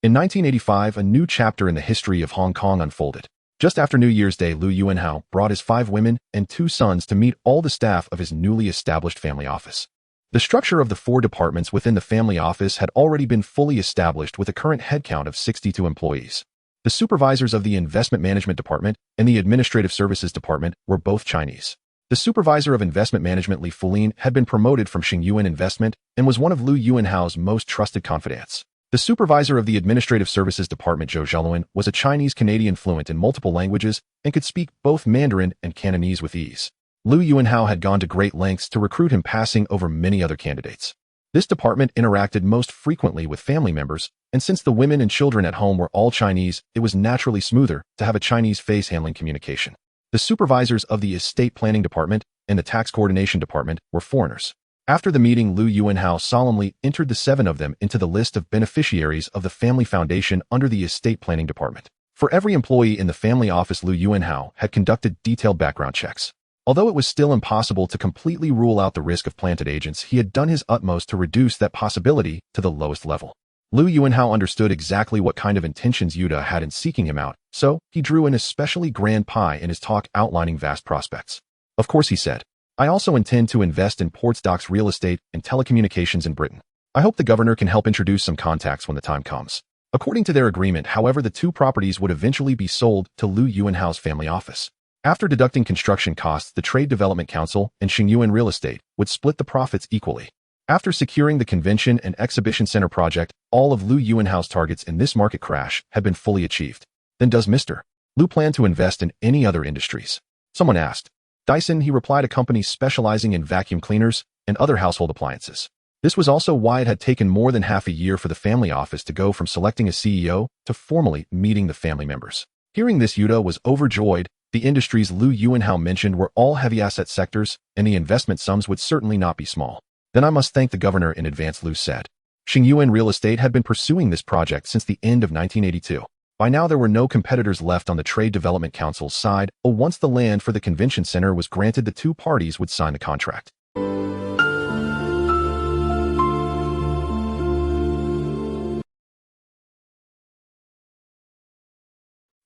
In 1985, a new chapter in the history of Hong Kong unfolded. Just after New Year's Day, Liu Yuanhao brought his 5 women and 2 sons to meet all the staff of his newly established family office. The structure of the 4 departments within the family office had already been fully established with a current headcount of 62 employees. The supervisors of the Investment Management Department and the Administrative Services Department were both Chinese. The supervisor of Investment Management, Li Fulin, had been promoted from Xingyuan Investment and was one of Liu Yuanhao's most trusted confidants. The supervisor of the Administrative Services Department, Zhou Zheluan, was a Chinese-Canadian fluent in multiple languages and could speak both Mandarin and Cantonese with ease. Liu Yuanhao had gone to great lengths to recruit him, passing over many other candidates. This department interacted most frequently with family members, and since the women and children at home were all Chinese, it was naturally smoother to have a Chinese face handling communication. The supervisors of the Estate Planning Department and the Tax Coordination Department were foreigners. After the meeting, Liu Yuanhao solemnly entered the 7 of them into the list of beneficiaries of the Family Foundation under the Estate Planning Department. For every employee in the family office, Liu Yuanhao had conducted detailed background checks. Although it was still impossible to completely rule out the risk of planted agents, he had done his utmost to reduce that possibility to the lowest level. Liu Yuanhao understood exactly what kind of intentions Yuda had in seeking him out, so he drew an especially grand pie in his talk outlining vast prospects. Of course, he said, I also intend to invest in ports, docks, real estate, and telecommunications in Britain. I hope the governor can help introduce some contacts when the time comes. According to their agreement, however, the 2 properties would eventually be sold to Liu Yuanhao's family office. After deducting construction costs, the Trade Development Council and Xingyuan Real Estate would split the profits equally. After securing the Convention and Exhibition Center project, all of Liu Yuanhao's targets in this market crash had been fully achieved. Then does Mr. Liu plan to invest in any other industries? Someone asked. Dyson, he replied, a company specializing in vacuum cleaners and other household appliances. This was also why it had taken more than half a year for the family office to go from selecting a CEO to formally meeting the family members. Hearing this, Yuda was overjoyed. The industries Liu Yuanhao mentioned were all heavy asset sectors, and the investment sums would certainly not be small. Then I must thank the governor in advance, Liu said. Xingyuan Real Estate had been pursuing this project since the end of 1982. By now, there were no competitors left on the Trade Development Council's side. Once the land for the convention center was granted, the 2 parties would sign the contract.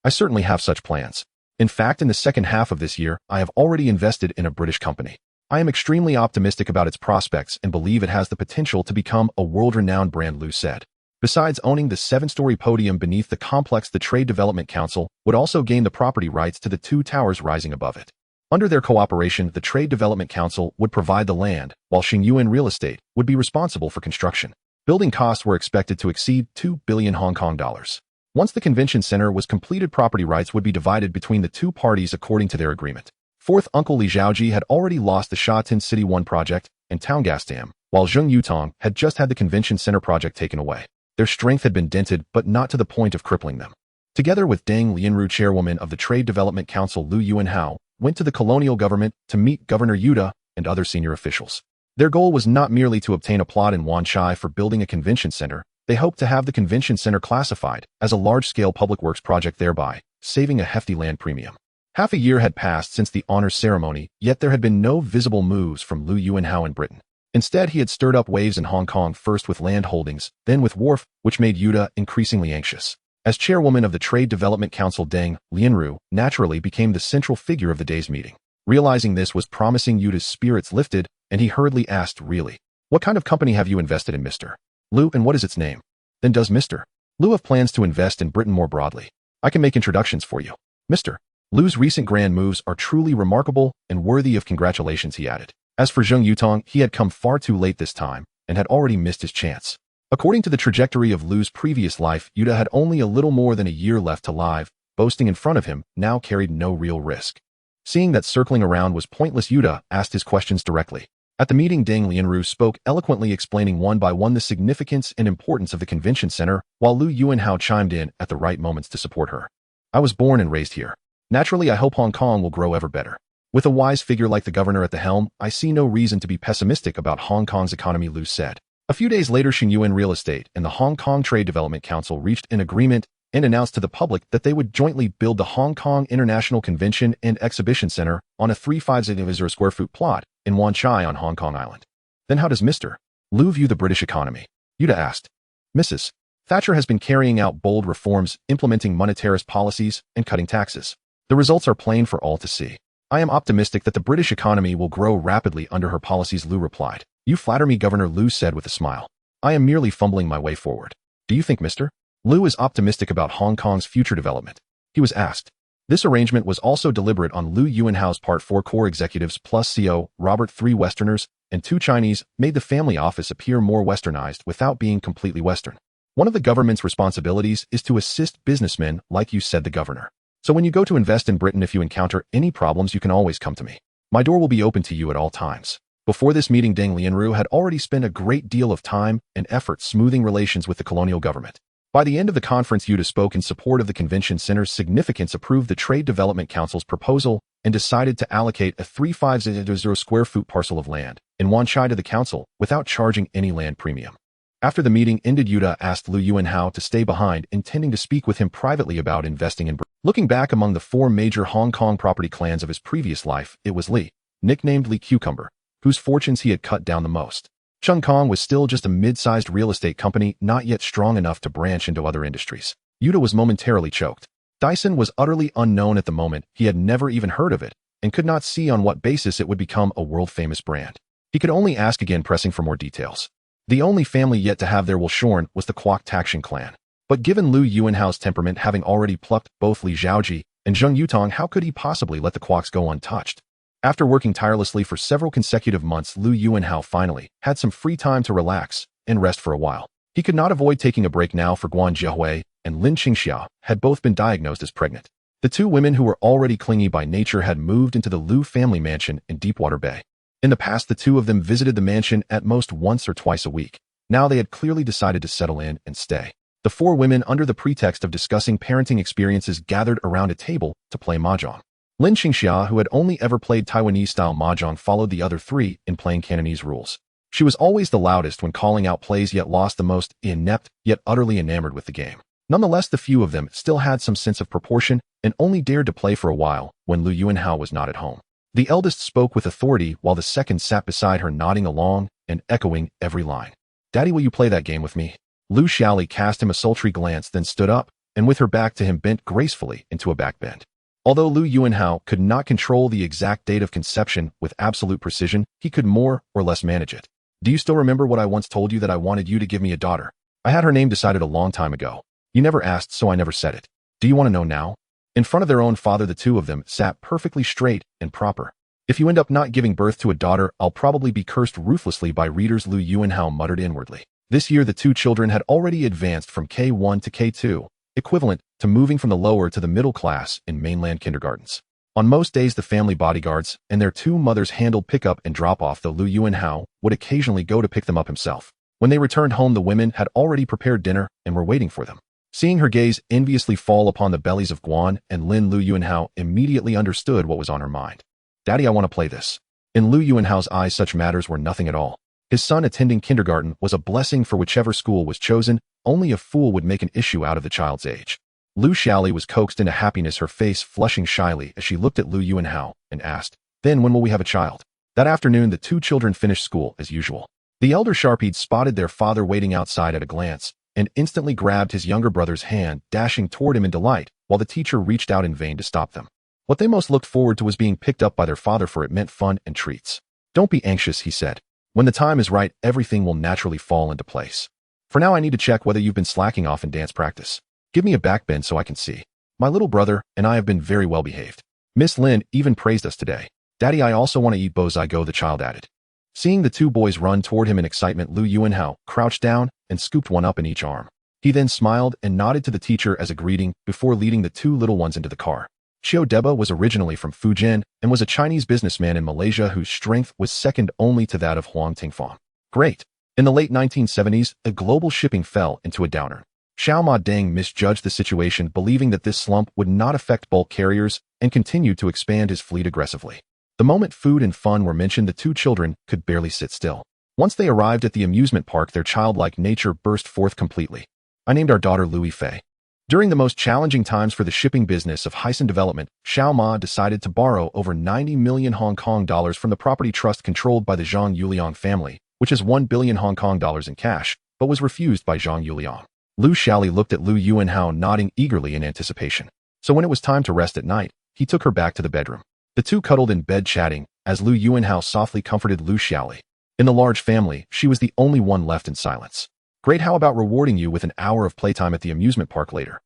I certainly have such plans. In fact, in the second half of this year, I have already invested in a British company. I am extremely optimistic about its prospects and believe it has the potential to become a world-renowned brand, Liu said. Besides owning the 7-story podium beneath the complex, the Trade Development Council would also gain the property rights to the 2 towers rising above it. Under their cooperation, the Trade Development Council would provide the land, while Xingyuan Real Estate would be responsible for construction. Building costs were expected to exceed 2 billion Hong Kong dollars. Once the convention center was completed, property rights would be divided between the 2 parties according to their agreement. Fourth uncle Li Zhaoji had already lost the Sha Tin City 1 project and Town Gas Dam, while Zheng Yutong had just had the convention center project taken away. Their strength had been dented, but not to the point of crippling them. Together with Deng Lianru, chairwoman of the Trade Development Council, Liu Yuanhao went to the colonial government to meet Governor Yuda and other senior officials. Their goal was not merely to obtain a plot in Wan Chai for building a convention center. They hoped to have the convention center classified as a large-scale public works project, thereby saving a hefty land premium. Half a year had passed since the honors ceremony, yet there had been no visible moves from Liu Yuanhao in Britain. Instead, he had stirred up waves in Hong Kong, first with land holdings, then with wharf, which made Yuda increasingly anxious. As chairwoman of the Trade Development Council, Deng Lianru naturally became the central figure of the day's meeting. Realizing this was promising, Yuda's spirits lifted, and he hurriedly asked, really? What kind of company have you invested in, Mr. Liu, and what is its name? Then does Mr. Liu have plans to invest in Britain more broadly? I can make introductions for you. Mr. Liu's recent grand moves are truly remarkable and worthy of congratulations, he added. As for Zheng Yutong, he had come far too late this time and had already missed his chance. According to the trajectory of Liu's previous life, Yuda had only a little more than a year left to live. Boasting in front of him now carried no real risk. Seeing that circling around was pointless, Yuda asked his questions directly. At the meeting, Deng Lianru spoke eloquently, explaining one by one the significance and importance of the convention center, while Liu Yuanhao chimed in at the right moments to support her. I was born and raised here. Naturally, I hope Hong Kong will grow ever better. With a wise figure like the governor at the helm, I see no reason to be pessimistic about Hong Kong's economy, Liu said. A few days later, Xingyuan Real Estate and the Hong Kong Trade Development Council reached an agreement and announced to the public that they would jointly build the Hong Kong International Convention and Exhibition Center on a 350 square foot plot in Wan Chai on Hong Kong Island. Then how does Mr. Liu view the British economy? Yuda asked. Mrs. Thatcher has been carrying out bold reforms, implementing monetarist policies, and cutting taxes. The results are plain for all to see. I am optimistic that the British economy will grow rapidly under her policies, Liu replied. You flatter me, Governor, Liu said with a smile. I am merely fumbling my way forward. Do you think, Mr. Liu is optimistic about Hong Kong's future development? He was asked. This arrangement was also deliberate on Liu Yuanhao's part. 4 core executives plus CO, Robert, 3 Westerners, and 2 Chinese made the family office appear more westernized without being completely Western. One of the government's responsibilities is to assist businessmen, like you, said the governor. So when you go to invest in Britain, if you encounter any problems, you can always come to me. My door will be open to you at all times. Before this meeting, Deng Lianru had already spent a great deal of time and effort smoothing relations with the colonial government. By the end of the conference, Yuta spoke in support of the convention center's significance, approved the Trade Development Council's proposal, and decided to allocate a 350 square foot parcel of land in Wanchai to the council without charging any land premium. After the meeting ended, Yuta asked Liu Yuanhao to stay behind, intending to speak with him privately about investing in Britain. Looking back among the 4 major Hong Kong property clans of his previous life, it was Li, nicknamed Li Cucumber, whose fortunes he had cut down the most. Chung Kong was still just a mid-sized real estate company, not yet strong enough to branch into other industries. Yuta was momentarily choked. Dyson was utterly unknown at the moment. He had never even heard of it, and could not see on what basis it would become a world-famous brand. He could only ask again, pressing for more details. The only family yet to have their will shorn was the Kwok Takshan clan. But given Liu Yuanhao's temperament, having already plucked both Li Zhaoji and Zheng Yutong, how could he possibly let the Kwoks go untouched? After working tirelessly for several consecutive months, Liu Yuanhao finally had some free time to relax and rest for a while. He could not avoid taking a break now, for Guan Zhehui and Lin Qingxia had both been diagnosed as pregnant. The 2 women, who were already clingy by nature, had moved into the Liu family mansion in Deepwater Bay. In the past, the 2 of them visited the mansion at most once or twice a week. Now they had clearly decided to settle in and stay. The 4 women, under the pretext of discussing parenting experiences, gathered around a table to play mahjong. Lin Qingxia, who had only ever played Taiwanese-style mahjong, followed the other 3 in playing Cantonese rules. She was always the loudest when calling out plays, yet lost the most, inept, yet utterly enamored with the game. Nonetheless, the few of them still had some sense of proportion and only dared to play for a while when Liu Yuanhao was not at home. The eldest spoke with authority, while the second sat beside her, nodding along and echoing every line. Daddy, will you play that game with me? Liu Xiaoli cast him a sultry glance, then stood up, and with her back to him bent gracefully into a backbend. Although Liu Yuanhao could not control the exact date of conception with absolute precision, he could more or less manage it. Do you still remember what I once told you, that I wanted you to give me a daughter? I had her name decided a long time ago. You never asked, so I never said it. Do you want to know now? In front of their own father, the 2 of them sat perfectly straight and proper. If you end up not giving birth to a daughter, I'll probably be cursed ruthlessly by readers, Liu Yuanhao muttered inwardly. This year, the 2 children had already advanced from K1 to K2, equivalent to moving from the lower to the middle class in mainland kindergartens. On most days, the family bodyguards and their 2 mothers handled pick-up and drop-off, though Liu Yuanhao would occasionally go to pick them up himself. When they returned home, the women had already prepared dinner and were waiting for them. Seeing her gaze enviously fall upon the bellies of Guan and Lin, Liu Yuanhao immediately understood what was on her mind. Daddy, I want to play this. In Liu Yuanhao's eyes, such matters were nothing at all. His son attending kindergarten was a blessing for whichever school was chosen. Only a fool would make an issue out of the child's age. Liu Xiaoli was coaxed into happiness, her face flushing shyly as she looked at Liu Yuanhao and asked, Then when will we have a child? That afternoon, the 2 children finished school as usual. The elder Sharpied spotted their father waiting outside at a glance and instantly grabbed his younger brother's hand, dashing toward him in delight, while the teacher reached out in vain to stop them. What they most looked forward to was being picked up by their father, for it meant fun and treats. Don't be anxious, he said. When the time is right, everything will naturally fall into place. For now, I need to check whether you've been slacking off in dance practice. Give me a backbend so I can see. My little brother and I have been very well behaved. Miss Lin even praised us today. Daddy, I also want to eat Bozaigo, the child added. Seeing the 2 boys run toward him in excitement, Liu Yuanhao crouched down and scooped one up in each arm. He then smiled and nodded to the teacher as a greeting before leading the 2 little ones into the car. Qiu Deba was originally from Fujian and was a Chinese businessman in Malaysia whose strength was second only to that of Huang Tingfang. Great. In the late 1970s, a global shipping fell into a downer. Xiao Ma Deng misjudged the situation, believing that this slump would not affect bulk carriers, and continued to expand his fleet aggressively. The moment food and fun were mentioned, the 2 children could barely sit still. Once they arrived at the amusement park, their childlike nature burst forth completely. I named our daughter Louis Fei. During the most challenging times for the shipping business of Hysan Development, Xiao Ma decided to borrow over 90 million Hong Kong dollars from the property trust controlled by the Zhang Yuliang family, which is 1 billion Hong Kong dollars in cash, but was refused by Zhang Yuliang. Lu Xiaoli looked at Lu Yuanhao, nodding eagerly in anticipation. So when it was time to rest at night, he took her back to the bedroom. The two cuddled in bed chatting, as Lu Yuanhao softly comforted Lu Xiaoli. In the large family, she was the only one left in silence. Great, how about rewarding you with an hour of playtime at the amusement park later?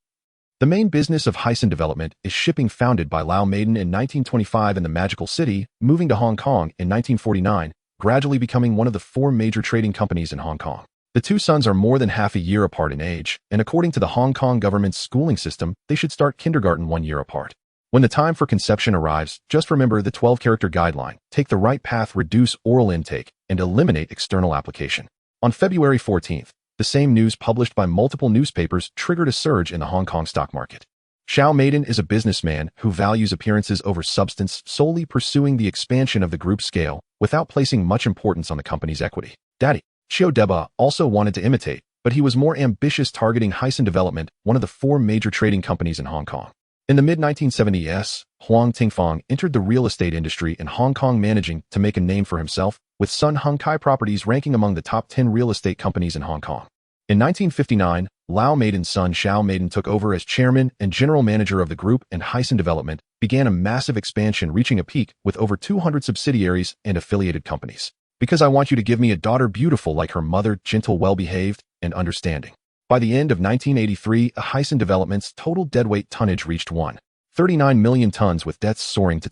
The main business of Hysan Development is shipping, founded by Lau Maiden in 1925 in the Magical City, moving to Hong Kong in 1949, gradually becoming one of the 4 major trading companies in Hong Kong. The two sons are more than half a year apart in age, and according to the Hong Kong government's schooling system, they should start kindergarten 1 year apart. When the time for conception arrives, just remember the 12-character guideline: take the right path, reduce oral intake, and eliminate external application. On February 14th, the same news published by multiple newspapers triggered a surge in the Hong Kong stock market. Xiao Maiden is a businessman who values appearances over substance, solely pursuing the expansion of the group's scale without placing much importance on the company's equity. Daddy Qiu Deba also wanted to imitate, but he was more ambitious, targeting Hysan Development, one of the 4 major trading companies in Hong Kong. In the mid-1970s, Huang Tingfang entered the real estate industry in Hong Kong, managing to make a name for himself, with Sun Hung Kai Properties ranking among the top 10 real estate companies in Hong Kong. In 1959, Lau Maiden's son Xiao Maiden took over as chairman and general manager of the group, and Hysan Development began a massive expansion, reaching a peak with over 200 subsidiaries and affiliated companies. Because I want you to give me a daughter beautiful like her mother, gentle, well-behaved, and understanding. By the end of 1983, Hysan Development's total deadweight tonnage reached 1.39 million tons, with debts soaring to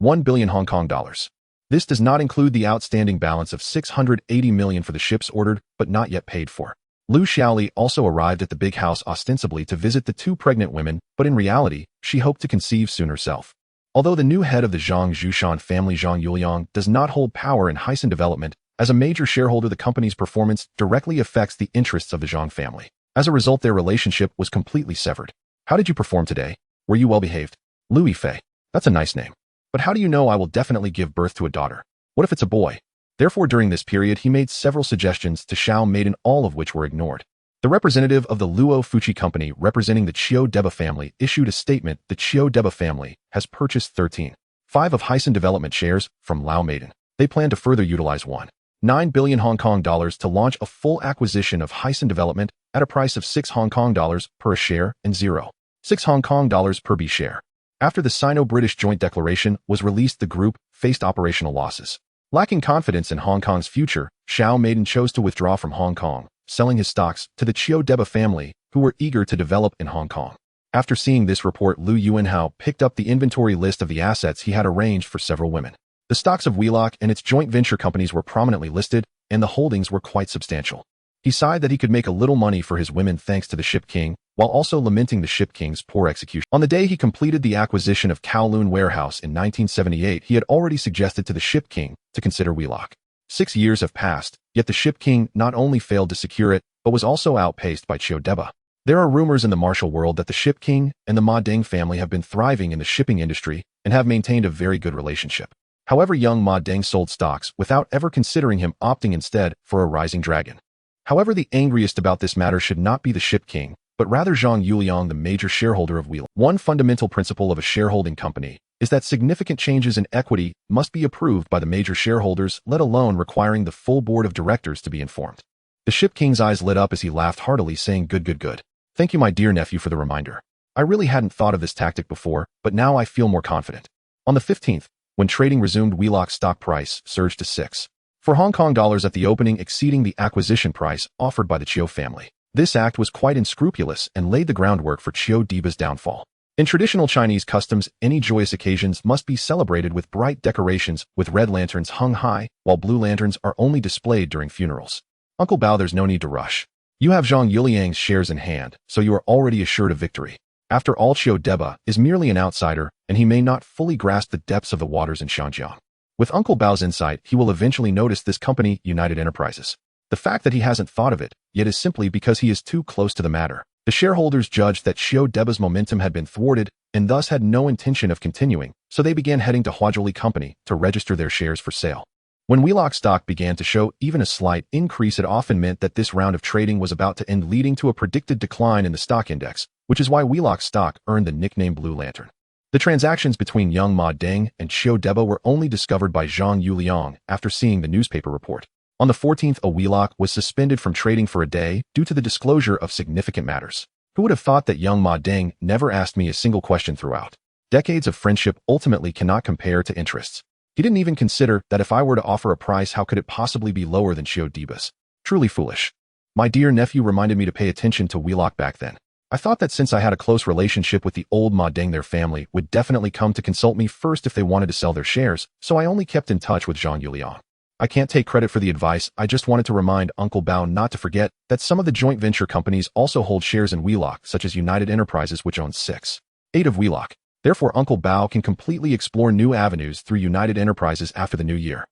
2.1 billion Hong Kong dollars. This does not include the outstanding balance of 680 million for the ships ordered but not yet paid for. Lu Xiaoli also arrived at the big house ostensibly to visit the 2 pregnant women, but in reality, she hoped to conceive soon herself. Although the new head of the Zhang Zhushan family, Zhang Yuliang, does not hold power in Hysan Development, as a major shareholder, the company's performance directly affects the interests of the Zhang family. As a result, their relationship was completely severed. How did you perform today? Were you well behaved? Louis Fei. That's a nice name. But how do you know I will definitely give birth to a daughter? What if it's a boy? Therefore, during this period, he made several suggestions to Xiao Maiden, all of which were ignored. The representative of the Luo Fuchi company, representing the Qiu Deba family, issued a statement: the Qiu Deba family has purchased 13.5 of Hysan Development shares from Lau Maiden. They plan to further utilize 1.9 billion Hong Kong dollars to launch a full acquisition of Hysan Development at a price of 6 Hong Kong dollars per share and 0.6 Hong Kong dollars per B share. After the Sino-British joint declaration was released, the group faced operational losses. Lacking confidence in Hong Kong's future, Xiao Maiden chose to withdraw from Hong Kong, selling his stocks to the Qiu Deba family, who were eager to develop in Hong Kong. After seeing this report, Lu Yuanhao picked up the inventory list of the assets he had arranged for several women. The stocks of Wheelock and its joint venture companies were prominently listed, and the holdings were quite substantial. He sighed that he could make a little money for his women thanks to the Ship King, while also lamenting the Ship King's poor execution. On the day he completed the acquisition of Kowloon Warehouse in 1978, he had already suggested to the Ship King to consider Wheelock. 6 years have passed, yet the Ship King not only failed to secure it, but was also outpaced by Qiu Deba. There are rumors in the martial world that the Ship King and the Ma Deng family have been thriving in the shipping industry and have maintained a very good relationship. However, young Ma Deng sold stocks without ever considering him, opting instead for a rising dragon. However, the angriest about this matter should not be the Ship King, but rather Zhang Yuliang, the major shareholder of Wheelock. One fundamental principle of a shareholding company is that significant changes in equity must be approved by the major shareholders, let alone requiring the full board of directors to be informed. The Ship King's eyes lit up as he laughed heartily, saying, "Good, good, good. Thank you, my dear nephew, for the reminder. I really hadn't thought of this tactic before, but now I feel more confident." On the 15th, when trading resumed, Wheelock's stock price surged to 6 for Hong Kong dollars at the opening, exceeding the acquisition price offered by the Qiu family. This act was quite unscrupulous and laid the groundwork for Qiu Deba's downfall. In traditional Chinese customs, any joyous occasions must be celebrated with bright decorations, with red lanterns hung high, while blue lanterns are only displayed during funerals. Uncle Bao, there's no need to rush. You have Zhang Yuliang's shares in hand, so you are already assured of victory. After all, Qiu Deba is merely an outsider, and he may not fully grasp the depths of the waters in Shanjiang. With Uncle Bao's insight, he will eventually notice this company, United Enterprises. The fact that he hasn't thought of it yet is simply because he is too close to the matter. The shareholders judged that Qiu Deba's momentum had been thwarted and thus had no intention of continuing, so they began heading to Huazhuli Company to register their shares for sale. When Wheelock stock began to show even a slight increase, it often meant that this round of trading was about to end, leading to a predicted decline in the stock index, which is why Wheelock stock earned the nickname Blue Lantern. The transactions between young Ma Deng and Qiu Deba were only discovered by Zhang Yuliang after seeing the newspaper report. On the 14th, a Wheelock was suspended from trading for a day due to the disclosure of significant matters. Who would have thought that young Ma Deng never asked me a single question throughout? Decades of friendship ultimately cannot compare to interests. He didn't even consider that if I were to offer a price, how could it possibly be lower than Chio Deba's? Truly foolish. My dear nephew reminded me to pay attention to Wheelock back then. I thought that since I had a close relationship with the old Ma Deng, their family would definitely come to consult me first if they wanted to sell their shares, so I only kept in touch with Zhang Yuliang. I can't take credit for the advice. I just wanted to remind Uncle Bao not to forget that some of the joint venture companies also hold shares in Wheelock, such as United Enterprises, which owns 6/8 of Wheelock. Therefore, Uncle Bao can completely explore new avenues through United Enterprises after the new year.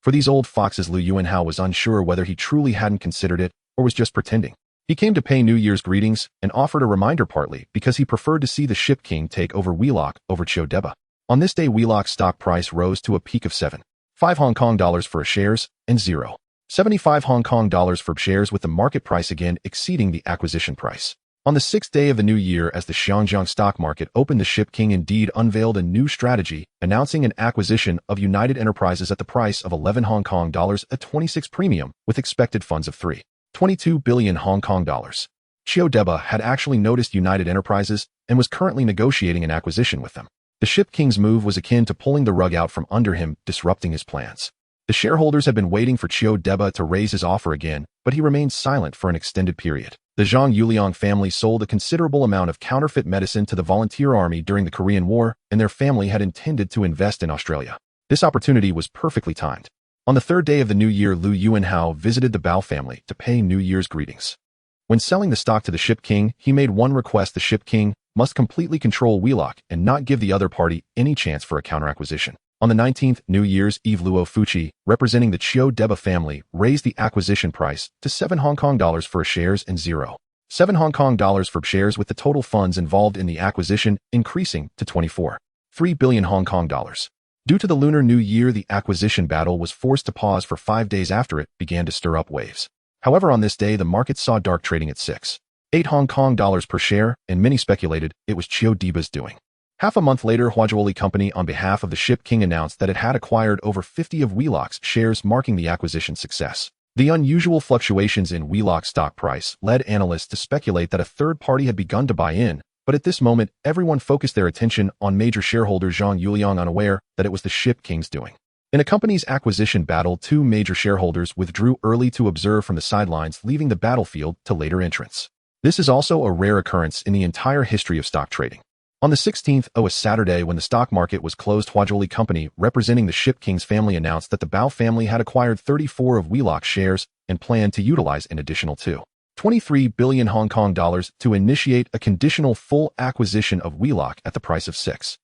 For these old foxes, Lu Yuanhao was unsure whether he truly hadn't considered it or was just pretending. He came to pay New Year's greetings and offered a reminder, partly because he preferred to see the Ship King take over Wheelock over Chio Deba. On this day, Wheelock's stock price rose to a peak of 7.5 Hong Kong dollars for shares and 0.75 Hong Kong dollars for shares, with the market price again exceeding the acquisition price. On the 6th day of the new year, as the Xiangjiang stock market opened, the Ship King indeed unveiled a new strategy, announcing an acquisition of United Enterprises at the price of 11 Hong Kong dollars, a 26 premium, with expected funds of 3.22 billion Hong Kong dollars. Chio Deba had actually noticed United Enterprises and was currently negotiating an acquisition with them. The Ship King's move was akin to pulling the rug out from under him, disrupting his plans. The shareholders had been waiting for Chio Deba to raise his offer again, but he remained silent for an extended period. The Zhang Yuliang family sold a considerable amount of counterfeit medicine to the volunteer army during the Korean War, and their family had intended to invest in Australia. This opportunity was perfectly timed. On the 3rd day of the new year, Lu Yuanhao visited the Bao family to pay New Year's greetings. When selling the stock to the Ship King, he made one request: the Ship King must completely control Wheelock and not give the other party any chance for a counter-acquisition. On the 19th, New Year's Eve, Luo Fuqi, representing the Chio Deba family, raised the acquisition price to 7 Hong Kong dollars for shares and 0.7 Hong Kong dollars for shares, with the total funds involved in the acquisition increasing to 24.3 billion Hong Kong dollars. Due to the Lunar New Year, the acquisition battle was forced to pause for 5 days after it began to stir up waves. However, on this day, the market saw dark trading at 6.8 Hong Kong dollars per share, and many speculated it was Chio Deba's doing. Half a month later, Huazhuoli Company, on behalf of the Ship King, announced that it had acquired over 50 of Wheelock's shares, marking the acquisition success. The unusual fluctuations in Wheelock's stock price led analysts to speculate that a third party had begun to buy in, but at this moment, everyone focused their attention on major shareholder Zhang Yuliang, unaware that it was the Ship King's doing. In a company's acquisition battle, 2 major shareholders withdrew early to observe from the sidelines, leaving the battlefield to later entrants. This is also a rare occurrence in the entire history of stock trading. On the 16th, a Saturday, when the stock market was closed, Huazhuoli Company, representing the Ship King's family, announced that the Bao family had acquired 34 of Wheelock shares and planned to utilize an additional 2.23 billion Hong Kong dollars to initiate a conditional full acquisition of Wheelock at the price of 6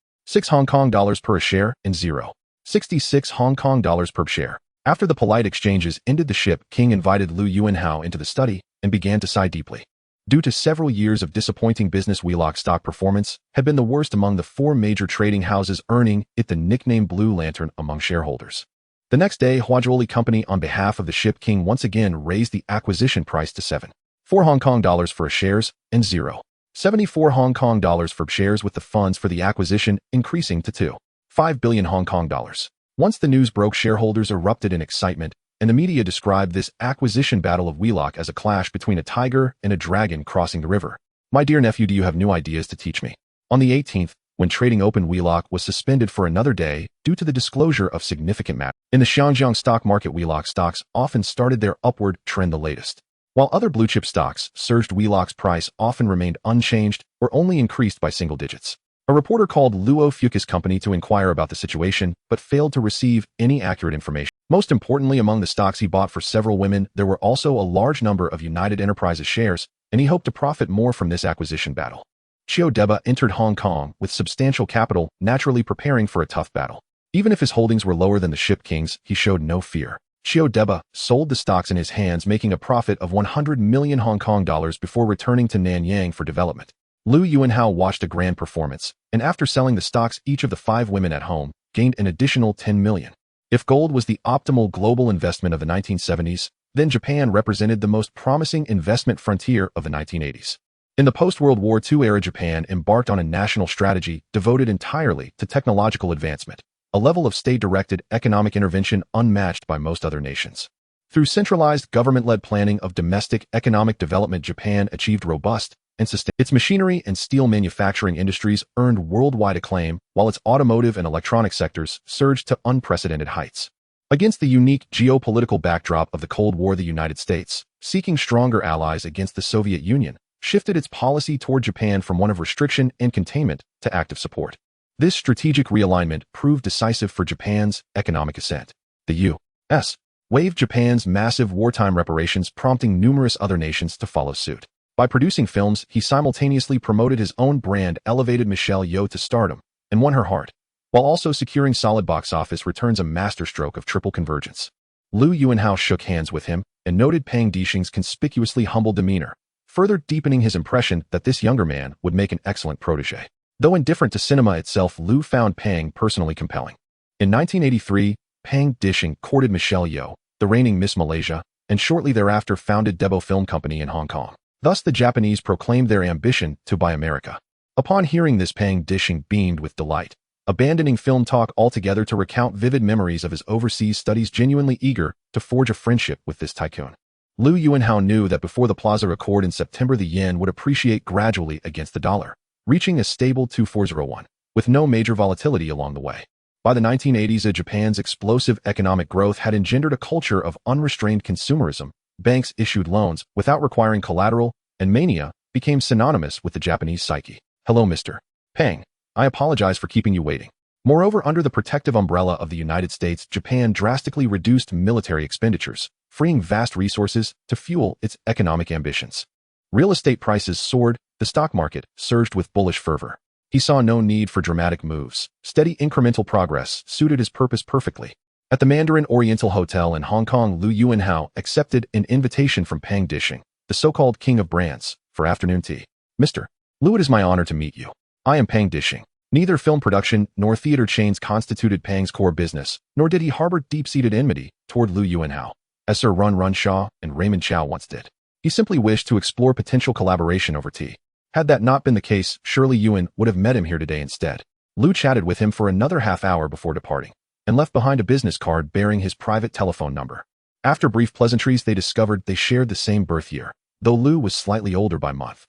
Hong Kong dollars per share and 0.66 Hong Kong dollars per share. After the polite exchanges ended, the Ship King invited Lu Yuanhao into the study and began to sigh deeply. Due to several years of disappointing business, Wheelock stock performance had been the worst among the 4 major trading houses, earning it the nickname Blue Lantern among shareholders. The next day, Huazhuoli Company, on behalf of the Ship King, once again raised the acquisition price to 7.4 Hong Kong dollars for shares and 0.74 Hong Kong dollars for shares, with the funds for the acquisition increasing to 2.5 billion Hong Kong dollars. Once the news broke, shareholders erupted in excitement, and the media described this acquisition battle of Wheelock as a clash between a tiger and a dragon crossing the river. My dear nephew, do you have new ideas to teach me? On the 18th, when trading opened, Wheelock was suspended for another day due to the disclosure of significant matter. In the Xiangjiang stock market, Wheelock stocks often started their upward trend the latest. While other blue-chip stocks surged, Wheelock's price often remained unchanged or only increased by single digits. A reporter called Luo Fuqis Company to inquire about the situation, but failed to receive any accurate information. Most importantly, among the stocks he bought for several women, there were also a large number of United Enterprises shares, and he hoped to profit more from this acquisition battle. Chio Deba entered Hong Kong with substantial capital, naturally preparing for a tough battle. Even if his holdings were lower than the Ship King's, he showed no fear. Chio Deba sold the stocks in his hands, making a profit of 100 million Hong Kong dollars before returning to Nanyang for development. Lu Yuanhao watched a grand performance, and after selling the stocks, each of the 5 women at home gained an additional 10 million. If gold was the optimal global investment of the 1970s, then Japan represented the most promising investment frontier of the 1980s. In the post-World War II era, Japan embarked on a national strategy devoted entirely to technological advancement, a level of state-directed economic intervention unmatched by most other nations. Through centralized government-led planning of domestic economic development, Japan achieved robust and sustained. Its machinery and steel manufacturing industries earned worldwide acclaim, while its automotive and electronic sectors surged to unprecedented heights. Against the unique geopolitical backdrop of the Cold War, the United States, seeking stronger allies against the Soviet Union, shifted its policy toward Japan from one of restriction and containment to active support. This strategic realignment proved decisive for Japan's economic ascent. The U.S. waived Japan's massive wartime reparations, prompting numerous other nations to follow suit. By producing films, he simultaneously promoted his own brand, elevated Michelle Yeoh to stardom, and won her heart, while also securing solid box office returns, a masterstroke of triple convergence. Liu Yuanhao shook hands with him and noted Pang Dixing's conspicuously humble demeanor, further deepening his impression that this younger man would make an excellent protege. Though indifferent to cinema itself, Liu found Pang personally compelling. In 1983, Pang Dixing courted Michelle Yeoh, the reigning Miss Malaysia, and shortly thereafter founded Debo Film Company in Hong Kong. Thus the Japanese proclaimed their ambition to buy America. Upon hearing this, Pang Dixing beamed with delight, abandoning film talk altogether to recount vivid memories of his overseas studies, genuinely eager to forge a friendship with this tycoon. Liu Yuanhao knew that before the Plaza Accord in September, the yen would appreciate gradually against the dollar, reaching a stable 2401, with no major volatility along the way. By the 1980s, Japan's explosive economic growth had engendered a culture of unrestrained consumerism. Banks issued loans without requiring collateral, and mania became synonymous with the Japanese psyche. Hello, Mr. Pang. I apologize for keeping you waiting. Moreover, under the protective umbrella of the United States, Japan drastically reduced military expenditures, freeing vast resources to fuel its economic ambitions. Real estate prices soared, the stock market surged with bullish fervor. He saw no need for dramatic moves. Steady incremental progress suited his purpose perfectly. At the Mandarin Oriental Hotel in Hong Kong, Liu Yuanhao accepted an invitation from Pang Dixing, the so-called king of brands, for afternoon tea. Mr. Liu, it is my honor to meet you. I am Pang Dixing. Neither film production nor theater chains constituted Pang's core business, nor did he harbor deep-seated enmity toward Liu Yuanhao, as Sir Run Shaw and Raymond Chow once did. He simply wished to explore potential collaboration over tea. Had that not been the case, surely Yuan would have met him here today instead. Liu chatted with him for another half hour before departing, and left behind a business card bearing his private telephone number. After brief pleasantries, they discovered they shared the same birth year, though Liu was slightly older by month.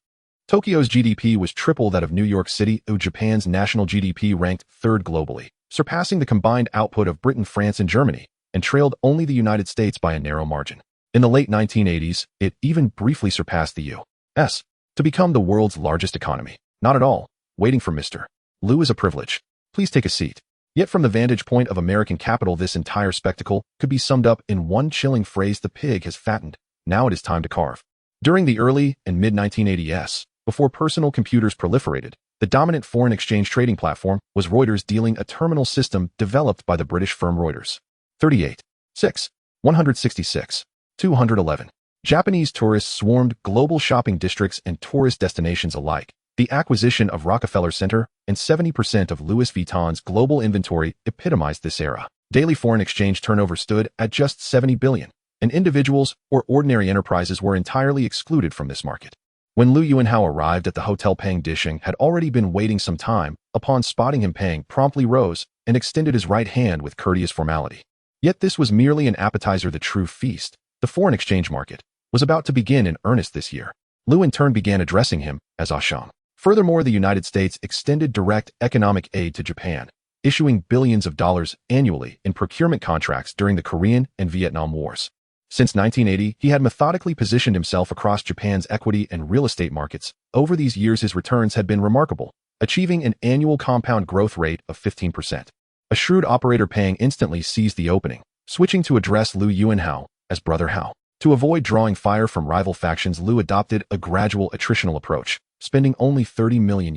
Tokyo's GDP was triple that of New York City. Japan's national GDP ranked third globally, surpassing the combined output of Britain, France, and Germany, and trailed only the United States by a narrow margin. In the late 1980s, it even briefly surpassed the U.S. to become the world's largest economy. Not at all. Waiting for Mr. Liu is a privilege. Please take a seat. Yet from the vantage point of American capital, this entire spectacle could be summed up in one chilling phrase: the pig has fattened. Now it is time to carve. During the early and mid-1980s, before personal computers proliferated, the dominant foreign exchange trading platform was Reuters dealing, a terminal system developed by the British firm Reuters. 38. 6. 166. 211. Japanese tourists swarmed global shopping districts and tourist destinations alike. The acquisition of Rockefeller Center and 70% of Louis Vuitton's global inventory epitomized this era. Daily foreign exchange turnover stood at just $70 billion, and individuals or ordinary enterprises were entirely excluded from this market. When Liu Yuanhao arrived at the hotel, Pang Dixing had already been waiting some time. Upon spotting him, Pang promptly rose and extended his right hand with courteous formality. Yet this was merely an appetizer. The true feast, the foreign exchange market, was about to begin in earnest this year. Liu in turn began addressing him as Ashang. Furthermore, the United States extended direct economic aid to Japan, issuing billions of dollars annually in procurement contracts during the Korean and Vietnam Wars. Since 1980, he had methodically positioned himself across Japan's equity and real estate markets. Over these years, his returns had been remarkable, achieving an annual compound growth rate of 15%. A shrewd operator, Pang instantly seized the opening, switching to address Liu Yuanhao as Brother Hao. To avoid drawing fire from rival factions, Liu adopted a gradual attritional approach, spending only $30 million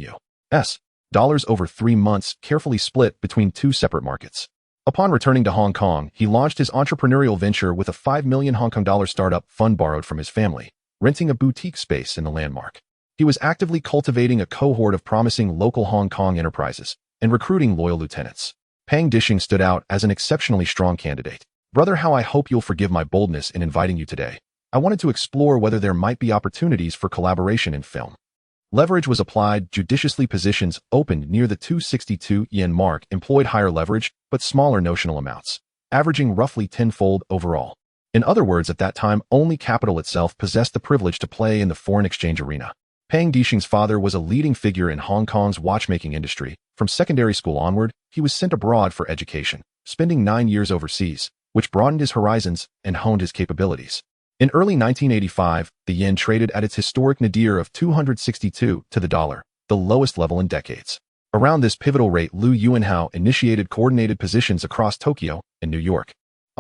US dollars over 3 months, carefully split between two separate markets. Upon returning to Hong Kong, he launched his entrepreneurial venture with a $5 million Hong Kong dollar startup fund borrowed from his family, renting a boutique space in the landmark. He was actively cultivating a cohort of promising local Hong Kong enterprises and recruiting loyal lieutenants. Pang Dixing stood out as an exceptionally strong candidate. Brother Hao, I hope you'll forgive my boldness in inviting you today. I wanted to explore whether there might be opportunities for collaboration in film. Leverage was applied, judiciously. Positions opened near the 262 yen mark employed higher leverage, but smaller notional amounts, averaging roughly tenfold overall. In other words, at that time, only capital itself possessed the privilege to play in the foreign exchange arena. Pang Dixing's father was a leading figure in Hong Kong's watchmaking industry. From secondary school onward, he was sent abroad for education, spending 9 years overseas, which broadened his horizons and honed his capabilities. In early 1985, the yen traded at its historic nadir of 262 to the dollar, the lowest level in decades. Around this pivotal rate, Liu Yuanhao initiated coordinated positions across Tokyo and New York.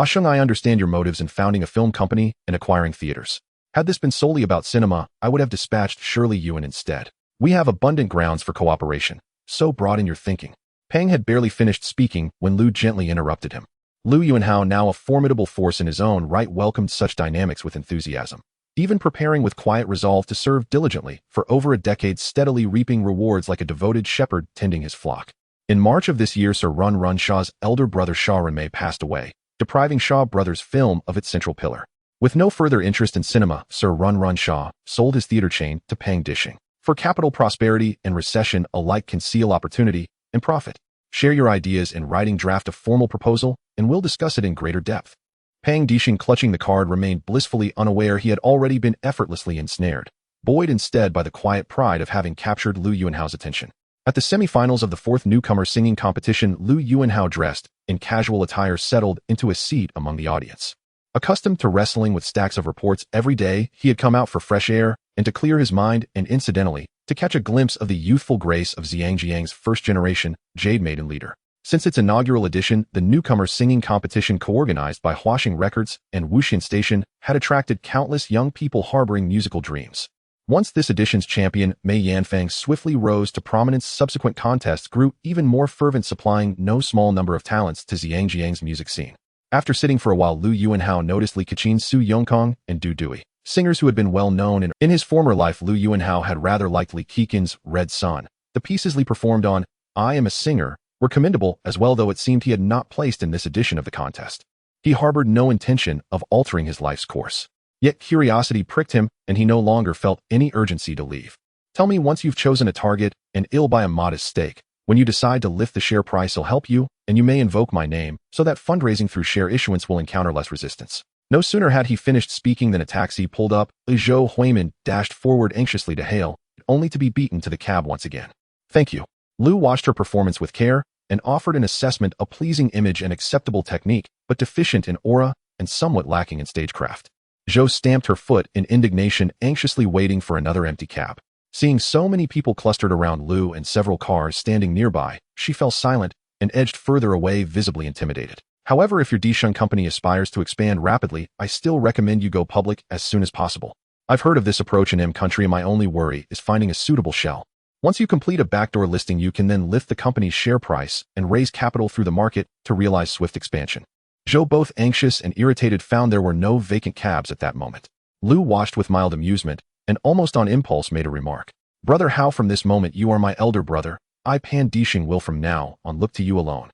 Sheng, I understand your motives in founding a film company and acquiring theaters. Had this been solely about cinema, I would have dispatched Shirley Yuan instead. We have abundant grounds for cooperation, so broad in your thinking. Pang had barely finished speaking when Liu gently interrupted him. Liu Yuanhao, now a formidable force in his own right, welcomed such dynamics with enthusiasm, even preparing with quiet resolve to serve diligently for over a decade, steadily reaping rewards like a devoted shepherd tending his flock. In March of this year, Sir Run Run Shaw's elder brother Shaw Renmei passed away, depriving Shaw Brothers film of its central pillar. With no further interest in cinema, Sir Run Run Shaw sold his theater chain to Pang Dixing. For capital, prosperity and recession alike conceal opportunity and profit. Share your ideas in writing draft a formal proposal, and we'll discuss it in greater depth. Pang Dixing, clutching the card, remained blissfully unaware he had already been effortlessly ensnared, buoyed instead by the quiet pride of having captured Liu Yuanhao's attention. At the semifinals of the 4th newcomer singing competition, Liu Yuanhao, dressed in casual attire, settled into a seat among the audience. Accustomed to wrestling with stacks of reports every day, he had come out for fresh air and to clear his mind, and incidentally, to catch a glimpse of the youthful grace of Zhangjiang's first-generation Jade Maiden leader. Since its inaugural edition, the newcomer singing competition, co-organized by Huaxing Records and Wuxian Station, had attracted countless young people harboring musical dreams. Once this edition's champion, Mei Yanfang, swiftly rose to prominence, subsequent contests grew even more fervent, supplying no small number of talents to Zhangjiang's music scene. After sitting for a while, Liu Yuanhao noticed Li Kachin, Su Yongkong, and Du Dui, singers who had been well known in his former life. Liu Yuanhao had rather liked Li Keqin's Red Sun. The pieces Li performed on I Am a Singer were commendable as well, though it seemed he had not placed in this edition of the contest. He harbored no intention of altering his life's course. Yet curiosity pricked him, and he no longer felt any urgency to leave. Tell me, once you've chosen a target, and ill by a modest stake, when you decide to lift the share price, I'll help you, and you may invoke my name, so that fundraising through share issuance will encounter less resistance. No sooner had he finished speaking than a taxi pulled up. Zhou Huimin dashed forward anxiously to hail, only to be beaten to the cab once again. Thank you. Liu watched her performance with care and offered an assessment, a pleasing image and acceptable technique, but deficient in aura and somewhat lacking in stagecraft. Zhou stamped her foot in indignation, anxiously waiting for another empty cab. Seeing so many people clustered around Liu and several cars standing nearby, she fell silent and edged further away, visibly intimidated. However, if your Dishun company aspires to expand rapidly, I still recommend you go public as soon as possible. I've heard of this approach in M country, and my only worry is finding a suitable shell. Once you complete a backdoor listing, you can then lift the company's share price and raise capital through the market to realize swift expansion. Zhou, both anxious and irritated, found there were no vacant cabs at that moment. Liu watched with mild amusement and almost on impulse made a remark. Brother Hao, from this moment you are my elder brother. I, Pan Dixing, will from now on look to you alone.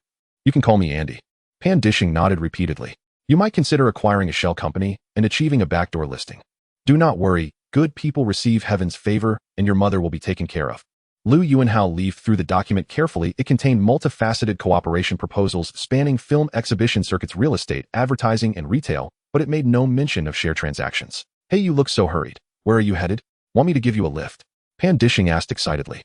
You can call me Andy. Pan Dixing nodded repeatedly. You might consider acquiring a shell company and achieving a backdoor listing. Do not worry, good people receive heaven's favor, and your mother will be taken care of. Liu Yuanhao leafed through the document carefully. It contained multifaceted cooperation proposals spanning film exhibition circuits, real estate, advertising, and retail, but it made no mention of share transactions. Hey, you look so hurried. Where are you headed? Want me to give you a lift? Pan Dixing asked excitedly.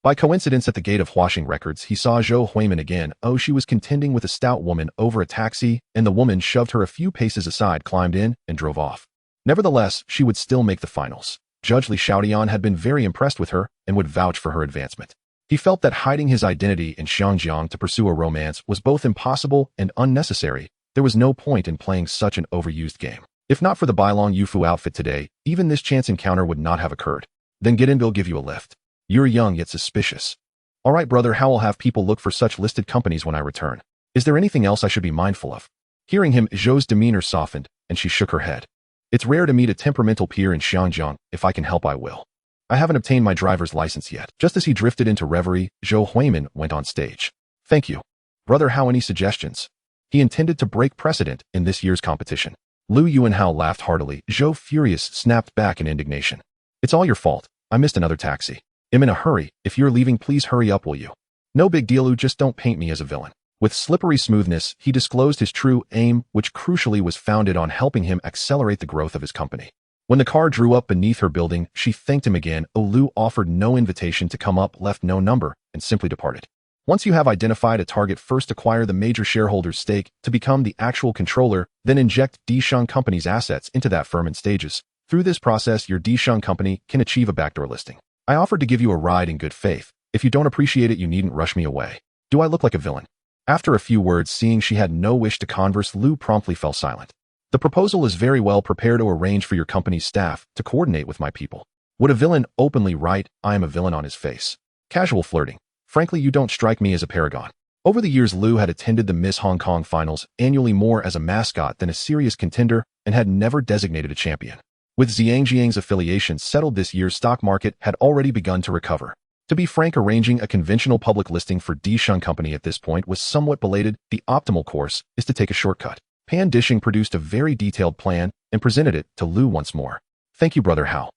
By coincidence, at the gate of Huaxing Records, he saw Zhou Huimin again. Oh, she was contending with a stout woman over a taxi, and the woman shoved her a few paces aside, climbed in, and drove off. Nevertheless, she would still make the finals. Judge Li Xiaodian had been very impressed with her and would vouch for her advancement. He felt that hiding his identity in Xiangjiang to pursue a romance was both impossible and unnecessary. There was no point in playing such an overused game. If not for the Bailong Yufu outfit today, even this chance encounter would not have occurred. Then get in, we'll give you a lift. You're young yet suspicious. All right, brother, how will have people look for such listed companies when I return? Is there anything else I should be mindful of? Hearing him, Zhou's demeanor softened, and she shook her head. It's rare to meet a temperamental peer in Xiangjiang. If I can help, I will. I haven't obtained my driver's license yet. Just as he drifted into reverie, Zhou Huimin went on stage. Thank you. Brother Hao, any suggestions? He intended to break precedent in this year's competition. Liu Yuanhao laughed heartily. Zhou, furious, snapped back in indignation. It's all your fault. I missed another taxi. I'm in a hurry. If you're leaving, please hurry up, will you? No big deal, Liu, just don't paint me as a villain. With slippery smoothness, he disclosed his true aim, which crucially was founded on helping him accelerate the growth of his company. When the car drew up beneath her building, she thanked him again. Lu offered no invitation to come up, left no number, and simply departed. Once you have identified a target, first acquire the major shareholder's stake to become the actual controller, then inject Desheng Company's assets into that firm in stages. Through this process, your Desheng Company can achieve a backdoor listing. I offered to give you a ride in good faith. If you don't appreciate it, you needn't rush me away. Do I look like a villain? After a few words, seeing she had no wish to converse, Lu promptly fell silent. The proposal is very well prepared to arrange for your company's staff to coordinate with my people. Would a villain openly write, "I am a villain" on his face? Casual flirting. Frankly, you don't strike me as a paragon. Over the years, Lu had attended the Miss Hong Kong finals annually more as a mascot than a serious contender and had never designated a champion. With Zhangjiang's affiliation settled, this year's stock market had already begun to recover. To be frank, arranging a conventional public listing for Desheng Company at this point was somewhat belated. The optimal course is to take a shortcut. Pan Disheng produced a very detailed plan and presented it to Lu once more. Thank you, Brother Hao.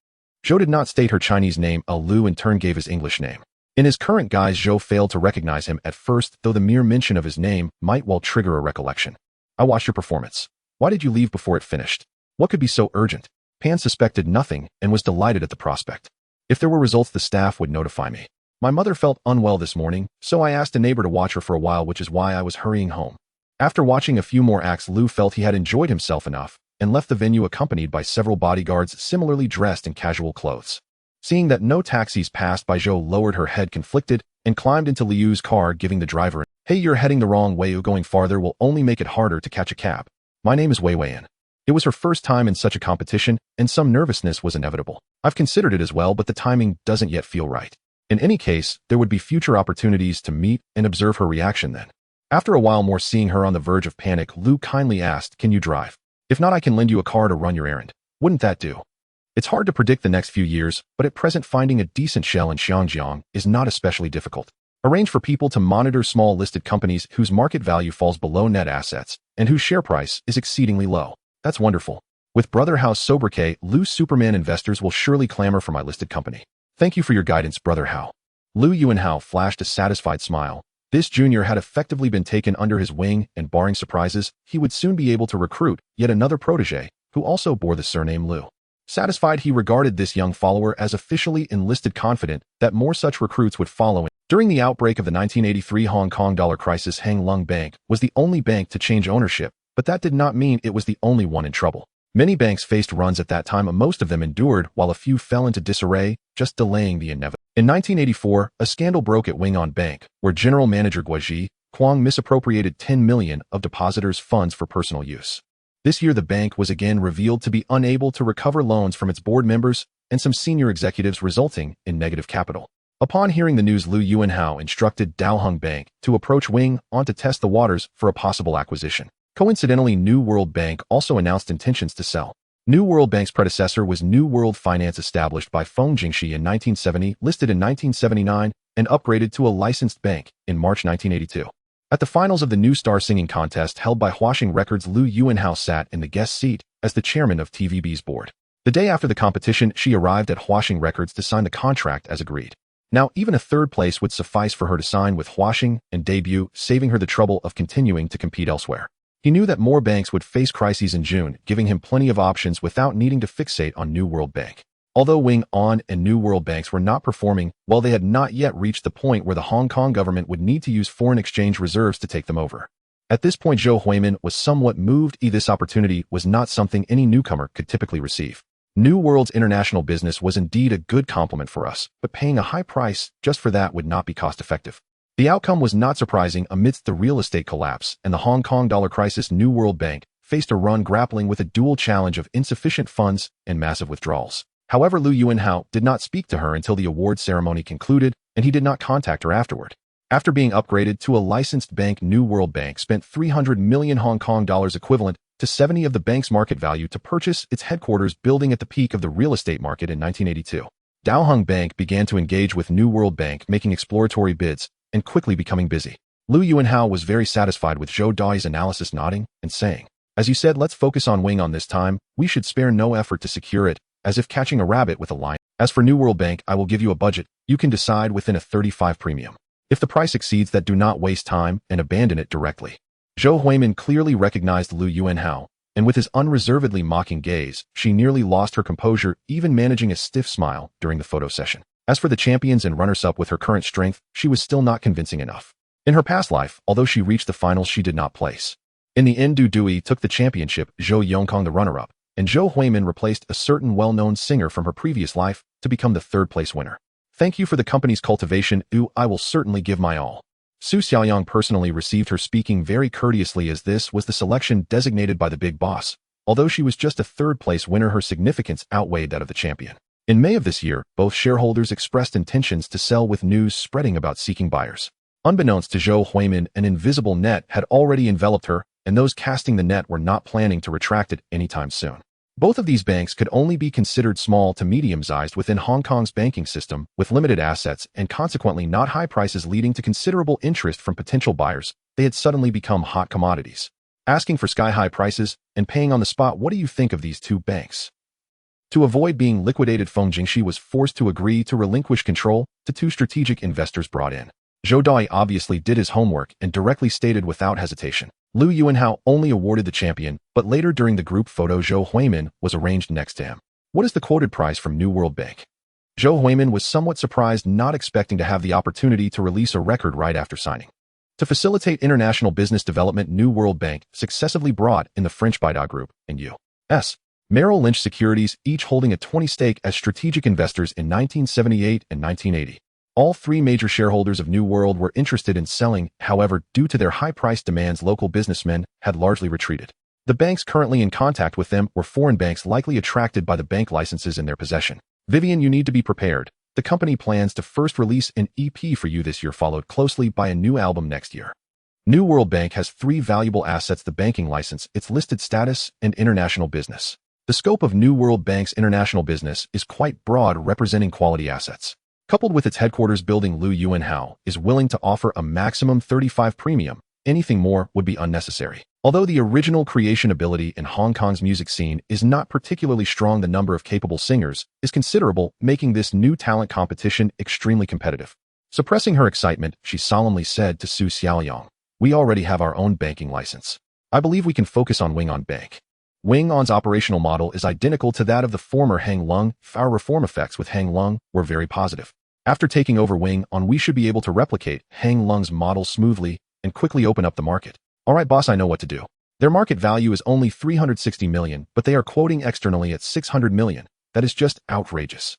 Zhou did not state her Chinese name. Lu in turn gave his English name. In his current guise, Zhou failed to recognize him at first, though the mere mention of his name might well trigger a recollection. I watched your performance. Why did you leave before it finished? What could be so urgent? Pan suspected nothing and was delighted at the prospect. If there were results, the staff would notify me. My mother felt unwell this morning, so I asked a neighbor to watch her for a while, which is why I was hurrying home. After watching a few more acts, Lu felt he had enjoyed himself enough and left the venue accompanied by several bodyguards similarly dressed in casual clothes. Seeing that no taxis passed by, Zhou lowered her head conflicted and climbed into Liu's car, giving the driver, "Hey, you're heading the wrong way. Going farther will only make it harder to catch a cab. My name is Wei Weian." It was her first time in such a competition, and some nervousness was inevitable. I've considered it as well, but the timing doesn't yet feel right. In any case, there would be future opportunities to meet and observe her reaction then. After a while more, seeing her on the verge of panic, Lu kindly asked, "Can you drive? If not, I can lend you a car to run your errand. Wouldn't that do?" It's hard to predict the next few years, but at present finding a decent shell in Xiangjiang is not especially difficult. Arrange for people to monitor small listed companies whose market value falls below net assets and whose share price is exceedingly low. That's wonderful. With Brother Hao's sobriquet, Lu Superman investors will surely clamor for my listed company. Thank you for your guidance, Brother Hao. Lu Yuanhao flashed a satisfied smile. This junior had effectively been taken under his wing, and barring surprises, he would soon be able to recruit yet another protege, who also bore the surname Lu. Satisfied, he regarded this young follower as officially enlisted, confident that more such recruits would follow. During the outbreak of the 1983 Hong Kong dollar crisis, Hang Lung Bank was the only bank to change ownership, but that did not mean it was the only one in trouble. Many banks faced runs at that time, and most of them endured, while a few fell into disarray, just delaying the inevitable. In 1984, a scandal broke at Wing On Bank, where General Manager Guoji Quang misappropriated 10 million of depositors' funds for personal use. This year, the bank was again revealed to be unable to recover loans from its board members and some senior executives, resulting in negative capital. Upon hearing the news, Lu Yuanhao instructed Daoheng Bank to approach Wing On to test the waters for a possible acquisition. Coincidentally, New World Bank also announced intentions to sell. New World Bank's predecessor was New World Finance, established by Feng Jingxi in 1970, listed in 1979, and upgraded to a licensed bank in March 1982. At the finals of the New Star Singing Contest held by Huaxing Records, Lu Yuanhao sat in the guest seat as the chairman of TVB's board. The day after the competition, she arrived at Huaxing Records to sign the contract as agreed. Now, even a third place would suffice for her to sign with Huaxing and debut, saving her the trouble of continuing to compete elsewhere. He knew that more banks would face crises in June, giving him plenty of options without needing to fixate on New World Bank. Although Wing On and New World Banks were not performing, well, they had not yet reached the point where the Hong Kong government would need to use foreign exchange reserves to take them over. At this point, Zhou Huimin was somewhat moved. This opportunity was not something any newcomer could typically receive. New World's international business was indeed a good complement for us, but paying a high price just for that would not be cost-effective. The outcome was not surprising. Amidst the real estate collapse and the Hong Kong dollar crisis, New World Bank faced a run grappling with a dual challenge of insufficient funds and massive withdrawals. However, Lu Yuanhao did not speak to her until the award ceremony concluded, and he did not contact her afterward. After being upgraded to a licensed bank, New World Bank spent 300 million Hong Kong dollars, equivalent to 70 of the bank's market value, to purchase its headquarters building at the peak of the real estate market in 1982. Daoheng Bank began to engage with New World Bank, making exploratory bids and quickly becoming busy. Lu Yuanhao was very satisfied with Zhou Dai's analysis, nodding and saying, "As you said, let's focus on Wing On this time. We should spare no effort to secure it, as if catching a rabbit with a line. As for New World Bank, I will give you a budget. You can decide within a 35 premium." If the price exceeds that, do not waste time and abandon it directly. Zhou Huimin clearly recognized Lu Yuanhao, and with his unreservedly mocking gaze, she nearly lost her composure, even managing a stiff smile during the photo session. As for the champions and runners-up, with her current strength, she was still not convincing enough. In her past life, although she reached the finals, she did not place. In the end, Du Dui took the championship, Zhou Yongkong the runner-up, and Zhou Huimin replaced a certain well-known singer from her previous life to become the third-place winner. Thank you for the company's cultivation, I will certainly give my all. Su Xiaoyang personally received her, speaking very courteously, as this was the selection designated by the big boss. Although she was just a third-place winner, her significance outweighed that of the champion. In May of this year, both shareholders expressed intentions to sell, with news spreading about seeking buyers. Unbeknownst to Zhou Huimin, an invisible net had already enveloped her, and those casting the net were not planning to retract it anytime soon. Both of these banks could only be considered small to medium-sized within Hong Kong's banking system, with limited assets and consequently not high prices, leading to considerable interest from potential buyers. They had suddenly become hot commodities, asking for sky-high prices and paying on the spot. What do you think of these two banks? To avoid being liquidated, Feng Jingxi was forced to agree to relinquish control to two strategic investors brought in. Zhou Dai obviously did his homework and directly stated without hesitation. Lu Yuanhao only awarded the champion, but later during the group photo, Zhou Huimin was arranged next to him. What is the quoted price from New World Bank? Zhou Huimin was somewhat surprised, not expecting to have the opportunity to release a record right after signing. To facilitate international business development, New World Bank successively brought in the French Baidu Group and U.S. Merrill Lynch Securities, each holding a 20% stake as strategic investors in 1978 and 1980. All three major shareholders of New World were interested in selling, however, due to their high price demands, local businessmen had largely retreated. The banks currently in contact with them were foreign banks, likely attracted by the bank licenses in their possession. Vivian, you need to be prepared. The company plans to first release an EP for you this year, followed closely by a new album next year. New World Bank has three valuable assets: the banking license, its listed status, and international business. The scope of New World Bank's international business is quite broad, representing quality assets. Coupled with its headquarters building, Lu Yuanhao is willing to offer a maximum 35 premium. Anything more would be unnecessary. Although the original creation ability in Hong Kong's music scene is not particularly strong, the number of capable singers is considerable, making this new talent competition extremely competitive. Suppressing her excitement, she solemnly said to Su Xiaoyang, "We already have our own banking license. I believe we can focus on Wing On Bank." Wing On's operational model is identical to that of the former Hang Lung. Our reform effects with Hang Lung were very positive. After taking over Wing On, we should be able to replicate Hang Lung's model smoothly and quickly open up the market. All right, boss, I know what to do. Their market value is only 360 million, but they are quoting externally at 600 million. That is just outrageous.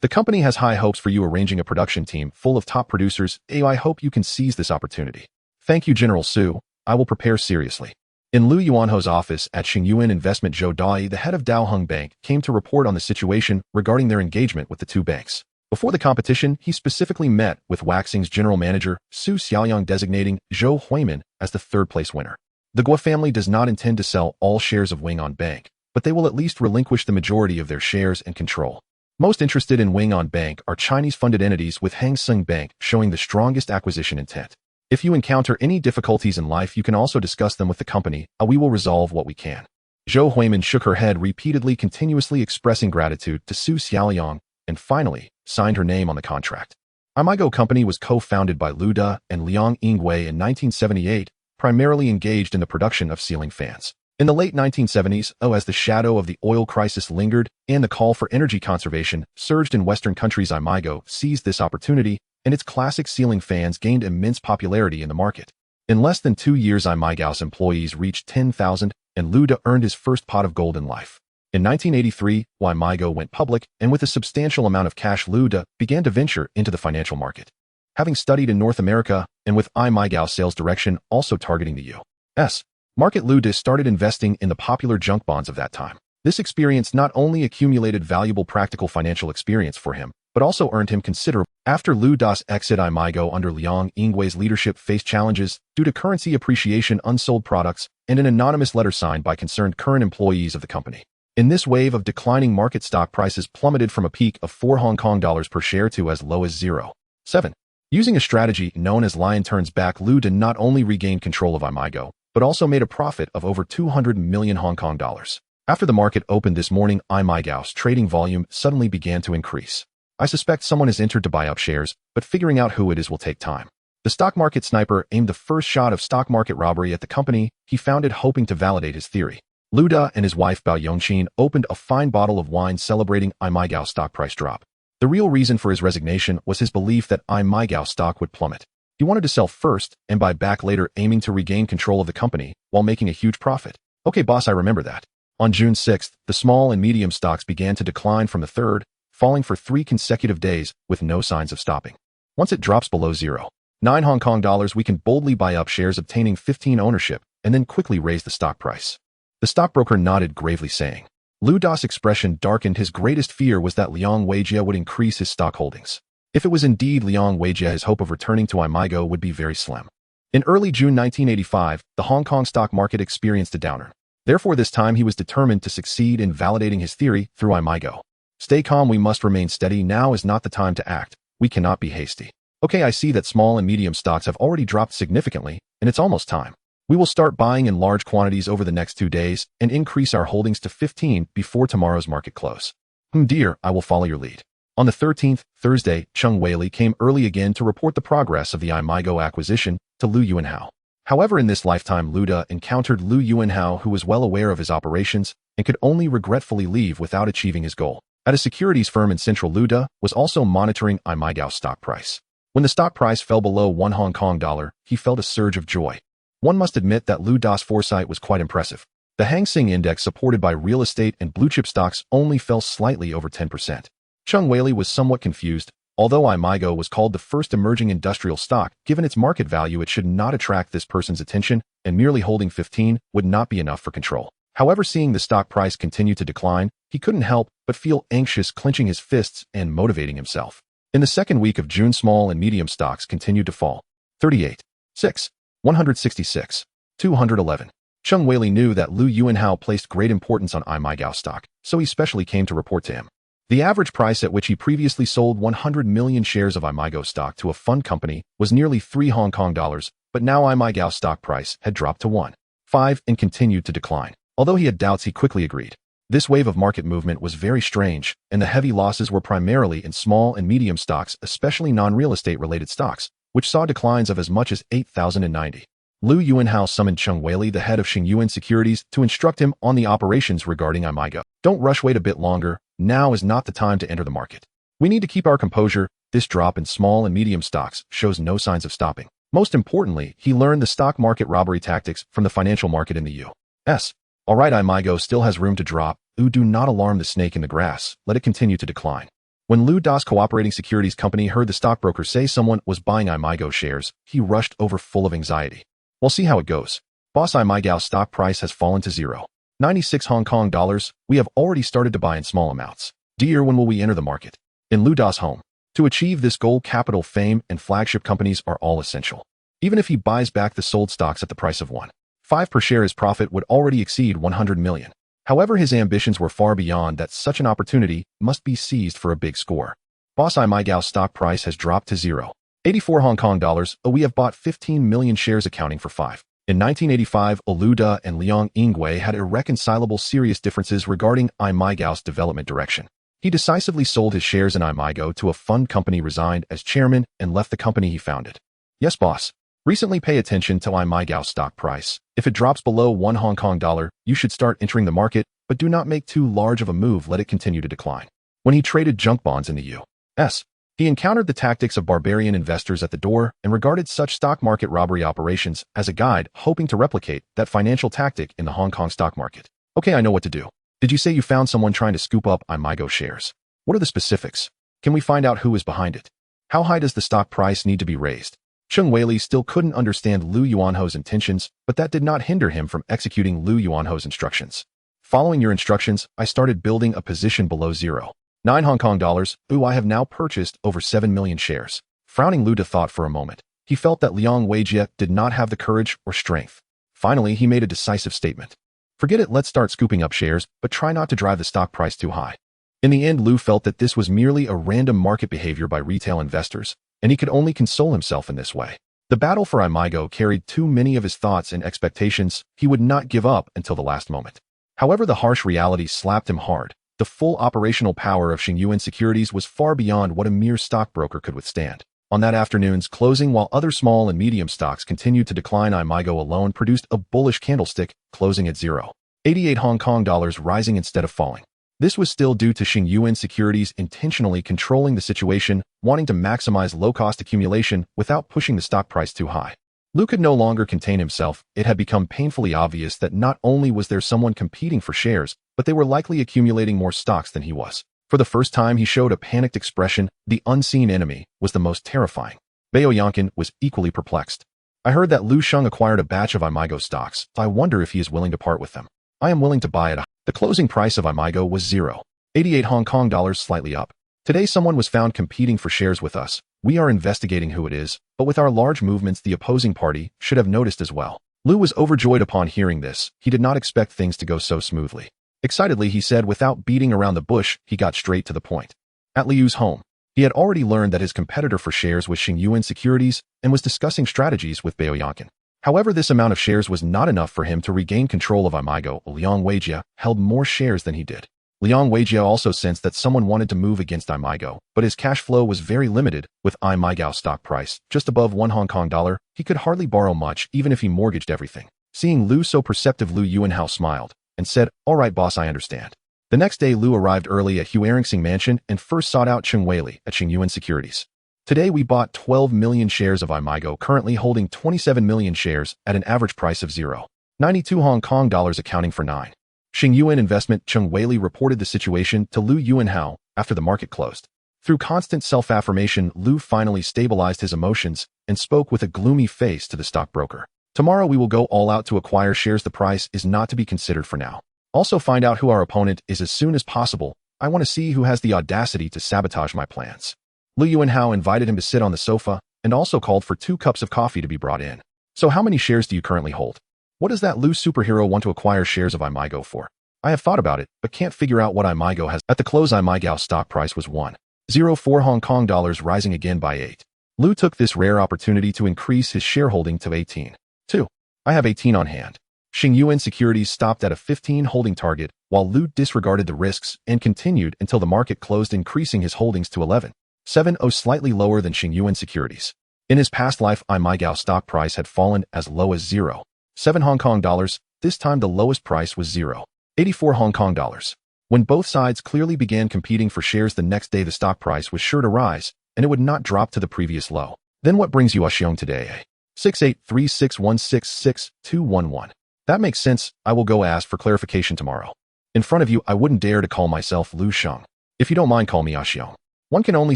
The company has high hopes for you, arranging a production team full of top producers. I hope you can seize this opportunity. Thank you, General Su. I will prepare seriously. In Lu Yuanho's office at Xingyuan Investment, Zhou Dai, the head of Daoheng Bank, came to report on the situation regarding their engagement with the two banks. Before the competition, he specifically met with Waxing's general manager, Su Xiaoyang, designating Zhou Huimin as the third-place winner. The Guo family does not intend to sell all shares of Wing On Bank, but they will at least relinquish the majority of their shares and control. Most interested in Wing On Bank are Chinese-funded entities, with Hang Seng Bank showing the strongest acquisition intent. If you encounter any difficulties in life, you can also discuss them with the company. We will resolve what we can. Zhou Huimin shook her head repeatedly, continuously expressing gratitude to Su Xiaoyang, and finally signed her name on the contract. Imago Company was co-founded by Lu De and Liang Yingwei in 1978, primarily engaged in the production of ceiling fans. In the late 1970s, as the shadow of the oil crisis lingered and the call for energy conservation surged in Western countries, Imago seized this opportunity, and its classic ceiling fans gained immense popularity in the market. In less than 2 years, Imago's employees reached 10,000, and Lu De earned his first pot of gold in life. In 1983, Imago went public, and with a substantial amount of cash, Lu De began to venture into the financial market. Having studied in North America, and with Imago's sales direction also targeting the U.S. market, Lu De started investing in the popular junk bonds of that time. This experience not only accumulated valuable practical financial experience for him, but also earned him considerable. After Lu De's exit, Imago under Liang Yingwei's leadership faced challenges due to currency appreciation, unsold products, and an anonymous letter signed by concerned current employees of the company. In this wave of declining market, stock prices plummeted from a peak of 4 Hong Kong dollars per share to as low as 0.7. Using a strategy known as Lion Turns Back, Lu De not only regained control of Imago, but also made a profit of over 200 million Hong Kong dollars. After the market opened this morning, Imago's trading volume suddenly began to increase. I suspect someone has entered to buy up shares, but figuring out who it is will take time. The stock market sniper aimed the first shot of stock market robbery at the company he founded, hoping to validate his theory. Lu Da and his wife Bao Yongqin opened a fine bottle of wine celebrating Imigao stock price drop. The real reason for his resignation was his belief that Imigao stock would plummet. He wanted to sell first and buy back later, aiming to regain control of the company while making a huge profit. Okay, boss, I remember that. On June 6th, the small and medium stocks began to decline from the third, falling for 3 consecutive days with no signs of stopping. Once it drops below 0.9 Hong Kong dollars, we can boldly buy up shares, obtaining 15 ownership, and then quickly raise the stock price. The stockbroker nodded gravely, saying. Lu Da's expression darkened. His greatest fear was that Liang Weijia would increase his stock holdings. If it was indeed Liang Weijia, his hope of returning to Imigao would be very slim. In early June 1985, the Hong Kong stock market experienced a downturn. Therefore, this time he was determined to succeed in validating his theory through Imigao. Stay calm, we must remain steady. Now is not the time to act. We cannot be hasty. Okay, I see that small and medium stocks have already dropped significantly, and it's almost time. We will start buying in large quantities over the next 2 days and increase our holdings to 15 before tomorrow's market close. Dear, I will follow your lead. On the 13th, Thursday, Cheng Weili came early again to report the progress of the Imigao acquisition to Lu Yuanhao. However, in this lifetime, Lu Da encountered Lu Yuanhao, who was well aware of his operations and could only regretfully leave without achieving his goal. At a securities firm in Central, Lu Da was also monitoring Imigao's stock price. When the stock price fell below 1 Hong Kong dollar, he felt a surge of joy. One must admit that Lu Da's foresight was quite impressive. The Hang Seng Index, supported by real estate and blue-chip stocks, only fell slightly over 10%. Cheng Weili was somewhat confused. Although Imigao was called the first emerging industrial stock, given its market value, it should not attract this person's attention, and merely holding 15 would not be enough for control. However, seeing the stock price continue to decline, he couldn't help but feel anxious, clenching his fists and motivating himself. In the second week of June, small and medium stocks continued to fall. 38, 6, 166, 211. Cheng Weili knew that Lu Yuanhao placed great importance on Imigao stock, so he specially came to report to him. The average price at which he previously sold 100 million shares of Imigao stock to a fund company was nearly 3 Hong Kong dollars, but now Imigao's stock price had dropped to 1.5 and continued to decline. Although he had doubts, he quickly agreed. This wave of market movement was very strange, and the heavy losses were primarily in small and medium stocks, especially non-real estate related stocks, which saw declines of as much as 8,090. Lu Yuanhao summoned Cheng Weili, the head of Xingyuan Securities, to instruct him on the operations regarding Imigao. Don't rush, wait a bit longer. Now is not the time to enter the market. We need to keep our composure. This drop in small and medium stocks shows no signs of stopping. Most importantly, he learned the stock market robbery tactics from the financial market in the U.S. Alright, Imigao still has room to drop. Do not alarm the snake in the grass. Let it continue to decline. When Lu Da's cooperating securities company heard the stockbroker say someone was buying Imigao shares, he rushed over full of anxiety. We'll see how it goes. Boss, Imigao's stock price has fallen to 0.96 Hong Kong dollars. We have already started to buy in small amounts. Dear, when will we enter the market? In Lu Da's home. To achieve this goal, capital, fame, and flagship companies are all essential. Even if he buys back the sold stocks at the price of 1.5 per share, his profit would already exceed 100 million. However, his ambitions were far beyond that. Such an opportunity must be seized for a big score. Boss, Imigao's stock price has dropped to 0.84 Hong Kong dollars. We have bought 15 million shares, accounting for 5. In 1985, Lu Da and Liang Yingwei had irreconcilable serious differences regarding Imigao's development direction. He decisively sold his shares in Imigao to a fund company, resigned as chairman, and left the company he founded. Yes, boss. Recently, pay attention to Imigao's stock price. If it drops below 1 Hong Kong dollar, you should start entering the market, but do not make too large of a move. Let it continue to decline. When he traded junk bonds in the U.S., he encountered the tactics of barbarian investors at the door and regarded such stock market robbery operations as a guide, hoping to replicate that financial tactic in the Hong Kong stock market. Okay, I know what to do. Did you say you found someone trying to scoop up Imigao shares? What are the specifics? Can we find out who is behind it? How high does the stock price need to be raised? Cheng Weili still couldn't understand Lu Yuanhao's intentions, but that did not hinder him from executing Lu Yuanhao's instructions. Following your instructions, I started building a position below 0.9 Hong Kong dollars. I have now purchased over 7 million shares. Frowning, Lu Da thought for a moment. He felt that Liang Weijia did not have the courage or strength. Finally, he made a decisive statement. Forget it, let's start scooping up shares, but try not to drive the stock price too high. In the end, Lu felt that this was merely a random market behavior by retail investors, and he could only console himself in this way. The battle for Imigao carried too many of his thoughts and expectations. He would not give up until the last moment. However, the harsh reality slapped him hard. The full operational power of Xingyuan Securities was far beyond what a mere stockbroker could withstand. On that afternoon's closing, while other small and medium stocks continued to decline, Imago alone produced a bullish candlestick, closing at 0.88 Hong Kong dollars, rising instead of falling. This was still due to Xingyuan Securities intentionally controlling the situation, wanting to maximize low-cost accumulation without pushing the stock price too high. Lu could no longer contain himself. It had become painfully obvious that not only was there someone competing for shares, but they were likely accumulating more stocks than he was. For the first time, he showed a panicked expression. The unseen enemy was the most terrifying. Bao Yankin was equally perplexed. I heard that Lu Sheng acquired a batch of Imago stocks. I wonder if he is willing to part with them. I am willing to buy it. The closing price of Imago was 0.88 Hong Kong dollars, slightly up. Today someone was found competing for shares with us. We are investigating who it is, but with our large movements the opposing party should have noticed as well. Lu was overjoyed upon hearing this. He did not expect things to go so smoothly. Excitedly he said, without beating around the bush, he got straight to the point. At Liu's home, he had already learned that his competitor for shares was Xingyuan Securities and was discussing strategies with Bao Yankin. However, this amount of shares was not enough for him to regain control of Imago. Liang Weijia held more shares than he did. Liang Weijia also sensed that someone wanted to move against Imago, but his cash flow was very limited. With Imago stock price just above 1 Hong Kong dollar, he could hardly borrow much even if he mortgaged everything. Seeing Lu so perceptive, Lu Yuanhao smiled and said, "All right, boss, I understand." The next day, Lu arrived early at Hu Eringsing Mansion and first sought out Cheng Weili at Xingyuan Securities. Today we bought 12 million shares of Imago, currently holding 27 million shares at an average price of 0.92 Hong Kong dollars, accounting for 9. Xingyuan Investment. Cheng Weili reported the situation to Lu Yuanhao after the market closed. Through constant self-affirmation, Lu finally stabilized his emotions and spoke with a gloomy face to the stockbroker. "Tomorrow we will go all out to acquire shares. The price is not to be considered for now. Also find out who our opponent is as soon as possible. I want to see who has the audacity to sabotage my plans." Lu Yuanhao invited him to sit on the sofa and also called for 2 cups of coffee to be brought in. "So how many shares do you currently hold? What does that Lu superhero want to acquire shares of Imago for? I have thought about it, but can't figure out what Imago has." At the close, Imago stock price was 1.04 Hong Kong dollars, rising again by 8. Lu took this rare opportunity to increase his shareholding to 18.2. "I have 18 on hand." Xingyuan Securities stopped at a 15 holding target, while Lu disregarded the risks and continued until the market closed, increasing his holdings to 11.70, slightly lower than Xingyuan Securities. In his past life, Imago stock price had fallen as low as 0.7 Hong Kong dollars. This time the lowest price was 0.84 Hong Kong dollars. When both sides clearly began competing for shares the next day, the stock price was sure to rise, and it would not drop to the previous low. "Then what brings you Xiong today? 6836166211. "That makes sense. I will go ask for clarification tomorrow. In front of you, I wouldn't dare to call myself Lu Sheng. If you don't mind, call me Xiong." One can only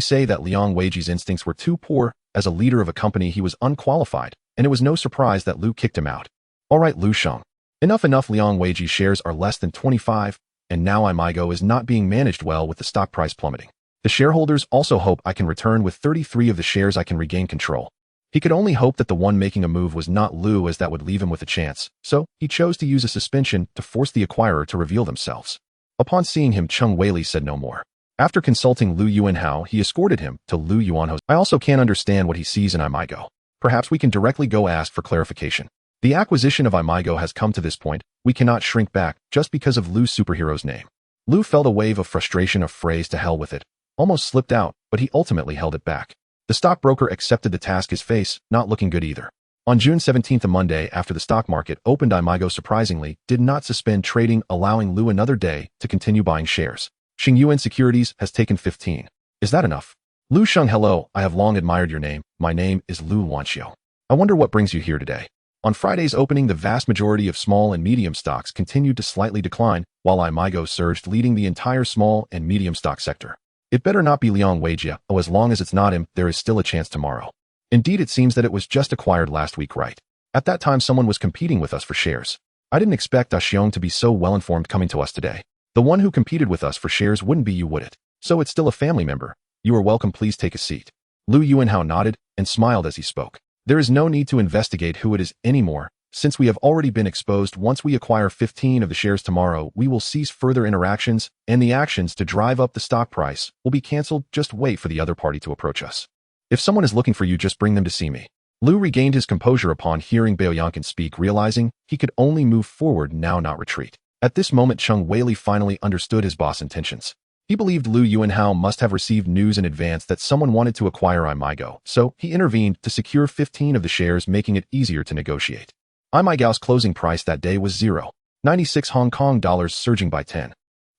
say that Liang Weiji's instincts were too poor. As a leader of a company, he was unqualified, and it was no surprise that Lu kicked him out. "All right, Lu Sheng. Enough. Liang Weiji's shares are less than 25, and now Imago is not being managed well with the stock price plummeting. The shareholders also hope I can return with 33 of the shares. I can regain control." He could only hope that the one making a move was not Lu, as that would leave him with a chance, so he chose to use a suspension to force the acquirer to reveal themselves. Upon seeing him, Cheng Weili said no more. After consulting Lu Yuanhao, he escorted him to Lu Yuanhao's. "I also can't understand what he sees in Imago. Perhaps we can directly go ask for clarification. The acquisition of Imago has come to this point. We cannot shrink back just because of Lu's superhero's name." Lu felt a wave of frustration. A phrase "to hell with it" almost slipped out, but he ultimately held it back. The stockbroker accepted the task, his face not looking good either. On June 17th, a Monday after the stock market opened, Imago surprisingly did not suspend trading, allowing Lu another day to continue buying shares. "Xingyuan Securities has taken 15. Is that enough?" "Lu Sheng, hello. I have long admired your name. My name is Lu Wanxiu. I wonder what brings you here today." On Friday's opening, the vast majority of small and medium stocks continued to slightly decline, while Imago surged, leading the entire small and medium stock sector. "It better not be Liang Weijia. Oh, as long as it's not him, there is still a chance tomorrow. Indeed, it seems that it was just acquired last week, right? At that time, someone was competing with us for shares. I didn't expect Xiong to be so well-informed coming to us today. The one who competed with us for shares wouldn't be you, would it? So it's still a family member. You are welcome. Please take a seat." Lu Yuanhao nodded and smiled as he spoke. "There is no need to investigate who it is anymore, since we have already been exposed. Once we acquire 15 of the shares tomorrow, we will cease further interactions, and the actions to drive up the stock price will be cancelled. Just wait for the other party to approach us. If someone is looking for you, just bring them to see me." Lu regained his composure upon hearing Bao Yankin speak, realizing he could only move forward now, not retreat. At this moment, Cheng Weili finally understood his boss' intentions. He believed Lu Yuanhao must have received news in advance that someone wanted to acquire iMiGo, so he intervened to secure 15 of the shares, making it easier to negotiate. iMiGo's closing price that day was 0.96 Hong Kong dollars, surging by 10.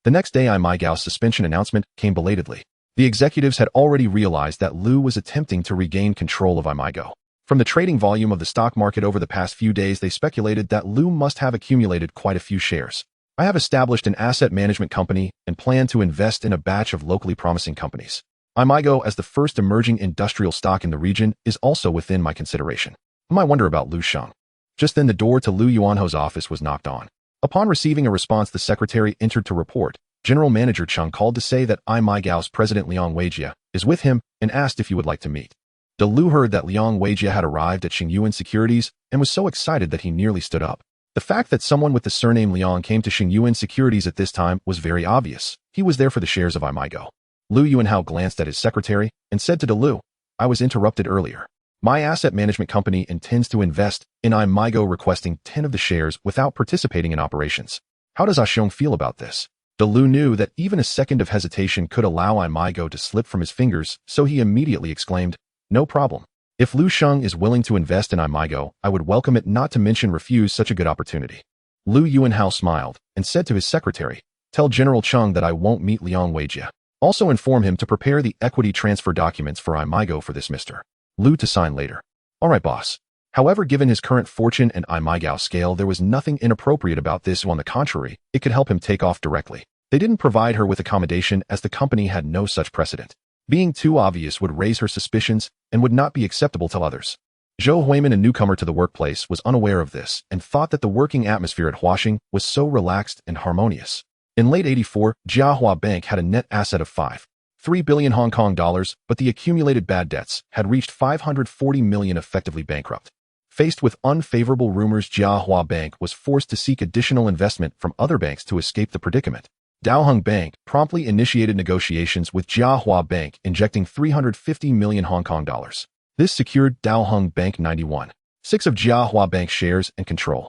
The next day, iMiGo's suspension announcement came belatedly. The executives had already realized that Lu was attempting to regain control of iMiGo. From the trading volume of the stock market over the past few days, they speculated that Lu must have accumulated quite a few shares. I have established an asset management company and plan to invest in a batch of locally promising companies. iMiGo, as the first emerging industrial stock in the region, is also within my consideration. I wonder about Lu Sheng. Just then the door to Lu Yuanhao's office was knocked on. Upon receiving a response, the secretary entered to report. General Manager Cheng called to say that iMiGo's president Liang Weijia is with him and asked if he would like to meet. Lu heard that Liang Weijia had arrived at Xingyuan Securities and was so excited that he nearly stood up. The fact that someone with the surname Liang came to Xingyuan Securities at this time was very obvious. He was there for the shares of iMiGo. Lu Yuanhao glanced at his secretary and said to Lu, "I was interrupted earlier. My asset management company intends to invest in iMiGo, requesting 10 of the shares without participating in operations. How does Xiong feel about this?" Lu knew that even a second of hesitation could allow iMiGo to slip from his fingers, so he immediately exclaimed, "No problem. If Lu Sheng is willing to invest in iMiGo, I would welcome it, not to mention refuse such a good opportunity." Lu Yuanhao smiled and said to his secretary, "Tell General Cheng that I won't meet Liang Weijia. Also inform him to prepare the equity transfer documents for iMiGo for this Mr. Lu to sign later." "All right, boss." However, given his current fortune and iMiGo's scale, there was nothing inappropriate about this. On the contrary, it could help him take off directly. They didn't provide her with accommodation as the company had no such precedent. Being too obvious would raise her suspicions and would not be acceptable to others. Zhou Huimin, a newcomer to the workplace, was unaware of this and thought that the working atmosphere at Huaxing was so relaxed and harmonious. In late '84, Jiahua Bank had a net asset of 5.3 billion Hong Kong dollars, but the accumulated bad debts had reached 540 million, effectively bankrupt. Faced with unfavorable rumors, Jiahua Bank was forced to seek additional investment from other banks to escape the predicament. Daoheng Bank promptly initiated negotiations with Jiahua Bank, injecting 350 million Hong Kong dollars. This secured Daoheng Bank 91.6% of Jiahua Bank shares and control.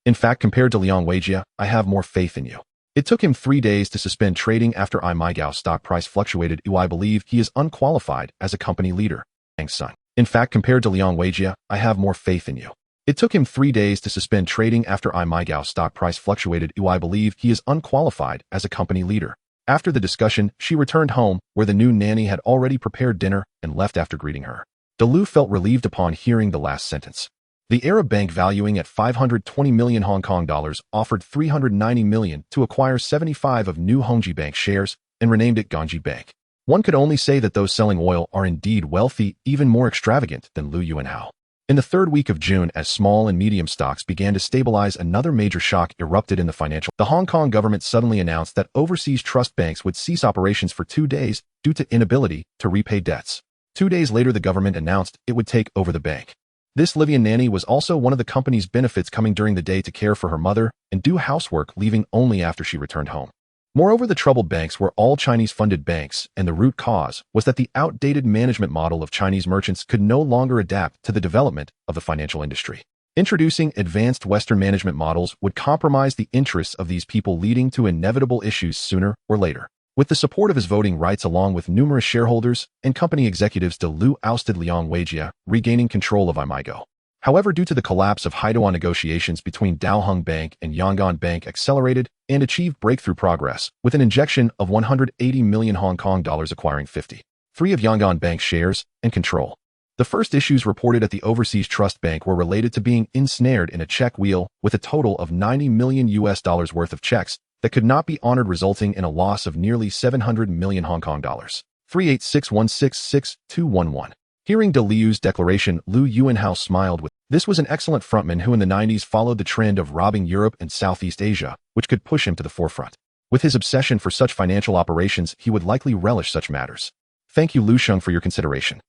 "In fact, compared to Liang Weijia, I have more faith in you. It took him 3 days to suspend trading after iMiGo's stock price fluctuated. I believe he is unqualified as a company leader." Thanks, son. "In fact, compared to Liang Weijia, I have more faith in you. It took him 3 days to suspend trading after iMiGo's stock price fluctuated. I believe he is unqualified as a company leader." After the discussion, she returned home, where the new nanny had already prepared dinner and left after greeting her. Lu felt relieved upon hearing the last sentence. The Arab bank, valuing at 520 million Hong Kong dollars, offered 390 million to acquire 75 of new Hongji Bank shares and renamed it Gongji Bank. One could only say that those selling oil are indeed wealthy, even more extravagant than Lu Yuanhao. In the third week of June, as small and medium stocks began to stabilize, another major shock erupted in the financial. The Hong Kong government suddenly announced that overseas trust banks would cease operations for 2 days due to inability to repay debts. 2 days later, the government announced it would take over the bank. This Libyan nanny was also one of the company's benefits, coming during the day to care for her mother and do housework, leaving only after she returned home. Moreover, the troubled banks were all Chinese-funded banks, and the root cause was that the outdated management model of Chinese merchants could no longer adapt to the development of the financial industry. Introducing advanced Western management models would compromise the interests of these people, leading to inevitable issues sooner or later. With the support of his voting rights along with numerous shareholders and company executives, Lu ousted Liang Weijia, regaining control of iMiGo. However, due to the collapse of Haiduan, negotiations between Daoheng Bank and Yangon Bank accelerated and achieved breakthrough progress, with an injection of 180 million Hong Kong dollars, acquiring 53 of Yangon Bank shares and control. The first issues reported at the Overseas Trust Bank were related to being ensnared in a check wheel with a total of $90 million worth of checks that could not be honored, resulting in a loss of nearly 700 million Hong Kong dollars. 3861666211. Hearing Liu's declaration, Lu Yuanhao smiled with. This was an excellent frontman who in the 90s followed the trend of robbing Europe and Southeast Asia, which could push him to the forefront. With his obsession for such financial operations, he would likely relish such matters. "Thank you, Lu Sheng, for your consideration."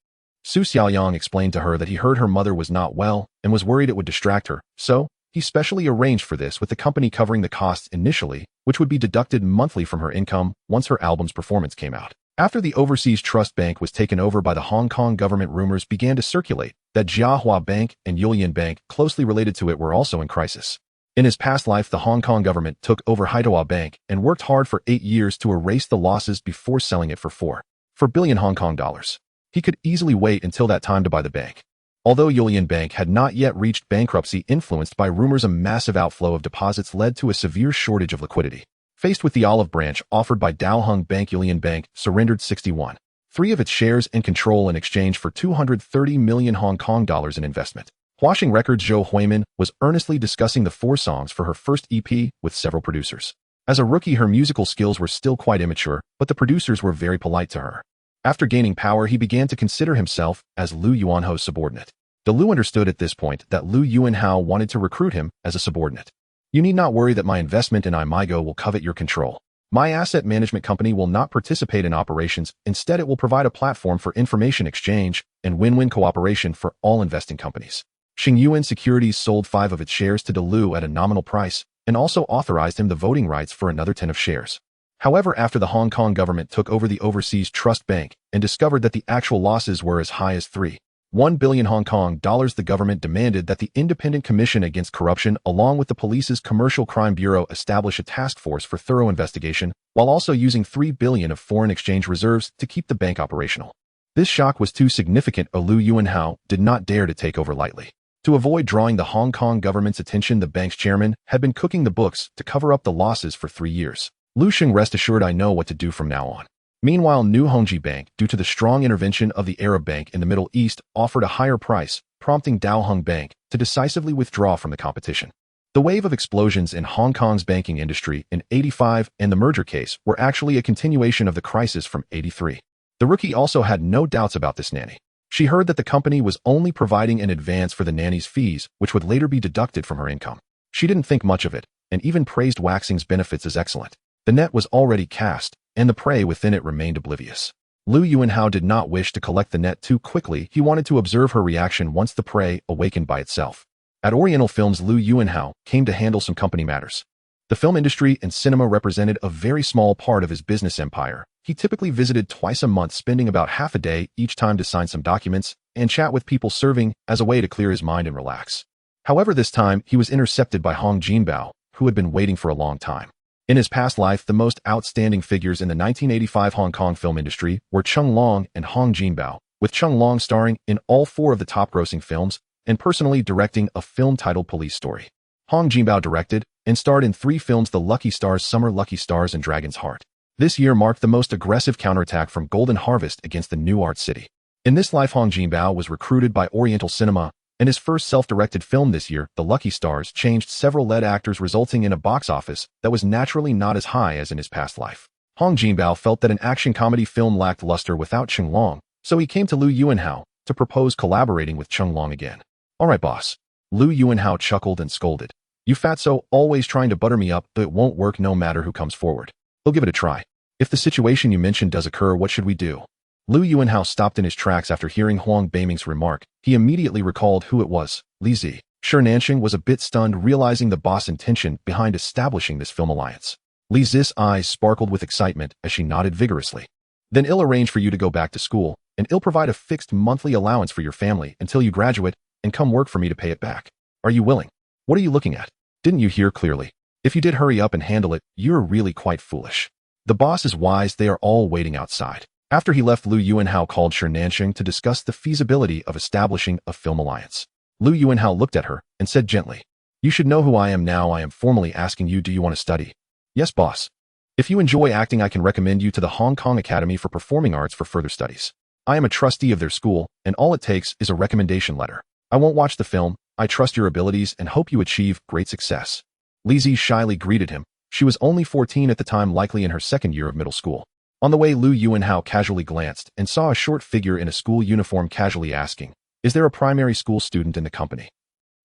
Su Xiaoyang explained to her that he heard her mother was not well and was worried it would distract her, so he specially arranged for this, with the company covering the costs initially, which would be deducted monthly from her income once her album's performance came out. After the Overseas Trust Bank was taken over by the Hong Kong government, rumors began to circulate that Jiahua Bank and Yulian Bank, closely related to it, were also in crisis. In his past life, the Hong Kong government took over Haidawah Bank and worked hard for 8 years to erase the losses before selling it for 4 billion Hong Kong dollars. He could easily wait until that time to buy the bank. Although Yulian Bank had not yet reached bankruptcy, influenced by rumors a massive outflow of deposits led to a severe shortage of liquidity. Faced with the olive branch offered by Daoheng Bank, Yulian Bank surrendered 61.3 of its shares and control in exchange for 230 million Hong Kong dollars in investment. Washing Records' Zhou Huimin was earnestly discussing the 4 songs for her first EP with several producers. As a rookie, her musical skills were still quite immature, but the producers were very polite to her. After gaining power, he began to consider himself as Liu Yuanhao's subordinate. Liu understood at this point that Liu Yuanhao wanted to recruit him as a subordinate. You need not worry that my investment in iMigo will covet your control. My asset management company will not participate in operations. Instead, it will provide a platform for information exchange and win-win cooperation for all investing companies. Xingyuan Securities sold 5 of its shares to Liu at a nominal price and also authorized him the voting rights for another 10 of shares. However, after the Hong Kong government took over the Overseas Trust Bank and discovered that the actual losses were as high as 3.1 billion Hong Kong dollars, the government demanded that the Independent Commission Against Corruption, along with the police's Commercial Crime Bureau, establish a task force for thorough investigation, while also using 3 billion of foreign exchange reserves to keep the bank operational. This shock was too significant. Liu Yuanhao did not dare to take over lightly. To avoid drawing the Hong Kong government's attention, the bank's chairman had been cooking the books to cover up the losses for 3 years. Lu Xing, rest assured, I know what to do from now on. Meanwhile, New Hongji Bank, due to the strong intervention of the Arab Bank in the Middle East, offered a higher price, prompting Daoheng Bank to decisively withdraw from the competition. The wave of explosions in Hong Kong's banking industry in '85 and the merger case were actually a continuation of the crisis from '83. The rookie also had no doubts about this nanny. She heard that the company was only providing an advance for the nanny's fees, which would later be deducted from her income. She didn't think much of it, and even praised Waxing's benefits as excellent. The net was already cast, and the prey within it remained oblivious. Liu Yuanhao did not wish to collect the net too quickly. He wanted to observe her reaction once the prey awakened by itself. At Oriental Films, Liu Yuanhao came to handle some company matters. The film industry and cinema represented a very small part of his business empire. He typically visited twice a month, spending about half a day each time to sign some documents and chat with people, serving as a way to clear his mind and relax. However, this time he was intercepted by Hong Jinbao, who had been waiting for a long time. In his past life, the most outstanding figures in the 1985 Hong Kong film industry were Chung Long and Hong Jinbao, with Chung Long starring in all 4 of the top-grossing films and personally directing a film titled Police Story. Hong Jinbao directed and starred in 3 films: The Lucky Stars, Summer Lucky Stars, and Dragon's Heart. This year marked the most aggressive counterattack from Golden Harvest against the New Art City. In this life, Hong Jinbao was recruited by Oriental Cinema, and his first self-directed film this year, The Lucky Stars, changed several lead actors, resulting in a box office that was naturally not as high as in his past life. Hong Jinbao felt that an action comedy film lacked luster without Chung Long, so he came to Liu Yuanhao to propose collaborating with Chung Long again. "All right, boss." Liu Yuanhao chuckled and scolded. "You fatso, always trying to butter me up, but it won't work no matter who comes forward. We'll give it a try. If the situation you mentioned does occur, what should we do?" Liu Yuanhao stopped in his tracks after hearing Huang Beiming's remark. He immediately recalled who it was: Li Zi. Shi Nanxing was a bit stunned, realizing the boss' intention behind establishing this film alliance. Li Zi's eyes sparkled with excitement as she nodded vigorously. "Then I'll arrange for you to go back to school, and I'll provide a fixed monthly allowance for your family until you graduate and come work for me to pay it back. Are you willing?" "What are you looking at? Didn't you hear clearly? If you did hurry up and handle it, you're really quite foolish. The boss is wise, they are all waiting outside." After he left, Liu Yuanhao called Shi Nanxing to discuss the feasibility of establishing a film alliance. Liu Yuanhao looked at her and said gently, "You should know who I am now. I am formally asking you, do you want to study?" "Yes, boss. If you enjoy acting, I can recommend you to the Hong Kong Academy for Performing Arts for further studies. I am a trustee of their school, and all it takes is a recommendation letter. I won't watch the film. I trust your abilities and hope you achieve great success." Li Zi shyly greeted him. She was only 14 at the time, likely in her second year of middle school. On the way, Liu Yuanhao casually glanced and saw a short figure in a school uniform, casually asking, "Is there a primary school student in the company?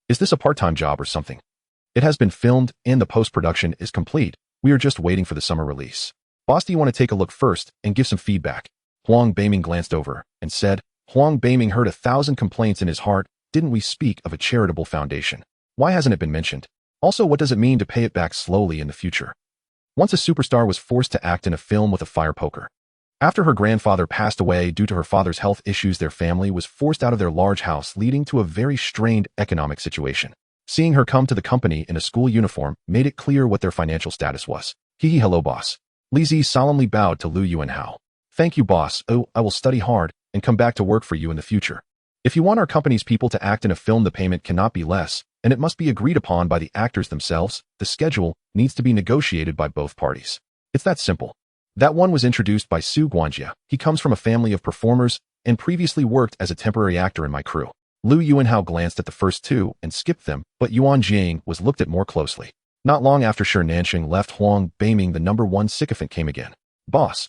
Is this a part-time job or something?" "It has been filmed and the post-production is complete. We are just waiting for the summer release. Boss, do you want to take a look first and give some feedback?" Huang Beiming glanced over and said. Huang Beiming heard 1,000 complaints in his heart. Didn't we speak of a charitable foundation? Why hasn't it been mentioned? Also, what does it mean to pay it back slowly in the future? Once a superstar was forced to act in a film with a fire poker. After her grandfather passed away due to her father's health issues, their family was forced out of their large house, leading to a very strained economic situation. Seeing her come to the company in a school uniform made it clear what their financial status was. Hee hello boss. Li Zi solemnly bowed to Lu Yuanhao. Thank you boss, I will study hard and come back to work for you in the future. If you want our company's people to act in a film, the payment cannot be less, and it must be agreed upon by the actors themselves. The schedule needs to be negotiated by both parties. It's that simple. That one was introduced by Su Guanjia. He comes from a family of performers and previously worked as a temporary actor in my crew. Lu Yuanhao glanced at the first two and skipped them, but Yuan Jiang was looked at more closely. Not long after Shi Nanxing left Huang Beiming, the #1 sycophant came again. Boss,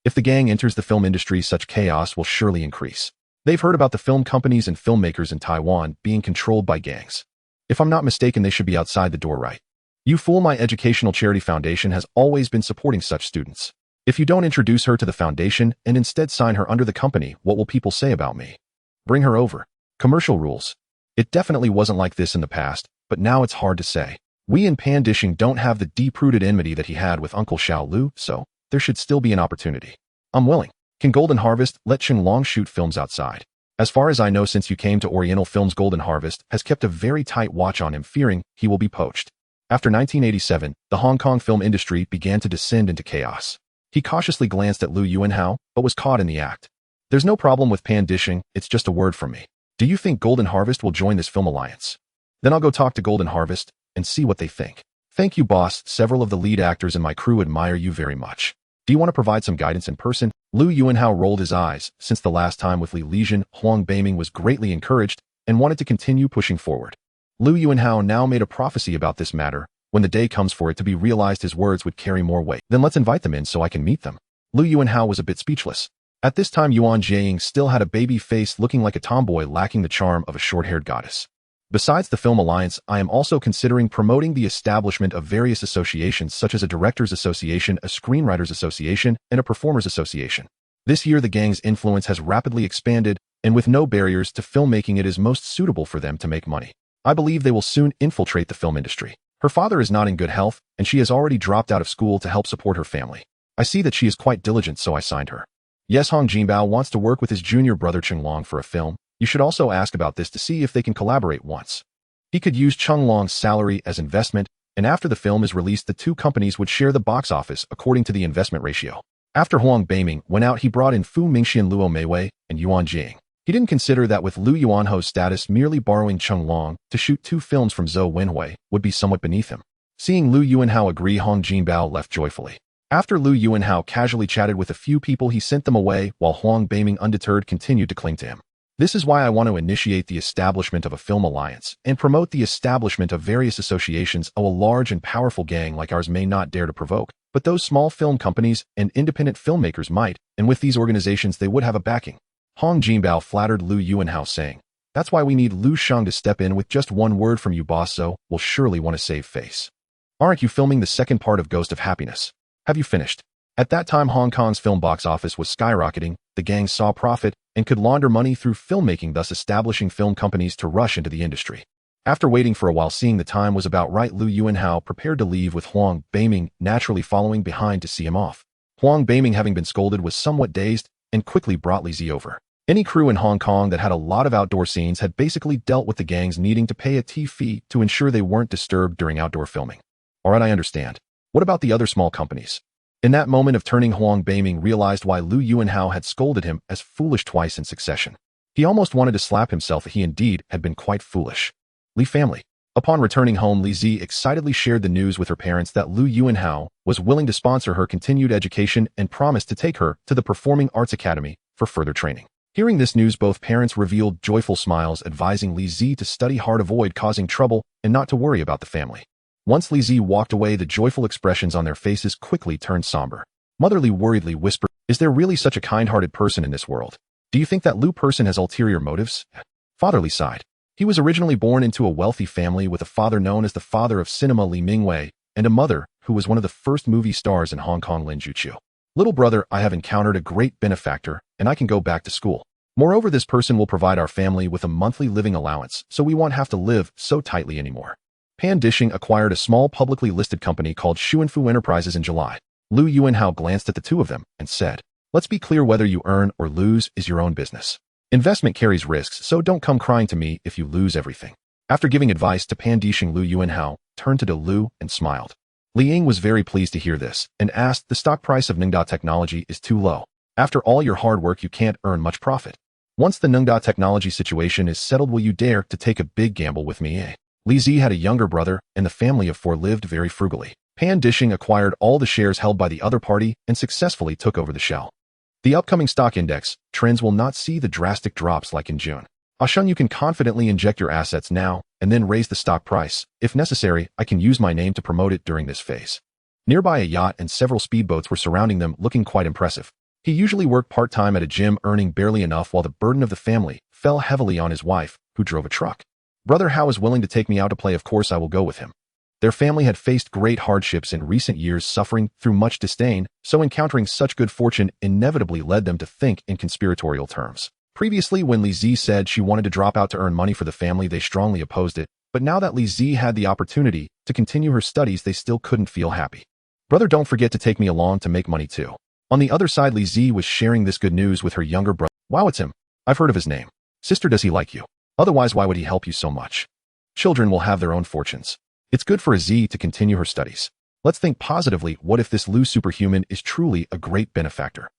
if the gang enters the film industry, such chaos will surely increase. They've heard about the film companies and filmmakers in Taiwan being controlled by gangs. If I'm not mistaken, they should be outside the door, right? You fool, my educational charity foundation has always been supporting such students. If you don't introduce her to the foundation and instead sign her under the company, what will people say about me? Bring her over. Commercial rules. It definitely wasn't like this in the past, but now it's hard to say. We in Pan Dishing don't have the deep-rooted enmity that he had with Uncle Xiao Lu, so there should still be an opportunity. I'm willing. Can Golden Harvest let Qing Long shoot films outside? As far as I know, since you came to Oriental Films, Golden Harvest has kept a very tight watch on him, fearing he will be poached. After 1987, the Hong Kong film industry began to descend into chaos. He cautiously glanced at Lu Yuanhao, but was caught in the act. There's no problem with Pan Dishing, it's just a word from me. Do you think Golden Harvest will join this film alliance? Then I'll go talk to Golden Harvest and see what they think. Thank you, boss. Several of the lead actors in my crew admire you very much. Do you want to provide some guidance in person? Lu Yuanhao rolled his eyes. Since the last time with Li Lijian, Huang Beiming was greatly encouraged and wanted to continue pushing forward. Lu Yuanhao now made a prophecy about this matter. When the day comes for it to be realized, his words would carry more weight. Then let's invite them in so I can meet them. Lu Yuanhao was a bit speechless. At this time, Yuan Jiang still had a baby face, looking like a tomboy, lacking the charm of a short-haired goddess. Besides the Film Alliance, I am also considering promoting the establishment of various associations such as a Directors Association, a Screenwriters Association, and a Performers Association. This year, the gang's influence has rapidly expanded, and with no barriers to filmmaking, it is most suitable for them to make money. I believe they will soon infiltrate the film industry. Her father is not in good health, and she has already dropped out of school to help support her family. I see that she is quite diligent, so I signed her. Yes, Hong Jinbao wants to work with his junior brother Cheng Long for a film. You should also ask about this to see if they can collaborate once. He could use Cheng Long's salary as investment, and after the film is released, the two companies would share the box office according to the investment ratio. After Huang Beiming went out, he brought in Fu Mingxian, Luo Meiwei, and Yuan Jiang. He didn't consider that with Lu Yuanhao's status, merely borrowing Cheng Long to shoot 2 films from Zhou Wenhui would be somewhat beneath him. Seeing Lu Yuanhao agree, Hong Jinbao left joyfully. After Lu Yuanhao casually chatted with a few people, he sent them away, while Huang Beiming, undeterred, continued to cling to him. This is why I want to initiate the establishment of a film alliance and promote the establishment of various associations. A large and powerful gang like ours may not dare to provoke, but those small film companies and independent filmmakers might, and with these organizations they would have a backing. Hong Jinbao flattered Lu Yuanhao, saying, "That's why we need Lu Sheng to step in. With just one word from you, boss, so we'll surely want to save face. Aren't you filming the second part of Ghost of Happiness? Have you finished?" At that time, Hong Kong's film box office was skyrocketing. The gang saw profit and could launder money through filmmaking, thus establishing film companies to rush into the industry. After waiting for a while, seeing the time was about right, Lu Yuanhao prepared to leave, with Huang Beiming naturally following behind to see him off. Huang Beiming, having been scolded, was somewhat dazed and quickly brought Li Zi over. Any crew in Hong Kong that had a lot of outdoor scenes had basically dealt with the gangs needing to pay a fee to ensure they weren't disturbed during outdoor filming. Alright, I understand. What about the other small companies? In that moment of turning, Huang Beiming realized why Lu Yuanhao had scolded him as foolish twice in succession. He almost wanted to slap himself. He indeed had been quite foolish. Li family. Upon returning home, Li Zi excitedly shared the news with her parents that Lu Yuanhao was willing to sponsor her continued education and promised to take her to the Performing Arts Academy for further training. Hearing this news, both parents revealed joyful smiles, advising Li Zi to study hard, avoid causing trouble, and not to worry about the family. Once Li Zi walked away, the joyful expressions on their faces quickly turned somber. Mother Li worriedly whispered, "Is there really such a kind-hearted person in this world? Do you think that Lu person has ulterior motives?" Father Li sighed. He was originally born into a wealthy family with a father known as the father of cinema, Li Mingwei, and a mother who was one of the first movie stars in Hong Kong, Lin Juqiu. Little brother, I have encountered a great benefactor, and I can go back to school. Moreover, this person will provide our family with a monthly living allowance, so we won't have to live so tightly anymore. Pan Dishing acquired a small publicly listed company called Xuanfu Enterprises in July. Lu Yuanhao glanced at the two of them and said, "Let's be clear, whether you earn or lose is your own business. Investment carries risks, so don't come crying to me if you lose everything." After giving advice to Pan Dishing, Lu Yuanhao turned to De Lu and smiled. Li Ying was very pleased to hear this and asked, the stock price of Ningda Technology is too low. After all your hard work, you can't earn much profit. Once the Ningda Technology situation is settled, will you dare to take a big gamble with me, eh? Li Zi had a younger brother, and the family of four lived very frugally. Pan Dishing acquired all the shares held by the other party and successfully took over the shell. The upcoming stock index trends will not see the drastic drops like in June. Ashun, you can confidently inject your assets now and then raise the stock price. If necessary, I can use my name to promote it during this phase. Nearby, a yacht and several speedboats were surrounding them, looking quite impressive. He usually worked part-time at a gym, earning barely enough, while the burden of the family fell heavily on his wife, who drove a truck. Brother Hao is willing to take me out to play. Of course, I will go with him. Their family had faced great hardships in recent years, suffering through much disdain, so encountering such good fortune inevitably led them to think in conspiratorial terms. Previously, when Li Zi said she wanted to drop out to earn money for the family, they strongly opposed it, but now that Li Zi had the opportunity to continue her studies, they still couldn't feel happy. Brother, don't forget to take me along to make money too. On the other side, Li Zi was sharing this good news with her younger brother. Wow, it's him. I've heard of his name. Sister, does he like you? Otherwise, why would he help you so much? Children will have their own fortunes. It's good for a Z to continue her studies. Let's think positively. What if this Lu superhuman is truly a great benefactor?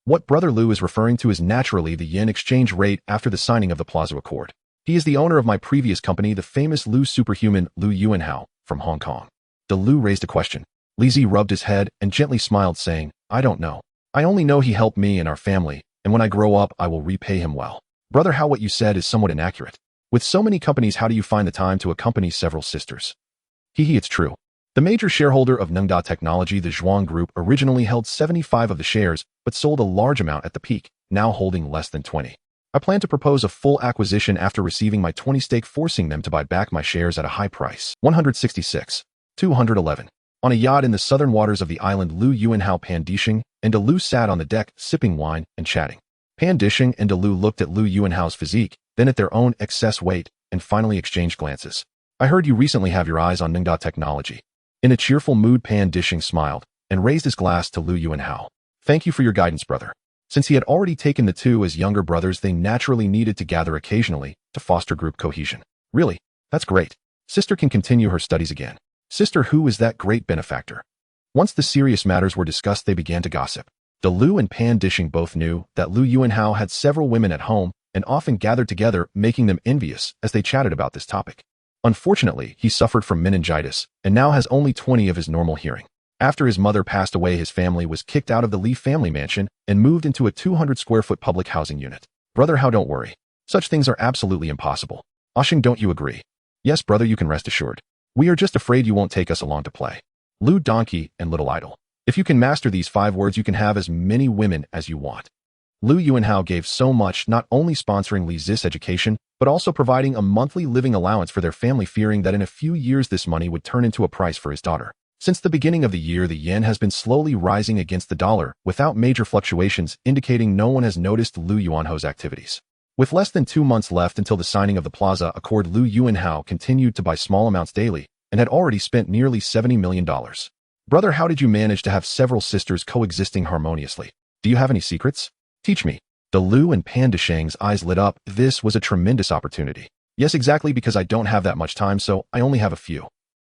What Brother Lu is referring to is naturally the yen exchange rate after the signing of the Plaza Accord. He is the owner of my previous company, the famous Lu superhuman Lu Yuanhao from Hong Kong. De Lu raised a question. Li Zi rubbed his head and gently smiled, saying, I don't know. I only know he helped me and our family, and when I grow up, I will repay him well. Brother Hao, what you said is somewhat inaccurate. With so many companies, how do you find the time to accompany several sisters? It's true. The major shareholder of Ningda Technology, the Zhuang Group, originally held 75 of the shares, but sold a large amount at the peak, now holding less than 20. I plan to propose a full acquisition after receiving my 20 stake, forcing them to buy back my shares at a high price. 166. 211. On a yacht in the southern waters of the island Lu Yuanhao, Pan Dishing and De Lu sat on the deck, sipping wine and chatting. Pan Dishing and De Lu looked at Lu Yuanhao's physique, then at their own excess weight, and finally exchanged glances. I heard you recently have your eyes on Ningda Technology. In a cheerful mood, Pan Dishing smiled and raised his glass to Lu Yuanhao. Thank you for your guidance, brother. Since he had already taken the two as younger brothers, they naturally needed to gather occasionally to foster group cohesion. Really? That's great. Sister can continue her studies again. Sister, who is that great benefactor? Once the serious matters were discussed, they began to gossip. De Lu and Pan Dishing both knew that Lu Yuanhao had several women at home and often gathered together, making them envious as they chatted about this topic. Unfortunately, he suffered from meningitis and now has only 20 of his normal hearing. After his mother passed away, his family was kicked out of the Li family mansion and moved into a 200-square-foot public housing unit. Brother Hao, don't worry. Such things are absolutely impossible. Ashing, don't you agree? Yes, brother, you can rest assured. We are just afraid you won't take us along to play. Lu Donkey and Little Idol. If you can master these 5 words, you can have as many women as you want. Lu Yuanhao gave so much, not only sponsoring Li Zi's education, but also providing a monthly living allowance for their family, fearing that in a few years this money would turn into a price for his daughter. Since the beginning of the year, the yen has been slowly rising against the dollar, without major fluctuations, indicating no one has noticed Lu Yuanhao's activities. With less than 2 months left until the signing of the Plaza Accord, Lu Yuanhao continued to buy small amounts daily and had already spent nearly $70 million. Brother, how did you manage to have several sisters coexisting harmoniously? Do you have any secrets? Teach me. De Lu and Pan Dishing's eyes lit up. This was a tremendous opportunity. Yes, exactly, because I don't have that much time, so I only have a few.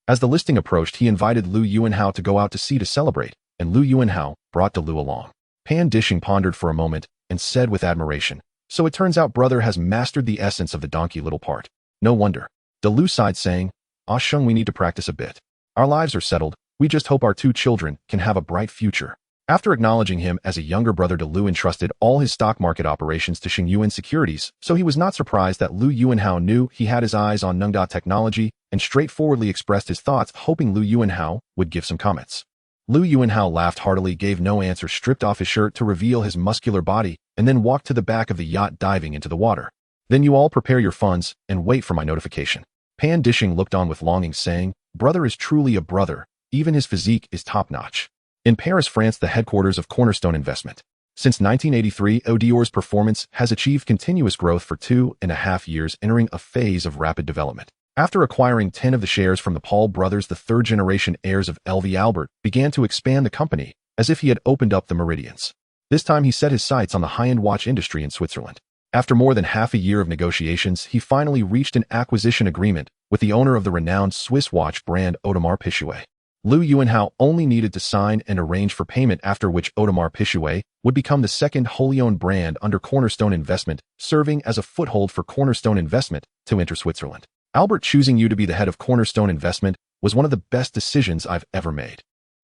As the listing approached, he invited Lu Yuanhao to go out to sea to celebrate, and Lu Yuanhao brought De Lu along. Pan Dishing pondered for a moment and said with admiration, so it turns out brother has mastered the essence of the donkey little part. No wonder. De Lu sighed, saying, Ah Sheng, we need to practice a bit. Our lives are settled. We just hope our 2 children can have a bright future. After acknowledging him as a younger brother, De Lu entrusted all his stock market operations to Xingyuan Securities, so he was not surprised that Lu Yuanhao knew he had his eyes on Ningda Technology and straightforwardly expressed his thoughts, hoping Lu Yuanhao would give some comments. Lu Yuanhao laughed heartily, gave no answer, stripped off his shirt to reveal his muscular body, and then walked to the back of the yacht, diving into the water. Then you all prepare your funds and wait for my notification. Pan Dishing looked on with longing, saying, brother is truly a brother. Even his physique is top-notch. In Paris, France, the headquarters of Cornerstone Investment. Since 1983, Audior's performance has achieved continuous growth for 2.5 years, entering a phase of rapid development. After acquiring 10 of the shares from the Paul brothers, the third-generation heirs of LV Albert began to expand the company as if he had opened up the meridians. This time he set his sights on the high-end watch industry in Switzerland. After more than half a year of negotiations, he finally reached an acquisition agreement with the owner of the renowned Swiss watch brand Audemars Piguet. Liu Yuanhao only needed to sign and arrange for payment, after which Audemars Piguet would become the second wholly owned brand under Cornerstone Investment, serving as a foothold for Cornerstone Investment to enter Switzerland. Albert, choosing you to be the head of Cornerstone Investment was one of the best decisions I've ever made.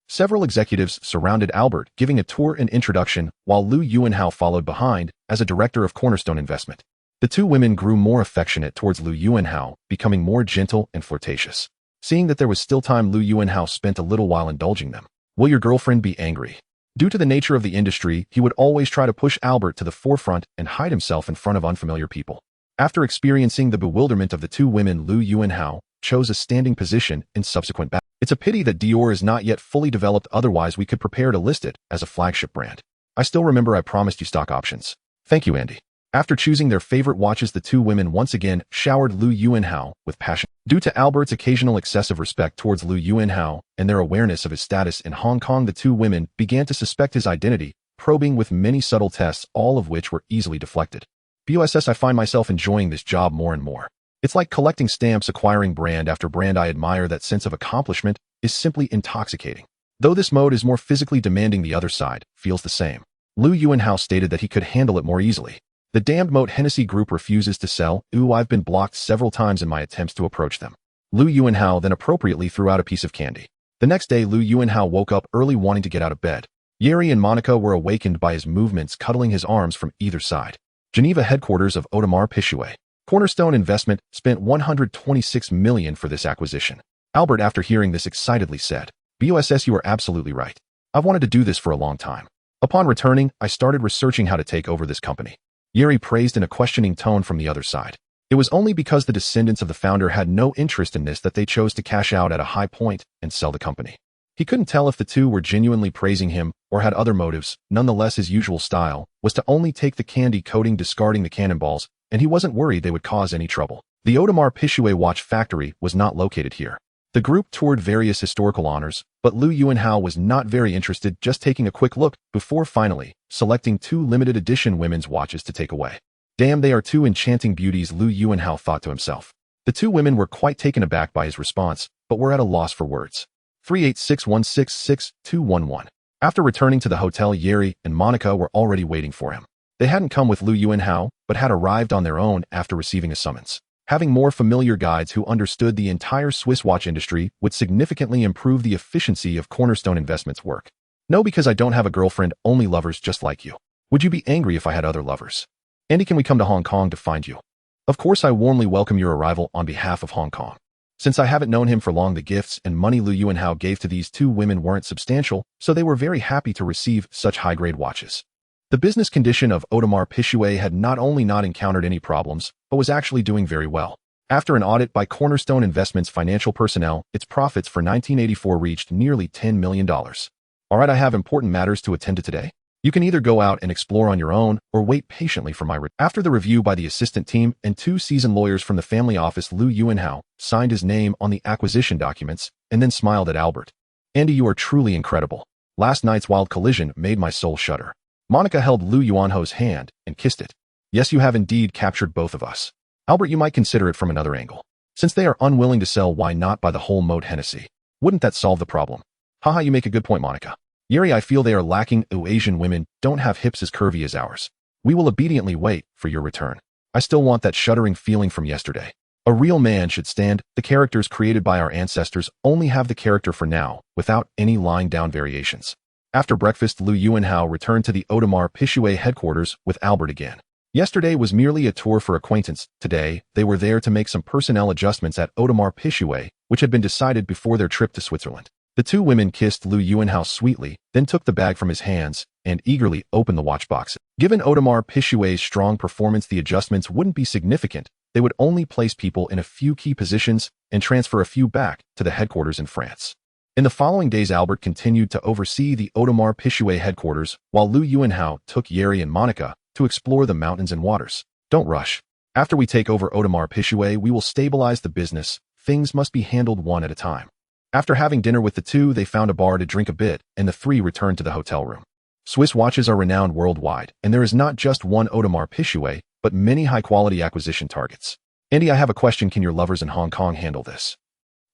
Several executives surrounded Albert, giving a tour and introduction, while Liu Yuanhao followed behind as a director of Cornerstone Investment. The two women grew more affectionate towards Liu Yuanhao, becoming more gentle and flirtatious. Seeing that there was still time, Liu Yuanhao spent a little while indulging them. Will your girlfriend be angry? Due to the nature of the industry, he would always try to push Albert to the forefront and hide himself in front of unfamiliar people. After experiencing the bewilderment of the two women, Liu Yuanhao chose a standing position in subsequent battles. It's a pity that Dior is not yet fully developed, otherwise we could prepare to list it as a flagship brand. I still remember I promised you stock options. Thank you, Andy. After choosing their favorite watches, the two women once again showered Liu Yuanhao with passion. Due to Albert's occasional excessive respect towards Liu Yuanhao and their awareness of his status in Hong Kong, the two women began to suspect his identity, probing with many subtle tests, all of which were easily deflected. BOSS, I find myself enjoying this job more and more. It's like collecting stamps, acquiring brand after brand. I admire that sense of accomplishment is simply intoxicating. Though this mode is more physically demanding, the other side feels the same. Liu Yuanhao stated that he could handle it more easily. The damned moat Hennessy Group refuses to sell. I've been blocked several times in my attempts to approach them. Liu Yuanhao then appropriately threw out a piece of candy. The next day, Liu Yuanhao woke up early, wanting to get out of bed. Yeri and Monica were awakened by his movements, cuddling his arms from either side. Geneva headquarters of Audemars Piguet. Cornerstone Investment spent $126 million for this acquisition. Albert, after hearing this, excitedly said, BOSS, you are absolutely right. I've wanted to do this for a long time. Upon returning, I started researching how to take over this company. Yeri praised in a questioning tone from the other side. It was only because the descendants of the founder had no interest in this that they chose to cash out at a high point and sell the company. He couldn't tell if the two were genuinely praising him or had other motives. Nonetheless, his usual style was to only take the candy coating, discarding the cannonballs, and he wasn't worried they would cause any trouble. The Audemars Piguet watch factory was not located here. The group toured various historical honors, but Liu Yuanhao was not very interested, just taking a quick look before finally selecting two limited edition women's watches to take away. Damn, they are two enchanting beauties, Liu Yuanhao thought to himself. The two women were quite taken aback by his response, but were at a loss for words. 386166211. After returning to the hotel, Yeri and Monica were already waiting for him. They hadn't come with Liu Yuanhao, but had arrived on their own after receiving a summons. Having more familiar guides who understood the entire Swiss watch industry would significantly improve the efficiency of Cornerstone Investment's work. No, because I don't have a girlfriend, only lovers just like you. Would you be angry if I had other lovers? Andy, can we come to Hong Kong to find you? Of course, I warmly welcome your arrival on behalf of Hong Kong. Since I haven't known him for long, the gifts and money Liu Yuanhao gave to these two women weren't substantial, so they were very happy to receive such high-grade watches. The business condition of Audemars Piguet had not only not encountered any problems, but was actually doing very well. After an audit by Cornerstone Investment's financial personnel, its profits for 1984 reached nearly $10 million. Alright, I have important matters to attend to today. You can either go out and explore on your own or wait patiently for my After the review by the assistant team and two seasoned lawyers from the family office, Liu Yuanhao signed his name on the acquisition documents and then smiled at Albert. Andy, you are truly incredible. Last night's wild collision made my soul shudder. Monica held Liu Yuanhao's hand and kissed it. Yes, you have indeed captured both of us. Albert, you might consider it from another angle. Since they are unwilling to sell, why not buy the whole moat Hennessy? Wouldn't that solve the problem? Haha, you make a good point, Monica. Yeri, I feel they are lacking. Asian women don't have hips as curvy as ours. We will obediently wait for your return. I still want that shuddering feeling from yesterday. A real man should stand. The characters created by our ancestors only have the character for now, without any lying down variations. After breakfast, Liu Yuanhao returned to the Audemars Piguet headquarters with Albert again. Yesterday was merely a tour for acquaintance. Today, they were there to make some personnel adjustments at Audemars Piguet, which had been decided before their trip to Switzerland. The two women kissed Liu Yuanhao sweetly, then took the bag from his hands and eagerly opened the watch box. Given Audemars Piguet's strong performance, the adjustments wouldn't be significant. They would only place people in a few key positions and transfer a few back to the headquarters in France. In the following days, Albert continued to oversee the Audemars Piguet headquarters, while Liu Yuanhao took Yeri and Monica to explore the mountains and waters. Don't rush. After we take over Audemars Piguet, we will stabilize the business. Things must be handled one at a time. After having dinner with the two, they found a bar to drink a bit, and the three returned to the hotel room. Swiss watches are renowned worldwide, and there is not just one Audemars Piguet, but but many high-quality acquisition targets. Andy, I have a question. Can your lovers in Hong Kong handle this?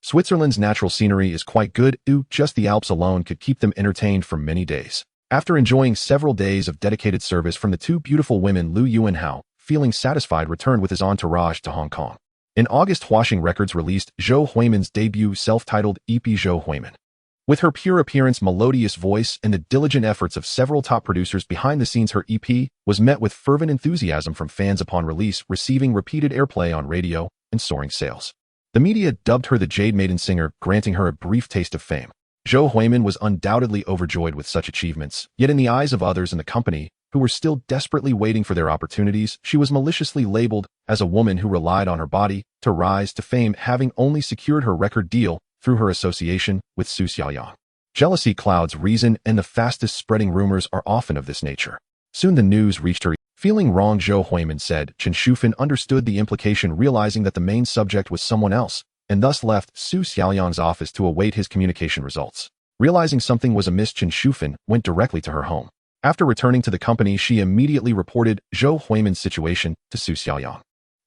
Switzerland's natural scenery is quite good. Just the Alps alone could keep them entertained for many days. After enjoying several days of dedicated service from the two beautiful women, Liu Yuanhao, feeling satisfied, returned with his entourage to Hong Kong. In August, Huashing Records released Zhou Huimin's debut self-titled EP Zhou Huimin. With her pure appearance, melodious voice, and the diligent efforts of several top producers behind the scenes, her EP was met with fervent enthusiasm from fans upon release, receiving repeated airplay on radio and soaring sales. The media dubbed her the Jade Maiden singer, granting her a brief taste of fame. Zhou Huimin was undoubtedly overjoyed with such achievements, yet in the eyes of others in the company, who were still desperately waiting for their opportunities, she was maliciously labeled as a woman who relied on her body to rise to fame, having only secured her record deal through her association with Su Xiaoyang. Jealousy clouds reason, and the fastest-spreading rumors are often of this nature. Soon the news reached her. Feeling wronged, Zhou Huimin said, Chen Shufan understood the implication, realizing that the main subject was someone else, and thus left Su Xiaoyang's office to await his communication results. Realizing something was amiss, Chen Shufan went directly to her home. After returning to the company, she immediately reported Zhou Huimin's situation to Su Xiaoyang.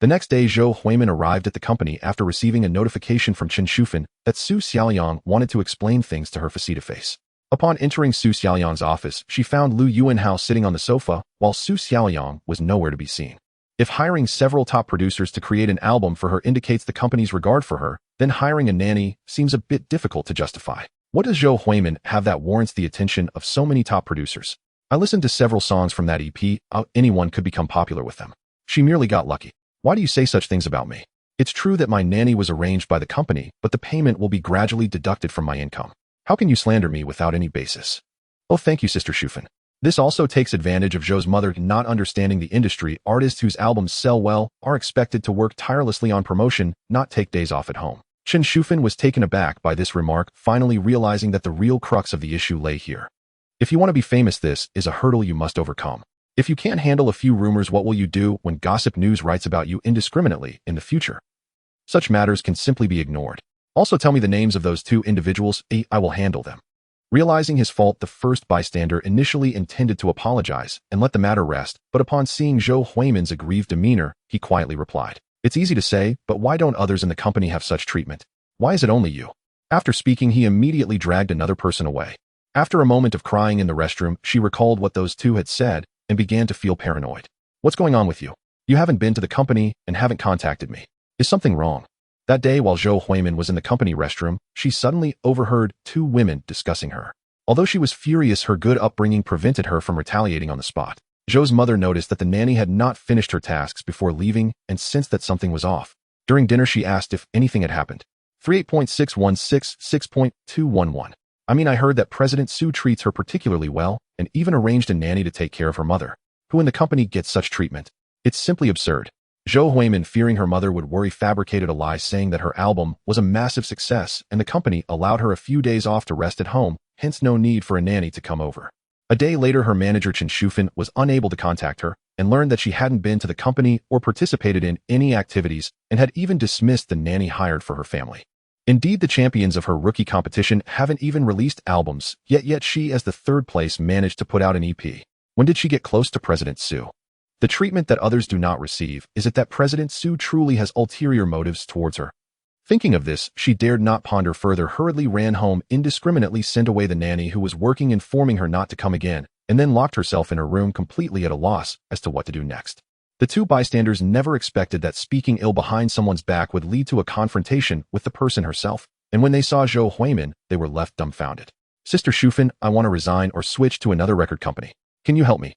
The next day, Zhou Huimin arrived at the company after receiving a notification from Chen Shufan that Su Xiaoyang wanted to explain things to her face-to-face. Upon entering Su Xiaoyang's office, she found Liu Yuanhao sitting on the sofa, while Su Xiaoyang was nowhere to be seen. If hiring several top producers to create an album for her indicates the company's regard for her, then hiring a nanny seems a bit difficult to justify. What does Zhou Huimin have that warrants the attention of so many top producers? I listened to several songs from that EP. Anyone could become popular with them. She merely got lucky. Why do you say such things about me? It's true that my nanny was arranged by the company, but the payment will be gradually deducted from my income. How can you slander me without any basis? Oh, thank you, Sister Shufan. This also takes advantage of Zhou's mother not understanding the industry. Artists whose albums sell well are expected to work tirelessly on promotion, not take days off at home. Chen Shufan was taken aback by this remark, finally realizing that the real crux of the issue lay here. If you want to be famous, this is a hurdle you must overcome. If you can't handle a few rumors, what will you do when gossip news writes about you indiscriminately in the future? Such matters can simply be ignored. Also tell me the names of those two individuals. I will handle them. Realizing his fault, the first bystander initially intended to apologize and let the matter rest, but upon seeing Zhou Huimin's aggrieved demeanor, he quietly replied, It's easy to say, but why don't others in the company have such treatment? Why is it only you? After speaking, he immediately dragged another person away. After a moment of crying in the restroom, she recalled what those two had said and began to feel paranoid. What's going on with you? You haven't been to the company and haven't contacted me. Is something wrong? That day, while Zhou Huimin was in the company restroom, she suddenly overheard two women discussing her. Although she was furious, her good upbringing prevented her from retaliating on the spot. Zhou's mother noticed that the nanny had not finished her tasks before leaving and sensed that something was off. During dinner, she asked if anything had happened. 38.616.6.211. I heard that President Su treats her particularly well and even arranged a nanny to take care of her mother. Who in the company gets such treatment? It's simply absurd. Zhou Huimin, fearing her mother would worry, fabricated a lie saying that her album was a massive success and the company allowed her a few days off to rest at home, hence no need for a nanny to come over. A day later, her manager Chen Shufan was unable to contact her and learned that she hadn't been to the company or participated in any activities and had even dismissed the nanny hired for her family. Indeed, the champions of her rookie competition haven't even released albums, yet she, as the third place, managed to put out an EP. When did she get close to President Su? The treatment that others do not receive is it that President Su truly has ulterior motives towards her. Thinking of this, she dared not ponder further, hurriedly ran home, indiscriminately sent away the nanny who was working, informing her not to come again, and then locked herself in her room, completely at a loss as to what to do next. The two bystanders never expected that speaking ill behind someone's back would lead to a confrontation with the person herself, and when they saw Zhou Huimin, they were left dumbfounded. Sister Shufan, I want to resign or switch to another record company. Can you help me?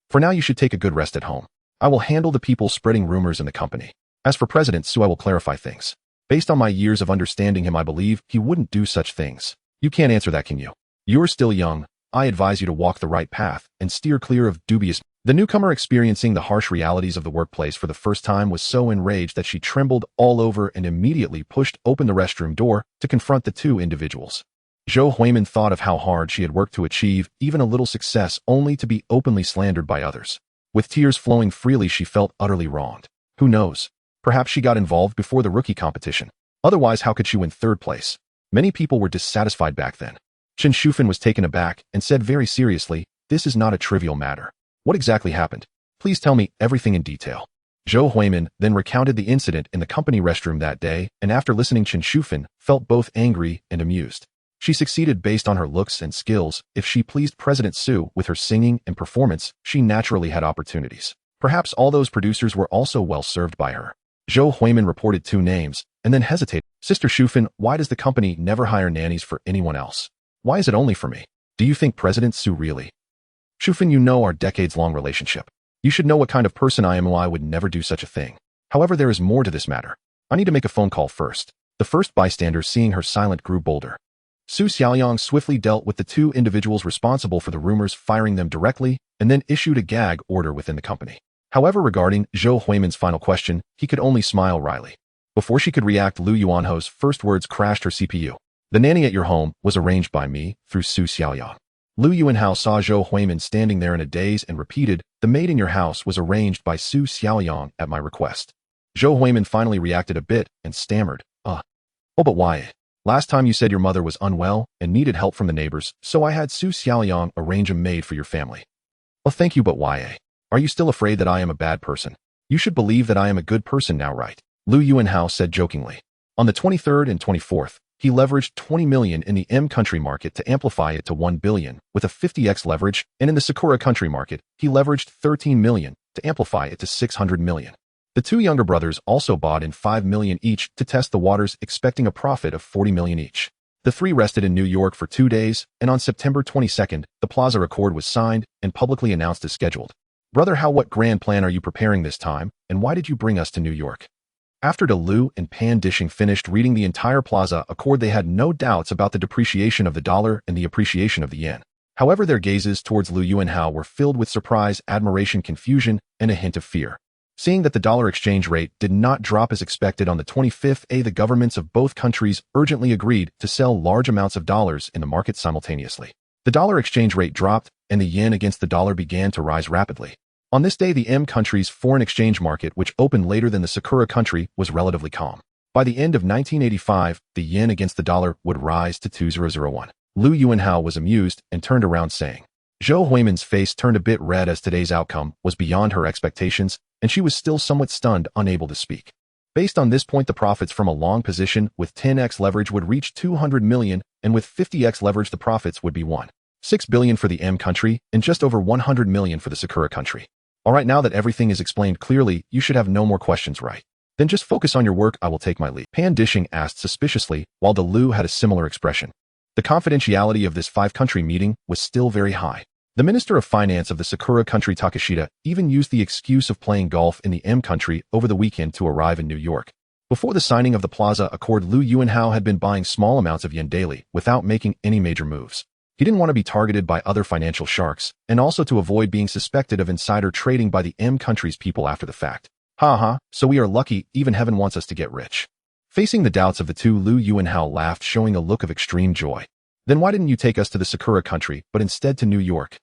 For now, you should take a good rest at home. I will handle the people spreading rumors in the company. As for President Su, I will clarify things. Based on my years of understanding him, I believe he wouldn't do such things. You can't answer that, can you? You're still young. I advise you to walk the right path and steer clear of dubious. The newcomer, experiencing the harsh realities of the workplace for the first time, was so enraged that she trembled all over and immediately pushed open the restroom door to confront the two individuals. Zhou Huimin thought of how hard she had worked to achieve even a little success, only to be openly slandered by others. With tears flowing freely, she felt utterly wronged. Who knows? Perhaps she got involved before the rookie competition. Otherwise, how could she win third place? Many people were dissatisfied back then. Chen Shufan was taken aback and said very seriously, "This is not a trivial matter. What exactly happened? Please tell me everything in detail." Zhou Huimin then recounted the incident in the company restroom that day, and after listening Chen Shufan felt both angry and amused. She succeeded based on her looks and skills. If she pleased President Su with her singing and performance, she naturally had opportunities. Perhaps all those producers were also well served by her. Zhou Huimin reported 2 names, and then hesitated. Sister Shufan, why does the company never hire nannies for anyone else? Why is it only for me? Do you think President Su really? Shufan, you know our decades-long relationship. You should know what kind of person I am, or I would never do such a thing. However, there is more to this matter. I need to make a phone call first. The first bystander, seeing her silent, grew bolder. Su Xiaoyang swiftly dealt with the 2 individuals responsible for the rumors, firing them directly, and then issued a gag order within the company. However, regarding Zhou Huimin's final question, he could only smile wryly. Before she could react, Lu Yuanho's first words crashed her CPU. The nanny at your home was arranged by me through Su Xiaoyang. Lu Yuanhao saw Zhou Huimin standing there in a daze and repeated, the maid in your house was arranged by Su Xiaoyang at my request. Zhou Huimin finally reacted a bit and stammered, Oh, but why? Last time you said your mother was unwell and needed help from the neighbors, so I had Su Xiaoyang arrange a maid for your family. Oh, thank you, but why? Are you still afraid that I am a bad person? You should believe that I am a good person now, right? Lu Yuanhao said jokingly. On the 23rd and 24th, he leveraged 20 million in the M country market to amplify it to 1 billion with a 50x leverage, and in the Sakura country market, he leveraged 13 million to amplify it to 600 million. The 2 younger brothers also bought in 5 million each to test the waters, expecting a profit of 40 million each. The 3 rested in New York for 2 days, and on September 22nd, the Plaza Accord was signed and publicly announced as scheduled. Brother Hao, what grand plan are you preparing this time, and why did you bring us to New York? After Lu and Pan Dishing finished reading the entire Plaza Accord, they had no doubts about the depreciation of the dollar and the appreciation of the yen. However, their gazes towards Lu Yuanhao were filled with surprise, admiration, confusion, and a hint of fear. Seeing that the dollar exchange rate did not drop as expected on the 25th, the governments of both countries urgently agreed to sell large amounts of dollars in the market simultaneously. The dollar exchange rate dropped, and the yen against the dollar began to rise rapidly. On this day, the M country's foreign exchange market, which opened later than the Sakura country, was relatively calm. By the end of 1985, the yen against the dollar would rise to 2001. Lu Yuanhao was amused and turned around saying, Zhou Huimin's face turned a bit red as today's outcome was beyond her expectations, and she was still somewhat stunned, unable to speak. Based on this point, the profits from a long position with 10x leverage would reach 200 million, and with 50x leverage, the profits would be 1.6 billion for the M country and just over 100 million for the Sakura country. All right, now that everything is explained clearly, you should have no more questions, right? Then just focus on your work. I will take my leave. Pan Dishing asked suspiciously, while the Lu had a similar expression. The confidentiality of this 5-country meeting was still very high. The Minister of Finance of the Sakura country, Takashita, even used the excuse of playing golf in the M country over the weekend to arrive in New York. Before the signing of the Plaza Accord, Lu Yuanhao had been buying small amounts of yen daily without making any major moves. He didn't want to be targeted by other financial sharks, and also to avoid being suspected of insider trading by the M country's people after the fact. So we are lucky, even heaven wants us to get rich. Facing the doubts of the 2, Lu Yuanhao laughed, showing a look of extreme joy. Then why didn't you take us to the Sakura country, but instead to New York?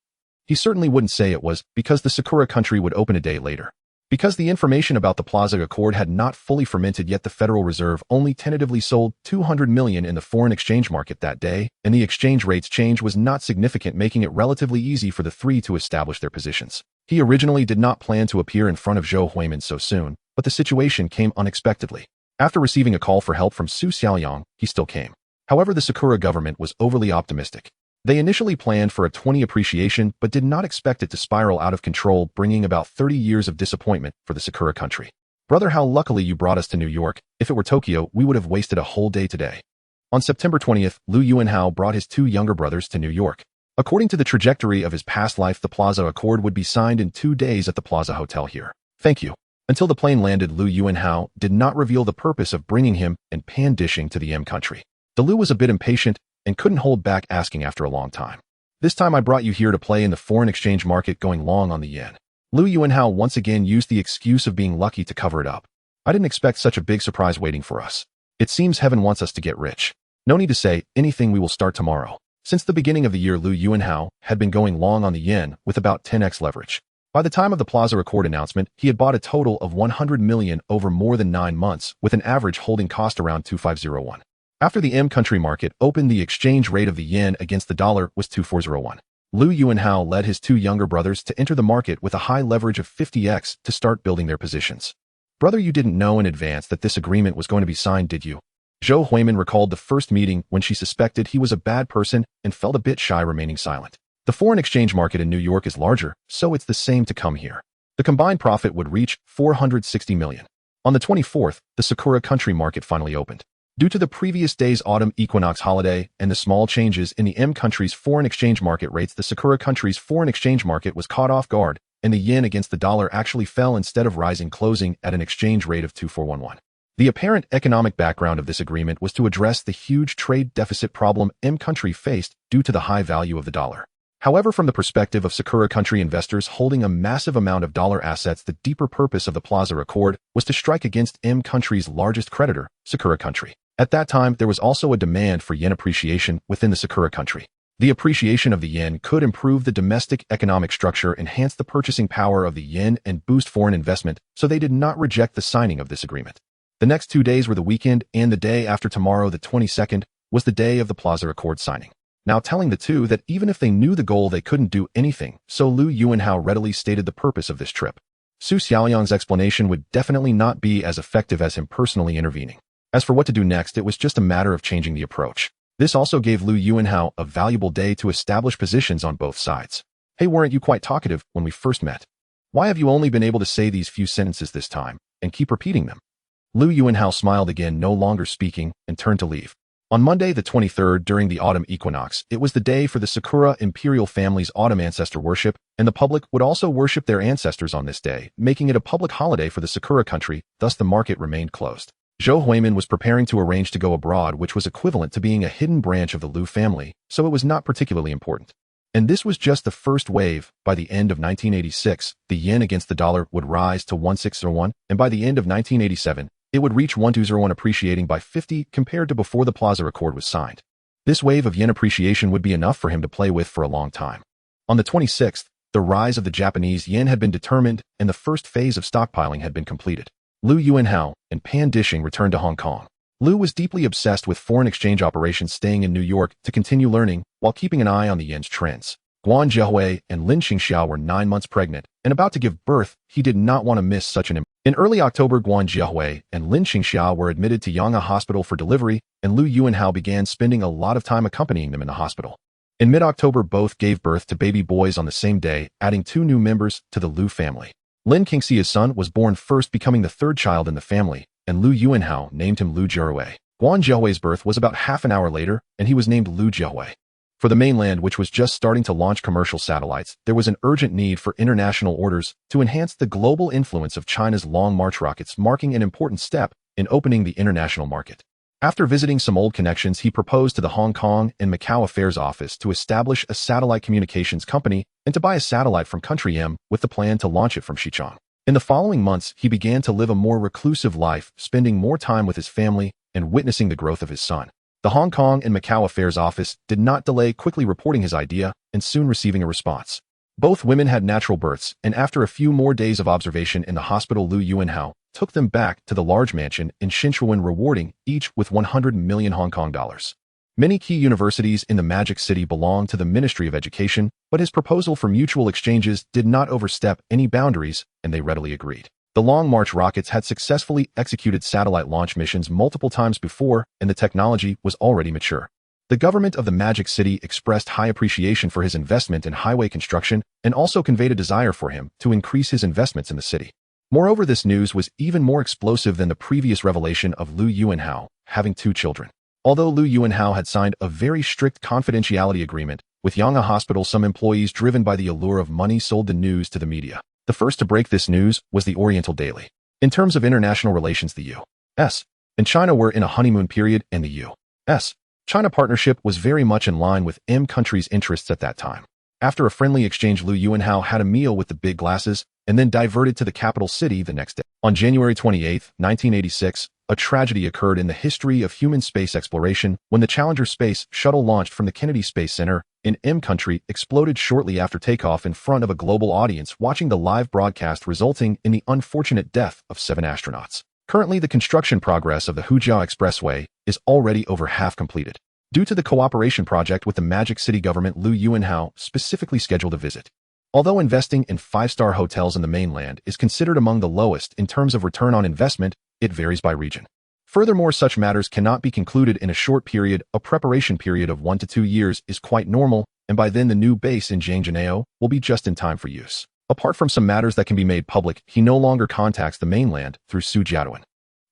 He certainly wouldn't say it was because the Sakura country would open a day later. Because the information about the Plaza Accord had not fully fermented yet, the Federal Reserve only tentatively sold 200 million in the foreign exchange market that day, and the exchange rate's change was not significant, making it relatively easy for the 3 to establish their positions. He originally did not plan to appear in front of Zhou Huimin so soon, but the situation came unexpectedly. After receiving a call for help from Su Xiaoyang, he still came. However, the Sakura government was overly optimistic. They initially planned for a 20 appreciation, but did not expect it to spiral out of control, bringing about 30 years of disappointment for the Sakura country. Brother, how luckily you brought us to New York. If it were Tokyo, we would have wasted a whole day today. On September 20th, Lu Yuanhao brought his 2 younger brothers to New York. According to the trajectory of his past life, the Plaza Accord would be signed in 2 days at the Plaza Hotel here. Thank you. Until the plane landed, Lu Yuanhao did not reveal the purpose of bringing him and Pan Dishing to the M country. The Lu was a bit impatient and couldn't hold back, asking after a long time. This time I brought you here to play in the foreign exchange market, going long on the yen. Lu Yuanhao once again used the excuse of being lucky to cover it up. I didn't expect such a big surprise waiting for us. It seems heaven wants us to get rich. No need to say anything, we will start tomorrow. Since the beginning of the year, Lu Yuanhao had been going long on the yen with about 10x leverage. By the time of the Plaza Accord announcement, he had bought a total of 100 million over more than 9 months, with an average holding cost around 2501. After the M country market opened, the exchange rate of the yen against the dollar was 2401. Lu Yuanhao led his two younger brothers to enter the market with a high leverage of 50x to start building their positions. Brother, you didn't know in advance that this agreement was going to be signed, did you? Zhou Huimin recalled the first meeting when she suspected he was a bad person and felt a bit shy remaining silent. The foreign exchange market in New York is larger, so it's the same to come here. The combined profit would reach $460 million. On the 24th, the Sakura country market finally opened. Due to the previous day's autumn equinox holiday and the small changes in the M country's foreign exchange market rates, the Sakura country's foreign exchange market was caught off guard, and the yen against the dollar actually fell instead of rising, closing at an exchange rate of 2411. The apparent economic background of this agreement was to address the huge trade deficit problem M country faced due to the high value of the dollar. However, from the perspective of Sakura country investors holding a massive amount of dollar assets, the deeper purpose of the Plaza Accord was to strike against M country's largest creditor, Sakura country. At that time, there was also a demand for yen appreciation within the Sakura country. The appreciation of the yen could improve the domestic economic structure, enhance the purchasing power of the yen, and boost foreign investment, so they did not reject the signing of this agreement. The next 2 days were the weekend, and the day after tomorrow, the 22nd, was the day of the Plaza Accord signing. Now telling the two that even if they knew the goal, they couldn't do anything, so Lu Yuanhao readily stated the purpose of this trip. Su Xiaoyang's explanation would definitely not be as effective as him personally intervening. As for what to do next, it was just a matter of changing the approach. This also gave Lu Yuanhao a valuable day to establish positions on both sides. Hey, weren't you quite talkative when we first met? Why have you only been able to say these few sentences this time, and keep repeating them? Lu Yuanhao smiled again, no longer speaking, and turned to leave. On Monday the 23rd, during the autumn equinox, it was the day for the Sakura imperial family's autumn ancestor worship, and the public would also worship their ancestors on this day, making it a public holiday for the Sakura country, thus the market remained closed. Zhou Huimin was preparing to arrange to go abroad, which was equivalent to being a hidden branch of the Lu family, so it was not particularly important. And this was just the first wave. By the end of 1986, the yen against the dollar would rise to 1601, and by the end of 1987, it would reach 1201, appreciating by 50 compared to before the Plaza Accord was signed. This wave of yen appreciation would be enough for him to play with for a long time. On the 26th, the rise of the Japanese yen had been determined, and the first phase of stockpiling had been completed. Lu Yuanhao and Pan Dishing returned to Hong Kong. Lu was deeply obsessed with foreign exchange operations, staying in New York to continue learning while keeping an eye on the yen's trends. Guan Zhehui and Lin Qingxiao were 9 months pregnant and about to give birth. He did not want to miss such an. In early October, Guan Zhehui and Lin Qingxiao were admitted to Yanghe Hospital for delivery, and Lu Yuanhao began spending a lot of time accompanying them in the hospital. In mid-October, both gave birth to baby boys on the same day, adding 2 new members to the Lu family. Lin Qingxia's son was born first, becoming the 3rd child in the family, and Lu Yuanhao named him Lu Zhehui. Guan Zhehui's birth was about half an hour later, and he was named Lu Zhehui. For the mainland, which was just starting to launch commercial satellites, there was an urgent need for international orders to enhance the global influence of China's Long March rockets, marking an important step in opening the international market. After visiting some old connections, he proposed to the Hong Kong and Macau Affairs Office to establish a satellite communications company and to buy a satellite from Country M with the plan to launch it from Xichang. In the following months, he began to live a more reclusive life, spending more time with his family and witnessing the growth of his son. The Hong Kong and Macau Affairs Office did not delay, quickly reporting his idea and soon receiving a response. Both women had natural births, and after a few more days of observation in the hospital, Lu Yuanhao took them back to the large mansion in Shinchuan, rewarding each with 100 million Hong Kong dollars. Many key universities in the Magic City belong to the Ministry of Education, but his proposal for mutual exchanges did not overstep any boundaries, and they readily agreed. The Long March rockets had successfully executed satellite launch missions multiple times before, and the technology was already mature. The government of the Magic City expressed high appreciation for his investment in highway construction and also conveyed a desire for him to increase his investments in the city. Moreover, this news was even more explosive than the previous revelation of Lu Yuanhao having 2 children. Although Lu Yuanhao had signed a very strict confidentiality agreement with Yanghe Hospital, some employees, driven by the allure of money, sold the news to the media. The first to break this news was the Oriental Daily. In terms of international relations, the U.S. and China were in a honeymoon period, and the U.S. China partnership was very much in line with M country's interests at that time. After a friendly exchange, Lu Yuanhao had a meal with the big glasses and then diverted to the capital city the next day. On January 28, 1986, a tragedy occurred in the history of human space exploration when the Challenger space shuttle launched from the Kennedy Space Center in M country exploded shortly after takeoff in front of a global audience watching the live broadcast, resulting in the unfortunate death of 7 astronauts. Currently, the construction progress of the Hujiao Expressway is already over half completed. Due to the cooperation project with the Magic City government, Liu Yuanhao specifically scheduled a visit. Although investing in five-star hotels in the mainland is considered among the lowest in terms of return on investment, it varies by region. Furthermore, such matters cannot be concluded in a short period. A preparation period of 1 to 2 years is quite normal, and by then the new base in Zhangjianao will be just in time for use. Apart from some matters that can be made public, he no longer contacts the mainland through Su Jiaduan.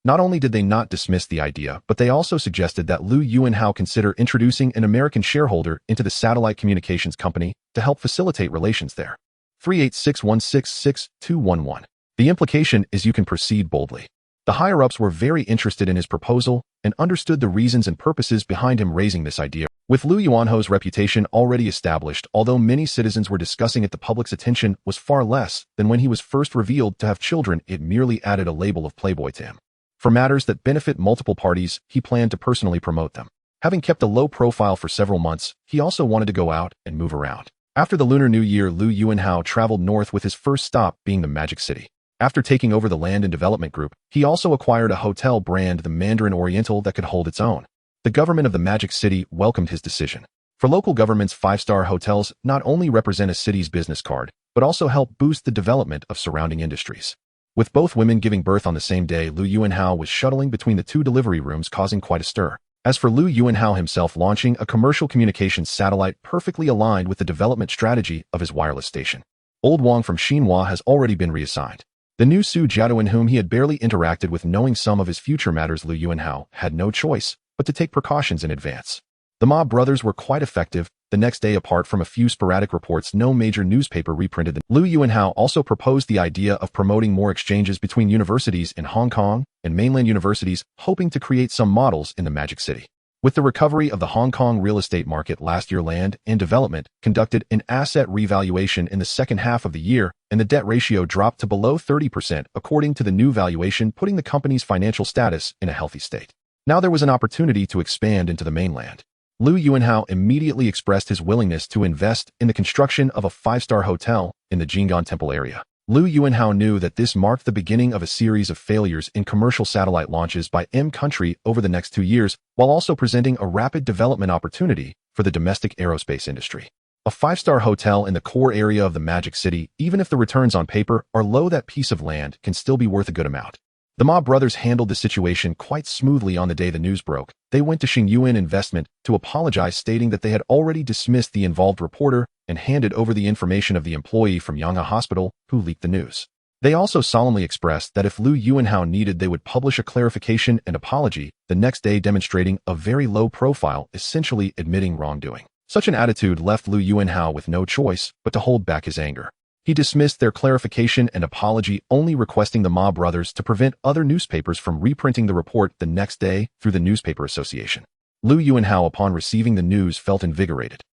Not only did they not dismiss the idea, but they also suggested that Liu Yuanhao consider introducing an American shareholder into the satellite communications company to help facilitate relations there. 3861666211. The implication is you can proceed boldly. The higher-ups were very interested in his proposal and understood the reasons and purposes behind him raising this idea. With Liu Yuanhao's reputation already established, although many citizens were discussing it, the public's attention was far less than when he was first revealed to have children. It merely added a label of playboy to him. For matters that benefit multiple parties, he planned to personally promote them. Having kept a low profile for several months, he also wanted to go out and move around. After the Lunar New Year, Liu Yuanhao traveled north with his first stop being the Magic City. After taking over the Land and Development Group, he also acquired a hotel brand, the Mandarin Oriental, that could hold its own. The government of the Magic City welcomed his decision. For local governments, five-star hotels not only represent a city's business card, but also help boost the development of surrounding industries. With both women giving birth on the same day, Liu Yuanhao was shuttling between the two delivery rooms, causing quite a stir. As for Liu Yuanhao himself, launching a commercial communications satellite perfectly aligned with the development strategy of his wireless station. Old Wang from Xinhua has already been reassigned. The new Su Jiaduan, whom he had barely interacted with, knowing some of his future matters, Liu Yuanhao had no choice but to take precautions in advance. The Ma brothers were quite effective. The next day, apart from a few sporadic reports, no major newspaper reprinted them. Liu Yuanhao also proposed the idea of promoting more exchanges between universities in Hong Kong and mainland universities, hoping to create some models in the Magic City. With the recovery of the Hong Kong real estate market last year, Land and Development conducted an asset revaluation in the second half of the year, and the debt ratio dropped to below 30% according to the new valuation, putting the company's financial status in a healthy state. Now there was an opportunity to expand into the mainland. Liu Yuanhao immediately expressed his willingness to invest in the construction of a five-star hotel in the Jinggan Temple area. Liu Yuanhao knew that this marked the beginning of a series of failures in commercial satellite launches by country over the next 2 years, while also presenting a rapid development opportunity for the domestic aerospace industry. A five-star hotel in the core area of the Magic City, even if the returns on paper are low, that piece of land can still be worth a good amount. The Ma brothers handled the situation quite smoothly. On the day the news broke, they went to Xingyuan Investment to apologize, stating that they had already dismissed the involved reporter and handed over the information of the employee from Yanghe Hospital who leaked the news. They also solemnly expressed that if Liu Yuanhao needed, they would publish a clarification and apology the next day, demonstrating a very low profile, essentially admitting wrongdoing. Such an attitude left Liu Yuanhao with no choice but to hold back his anger. He dismissed their clarification and apology, only requesting the Ma brothers to prevent other newspapers from reprinting the report the next day through the Newspaper Association. Liu Yuanhao, upon receiving the news, felt invigorated.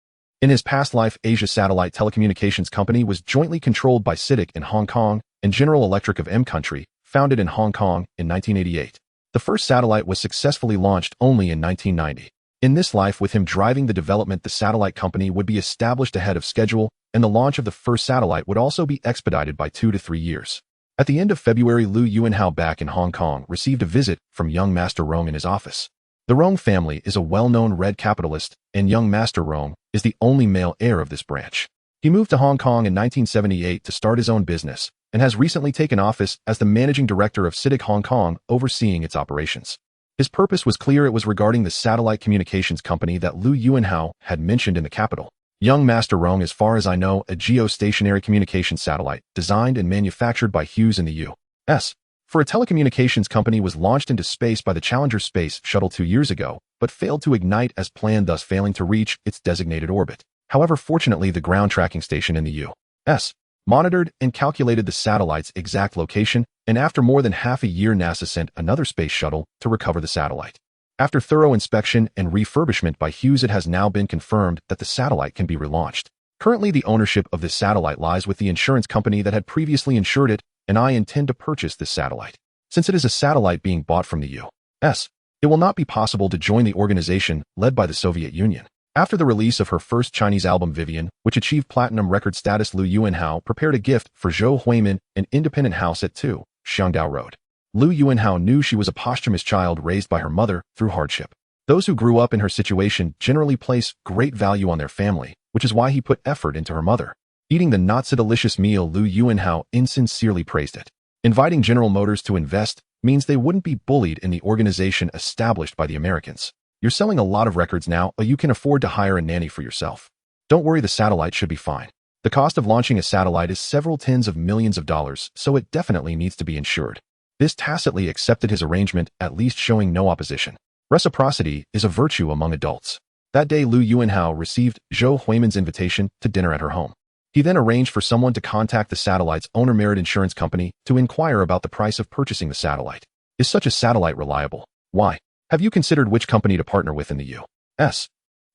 In his past life, Asia Satellite Telecommunications Company was jointly controlled by CITIC in Hong Kong and General Electric of country, founded in Hong Kong in 1988. The first satellite was successfully launched only in 1990. In this life, with him driving the development, the satellite company would be established ahead of schedule, and the launch of the first satellite would also be expedited by 2 to 3 years. At the end of February, Liu Yuanhao, back in Hong Kong, received a visit from young Master Rong in his office. The Rong family is a well-known red capitalist, and young Master Rong is the only male heir of this branch. He moved to Hong Kong in 1978 to start his own business, and has recently taken office as the managing director of CITIC Hong Kong, overseeing its operations. His purpose was clear. It was regarding the satellite communications company that Liu Yuanhao had mentioned in the capital. Young Master Rong, as far as I know, a geostationary communications satellite, designed and manufactured by Hughes in the U.S. for a telecommunications company, was launched into space by the Challenger space shuttle 2 years ago, but failed to ignite as planned, thus failing to reach its designated orbit. However, fortunately, the ground tracking station in the U.S. monitored and calculated the satellite's exact location, and after more than half a year, NASA sent another space shuttle to recover the satellite. After thorough inspection and refurbishment by Hughes, it has now been confirmed that the satellite can be relaunched. Currently, the ownership of this satellite lies with the insurance company that had previously insured it, and I intend to purchase this satellite. Since it is a satellite being bought from the U.S., it will not be possible to join the organization led by the Soviet Union. After the release of her first Chinese album, Vivian, which achieved platinum record status, Liu Yuanhao prepared a gift for Zhou Huimin, an independent house at 2 Xiangdao Road. Liu Yuanhao knew she was a posthumous child raised by her mother through hardship. Those who grew up in her situation generally place great value on their family, which is why he put effort into her mother. Eating the not-so-delicious meal, Lu Yuanhao insincerely praised it. Inviting General Motors to invest means they wouldn't be bullied in the organization established by the Americans. You're selling a lot of records now, but you can afford to hire a nanny for yourself. Don't worry, the satellite should be fine. The cost of launching a satellite is several tens of millions of dollars, so it definitely needs to be insured. This tacitly accepted his arrangement, at least showing no opposition. Reciprocity is a virtue among adults. That day, Lu Yuanhao received Zhou Huimin's invitation to dinner at her home. He then arranged for someone to contact the satellite's owner, Merit Insurance Company, to inquire about the price of purchasing the satellite. Is such a satellite reliable? Why? Have you considered which company to partner with in the U.S.?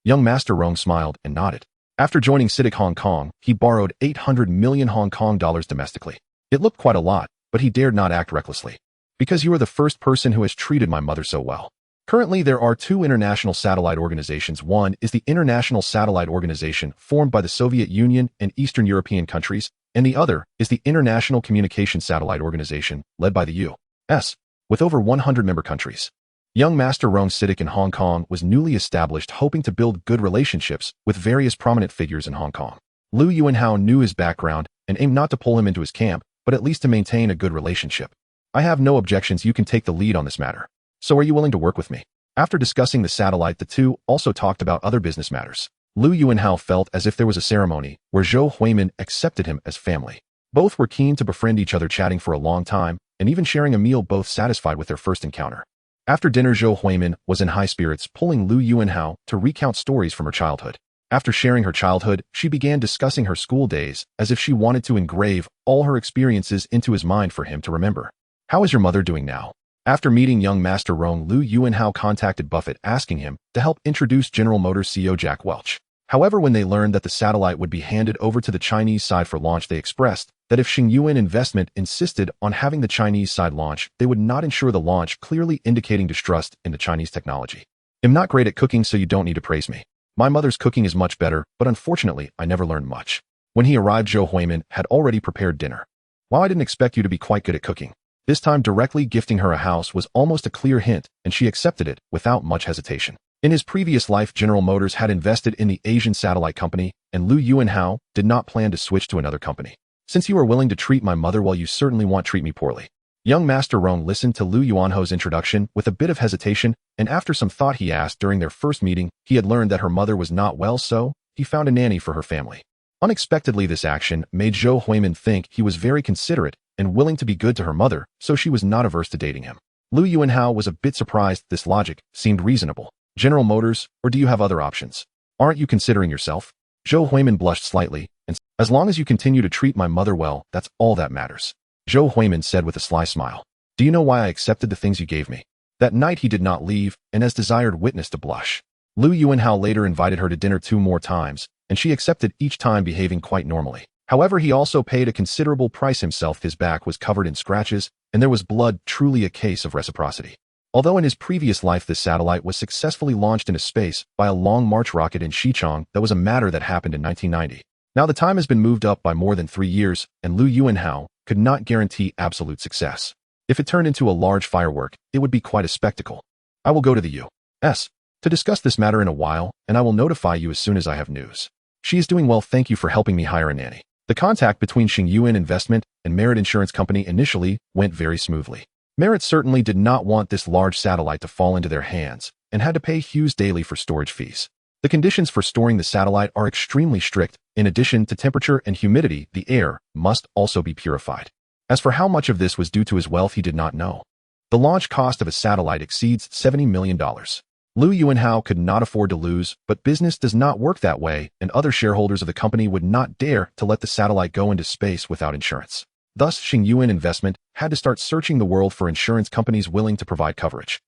Young Master Rong smiled and nodded. After joining CITIC Hong Kong, he borrowed 800 million Hong Kong dollars domestically. It looked quite a lot, but he dared not act recklessly. Because you are the first person who has treated my mother so well. Currently, there are two international satellite organizations. One is the International Satellite Organization, formed by the Soviet Union and Eastern European countries, and the other is the International Communications Satellite Organization, led by the U.S., with over 100 member countries. Young Master Rong's CITIC in Hong Kong was newly established, hoping to build good relationships with various prominent figures in Hong Kong. Lu Yuanhao knew his background and aimed not to pull him into his camp, but at least to maintain a good relationship. I have no objections. You can take the lead on this matter. So are you willing to work with me? After discussing the satellite, the two also talked about other business matters. Lu Yuanhao felt as if there was a ceremony where Zhou Huimin accepted him as family. Both were keen to befriend each other, chatting for a long time and even sharing a meal, both satisfied with their first encounter. After dinner, Zhou Huimin was in high spirits, pulling Lu Yuanhao to recount stories from her childhood. After sharing her childhood, she began discussing her school days as if she wanted to engrave all her experiences into his mind for him to remember. How is your mother doing now? After meeting young Master Rong, Lu Yuanhao contacted Buffett, asking him to help introduce General Motors CEO Jack Welch. However, when they learned that the satellite would be handed over to the Chinese side for launch, they expressed that if Xingyuan Investment insisted on having the Chinese side launch, they would not ensure the launch, clearly indicating distrust in the Chinese technology. I'm not great at cooking, so you don't need to praise me. My mother's cooking is much better, but unfortunately, I never learned much. When he arrived, Zhou Huimin had already prepared dinner. While I didn't expect you to be quite good at cooking, this time directly gifting her a house was almost a clear hint, and she accepted it without much hesitation. In his previous life, General Motors had invested in the Asian satellite company, and Lu Yuanhao did not plan to switch to another company. Since you are willing to treat my mother well, you certainly won't treat me poorly. Young Master Rong listened to Lu Yuanhao's introduction with a bit of hesitation, and after some thought, he asked during their first meeting, he had learned that her mother was not well, so he found a nanny for her family. Unexpectedly, this action made Zhou Huimin think he was very considerate and willing to be good to her mother, so she was not averse to dating him. Lu Yuanhao was a bit surprised. This logic seemed reasonable. General Motors, or do you have other options? Aren't you considering yourself? Zhou Huimin blushed slightly, and as long as you continue to treat my mother well, that's all that matters. Zhou Huimin said with a sly smile. Do you know why I accepted the things you gave me? That night he did not leave, and as desired, witnessed a blush. Lu Yuanhao later invited her to dinner 2 more times, and she accepted, each time behaving quite normally. However, he also paid a considerable price himself. His back was covered in scratches, and there was blood, truly a case of reciprocity. Although in his previous life this satellite was successfully launched into space by a Long March rocket in Xichang, that was a matter that happened in 1990. Now the time has been moved up by more than 3 years, and Lu Yuanhao could not guarantee absolute success. If it turned into a large firework, it would be quite a spectacle. I will go to the U.S. to discuss this matter in a while, and I will notify you as soon as I have news. She is doing well, thank you for helping me hire a nanny. The contact between Xingyuan Investment and Merit Insurance Company initially went very smoothly. Merit certainly did not want this large satellite to fall into their hands, and had to pay Hughes daily for storage fees. The conditions for storing the satellite are extremely strict. In addition to temperature and humidity, the air must also be purified. As for how much of this was due to his wealth, he did not know. The launch cost of a satellite exceeds $70 million. Lu Yuanhao could not afford to lose, but business does not work that way, and other shareholders of the company would not dare to let the satellite go into space without insurance. Thus, Xingyuan Investment had to start searching the world for insurance companies willing to provide coverage.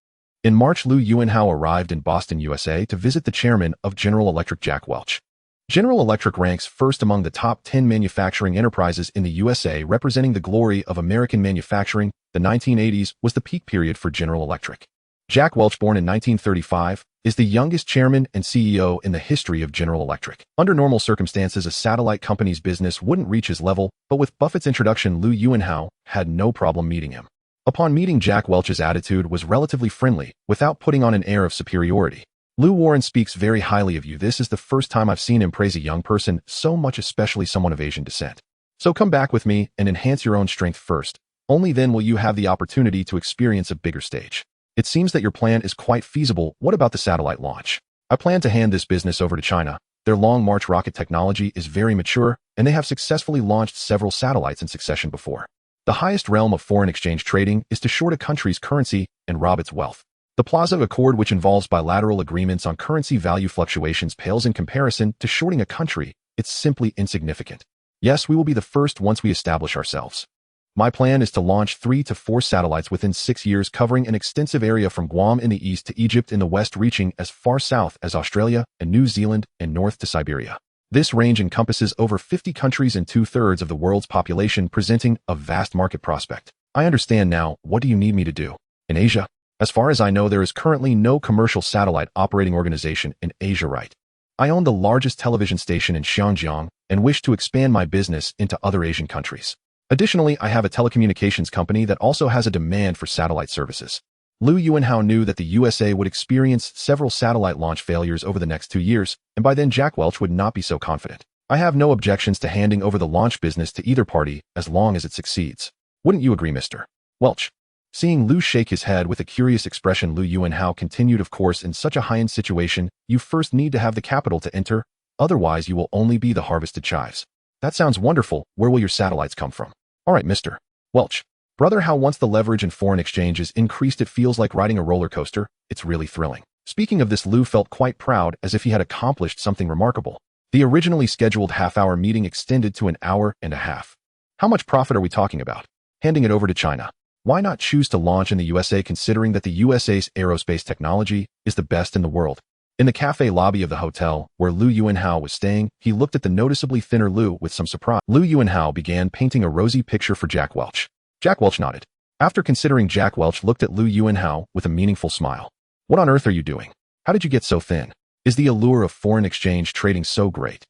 In March, Lu Yuanhao arrived in Boston, USA to visit the chairman of General Electric, Jack Welch. General Electric ranks first among the top 10 manufacturing enterprises in the USA, representing the glory of American manufacturing. The 1980s was the peak period for General Electric. Jack Welch, born in 1935, is the youngest chairman and CEO in the history of General Electric. Under normal circumstances, a satellite company's business wouldn't reach his level, but with Buffett's introduction, Lu Yuanhao had no problem meeting him. Upon meeting Jack Welch's attitude was relatively friendly, without putting on an air of superiority. Lou Warren speaks very highly of you. This is the first time I've seen him praise a young person so much, especially someone of Asian descent. So come back with me and enhance your own strength first. Only then will you have the opportunity to experience a bigger stage. It seems that your plan is quite feasible. What about the satellite launch? I plan to hand this business over to China. Their Long March rocket technology is very mature, and they have successfully launched several satellites in succession before. The highest realm of foreign exchange trading is to short a country's currency and rob its wealth. The Plaza Accord, which involves bilateral agreements on currency value fluctuations, pales in comparison to shorting a country. It's simply insignificant. Yes, we will be the first once we establish ourselves. My plan is to launch 3 to 4 satellites within 6 years, covering an extensive area from Guam in the east to Egypt in the west, reaching as far south as Australia and New Zealand and north to Siberia. This range encompasses over 50 countries and 2/3 of the world's population, presenting a vast market prospect. I understand now. What do you need me to do? In Asia? As far as I know, there is currently no commercial satellite operating organization in Asia, right? I own the largest television station in Xinjiang and wish to expand my business into other Asian countries. Additionally, I have a telecommunications company that also has a demand for satellite services. Liu Yuanhao knew that the USA would experience several satellite launch failures over the next 2 years, and by then Jack Welch would not be so confident. I have no objections to handing over the launch business to either party as long as it succeeds. Wouldn't you agree, Mr. Welch? Seeing Liu shake his head with a curious expression, Liu Yuanhao continued, of course, in such a high-end situation, you first need to have the capital to enter, otherwise you will only be the harvested chives. That sounds wonderful. Where will your satellites come from? All right, Mr. Welch. Brother, how once the leverage in foreign exchange is increased, it feels like riding a roller coaster. It's really thrilling. Speaking of this, Liu felt quite proud, as if he had accomplished something remarkable. The originally scheduled half-hour meeting extended to an hour and a half. How much profit are we talking about? Handing it over to China. Why not choose to launch in the USA, considering that the USA's aerospace technology is the best in the world? In the cafe lobby of the hotel where Liu Yuanhao was staying, he looked at the noticeably thinner Liu with some surprise. Liu Yuanhao began painting a rosy picture for Jack Welch. Jack Welch nodded. After considering, Jack Welch looked at Liu Yuanhao with a meaningful smile. What on earth are you doing? How did you get so thin? Is the allure of foreign exchange trading so great?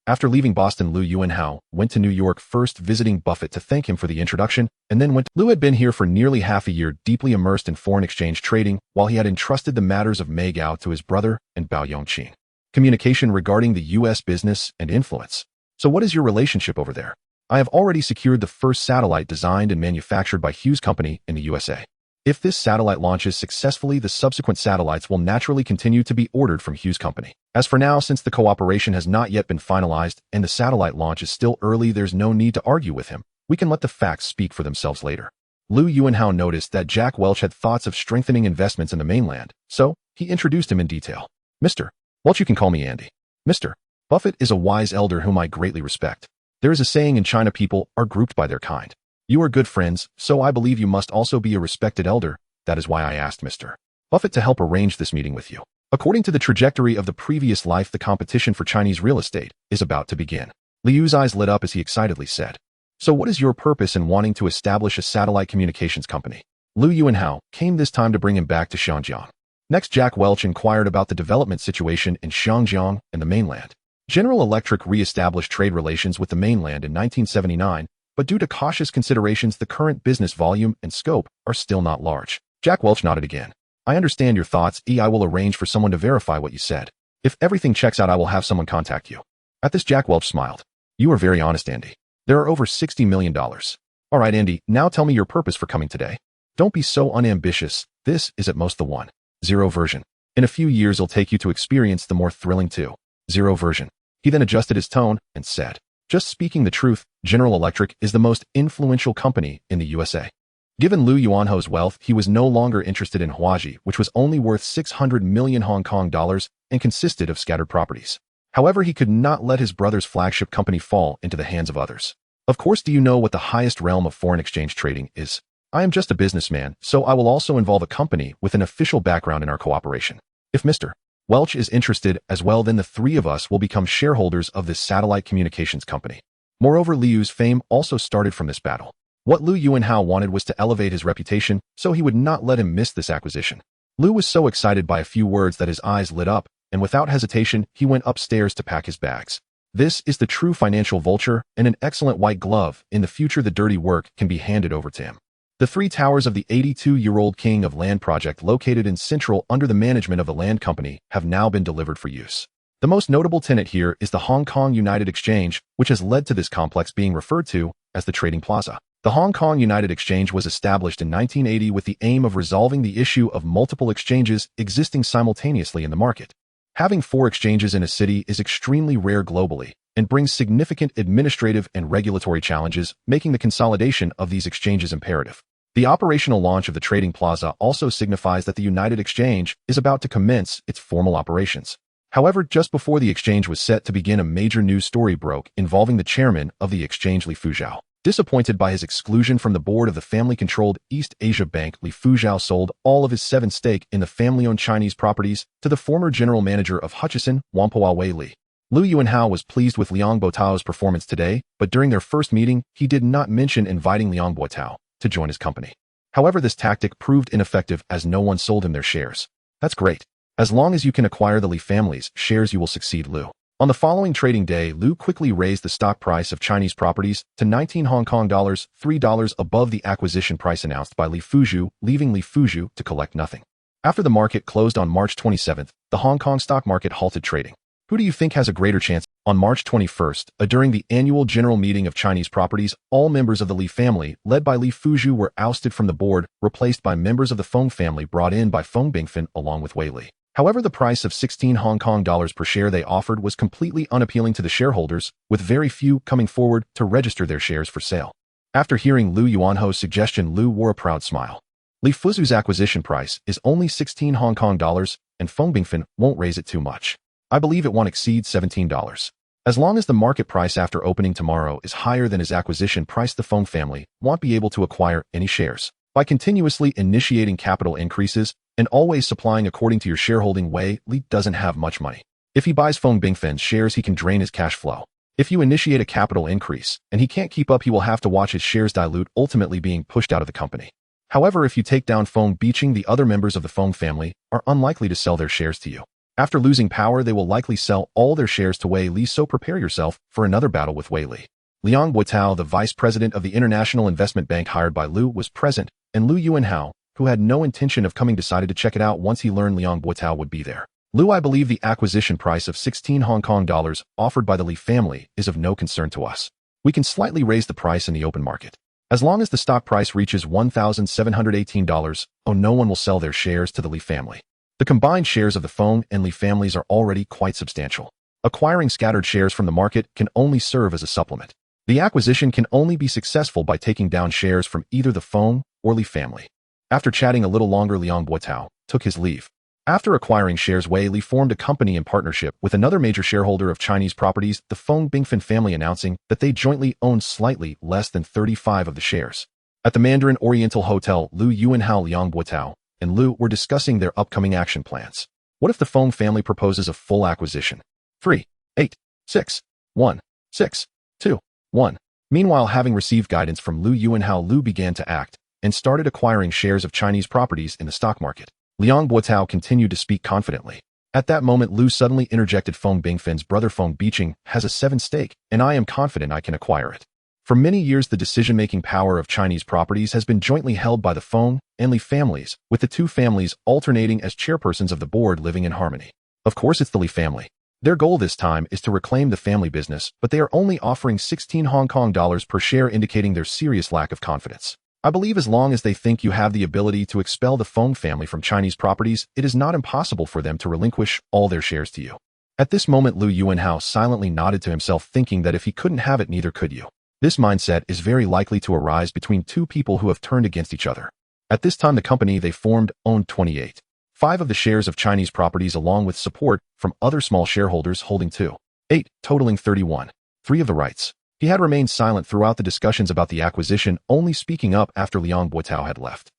After leaving Boston, Liu Yuanhao went to New York, first visiting Buffett to thank him for the introduction, and then Liu had been here for nearly half a year, deeply immersed in foreign exchange trading, while he had entrusted the matters of Mei Gao to his brother and Bao Yongqing. Communication regarding the U.S. business and influence. So what is your relationship over there? I have already secured the first satellite designed and manufactured by Hughes Company in the USA. If this satellite launches successfully, the subsequent satellites will naturally continue to be ordered from Hughes Company. As for now, since the cooperation has not yet been finalized and the satellite launch is still early, there's no need to argue with him. We can let the facts speak for themselves later. Liu Yuanhao noticed that Jack Welch had thoughts of strengthening investments in the mainland, so he introduced him in detail. Mr. Welch, you can call me Andy. Mr. Buffett is a wise elder whom I greatly respect. There is a saying in China, people are grouped by their kind. You are good friends, so I believe you must also be a respected elder. That is why I asked Mr. Buffett to help arrange this meeting with you. According to the trajectory of the previous life, the competition for Chinese real estate is about to begin. Liu's eyes lit up as he excitedly said, so what is your purpose in wanting to establish a satellite communications company? Liu Yuanhao came this time to bring him back to Xinjiang. Next, Jack Welch inquired about the development situation in Xinjiang and the mainland. General Electric re-established trade relations with the mainland in 1979, but due to cautious considerations, the current business volume and scope are still not large. Jack Welch nodded again. I understand your thoughts. I will arrange for someone to verify what you said. If everything checks out, I will have someone contact you. At this, Jack Welch smiled. You are very honest, Andy. There are over $60 million. All right, Andy, now tell me your purpose for coming today. Don't be so unambitious. This is at most the 1.0 version. In a few years, it'll take you to experience the more thrilling 2.0 version. He then adjusted his tone and said, just speaking the truth, General Electric is the most influential company in the USA. Given Liu Yuanhao's wealth, he was no longer interested in Huaji, which was only worth 600 million Hong Kong dollars and consisted of scattered properties. However, he could not let his brother's flagship company fall into the hands of others. Of course, do you know what the highest realm of foreign exchange trading is? I am just a businessman, so I will also involve a company with an official background in our cooperation. If Mr. Welch is interested as well, then the 3 of us will become shareholders of this satellite communications company. Moreover, Liu's fame also started from this battle. What Liu Yuanhao wanted was to elevate his reputation, so he would not let him miss this acquisition. Liu was so excited by a few words that his eyes lit up, and without hesitation, he went upstairs to pack his bags. This is the true financial vulture and an excellent white glove. In the future, the dirty work can be handed over to him. The three towers of the 82-year-old King of Land project located in Central under the management of the land company have now been delivered for use. The most notable tenant here is the Hong Kong United Exchange, which has led to this complex being referred to as the Trading Plaza. The Hong Kong United Exchange was established in 1980 with the aim of resolving the issue of multiple exchanges existing simultaneously in the market. Having 4 exchanges in a city is extremely rare globally and brings significant administrative and regulatory challenges, making the consolidation of these exchanges imperative. The operational launch of the Trading Plaza also signifies that the United Exchange is about to commence its formal operations. However, just before the exchange was set to begin, a major news story broke involving the chairman of the exchange, Li Fuzhou. Disappointed by his exclusion from the board of the family-controlled East Asia Bank, Li Fuzhou sold all of his 7% stake in the family-owned Chinese properties to the former general manager of Hutchison, Whampoa Wei Li. Lu Yuanhao was pleased with Liang Botao's performance today, but during their first meeting, he did not mention inviting Liang Boatao to join his company. However, this tactic proved ineffective as no one sold him their shares. That's great. As long as you can acquire the Li family's shares, you will succeed, Lu. On the following trading day, Lu quickly raised the stock price of Chinese properties to 19 Hong Kong dollars, $3 above the acquisition price announced by Li Fuzhou, leaving Li Fuzhou to collect nothing. After the market closed on March 27th, the Hong Kong stock market halted trading. Who do you think has a greater chance? On March 21st, during the annual general meeting of Chinese properties, all members of the Li family, led by Li Fuzhou, were ousted from the board, replaced by members of the Feng family brought in by Feng Bingfen along with Wei Li. However, the price of 16 Hong Kong dollars per share they offered was completely unappealing to the shareholders, with very few coming forward to register their shares for sale. After hearing Lu Yuanho's suggestion, Lu wore a proud smile. Li Fuzhou's acquisition price is only 16 Hong Kong dollars, and Feng Bingfen won't raise it too much. I believe it won't exceed $17. As long as the market price after opening tomorrow is higher than his acquisition price, the Feng family won't be able to acquire any shares. By continuously initiating capital increases and always supplying according to your shareholding, Wei Li doesn't have much money. If he buys Feng Bingfen's shares, he can drain his cash flow. If you initiate a capital increase and he can't keep up, he will have to watch his shares dilute, ultimately being pushed out of the company. However, if you take down Feng Biqing, the other members of the Feng family are unlikely to sell their shares to you. After losing power, they will likely sell all their shares to Wei Li, so prepare yourself for another battle with Wei Li. Liang Boatao, the vice president of the International Investment Bank hired by Lu, was present, and Lu Yuanhao, who had no intention of coming, decided to check it out once he learned Liang Boatao would be there. Lu, I believe the acquisition price of 16 Hong Kong dollars offered by the Li family is of no concern to us. We can slightly raise the price in the open market. As long as the stock price reaches $1,718, no one will sell their shares to the Li family. The combined shares of the Feng and Li families are already quite substantial. Acquiring scattered shares from the market can only serve as a supplement. The acquisition can only be successful by taking down shares from either the Feng or Li family. After chatting a little longer, Liang Boatao took his leave. After acquiring shares, Wei Li formed a company in partnership with another major shareholder of Chinese properties, the Feng Bingfen family, announcing that they jointly owned slightly less than 35% of the shares. At the Mandarin Oriental Hotel, Lu Yuanhao, Liang Boatao, and Lu were discussing their upcoming action plans. What if the Feng family proposes a full acquisition? 3, 8, 6, 1, 6, 2, 1. Meanwhile, having received guidance from Lu Yuanhao, Lu began to act and started acquiring shares of Chinese properties in the stock market. Liang Boatao continued to speak confidently. At that moment, Lu suddenly interjected, Feng Bingfen's brother Feng Biqing has a 7% stake, and I am confident I can acquire it. For many years, the decision-making power of Chinese properties has been jointly held by the Feng and Li families, with the two families alternating as chairpersons of the board, living in harmony. Of course, it's the Li family. Their goal this time is to reclaim the family business, but they are only offering 16 Hong Kong dollars per share, indicating their serious lack of confidence. I believe as long as they think you have the ability to expel the Feng family from Chinese properties, it is not impossible for them to relinquish all their shares to you. At this moment, Lu Yuanhao silently nodded to himself, thinking that if he couldn't have it, neither could you. This mindset is very likely to arise between two people who have turned against each other. At this time, the company they formed owned 28.5% of the shares of Chinese properties, along with support from other small shareholders holding 2.8%, totaling 31.3% of the rights. He had remained silent throughout the discussions about the acquisition, only speaking up after Liang Boatao had left.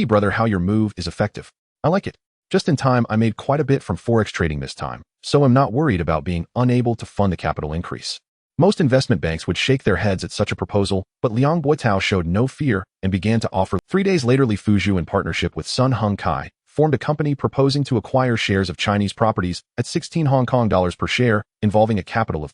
Brother, how your move is effective. I like it. Just in time, I made quite a bit from Forex trading this time, so I'm not worried about being unable to fund the capital increase. Most investment banks would shake their heads at such a proposal, but Liang Boatao showed no fear and began to offer. 3 days later, Li Fuzhou, in partnership with Sun Hung Kai, formed a company proposing to acquire shares of Chinese properties at 16 Hong Kong dollars per share, involving a capital of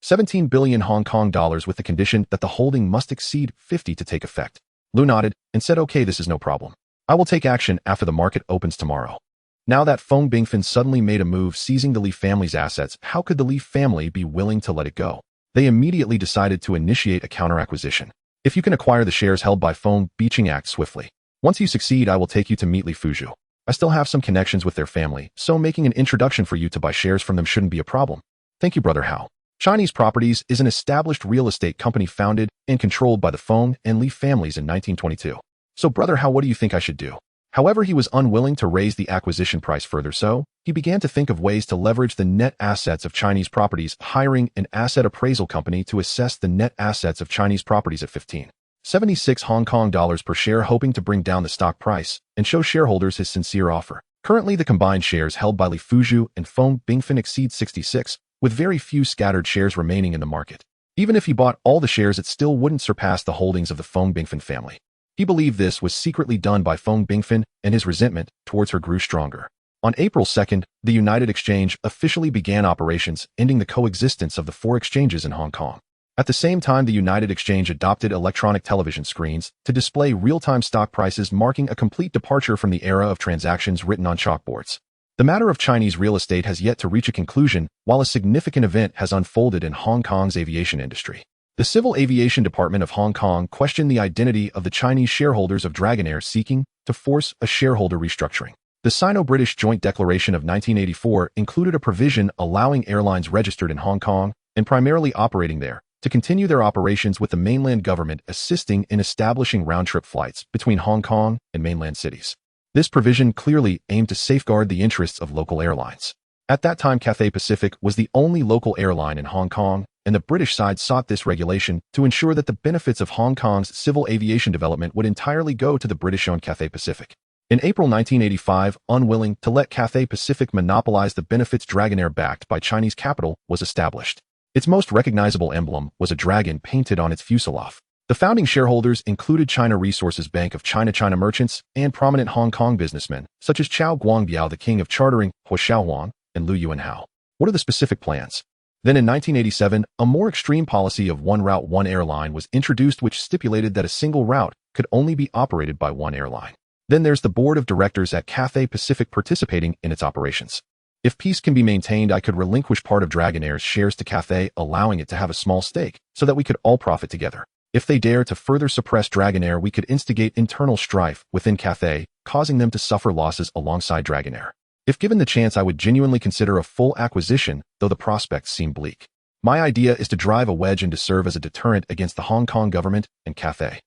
17 billion Hong Kong dollars, with the condition that the holding must exceed 50 to take effect. Lu nodded and said, okay, this is no problem. I will take action after the market opens tomorrow. Now that Feng Bingfen suddenly made a move seizing the Li family's assets, how could the Li family be willing to let it go? They immediately decided to initiate a counter-acquisition. If you can acquire the shares held by Feng Biqing, act swiftly. Once you succeed, I will take you to meet Li Fuzhou. I still have some connections with their family, so making an introduction for you to buy shares from them shouldn't be a problem. Thank you, Brother Hao. Chinese Properties is an established real estate company founded and controlled by the Feng and Li families in 1922. So, Brother Hao, what do you think I should do? However, he was unwilling to raise the acquisition price further, so he began to think of ways to leverage the net assets of Chinese Properties, hiring an asset appraisal company to assess the net assets of Chinese Properties at 15.76 Hong Kong dollars per share, hoping to bring down the stock price and show shareholders his sincere offer. Currently, the combined shares held by Li Fuzhou and Feng Bingfen exceed 66, with very few scattered shares remaining in the market. Even if he bought all the shares, it still wouldn't surpass the holdings of the Feng Bingfen family. He believed this was secretly done by Feng Bingfen, and his resentment towards her grew stronger. On April 2nd, the United Exchange officially began operations, ending the coexistence of the four exchanges in Hong Kong. At the same time, the United Exchange adopted electronic television screens to display real-time stock prices, marking a complete departure from the era of transactions written on chalkboards. The matter of Chinese real estate has yet to reach a conclusion, while a significant event has unfolded in Hong Kong's aviation industry. The Civil Aviation Department of Hong Kong questioned the identity of the Chinese shareholders of Dragonair, seeking to force a shareholder restructuring. The Sino-British Joint Declaration of 1984 included a provision allowing airlines registered in Hong Kong and primarily operating there to continue their operations, with the mainland government assisting in establishing round-trip flights between Hong Kong and mainland cities. This provision clearly aimed to safeguard the interests of local airlines. At that time, Cathay Pacific was the only local airline in Hong Kong, and the British side sought this regulation to ensure that the benefits of Hong Kong's civil aviation development would entirely go to the British-owned Cathay Pacific. In April 1985, unwilling to let Cathay Pacific monopolize the benefits, Dragonair, backed by Chinese capital, was established. Its most recognizable emblem was a dragon painted on its fuselage. The founding shareholders included China Resources Bank of China, China Merchants, and prominent Hong Kong businessmen, such as Chao Guangbiao, the king of chartering, Hua Xiaohuang, and Lu Yuanhao. What are the specific plans? Then in 1987, a more extreme policy of one route, one airline was introduced, which stipulated that a single route could only be operated by one airline. Then there's the board of directors at Cathay Pacific participating in its operations. If peace can be maintained, I could relinquish part of Dragonair's shares to Cathay, allowing it to have a small stake, so that we could all profit together. If they dare to further suppress Dragonair, we could instigate internal strife within Cathay, causing them to suffer losses alongside Dragonair. If given the chance, I would genuinely consider a full acquisition, though the prospects seem bleak. My idea is to drive a wedge and to serve as a deterrent against the Hong Kong government and Cathay.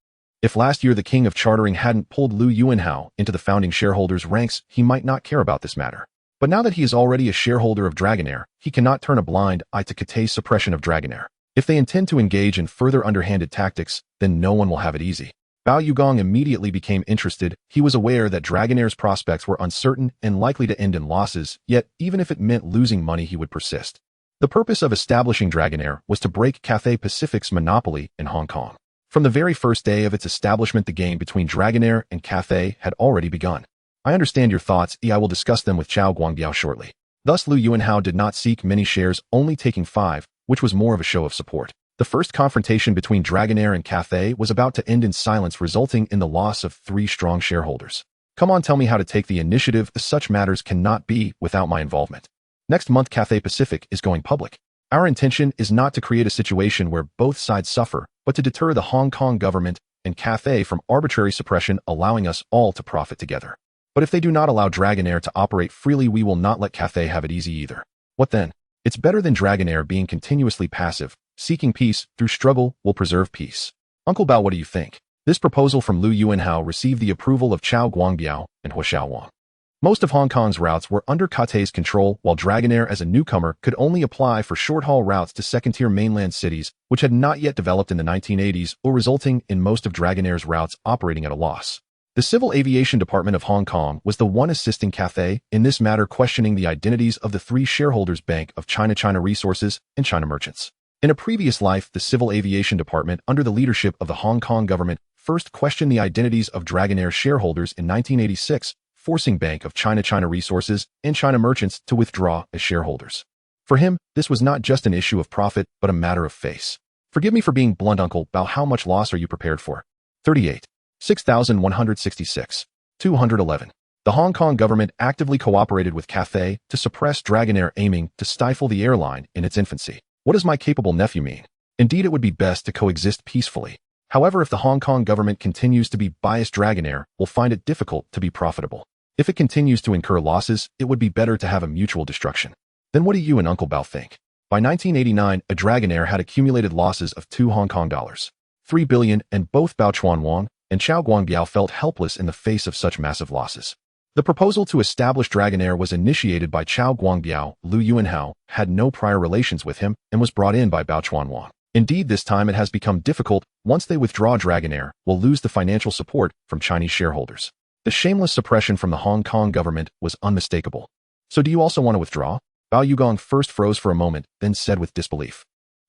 If last year the king of chartering hadn't pulled Lu Yuanhao into the founding shareholders' ranks, he might not care about this matter. But now that he is already a shareholder of Dragonair, he cannot turn a blind eye to Cathay's suppression of Dragonair. If they intend to engage in further underhanded tactics, then no one will have it easy. Bao Yugong immediately became interested. He was aware that Dragonair's prospects were uncertain and likely to end in losses, yet even if it meant losing money, he would persist. The purpose of establishing Dragonair was to break Cathay Pacific's monopoly in Hong Kong. From the very first day of its establishment, the game between Dragonair and Cathay had already begun. I understand your thoughts, I will discuss them with Chao Guangbiao shortly. Thus, Lu Yuanhao did not seek many shares, only taking 5, which was more of a show of support. The first confrontation between Dragonair and Cathay was about to end in silence, resulting in the loss of 3 strong shareholders. Come on, tell me how to take the initiative. Such matters cannot be without my involvement. Next month, Cathay Pacific is going public. Our intention is not to create a situation where both sides suffer, but to deter the Hong Kong government and Cathay from arbitrary suppression, allowing us all to profit together. But if they do not allow Dragonair to operate freely, we will not let Cathay have it easy either. What then? It's better than Dragonair being continuously passive. Seeking peace through struggle will preserve peace. Uncle Bao, what do you think? This proposal from Lu Yuanhao received the approval of Chao Guangbiao and Hua Xiaohuang. Most of Hong Kong's routes were under Cathay's control, while Dragonair as a newcomer could only apply for short-haul routes to second-tier mainland cities, which had not yet developed in the 1980s, or resulting in most of Dragonair's routes operating at a loss. The Civil Aviation Department of Hong Kong was the one assisting Cathay in this matter, questioning the identities of the 3 shareholders: Bank of China, China Resources, and China Merchants. In a previous life, the Civil Aviation Department, under the leadership of the Hong Kong government, first questioned the identities of Dragonair shareholders in 1986, forcing Bank of China, China Resources, and China Merchants to withdraw as shareholders. For him, this was not just an issue of profit, but a matter of face. Forgive me for being blunt, Uncle Bao. How much loss are you prepared for? 38. 6166. 211. The Hong Kong government actively cooperated with Cathay to suppress Dragonair, aiming to stifle the airline in its infancy. What does my capable nephew mean? Indeed, it would be best to coexist peacefully. However, if the Hong Kong government continues to be biased, Dragonair will find it difficult to be profitable. If it continues to incur losses, it would be better to have a mutual destruction. Then what do you and Uncle Bao think? By 1989, a Dragonair had accumulated losses of $2 3 billion, and both Bao Chuanwang and Chao Guangbiao felt helpless in the face of such massive losses. The proposal to establish Dragonair was initiated by Chao Guangbiao. Lu Yuanhao had no prior relations with him and was brought in by Bao Chuanwang. Indeed, this time it has become difficult. Once they withdraw, Dragonair will lose the financial support from Chinese shareholders. The shameless suppression from the Hong Kong government was unmistakable. So do you also want to withdraw? Bao Yugong first froze for a moment, then said with disbelief.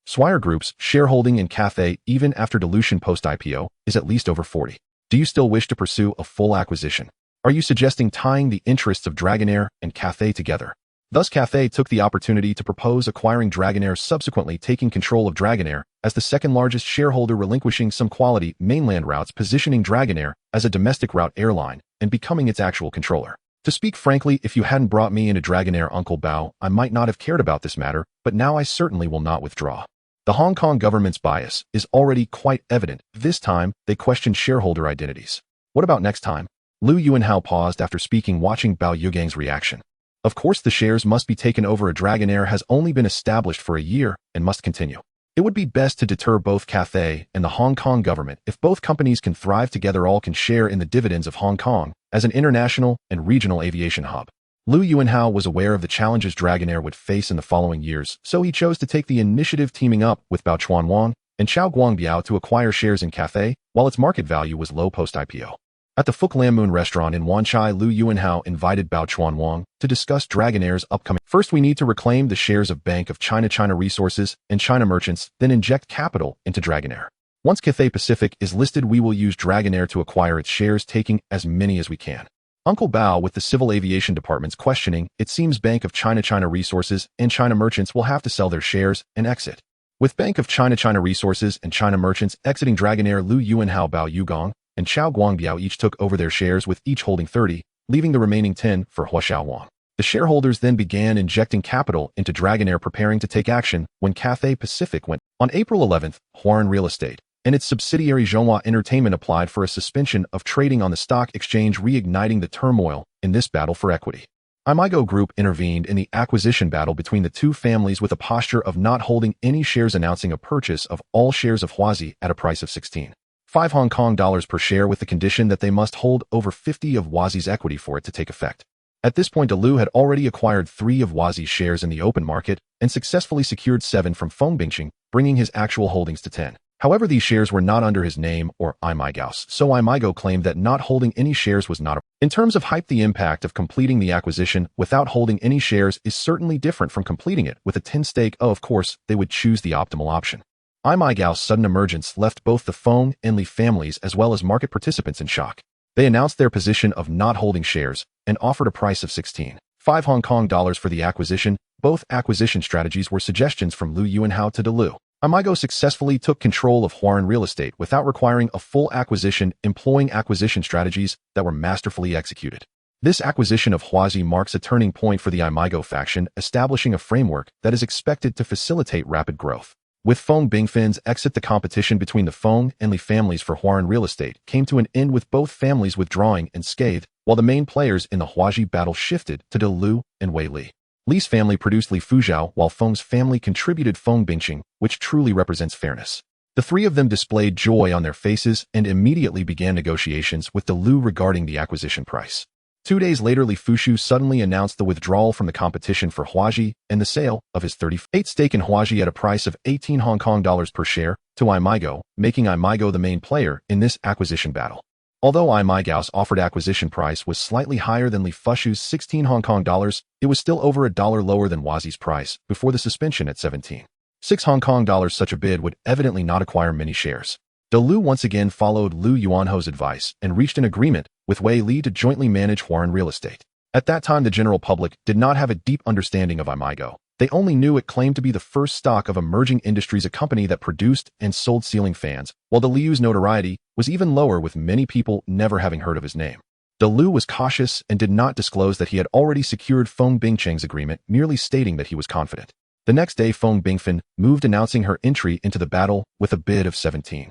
Swire Group's shareholding in Cathay, even after dilution post-IPO, is at least over 40. Do you still wish to pursue a full acquisition? Are you suggesting tying the interests of Dragonair and Cathay together? Thus, Cathay took the opportunity to propose acquiring Dragonair, subsequently taking control of Dragonair as the second-largest shareholder, relinquishing some quality mainland routes, positioning Dragonair as a domestic route airline, and becoming its actual controller. To speak frankly, if you hadn't brought me into Dragonair, Uncle Bao, I might not have cared about this matter, but now I certainly will not withdraw. The Hong Kong government's bias is already quite evident. This time, they questioned shareholder identities. What about next time? Lu Yuanhao paused after speaking, watching Bao Yugang's reaction. Of course, the shares must be taken over. A Dragonair has only been established for a year and must continue. It would be best to deter both Cathay and the Hong Kong government. If both companies can thrive together, all can share in the dividends of Hong Kong as an international and regional aviation hub. Lu Yuanhao was aware of the challenges Dragonair would face in the following years, so he chose to take the initiative, teaming up with Bao Chuanwang and Chao Guangbiao to acquire shares in Cathay, while its market value was low post-IPO. At the Fook Lam Moon restaurant in Wan Chai, Lu Yuanhao invited Bao Chuanwang to discuss Dragonair's upcoming. First, we need to reclaim the shares of Bank of China, China Resources, and China Merchants, then inject capital into Dragonair. Once Cathay Pacific is listed, we will use Dragonair to acquire its shares, taking as many as we can. Uncle Bao, with the Civil Aviation Department's questioning, it seems Bank of China, China Resources, and China Merchants will have to sell their shares and exit. With Bank of China, China Resources, and China Merchants exiting Dragonair, Lu Yuanhao, Bao Yugong, and Chao Guangbiao each took over their shares, with each holding 30, leaving the remaining 10 for Hua Xiaowang. The shareholders then began injecting capital into Dragonair, preparing to take action when Cathay Pacific went. On April 11th, Huarun Real Estate and its subsidiary Zhonghua Entertainment applied for a suspension of trading on the stock exchange, reigniting the turmoil in this battle for equity. Imago Group intervened in the acquisition battle between the two families with a posture of not holding any shares, announcing a purchase of all shares of Huazi at a price of 16.5 Hong Kong dollars per share, with the condition that they must hold over 50 of Huazi's equity for it to take effect. At this point, Lu had already acquired 3 of Huazi's shares in the open market and successfully secured 7 from Feng Bingqing, bringing his actual holdings to 10. However, these shares were not under his name or Imago's, so Imago claimed that not holding any shares was not a. In terms of hype, the impact of completing the acquisition without holding any shares is certainly different from completing it with a 10 stake. Of course, they would choose the optimal option. Imago's sudden emergence left both the Feng and Li families as well as market participants in shock. They announced their position of not holding shares and offered a price of 16.5 Hong Kong dollars for the acquisition. Both acquisition strategies were suggestions from Lu Yuanhao to Lu. Imago successfully took control of Huarun Real Estate without requiring a full acquisition, employing acquisition strategies that were masterfully executed. This acquisition of Huazi marks a turning point for the Imago faction, establishing a framework that is expected to facilitate rapid growth. With Feng Bingfin's exit, the competition between the Feng and Li families for Huarun Real Estate came to an end, with both families withdrawing unscathed, while the main players in the Huazi battle shifted to Lu and Wei Li. Li's family produced Li Fuzhao, while Feng's family contributed Feng Bingqing, which truly represents fairness. The three of them displayed joy on their faces and immediately began negotiations with Lu regarding the acquisition price. 2 days later, Li Fushu suddenly announced the withdrawal from the competition for Huazi and the sale of his 38 stake in Huazi at a price of 18 Hong Kong dollars per share to Imago, making Imago the main player in this acquisition battle. Although Imago's offered acquisition price was slightly higher than Li Fushu's 16 Hong Kong dollars, it was still over $1 lower than Huazi's price before the suspension at 17.6 Hong Kong dollars. Such a bid would evidently not acquire many shares. Lu once again followed Lu Yuanhao's advice and reached an agreement with Wei Li to jointly manage Huarun Real Estate. At that time, the general public did not have a deep understanding of Imago, They only knew it claimed to be the first stock of emerging industries, a company that produced and sold ceiling fans, while DeLu's notoriety was even lower, with many people never having heard of his name. DeLu was cautious and did not disclose that he had already secured Feng Bingcheng's agreement, merely stating that he was confident. The next day, Feng Bingfen moved, announcing her entry into the battle with a bid of 17.2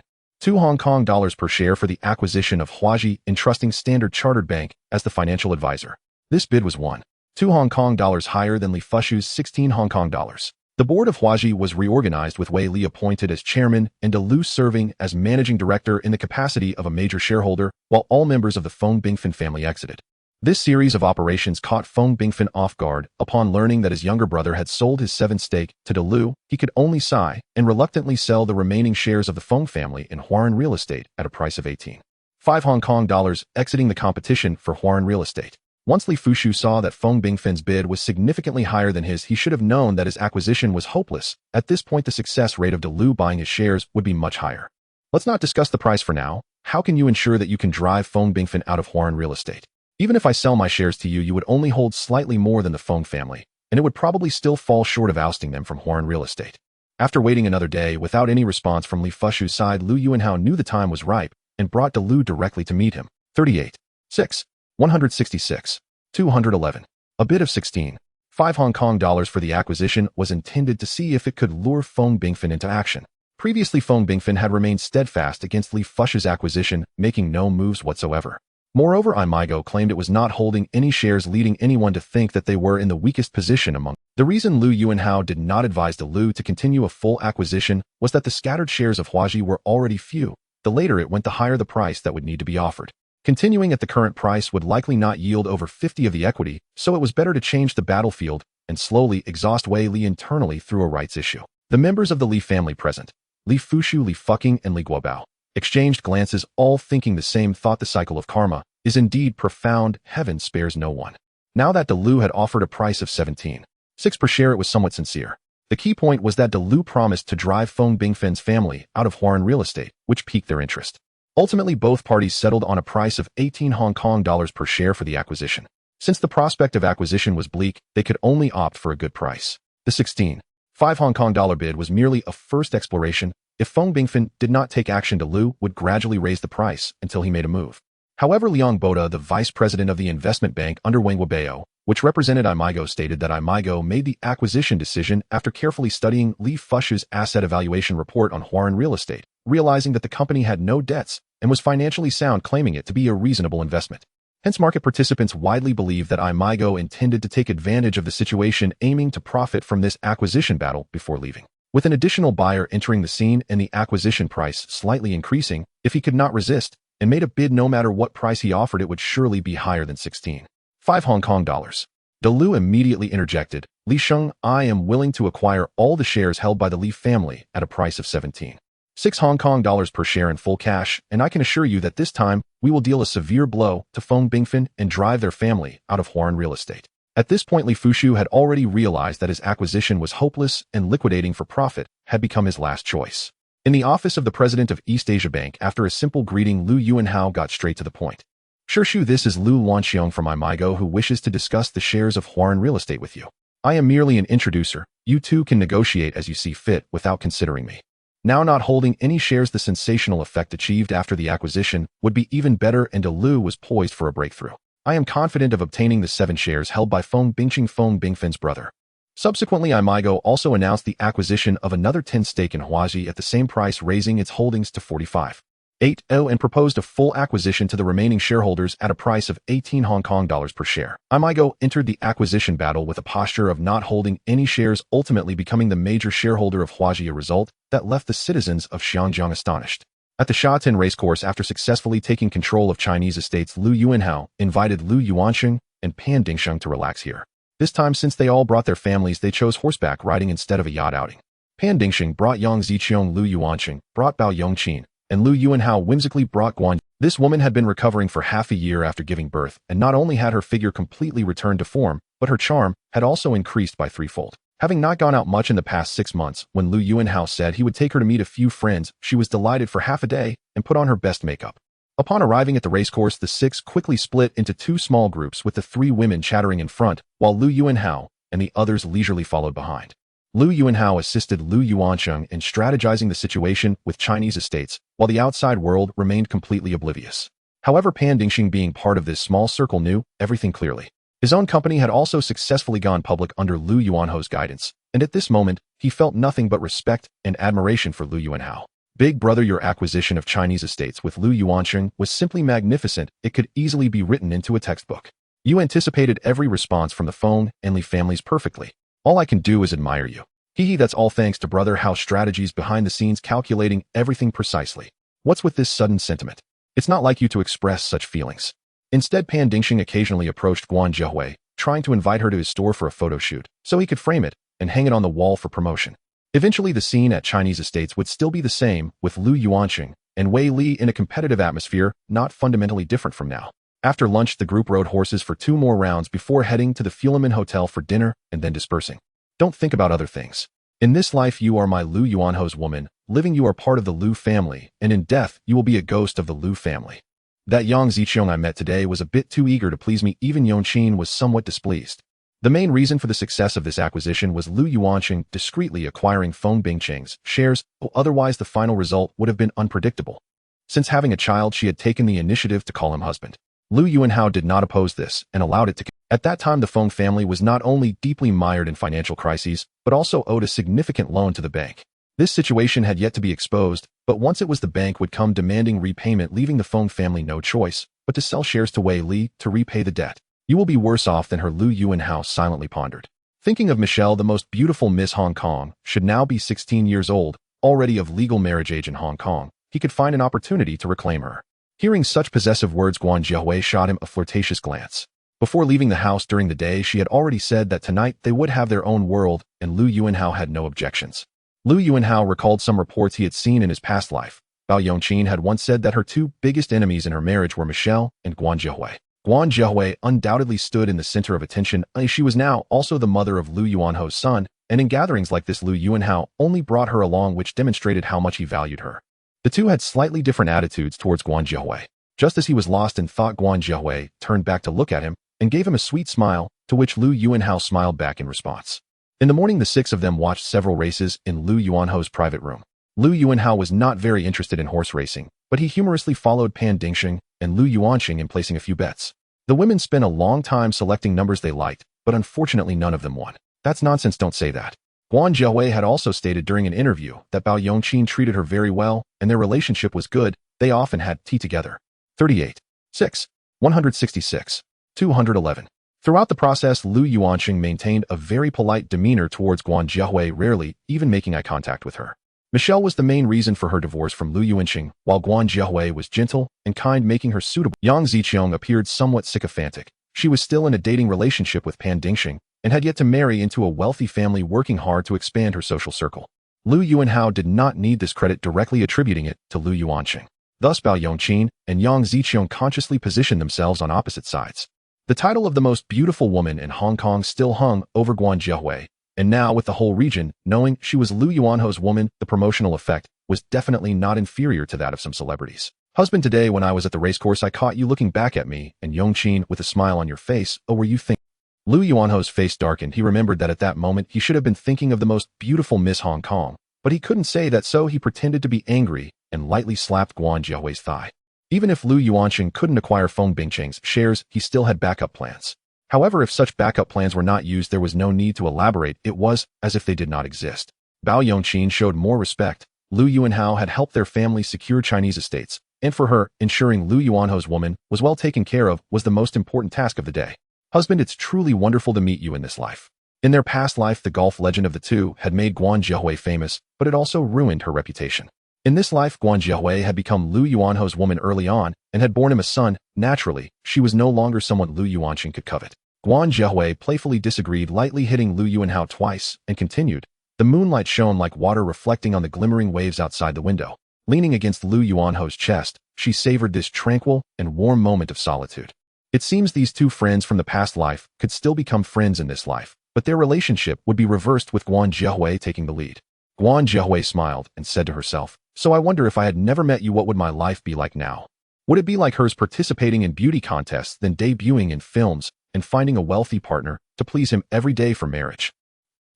Hong Kong dollars per share for the acquisition of Huaji, entrusting Standard Chartered Bank as the financial advisor. This bid was 1.2 Hong Kong dollars higher than Li Fushu's 16 Hong Kong dollars. The board of Huaji was reorganized, with Wei Li appointed as chairman and DeLu serving as managing director in the capacity of a major shareholder, while all members of the Feng Bingfen family exited. This series of operations caught Feng Bingfen off guard. Upon learning that his younger brother had sold his 7th stake to DeLu, he could only sigh and reluctantly sell the remaining shares of the Feng family in Huaran Real Estate at a price of 18.5 Hong Kong dollars, exiting the competition for Huaran Real Estate. Once Li Fushu saw that Feng Bingfen's bid was significantly higher than his, he should have known that his acquisition was hopeless. At this point, the success rate of DeLu buying his shares would be much higher. Let's not discuss the price for now. How can you ensure that you can drive Feng Bingfen out of Huaran Real Estate? Even if I sell my shares to you, you would only hold slightly more than the Feng family, and it would probably still fall short of ousting them from Huaran Real Estate. After waiting another day without any response from Li Fushu's side, Lu Yuanhao knew the time was ripe and brought DeLu directly to meet him. 38.6. 166. 211. A bid of 16.5 Hong Kong dollars for the acquisition was intended to see if it could lure Feng Bingfen into action. Previously, Feng Bingfen had remained steadfast against Li Fushu's acquisition, making no moves whatsoever. Moreover, Imigo claimed it was not holding any shares, leading anyone to think that they were in the weakest position among. The reason Lu Yuanhao did not advise DeLu to continue a full acquisition was that the scattered shares of Huaji were already few. The later it went, the higher the price that would need to be offered. Continuing at the current price would likely not yield over 50 of the equity, so it was better to change the battlefield and slowly exhaust Wei Li internally through a rights issue. The members of the Li family present, Li Fushu, Li Fuqing, and Li Guobao, exchanged glances, all thinking the same thought. The cycle of karma is indeed profound. Heaven spares no one. Now that DeLu had offered a price of 17.6 per share, it was somewhat sincere. The key point was that DeLu promised to drive Feng Bingfen's family out of Huaran Real Estate, which piqued their interest. Ultimately, both parties settled on a price of 18 Hong Kong dollars per share for the acquisition. Since the prospect of acquisition was bleak, they could only opt for a good price. The 16.5 Hong Kong dollar bid was merely a first exploration. If Feng Bingfen did not take action, DeLu would gradually raise the price until he made a move. However, Liang Boda, the vice president of the investment bank under Wang Webao, which represented Imigo, stated that Imigo made the acquisition decision after carefully studying Li Fushu's asset evaluation report on Huaran Real Estate, realizing that the company had no debts and was financially sound, claiming it to be a reasonable investment. Hence, market participants widely believe that Imigo intended to take advantage of the situation, aiming to profit from this acquisition battle before leaving. With an additional buyer entering the scene and the acquisition price slightly increasing, if he could not resist and made a bid, no matter what price he offered, it would surely be higher than 16.5 Hong Kong dollars. DeLu immediately interjected, "Li Sheng, I am willing to acquire all the shares held by the Li family at a price of 17.6 Hong Kong dollars per share in full cash, and I can assure you that this time we will deal a severe blow to Feng Bingfen and drive their family out of Huaran Real Estate." At this point, Li Fushu had already realized that his acquisition was hopeless and liquidating for profit had become his last choice. In the office of the president of East Asia Bank, after a simple greeting, Lu Yuanhao got straight to the point. "Shu, this is Lu Luanxiong from Imigo, who wishes to discuss the shares of Huaran Real Estate with you. I am merely an introducer. You two can negotiate as you see fit without considering me." Now not holding any shares, the sensational effect achieved after the acquisition would be even better, and DeLu was poised for a breakthrough. "I am confident of obtaining the 7 shares held by Feng Bingfen's brother." Subsequently, Imigo also announced the acquisition of another 10 stake in Huaji at the same price, raising its holdings to 45.80, and proposed a full acquisition to the remaining shareholders at a price of 18 Hong Kong dollars per share. Imigo entered the acquisition battle with a posture of not holding any shares, ultimately becoming the major shareholder of Huaji, a result that left the citizens of Xianjiang astonished. At the Shatin racecourse, after successfully taking control of Chinese estates, Lu Yuanhao invited Lu Yuansheng and Pan Dingsheng to relax here. This time, since they all brought their families, they chose horseback riding instead of a yacht outing. Pan Dingsheng brought Yang Ziqiong, Lu Yuansheng brought Bao Yongqin, and Lu Yuanhao whimsically brought Guan. This woman had been recovering for half a year after giving birth, and not only had her figure completely returned to form, but her charm had also increased by threefold. Having not gone out much in the past 6 months, when Lu Yuanhao said he would take her to meet a few friends, she was delighted for half a day and put on her best makeup. Upon arriving at the racecourse, the 6 quickly split into 2 small groups, with the 3 women chattering in front, while Lu Yuanhao and the others leisurely followed behind. Lu Yuanhao assisted Lu Yuancheng in strategizing the situation with Chinese estates, while the outside world remained completely oblivious. However, Pan Dingxing, being part of this small circle, knew everything clearly. His own company had also successfully gone public under Lu Yuanhao's guidance, and at this moment, he felt nothing but respect and admiration for Lu Yuanhao. Big brother, your acquisition of Chinese estates with Lu Yuancheng was simply magnificent. It could easily be written into a textbook. You anticipated every response from the Feng and Li families perfectly. All I can do is admire you. Hee, that's all thanks to brother Hao's strategies behind the scenes, calculating everything precisely. What's with this sudden sentiment? It's not like you to express such feelings. Instead, Pan Dingxing occasionally approached Guan Zhehui, trying to invite her to his store for a photo shoot, so he could frame it and hang it on the wall for promotion. Eventually, the scene at Chinese estates would still be the same, with Lu Yuancheng and Wei Li in a competitive atmosphere not fundamentally different from now. After lunch, the group rode horses for 2 more rounds before heading to the Fulemin Hotel for dinner and then dispersing. Don't think about other things. In this life, you are my Lu Yuanhao's woman. Living, you are part of the Lu family, and in death, you will be a ghost of the Lu family. That Yang Ziqiang I met today was a bit too eager to please me. Even Yongqin was somewhat displeased. The main reason for the success of this acquisition was Lu Yuancheng discreetly acquiring Feng Bingcheng's shares, otherwise the final result would have been unpredictable. Since having a child, she had taken the initiative to call him husband. Lu Yuanhao did not oppose this and allowed it to. At that time, the Feng family was not only deeply mired in financial crises, but also owed a significant loan to the bank. This situation had yet to be exposed, but once it was, the bank would come demanding repayment, leaving the Feng family no choice but to sell shares to Wei Li to repay the debt. You will be worse off than her, Lu Yuanhao silently pondered. Thinking of Michelle, the most beautiful Miss Hong Kong, should now be 16 years old, already of legal marriage age in Hong Kong, he could find an opportunity to reclaim her. Hearing such possessive words, Guan Zhehui shot him a flirtatious glance. Before leaving the house during the day, she had already said that tonight they would have their own world, and Lu Yuanhao had no objections. Lu Yuanhao recalled some reports he had seen in his past life. Bao Yongqin had once said that her 2 biggest enemies in her marriage were Michelle and Guan Zhehui. Guan Zhehui undoubtedly stood in the center of attention. She was now also the mother of Lu Yuanhao's son, and in gatherings like this, Lu Yuanhao only brought her along, which demonstrated how much he valued her. The two had slightly different attitudes towards Guan Zhehui. Just as he was lost in thought, Guan Zhehui turned back to look at him and gave him a sweet smile, to which Lu Yuanhao smiled back in response. In the morning, the 6 of them watched several races in Lu Yuanhao's private room. Lu Yuanhao was not very interested in horse racing, but he humorously followed Pan Dingxing and Lu Yuancheng in placing a few bets. The women spent a long time selecting numbers they liked, but unfortunately none of them won. That's nonsense, don't say that. Guan Zhehui had also stated during an interview that Bao Yongqin treated her very well, and their relationship was good. They often had tea together. 38. 6. 166. 211. Throughout the process, Lu Yuancheng maintained a very polite demeanor towards Guan Zhehui, rarely even making eye contact with her. Michelle was the main reason for her divorce from Lu Yuancheng, while Guan Zhehui was gentle and kind, making her suitable. Yang Ziqiang appeared somewhat sycophantic. She was still in a dating relationship with Pan Dingxing and had yet to marry into a wealthy family, working hard to expand her social circle. Lu Yuanhao did not need this credit, directly attributing it to Lu Yuancheng. Thus, Bao Yongqin and Yang Ziqiang consciously positioned themselves on opposite sides. The title of the most beautiful woman in Hong Kong still hung over Guan Zhehui, and now, with the whole region knowing she was Lu Yuanhao's woman, the promotional effect was definitely not inferior to that of some celebrities. Husband, today when I was at the racecourse, I caught you looking back at me, and Yongqin with a smile on your face. Oh, were you thinking? Lu Yuanhao's face darkened. He remembered that at that moment he should have been thinking of the most beautiful Miss Hong Kong, but he couldn't say that, so he pretended to be angry and lightly slapped Guan Zhehui's thigh. Even if Lu Yuancheng couldn't acquire Feng Bingcheng's shares, he still had backup plans. However, if such backup plans were not used, there was no need to elaborate. It was as if they did not exist. Bao Yongqin showed more respect. Lu Yuanhao had helped their family secure Chinese estates, and for her, ensuring Lu Yuanhao's woman was well taken care of was the most important task of the day. Husband, it's truly wonderful to meet you in this life. In their past life, the golf legend of the two had made Guan Zhehui famous, but it also ruined her reputation. In this life, Guan Zhehui had become Lu Yuanhao's woman early on and had borne him a son. Naturally, she was no longer someone Lu Yuancheng could covet. Guan Zhehui playfully disagreed, lightly hitting Lu Yuanhao twice, and continued. The moonlight shone like water, reflecting on the glimmering waves outside the window. Leaning against Lu Yuanhao's chest, she savored this tranquil and warm moment of solitude. It seems these two friends from the past life could still become friends in this life, but their relationship would be reversed with Guan Zhehui taking the lead. Guan Zhehui smiled and said to herself, "So I wonder, if I had never met you, what would my life be like now? Would it be like hers, participating in beauty contests, then debuting in films, and finding a wealthy partner to please him every day for marriage.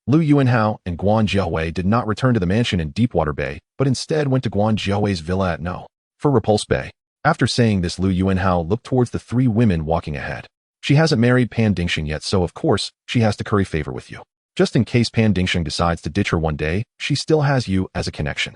Lu Yuanhao and Guan Jiahui did not return to the mansion in Deepwater Bay, but instead went to Guan Jiahui's villa at No. for Repulse Bay. After saying this, Lu Yuanhao looked towards the three women walking ahead. She hasn't married Pan Dingxing yet, so of course, she has to curry favor with you. Just in case Pan Dingxing decides to ditch her one day, she still has you as a connection.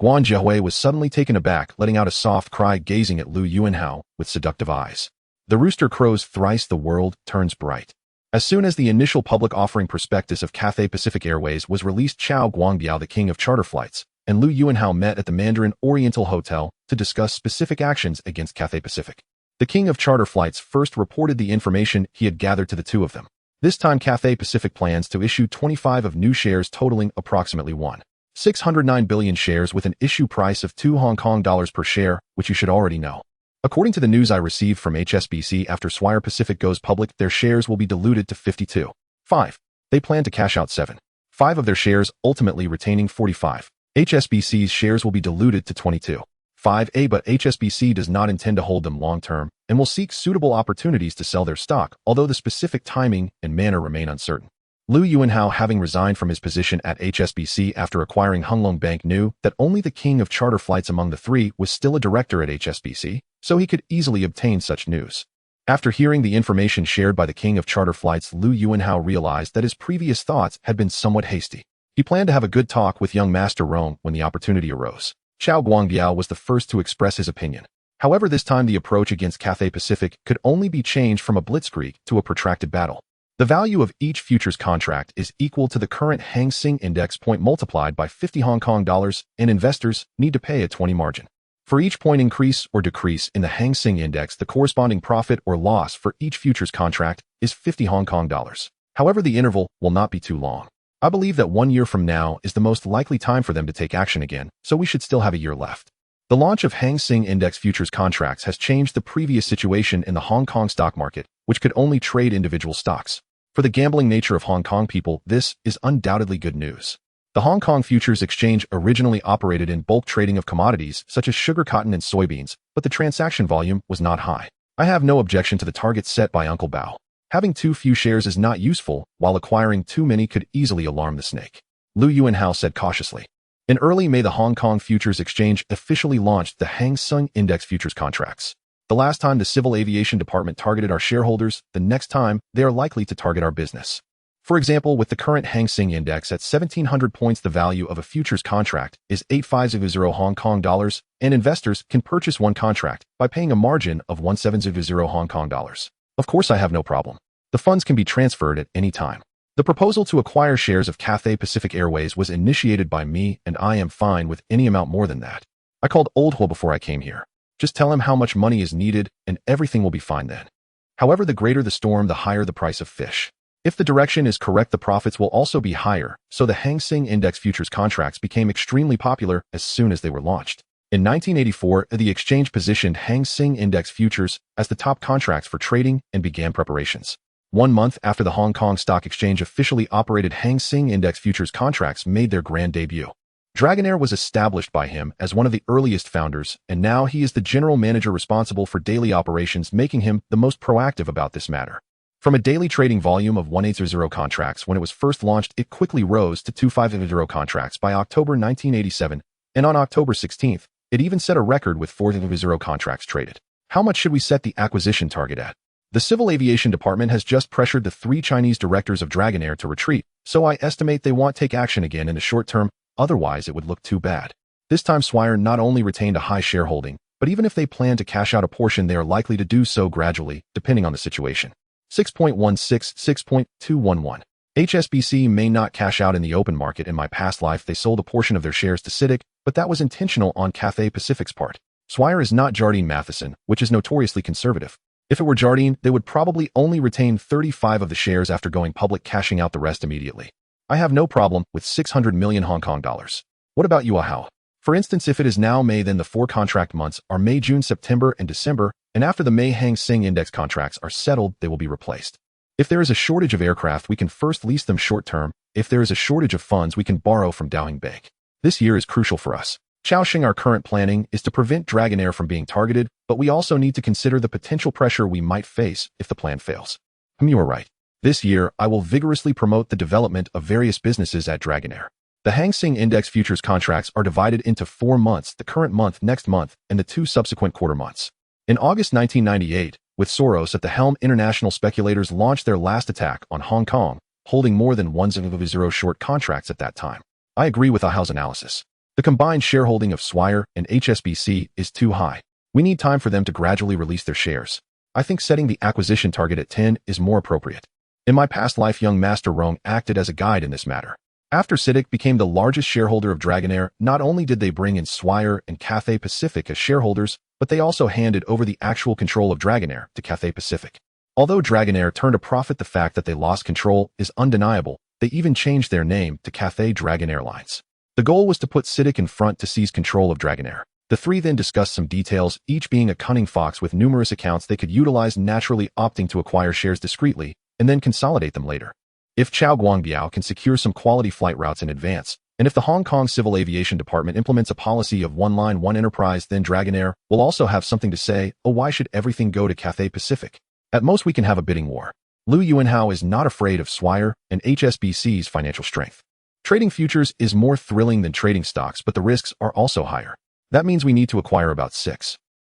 Guan Jiahui was suddenly taken aback, letting out a soft cry, gazing at Lu Yuanhao with seductive eyes. The rooster crows thrice, the world turns bright. As soon as the initial public offering prospectus of Cathay Pacific Airways was released, Chao Guangbiao, the king of charter flights, and Lu Yuanhao met at the Mandarin Oriental Hotel to discuss specific actions against Cathay Pacific. The king of charter flights first reported the information he had gathered to the two of them. This time Cathay Pacific plans to issue 25 of new shares totaling approximately 1.609 billion shares with an issue price of $2 per share, which you should already know. According to the news I received from HSBC, after Swire Pacific goes public, their shares will be diluted to 52.5. They plan to cash out 7.5 of their shares, ultimately retaining 45. HSBC's shares will be diluted to 22.5, but HSBC does not intend to hold them long-term and will seek suitable opportunities to sell their stock, although the specific timing and manner remain uncertain. Lu Yuanhao, having resigned from his position at HSBC after acquiring Hunglong Bank, knew that only the king of charter flights among the three was still a director at HSBC, so he could easily obtain such news. After hearing the information shared by the king of charter flights, Lu Yuanhao realized that his previous thoughts had been somewhat hasty. He planned to have a good talk with young Master Rong when the opportunity arose. Chao Guangbiao was the first to express his opinion. However, this time the approach against Cathay Pacific could only be changed from a blitzkrieg to a protracted battle. The value of each futures contract is equal to the current Hang Seng Index point multiplied by 50 Hong Kong dollars, and investors need to pay a 20 margin. For each point increase or decrease in the Hang Seng Index, the corresponding profit or loss for each futures contract is 50 Hong Kong dollars. However, the interval will not be too long. I believe that 1 year from now is the most likely time for them to take action again, so we should still have a year left. The launch of Hang Seng Index futures contracts has changed the previous situation in the Hong Kong stock market, which could only trade individual stocks. For the gambling nature of Hong Kong people, this is undoubtedly good news. The Hong Kong Futures Exchange originally operated in bulk trading of commodities such as sugar, cotton, and soybeans, but the transaction volume was not high. I have no objection to the targets set by Uncle Bao. Having too few shares is not useful, while acquiring too many could easily alarm the snake. Lu Yuanhao said cautiously. In early May, the Hong Kong Futures Exchange officially launched the Hang Seng Index futures contracts. The last time the Civil Aviation Department targeted our shareholders, the next time they are likely to target our business. For example, with the current Hang Seng Index at 1,700 points, the value of a futures contract is 8,500 Hong Kong dollars, and investors can purchase one contract by paying a margin of 1,700 Hong Kong dollars. Of course, I have no problem. The funds can be transferred at any time. The proposal to acquire shares of Cathay Pacific Airways was initiated by me, and I am fine with any amount more than that. I called Old Huo before I came here. Just tell him how much money is needed, and everything will be fine then. However, the greater the storm, the higher the price of fish. If the direction is correct, the profits will also be higher, so the Hang Seng Index futures contracts became extremely popular as soon as they were launched. In 1984, the exchange positioned Hang Seng Index futures as the top contracts for trading and began preparations. 1 month after the Hong Kong Stock Exchange officially operated, Hang Seng Index futures contracts made their grand debut. Dragonair was established by him as one of the earliest founders, and now he is the general manager responsible for daily operations, making him the most proactive about this matter. From a daily trading volume of 180 contracts when it was first launched, it quickly rose to 250 contracts by October 1987, and on October 16th, it even set a record with 450 contracts traded. How much should we set the acquisition target at? The Civil Aviation Department has just pressured the 3 Chinese directors of Dragonair to retreat, so I estimate they won't take action again in the short term. Otherwise, it would look too bad. This time, Swire not only retained a high shareholding, but even if they plan to cash out a portion, they are likely to do so gradually, depending on the situation. 6.16, 6.211. HSBC may not cash out in the open market. In my past life, they sold a portion of their shares to CITIC, but that was intentional on Cathay Pacific's part. Swire is not Jardine Matheson, which is notoriously conservative. If it were Jardine, they would probably only retain 35 of the shares after going public, cashing out the rest immediately. I have no problem with 600 million Hong Kong dollars. What about you, Ahao? For instance, if it is now May, then the 4 contract months are May, June, September, and December, and after the May Hang Seng Index contracts are settled, they will be replaced. If there is a shortage of aircraft, we can first lease them short term. If there is a shortage of funds, we can borrow from Downing Bank. This year is crucial for us. Chaoxing, our current planning is to prevent Dragonair from being targeted, but we also need to consider the potential pressure we might face if the plan fails. You are right. This year, I will vigorously promote the development of various businesses at Dragonair. The Hang Seng Index futures contracts are divided into 4 months, the current month, next month, and the 2 subsequent quarter months. In August 1998, with Soros at the helm, international speculators launched their last attack on Hong Kong, holding more than 1.0 short contracts at that time. I agree with Ahau's analysis. The combined shareholding of Swire and HSBC is too high. We need time for them to gradually release their shares. I think setting the acquisition target at 10 is more appropriate. In my past life, young Master Rong acted as a guide in this matter. After CITIC became the largest shareholder of Dragonair, not only did they bring in Swire and Cathay Pacific as shareholders, but they also handed over the actual control of Dragonair to Cathay Pacific. Although Dragonair turned a profit, the fact that they lost control is undeniable. They even changed their name to Cathay Dragon Airlines. The goal was to put CITIC in front to seize control of Dragonair. The three then discussed some details, each being a cunning fox with numerous accounts they could utilize, naturally opting to acquire shares discreetly and then consolidate them later. If Chow Guangbiao can secure some quality flight routes in advance, and if the Hong Kong Civil Aviation Department implements a policy of one line, one enterprise, then Dragonair will also have something to say. Oh, why should everything go to Cathay Pacific? At most, we can have a bidding war. Lu Yuanhao is not afraid of Swire and HSBC's financial strength. Trading futures is more thrilling than trading stocks, but the risks are also higher. That means we need to acquire about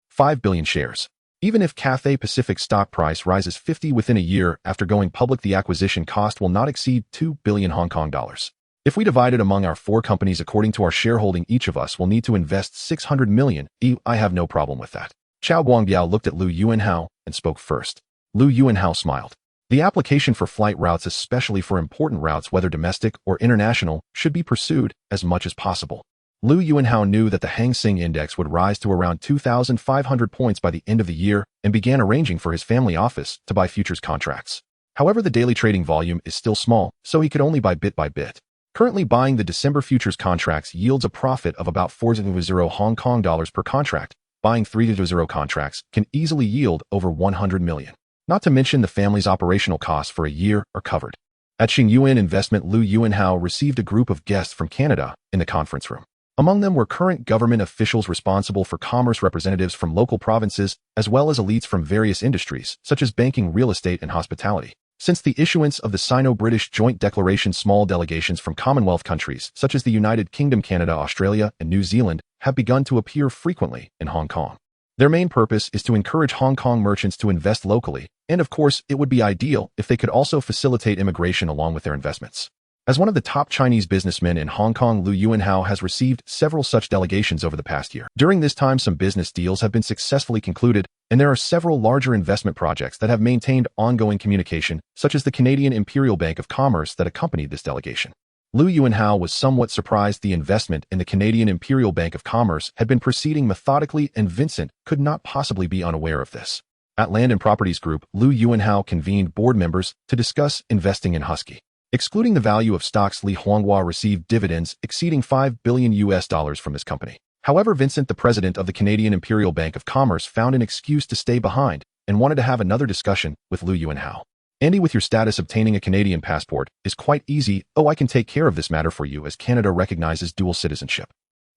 5 billion shares. Even if Cathay Pacific's stock price rises 50 within a year after going public, the acquisition cost will not exceed 2 billion Hong Kong dollars. If we divide it among our 4 companies according to our shareholding, each of us will need to invest 600 million. I have no problem with that. Chow Guangbiao looked at Lu Yuanhao and spoke first. Lu Yuanhao smiled. The application for flight routes, especially for important routes, whether domestic or international, should be pursued as much as possible. Lu Yuanhao knew that the Hang Seng Index would rise to around 2,500 points by the end of the year and began arranging for his family office to buy futures contracts. However, the daily trading volume is still small, so he could only buy bit by bit. Currently, buying the December futures contracts yields a profit of about 4.0 Hong Kong dollars per contract. Buying 3.0 contracts can easily yield over 100 million. Not to mention the family's operational costs for a year are covered. At Xingyuan Investment, Lu Yuanhao received a group of guests from Canada in the conference room. Among them were current government officials responsible for commerce, representatives from local provinces, as well as elites from various industries, such as banking, real estate, and hospitality. Since the issuance of the Sino-British Joint Declaration, small delegations from Commonwealth countries, such as the United Kingdom, Canada, Australia, and New Zealand, have begun to appear frequently in Hong Kong. Their main purpose is to encourage Hong Kong merchants to invest locally, and of course, it would be ideal if they could also facilitate immigration along with their investments. As one of the top Chinese businessmen in Hong Kong, Lu Yuanhao has received several such delegations over the past year. During this time, some business deals have been successfully concluded, and there are several larger investment projects that have maintained ongoing communication, such as the Canadian Imperial Bank of Commerce that accompanied this delegation. Lu Yuanhao was somewhat surprised the investment in the Canadian Imperial Bank of Commerce had been proceeding methodically, and Vincent could not possibly be unaware of this. At Land and Properties Group, Lu Yuanhao convened board members to discuss investing in Husky. Excluding the value of stocks, Li Huanghua received dividends exceeding $5 billion from this company. However, Vincent, the president of the Canadian Imperial Bank of Commerce, found an excuse to stay behind and wanted to have another discussion with Lu Yuanhao. Andy, with your status, obtaining a Canadian passport is quite easy. Oh, I can take care of this matter for you, as Canada recognizes dual citizenship.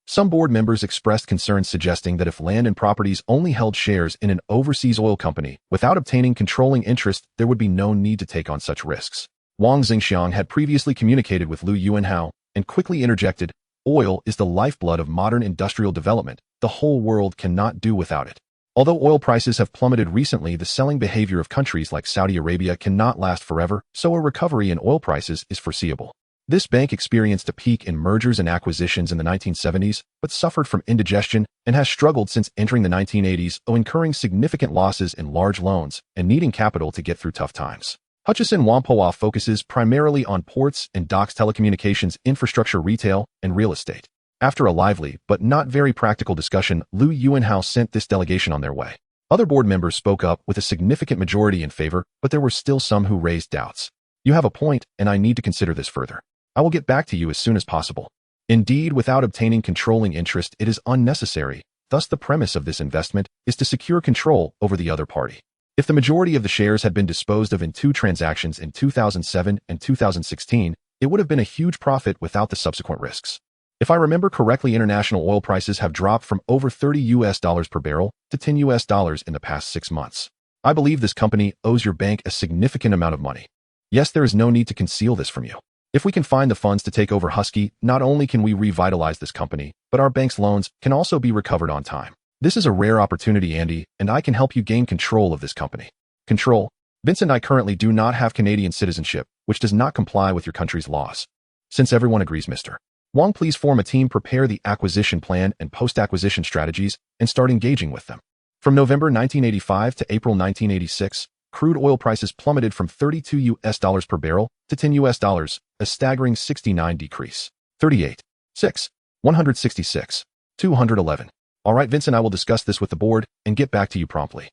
Some board members expressed concerns, suggesting that if Land and Properties only held shares in an overseas oil company without obtaining controlling interest, there would be no need to take on such risks. Wang Xingxiang had previously communicated with Lu Yuanhao and quickly interjected, "Oil is the lifeblood of modern industrial development. The whole world cannot do without it." Although oil prices have plummeted recently, the selling behavior of countries like Saudi Arabia cannot last forever, so a recovery in oil prices is foreseeable. This bank experienced a peak in mergers and acquisitions in the 1970s, but suffered from indigestion and has struggled since entering the 1980s, incurring significant losses in large loans and needing capital to get through tough times. Hutchison Whampoa focuses primarily on ports and docks, telecommunications, infrastructure, retail, and real estate. After a lively but not very practical discussion, Lu Yuanhao sent this delegation on their way. Other board members spoke up with a significant majority in favor, but there were still some who raised doubts. "You have a point, and I need to consider this further. I will get back to you as soon as possible." Indeed, without obtaining controlling interest, it is unnecessary. Thus, the premise of this investment is to secure control over the other party. If the majority of the shares had been disposed of in 2 transactions in 2007 and 2016, it would have been a huge profit without the subsequent risks. If I remember correctly, international oil prices have dropped from over $30 per barrel to $10 in the past 6 months. I believe this company owes your bank a significant amount of money. Yes, there is no need to conceal this from you. If we can find the funds to take over Husky, not only can we revitalize this company, but our bank's loans can also be recovered on time. This is a rare opportunity, Andy, and I can help you gain control of this company. Control? Vince and I currently do not have Canadian citizenship, which does not comply with your country's laws. Since everyone agrees, Mr. Wong, please form a team, prepare the acquisition plan and post-acquisition strategies, and start engaging with them. From November 1985 to April 1986, crude oil prices plummeted from $32 per barrel to $10, a staggering 69 decrease. 38. 6. 166. 211. All right, Vince and I will discuss this with the board and get back to you promptly.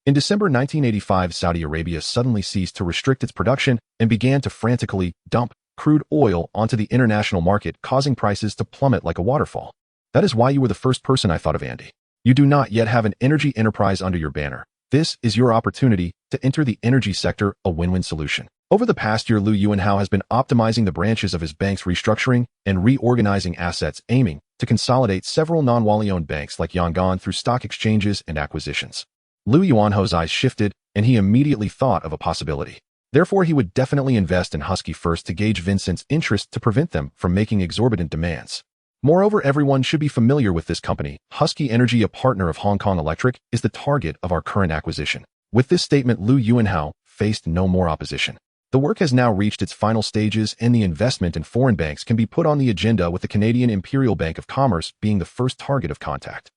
In December 1985, Saudi Arabia suddenly ceased to restrict its production and began to frantically dump crude oil onto the international market, causing prices to plummet like a waterfall. That is why you were the first person I thought of, Andy. You do not yet have an energy enterprise under your banner. This is your opportunity to enter the energy sector, a win-win solution. Over the past year, Lu Yuanhao has been optimizing the branches of his bank's restructuring and reorganizing assets, aiming to consolidate several non-Wally-owned banks like Yangon through stock exchanges and acquisitions. Lu Yuanhao's eyes shifted, and he immediately thought of a possibility. Therefore, he would definitely invest in Husky first to gauge Vincent's interest to prevent them from making exorbitant demands. Moreover, everyone should be familiar with this company. Husky Energy, a partner of Hong Kong Electric, is the target of our current acquisition. With this statement, Lu Yuanhao faced no more opposition. The work has now reached its final stages, and the investment in foreign banks can be put on the agenda, with the Canadian Imperial Bank of Commerce being the first target of contact.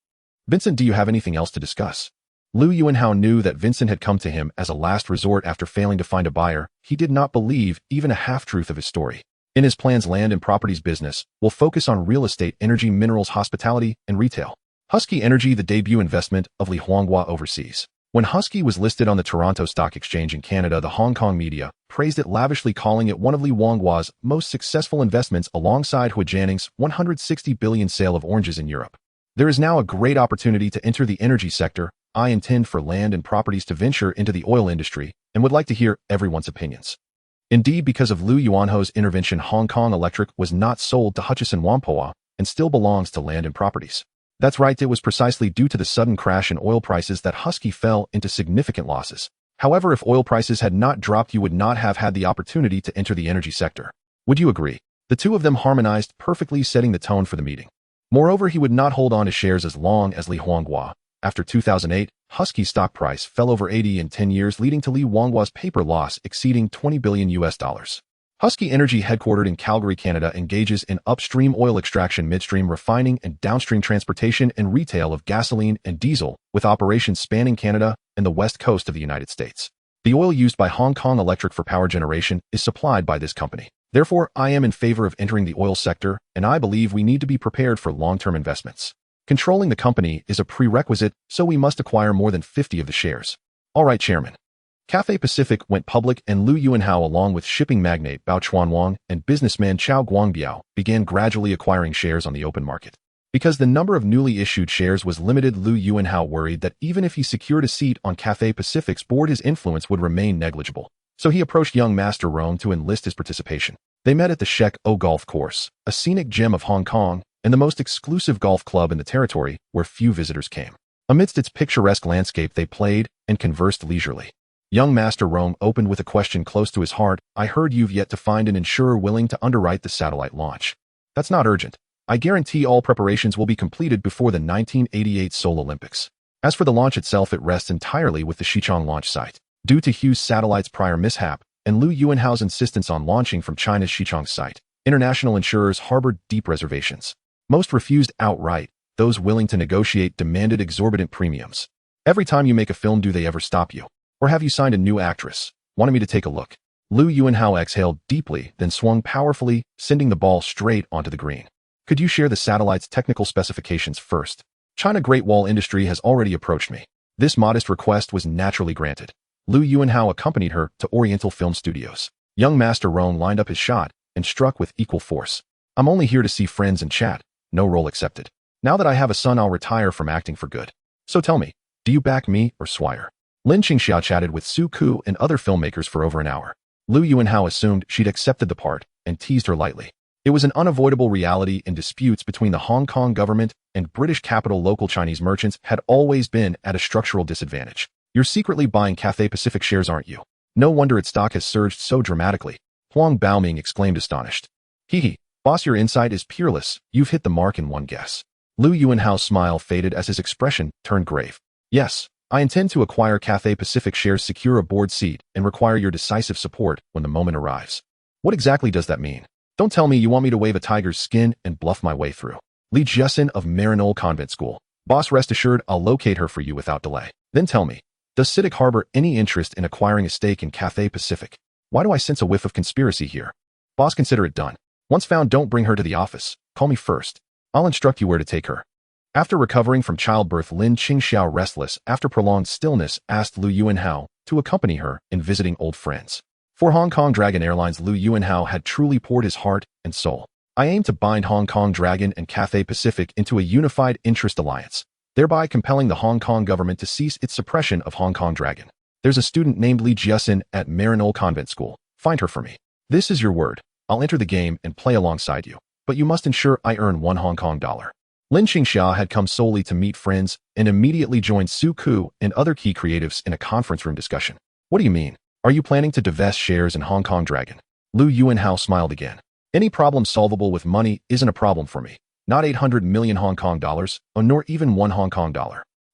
Vincent, do you have anything else to discuss? Lu Yuanhao knew that Vincent had come to him as a last resort after failing to find a buyer. He did not believe even a half-truth of his story. In his plans, land and properties business will focus on real estate, energy, minerals, hospitality, and retail. Husky Energy, the debut investment of Li Huanghua overseas. When Husky was listed on the Toronto Stock Exchange in Canada, the Hong Kong media praised it lavishly, calling it one of Li Huanghua's most successful investments alongside Hu Jianning's 160 billion sale of oranges in Europe. There is now a great opportunity to enter the energy sector. I intend for land and properties to venture into the oil industry and would like to hear everyone's opinions. Indeed, because of Lu Yuanhao's intervention, Hong Kong Electric was not sold to Hutchison Whampoa and still belongs to land and properties. That's right, it was precisely due to the sudden crash in oil prices that Husky fell into significant losses. However, if oil prices had not dropped, you would not have had the opportunity to enter the energy sector. Would you agree? The two of them harmonized perfectly, setting the tone for the meeting. Moreover, he would not hold on to shares as long as Li Huanghua. After 2008, Husky's stock price fell over 80 in 10 years, leading to Li Huanghua's paper loss exceeding $20 billion. Husky Energy, headquartered in Calgary, Canada, engages in upstream oil extraction, midstream refining, and downstream transportation and retail of gasoline and diesel, with operations spanning Canada and the west coast of the United States. The oil used by Hong Kong Electric for power generation is supplied by this company. Therefore, I am in favor of entering the oil sector, and I believe we need to be prepared for long-term investments. Controlling the company is a prerequisite, so we must acquire more than 50 of the shares. All right, Chairman. Cathay Pacific went public, and Lu Yuanhao, along with shipping magnate Bao Chuanwang and businessman Chao Guangbiao, began gradually acquiring shares on the open market. Because the number of newly issued shares was limited, Lu Yuanhao worried that even if he secured a seat on Cathay Pacific's board, his influence would remain negligible. So he approached young Master Rome to enlist his participation. They met at the Shek O Golf Course, a scenic gem of Hong Kong, and the most exclusive golf club in the territory, where few visitors came. Amidst its picturesque landscape, they played and conversed leisurely. Young Master Rome opened with a question close to his heart. I heard you've yet to find an insurer willing to underwrite the satellite launch. That's not urgent. I guarantee all preparations will be completed before the 1988 Seoul Olympics. As for the launch itself, it rests entirely with the Xichang launch site. Due to Hughes Satellite's prior mishap and Lu Yuanhao's insistence on launching from China's Xichang site, international insurers harbored deep reservations. Most refused outright. Those willing to negotiate demanded exorbitant premiums. Every time you make a film, do they ever stop you? Or have you signed a new actress? Wanted me to take a look. Lu Yuanhao exhaled deeply, then swung powerfully, sending the ball straight onto the green. Could you share the satellite's technical specifications first? China Great Wall Industry has already approached me. This modest request was naturally granted. Lu Yuanhao accompanied her to Oriental Film Studios. Young Master Roan lined up his shot and struck with equal force. I'm only here to see friends and chat. No role accepted. Now that I have a son, I'll retire from acting for good. So tell me, do you back me or Swire? Lin Qingxiao chatted with Su Ku and other filmmakers for over an hour. Lu Yuanhao assumed she'd accepted the part and teased her lightly. It was an unavoidable reality, in disputes between the Hong Kong government and British capital. Local Chinese merchants had always been at a structural disadvantage. You're secretly buying Cathay Pacific shares, aren't you? No wonder its stock has surged so dramatically. Huang Baoming exclaimed astonished. Hee, boss, your insight is peerless. You've hit the mark in one guess. Lu Yuanhao's smile faded as his expression turned grave. Yes, I intend to acquire Cathay Pacific shares, secure a board seat, and require your decisive support when the moment arrives. What exactly does that mean? Don't tell me you want me to wave a tiger's skin and bluff my way through. Li Jiasin of Marinol Convent School. Boss, rest assured I'll locate her for you without delay. Then tell me, does CITIC harbor any interest in acquiring a stake in Cathay Pacific? Why do I sense a whiff of conspiracy here? Boss, consider it done. Once found, don't bring her to the office. Call me first. I'll instruct you where to take her. After recovering from childbirth, Lin Qingxiao, restless after prolonged stillness, asked Lu Yuanhao to accompany her in visiting old friends. For Hong Kong Dragon Airlines, Lu Yuanhao had truly poured his heart and soul. I aim to bind Hong Kong Dragon and Cathay Pacific into a unified interest alliance, thereby compelling the Hong Kong government to cease its suppression of Hong Kong Dragon. There's a student named Li Jiasin at Marinol Convent School. Find her for me. This is your word. I'll enter the game and play alongside you, but you must ensure I earn $1 Hong Kong. Lin Qingxia had come solely to meet friends and immediately joined Su Ku and other key creatives in a conference room discussion. What do you mean? Are you planning to divest shares in Hong Kong Dragon? Lu Yuanhao smiled again. Any problem solvable with money isn't a problem for me. Not 800 million Hong Kong dollars, nor even $1 Hong Kong.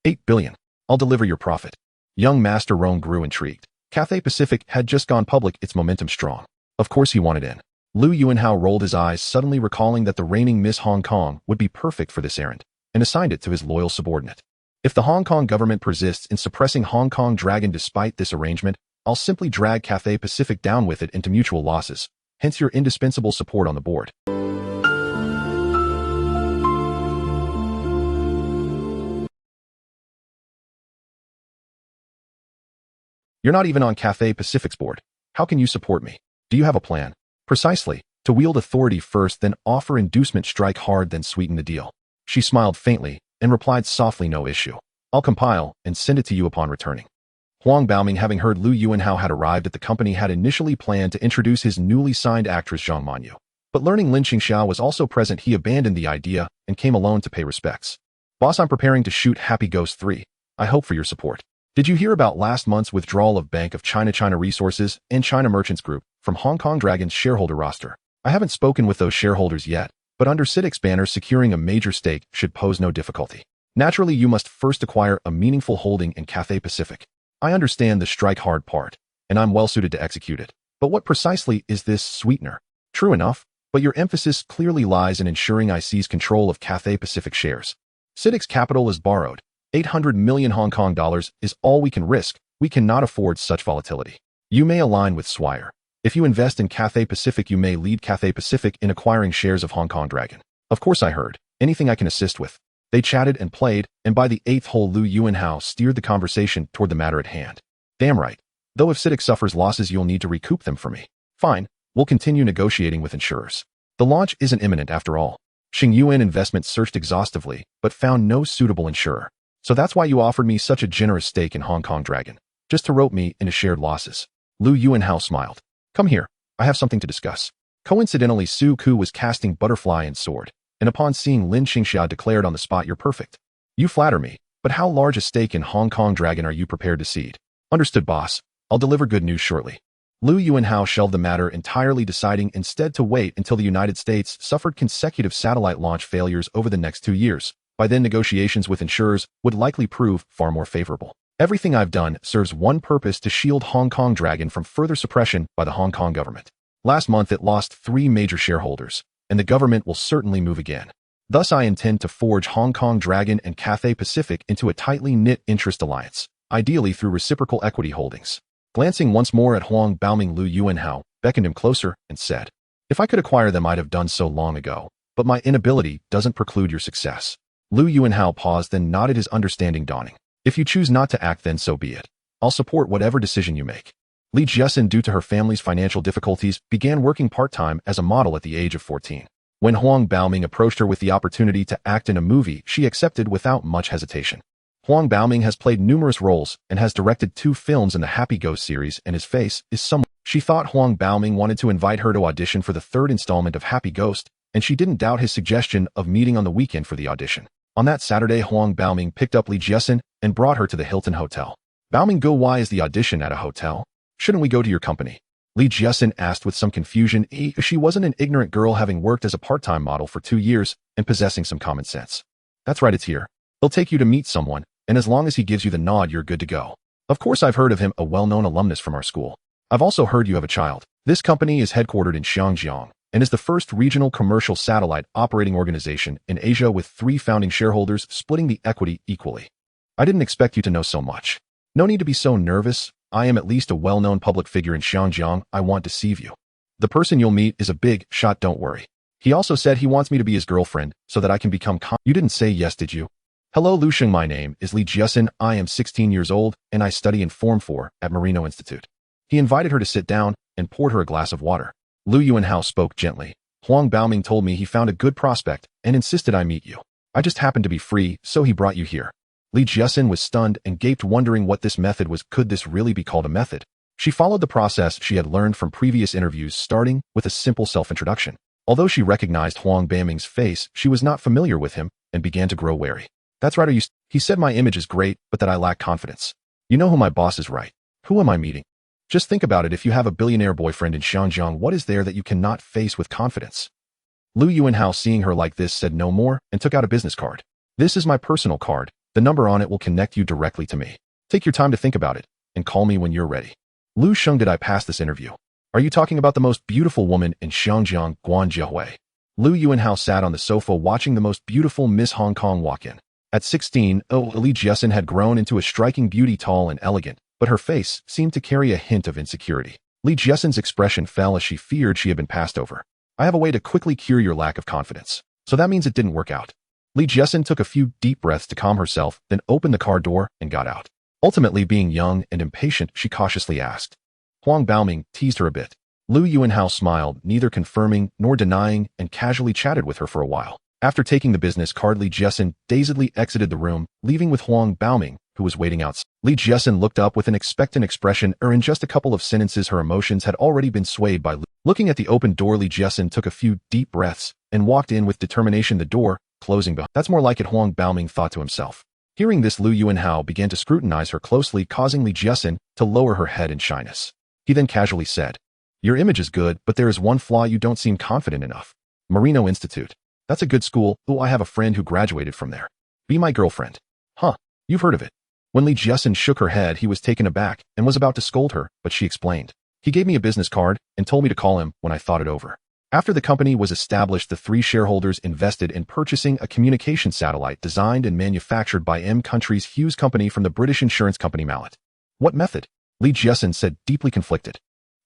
8 billion. I'll deliver your profit. Young Master Rome grew intrigued. Cathay Pacific had just gone public, its momentum strong. Of course he wanted in. Lu Yuanhao rolled his eyes, suddenly recalling that the reigning Miss Hong Kong would be perfect for this errand, and assigned it to his loyal subordinate. If the Hong Kong government persists in suppressing Hong Kong Dragon despite this arrangement, I'll simply drag Cathay Pacific down with it into mutual losses. Hence your indispensable support on the board. You're not even on Cathay Pacific's board. How can you support me? Do you have a plan? Precisely. To wield authority first, then offer inducement, strike hard, then sweeten the deal. She smiled faintly and replied softly, no issue. I'll compile and send it to you upon returning. Huang Baoming, having heard Lu Yuanhao had arrived at the company, had initially planned to introduce his newly signed actress Zhang Manyu. But learning Lin Qingxiao was also present, he abandoned the idea and came alone to pay respects. Boss, I'm preparing to shoot Happy Ghost 3. I hope for your support. Did you hear about last month's withdrawal of Bank of China Resources and China Merchants Group from Hong Kong Dragon's shareholder roster? I haven't spoken with those shareholders yet, but under CITIC's banner, securing a major stake should pose no difficulty. Naturally, you must first acquire a meaningful holding in Cathay Pacific. I understand the strike hard part, and I'm well suited to execute it. But what precisely is this sweetener? True enough, but your emphasis clearly lies in ensuring I seize control of Cathay Pacific shares. CITIC's capital is borrowed. 800 million Hong Kong dollars is all we can risk. We cannot afford such volatility. You may align with Swire. If you invest in Cathay Pacific, you may lead Cathay Pacific in acquiring shares of Hong Kong Dragon. Of course I heard. Anything I can assist with. They chatted and played, and by the 8th hole, Lu Yuanhao steered the conversation toward the matter at hand. Damn right. Though if CITIC suffers losses, you'll need to recoup them for me. Fine, we'll continue negotiating with insurers. The launch isn't imminent after all. Xing Yuan Investment searched exhaustively, but found no suitable insurer. So that's why you offered me such a generous stake in Hong Kong Dragon, just to rope me into shared losses. Lu Yuanhao smiled. Come here, I have something to discuss. Coincidentally, Su Ku was casting Butterfly and Sword, and upon seeing Lin Qingxia declared on the spot, you're perfect. You flatter me, but how large a stake in Hong Kong Dragon are you prepared to cede? Understood, boss. I'll deliver good news shortly. Lu Yuanhao shelved the matter entirely, deciding instead to wait until the United States suffered consecutive satellite launch failures over the next 2 years. By then, negotiations with insurers would likely prove far more favorable. Everything I've done serves one purpose: to shield Hong Kong Dragon from further suppression by the Hong Kong government. Last month, it lost 3 major shareholders, and the government will certainly move again. Thus, I intend to forge Hong Kong Dragon and Cathay Pacific into a tightly knit interest alliance, ideally through reciprocal equity holdings. Glancing once more at Huang Baoming, Lu Yuanhao beckoned him closer and said, if I could acquire them, I'd have done so long ago, but my inability doesn't preclude your success. Lu Yuanhao paused, then nodded, his understanding dawning. If you choose not to act, then so be it. I'll support whatever decision you make. Li Jiasin, due to her family's financial difficulties, began working part-time as a model at the age of 14. When Huang Baoming approached her with the opportunity to act in a movie, she accepted without much hesitation. Huang Baoming has played numerous roles and has directed 2 films in the Happy Ghost series, and his face is somewhat. She thought Huang Baoming wanted to invite her to audition for the 3rd installment of Happy Ghost, and she didn't doubt his suggestion of meeting on the weekend for the audition. On that Saturday, Huang Baoming picked up Li Jiasin and brought her to the Hilton Hotel. Baoming go, why is the audition at a hotel? Shouldn't we go to your company? Li Jiasin asked with some confusion. She wasn't an ignorant girl having worked as a part-time model for 2 years and possessing some common sense. That's right, it's here. He'll take you to meet someone, and as long as he gives you the nod, you're good to go. Of course I've heard of him, a well-known alumnus from our school. I've also heard you have a child. This company is headquartered in Xiangjiang and is the first regional commercial satellite operating organization in Asia with 3 founding shareholders splitting the equity equally. I didn't expect you to know so much. No need to be so nervous. I am at least a well-known public figure in Xiangjiang. I won't deceive you. The person you'll meet is a big shot, don't worry. He also said he wants me to be his girlfriend so that I can become You didn't say yes, did you? Hello Lu Sheng, my name is Li Jiasin. I am 16 years old and I study in Form 4 at Merino Institute. He invited her to sit down and poured her a glass of water. Lu Yuanhao spoke gently. Huang Baoming told me he found a good prospect and insisted I meet you. I just happened to be free, so he brought you here. Li Jiasin was stunned and gaped, wondering what this method was. Could this really be called a method? She followed the process she had learned from previous interviews, starting with a simple self-introduction. Although she recognized Huang Baoming's face, she was not familiar with him and began to grow wary. That's right, he said my image is great, but that I lack confidence. You know who my boss is, right? Who am I meeting? Just think about it. If you have a billionaire boyfriend in Xiangjiang, what is there that you cannot face with confidence? Lu Yuanhao, seeing her like this, said no more and took out a business card. This is my personal card. The number on it will connect you directly to me. Take your time to think about it and call me when you're ready. Lu Sheng, did I pass this interview? Are you talking about the most beautiful woman in Xiangjiang, Guan Jiehui? Lu Yuanhao sat on the sofa watching the most beautiful Miss Hong Kong walk in. At 16, Li Jiasin had grown into a striking beauty, tall and elegant, but her face seemed to carry a hint of insecurity. Li Jiasin's expression fell as she feared she had been passed over. I have a way to quickly cure your lack of confidence. So that means it didn't work out. Li Jiasin took a few deep breaths to calm herself, then opened the car door and got out. Ultimately, being young and impatient, she cautiously asked. Huang Baoming teased her a bit. Lu Yuanhao smiled, neither confirming nor denying, and casually chatted with her for a while. After taking the business card, Li Jiasin dazedly exited the room, leaving with Huang Baoming, who was waiting outside. Li Jiasin looked up with an expectant expression, in just a couple of sentences her emotions had already been swayed by Lu. Looking at the open door, Li Jiasin took a few deep breaths and walked in with determination, the door closing behind. That's more like it, Huang Baoming thought to himself. Hearing this, Lu Yuanhao began to scrutinize her closely, causing Li Jiasin to lower her head in shyness. He then casually said, your image is good, but there is one flaw: you don't seem confident enough. Merino Institute. That's a good school. I have a friend who graduated from there. Be my girlfriend. Huh, you've heard of it. When Li Jiasin shook her head, he was taken aback and was about to scold her, but she explained. He gave me a business card and told me to call him when I thought it over. After the company was established, the 3 shareholders invested in purchasing a communication satellite designed and manufactured by Country's Hughes Company from the British insurance company Mallet. What method? Li Jiasin said, deeply conflicted.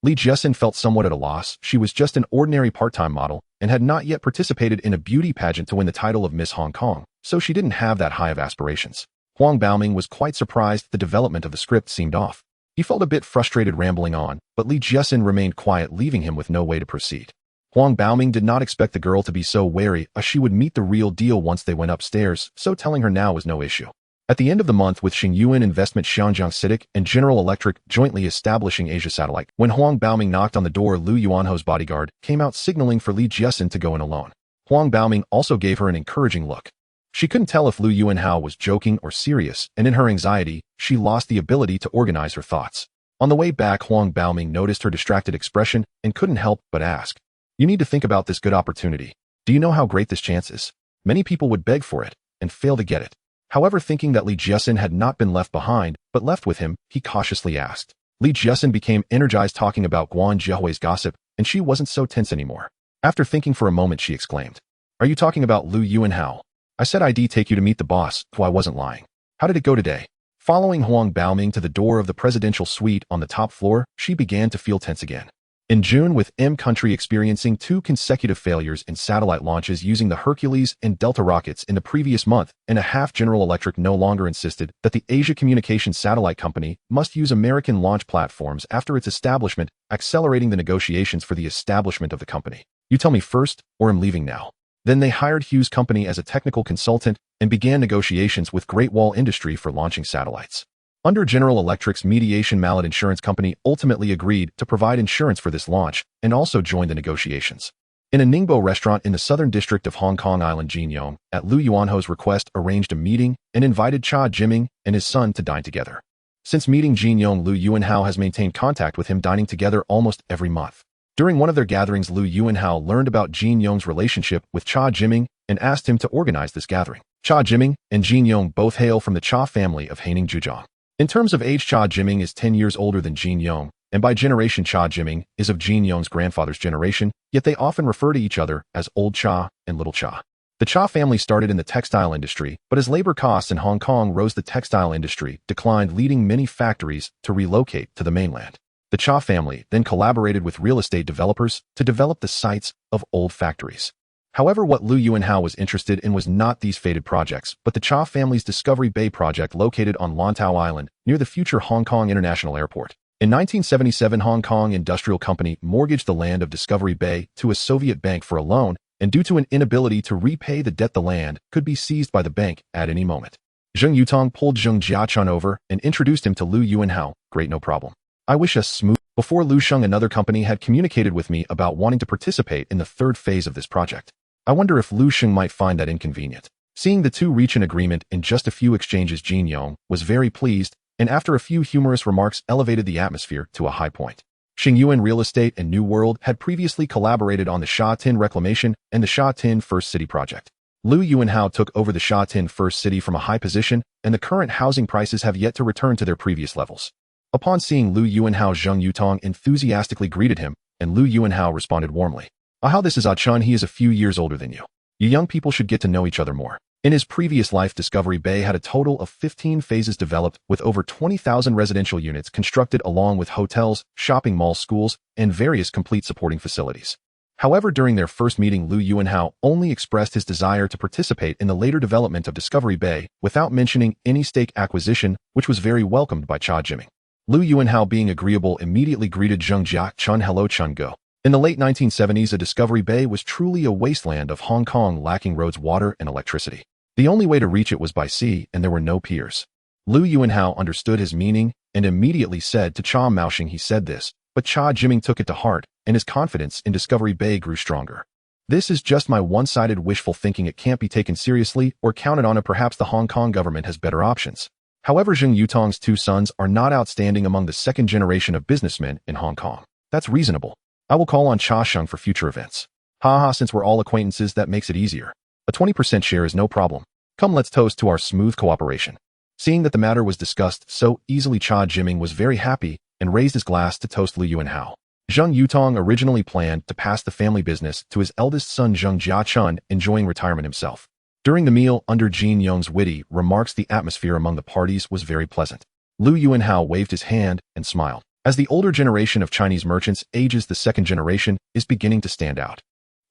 Li Jiasin felt somewhat at a loss. She was just an ordinary part-time model and had not yet participated in a beauty pageant to win the title of Miss Hong Kong, so she didn't have that high of aspirations. Huang Baoming was quite surprised. The development of the script seemed off. He felt a bit frustrated rambling on, but Li Jiasin remained quiet, leaving him with no way to proceed. Huang Baoming did not expect the girl to be so wary, as she would meet the real deal once they went upstairs, so telling her now was no issue. At the end of the month, with Xingyuan Investment, Xiangjiang CITIC, and General Electric jointly establishing Asia Satellite, when Huang Baoming knocked on the door, Lu Yuanhao's bodyguard came out, signaling for Li Jiasin to go in alone. Huang Baoming also gave her an encouraging look. She couldn't tell if Lu Yuanhao was joking or serious, and in her anxiety, she lost the ability to organize her thoughts. On the way back, Huang Baoming noticed her distracted expression and couldn't help but ask, you need to think about this good opportunity. Do you know how great this chance is? Many people would beg for it and fail to get it. However, thinking that Li Jiasin had not been left behind, but left with him, he cautiously asked. Li Jiasin became energized talking about Guan Jiehui's gossip, and she wasn't so tense anymore. After thinking for a moment, she exclaimed, are you talking about Lu Yuanhao? I said I'd take you to meet the boss, I wasn't lying. How did it go today? Following Huang Baoming to the door of the presidential suite on the top floor, she began to feel tense again. In June, with Country experiencing 2 consecutive failures in satellite launches using the Hercules and Delta rockets in the previous month and a half, General Electric no longer insisted that the Asia Communications Satellite Company must use American launch platforms after its establishment, accelerating the negotiations for the establishment of the company. You tell me first, or I'm leaving now. Then they hired Hughes Company as a technical consultant and began negotiations with Great Wall Industry for launching satellites. Under General Electric's mediation, Mallet Insurance Company ultimately agreed to provide insurance for this launch and also joined the negotiations. In a Ningbo restaurant in the southern district of Hong Kong Island, Jin Yong, at Lu Yuanhao's request, arranged a meeting and invited Cha Jiming and his son to dine together. Since meeting Jin Yong, Lu Yuanhao has maintained contact with him, dining together almost every month. During one of their gatherings, Lu Yuanhao learned about Jin Yong's relationship with Cha Jiming and asked him to organize this gathering. Cha Jiming and Jin Yong both hail from the Cha family of Haining Zhujiang. In terms of age, Cha Jiming is 10 years older than Jin Yong, and by generation Cha Jiming is of Jin Yong's grandfather's generation, yet they often refer to each other as Old Cha and Little Cha. The Cha family started in the textile industry, but as labor costs in Hong Kong rose, the textile industry declined, leading many factories to relocate to the mainland. The Cha family then collaborated with real estate developers to develop the sites of old factories. However, what Lu Yuanhao was interested in was not these faded projects, but the Cha family's Discovery Bay project located on Lantau Island, near the future Hong Kong International Airport. In 1977, Hong Kong Industrial Company mortgaged the land of Discovery Bay to a Soviet bank for a loan, and due to an inability to repay the debt, the land could be seized by the bank at any moment. Zheng Yutong pulled Zheng Jiachun over and introduced him to Lu Yuanhao. Great, no problem. I wish us smooth. Before Lu Sheng, another company had communicated with me about wanting to participate in the third phase of this project. I wonder if Lu Sheng might find that inconvenient. Seeing the two reach an agreement in just a few exchanges, Jin Yong was very pleased, and after a few humorous remarks elevated the atmosphere to a high point. Xingyuan Real Estate and New World had previously collaborated on the Sha Tin Reclamation and the Sha Tin First City project. Lu Yuanhao took over the Sha Tin First City from a high position, and the current housing prices have yet to return to their previous levels. Upon seeing Lu Yuanhao, Zheng Yutong enthusiastically greeted him, and Lu Yuanhao responded warmly. How this is Chun, he is a few years older than you. You young people should get to know each other more. In his previous life, Discovery Bay had a total of 15 phases developed, with over 20,000 residential units constructed along with hotels, shopping malls, schools, and various complete supporting facilities. However, during their first meeting, Lu Yuanhao only expressed his desire to participate in the later development of Discovery Bay without mentioning any stake acquisition, which was very welcomed by Cha Jiming. Lu Yuanhao, being agreeable, immediately greeted Zheng Jiachun. Hello, Chun Go. In the late 1970s, a Discovery Bay was truly a wasteland of Hong Kong, lacking roads, water, and electricity. The only way to reach it was by sea, and there were no piers. Lu Yuanhao understood his meaning and immediately said to Cha Maoxing he said this, but Cha Jiming took it to heart, and his confidence in Discovery Bay grew stronger. This is just my one-sided wishful thinking. It can't be taken seriously or counted on, and perhaps the Hong Kong government has better options. However, Zheng Yutong's two sons are not outstanding among the second generation of businessmen in Hong Kong. That's reasonable. I will call on Cha Sheng for future events. Haha, since we're all acquaintances, that makes it easier. A 20% share is no problem. Come, let's toast to our smooth cooperation. Seeing that the matter was discussed so easily, Cha Jiming was very happy and raised his glass to toast Lu Yuanhao. Zheng Yutong originally planned to pass the family business to his eldest son Zheng Jiachun, enjoying retirement himself. During the meal, under Jin Yong's witty remarks, the atmosphere among the parties was very pleasant. Lu Yuanhao waved his hand and smiled. As the older generation of Chinese merchants ages, the second generation is beginning to stand out.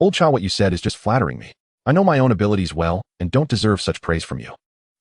Old Cha, what you said is just flattering me. I know my own abilities well and don't deserve such praise from you.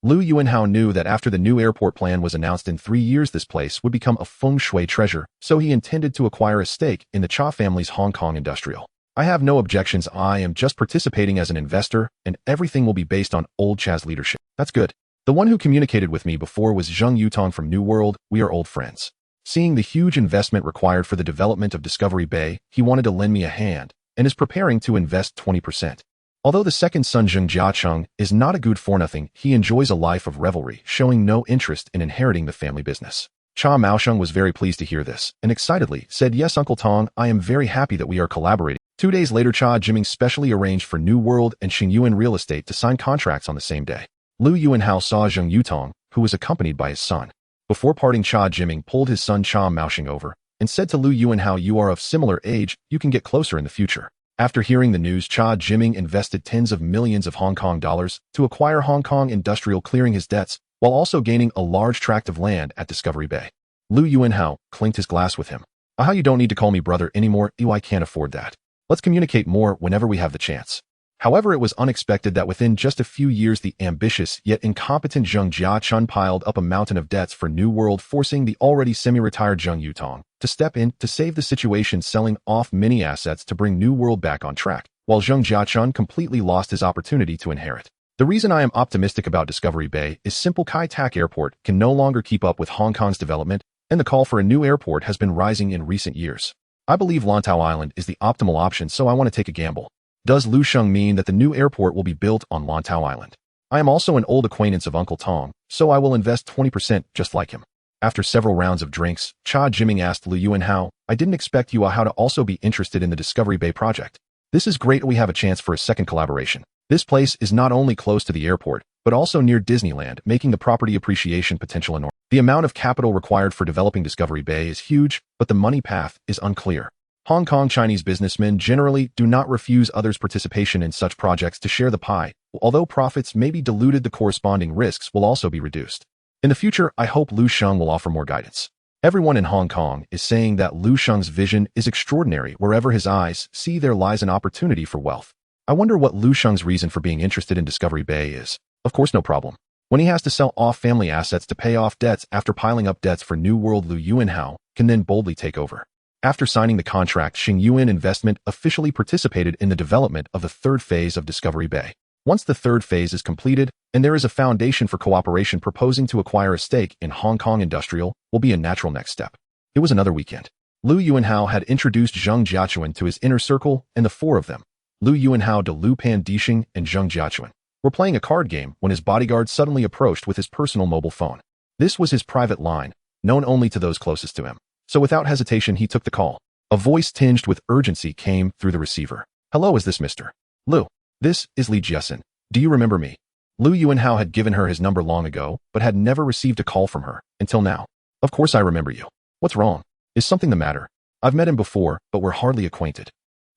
Lu Yuanhao knew that after the new airport plan was announced in 3 years, this place would become a feng shui treasure, so he intended to acquire a stake in the Cha family's Hong Kong Industrial. I have no objections. I am just participating as an investor, and everything will be based on Old Cha's leadership. That's good. The one who communicated with me before was Zheng Yutong from New World. We are old friends. Seeing the huge investment required for the development of Discovery Bay, he wanted to lend me a hand and is preparing to invest 20%. Although the second son Zheng Jiachun is not a good for nothing, he enjoys a life of revelry, showing no interest in inheriting the family business. Cha Maoxing was very pleased to hear this, and excitedly said, "Yes, Uncle Tong, I am very happy that we are collaborating." 2 days later, Cha Jiming specially arranged for New World and Xingyuan Real Estate to sign contracts on the same day. Lu Yuanhao saw Zheng Yutong, who was accompanied by his son. Before parting, Cha Jiming pulled his son Cha Maoxing over and said to Lu Yuanhao, "You are of similar age, you can get closer in the future." After hearing the news, Cha Jiming invested tens of millions of Hong Kong dollars to acquire Hong Kong Industrial, clearing his debts, while also gaining a large tract of land at Discovery Bay. Lu Yuanhao clinked his glass with him. "How you don't need to call me brother anymore. I can't afford that. Let's communicate more whenever we have the chance." However, it was unexpected that within just a few years, the ambitious yet incompetent Zheng Jiachun piled up a mountain of debts for New World, forcing the already semi-retired Zheng Yutong to step in to save the situation, selling off many assets to bring New World back on track, while Zheng Jiachun completely lost his opportunity to inherit. The reason I am optimistic about Discovery Bay is simple. Kai Tak Airport can no longer keep up with Hong Kong's development, and the call for a new airport has been rising in recent years. I believe Lantau Island is the optimal option, so I want to take a gamble. Does Lu Sheng mean that the new airport will be built on Lantau Island? I am also an old acquaintance of Uncle Tong, so I will invest 20% just like him. After several rounds of drinks, Cha Jiming asked Lu Yuanhao, I didn't expect you how to also be interested in the Discovery Bay project. This is great, we have a chance for a second collaboration. This place is not only close to the airport, but also near Disneyland, making the property appreciation potential enormous. The amount of capital required for developing Discovery Bay is huge, but the money path is unclear. Hong Kong Chinese businessmen generally do not refuse others' participation in such projects to share the pie. Although profits may be diluted, the corresponding risks will also be reduced. In the future, I hope Lu Sheng will offer more guidance. Everyone in Hong Kong is saying that Lu Sheng's vision is extraordinary. Wherever his eyes see, there lies an opportunity for wealth. I wonder what Lu Sheng's reason for being interested in Discovery Bay is. Of course, no problem. When he has to sell off family assets to pay off debts after piling up debts for New World, Lu Yuanhao can then boldly take over. After signing the contract, Xing Yuan Investment officially participated in the development of the third phase of Discovery Bay. Once the third phase is completed, and there is a foundation for cooperation, proposing to acquire a stake in Hong Kong Industrial will be a natural next step. It was another weekend. Lu Yuanhao had introduced Zheng Jiachuan to his inner circle, and the four of them, Lu Yuanhao, De Lu Pan Dixing, and Zheng Jiachuan, were playing a card game when his bodyguard suddenly approached with his personal mobile phone. This was his private line, known only to those closest to him. So without hesitation, he took the call. A voice tinged with urgency came through the receiver. Hello, is this Mr. Lu? This is Li Jiesin. Do you remember me? Lu Yuanhao had given her his number long ago, but had never received a call from her, until now. Of course I remember you. What's wrong? Is something the matter? I've met him before, but we're hardly acquainted.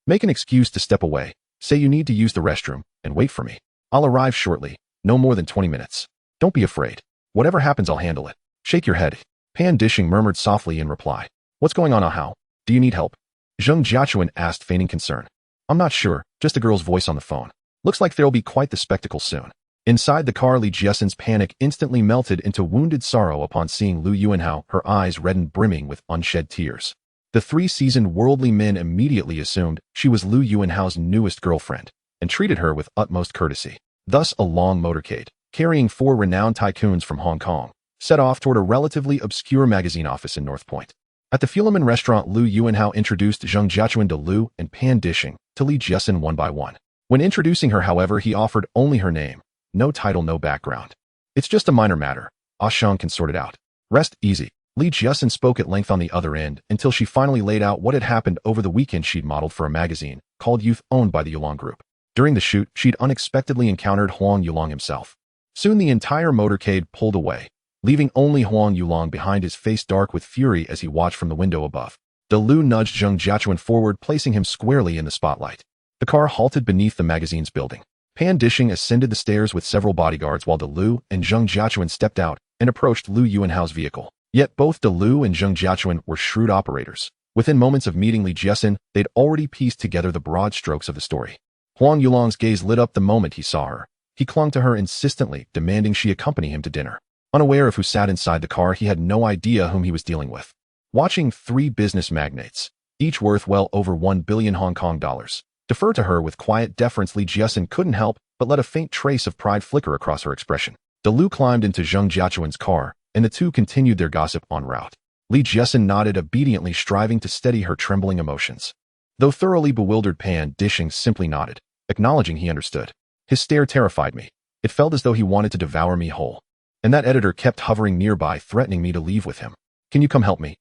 Make an excuse to step away. Say you need to use the restroom, and wait for me. I'll arrive shortly, no more than 20 minutes. Don't be afraid. Whatever happens, I'll handle it. Shake your head. Pan Dixing murmured softly in reply. What's going on, Ahao? Do you need help? Zheng Jiachuan asked, feigning concern. I'm not sure, just a girl's voice on the phone. Looks like there'll be quite the spectacle soon. Inside the car, Li Jiesin's panic instantly melted into wounded sorrow upon seeing Lu Yuanhao, her eyes reddened, brimming with unshed tears. The three seasoned worldly men immediately assumed she was Lu Yuanhao's newest girlfriend, and treated her with utmost courtesy. Thus, a long motorcade, carrying four renowned tycoons from Hong Kong, set off toward a relatively obscure magazine office in North Point. At the Fuleman restaurant, Lu Yuanhao introduced Zheng Jiachuan, De Lu, and Pan Dixing to Li Jiesin one by one. When introducing her, however, he offered only her name. No title, no background. It's just a minor matter. Ah Shang can sort it out. Rest easy. Li Jiesin spoke at length on the other end until she finally laid out what had happened over the weekend. She'd modeled for a magazine called Youth, owned by the Yulong Group. During the shoot, she'd unexpectedly encountered Huang Yulong himself. Soon the entire motorcade pulled away, leaving only Huang Yulong behind, his face dark with fury as he watched from the window above. De Lu nudged Zheng Jiachuan forward, placing him squarely in the spotlight. The car halted beneath the magazine's building. Pan Dixing ascended the stairs with several bodyguards while De Lu and Zheng Jiachuan stepped out and approached Lu Yuanhao's vehicle. Yet both De Lu and Zheng Jiachuan were shrewd operators. Within moments of meeting Li Jiesin, they'd already pieced together the broad strokes of the story. Huang Yulong's gaze lit up the moment he saw her. He clung to her insistently, demanding she accompany him to dinner. Unaware of who sat inside the car, he had no idea whom he was dealing with. Watching three business magnates, each worth well over 1 billion Hong Kong dollars, defer to her with quiet deference, Li Jiesin couldn't help but let a faint trace of pride flicker across her expression. De Lu climbed into Zheng Jiachuan's car, and the two continued their gossip en route. Li Jiesin nodded obediently, striving to steady her trembling emotions. Though thoroughly bewildered, Pan Dixing simply nodded, acknowledging he understood. His stare terrified me. It felt as though he wanted to devour me whole. And that editor kept hovering nearby, threatening me to leave with him. Can you come help me?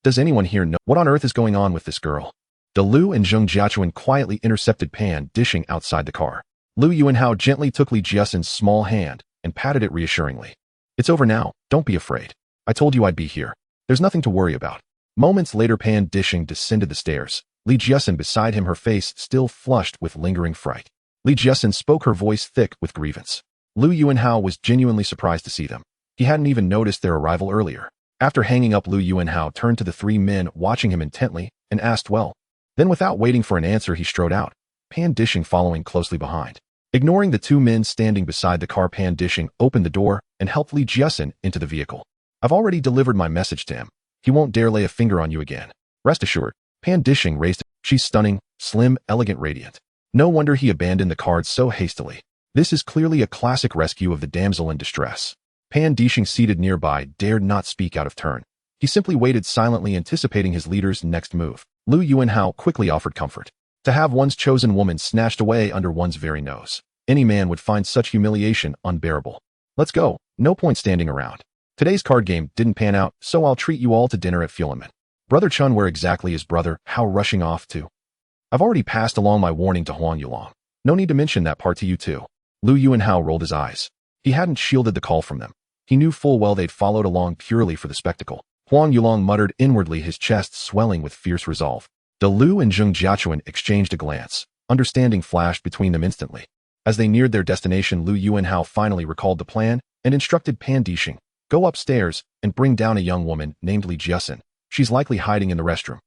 Does anyone here know what on earth is going on with this girl? De Lu and Zheng Jiachuan quietly intercepted Pan Dixing outside the car. Lu Yuanhao gently took Li Jiesin's small hand and patted it reassuringly. It's over now, don't be afraid. I told you I'd be here. There's nothing to worry about. Moments later, Pan Dixing descended the stairs, Li Jiesin beside him, her face still flushed with lingering fright. Li Jiesin spoke, her voice thick with grievance. Lu Yuanhao was genuinely surprised to see them. He hadn't even noticed their arrival earlier. After hanging up, Lu Yuanhao turned to the three men watching him intently and asked, well. Then without waiting for an answer, he strode out, Pan Dixing following closely behind. Ignoring the two men standing beside the car, Pan Dixing opened the door and helped Li Jiesin into the vehicle. I've already delivered my message to him. He won't dare lay a finger on you again. Rest assured. Pan Dixing raised. She's stunning, slim, elegant, radiant. No wonder he abandoned the cards so hastily. This is clearly a classic rescue of the damsel in distress. Pan Dixing, seated nearby, dared not speak out of turn. He simply waited silently, anticipating his leader's next move. Lu Yuanhao quickly offered comfort. To have one's chosen woman snatched away under one's very nose. Any man would find such humiliation unbearable. Let's go. No point standing around. Today's card game didn't pan out, so I'll treat you all to dinner at Fulemin. Brother Chun, where exactly is Brother How rushing off to? I've already passed along my warning to Huang Yulong. No need to mention that part to you too. Lu Yuanhao rolled his eyes. He hadn't shielded the call from them. He knew full well they'd followed along purely for the spectacle. Huang Yulong muttered inwardly, his chest swelling with fierce resolve. De Lu and Zheng Jiachuan exchanged a glance. Understanding flashed between them instantly. As they neared their destination, Lu Yuanhao finally recalled the plan and instructed Pan Dixing, go upstairs and bring down a young woman named Li Jiasin. She's likely hiding in the restroom.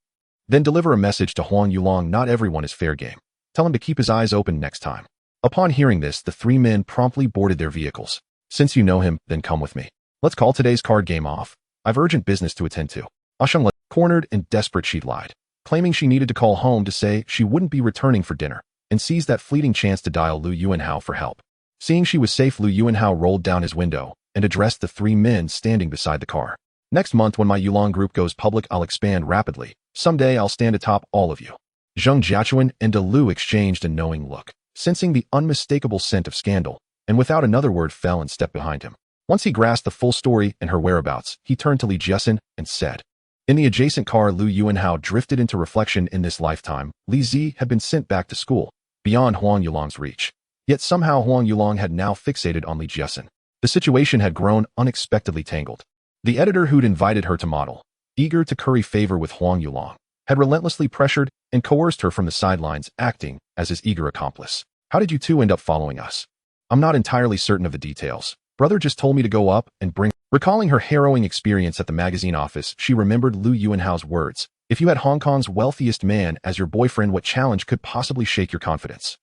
Then deliver a message to Huang Yulong, not everyone is fair game. Tell him to keep his eyes open next time. Upon hearing this, the three men promptly boarded their vehicles. Since you know him, then come with me. Let's call today's card game off. I've urgent business to attend to. Asheng, cornered and desperate, she'd lied, claiming she needed to call home to say she wouldn't be returning for dinner, and seized that fleeting chance to dial Lu Yuanhao for help. Seeing she was safe, Lu Yuanhao rolled down his window and addressed the three men standing beside the car. Next month, when my Yulong group goes public, I'll expand rapidly. Someday I'll stand atop all of you. Zheng Jiachuan and De Lu exchanged a knowing look, sensing the unmistakable scent of scandal, and without another word fell and stepped behind him. Once he grasped the full story and her whereabouts, he turned to Li Jiasin and said, in the adjacent car, Lu Yuanhao drifted into reflection. In this lifetime, Li Zi had been sent back to school, beyond Huang Yulong's reach. Yet somehow Huang Yulong had now fixated on Li Jiasin. The situation had grown unexpectedly tangled. The editor who'd invited her to model, eager to curry favor with Huang Yulong, had relentlessly pressured and coerced her from the sidelines, acting as his eager accomplice. How did you two end up following us? I'm not entirely certain of the details. Brother just told me to go up and bring... Recalling her harrowing experience at the magazine office, she remembered Lu Yuanhao's words. If you had Hong Kong's wealthiest man as your boyfriend, what challenge could possibly shake your confidence?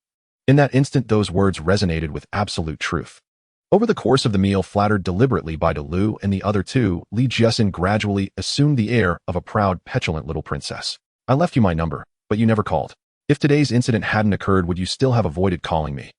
In that instant, those words resonated with absolute truth. Over the course of the meal, flattered deliberately by De Lu and the other two, Li Jiasin gradually assumed the air of a proud, petulant little princess. I left you my number, but you never called. If today's incident hadn't occurred, would you still have avoided calling me?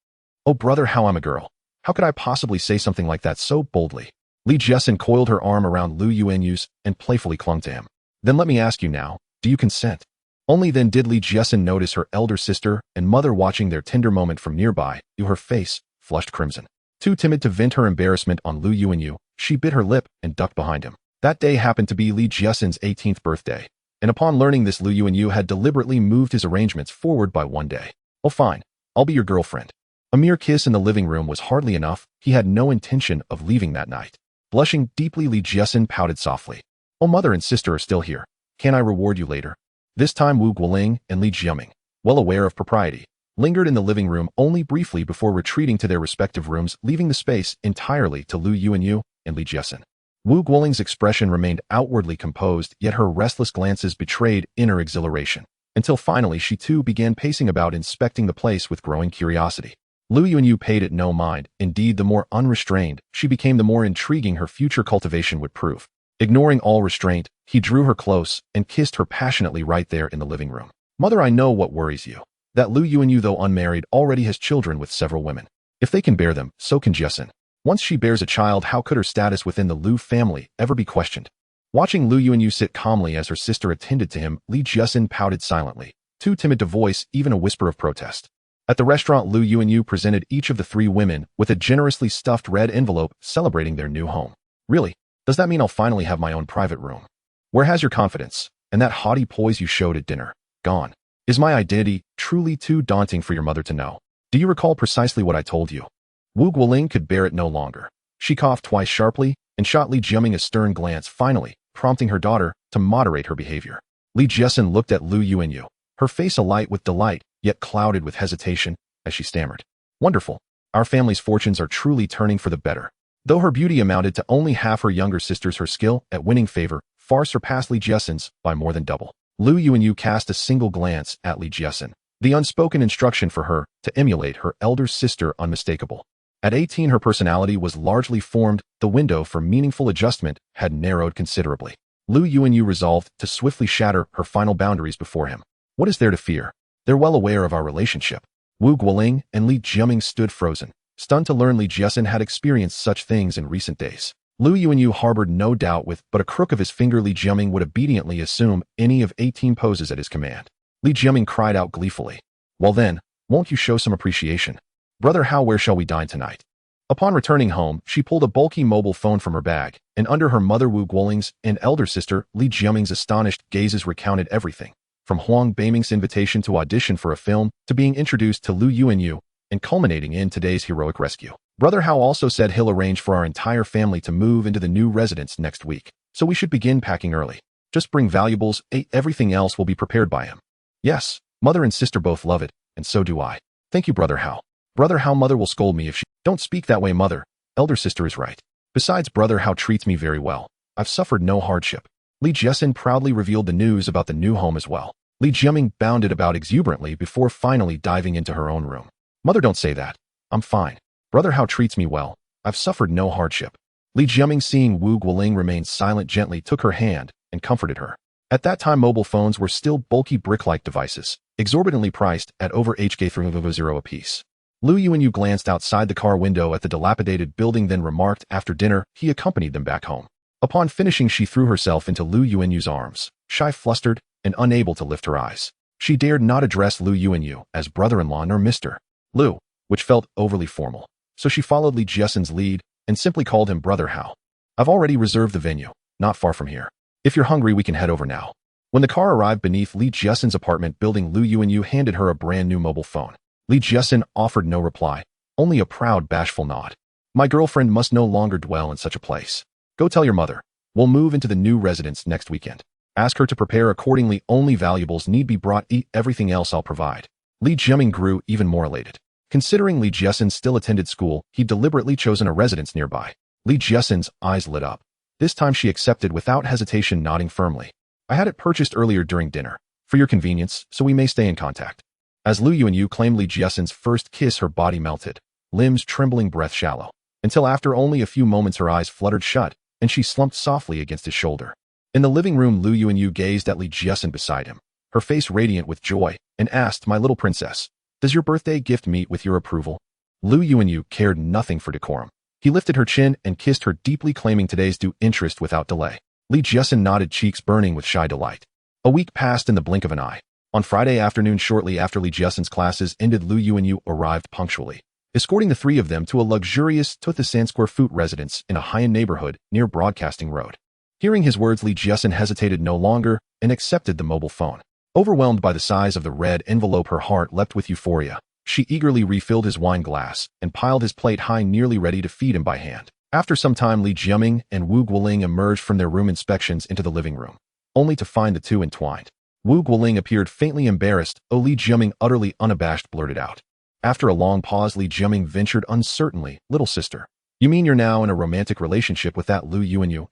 Oh, brother, how I'm a girl. How could I possibly say something like that so boldly? Li Jiasin coiled her arm around Lu Yuanyu's and playfully clung to him. Then let me ask you now, do you consent? Only then did Li Jiasin notice her elder sister and mother watching their tender moment from nearby. Her face flushed crimson. Too timid to vent her embarrassment on Lu Yuanyu, she bit her lip and ducked behind him. That day happened to be Li Jiasin's 18th birthday, and upon learning this, Lu Yuanyu had deliberately moved his arrangements forward by one day. Oh fine, I'll be your girlfriend. A mere kiss in the living room was hardly enough. He had no intention of leaving that night. Blushing deeply, Li Jiasin pouted softly. Oh, mother and sister are still here. Can I reward you later? This time Wu Guoling and Li Jiaming, well aware of propriety, lingered in the living room only briefly before retreating to their respective rooms, leaving the space entirely to Lu Yuanyu and Li Jiasin. Wu Guoling's expression remained outwardly composed, yet her restless glances betrayed inner exhilaration, until finally she too began pacing about, inspecting the place with growing curiosity. Lu Yuanyu paid it no mind. Indeed, the more unrestrained she became, the more intriguing her future cultivation would prove. Ignoring all restraint, he drew her close and kissed her passionately right there in the living room. Mother, I know what worries you. That Lu Yuanyu, though unmarried, already has children with several women. If they can bear them, so can Jiasin. Once she bears a child, how could her status within the Lu family ever be questioned? Watching Lu Yuanyu sit calmly as her sister attended to him, Li Jiasin pouted silently, too timid to voice even a whisper of protest. At the restaurant, Lu Yuanyu presented each of the three women with a generously stuffed red envelope celebrating their new home. Really? Does that mean I'll finally have my own private room? Where has your confidence and that haughty poise you showed at dinner gone? Is my identity truly too daunting for your mother to know? Do you recall precisely what I told you? Wu Guoling could bear it no longer. She coughed twice sharply and shot Li Jiaming a stern glance, finally prompting her daughter to moderate her behavior. Li Jiasin looked at Lu Yuanyu, her face alight with delight, yet clouded with hesitation, as she stammered. Wonderful. Our family's fortunes are truly turning for the better. Though her beauty amounted to only half her younger sister's, her skill at winning favor far surpassed Li Jiasin's by more than double. Lu Yuanyu cast a single glance at Li Jiasin, the unspoken instruction for her to emulate her elder sister unmistakable. At 18, her personality was largely formed. The window for meaningful adjustment had narrowed considerably. Lu Yuanyu resolved to swiftly shatter her final boundaries before him. What is there to fear? They're well aware of our relationship. Wu Guoling and Li Jiaming stood frozen, stunned to learn Li Jiasin had experienced such things in recent days. Lu Yuanyu harbored no doubt. With but a crook of his finger, Li Jiaming would obediently assume any of 18 poses at his command. Li Jiaming cried out gleefully. Well then, won't you show some appreciation? Brother How, where shall we dine tonight? Upon returning home, she pulled a bulky mobile phone from her bag, and under her mother Wu Guoling's and elder sister Li Jiaming's astonished gazes recounted everything, from Huang Beiming's invitation to audition for a film to being introduced to Lu Yuanyu, and culminating in today's heroic rescue. Brother Hao also said he'll arrange for our entire family to move into the new residence next week, so we should begin packing early. Just bring valuables, everything else will be prepared by him. Yes, mother and sister both love it, and so do I. Thank you, Brother Hao. Brother Hao, mother will scold me if she... Don't speak that way, mother. Elder sister is right. Besides, Brother Hao treats me very well. I've suffered no hardship. Li Jiesin proudly revealed the news about the new home as well. Li Jiaming bounded about exuberantly before finally diving into her own room. Mother, don't say that. I'm fine. Brother Hao treats me well. I've suffered no hardship. Li Jiaming, seeing Wu Guoling remain silent, gently took her hand and comforted her. At that time, mobile phones were still bulky brick-like devices, exorbitantly priced at over HK300 apiece. Lu Yuanyu glanced outside the car window at the dilapidated building, then remarked after dinner he accompanied them back home. Upon finishing, she threw herself into Lu Yuanyu's arms, shy, flustered, and unable to lift her eyes. She dared not address Lu Yuanyu as brother-in-law nor Mr. Lu, which felt overly formal, so she followed Li Jiesin's lead and simply called him Brother Hao. I've already reserved the venue, not far from here. If you're hungry, we can head over now. When the car arrived beneath Li Jiesin's apartment building, Lu Yuanyu handed her a brand new mobile phone. Li Jiesin offered no reply, only a proud, bashful nod. My girlfriend must no longer dwell in such a place. Go tell your mother. We'll move into the new residence next weekend. Ask her to prepare accordingly. Only valuables need be brought. Everything else I'll provide. Li Jiaming grew even more elated. Considering Li Jiesin still attended school, he'd deliberately chosen a residence nearby. Li Jiesin's eyes lit up. This time she accepted without hesitation, nodding firmly. I had it purchased earlier during dinner, for your convenience, so we may stay in contact. As Lu Yuanyu claimed Li Jiesin's first kiss, her body melted, limbs trembling, breath shallow, until after only a few moments her eyes fluttered shut, and she slumped softly against his shoulder. In the living room, Lu Yuanyu gazed at Li Jiesin beside him, her face radiant with joy, and asked, My little princess, does your birthday gift meet with your approval? Lu Yuanyu cared nothing for decorum. He lifted her chin and kissed her deeply, claiming today's due interest without delay. Li Jiesin nodded, cheeks burning with shy delight. A week passed in the blink of an eye. On Friday afternoon, shortly after Li Jiesin's classes ended, Lu Yuanyu arrived punctually, escorting the three of them to a luxurious 2,000 square foot residence in a high-end neighborhood near Broadcasting Road. Hearing his words, Li Jiesin hesitated no longer and accepted the mobile phone. Overwhelmed by the size of the red envelope, her heart leapt with euphoria. She eagerly refilled his wine glass and piled his plate high, nearly ready to feed him by hand. After some time, Li Jiaming and Wu Guoling emerged from their room inspections into the living room, only to find the two entwined. Wu Guoling appeared faintly embarrassed. Li Jiaming, utterly unabashed, blurted out. After a long pause, Li Jiaming ventured uncertainly, Little sister, you mean you're now in a romantic relationship with that Lu Yuanyu?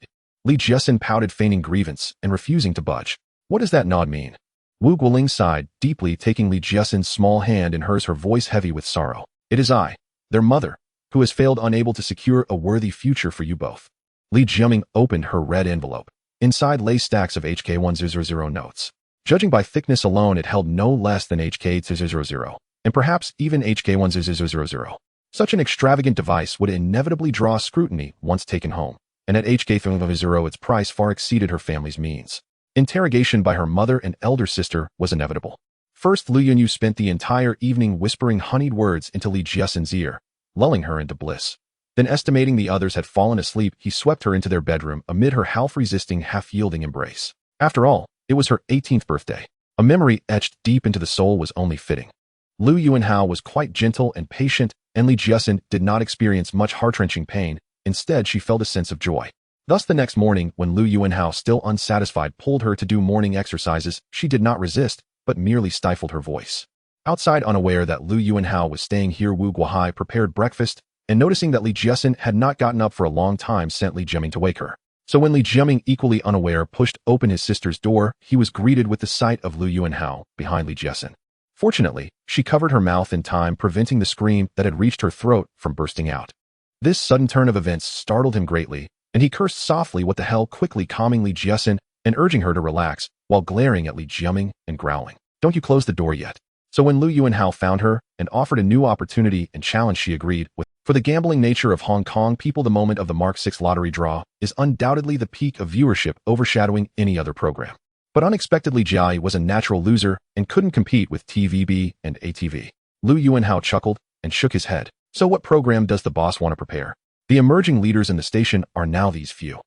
Li Jiesin pouted, feigning grievance and refusing to budge. What does that nod mean? Wu Guoling sighed deeply, taking Li Jiesin's small hand in hers, her voice heavy with sorrow. It is I, their mother, who has failed, unable to secure a worthy future for you both. Li Jiaming opened her red envelope. Inside lay stacks of HK100 notes. Judging by thickness alone, it held no less than HK200, and perhaps even HK1000. Such an extravagant device would inevitably draw scrutiny once taken home, and at HK300 its price far exceeded her family's means. Interrogation by her mother and elder sister was inevitable. First, Lu Yuanyu spent the entire evening whispering honeyed words into Li Jiesin's ear, lulling her into bliss. Then, estimating the others had fallen asleep, he swept her into their bedroom amid her half-resisting, half-yielding embrace. After all, it was her 18th birthday. A memory etched deep into the soul was only fitting. Lu Yuanhao was quite gentle and patient, and Li Jiesin did not experience much heart-wrenching pain. Instead, she felt a sense of joy. Thus, the next morning, when Lu Yuanhao, still unsatisfied, pulled her to do morning exercises, she did not resist, but merely stifled her voice. Outside, unaware that Lu Yuanhao was staying here, Wu Guohai prepared breakfast, and noticing that Li Jiesin had not gotten up for a long time, sent Li Jiaming to wake her. So when Li Jiaming, equally unaware, pushed open his sister's door, he was greeted with the sight of Lu Yuanhao behind Li Jiesin. Fortunately, she covered her mouth in time, preventing the scream that had reached her throat from bursting out. This sudden turn of events startled him greatly, and he cursed softly, what the hell, quickly calming Li Jiesin and urging her to relax, while glaring at Li Jiaming and growling. Don't you close the door yet. So when Lu Yuanhao found her and offered a new opportunity and challenge, she agreed with. For the gambling nature of Hong Kong people, the moment of the Mark 6 lottery draw is undoubtedly the peak of viewership, overshadowing any other program. But unexpectedly, Jai was a natural loser and couldn't compete with TVB and ATV. Lu Yuanhao chuckled and shook his head. So what program does the boss want to prepare? The emerging leaders in the station are now these few.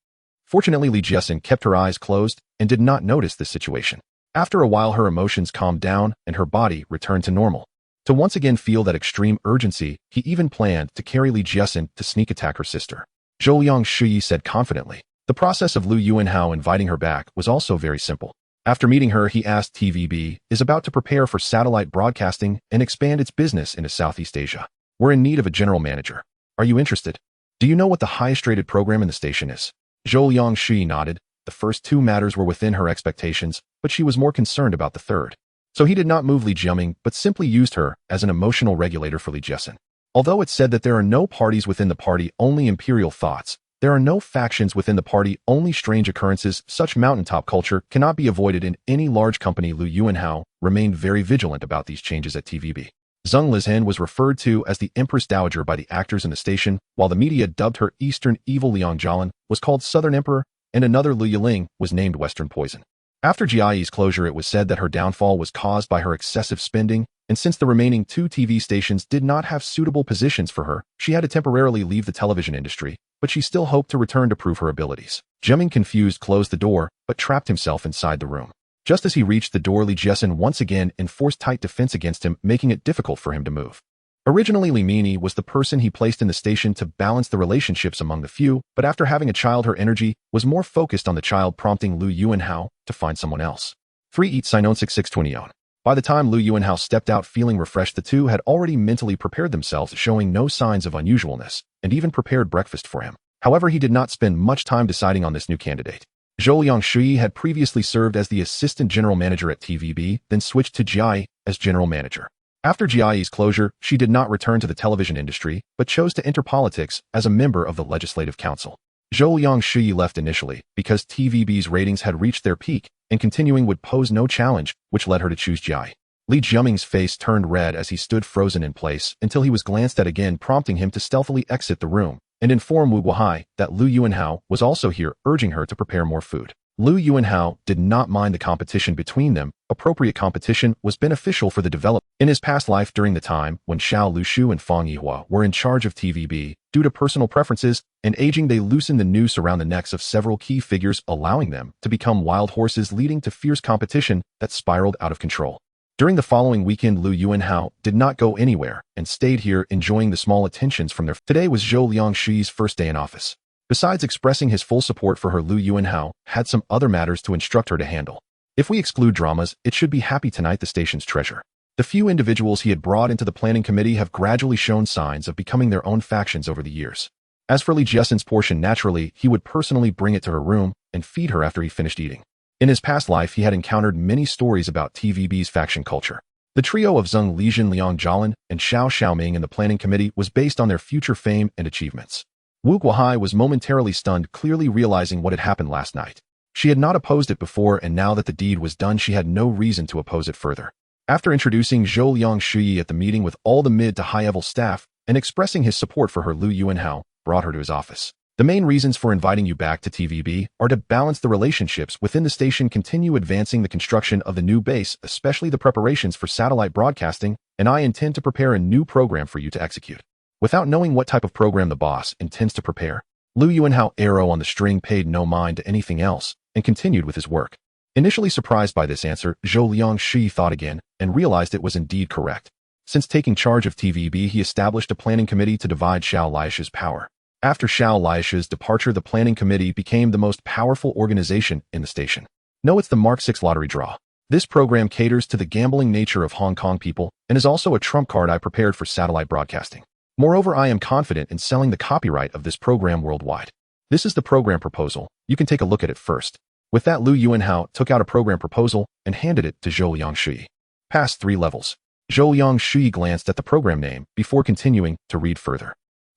Fortunately, Li Jiesin kept her eyes closed and did not notice this situation. After a while, her emotions calmed down and her body returned to normal. To once again feel that extreme urgency, he even planned to carry Li Jiesin to sneak attack her sister. Zhou Liang Shuyi said confidently. The process of Lu Yuanhao inviting her back was also very simple. After meeting her, he asked TVB is about to prepare for satellite broadcasting and expand its business into Southeast Asia. We're in need of a general manager. Are you interested? Do you know what the highest rated program in the station is? Zhou Liang Shuyi nodded. The first two matters were within her expectations, but she was more concerned about the third. So he did not move Li Jiaming, but simply used her as an emotional regulator for Li Jiesin. Although it said that there are no parties within the party, only imperial thoughts, there are no factions within the party, only strange occurrences. Such mountaintop culture cannot be avoided in any large company. Lu Yuanhao remained very vigilant about these changes at TVB. Zheng Lizhen was referred to as the Empress Dowager by the actors in the station, while the media dubbed her Eastern Evil. Liang Jialan was called Southern Emperor, and another Lu Yiling was named Western Poison. After Jiayi's closure, it was said that her downfall was caused by her excessive spending, and since the remaining two TV stations did not have suitable positions for her, she had to temporarily leave the television industry, but she still hoped to return to prove her abilities. Jiaming, confused, closed the door, but trapped himself inside the room. Just as he reached the door, Li Jiesin once again enforced tight defense against him, making it difficult for him to move. Originally, Li Mini was the person he placed in the station to balance the relationships among the few, but after having a child, her energy was more focused on the child, prompting Lu Yuanhao to find someone else. 3 Eat Sinon 6620 on. By the time Lu Yuanhao stepped out feeling refreshed, the two had already mentally prepared themselves, showing no signs of unusualness, and even prepared breakfast for him. However, he did not spend much time deciding on this new candidate. Zhou Liang Shuyi had previously served as the assistant general manager at TVB, then switched to Jiayi as general manager. After Jiayi's closure, she did not return to the television industry, but chose to enter politics as a member of the Legislative Council. Zhou Liang Shuyi left initially because TVB's ratings had reached their peak, and continuing would pose no challenge, which led her to choose Jiayi. Li Jiaming's face turned red as he stood frozen in place until he was glanced at again, prompting him to stealthily exit the room and inform Wu Guohai that Lu Yuanhao was also here, urging her to prepare more food. Lu Yuanhao did not mind the competition between them. Appropriate competition was beneficial for the development. In his past life, during the time when Xiao Lushu and Fang Yihua were in charge of TVB, due to personal preferences and aging, they loosened the noose around the necks of several key figures, allowing them to become wild horses, leading to fierce competition that spiraled out of control. During the following weekend, Lu Yuanhao did not go anywhere and stayed here, enjoying the small attentions from their. Today was Zhou Liang Shuyi's first day in office. Besides expressing his full support for her, Lu Yuanhao had some other matters to instruct her to handle. If we exclude dramas, it should be Happy Tonight, the station's treasure. The few individuals he had brought into the planning committee have gradually shown signs of becoming their own factions over the years. As for Li Jiesin's portion, naturally, he would personally bring it to her room and feed her after he finished eating. In his past life, he had encountered many stories about TVB's faction culture. The trio of Zheng Lizhen, Liang Jialan, and Xiao Xiaoming in the planning committee was based on their future fame and achievements. Wu Guohai was momentarily stunned, clearly realizing what had happened last night. She had not opposed it before, and now that the deed was done, she had no reason to oppose it further. After introducing Zhou Liang Shuyi at the meeting with all the mid to high-level staff and expressing his support for her, Lu Yuanhao brought her to his office. The main reasons for inviting you back to TVB are to balance the relationships within the station, continue advancing the construction of the new base, especially the preparations for satellite broadcasting, and I intend to prepare a new program for you to execute. Without knowing what type of program the boss intends to prepare, Lu Yuanhao, arrow on the string, paid no mind to anything else and continued with his work. Initially surprised by this answer, Zhou Liang Shuyi thought again and realized it was indeed correct. Since taking charge of TVB, he established a planning committee to divide Xiao Liaishi's power. After Xiao Liaishi's departure, the planning committee became the most powerful organization in the station. No, it's the Mark 6 lottery draw. This program caters to the gambling nature of Hong Kong people and is also a trump card I prepared for satellite broadcasting. Moreover, I am confident in selling the copyright of this program worldwide. This is the program proposal. You can take a look at it first. With that, Lu Yuanhao took out a program proposal and handed it to Zhou Liang Shuyi. Past 3 levels. Zhou Liang Shuyi glanced at the program name before continuing to read further.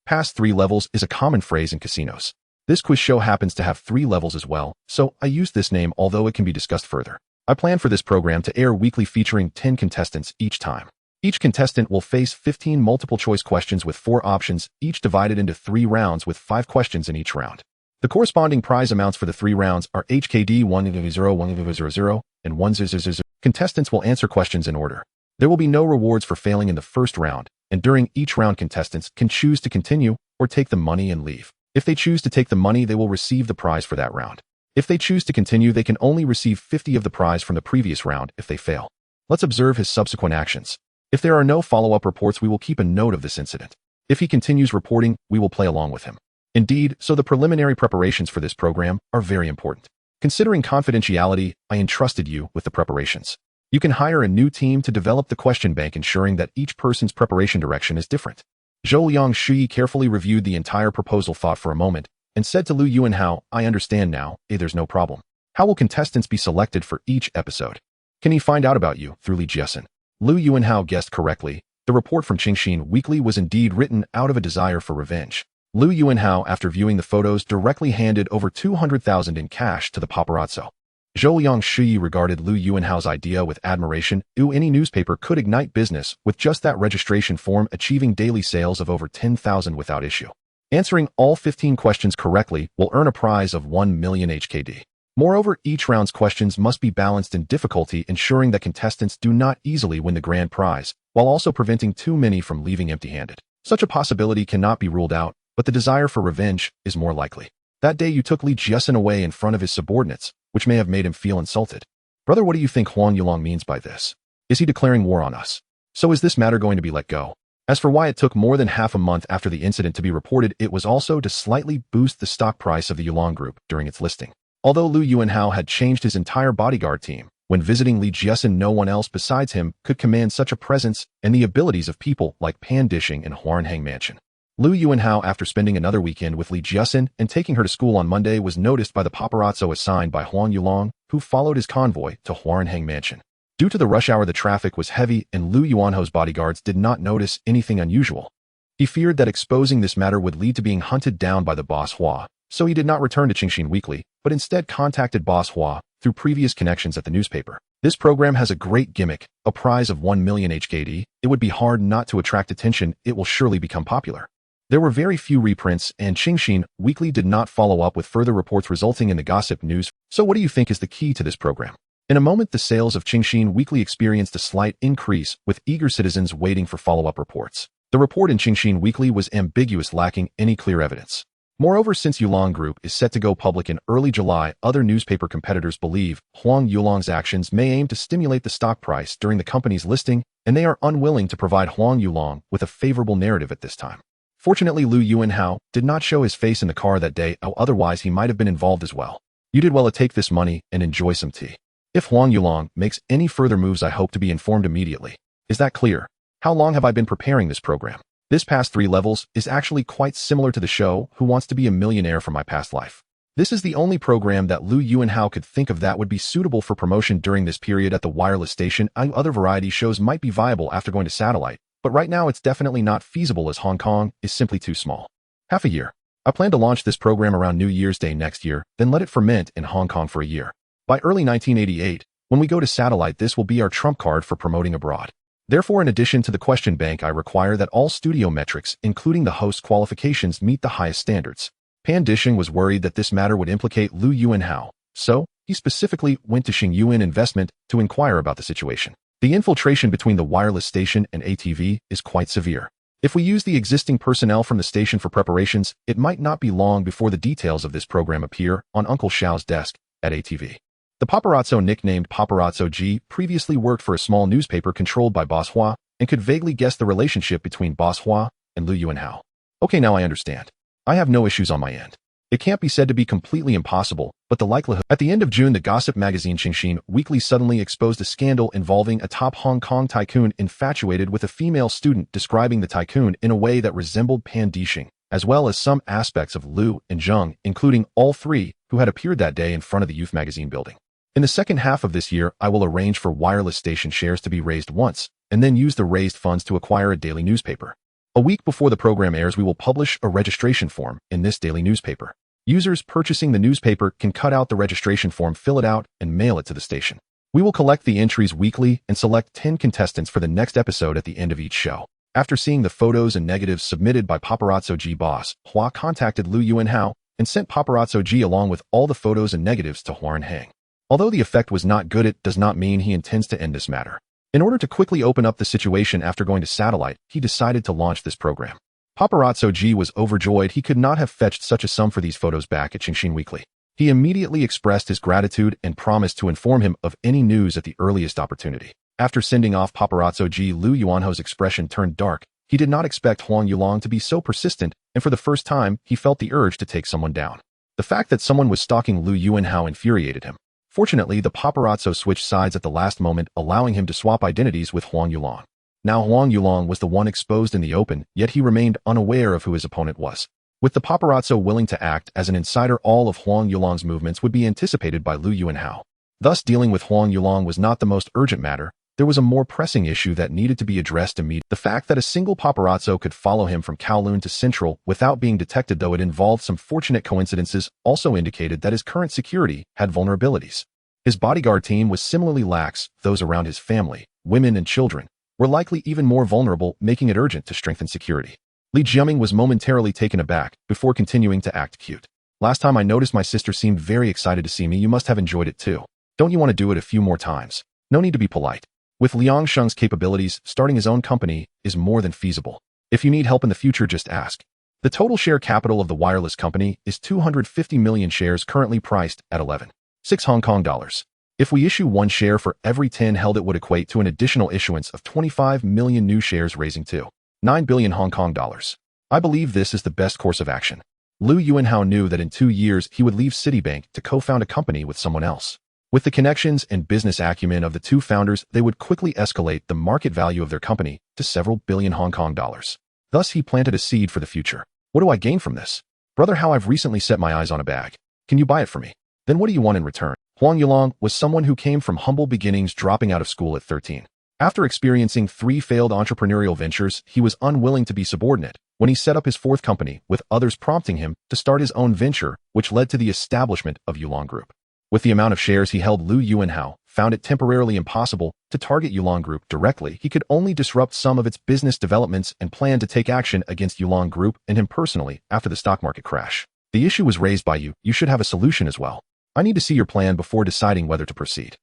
Past 3 levels is a common phrase in casinos. This quiz show happens to have 3 levels as well, so I used this name, although it can be discussed further. I plan for this program to air weekly, featuring 10 contestants each time. Each contestant will face 15 multiple-choice questions with 4 options, each divided into 3 rounds with 5 questions in each round. The corresponding prize amounts for the 3 rounds are HKD 100, 100, and 100. Contestants will answer questions in order. There will be no rewards for failing in the first round, and during each round contestants can choose to continue or take the money and leave. If they choose to take the money, they will receive the prize for that round. If they choose to continue, they can only receive 50 of the prize from the previous round if they fail. Let's observe his subsequent actions. If there are no follow-up reports, we will keep a note of this incident. If he continues reporting, we will play along with him. Indeed, so the preliminary preparations for this program are very important. Considering confidentiality, I entrusted you with the preparations. You can hire a new team to develop the question bank, ensuring that each person's preparation direction is different. Zhou Liang-Shui carefully reviewed the entire proposal, thought for a moment, and said to Lu Yuanhao, I understand now, there's no problem. How will contestants be selected for each episode? Can he find out about you through Li Jiasen? Lu Yuanhao guessed correctly. The report from Qingxin Weekly was indeed written out of a desire for revenge. Lu Yuanhao, after viewing the photos, directly handed over 200,000 in cash to the paparazzo. Zhou Liang-Shui regarded Lu Yuanhao's idea with admiration. Any newspaper could ignite business with just that registration form, achieving daily sales of over 10,000 without issue. Answering all 15 questions correctly will earn a prize of 1 million HKD. Moreover, each round's questions must be balanced in difficulty, ensuring that contestants do not easily win the grand prize, while also preventing too many from leaving empty-handed. Such a possibility cannot be ruled out, but the desire for revenge is more likely. That day you took Li Jiasen away in front of his subordinates, which may have made him feel insulted. Brother, what do you think Huang Yulong means by this? Is he declaring war on us? So is this matter going to be let go? As for why it took more than half a month after the incident to be reported, it was also to slightly boost the stock price of the Yulong Group during its listing. Although Lu Yuanhao had changed his entire bodyguard team, when visiting Li Jiasen, no one else besides him could command such a presence and the abilities of people like Pan Dishing and Huarnhang Mansion. Lu Yuanhao, after spending another weekend with Li Jiasen and taking her to school on Monday, was noticed by the paparazzo assigned by Huang Yulong, who followed his convoy to Huarnhang Mansion. Due to the rush hour, the traffic was heavy, and Lu Yuanhao's bodyguards did not notice anything unusual. He feared that exposing this matter would lead to being hunted down by the boss Hua, so he did not return to Qingxin Weekly, but instead contacted boss Hua through previous connections at the newspaper. This program has a great gimmick, a prize of 1 million HKD. It would be hard not to attract attention. It will surely become popular. There were very few reprints, and Qingxin Weekly did not follow up with further reports, resulting in the gossip news. So what do you think is the key to this program? In a moment, the sales of Qingxin Weekly experienced a slight increase, with eager citizens waiting for follow-up reports. The report in Qingxin Weekly was ambiguous, lacking any clear evidence. Moreover, since Yulong Group is set to go public in early July, other newspaper competitors believe Huang Yulong's actions may aim to stimulate the stock price during the company's listing, and they are unwilling to provide Huang Yulong with a favorable narrative at this time. Fortunately, Lu Yuanhao did not show his face in the car that day, otherwise he might have been involved as well. You did well to take this money and enjoy some tea. If Huang Yulong makes any further moves, I hope to be informed immediately. Is that clear? How long have I been preparing this program? This past 3 levels is actually quite similar to the show Who Wants to Be a Millionaire from my past life. This is the only program that Lu Yuanhao could think of that would be suitable for promotion during this period at the wireless station. Other variety shows might be viable after going to satellite, but right now it's definitely not feasible as Hong Kong is simply too small. Half a year. I plan to launch this program around New Year's Day next year, then let it ferment in Hong Kong for a year. By early 1988, when we go to satellite, this will be our trump card for promoting abroad. Therefore, in addition to the question bank, I require that all studio metrics, including the host qualifications, meet the highest standards. Pan Dishing was worried that this matter would implicate Lu Yuanhao, so he specifically went to Xingyuan Investment to inquire about the situation. The infiltration between the wireless station and ATV is quite severe. If we use the existing personnel from the station for preparations, it might not be long before the details of this program appear on Uncle Xiao's desk at ATV. The paparazzo, nicknamed Paparazzo G, previously worked for a small newspaper controlled by Boss Hua and could vaguely guess the relationship between Boss Hua and Lu Yuanhao. Okay, now I understand. I have no issues on my end. It can't be said to be completely impossible, but the likelihood. At the end of June, the gossip magazine Qingxin Weekly suddenly exposed a scandal involving a top Hong Kong tycoon infatuated with a female student, describing the tycoon in a way that resembled Pan Dishing, as well as some aspects of Lu and Zheng, including all 3 who had appeared that day in front of the youth magazine building. In the second half of this year, I will arrange for wireless station shares to be raised once, and then use the raised funds to acquire a daily newspaper. A week before the program airs, we will publish a registration form in this daily newspaper. Users purchasing the newspaper can cut out the registration form, fill it out, and mail it to the station. We will collect the entries weekly and select 10 contestants for the next episode at the end of each show. After seeing the photos and negatives submitted by Paparazzo G, Boss Hua contacted Lu Yuanhao and sent Paparazzo G along with all the photos and negatives to Huarnhang. Although the effect was not good, it does not mean he intends to end this matter. In order to quickly open up the situation after going to satellite, he decided to launch this program. Paparazzo G was overjoyed. He could not have fetched such a sum for these photos back at Qingxin Weekly. He immediately expressed his gratitude and promised to inform him of any news at the earliest opportunity. After sending off Paparazzo G, Lu Yuanho's expression turned dark. He did not expect Huang Yulong to be so persistent, and for the first time, he felt the urge to take someone down. The fact that someone was stalking Lu Yuanhao infuriated him. Fortunately, the paparazzo switched sides at the last moment, allowing him to swap identities with Huang Yulong. Now Huang Yulong was the one exposed in the open, yet he remained unaware of who his opponent was. With the paparazzo willing to act as an insider, all of Huang Yulong's movements would be anticipated by Lu Yuanhao. Thus, dealing with Huang Yulong was not the most urgent matter. There was a more pressing issue that needed to be addressed immediately. The fact that a single paparazzo could follow him from Kowloon to Central without being detected, though it involved some fortunate coincidences, also indicated that his current security had vulnerabilities. His bodyguard team was similarly lax. Those around his family, women and children, were likely even more vulnerable, making it urgent to strengthen security. Li Jiaming was momentarily taken aback, before continuing to act cute. Last time I noticed my sister seemed very excited to see me. You must have enjoyed it too. Don't you want to do it a few more times? No need to be polite. With Liang Sheng's capabilities, starting his own company is more than feasible. If you need help in the future, just ask. The total share capital of the wireless company is 250 million shares, currently priced at 11.6 Hong Kong dollars. If we issue 1 share for every 10 held, it would equate to an additional issuance of 25 million new shares, raising to 9 billion Hong Kong dollars. I believe this is the best course of action. Lu Yuanhao knew that in 2 years he would leave Citibank to co-found a company with someone else. With the connections and business acumen of the two founders, they would quickly escalate the market value of their company to several billion Hong Kong dollars. Thus, he planted a seed for the future. What do I gain from this? Brother, how I've recently set my eyes on a bag. Can you buy it for me? Then what do you want in return? Huang Yulong was someone who came from humble beginnings, dropping out of school at 13. After experiencing 3 failed entrepreneurial ventures, he was unwilling to be subordinate when he set up his 4th company, with others prompting him to start his own venture, which led to the establishment of Yulong Group. With the amount of shares he held, Lu Yuanhao found it temporarily impossible to target Yulong Group directly. He could only disrupt some of its business developments and planned to take action against Yulong Group and him personally after the stock market crash. The issue was raised by you. You should have a solution as well. I need to see your plan before deciding whether to proceed.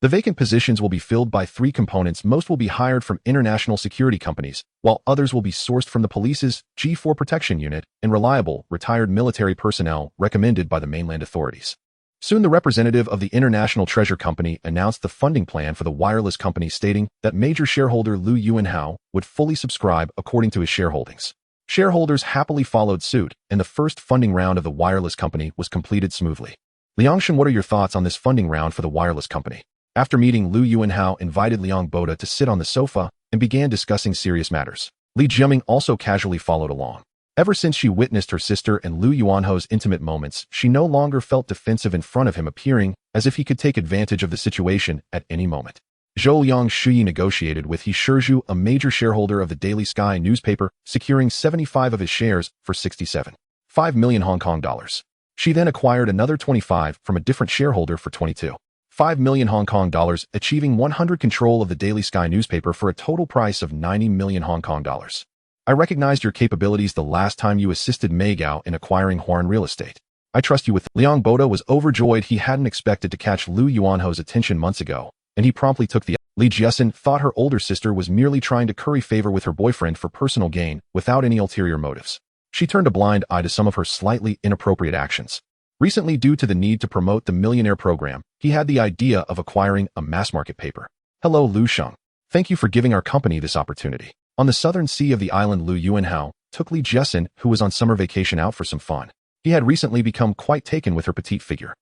The vacant positions will be filled by 3 components. Most will be hired from international security companies, while others will be sourced from the police's G4 protection unit and reliable, retired military personnel recommended by the mainland authorities. Soon, the representative of the International Treasure Company announced the funding plan for the wireless company, stating that major shareholder Lu Yuanhao would fully subscribe according to his shareholdings. Shareholders happily followed suit, and the first funding round of the wireless company was completed smoothly. Liangshan, what are your thoughts on this funding round for the wireless company? After meeting, Lu Yuanhao invited Liang Boda to sit on the sofa and began discussing serious matters. Li Jiaming also casually followed along. Ever since she witnessed her sister and Lu Yuanho's intimate moments, she no longer felt defensive in front of him, appearing as if he could take advantage of the situation at any moment. Zhou Liang Shuyi negotiated with He Shizhu, a major shareholder of the Daily Sky newspaper, securing 75 of his shares for 67.5 million Hong Kong dollars. She then acquired another 25 from a different shareholder for 22.5 million Hong Kong dollars, achieving 100% control of the Daily Sky newspaper for a total price of 90 million Hong Kong dollars. I recognized your capabilities the last time you assisted Mei Gao in acquiring Huarun real estate. I trust you with. Liang Boda was overjoyed. He hadn't expected to catch Lu Yuanho's attention months ago, and he promptly took the. Li Jiasin thought her older sister was merely trying to curry favor with her boyfriend for personal gain, without any ulterior motives. She turned a blind eye to some of her slightly inappropriate actions. Recently, due to the need to promote the millionaire program, he had the idea of acquiring a mass-market paper. Hello, Lu Sheng. Thank you for giving our company this opportunity. On the southern sea of the island, Lu Yuanhao took Li Jiasin, who was on summer vacation, out for some fun. He had recently become quite taken with her petite figure.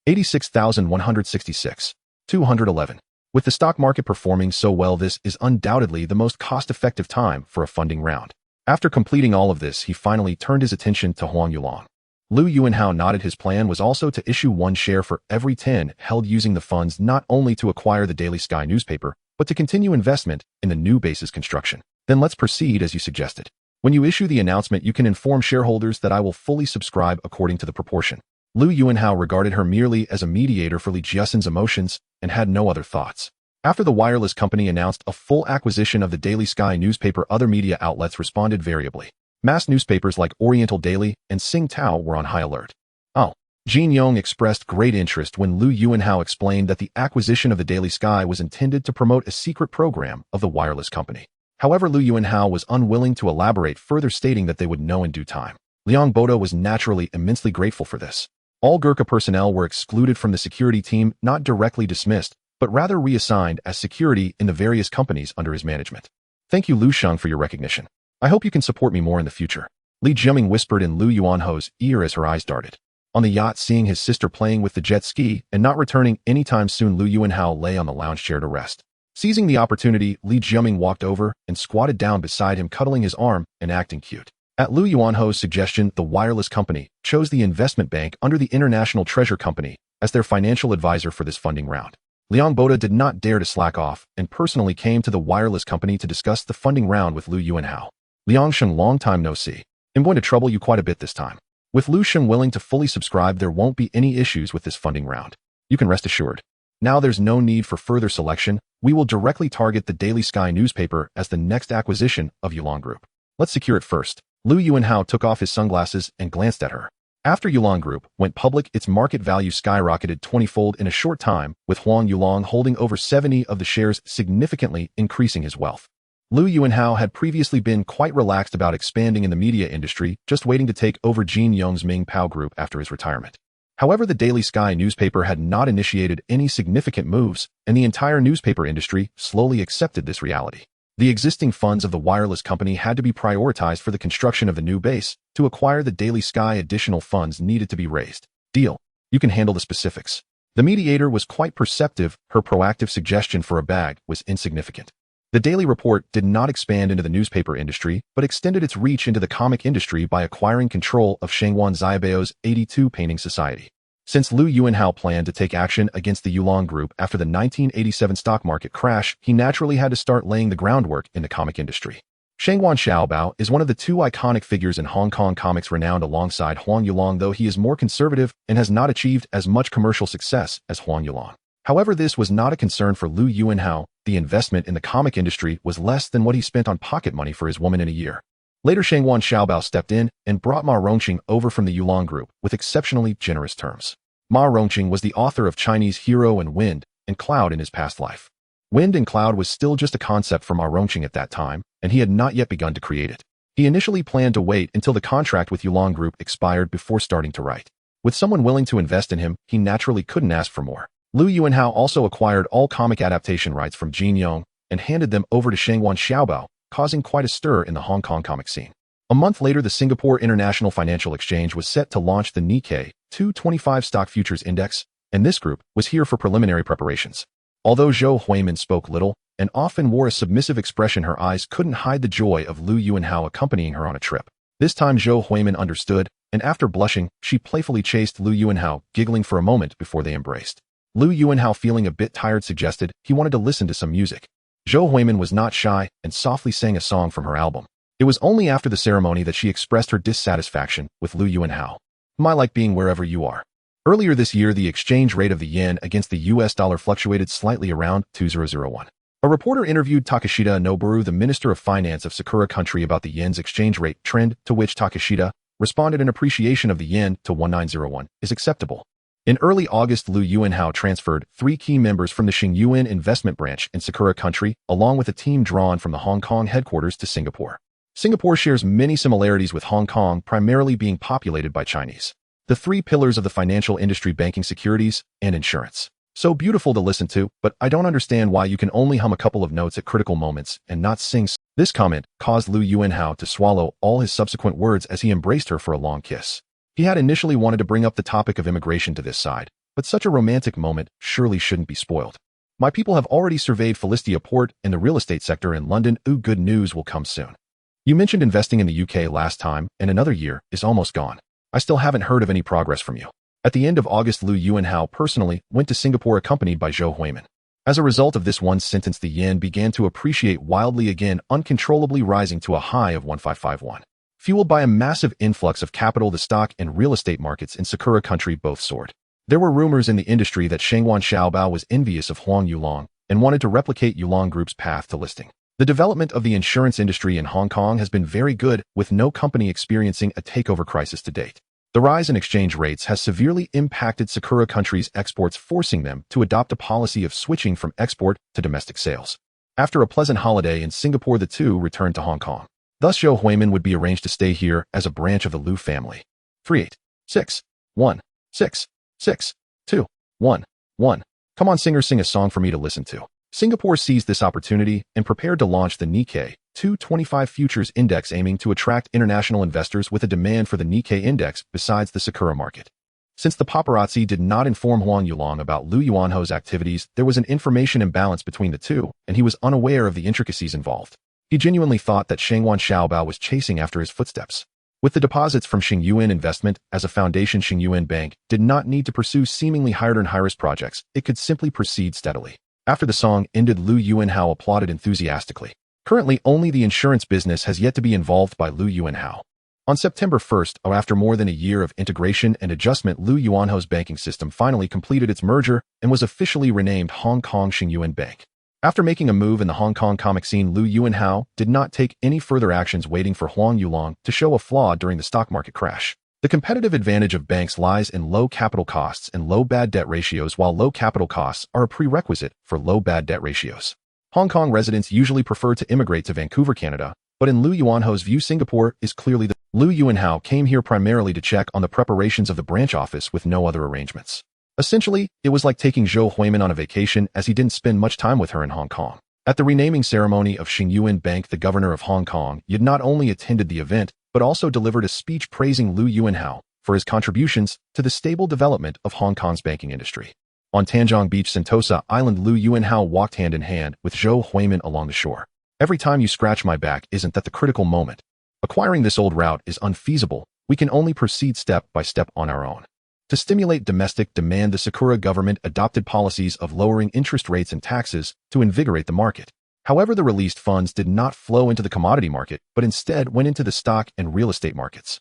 86,166. 211. With the stock market performing so well, this is undoubtedly the most cost-effective time for a funding round. After completing all of this, he finally turned his attention to Huang Yulong. Lu Yuanhao nodded. His plan was also to issue 1 share for every 10 held, using the funds not only to acquire the Daily Sky newspaper, but to continue investment in the new base's construction. Then let's proceed as you suggested. When you issue the announcement, you can inform shareholders that I will fully subscribe according to the proportion. Lu Yuanhao regarded her merely as a mediator for Li Jiasin's emotions and had no other thoughts. After the wireless company announced a full acquisition of the Daily Sky newspaper, other media outlets responded variably. Mass newspapers like Oriental Daily and Sing Tao were on high alert. Oh, Jin Yong expressed great interest when Lu Yuanhao explained that the acquisition of the Daily Sky was intended to promote a secret program of the wireless company. However, Lu Yuanhao was unwilling to elaborate, further stating that they would know in due time. Liang Bodo was naturally immensely grateful for this. All Gurkha personnel were excluded from the security team, not directly dismissed, but rather reassigned as security in the various companies under his management. Thank you, Lu Sheng, for your recognition. I hope you can support me more in the future. Li Jiaming whispered in Lu Yuanhao's ear as her eyes darted. On the yacht, seeing his sister playing with the jet ski and not returning anytime soon, Lu Yuanhao lay on the lounge chair to rest. Seizing the opportunity, Li Jiaming walked over and squatted down beside him, cuddling his arm and acting cute. At Lu Yuanhao's suggestion, the wireless company chose the investment bank under the International Treasure Company as their financial advisor for this funding round. Liang Boda did not dare to slack off and personally came to the wireless company to discuss the funding round with Lu Yuanhao. Liang Sheng, long time no see. I'm going to trouble you quite a bit this time. With Lu Sheng willing to fully subscribe, there won't be any issues with this funding round. You can rest assured. Now there's no need for further selection. We will directly target the Daily Sky newspaper as the next acquisition of Yulong Group. Let's secure it first. Lu Yuanhao took off his sunglasses and glanced at her. After Yulong Group went public, its market value skyrocketed 20-fold in a short time, with Huang Yulong holding over 70 of the shares, significantly increasing his wealth. Lu Yuanhao had previously been quite relaxed about expanding in the media industry, just waiting to take over Jin Yong's Ming Pao Group after his retirement. However, the Daily Sky newspaper had not initiated any significant moves, and the entire newspaper industry slowly accepted this reality. The existing funds of the wireless company had to be prioritized for the construction of the new base. To acquire the Daily Sky, additional funds needed to be raised. Deal. You can handle the specifics. The mediator was quite perceptive. Her proactive suggestion for a bag was insignificant. The Daily Report did not expand into the newspaper industry, but extended its reach into the comic industry by acquiring control of Shangwan Zaibao's 82 Painting Society. Since Lu Yuanhao planned to take action against the Yulong Group after the 1987 stock market crash, he naturally had to start laying the groundwork in the comic industry. Shangwan Xiaobao is one of the two iconic figures in Hong Kong comics, renowned alongside Huang Yulong, though he is more conservative and has not achieved as much commercial success as Huang Yulong. However, this was not a concern for Lu Yuanhao. The investment in the comic industry was less than what he spent on pocket money for his woman in a year. Later, Shangwan Xiaobao stepped in and brought Ma Rongqing over from the Yulong Group with exceptionally generous terms. Ma Rongqing was the author of Chinese Hero and Wind and Cloud in his past life. Wind and Cloud was still just a concept for Ma Rongqing at that time, and he had not yet begun to create it. He initially planned to wait until the contract with Yulong Group expired before starting to write. With someone willing to invest in him, he naturally couldn't ask for more. Lu Yuanhao also acquired all comic adaptation rights from Jin Yong and handed them over to Shangwan Xiaobao, causing quite a stir in the Hong Kong comic scene. A month later, the Singapore International Financial Exchange was set to launch the Nikkei 225 Stock Futures Index, and this group was here for preliminary preparations. Although Zhou Huimin spoke little and often wore a submissive expression, her eyes couldn't hide the joy of Lu Yuanhao accompanying her on a trip. This time Zhou Huimin understood, and after blushing, she playfully chased Lu Yuanhao, giggling for a moment before they embraced. Lu Yuanhao, feeling a bit tired, suggested he wanted to listen to some music. Zhou Huimin was not shy and softly sang a song from her album. It was only after the ceremony that she expressed her dissatisfaction with Lu Yuanhao. I like being wherever you are. Earlier this year, the exchange rate of the yen against the US dollar fluctuated slightly around 2001. A reporter interviewed Takeshita Noboru, the Minister of Finance of Sakura Country, about the yen's exchange rate trend, to which Takeshita responded an appreciation of the yen to 1901 is acceptable. In early August, Lu Yuanhao transferred 3 key members from the Xingyuan investment branch in Sakura Country, along with a team drawn from the Hong Kong headquarters, to Singapore. Singapore shares many similarities with Hong Kong, primarily being populated by Chinese. The 3 pillars of the financial industry: banking, securities, and insurance. So beautiful to listen to, but I don't understand why you can only hum a couple of notes at critical moments and not sing. This comment caused Lu Yuanhao to swallow all his subsequent words as he embraced her for a long kiss. He had initially wanted to bring up the topic of immigration to this side, but such a romantic moment surely shouldn't be spoiled. My people have already surveyed Philistia Port and the real estate sector in London. Ooh, good news will come soon. You mentioned investing in the UK last time, and another year is almost gone. I still haven't heard of any progress from you. At the end of August, Lu Yuanhao personally went to Singapore accompanied by Zhou Huimin. As a result of this one sentence, the yen began to appreciate wildly again, uncontrollably rising to a high of 1551. Fueled by a massive influx of capital, the stock and real estate markets in Sakura Country both soared. There were rumors in the industry that Shangwan Xiaobao was envious of Huang Yulong and wanted to replicate Yulong Group's path to listing. The development of the insurance industry in Hong Kong has been very good, with no company experiencing a takeover crisis to date. The rise in exchange rates has severely impacted Sakura countries' exports, forcing them to adopt a policy of switching from export to domestic sales. After a pleasant holiday in Singapore, the two returned to Hong Kong. Thus, Zhou Huimin would be arranged to stay here as a branch of the Liu family. 3861666211. Come on, singer, sing a song for me to listen to. Singapore seized this opportunity and prepared to launch the Nikkei 225 Futures Index, aiming to attract international investors with a demand for the Nikkei index besides the Sakura market. Since the paparazzi did not inform Huang Yulong about Liu Yuanho's activities, there was an information imbalance between the two, and he was unaware of the intricacies involved. He genuinely thought that Shengwan Xiaobao was chasing after his footsteps. With the deposits from Xingyuan Investment as a foundation, Xingyuan Bank did not need to pursue seemingly higher-than-high-risk projects. It could simply proceed steadily. After the song ended, Liu Yuanhao applauded enthusiastically. Currently, only the insurance business has yet to be involved by Liu Yuanhao. On September 1st, after more than a year of integration and adjustment, Liu Yuanho's banking system finally completed its merger and was officially renamed Hong Kong Xingyuan Bank. After making a move in the Hong Kong comic scene, Liu Yuanhao did not take any further actions, waiting for Huang Yulong to show a flaw during the stock market crash. The competitive advantage of banks lies in low capital costs and low bad debt ratios, while low capital costs are a prerequisite for low bad debt ratios. Hong Kong residents usually prefer to immigrate to Vancouver, Canada, but in Liu Yuanho's view, Singapore is clearly the... Liu Yuanhao came here primarily to check on the preparations of the branch office with no other arrangements. Essentially, it was like taking Zhou Huimin on a vacation, as he didn't spend much time with her in Hong Kong. At the renaming ceremony of Xingyuan Bank, the governor of Hong Kong Yid not only attended the event, but also delivered a speech praising Liu Yuanhao for his contributions to the stable development of Hong Kong's banking industry. On Tanjong Beach, Sentosa Island, Liu Yuanhao walked hand in hand with Zhou Huimin along the shore. Every time you scratch my back, isn't that the critical moment? Acquiring this old route is unfeasible. We can only proceed step by step on our own. To stimulate domestic demand, the Sakura government adopted policies of lowering interest rates and taxes to invigorate the market. However, the released funds did not flow into the commodity market, but instead went into the stock and real estate markets.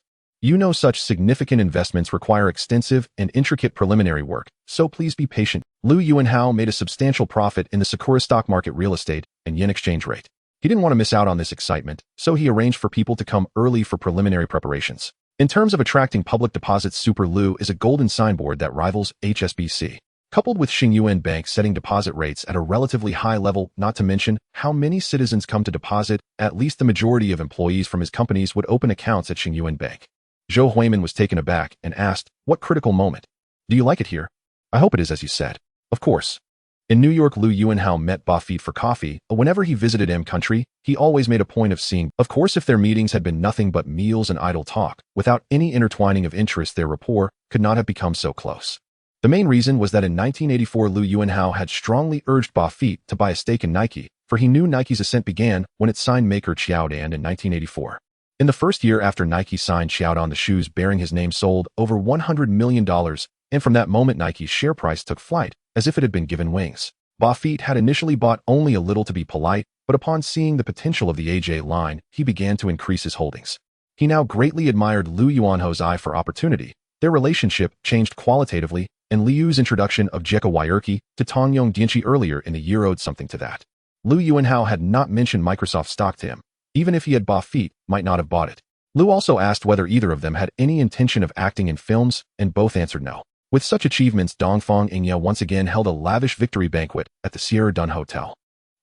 Such significant investments require extensive and intricate preliminary work, so please be patient. Liu Yuanhao made a substantial profit in the Sakura stock market, real estate, and yen exchange rate. He didn't want to miss out on this excitement, so he arranged for people to come early for preliminary preparations. In terms of attracting public deposits, Super Liu is a golden signboard that rivals HSBC. Coupled with Xingyuan Bank setting deposit rates at a relatively high level, not to mention how many citizens come to deposit, at least the majority of employees from his companies would open accounts at Xingyuan Bank. Zhou Huimin was taken aback and asked, "What critical moment? Do you like it here?" "I hope it is as you said." "Of course." In New York, Liu Yuanhao met Buffett for coffee. Whenever he visited M country, he always made a point of seeing. Of course, if their meetings had been nothing but meals and idle talk, without any intertwining of interest, their rapport could not have become so close. The main reason was that in 1984, Liu Yuanhao had strongly urged Buffett to buy a stake in Nike, for he knew Nike's ascent began when it signed maker Qiaodan in 1984. In the first year after Nike signed Qiaodan, the shoes bearing his name sold over $100 million, and from that moment Nike's share price took flight, as if it had been given wings. Buffett had initially bought only a little to be polite, but upon seeing the potential of the AJ line, he began to increase his holdings. He now greatly admired Liu Yuanho's eye for opportunity. Their relationship changed qualitatively, and Liu's introduction of Jekka Wierke to Tongyong Dianchi earlier in the year owed something to that. Liu Yuanhao had not mentioned Microsoft stock to him. Even if he had, Buffett might not have bought it. Liu also asked whether either of them had any intention of acting in films, and both answered no. With such achievements, Dongfang Ingye once again held a lavish victory banquet at the Sierra Dun Hotel.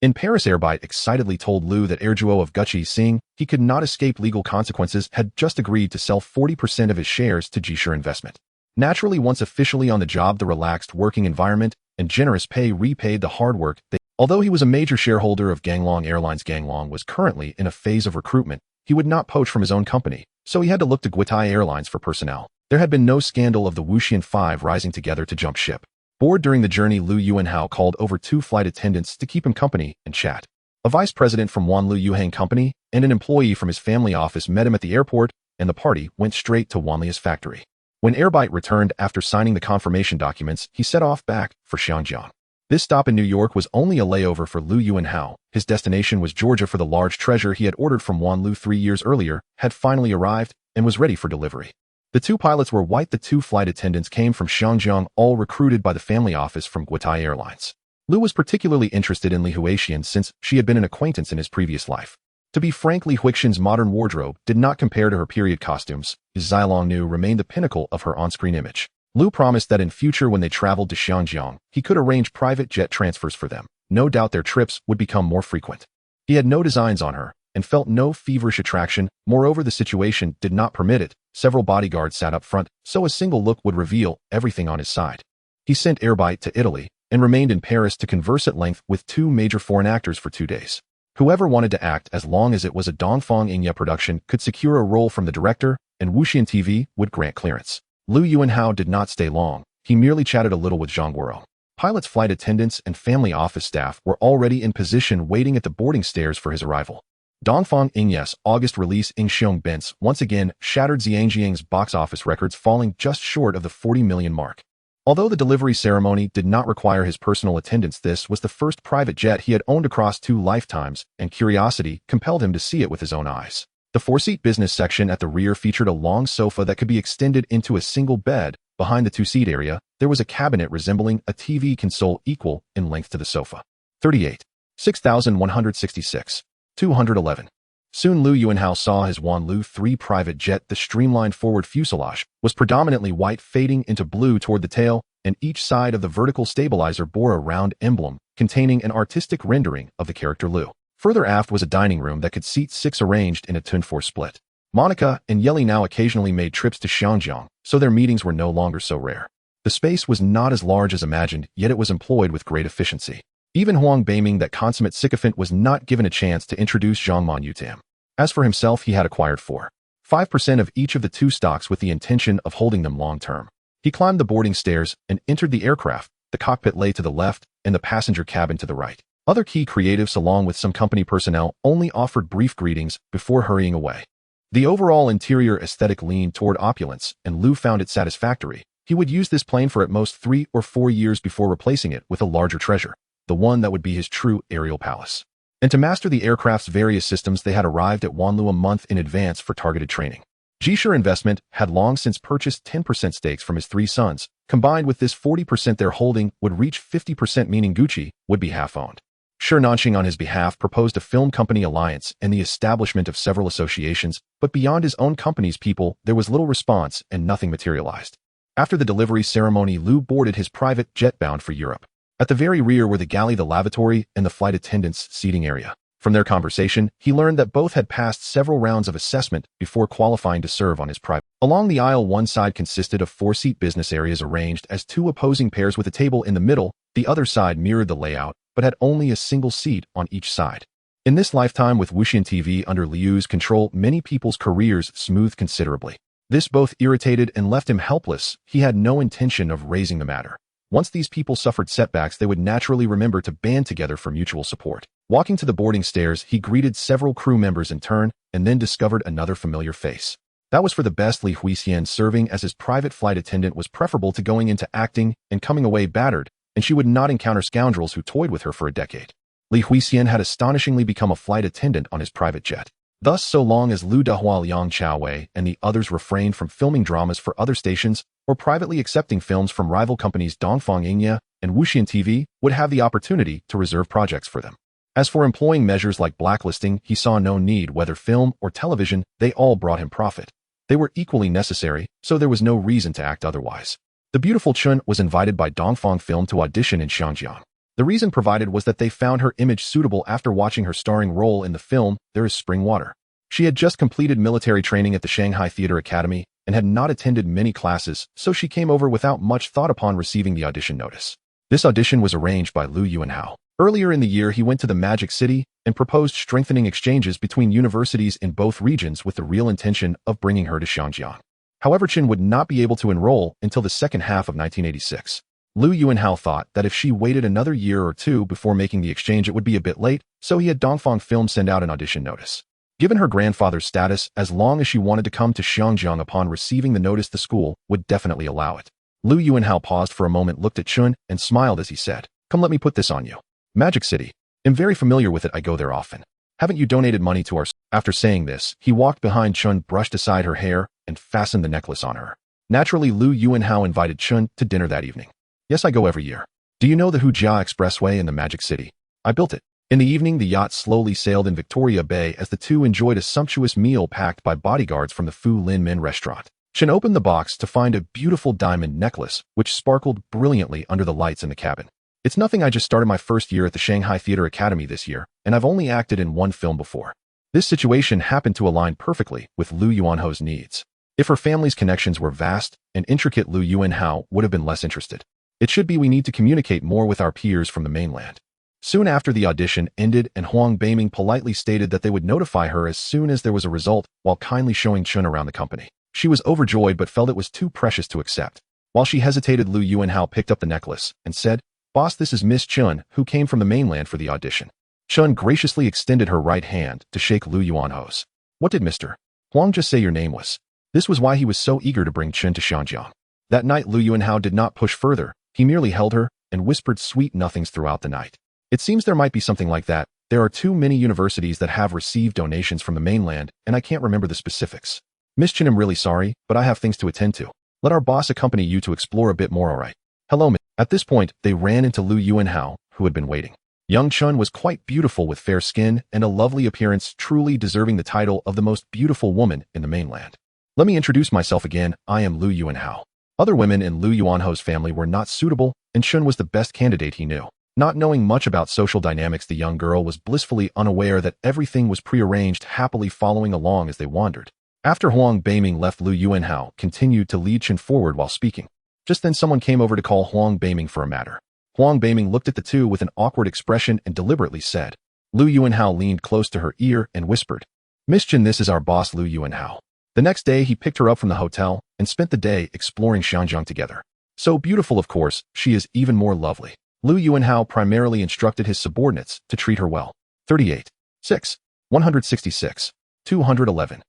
In Paris, Airbite excitedly told Liu that Erjuo of Gucci Singh, he could not escape legal consequences, had just agreed to sell 40% of his shares to Jisher Investment. Naturally, once officially on the job, the relaxed working environment and generous pay repaid the hard work. Although he was a major shareholder of Ganglong Airlines, Ganglong was currently in a phase of recruitment. He would not poach from his own company, so he had to look to Guitai Airlines for personnel. There had been no scandal of the Wuxian Five rising together to jump ship. Bored during the journey, Liu Yuanhao called over 2 flight attendants to keep him company and chat. A vice president from Wanlu Yuhang Company and an employee from his family office met him at the airport, and the party went straight to Wanlia's factory. When Airbite returned after signing the confirmation documents, he set off back for Xiangjiang. This stop in New York was only a layover for Liu Yuanhao. His destination was Georgia, for the large treasure he had ordered from Wanlu 3 years earlier had finally arrived and was ready for delivery. The 2 pilots were white. The 2 flight attendants came from Xiangjiang, all recruited by the family office from Guitai Airlines. Liu was particularly interested in Li Huaxian since she had been an acquaintance in his previous life. To be frank, Li Huixin's modern wardrobe did not compare to her period costumes. Xilong Nu remained the pinnacle of her on-screen image. Lu promised that in future when they traveled to Xianjiang, he could arrange private jet transfers for them. No doubt their trips would become more frequent. He had no designs on her and felt no feverish attraction. Moreover, the situation did not permit it. Several bodyguards sat up front, so a single look would reveal everything on his side. He sent Airbite to Italy and remained in Paris to converse at length with 2 major foreign actors for 2 days. Whoever wanted to act, as long as it was a Dongfang Ingye production, could secure a role from the director, and Wuxian TV would grant clearance. Lu Yuanhao did not stay long. He merely chatted a little with Zhang Guoro. Pilots, flight attendants, and family office staff were already in position waiting at the boarding stairs for his arrival. Dongfang Ingye's August release Ingxiong Bents once again shattered Xianjiang's box office records, falling just short of the 40 million mark. Although the delivery ceremony did not require his personal attendance, this was the first private jet he had owned across 2 lifetimes, and curiosity compelled him to see it with his own eyes. The 4-seat business section at the rear featured a long sofa that could be extended into a single bed. Behind the 2-seat area, there was a cabinet resembling a TV console equal in length to the sofa. 38. 6166. 211. Soon Lu Yuanhao saw his Wanlu 3 private jet. The streamlined forward fuselage was predominantly white, fading into blue toward the tail, and each side of the vertical stabilizer bore a round emblem containing an artistic rendering of the character Lu. Further aft was a dining room that could seat 6 arranged in a 10-4 split. Monica and Yeli now occasionally made trips to Xianjiang, so their meetings were no longer so rare. The space was not as large as imagined, yet it was employed with great efficiency. Even Huang Beiming, that consummate sycophant, was not given a chance to introduce Zhang Manyu to him. As for himself, he had acquired 5% of each of the 2 stocks with the intention of holding them long-term. He climbed the boarding stairs and entered the aircraft. The cockpit lay to the left and the passenger cabin to the right. Other key creatives, along with some company personnel, only offered brief greetings before hurrying away. The overall interior aesthetic leaned toward opulence, and Lu found it satisfactory. He would use this plane for at most 3 or 4 years before replacing it with a larger treasure, the one that would be his true aerial palace. And to master the aircraft's various systems, they had arrived at Wanlu a month in advance for targeted training. Jisher Investment had long since purchased 10% stakes from his 3 sons. Combined with this 40% their holding would reach 50%, meaning Gucci would be half-owned. Shi Nanxing on his behalf proposed a film company alliance and the establishment of several associations, but beyond his own company's people, there was little response and nothing materialized. After the delivery ceremony, Lu boarded his private jet bound for Europe. At the very rear were the galley, the lavatory, and the flight attendants' seating area. From their conversation, he learned that both had passed several rounds of assessment before qualifying to serve on his private. Along the aisle, one side consisted of 4-seat business areas arranged as 2 opposing pairs with a table in the middle. The other side mirrored the layout, but had only a single seat on each side. In this lifetime with Wuxian TV under Liu's control, many people's careers smoothed considerably. This both irritated and left him helpless. He had no intention of raising the matter. Once these people suffered setbacks, they would naturally remember to band together for mutual support. Walking to the boarding stairs, he greeted several crew members in turn and then discovered another familiar face. That was for the best. Li Huixin serving as his private flight attendant was preferable to going into acting and coming away battered, and she would not encounter scoundrels who toyed with her for a decade. Li Huixin had astonishingly become a flight attendant on his private jet. Thus, so long as Lu Dehua, Liang Chaowei, and the others refrained from filming dramas for other stations or privately accepting films from rival companies, Dongfang Ingye and Wuxian TV would have the opportunity to reserve projects for them. As for employing measures like blacklisting, he saw no need. Whether film or television, they all brought him profit. They were equally necessary, so there was no reason to act otherwise. The beautiful Chun was invited by Dongfang Film to audition in Xianjiang. The reason provided was that they found her image suitable after watching her starring role in the film There is Spring Water. She had just completed military training at the Shanghai Theater Academy and had not attended many classes, so she came over without much thought upon receiving the audition notice. This audition was arranged by Lu Yuanhao. Earlier in the year, he went to the Magic City and proposed strengthening exchanges between universities in both regions with the real intention of bringing her to Xianjiang. However, Chen would not be able to enroll until the second half of 1986. Lu Yuanhao thought that if she waited another year or 2 before making the exchange, it would be a bit late, so he had Dongfang Film send out an audition notice. Given her grandfather's status, as long as she wanted to come to Xianjiang upon receiving the notice, the school would definitely allow it. Lu Yuanhao paused for a moment, looked at Chun, and smiled as he said, "Come, let me put this on you. Magic City. I'm very familiar with it. I go there often. Haven't you donated money to our..." After saying this, he walked behind Chun, brushed aside her hair, and fastened the necklace on her. Naturally, Lu Yuanhao invited Chun to dinner that evening. "Yes, I go every year. Do you know the Hujia Expressway in the Magic City? I built it. In the evening, the yacht slowly sailed in Victoria Bay as the two enjoyed a sumptuous meal packed by bodyguards from the Fu Lin Min restaurant. Chen opened the box to find a beautiful diamond necklace, which sparkled brilliantly under the lights in the cabin. It's nothing, I just started my first year at the Shanghai Theater Academy this year, and I've only acted in one film before. This situation happened to align perfectly with Lu Yuanho's needs. If her family's connections were vast and intricate, Lu Yuanhao would have been less interested. It should be we need to communicate more with our peers from the mainland. Soon after the audition ended and Huang Beiming politely stated that they would notify her as soon as there was a result while kindly showing Chen around the company. She was overjoyed but felt it was too precious to accept. While she hesitated, Lu Yuanhao picked up the necklace and said, "Boss, this is Miss Chen, who came from the mainland for the audition." Chen graciously extended her right hand to shake Lu Yuanho's. "What did Mr. Huang just say your name was?" This was why he was so eager to bring Chen to Shanjiang. That night, Lu Yuanhao did not push further. He merely held her and whispered sweet nothings throughout the night. It seems there might be something like that. There are too many universities that have received donations from the mainland, and I can't remember the specifics. Miss Chen, I'm really sorry, but I have things to attend to. Let our boss accompany you to explore a bit more, alright? Hello, Miss. At this point, they ran into Lu Yuanhao, who had been waiting. Young Chen was quite beautiful with fair skin and a lovely appearance, truly deserving the title of the most beautiful woman in the mainland. Let me introduce myself again, I am Lu Yuanhao. Other women in Lu Yuanho's family were not suitable, and Chen was the best candidate he knew. Not knowing much about social dynamics, the young girl was blissfully unaware that everything was prearranged, happily following along as they wandered. After Huang Beiming left, Lu Yuanhao continued to lead Chen forward while speaking. Just then someone came over to call Huang Beiming for a matter. Huang Beiming looked at the two with an awkward expression and deliberately said. Lu Yuanhao leaned close to her ear and whispered, "Miss Chen, this is our boss Lu Yuanhao." The next day, he picked her up from the hotel and spent the day exploring Shanjiang together. So beautiful, of course, she is even more lovely. Lu Yuanhao primarily instructed his subordinates to treat her well. 38. 6. 166. 211.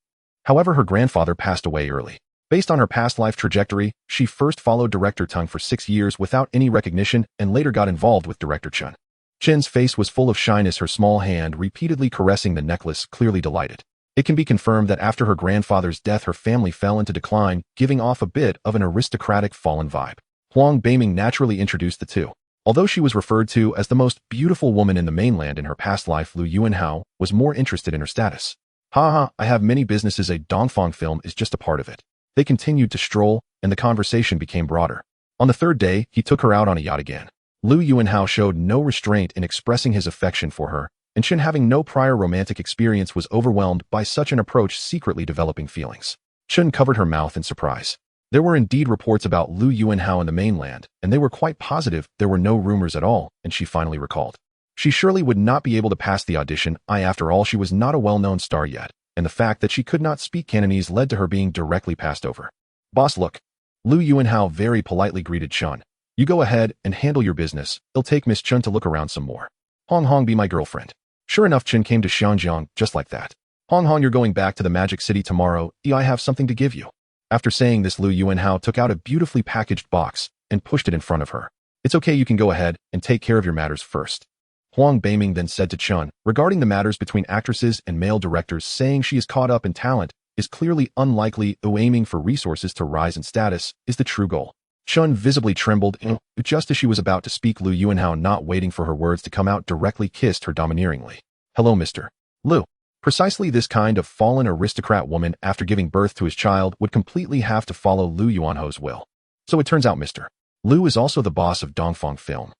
However, her grandfather passed away early. Based on her past life trajectory, she first followed Director Teng for 6 years without any recognition and later got involved with Director Chen. Chen's face was full of shyness, her small hand repeatedly caressing the necklace, clearly delighted. It can be confirmed that after her grandfather's death, her family fell into decline, giving off a bit of an aristocratic fallen vibe. Huang Beiming naturally introduced the two. Although she was referred to as the most beautiful woman in the mainland in her past life, Lu Yuanhao was more interested in her status. Haha, I have many businesses, a Dongfang film is just a part of it. They continued to stroll, and the conversation became broader. On the third day, he took her out on a yacht again. Lu Yuanhao showed no restraint in expressing his affection for her, and Chen, having no prior romantic experience, was overwhelmed by such an approach, secretly developing feelings. Chen covered her mouth in surprise. There were indeed reports about Lu Yuanhao in the mainland, and they were quite positive there were no rumors at all, and she finally recalled. She surely would not be able to pass the audition. After all, she was not a well-known star yet, and the fact that she could not speak Cantonese led to her being directly passed over. Boss, look. Lu Yuanhao very politely greeted Chen. You go ahead and handle your business. It'll take Miss Chen to look around some more. Hong Hong, be my girlfriend. Sure enough, Chen came to Shanjiang just like that. Hong Hong, you're going back to the Magic City tomorrow. I have something to give you. After saying this, Lu Yuanhao took out a beautifully packaged box and pushed it in front of her. It's okay, you can go ahead and take care of your matters first. Huang Beiming then said to Chen, regarding the matters between actresses and male directors, saying she is caught up in talent is clearly unlikely, though aiming for resources to rise in status is the true goal. Chen visibly trembled, and just as she was about to speak, Lu Yuanhao, not waiting for her words to come out, directly kissed her domineeringly. Hello, Mr. Lu. Precisely this kind of fallen aristocrat woman, after giving birth to his child, would completely have to follow Lu Yuanho's will. So it turns out Mr. Lu is also the boss of Dongfang Film.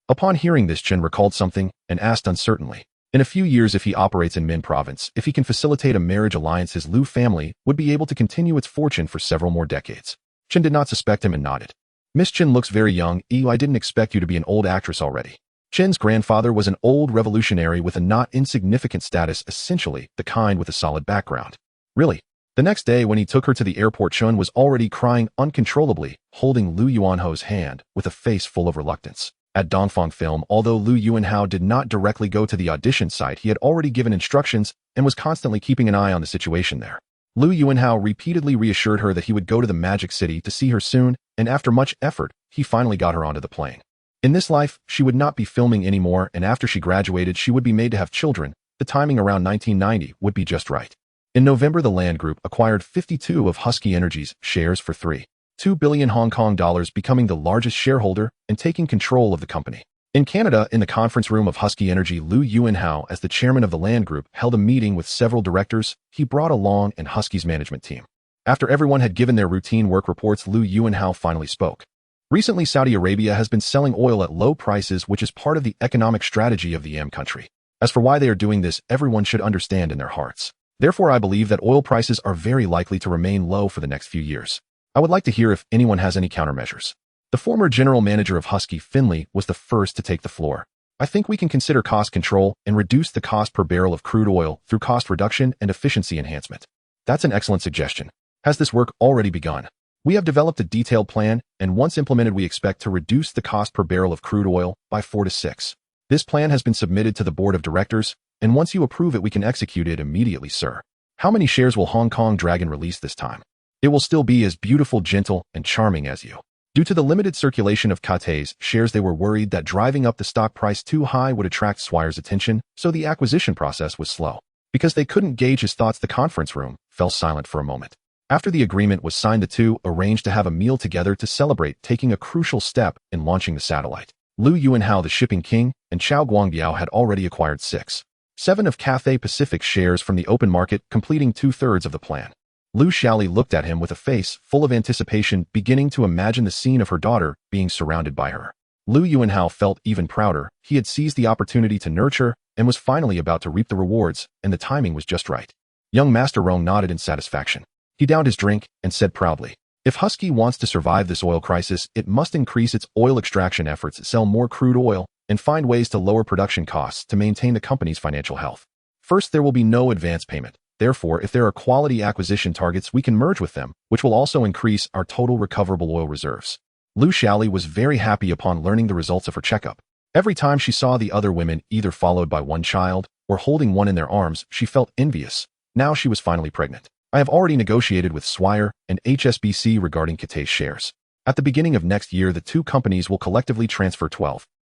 Upon hearing this, Chen recalled something and asked uncertainly. In a few years, if he operates in Min Province, if he can facilitate a marriage alliance, his Lu family would be able to continue its fortune for several more decades. Chen did not suspect him and nodded. Miss Chen looks very young. I didn't expect you to be an old actress already. Chen's grandfather was an old revolutionary with a not insignificant status, essentially the kind with a solid background. Really? The next day, when he took her to the airport, Chen was already crying uncontrollably, holding Lu Yuanho's hand with a face full of reluctance. At Dongfang Film, although Lu Yuanhao did not directly go to the audition site, he had already given instructions and was constantly keeping an eye on the situation there. Lu Yuanhao repeatedly reassured her that he would go to the Magic City to see her soon, and after much effort, he finally got her onto the plane. In this life, she would not be filming anymore, and after she graduated, she would be made to have children. The timing around 1990 would be just right. In November, the Land Group acquired 52 of Husky Energy's shares for 3.2 billion Hong Kong dollars, becoming the largest shareholder and taking control of the company. In Canada, in the conference room of Husky Energy, Liu Yuanhao, as the chairman of the land group, held a meeting with several directors he brought along and Husky's management team. After everyone had given their routine work reports, Liu Yuanhao finally spoke. Recently, Saudi Arabia has been selling oil at low prices, which is part of the economic strategy of the AM country. As for why they are doing this, everyone should understand in their hearts. Therefore, I believe that oil prices are very likely to remain low for the next few years. I would like to hear if anyone has any countermeasures. The former general manager of Husky, Finley, was the first to take the floor. I think we can consider cost control and reduce the cost per barrel of crude oil through cost reduction and efficiency enhancement. That's an excellent suggestion. Has this work already begun? We have developed a detailed plan, and once implemented, we expect to reduce the cost per barrel of crude oil by 4 to 6. This plan has been submitted to the board of directors, and once you approve it, we can execute it immediately, sir. How many shares will Hong Kong Dragon release this time? It will still be as beautiful, gentle, and charming as you. Due to the limited circulation of Catay's shares, they were worried that driving up the stock price too high would attract Swire's attention, so the acquisition process was slow. Because they couldn't gauge his thoughts, the conference room fell silent for a moment. After the agreement was signed, the two arranged to have a meal together to celebrate taking a crucial step in launching the satellite. Liu Yuanhao, the shipping king, and Chao Guangbiao had already acquired 7 of Cathay Pacific's shares from the open market, completing 2/3 of the plan. Lu Xiaoli looked at him with a face full of anticipation, beginning to imagine the scene of her daughter being surrounded by her. Liu Yuanhao felt even prouder. He had seized the opportunity to nurture and was finally about to reap the rewards, and the timing was just right. Young Master Rome nodded in satisfaction. He downed his drink and said proudly, "If Husky wants to survive this oil crisis, it must increase its oil extraction efforts, sell more crude oil, and find ways to lower production costs to maintain the company's financial health. First, there will be no advance payment. Therefore, if there are quality acquisition targets, we can merge with them, which will also increase our total recoverable oil reserves." Lu Xiaoli was very happy upon learning the results of her checkup. Every time she saw the other women either followed by one child or holding one in their arms, she felt envious. Now she was finally pregnant. "I have already negotiated with Swire and HSBC regarding Catay's shares. At the beginning of next year, the two companies will collectively transfer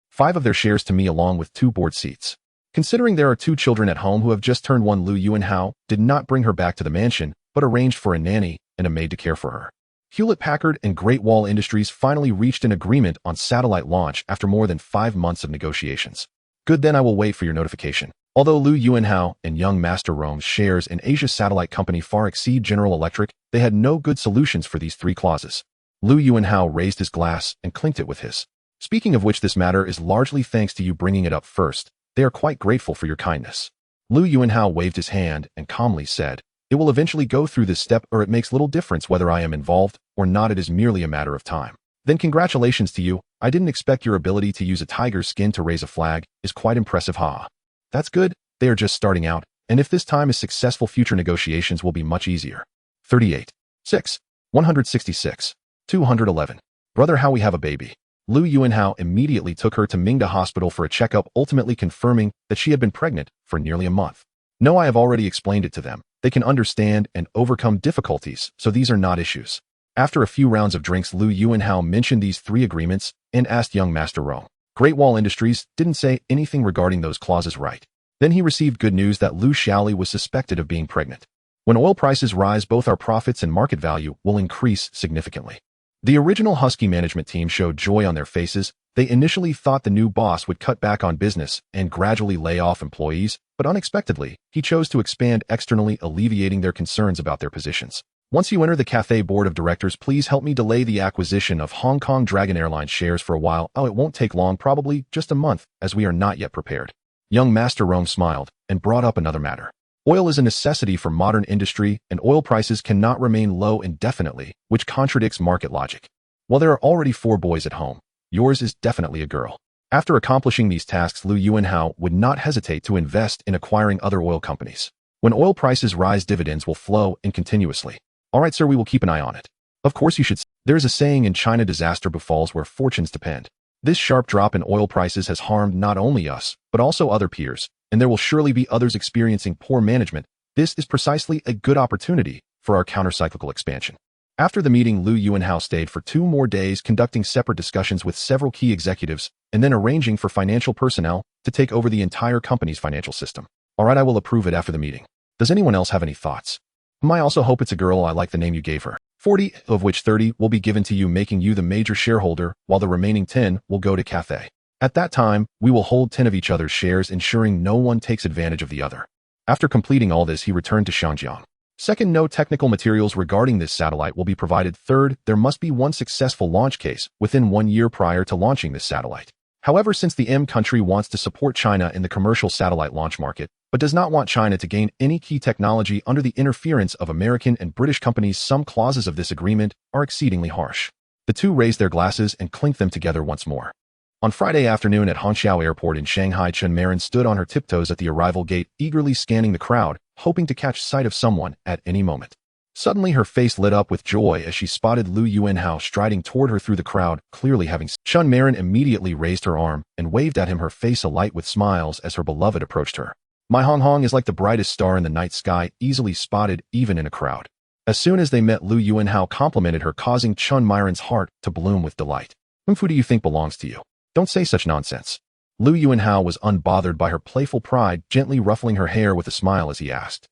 5 of their shares to me along with 2 board seats. Considering there are 2 children at home who have just turned 1, Liu Yuanhao did not bring her back to the mansion, but arranged for a nanny and a maid to care for her. Hewlett-Packard and Great Wall Industries finally reached an agreement on satellite launch after more than 5 months of negotiations. Good, then I will wait for your notification. Although Liu Yuanhao and young Master Rome's shares in Asia Satellite Company far exceed General Electric, they had no good solutions for these 3 clauses. Liu Yuanhao raised his glass and clinked it with his. "Speaking of which, this matter is largely thanks to you bringing it up first. They are quite grateful for your kindness." Liu Yuanhao waved his hand and calmly said, "It will eventually go through this step, or it makes little difference whether I am involved or not. It is merely a matter of time." "Then congratulations to you. I didn't expect your ability to use a tiger's skin to raise a flag is quite impressive, ha." "That's good. They are just starting out, and if this time is successful, future negotiations will be much easier." 38. 6. 166. 211. "Brother, how we have a baby." Liu Yuanhao immediately took her to Mingda Hospital for a checkup, ultimately confirming that she had been pregnant for nearly a month. "No, I have already explained it to them. They can understand and overcome difficulties, so these are not issues." After a few rounds of drinks, Liu Yuanhao mentioned these 3 agreements and asked young Master Rome. Great Wall Industries didn't say anything regarding those clauses, right? Then he received good news that Lu Xiaoli was suspected of being pregnant. "When oil prices rise, both our profits and market value will increase significantly." The original Husky management team showed joy on their faces. They initially thought the new boss would cut back on business and gradually lay off employees, but unexpectedly, he chose to expand externally, alleviating their concerns about their positions. "Once you enter the Cathay board of directors, please help me delay the acquisition of Hong Kong Dragon Airlines shares for a while. Oh, it won't take long, probably just a month, as we are not yet prepared." Young Master Rome smiled and brought up another matter. "Oil is a necessity for modern industry, and oil prices cannot remain low indefinitely, which contradicts market logic. While there are already 4 boys at home, yours is definitely a girl." After accomplishing these tasks, Liu Yuanhao would not hesitate to invest in acquiring other oil companies. "When oil prices rise, dividends will flow in continuously." "All right, sir, we will keep an eye on it." "Of course you should. There is a saying in China, disaster befalls where fortunes depend. This sharp drop in oil prices has harmed not only us, but also other peers, and there will surely be others experiencing poor management. This is precisely a good opportunity for our countercyclical expansion." After the meeting, Liu Yuanhao stayed for 2 more days, conducting separate discussions with several key executives, and then arranging for financial personnel to take over the entire company's financial system. "All right, I will approve it after the meeting. Does anyone else have any thoughts?" "I also hope it's a girl. I like the name you gave her. 40, of which 30 will be given to you, making you the major shareholder, while the remaining 10 will go to Cathay." At that time, we will hold 10 of each other's shares, ensuring no one takes advantage of the other. After completing all this, he returned to Xinjiang. Second, no technical materials regarding this satellite will be provided. Third, there must be one successful launch case within 1 year prior to launching this satellite. However, since the M country wants to support China in the commercial satellite launch market, but does not want China to gain any key technology under the interference of American and British companies, some clauses of this agreement are exceedingly harsh. The two raised their glasses and clinked them together once more. On Friday afternoon at Hangzhou Airport in Shanghai, Chen Marin stood on her tiptoes at the arrival gate, eagerly scanning the crowd, hoping to catch sight of someone at any moment. Suddenly, her face lit up with joy as she spotted Lu Yuanhao striding toward her through the crowd, clearly having seen. Chen Marin immediately raised her arm and waved at him, her face alight with smiles as her beloved approached her. My Hong Hong is like the brightest star in the night sky, easily spotted even in a crowd. As soon as they met, Lu Yuanhao complimented her, causing Chen Marin's heart to bloom with delight. Whom do you think belongs to you? Don't say such nonsense. Lu Yuanhao was unbothered by her playful pride, gently ruffling her hair with a smile as he asked.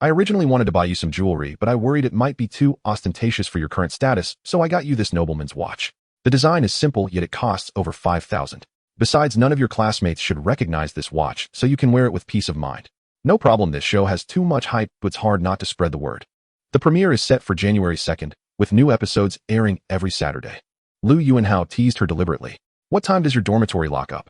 I originally wanted to buy you some jewelry, but I worried it might be too ostentatious for your current status, so I got you this nobleman's watch. The design is simple, yet it costs over 5,000. Besides, none of your classmates should recognize this watch, so you can wear it with peace of mind. No problem, this show has too much hype, but it's hard not to spread the word. The premiere is set for January 2nd, with new episodes airing every Saturday. Lu Yuanhao teased her deliberately. What time does your dormitory lock up?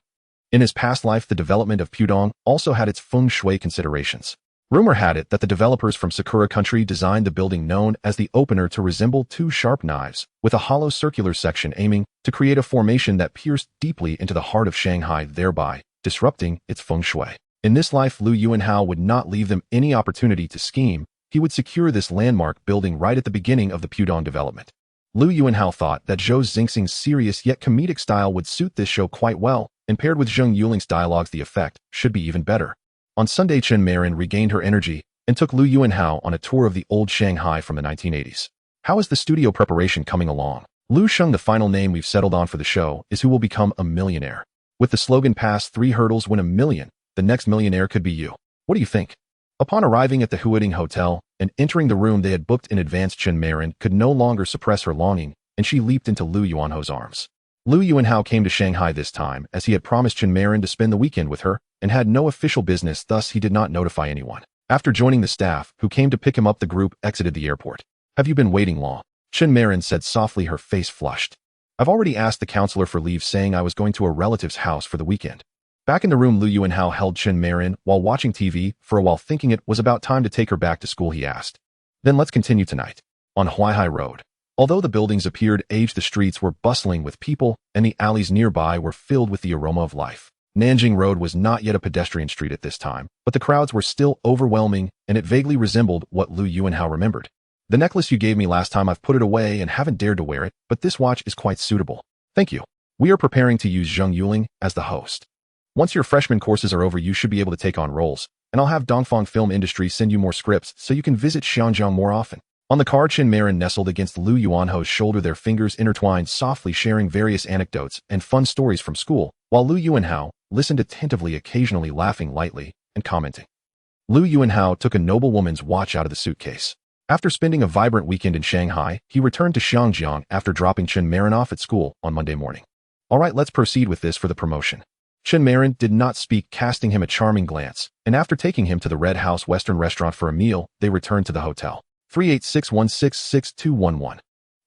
In his past life, the development of Pudong also had its feng shui considerations. Rumor had it that the developers from Sakura Country designed the building known as the Opener to resemble two sharp knives, with a hollow circular section aiming to create a formation that pierced deeply into the heart of Shanghai, thereby disrupting its feng shui. In this life, Lu Yuanhao would not leave them any opportunity to scheme. He would secure this landmark building right at the beginning of the Pudong development. Lu Yuanhao thought that Zhou Xingxing's serious yet comedic style would suit this show quite well, and paired with Zheng Yuling's dialogues, the effect should be even better. On Sunday, Chen Marin regained her energy and took Lu Yuanhao on a tour of the old Shanghai from the 1980s. How is the studio preparation coming along? Lu Sheng, the final name we've settled on for the show, is who will become a millionaire. With the slogan "Pass 3 hurdles, win $1 million," the next millionaire could be you. What do you think? Upon arriving at the Huading Hotel and entering the room they had booked in advance, Chen Marin could no longer suppress her longing, and she leaped into Lu Yuanhao's arms. Lu Yuanhao came to Shanghai this time, as he had promised Chen Marin to spend the weekend with her, and had no official business, thus he did not notify anyone. After joining the staff, who came to pick him up, the group exited the airport. Have you been waiting long? Chen Marin said softly, her face flushed. I've already asked the counselor for leave, saying I was going to a relative's house for the weekend. Back in the room, Lu Yuanhao held Chen Marin while watching TV for a while, thinking it was about time to take her back to school. He asked, then let's continue tonight. On Huaihai Road. Although the buildings appeared aged, the streets were bustling with people, and the alleys nearby were filled with the aroma of life. Nanjing Road was not yet a pedestrian street at this time, but the crowds were still overwhelming, and it vaguely resembled what Lu Yuanhao remembered. The necklace you gave me last time, I've put it away and haven't dared to wear it, but this watch is quite suitable. Thank you. We are preparing to use Zheng Yuling as the host. Once your freshman courses are over, you should be able to take on roles, and I'll have Dongfang Film Industry send you more scripts so you can visit Xinjiang more often. On the car, Chen Marin nestled against Lu Yuanhao's shoulder, their fingers intertwined softly, sharing various anecdotes and fun stories from school, while Lu Yuanhao listened attentively, occasionally laughing lightly and commenting. Lu Yuanhao took a noblewoman's watch out of the suitcase. After spending a vibrant weekend in Shanghai, he returned to Xinjiang after dropping Chen Marin off at school on Monday morning. All right, let's proceed with this for the promotion. Chen Marin did not speak, casting him a charming glance, and after taking him to the Red House Western restaurant for a meal, they returned to the hotel. 386166211.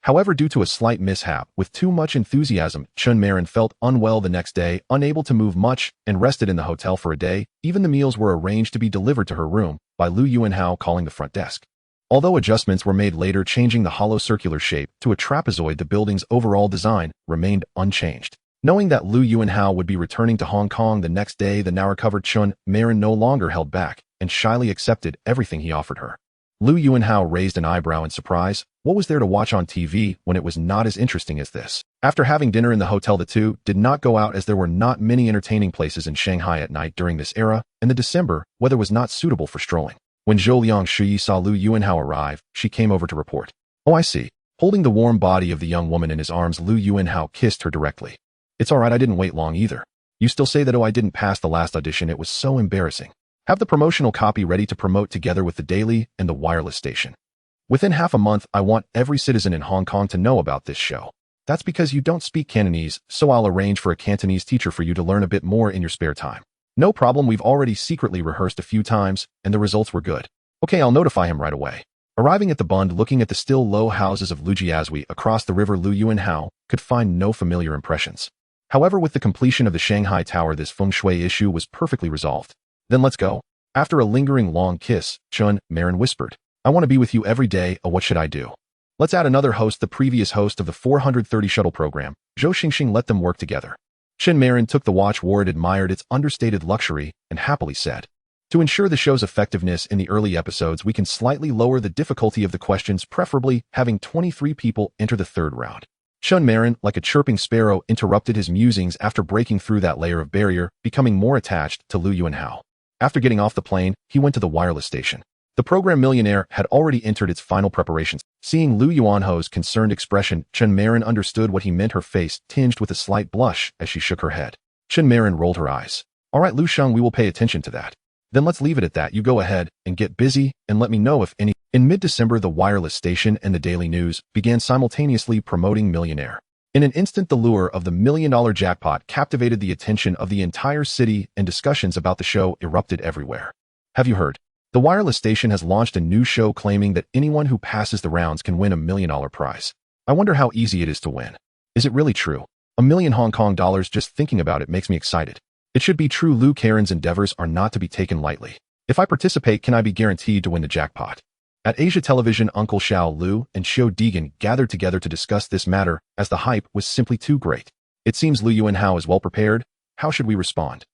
However, due to a slight mishap with too much enthusiasm, Chen Marin felt unwell the next day, unable to move much, and rested in the hotel for a day. Even the meals were arranged to be delivered to her room by Lu Yuanhao calling the front desk. Although adjustments were made later, changing the hollow circular shape to a trapezoid, the building's overall design remained unchanged. Knowing that Lu Yuanhao would be returning to Hong Kong the next day, the now recovered Chen Marin no longer held back and shyly accepted everything he offered her. Lu Yuanhao raised an eyebrow in surprise. What was there to watch on TV when it was not as interesting as this? After having dinner in the hotel, the two did not go out, as there were not many entertaining places in Shanghai at night during this era, and the December weather was not suitable for strolling. When Zhou Liangshui saw Lu Yuanhao arrive, she came over to report. Oh, I see. Holding the warm body of the young woman in his arms, Lu Yuanhao kissed her directly. It's all right, I didn't wait long either. You still say that, oh, I didn't pass the last audition, it was so embarrassing. Have the promotional copy ready to promote together with the daily and the wireless station. Within half a month, I want every citizen in Hong Kong to know about this show. That's because you don't speak Cantonese, so I'll arrange for a Cantonese teacher for you to learn a bit more in your spare time. No problem, we've already secretly rehearsed a few times, and the results were good. Okay, I'll notify him right away. Arriving at the Bund, looking at the still low houses of Lujiazui across the river, Lu Yuanhao could find no familiar impressions. However, with the completion of the Shanghai Tower, this feng shui issue was perfectly resolved. Then let's go. After a lingering long kiss, Chun Marin whispered, I want to be with you every day, what should I do? Let's add another host, the previous host of the 430 shuttle program. Zhou Xingxing let them work together. Chen Marin took the watch, wore it, admired its understated luxury, and happily said, to ensure the show's effectiveness in the early episodes, we can slightly lower the difficulty of the questions, preferably having 23 people enter the third round. Chun Marin, like a chirping sparrow, interrupted his musings after breaking through that layer of barrier, becoming more attached to Lu Yuanhao. After getting off the plane, he went to the wireless station. The program Millionaire had already entered its final preparations. Seeing Lu Yuanhao's concerned expression, Chen Marin understood what he meant, her face tinged with a slight blush as she shook her head. Chen Marin rolled her eyes. All right, Lu Sheng, we will pay attention to that. Then let's leave it at that. You go ahead and get busy and let me know if any. In mid-December, the wireless station and the Daily News began simultaneously promoting Millionaire. In an instant, the lure of the $1 million jackpot captivated the attention of the entire city, and discussions about the show erupted everywhere. Have you heard? The wireless station has launched a new show claiming that anyone who passes the rounds can win $1 million prize. I wonder how easy it is to win. Is it really true? $1 million Hong Kong dollars, just thinking about it makes me excited. It should be true. Lu Karen's endeavors are not to be taken lightly. If I participate, can I be guaranteed to win the jackpot? At Asia Television, Uncle Xiao Lu and Xiao Deegan gathered together to discuss this matter, as the hype was simply too great. It seems Lu Yuanhao is well prepared. How should we respond?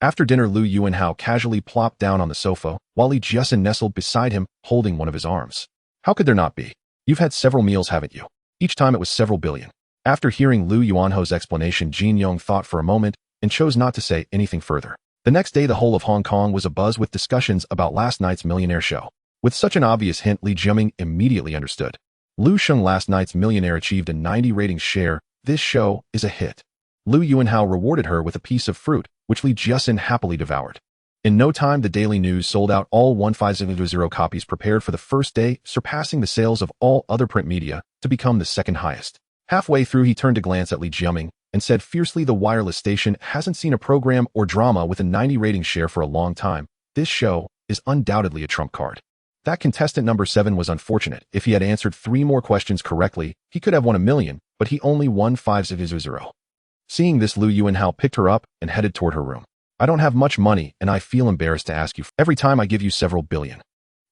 After dinner, Lu Yuanhao casually plopped down on the sofa, while Li Jiasin nestled beside him, holding one of his arms. How could there not be? You've had several meals, haven't you? Each time it was several billion. After hearing Lu Yuanhao's explanation, Jin Yong thought for a moment and chose not to say anything further. The next day, the whole of Hong Kong was abuzz with discussions about last night's Millionaire show. With such an obvious hint, Li Jiaming immediately understood. Lu Sheng, last night's Millionaire achieved a 90 rating share. This show is a hit. Lu Yuanhao rewarded her with a piece of fruit, which Li Jiasin happily devoured. In no time, the Daily News sold out all 1500 copies prepared for the first day, surpassing the sales of all other print media to become the second highest. Halfway through, he turned to glance at Li Jiaming and said fiercely, the wireless station hasn't seen a program or drama with a 90 rating share for a long time. This show is undoubtedly a trump card. That contestant number 7 was unfortunate. If he had answered 3 more questions correctly, he could have won $1 million, but he only won 500. Seeing this, Lu Yuanhao picked her up and headed toward her room. I don't have much money, and I feel embarrassed to ask you. Every time I give you several billion.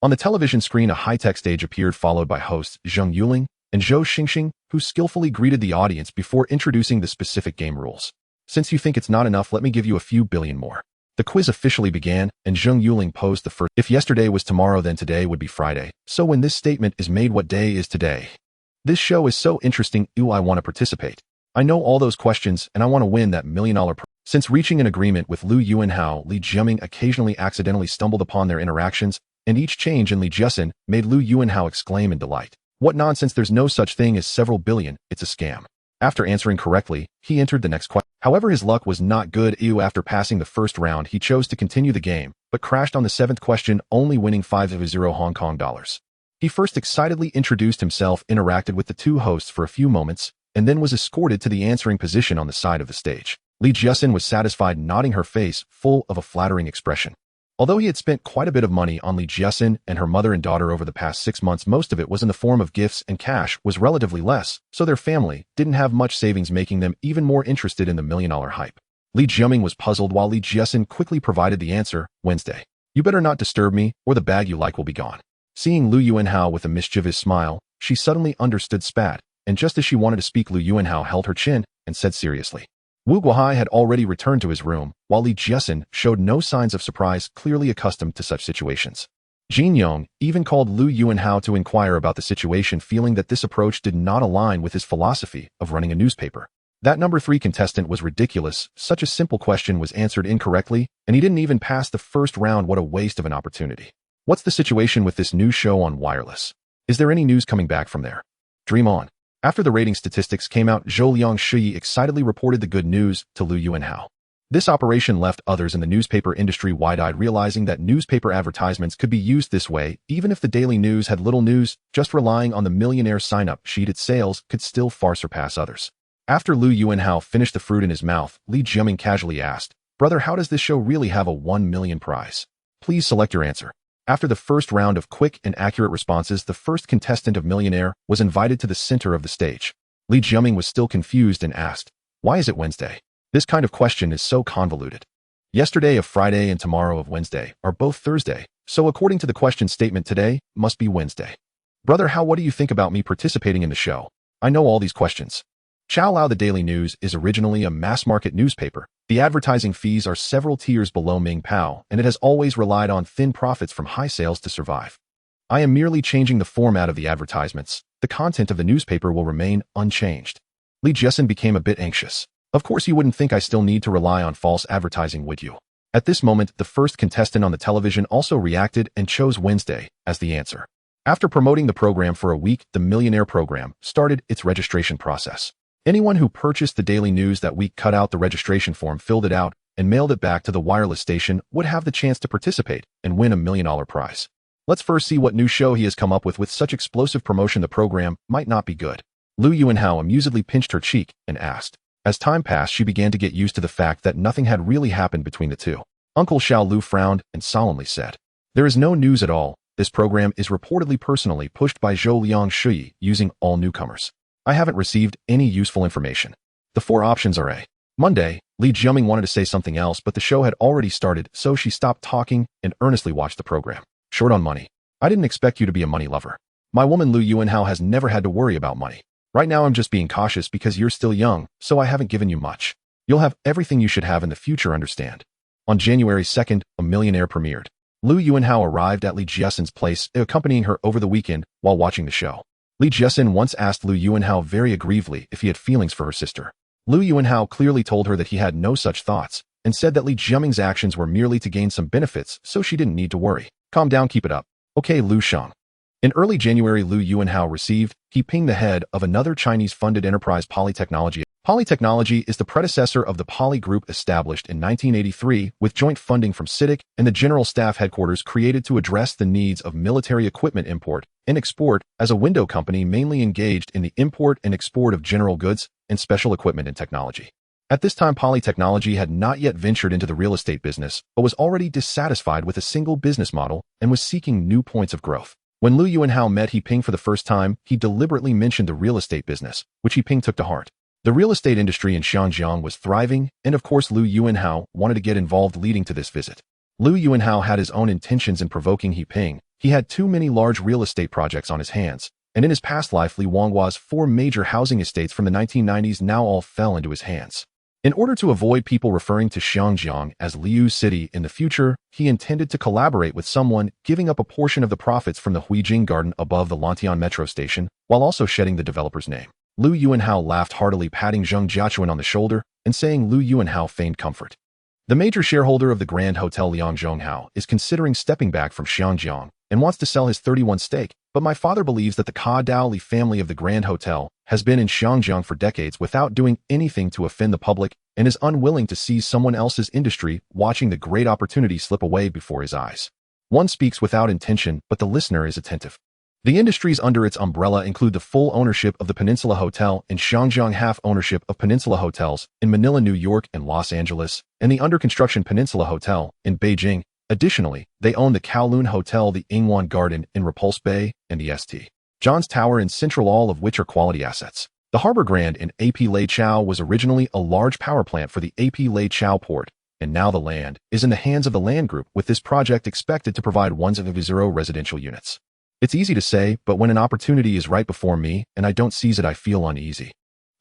On the television screen, a high-tech stage appeared, followed by hosts Zheng Yuling and Zhou Xingxing, who skillfully greeted the audience before introducing the specific game rules. Since you think it's not enough, let me give you a few billion more. The quiz officially began, and Zheng Yuling posed the first. If yesterday was tomorrow, then today would be Friday. So when this statement is made, what day is today? This show is so interesting. Ooh, I want to participate. I know all those questions, and I want to win that $1 million prize. Since reaching an agreement with Lu Yuanhao, Li Jiaming occasionally accidentally stumbled upon their interactions, and each change in Li Jiasin made Lu Yuanhao exclaim in delight. What nonsense, there's no such thing as several billion, it's a scam. After answering correctly, he entered the next question. However, his luck was not good. After passing the first round, he chose to continue the game, but crashed on the 7th question, only winning 500 Hong Kong dollars. He first excitedly introduced himself, interacted with the 2 hosts for a few moments, and then was escorted to the answering position on the side of the stage. Li Jiasin was satisfied, nodding, her face full of a flattering expression. Although he had spent quite a bit of money on Li Jiasin and her mother and daughter over the past 6 months, most of it was in the form of gifts, and cash was relatively less, so their family didn't have much savings, making them even more interested in the $1 million hype. Li Jiaming was puzzled, while Li Jiasin quickly provided the answer: Wednesday. You better not disturb me, or the bag you like will be gone. Seeing Lu Yuanhao with a mischievous smile, she suddenly understood spat, and just as she wanted to speak, Lu Yuanhao held her chin and said seriously. Wu Guohai had already returned to his room, while Li Jiasin showed no signs of surprise, clearly accustomed to such situations. Jin Yong even called Lu Yuanhao to inquire about the situation, feeling that this approach did not align with his philosophy of running a newspaper. That number 3 contestant was ridiculous. Such a simple question was answered incorrectly, and he didn't even pass the first round. What a waste of an opportunity. What's the situation with this new show on wireless? Is there any news coming back from there? Dream on. After the rating statistics came out, Zhou Liang Shi excitedly reported the good news to Lu Yuanhao. This operation left others in the newspaper industry wide-eyed, realizing that newspaper advertisements could be used this way. Even if the daily news had little news, just relying on the millionaire sign-up sheet, its sales could still far surpass others. After Lu Yuanhao finished the fruit in his mouth, Li Jiaming casually asked, "Brother, how does this show really have a 1 million prize? Please select your answer." After the first round of quick and accurate responses, the first contestant of Millionaire was invited to the center of the stage. Li Jiaming was still confused and asked, "Why is it Wednesday? This kind of question is so convoluted. Yesterday of Friday and tomorrow of Wednesday are both Thursday, so according to the question statement, today must be Wednesday. Brother, what do you think about me participating in the show? I know all these questions." Chow Lao. The Daily News is originally a mass-market newspaper. The advertising fees are several tiers below Ming Pao, and it has always relied on thin profits from high sales to survive. I am merely changing the format of the advertisements. The content of the newspaper will remain unchanged. Li Jiasin became a bit anxious. Of course you wouldn't think I still need to rely on false advertising, would you? At this moment, the first contestant on the television also reacted and chose Wednesday as the answer. After promoting the program for a week, the Millionaire program started its registration process. Anyone who purchased the Daily News that week cut out the registration form, filled it out, and mailed it back to the wireless station would have the chance to participate and win a $1 million prize. Let's first see what new show he has come up with such explosive promotion. The program might not be good. Lu Yuanhao amusedly pinched her cheek and asked. As time passed, she began to get used to the fact that nothing had really happened between the two. Uncle Xiao Lu frowned and solemnly said, "There is no news at all. This program is reportedly personally pushed by Zhou Liang Shui using all newcomers. I haven't received any useful information." The four options are A. Monday, Li Jiaming wanted to say something else, but the show had already started, so she stopped talking and earnestly watched the program. Short on money. I didn't expect you to be a money lover. My woman Lu Yuanhao has never had to worry about money. Right now I'm just being cautious because you're still young, so I haven't given you much. You'll have everything you should have in the future, understand? On January 2nd, a Millionaire premiered. Lu Yuanhao arrived at Li Jiasin's place, accompanying her over the weekend while watching the show. Li Jiasin once asked Lu Yuanhao very aggressively if he had feelings for her sister. Lu Yuanhao clearly told her that he had no such thoughts, and said that Li Jiaming's actions were merely to gain some benefits, so she didn't need to worry. Calm down, keep it up. Okay, Lu Shang. In early January, Lu Yuanhao received, he pinged the head of another Chinese-funded enterprise, Polytechnology. Polytechnology is the predecessor of the Poly Group, established in 1983 with joint funding from CITIC and the General Staff Headquarters, created to address the needs of military equipment import and export as a window company mainly engaged in the import and export of general goods and special equipment and technology. At this time, Polytechnology had not yet ventured into the real estate business, but was already dissatisfied with a single business model and was seeking new points of growth. When Lu Yuanhao met He Ping for the first time, he deliberately mentioned the real estate business, which He Ping took to heart. The real estate industry in Xinjiang was thriving, and of course Lu Yuanhao wanted to get involved, leading to this visit. Lu Yuanhao had his own intentions in provoking He Ping. He had too many large real estate projects on his hands, and in his past life Li Wanghua's 4 major housing estates from the 1990s now all fell into his hands. In order to avoid people referring to Xinjiang as Liu City in the future, he intended to collaborate with someone, giving up a portion of the profits from the Huijing Garden above the Lantian metro station, while also shedding the developer's name. Lu Yuanhao laughed heartily, patting Zheng Jiachuan on the shoulder and saying Lu Yuanhao feigned comfort. The major shareholder of the Grand Hotel Liang Zhonghao is considering stepping back from Xinjiang and wants to sell his 31 stake, but my father believes that the Ka Dao Li family of the Grand Hotel has been in Xinjiang for decades without doing anything to offend the public and is unwilling to seize someone else's industry, watching the great opportunity slip away before his eyes. One speaks without intention, but the listener is attentive. The industries under its umbrella include the full ownership of the Peninsula Hotel in Xinjiang, half ownership of Peninsula Hotels in Manila, New York, and Los Angeles, and the under-construction Peninsula Hotel in Beijing. Additionally, they own the Kowloon Hotel, the Ingwan Garden in Repulse Bay, and the St. John's Tower in Central, all of which are quality assets. The Harbor Grand in AP Lake Chau was originally a large power plant for the AP Lake Chau port, and now the land is in the hands of the Land Group, with this project expected to provide 1,000 residential units. It's easy to say, but when an opportunity is right before me and I don't seize it, I feel uneasy.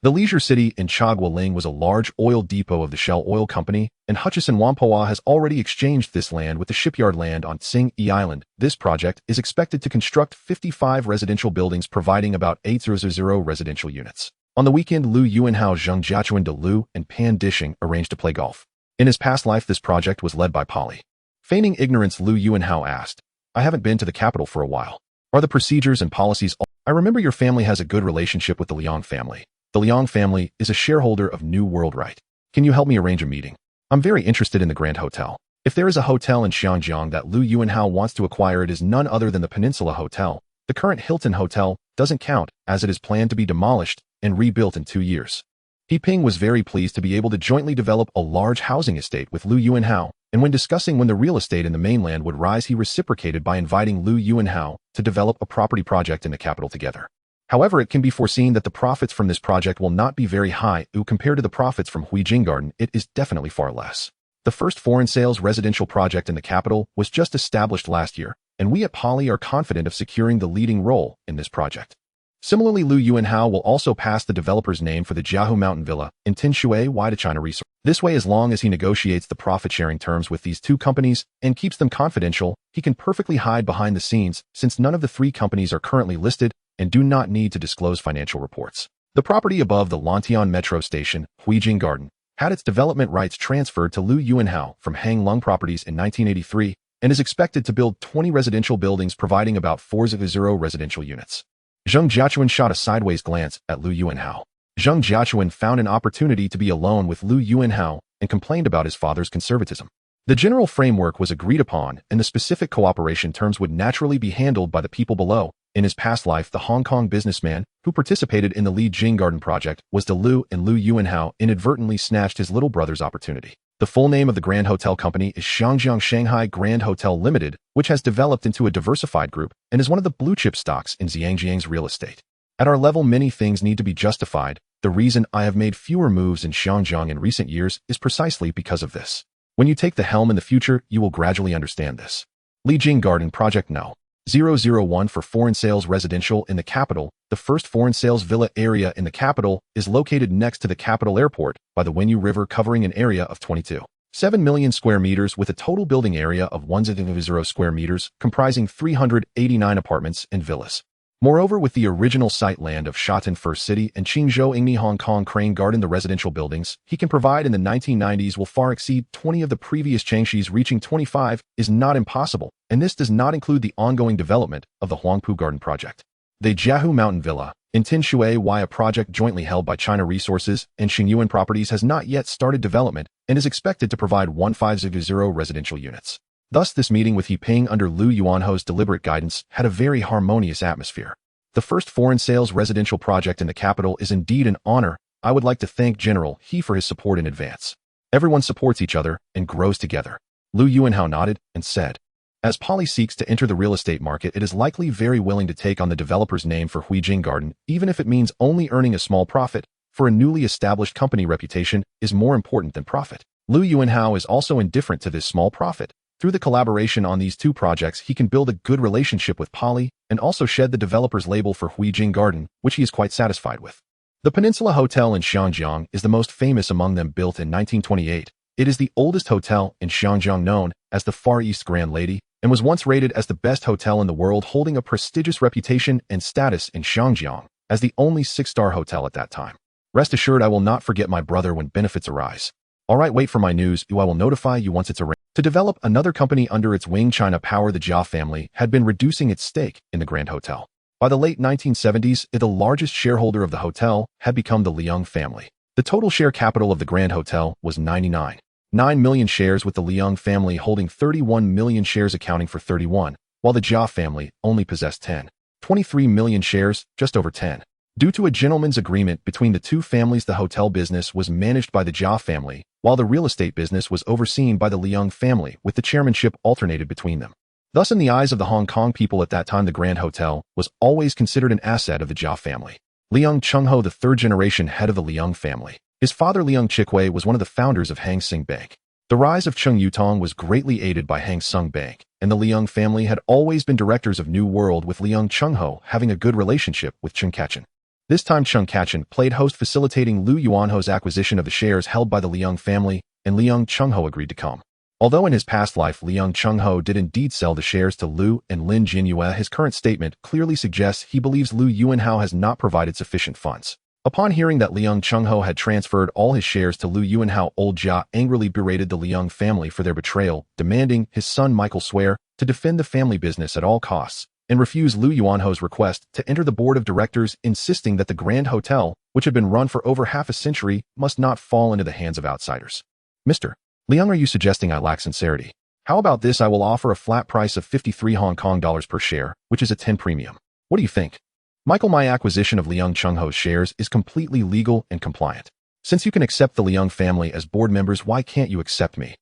The Leisure City in Chagualing was a large oil depot of the Shell Oil Company, and Hutchison Whampoa has already exchanged this land with the shipyard land on Tsing-E Island. This project is expected to construct 55 residential buildings, providing about 800 residential units. On the weekend, Lu Yuanhao, Zheng Jiachuan, De Lu, and Pan Dishing arranged to play golf. In his past life, this project was led by Polly. Feigning ignorance, Lu Yuanhao asked, "I haven't been to the capital for a while. Are the procedures and policies I remember your family has a good relationship with the Liang family. The Liang family is a shareholder of New World, right? Can you help me arrange a meeting? I'm very interested in the Grand Hotel. If there is a hotel in Xiangjiang that Lu Yuanhao wants to acquire, it is none other than the Peninsula Hotel. The current Hilton Hotel doesn't count, as it is planned to be demolished and rebuilt in 2 years. He Ping was very pleased to be able to jointly develop a large housing estate with Lu Yuanhao, and when discussing when the real estate in the mainland would rise, he reciprocated by inviting Lu Yuanhao to develop a property project in the capital together. However, it can be foreseen that the profits from this project will not be very high, compared to the profits from Huijing Garden. It is definitely far less. The first foreign sales residential project in the capital was just established last year, and we at Poly are confident of securing the leading role in this project. Similarly, Lu Yuanhao will also pass the developer's name for the Jiahu Mountain Villa in Tinshui to China Resources. This way, as long as he negotiates the profit-sharing terms with these two companies and keeps them confidential, he can perfectly hide behind the scenes, since none of the three companies are currently listed and do not need to disclose financial reports. The property above the Lantian Metro Station, Huijing Garden, had its development rights transferred to Lu Yuanhao from Hang Lung Properties in 1983 and is expected to build 20 residential buildings providing about 400 residential units. Zheng Jiachuan shot a sideways glance at Lu Yuanhao. Zheng Jiachuan found an opportunity to be alone with Lu Yuanhao and complained about his father's conservatism. The general framework was agreed upon, and the specific cooperation terms would naturally be handled by the people below. In his past life, the Hong Kong businessman who participated in the Li Jing Garden project was De Lu, and Lu Yuanhao inadvertently snatched his little brother's opportunity. The full name of the Grand Hotel Company is Xiangjiang Shanghai Grand Hotel Limited, which has developed into a diversified group and is one of the blue-chip stocks in Zhangjiang's real estate. At our level, many things need to be justified. The reason I have made fewer moves in Xiangjiang in recent years is precisely because of this. When you take the helm in the future, you will gradually understand this. Li Jing Garden Project No. 001 for foreign sales residential in the capital. The first foreign sales villa area in the capital is located next to the capital airport by the Wenyu River, covering an area of 22.7 million square meters with a total building area of 100 square meters, comprising 389 apartments and villas. Moreover, with the original site land of Shatan First City and Qingzhou Ingni Hong Kong Crane Garden, the residential buildings he can provide in the 1990s will far exceed 20 of the previous Changshi's. Reaching 25 is not impossible, and this does not include the ongoing development of the Huangpu Garden project. The Jiahu Mountain Villa in Tinshui, a project jointly held by China Resources and Xingyuan Properties, has not yet started development and is expected to provide 150 residential units. Thus, this meeting with He Ping under Lu Yuanhao's deliberate guidance had a very harmonious atmosphere. The first foreign sales residential project in the capital is indeed an honor. I would like to thank General He for his support in advance. Everyone supports each other and grows together. Lu Yuanhao nodded and said, as Poly seeks to enter the real estate market, it is likely very willing to take on the developer's name for Huijing Garden, even if it means only earning a small profit. For a newly established company, reputation is more important than profit. Lu Yuanhao is also indifferent to this small profit. Through the collaboration on these two projects, he can build a good relationship with Poly and also shed the developer's label for Huijing Garden, which he is quite satisfied with. The Peninsula Hotel in Xiangjiang is the most famous among them, built in 1928. It is the oldest hotel in Xiangjiang, known as the Far East Grand Lady, and was once rated as the best hotel in the world, holding a prestigious reputation and status in Xiangjiang as the only 6-star hotel at that time. Rest assured, I will not forget my brother when benefits arise. Alright, wait for my news. I will notify you once it's arranged. To develop another company under its wing, China Power, the Jia family had been reducing its stake in the Grand Hotel. By the late 1970s, the largest shareholder of the hotel had become the Liang family. The total share capital of the Grand Hotel was 99.9 million shares, with the Liang family holding 31 million shares, accounting for 31, while the Jia family only possessed 10.23 million shares, just over 10. Due to a gentleman's agreement between the two families, the hotel business was managed by the Jia family, while the real estate business was overseen by the Liang family, with the chairmanship alternated between them. Thus, in the eyes of the Hong Kong people at that time, the Grand Hotel was always considered an asset of the Jia family. Liang Chengho, the third-generation head of the Liang family. His father, Liang Chikwei, was one of the founders of Hang Seng Bank. The rise of Cheng Yutong was greatly aided by Hang Seng Bank, and the Liang family had always been directors of New World, with Liang Chengho having a good relationship with Chen Kachin. This time, Chen Kachin played host, facilitating Lu Yuanhao's acquisition of the shares held by the Liang family, and Liang Chengho agreed to come. Although in his past life Liang Chengho did indeed sell the shares to Lu and Lin Jinyue, his current statement clearly suggests he believes Lu Yuanhao has not provided sufficient funds. Upon hearing that Liang Chengho had transferred all his shares to Lu Yuanhao, old Jia angrily berated the Liang family for their betrayal, demanding his son Michael swear to defend the family business at all costs, and refused Lu Yuanhao's request to enter the board of directors, insisting that the Grand Hotel, which had been run for over half a century, must not fall into the hands of outsiders. Mr. Liang, are you suggesting I lack sincerity? How about this? I will offer a flat price of 53 Hong Kong dollars per share, which is a 10 premium. What do you think? Michael, my acquisition of Liang Chengho's shares is completely legal and compliant. Since you can accept the Liang family as board members, why can't you accept me?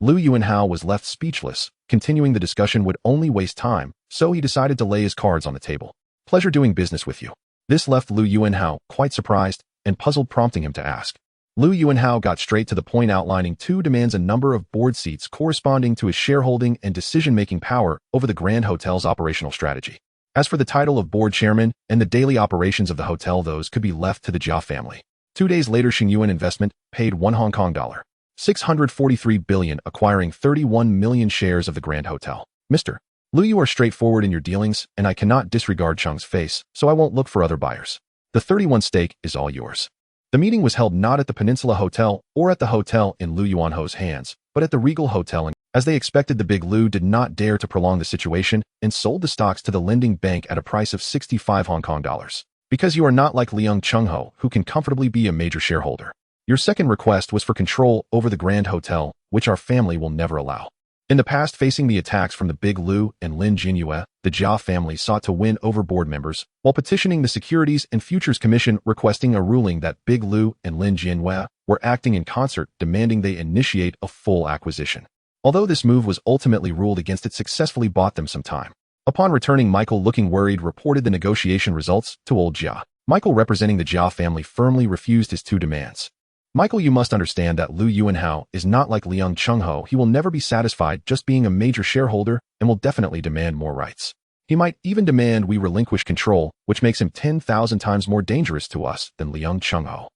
Lu Yuanhao was left speechless. Continuing the discussion would only waste time, so he decided to lay his cards on the table. Pleasure doing business with you. This left Lu Yuanhao quite surprised and puzzled, prompting him to ask. Lu Yuanhao got straight to the point, outlining two demands: a number of board seats corresponding to his shareholding and decision-making power over the Grand Hotel's operational strategy. As for the title of board chairman and the daily operations of the hotel, those could be left to the Jia family. 2 days later, Xingyuan Investment paid $1 643 billion, acquiring 31 million shares of the Grand Hotel. Mr. Lu, you are straightforward in your dealings, and I cannot disregard Cheng's face, so I won't look for other buyers. The 31 stake is all yours. The meeting was held not at the Peninsula Hotel or at the hotel in Lu Yuanho's hands, but at the Regal Hotel, and as they expected, the big Lu did not dare to prolong the situation and sold the stocks to the lending bank at a price of 65 Hong Kong dollars. Because you are not like Liang Chengho, who can comfortably be a major shareholder. Your second request was for control over the Grand Hotel, which our family will never allow. In the past, facing the attacks from the Big Lu and Lin Jinyue, the Jia family sought to win over board members, while petitioning the Securities and Futures Commission requesting a ruling that Big Lu and Lin Jinyue were acting in concert, demanding they initiate a full acquisition. Although this move was ultimately ruled against, it successfully bought them some time. Upon returning, Michael, looking worried, reported the negotiation results to old Jia. Michael, representing the Jia family, firmly refused his two demands. Michael, you must understand that Lu Yuanhao is not like Liang Chengho. He will never be satisfied just being a major shareholder and will definitely demand more rights. He might even demand we relinquish control, which makes him 10,000 times more dangerous to us than Liang Chengho.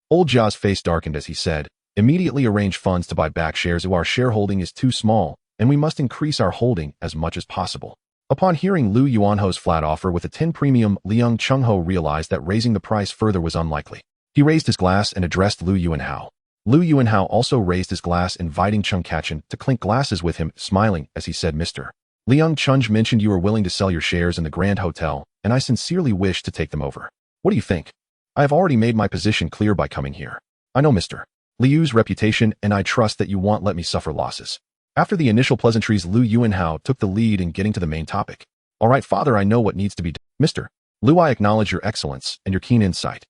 Old Jia's face darkened as he said, immediately arrange funds to buy back shares. Our shareholding is too small, and we must increase our holding as much as possible. Upon hearing Lu Yuanho's flat offer with a 10 premium, Liang Chengho realized that raising the price further was unlikely. He raised his glass and addressed Lu Yuanhao. Lu Yuanhao also raised his glass, inviting Cheng Kachin to clink glasses with him, smiling as he said, Mr. Liang Cheng mentioned you are willing to sell your shares in the Grand Hotel, and I sincerely wish to take them over. What do you think? I have already made my position clear by coming here. I know Mr. Liu's reputation, and I trust that you won't let me suffer losses. After the initial pleasantries, Lu Yuanhao took the lead in getting to the main topic. All right, father, I know what needs to be done. Mr. Lu, I acknowledge your excellence and your keen insight.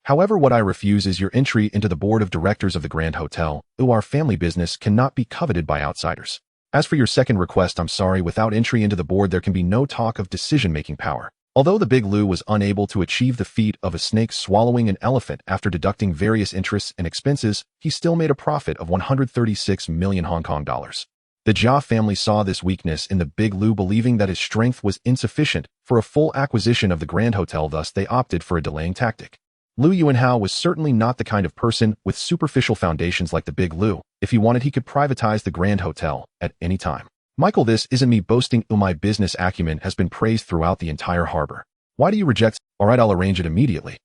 However, what I refuse is your entry into the board of directors of the Grand Hotel. Our family business cannot be coveted by outsiders. As for your second request, I'm sorry, without entry into the board, there can be no talk of decision-making power. Although the Big Lu was unable to achieve the feat of a snake swallowing an elephant after deducting various interests and expenses, he still made a profit of 136 million Hong Kong dollars. The Jia family saw this weakness in the Big Lu, believing that his strength was insufficient for a full acquisition of the Grand Hotel. Thus, they opted for a delaying tactic. Lu Yuanhao was certainly not the kind of person with superficial foundations like the Big Lu. If he wanted, he could privatize the Grand Hotel at any time. Michael, this isn't me boasting. My business acumen has been praised throughout the entire harbor. Why do you reject? All right, I'll arrange it immediately.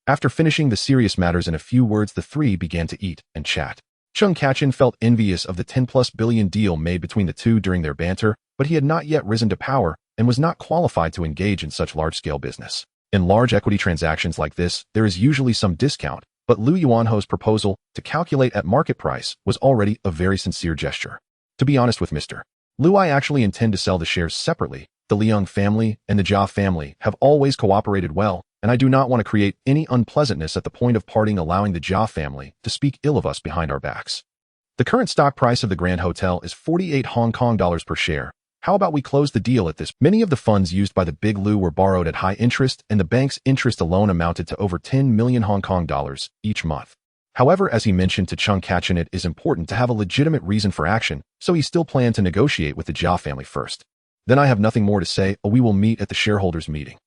After finishing the serious matters in a few words, the three began to eat and chat. Cheng Kachin felt envious of the 10+ billion deal made between the two during their banter, but he had not yet risen to power and was not qualified to engage in such large-scale business. In large equity transactions like this, there is usually some discount, but Lu Yuanho's proposal to calculate at market price was already a very sincere gesture. To be honest with Mr. Lu, I actually intend to sell the shares separately. The Liang family and the Jia family have always cooperated well, and I do not want to create any unpleasantness at the point of parting, allowing the Jia family to speak ill of us behind our backs. The current stock price of the Grand Hotel is 48 Hong Kong dollars per share. How about we close the deal at this? Many of the funds used by the Big Lu were borrowed at high interest, and the bank's interest alone amounted to over 10 million Hong Kong dollars each month. However, as he mentioned to Cheng Kachin, it is important to have a legitimate reason for action, so he still planned to negotiate with the Jia family first. Then I have nothing more to say. We will meet at the shareholders' meeting.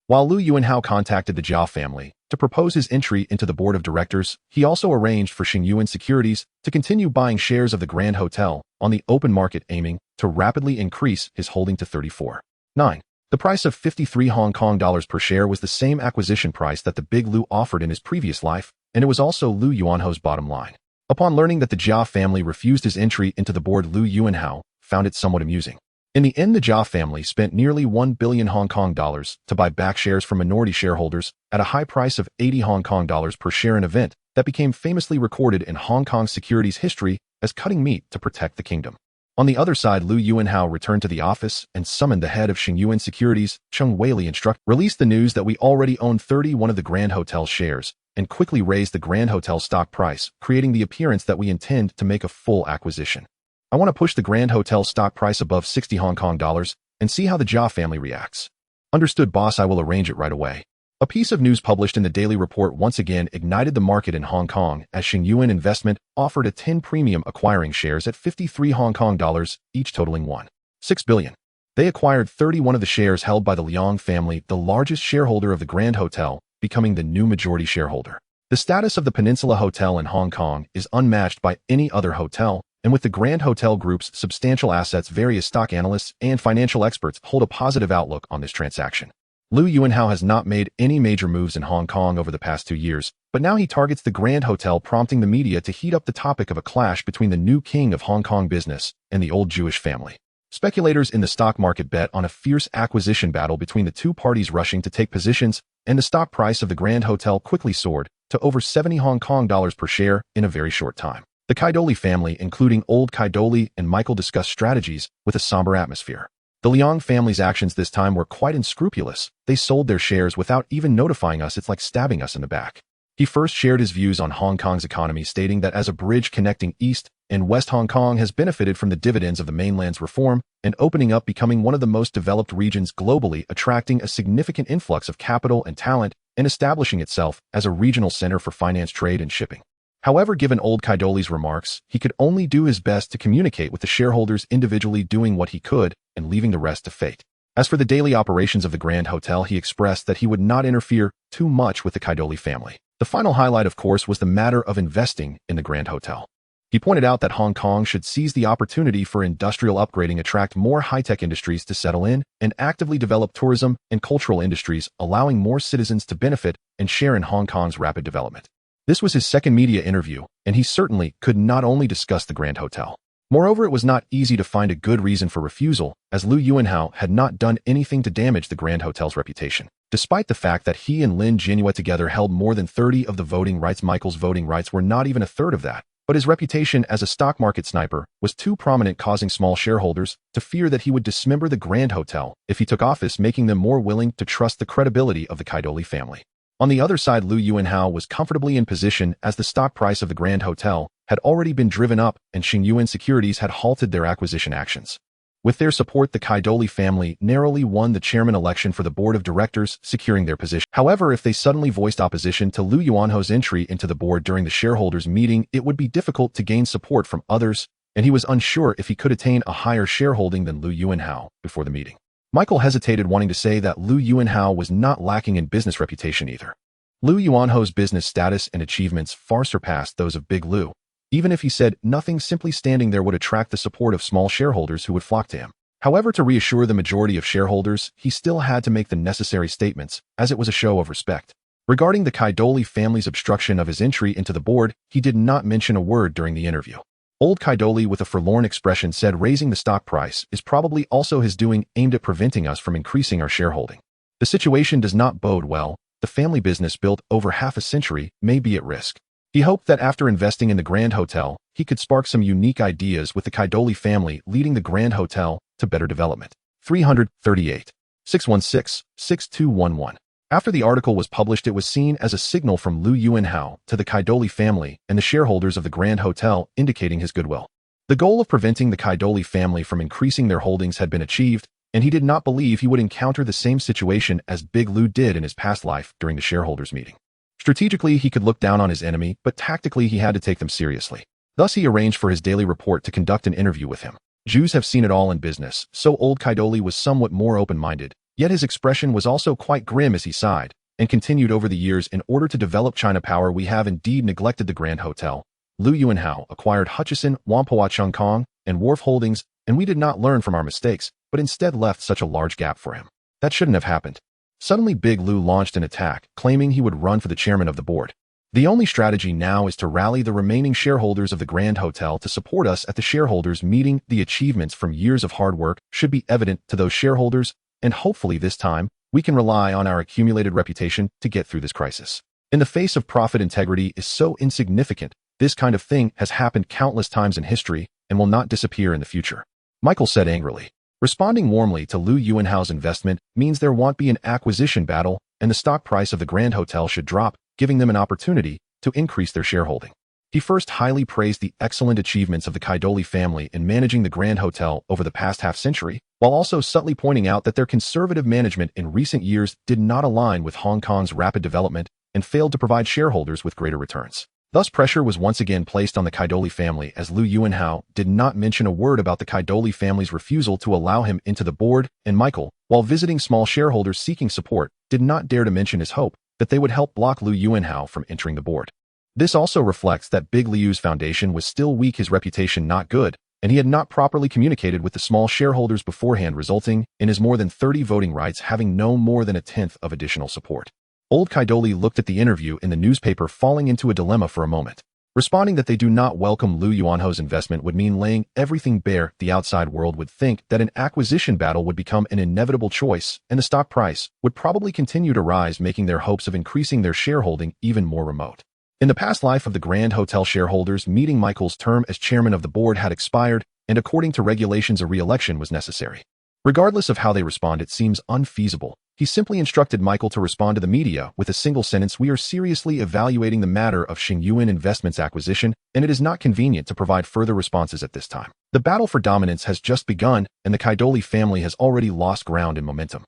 While Lu Yuanhao contacted the Jia family to propose his entry into the board of directors, he also arranged for Xingyuan Securities to continue buying shares of the Grand Hotel on the open market, aiming to rapidly increase his holding to 34.9. The price of 53 Hong Kong dollars per share was the same acquisition price that the Big Lu offered in his previous life, and it was also Lu Yuanho's bottom line. Upon learning that the Jia family refused his entry into the board, Lu Yuanhao found it somewhat amusing. In the end, the Jia family spent nearly 1 billion Hong Kong dollars to buy back shares from minority shareholders at a high price of 80 Hong Kong dollars per share, an event that became famously recorded in Hong Kong securities history as cutting meat to protect the kingdom. On the other side, Lu Yuanhao returned to the office and summoned the head of Xingyuan Securities, Cheng Weili, released the news that we already own 31 of the Grand Hotel shares, and quickly raised the Grand Hotel stock price, creating the appearance that we intend to make a full acquisition. I want to push the Grand Hotel stock price above 60 Hong Kong dollars and see how the Jia family reacts. Understood, boss, I will arrange it right away. A piece of news published in the Daily Report once again ignited the market in Hong Kong as Xingyuan Investment offered a 10 premium acquiring shares at 53 Hong Kong dollars, each totaling 1.6 billion. They acquired 31 of the shares held by the Liang family, the largest shareholder of the Grand Hotel, becoming the new majority shareholder. The status of the Peninsula Hotel in Hong Kong is unmatched by any other hotel, and with the Grand Hotel Group's substantial assets, various stock analysts and financial experts hold a positive outlook on this transaction. Lu Yuanhao has not made any major moves in Hong Kong over the past 2 years, but now he targets the Grand Hotel, prompting the media to heat up the topic of a clash between the new king of Hong Kong business and the old Jewish family. Speculators in the stock market bet on a fierce acquisition battle between the two parties rushing to take positions, and the stock price of the Grand Hotel quickly soared to over 70 Hong Kong dollars per share in a very short time. The Kaidoli family, including old Kaidoli and Michael, discussed strategies with a somber atmosphere. The Liang family's actions this time were quite unscrupulous. They sold their shares without even notifying us. It's like stabbing us in the back. He first shared his views on Hong Kong's economy, stating that as a bridge connecting East and West Hong Kong has benefited from the dividends of the mainland's reform and opening up, becoming one of the most developed regions globally, attracting a significant influx of capital and talent and establishing itself as a regional center for finance, trade, and shipping. However, given old Kaidoli's remarks, he could only do his best to communicate with the shareholders individually, doing what he could and leaving the rest to fate. As for the daily operations of the Grand Hotel, he expressed that he would not interfere too much with the Kaidoli family. The final highlight, of course, was the matter of investing in the Grand Hotel. He pointed out that Hong Kong should seize the opportunity for industrial upgrading, attract more high-tech industries to settle in, and actively develop tourism and cultural industries, allowing more citizens to benefit and share in Hong Kong's rapid development. This was his second media interview, and he certainly could not only discuss the Grand Hotel. Moreover, it was not easy to find a good reason for refusal, as Lu Yuanhao had not done anything to damage the Grand Hotel's reputation. Despite the fact that he and Lin Jinhua together held more than 30 of the voting rights, Michael's voting rights were not even a third of that. But his reputation as a stock market sniper was too prominent, causing small shareholders to fear that he would dismember the Grand Hotel if he took office, making them more willing to trust the credibility of the Kaidoli family. On the other side, Lu Yuanhao was comfortably in position as the stock price of the Grand Hotel had already been driven up and Xingyuan Securities had halted their acquisition actions. With their support, the Kaidoli family narrowly won the chairman election for the board of directors, securing their position. However, if they suddenly voiced opposition to Lu Yuanhao's entry into the board during the shareholders' meeting, it would be difficult to gain support from others, and he was unsure if he could attain a higher shareholding than Lu Yuanhao before the meeting. Michael hesitated, wanting to say that Lu Yuanhao was not lacking in business reputation either. Lu Yuanhao's business status and achievements far surpassed those of Big Lu. Even if he said nothing, simply standing there would attract the support of small shareholders who would flock to him. However, to reassure the majority of shareholders, he still had to make the necessary statements, as it was a show of respect. Regarding the Kaidoli family's obstruction of his entry into the board, he did not mention a word during the interview. Old Kaidoli, with a forlorn expression, said raising the stock price is probably also his doing, aimed at preventing us from increasing our shareholding. The situation does not bode well. The family business, built over half a century, may be at risk. He hoped that after investing in the Grand Hotel, he could spark some unique ideas with the Kaidoli family, leading the Grand Hotel to better development. 338. 616-6211. After the article was published, it was seen as a signal from Lu Yuanhao to the Kaidoli family and the shareholders of the Grand Hotel, indicating his goodwill. The goal of preventing the Kaidoli family from increasing their holdings had been achieved, and he did not believe he would encounter the same situation as Big Lu did in his past life during the shareholders' meeting. Strategically, he could look down on his enemy, but tactically he had to take them seriously. Thus, he arranged for his daily report to conduct an interview with him. Jews have seen it all in business, so old Kaidoli was somewhat more open-minded, yet his expression was also quite grim as he sighed, and continued, over the years, in order to develop China Power, we have indeed neglected the Grand Hotel. Lu Yuanhao acquired Hutchison, Whampoa Chung Kong, and Wharf Holdings, and we did not learn from our mistakes, but instead left such a large gap for him. That shouldn't have happened. Suddenly, Big Lu launched an attack, claiming he would run for the chairman of the board. The only strategy now is to rally the remaining shareholders of the Grand Hotel to support us at the shareholders' meeting. The achievements from years of hard work should be evident to those shareholders, and hopefully this time, we can rely on our accumulated reputation to get through this crisis. In the face of profit, integrity is so insignificant This kind of thing has happened countless times in history and will not disappear in the future. Michael said angrily. Responding warmly to Lu Yuanhao's investment means there won't be an acquisition battle and the stock price of the Grand Hotel should drop, giving them an opportunity to increase their shareholding. He first highly praised the excellent achievements of the Kaidoli family in managing the Grand Hotel over the past half-century, while also subtly pointing out that their conservative management in recent years did not align with Hong Kong's rapid development and failed to provide shareholders with greater returns. Thus, pressure was once again placed on the Kaidoli family as Lu Yuanhao did not mention a word about the Kaidoli family's refusal to allow him into the board, and Michael, while visiting small shareholders seeking support, did not dare to mention his hope that they would help block Lu Yuanhao from entering the board. This also reflects that Big Liu's foundation was still weak, his reputation not good, and he had not properly communicated with the small shareholders beforehand, resulting in his more than 30 voting rights having no more than a tenth of additional support. Old Kaidoli looked at the interview in the newspaper, falling into a dilemma for a moment. Responding that they do not welcome Lu Yuanhao's investment would mean laying everything bare. The outside world would think that an acquisition battle would become an inevitable choice, and the stock price would probably continue to rise, making their hopes of increasing their shareholding even more remote. In the past life of the Grand Hotel shareholders meeting, Michael's term as chairman of the board had expired, and according to regulations a re-election was necessary. Regardless of how they respond, it seems unfeasible. He simply instructed Michael to respond to the media with a single sentence: "We are seriously evaluating the matter of Xingyuan Investments acquisition, and it is not convenient to provide further responses at this time." The battle for dominance has just begun, and the Kaidoli family has already lost ground and momentum.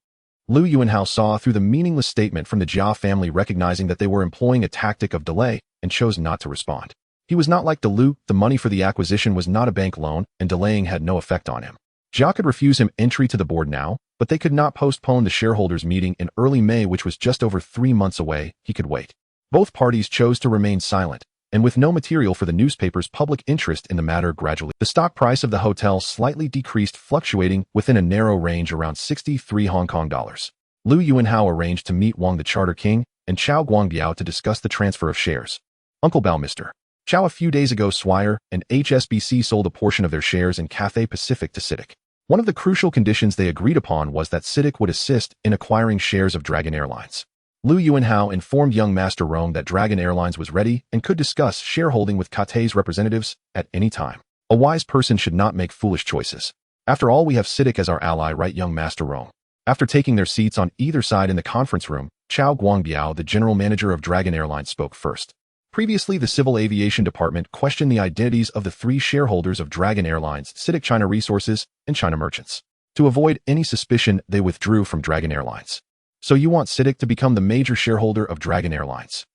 Lu Yuanhao saw through the meaningless statement from the Jia family, recognizing that they were employing a tactic of delay, and chose not to respond. He was not like Lu. The money for the acquisition was not a bank loan, and delaying had no effect on him. Jia could refuse him entry to the board now, but they could not postpone the shareholders' meeting in early May, which was just over 3 months away. He could wait. Both parties chose to remain silent, and with no material for the newspaper's public interest in the matter, gradually the stock price of the hotel slightly decreased, fluctuating within a narrow range around 63 Hong Kong dollars. Lu Yuanhao arranged to meet Wang the Charter King and Chao Guangbiao to discuss the transfer of shares. Uncle Bao, Mr. Chao, a few days ago Swire and HSBC sold a portion of their shares in Cathay Pacific to CITIC. One of the crucial conditions they agreed upon was that CITIC would assist in acquiring shares of Dragon Airlines. Lu Yuanhao informed young Master Rome that Dragon Airlines was ready and could discuss shareholding with Cathay's representatives at any time. A wise person should not make foolish choices. After all, we have CITIC as our ally, right, young Master Rome? After taking their seats on either side in the conference room, Chao Guangbiao, the general manager of Dragon Airlines, spoke first. Previously, the Civil Aviation Department questioned the identities of the 3 shareholders of Dragon Airlines, CITIC China Resources, and China Merchants. To avoid any suspicion, they withdrew from Dragon Airlines. So you want CITIC to become the major shareholder of Dragon Airlines?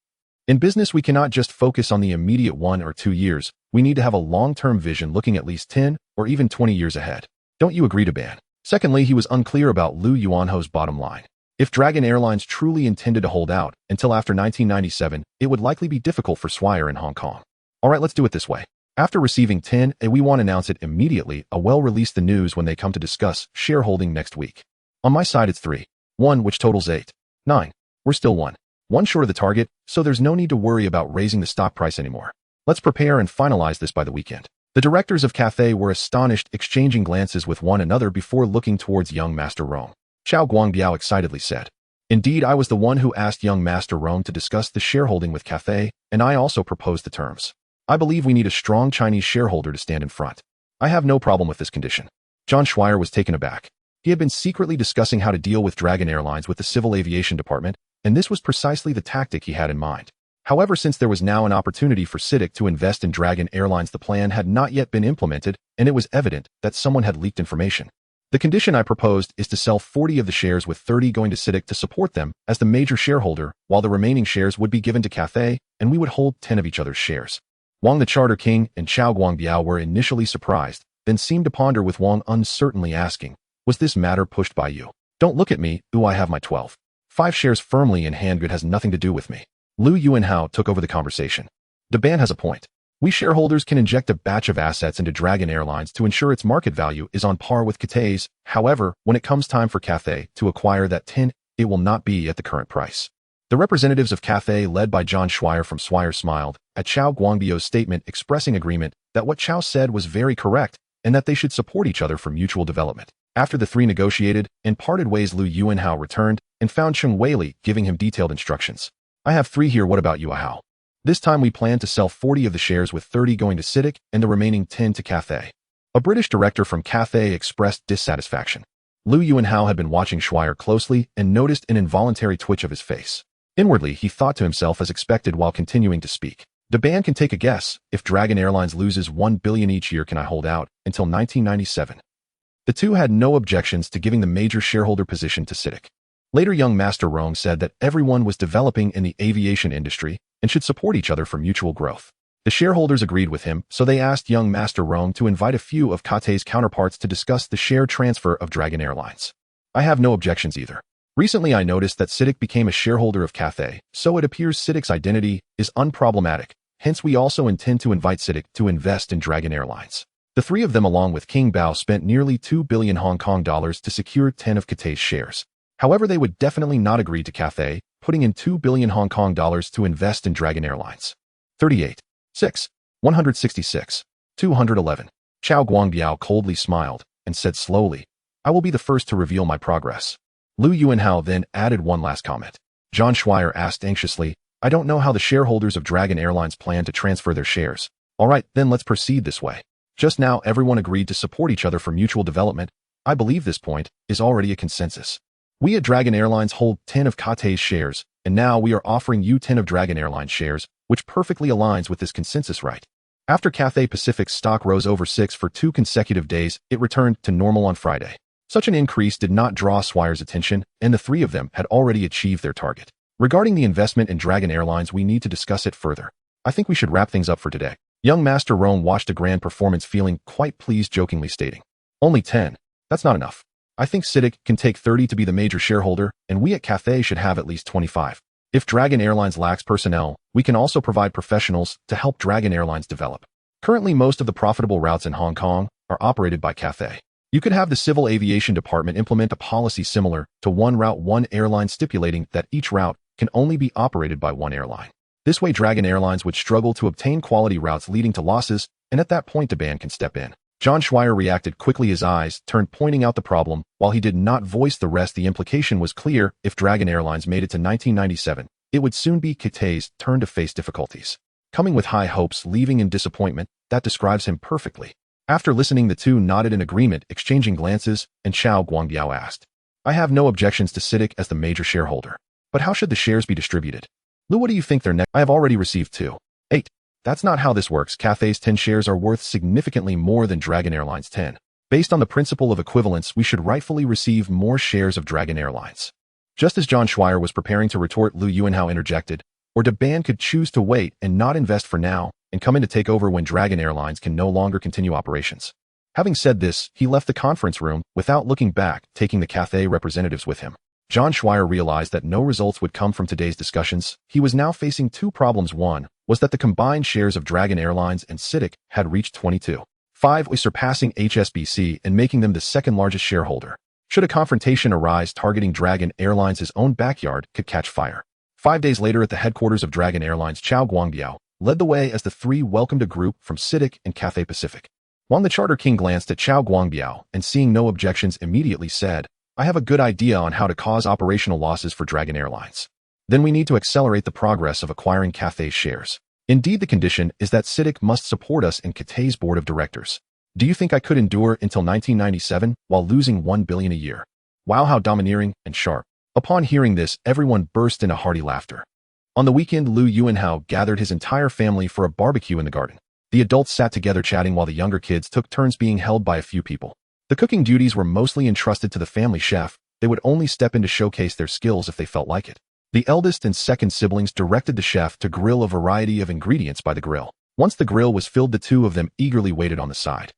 In business, we cannot just focus on the immediate 1 or 2 years. We need to have a long-term vision, looking at least 10 or even 20 years ahead. Don't you agree to ban? Secondly, he was unclear about Lu Yuanhao's bottom line. If Dragon Airlines truly intended to hold out until after 1997, it would likely be difficult for Swire in Hong Kong. Alright, let's do it this way. After receiving 10, we want to announce it immediately. Will release the news when they come to discuss shareholding next week. On my side, it's 3. 1, which totals 8. 9. We're still 1 short of the target, so there's no need to worry about raising the stock price anymore. Let's prepare and finalize this by the weekend. The directors of Cathay were astonished, exchanging glances with one another before looking towards young Master Rome. Chao Guangbiao excitedly said, "Indeed, I was the one who asked young Master Rome to discuss the shareholding with Cathay, and I also proposed the terms. I believe we need a strong Chinese shareholder to stand in front. I have no problem with this condition." John Schweier was taken aback. He had been secretly discussing how to deal with Dragon Airlines with the Civil Aviation Department, and this was precisely the tactic he had in mind. However, since there was now an opportunity for CITIC to invest in Dragon Airlines, the plan had not yet been implemented, and it was evident that someone had leaked information. The condition I proposed is to sell 40 of the shares, with 30 going to CITIC to support them as the major shareholder, while the remaining shares would be given to Cathay, and we would hold 10 of each other's shares. Wang the Charter King and Chao Guangbiao were initially surprised, then seemed to ponder, with Wang uncertainly asking, "Was this matter pushed by you?" "Don't look at me, I have my 12.5 shares firmly in hand. It has nothing to do with me." Lu Yuanhao took over the conversation. "The ban has a point. We shareholders can inject a batch of assets into Dragon Airlines to ensure its market value is on par with Cathay's. However, when it comes time for Cathay to acquire that 10, it will not be at the current price." The representatives of Cathay, led by John Schweier from Swire, smiled at Chao Guangbiao's statement, expressing agreement that what Chao said was very correct and that they should support each other for mutual development. After the 3 negotiated and parted ways, Lu Yuanhao returned and found Cheng Weili giving him detailed instructions. "I have 3 here. What about you, Hao?" This time we plan to sell 40 of the shares with 30 going to CITIC and the remaining 10 to Cathay. A British director from Cathay expressed dissatisfaction. Lu Yuanhao had been watching Schweier closely and noticed an involuntary twitch of his face. Inwardly, he thought to himself as expected while continuing to speak. The band can take a guess. If Dragon Airlines loses $1 billion each year, can I hold out until 1997? The two had no objections to giving the major shareholder position to CITIC. Later, young Master Rong said that everyone was developing in the aviation industry and should support each other for mutual growth. The shareholders agreed with him, so they asked young Master Rong to invite a few of Cathay's counterparts to discuss the share transfer of Dragon Airlines. I have no objections either. Recently, I noticed that CITIC became a shareholder of Cathay, so it appears CITIC's identity is unproblematic. Hence, we also intend to invite CITIC to invest in Dragon Airlines. The three of them, along with King Bao, spent nearly 2 billion Hong Kong dollars to secure 10 of Cathay's shares. However, they would definitely not agree to Cathay putting in 2 billion Hong Kong dollars to invest in Dragon Airlines. 38. 6. 166. 211. Chao Guangbiao coldly smiled and said slowly, I will be the first to reveal my progress. Lu Yuanhao then added one last comment. John Schweier asked anxiously, I don't know how the shareholders of Dragon Airlines plan to transfer their shares. All right, then let's proceed this way. Just now, everyone agreed to support each other for mutual development. I believe this point is already a consensus. We at Dragon Airlines hold 10 of Cathay's shares, and now we are offering you 10 of Dragon Airlines shares, which perfectly aligns with this consensus, right? After Cathay Pacific's stock rose over 6 for 2 consecutive days, it returned to normal on Friday. Such an increase did not draw Schweier's attention, and the three of them had already achieved their target. Regarding the investment in Dragon Airlines, we need to discuss it further. I think we should wrap things up for today. Young Master Rome watched a grand performance feeling quite pleased, jokingly stating, Only 10. That's not enough. I think CITIC can take 30 to be the major shareholder, and we at Cathay should have at least 25. If Dragon Airlines lacks personnel, we can also provide professionals to help Dragon Airlines develop. Currently, most of the profitable routes in Hong Kong are operated by Cathay. You could have the Civil Aviation Department implement a policy similar to One Route One Airline, stipulating that each route can only be operated by one airline. This way, Dragon Airlines would struggle to obtain quality routes, leading to losses, and at that point, the band can step in. John Schweier reacted quickly, his eyes turned, pointing out the problem. While he did not voice the rest, the implication was clear. If Dragon Airlines made it to 1997, it would soon be Cathay's turn to face difficulties. Coming with high hopes, leaving in disappointment, that describes him perfectly. After listening, the two nodded in agreement, exchanging glances, and Chao Guangbiao asked, I have no objections to CITIC as the major shareholder. But how should the shares be distributed? Lu, what do you think their next? I have already received 2. 8. That's not how this works. Cathay's 10 shares are worth significantly more than Dragon Airlines' 10. Based on the principle of equivalence, we should rightfully receive more shares of Dragon Airlines. Just as John Schweier was preparing to retort, Lu Yuanhao interjected, or the band could choose to wait and not invest for now and come in to take over when Dragon Airlines can no longer continue operations. Having said this, he left the conference room without looking back, taking the Cathay representatives with him. John Schweier realized that no results would come from today's discussions. He was now facing two problems. One was that the combined shares of Dragon Airlines and CITIC had reached 22.5, surpassing HSBC and making them the second largest shareholder. Should a confrontation arise, targeting Dragon Airlines' own backyard could catch fire. 5 days later, at the headquarters of Dragon Airlines, Chao Guangbiao led the way as the three welcomed a group from CITIC and Cathay Pacific. Wang the Charter King glanced at Chao Guangbiao and, seeing no objections, immediately said, I have a good idea on how to cause operational losses for Dragon Airlines. Then we need to accelerate the progress of acquiring Cathay's shares. Indeed, the condition is that CITIC must support us in Cathay's board of directors. Do you think I could endure until 1997 while losing $1 billion a year? Wow, how domineering and sharp. Upon hearing this, everyone burst into hearty laughter. On the weekend, Lu Yuanhao gathered his entire family for a barbecue in the garden. The adults sat together chatting while the younger kids took turns being held by a few people. The cooking duties were mostly entrusted to the family chef. They would only step in to showcase their skills if they felt like it. The eldest and second siblings directed the chef to grill a variety of ingredients by the grill. Once the grill was filled, the two of them eagerly waited on the side.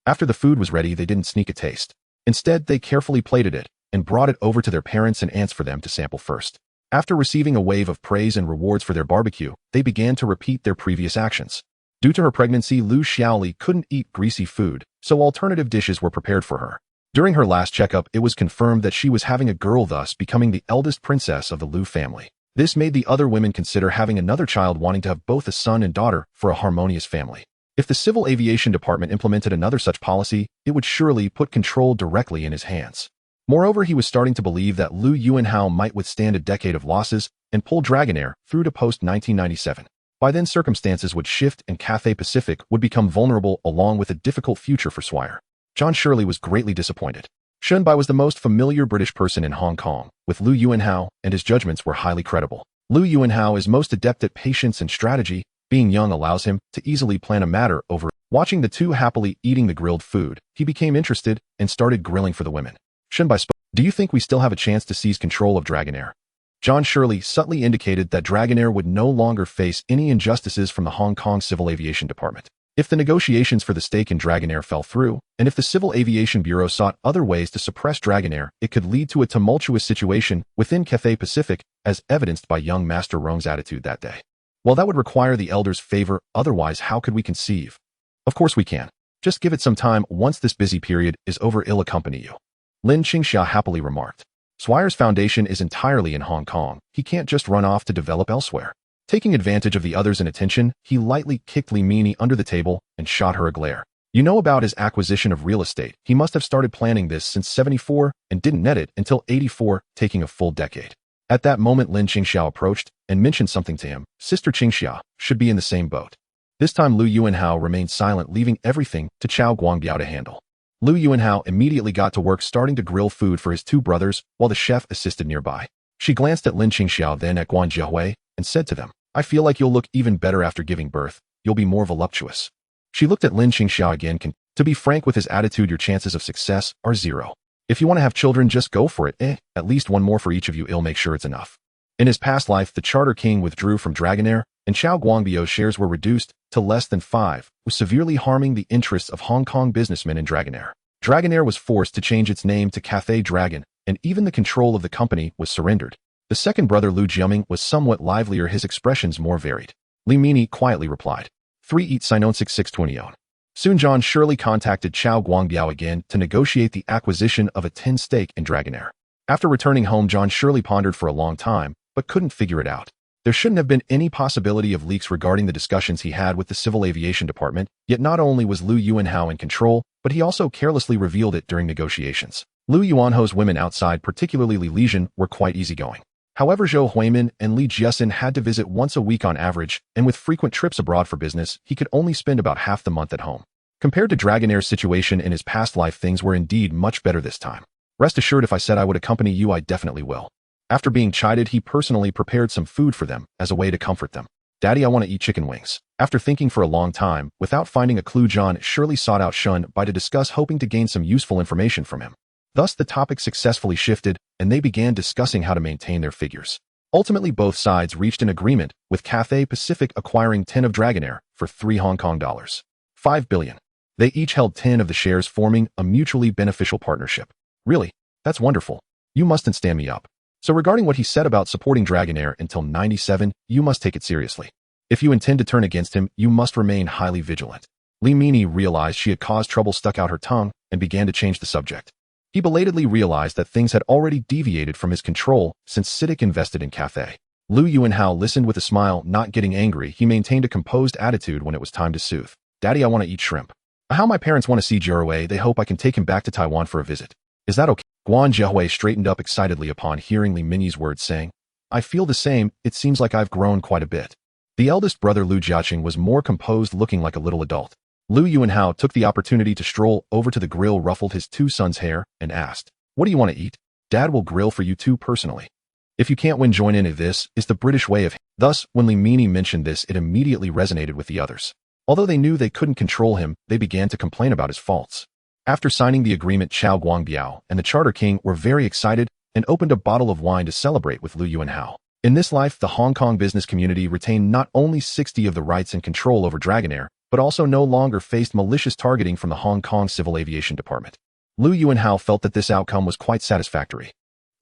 After the food was ready, they didn't sneak a taste. Instead, they carefully plated it and brought it over to their parents and aunts for them to sample first. After receiving a wave of praise and rewards for their barbecue, they began to repeat their previous actions. Due to her pregnancy, Lu Xiaoli couldn't eat greasy food, so alternative dishes were prepared for her. During her last checkup, it was confirmed that she was having a girl, thus becoming the eldest princess of the Lu family. This made the other women consider having another child, wanting to have both a son and daughter for a harmonious family. If the Civil Aviation Department implemented another such policy, it would surely put control directly in his hands. Moreover, he was starting to believe that Lu Yuanhao might withstand a decade of losses and pull Dragonair through to post-1997. By then circumstances would shift and Cathay Pacific would become vulnerable along with a difficult future for Swire. John Shirley was greatly disappointed. Shunbai was the most familiar British person in Hong Kong, with Liu Yuanhao, and his judgments were highly credible. Liu Yuanhao is most adept at patience and strategy. Being young allows him to easily plan a matter over. Watching the two happily eating the grilled food, he became interested and started grilling for the women. Shunbai spoke. Do you think we still have a chance to seize control of Dragonair? John Shirley subtly indicated that Dragonair would no longer face any injustices from the Hong Kong Civil Aviation Department. If the negotiations for the stake in Dragonair fell through, and if the Civil Aviation Bureau sought other ways to suppress Dragonair, it could lead to a tumultuous situation within Cathay Pacific, as evidenced by young Master Rong's attitude that day. Well, that would require the elders' favor, otherwise how could we conceive? Of course we can. Just give it some time. Once this busy period is over, I'll accompany you. Lin Qingxia happily remarked. Swire's foundation is entirely in Hong Kong. He can't just run off to develop elsewhere. Taking advantage of the others' inattention, he lightly kicked Li Mini under the table and shot her a glare. You know about his acquisition of real estate. He must have started planning this since 74 and didn't net it until 84, taking a full decade. At that moment, Lin Qingxiao approached and mentioned something to him. Sister Qingxia should be in the same boat. This time Liu Yuanhao remained silent, leaving everything to Chao Guangbiao to handle. Liu Yuanhao immediately got to work starting to grill food for his two brothers while the chef assisted nearby. She glanced at Lin Qingxiao, then at Guan Jiahui, and said to them, I feel like you'll look even better after giving birth. You'll be more voluptuous. She looked at Lin Qingxiao again. To be frank with his attitude, your chances of success are 0. If you want to have children, just go for it. At least one more for each of you. I'll make sure it's enough. In his past life, the Charter King withdrew from Dragonair, and Chao Guangbiao's shares were reduced to less than 5, severely harming the interests of Hong Kong businessmen in Dragonair. Dragonair was forced to change its name to Cathay Dragon, and even the control of the company was surrendered. The second brother Liu Jiaming was somewhat livelier, his expressions more varied. Li Mini quietly replied, 3 eat Sinon 6620 on. Soon John Shirley contacted Chao Guangbiao again to negotiate the acquisition of a 10 stake in Dragonair. After returning home, John Shirley pondered for a long time, but couldn't figure it out. There shouldn't have been any possibility of leaks regarding the discussions he had with the Civil Aviation Department, yet not only was Liu Yuanhao in control, but he also carelessly revealed it during negotiations. Liu Yuanhao's women outside, particularly Li Lijian, were quite easygoing. However, Zhou Huimin and Li Jiesin had to visit once a week on average, and with frequent trips abroad for business, he could only spend about half the month at home. Compared to Dragonair's situation in his past life, things were indeed much better this time. Rest assured, if I said I would accompany you, I definitely will. After being chided, he personally prepared some food for them as a way to comfort them. Daddy, I want to eat chicken wings. After thinking for a long time, without finding a clue, John Shirley sought out Shunbai to discuss, hoping to gain some useful information from him. Thus, the topic successfully shifted, and they began discussing how to maintain their figures. Ultimately, both sides reached an agreement, with Cathay Pacific acquiring 10 of Dragonair for $3 5 billion. They each held 10 of the shares, forming a mutually beneficial partnership. Really? That's wonderful. You mustn't stand me up. So regarding what he said about supporting Dragonair until 97, you must take it seriously. If you intend to turn against him, you must remain highly vigilant. Li Mini realized she had caused trouble, stuck out her tongue, and began to change the subject. He belatedly realized that things had already deviated from his control since CITIC invested in Cathay. Liu Yuanhao listened with a smile, not getting angry. He maintained a composed attitude when it was time to soothe. Daddy, I want to eat shrimp. How my parents want to see Jiahui. They hope I can take him back to Taiwan for a visit. Is that okay? Guan Jiahui straightened up excitedly upon hearing Li Mini's words, saying, I feel the same. It seems like I've grown quite a bit. The eldest brother Liu Jiaqing was more composed, looking like a little adult. Liu Yuanhao took the opportunity to stroll over to the grill, ruffled his two sons' hair, and asked, What do you want to eat? Dad will grill for you two personally. If you can't win, join in. This is the British way of. Thus, when Li Mini mentioned this, it immediately resonated with the others. Although they knew they couldn't control him, they began to complain about his faults. After signing the agreement, Chao Guangbiao and the Charter King were very excited and opened a bottle of wine to celebrate with Liu Yuanhao. In this life, the Hong Kong business community retained not only 60 of the rights and control over Dragonair, but also no longer faced malicious targeting from the Hong Kong Civil Aviation Department. Liu Yuanhao felt that this outcome was quite satisfactory.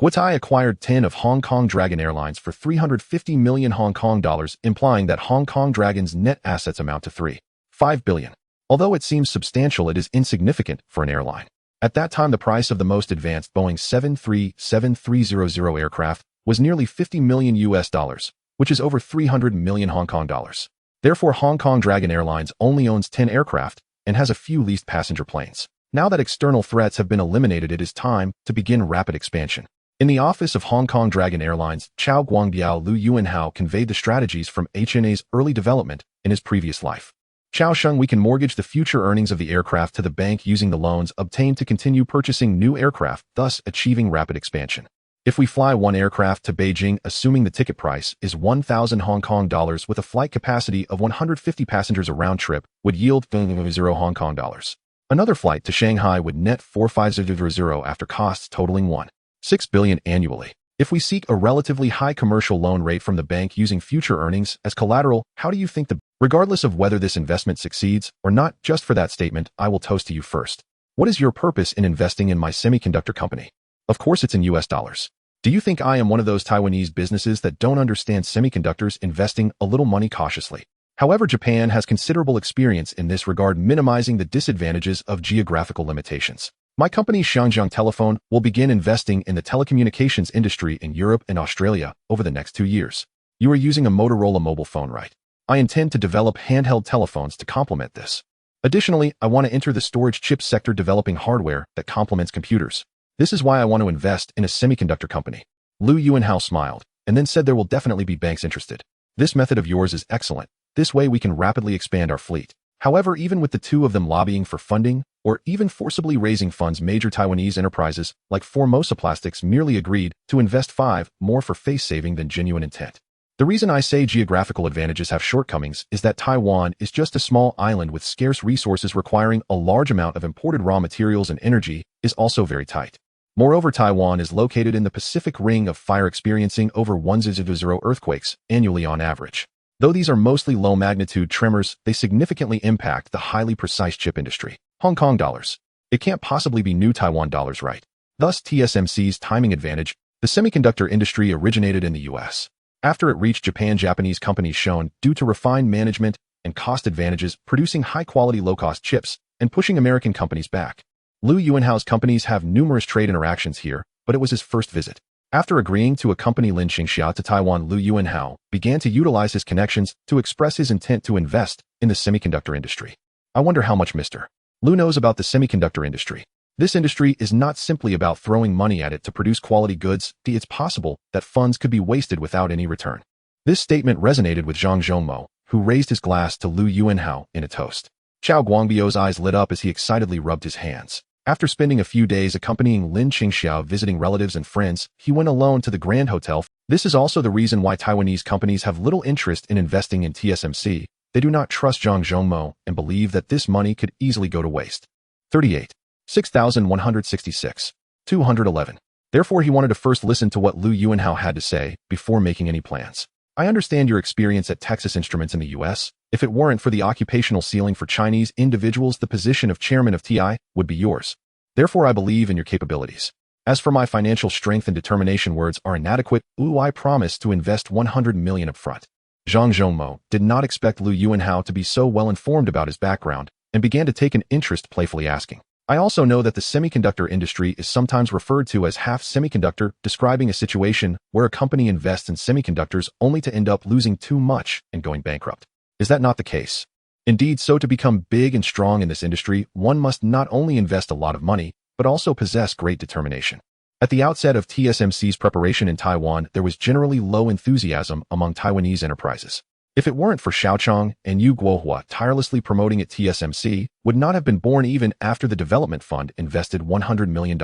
Guotai acquired 10 of Hong Kong Dragon Airlines for 350 million Hong Kong dollars, implying that Hong Kong Dragon's net assets amount to 3.5 billion. Although it seems substantial, it is insignificant for an airline. At that time, the price of the most advanced Boeing 737-300 aircraft was nearly 50 million US dollars, which is over 300 million Hong Kong dollars. Therefore, Hong Kong Dragon Airlines only owns 10 aircraft and has a few leased passenger planes. Now that external threats have been eliminated, it is time to begin rapid expansion. In the office of Hong Kong Dragon Airlines, Chao Guangbiao Lu Yuanhao conveyed the strategies from HNA's early development in his previous life. Chao Sheng, we can mortgage the future earnings of the aircraft to the bank using the loans obtained to continue purchasing new aircraft, thus achieving rapid expansion. If we fly one aircraft to Beijing, assuming the ticket price is 1,000 Hong Kong dollars with a flight capacity of 150 passengers a round trip, would yield 0 Hong Kong dollars. Another flight to Shanghai would net 450 after costs totaling 1.6 billion annually. If we seek a relatively high commercial loan rate from the bank using future earnings as collateral, how do you think regardless of whether this investment succeeds or not, just for that statement, I will toast to you first. What is your purpose in investing in my semiconductor company? Of course it's in US dollars. Do you think I am one of those Taiwanese businesses that don't understand semiconductors, investing a little money cautiously? However, Japan has considerable experience in this regard, minimizing the disadvantages of geographical limitations. My company Shangjiang Telephone will begin investing in the telecommunications industry in Europe and Australia over the next 2 years. You are using a Motorola mobile phone, right? I intend to develop handheld telephones to complement this. Additionally, I want to enter the storage chip sector, developing hardware that complements computers. This is why I want to invest in a semiconductor company. Lu Yuanhao smiled, and then said there will definitely be banks interested. This method of yours is excellent. This way we can rapidly expand our fleet. However, even with the two of them lobbying for funding, or even forcibly raising funds, major Taiwanese enterprises like Formosa Plastics merely agreed to invest 5 more for face saving than genuine intent. The reason I say geographical advantages have shortcomings is that Taiwan is just a small island with scarce resources requiring a large amount of imported raw materials, and energy is also very tight. Moreover, Taiwan is located in the Pacific Ring of Fire, experiencing over 1.0 earthquakes annually on average. Though these are mostly low-magnitude tremors, they significantly impact the highly precise chip industry. Hong Kong dollars. It can't possibly be new Taiwan dollars, right? Thus, TSMC's timing advantage. The semiconductor industry originated in the US. After it reached Japan, Japanese companies shone, due to refined management and cost advantages, producing high-quality, low-cost chips and pushing American companies back. Lu Yuanhao's companies have numerous trade interactions here, but it was his first visit. After agreeing to accompany Lin Qingxia to Taiwan, Lu Yuanhao began to utilize his connections to express his intent to invest in the semiconductor industry. I wonder how much Mr. Lu knows about the semiconductor industry. This industry is not simply about throwing money at it to produce quality goods. It's possible that funds could be wasted without any return. This statement resonated with Zhang Zhongmo, who raised his glass to Lu Yuanhao in a toast. Chao Guangbiao's eyes lit up as he excitedly rubbed his hands. After spending a few days accompanying Lin Qingxia visiting relatives and friends, he went alone to the Grand Hotel. This is also the reason why Taiwanese companies have little interest in investing in TSMC. They do not trust Zhang Zhongmo and believe that this money could easily go to waste. 38. 6166. 211. Therefore, he wanted to first listen to what Lu Yuanhao had to say before making any plans. I understand your experience at Texas Instruments in the U.S. If it weren't for the occupational ceiling for Chinese individuals, the position of chairman of TI would be yours. Therefore, I believe in your capabilities. As for my financial strength and determination, words are inadequate. I promise to invest 100 million upfront. Zhang Zhongmo did not expect Lu Yuanhao to be so well informed about his background and began to take an interest, playfully asking. I also know that the semiconductor industry is sometimes referred to as half semiconductor, describing a situation where a company invests in semiconductors only to end up losing too much and going bankrupt. Is that not the case? Indeed, so to become big and strong in this industry, one must not only invest a lot of money, but also possess great determination. At the outset of TSMC's preparation in Taiwan, there was generally low enthusiasm among Taiwanese enterprises. If it weren't for Xiaochang and Yu Guohua tirelessly promoting it, TSMC would not have been born even after the development fund invested $100 million.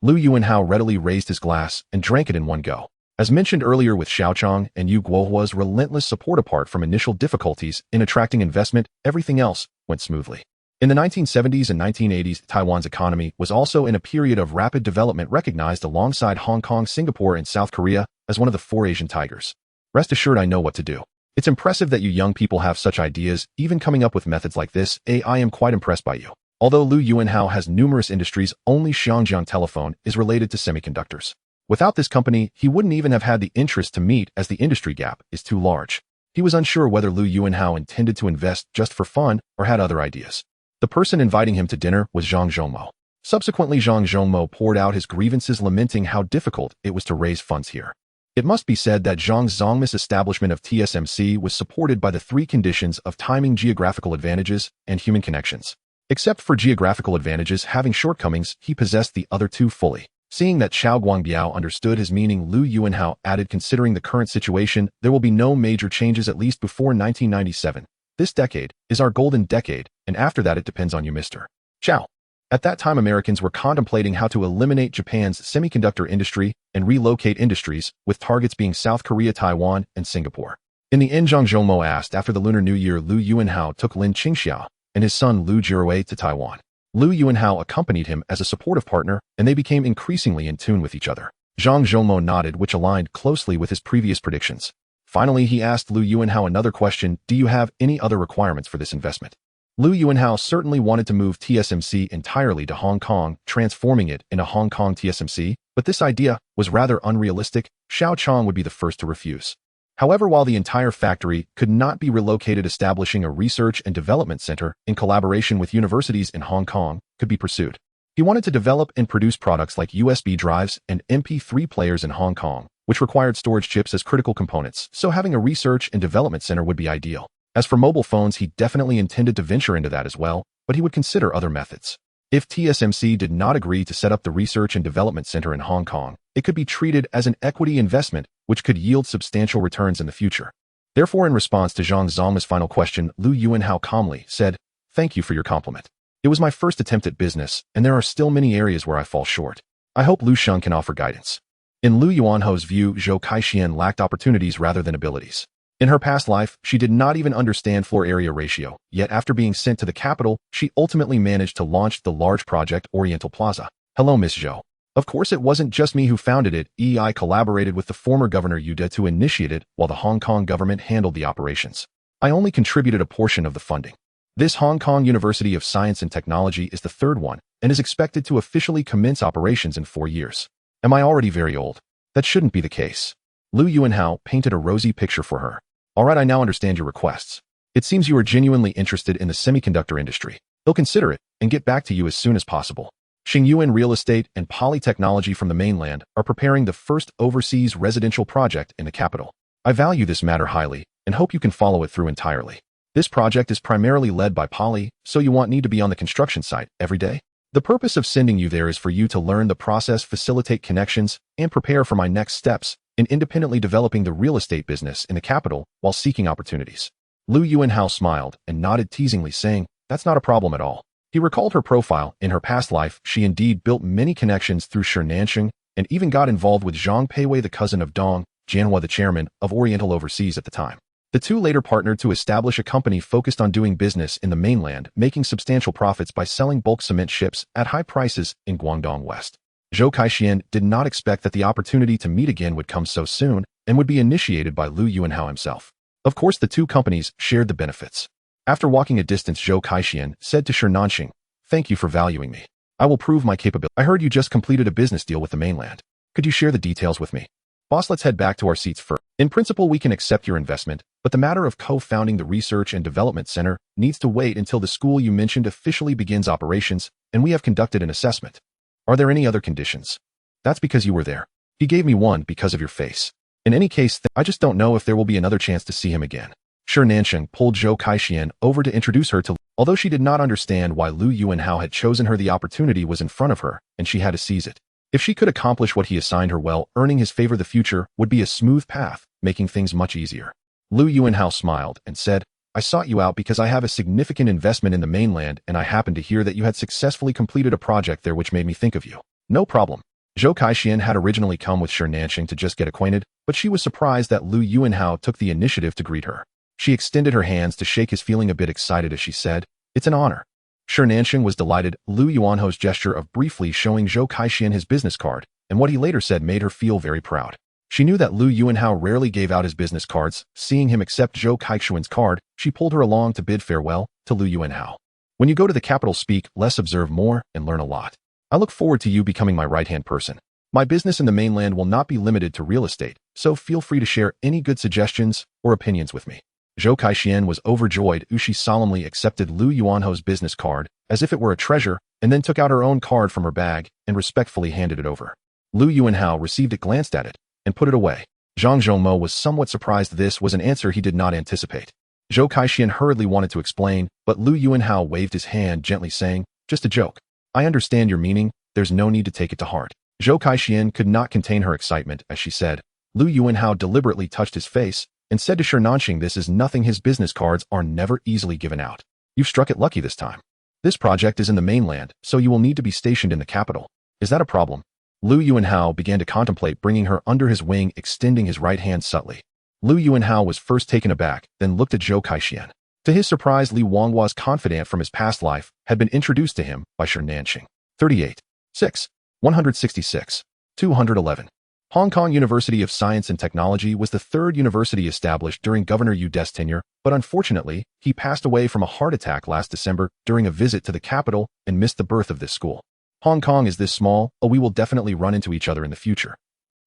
Lu Yuanhao readily raised his glass and drank it in one go. As mentioned earlier, with Xiaochang and Yu Guohua's relentless support, apart from initial difficulties in attracting investment, everything else went smoothly. In the 1970s and 1980s, Taiwan's economy was also in a period of rapid development, recognized alongside Hong Kong, Singapore, and South Korea as one of the 4 Asian tigers. Rest assured, I know what to do. It's impressive that you young people have such ideas, even coming up with methods like this. I am quite impressed by you. Although Lu Yuanhao has numerous industries, only Shangjiang Telephone is related to semiconductors. Without this company, he wouldn't even have had the interest to meet, as the industry gap is too large. He was unsure whether Lu Yuanhao intended to invest just for fun or had other ideas. The person inviting him to dinner was Zhang Zhongmo. Subsequently, Zhang Zhongmo poured out his grievances, lamenting how difficult it was to raise funds here. It must be said that Zhang Zhongmo's establishment of TSMC was supported by the 3 conditions of timing, geographical advantages, and human connections. Except for geographical advantages having shortcomings, he possessed the other 2 fully. Seeing that Xiao Guangbiao understood his meaning, Lu Yuanhao added, considering the current situation, there will be no major changes at least before 1997. This decade is our golden decade, and after that it depends on you, Mr. Xiao. At that time, Americans were contemplating how to eliminate Japan's semiconductor industry and relocate industries, with targets being South Korea, Taiwan, and Singapore. In the end, Zhang Zhongmo asked, after the Lunar New Year, Lu Yuanhao took Lin Qingxiao and his son Lu Jiruei to Taiwan. Lu Yuanhao accompanied him as a supportive partner, and they became increasingly in tune with each other. Zhang Zhongmo nodded, which aligned closely with his previous predictions. Finally, he asked Lu Yuanhao another question: do you have any other requirements for this investment? Lu Yuanhao certainly wanted to move TSMC entirely to Hong Kong, transforming it into Hong Kong TSMC, but this idea was rather unrealistic. Xiao Chong would be the first to refuse. However, while the entire factory could not be relocated, establishing a research and development center in collaboration with universities in Hong Kong could be pursued. He wanted to develop and produce products like USB drives and MP3 players in Hong Kong, which required storage chips as critical components, so having a research and development center would be ideal. As for mobile phones, he definitely intended to venture into that as well, but he would consider other methods. If TSMC did not agree to set up the research and development center in Hong Kong, it could be treated as an equity investment, which could yield substantial returns in the future. Therefore, in response to Zhang Zongma's final question, Lu Yuanhao calmly said, "Thank you for your compliment. It was my first attempt at business, and there are still many areas where I fall short. I hope Lu Sheng can offer guidance." In Lu Yuanhao's view, Zhou Kaixian lacked opportunities rather than abilities. In her past life, she did not even understand floor area ratio, yet after being sent to the capital, she ultimately managed to launch the large project Oriental Plaza. "Hello, Miss Zhou. Of course, it wasn't just me who founded it. I collaborated with the former governor Yu De to initiate it, while the Hong Kong government handled the operations. I only contributed a portion of the funding. This Hong Kong University of Science and Technology is the third one, and is expected to officially commence operations in 4 years. Am I already very old? That shouldn't be the case." Lu Yuanhao painted a rosy picture for her. "All right, I now understand your requests. It seems you are genuinely interested in the semiconductor industry. He'll consider it and get back to you as soon as possible. Xingyuan Real Estate and Polytechnology from the mainland are preparing the first overseas residential project in the capital. I value this matter highly and hope you can follow it through entirely. This project is primarily led by Poly, so you won't need to be on the construction site every day. The purpose of sending you there is for you to learn the process, facilitate connections, and prepare for my next steps in independently developing the real estate business in the capital while seeking opportunities." Lu Yuanhao smiled and nodded teasingly, saying, "That's not a problem at all." He recalled her profile. In her past life, she indeed built many connections through Shernansheng and even got involved with Zhang Peiwei, the cousin of Dong Jianhua, the chairman of Oriental Overseas at the time. The two later partnered to establish a company focused on doing business in the mainland, making substantial profits by selling bulk cement ships at high prices in Guangdong West. Zhou Kaixian did not expect that the opportunity to meet again would come so soon and would be initiated by Lu Yuanhao himself. Of course, the two companies shared the benefits. After walking a distance, Zhou Kaixian said to Shernansheng, "Thank you for valuing me. I will prove my capability. I heard you just completed a business deal with the mainland. Could you share the details with me? Boss, let's head back to our seats first. In principle, we can accept your investment, but the matter of co-founding the Research and Development Center needs to wait until the school you mentioned officially begins operations, and we have conducted an assessment. Are there any other conditions?" "That's because you were there. He gave me one because of your face. In any case, I just don't know if there will be another chance to see him again." Shernansheng pulled Zhou Kaixian over to introduce her to. Although she did not understand why Lu Yuanhao had chosen her, the opportunity was in front of her, and she had to seize it. If she could accomplish what he assigned her well, earning his favor, the future would be a smooth path, making things much easier. Lu Yuanhao smiled and said, "I sought you out because I have a significant investment in the mainland, and I happened to hear that you had successfully completed a project there, which made me think of you." "No problem." Zhou Kaixian had originally come with Shernansheng to just get acquainted, but she was surprised that Lu Yuanhao took the initiative to greet her. She extended her hands to shake his, feeling a bit excited as she said, "It's an honor." Shernansheng was delighted. Lu Yuanhao's gesture of briefly showing Zhou Kaixian his business card, and what he later said, made her feel very proud. She knew that Lu Yuanhao rarely gave out his business cards. Seeing him accept Zhou Kaixian's card, she pulled her along to bid farewell to Lu Yuanhao. "When you go to the capital, speak less, observe more, and learn a lot. I look forward to you becoming my right-hand person. My business in the mainland will not be limited to real estate, so feel free to share any good suggestions or opinions with me." Zhou Kaixian was overjoyed. She solemnly accepted Lu Yuanhao's business card as if it were a treasure, and then took out her own card from her bag and respectfully handed it over. Lu Yuanhao received it, glanced at it, and put it away. Zhang Zhongmo was somewhat surprised. This was an answer he did not anticipate. Zhou Kaixian hurriedly wanted to explain, but Lu Yuanhao waved his hand gently, saying, "Just a joke. I understand your meaning. There's no need to take it to heart." Zhou Kaixian could not contain her excitement as she said. Lu Yuanhao deliberately touched his face and said to Shi Nanxing, this is nothing, his business cards are never easily given out. You've struck it lucky this time. This project is in the mainland, so you will need to be stationed in the capital. Is that a problem? Lu Yuanhao began to contemplate bringing her under his wing, extending his right hand subtly. Lu Yuanhao was first taken aback, then looked at Zhou Kaixian. To his surprise, Li Wanghua's confidant from his past life had been introduced to him by Shi Nanxing. 38. 6. 166. 211. Hong Kong University of Science and Technology was the third university established during Governor Yu De's tenure, but unfortunately, he passed away from a heart attack last December during a visit to the capital and missed the birth of this school. Hong Kong is this small, we will definitely run into each other in the future.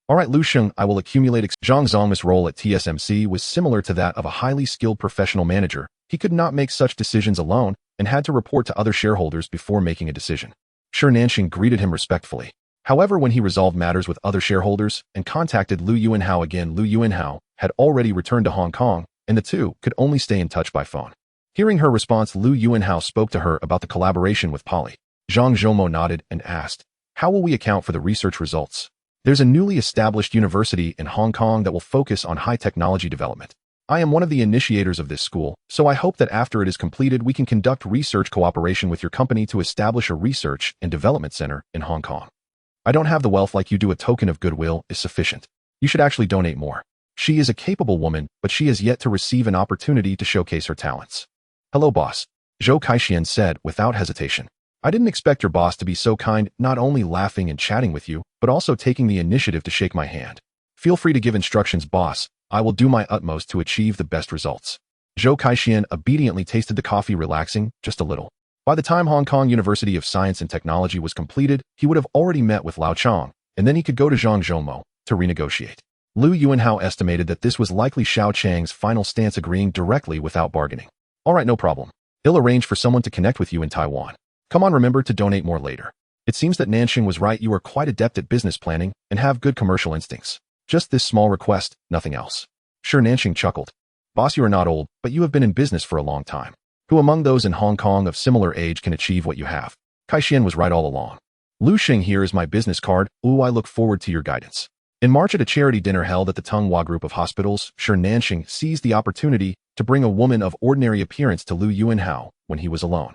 Alright Lu Sheng, I will accumulate. Zhang Zong's role at TSMC was similar to that of a highly skilled professional manager. He could not make such decisions alone and had to report to other shareholders before making a decision. Shi Nanxing greeted him respectfully. However, when he resolved matters with other shareholders and contacted Lu Yuanhao again, Lu Yuanhao had already returned to Hong Kong, and the two could only stay in touch by phone. Hearing her response, Lu Yuanhao spoke to her about the collaboration with Poly. Zhang Zhoumo nodded and asked, how will we account for the research results? There's a newly established university in Hong Kong that will focus on high technology development. I am one of the initiators of this school, so I hope that after it is completed we can conduct research cooperation with your company to establish a research and development center in Hong Kong. I don't have the wealth like you do. A token of goodwill is sufficient. You should actually donate more. She is a capable woman, but she has yet to receive an opportunity to showcase her talents. Hello, boss. Zhou Kaixian said without hesitation. I didn't expect your boss to be so kind, not only laughing and chatting with you, but also taking the initiative to shake my hand. Feel free to give instructions, boss. I will do my utmost to achieve the best results. Zhou Kaixian obediently tasted the coffee, relaxing just a little. By the time Hong Kong University of Science and Technology was completed, he would have already met with Lao Chong, and then he could go to Zhang Zhoumo to renegotiate. Lu Yuanhao estimated that this was likely Xiao Chang's final stance, agreeing directly without bargaining. Alright, no problem. He'll arrange for someone to connect with you in Taiwan. Come on, remember to donate more later. It seems that Nanxing was right, you are quite adept at business planning and have good commercial instincts. Just this small request, nothing else. Sure, Nanxing chuckled. Boss, you are not old, but you have been in business for a long time. Who among those in Hong Kong of similar age can achieve what you have? Kaixian was right all along. Lu Sheng, here is my business card. Ooh, I look forward to your guidance. In March, at a charity dinner held at the Tunghua Group of Hospitals, Shi Nanxing seized the opportunity to bring a woman of ordinary appearance to Lu Yuanhao when he was alone.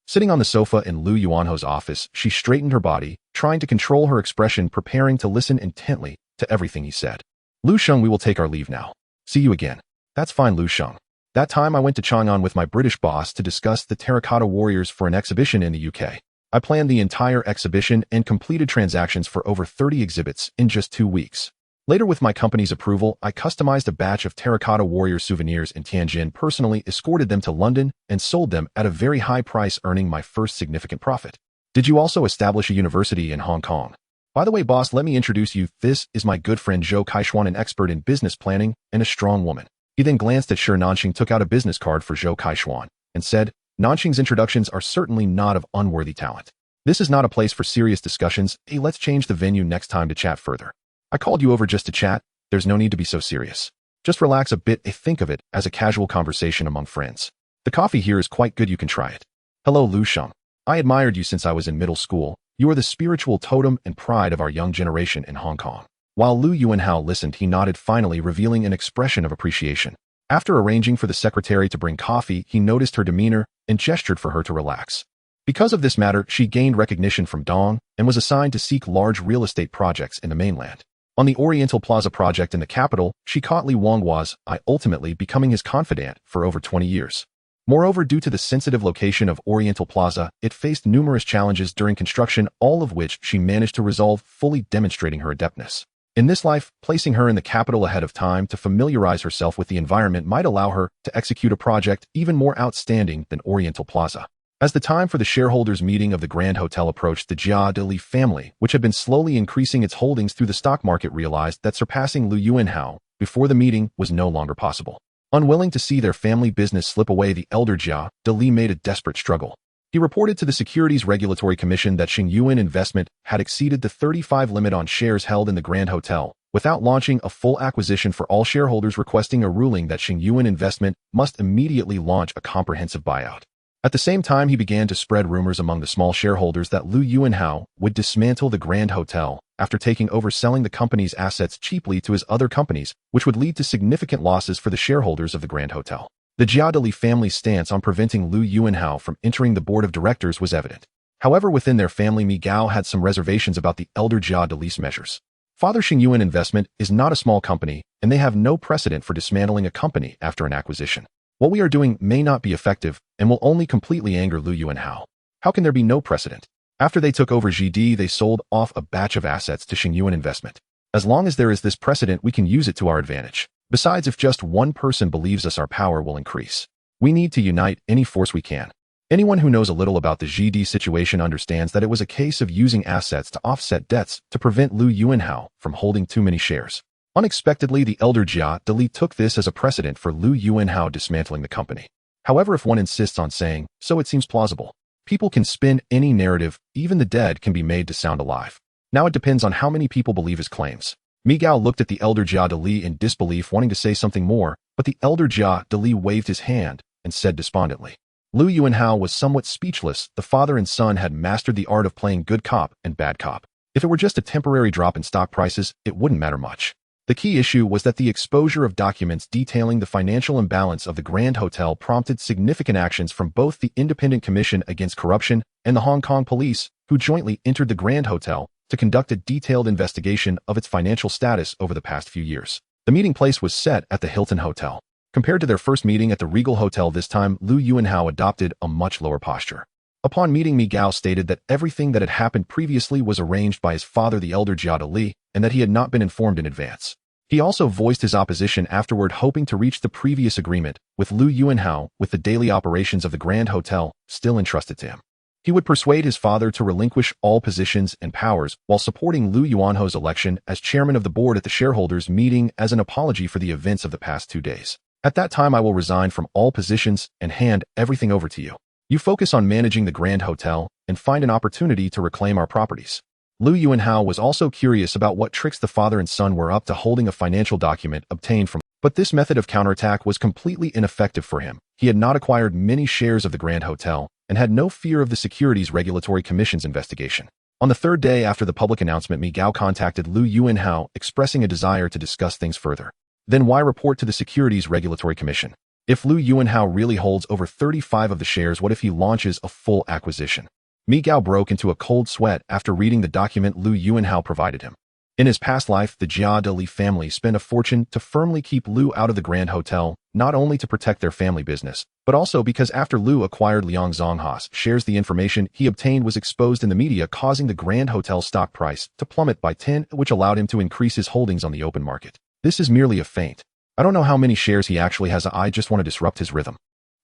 Sitting on the sofa in Lu Yuanhao's office, she straightened her body, trying to control her expression, preparing to listen intently to everything he said. Lu Sheng, we will take our leave now. See you again. That's fine, Lu Sheng. That time I went to Chang'an with my British boss to discuss the Terracotta Warriors for an exhibition in the UK. I planned the entire exhibition and completed transactions for over 30 exhibits in just 2 weeks. Later, with my company's approval, I customized a batch of Terracotta Warrior souvenirs in Tianjin, personally escorted them to London, and sold them at a very high price, earning my first significant profit. Did you also establish a university in Hong Kong? By the way, boss, let me introduce you. This is my good friend Zhou Kaixian, an expert in business planning and a strong woman. He then glanced at Shi Nanxing, took out a business card for Zhou Kaixian, and said, Nanxing's introductions are certainly not of unworthy talent. This is not a place for serious discussions. Hey, let's change the venue next time to chat further. I called you over just to chat. There's no need to be so serious. Just relax a bit. Think of it as a casual conversation among friends. The coffee here is quite good. You can try it. Hello, Lu Sheng. I admired you since I was in middle school. You are the spiritual totem and pride of our young generation in Hong Kong. While Lu Yuanhao listened, he nodded, finally revealing an expression of appreciation. After arranging for the secretary to bring coffee, he noticed her demeanor and gestured for her to relax. Because of this matter, she gained recognition from Dong and was assigned to seek large real estate projects in the mainland. On the Oriental Plaza project in the capital, she caught Li Wanghua's eye, ultimately becoming his confidant for over 20 years. Moreover, due to the sensitive location of Oriental Plaza, it faced numerous challenges during construction, all of which she managed to resolve, fully demonstrating her adeptness. In this life, placing her in the capital ahead of time to familiarize herself with the environment might allow her to execute a project even more outstanding than Oriental Plaza. As the time for the shareholders' meeting of the Grand Hotel approached, the Jia de Li family, which had been slowly increasing its holdings through the stock market, realized that surpassing Lu Yuanhao before the meeting was no longer possible. Unwilling to see their family business slip away, the elder Jia de Li made a desperate struggle. He reported to the Securities Regulatory Commission that Xing Yuan Investment had exceeded the 35 limit on shares held in the Grand Hotel, without launching a full acquisition for all shareholders, requesting a ruling that Xing Yuan Investment must immediately launch a comprehensive buyout. At the same time, he began to spread rumors among the small shareholders that Lu Yuanhao would dismantle the Grand Hotel after taking over, selling the company's assets cheaply to his other companies, which would lead to significant losses for the shareholders of the Grand Hotel. The Jiadali family's stance on preventing Lu Yuanhao from entering the board of directors was evident. However, within their family, Mi Gao had some reservations about the elder Jiadali's measures. Father Xingyuan Investment is not a small company, and they have no precedent for dismantling a company after an acquisition. What we are doing may not be effective and will only completely anger Lu Yuanhao. How can there be no precedent? After they took over GD, they sold off a batch of assets to Xingyuan Investment. As long as there is this precedent, we can use it to our advantage. Besides, if just one person believes us, our power will increase. We need to unite any force we can. Anyone who knows a little about the GD situation understands that it was a case of using assets to offset debts to prevent Lu Yuanhao from holding too many shares. Unexpectedly, the elder Jia Dali took this as a precedent for Lu Yuanhao dismantling the company. However, if one insists on saying, so it seems plausible. People can spin any narrative, even the dead can be made to sound alive. Now it depends on how many people believe his claims. Mi Gao looked at the elder Jia Dali in disbelief, wanting to say something more, but the elder Jia Dali waved his hand and said despondently. Lu Yuanhao was somewhat speechless. The father and son had mastered the art of playing good cop and bad cop. If it were just a temporary drop in stock prices, it wouldn't matter much. The key issue was that the exposure of documents detailing the financial imbalance of the Grand Hotel prompted significant actions from both the Independent Commission Against Corruption and the Hong Kong police, who jointly entered the Grand Hotel to conduct a detailed investigation of its financial status over the past few years. The meeting place was set at the Hilton Hotel. Compared to their first meeting at the Regal Hotel, this time Lu Yuanhao adopted a much lower posture. Upon meeting, Mi Gao stated that everything that had happened previously was arranged by his father, the elder Jia Dali, and that he had not been informed in advance. He also voiced his opposition afterward, hoping to reach the previous agreement with Lu Yuanhao with the daily operations of the Grand Hotel still entrusted to him. He would persuade his father to relinquish all positions and powers while supporting Lu Yuanhao's election as chairman of the board at the shareholders' meeting as an apology for the events of the past 2 days. At that time, I will resign from all positions and hand everything over to you. You focus on managing the Grand Hotel and find an opportunity to reclaim our properties. Lu Yuanhao was also curious about what tricks the father and son were up to holding a financial document obtained from, but this method of counterattack was completely ineffective for him. He had not acquired many shares of the Grand Hotel and had no fear of the Securities Regulatory Commission's investigation. On the third day after the public announcement, Mi Gao contacted Lu Yuanhao, expressing a desire to discuss things further. Then why report to the Securities Regulatory Commission? If Lu Yuanhao really holds over 35 of the shares, what if he launches a full acquisition? Mi Gao broke into a cold sweat after reading the document Lu Yuanhao provided him. In his past life, the Jia Dali family spent a fortune to firmly keep Lu out of the Grand Hotel, not only to protect their family business, but also because after Lu acquired Liang Zhongha's shares, the information he obtained was exposed in the media, causing the Grand Hotel stock price to plummet by 10, which allowed him to increase his holdings on the open market. This is merely a feint. I don't know how many shares he actually has. I just want to disrupt his rhythm.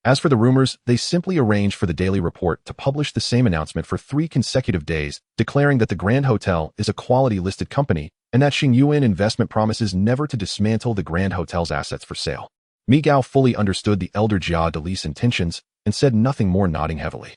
As for the rumors, they simply arranged for the Daily Report to publish the same announcement for 3 consecutive days, declaring that the Grand Hotel is a quality-listed company and that Xingyuan Investment promises never to dismantle the Grand Hotel's assets for sale. Mi Gao fully understood the elder Jia Dali's intentions and said nothing more, nodding heavily.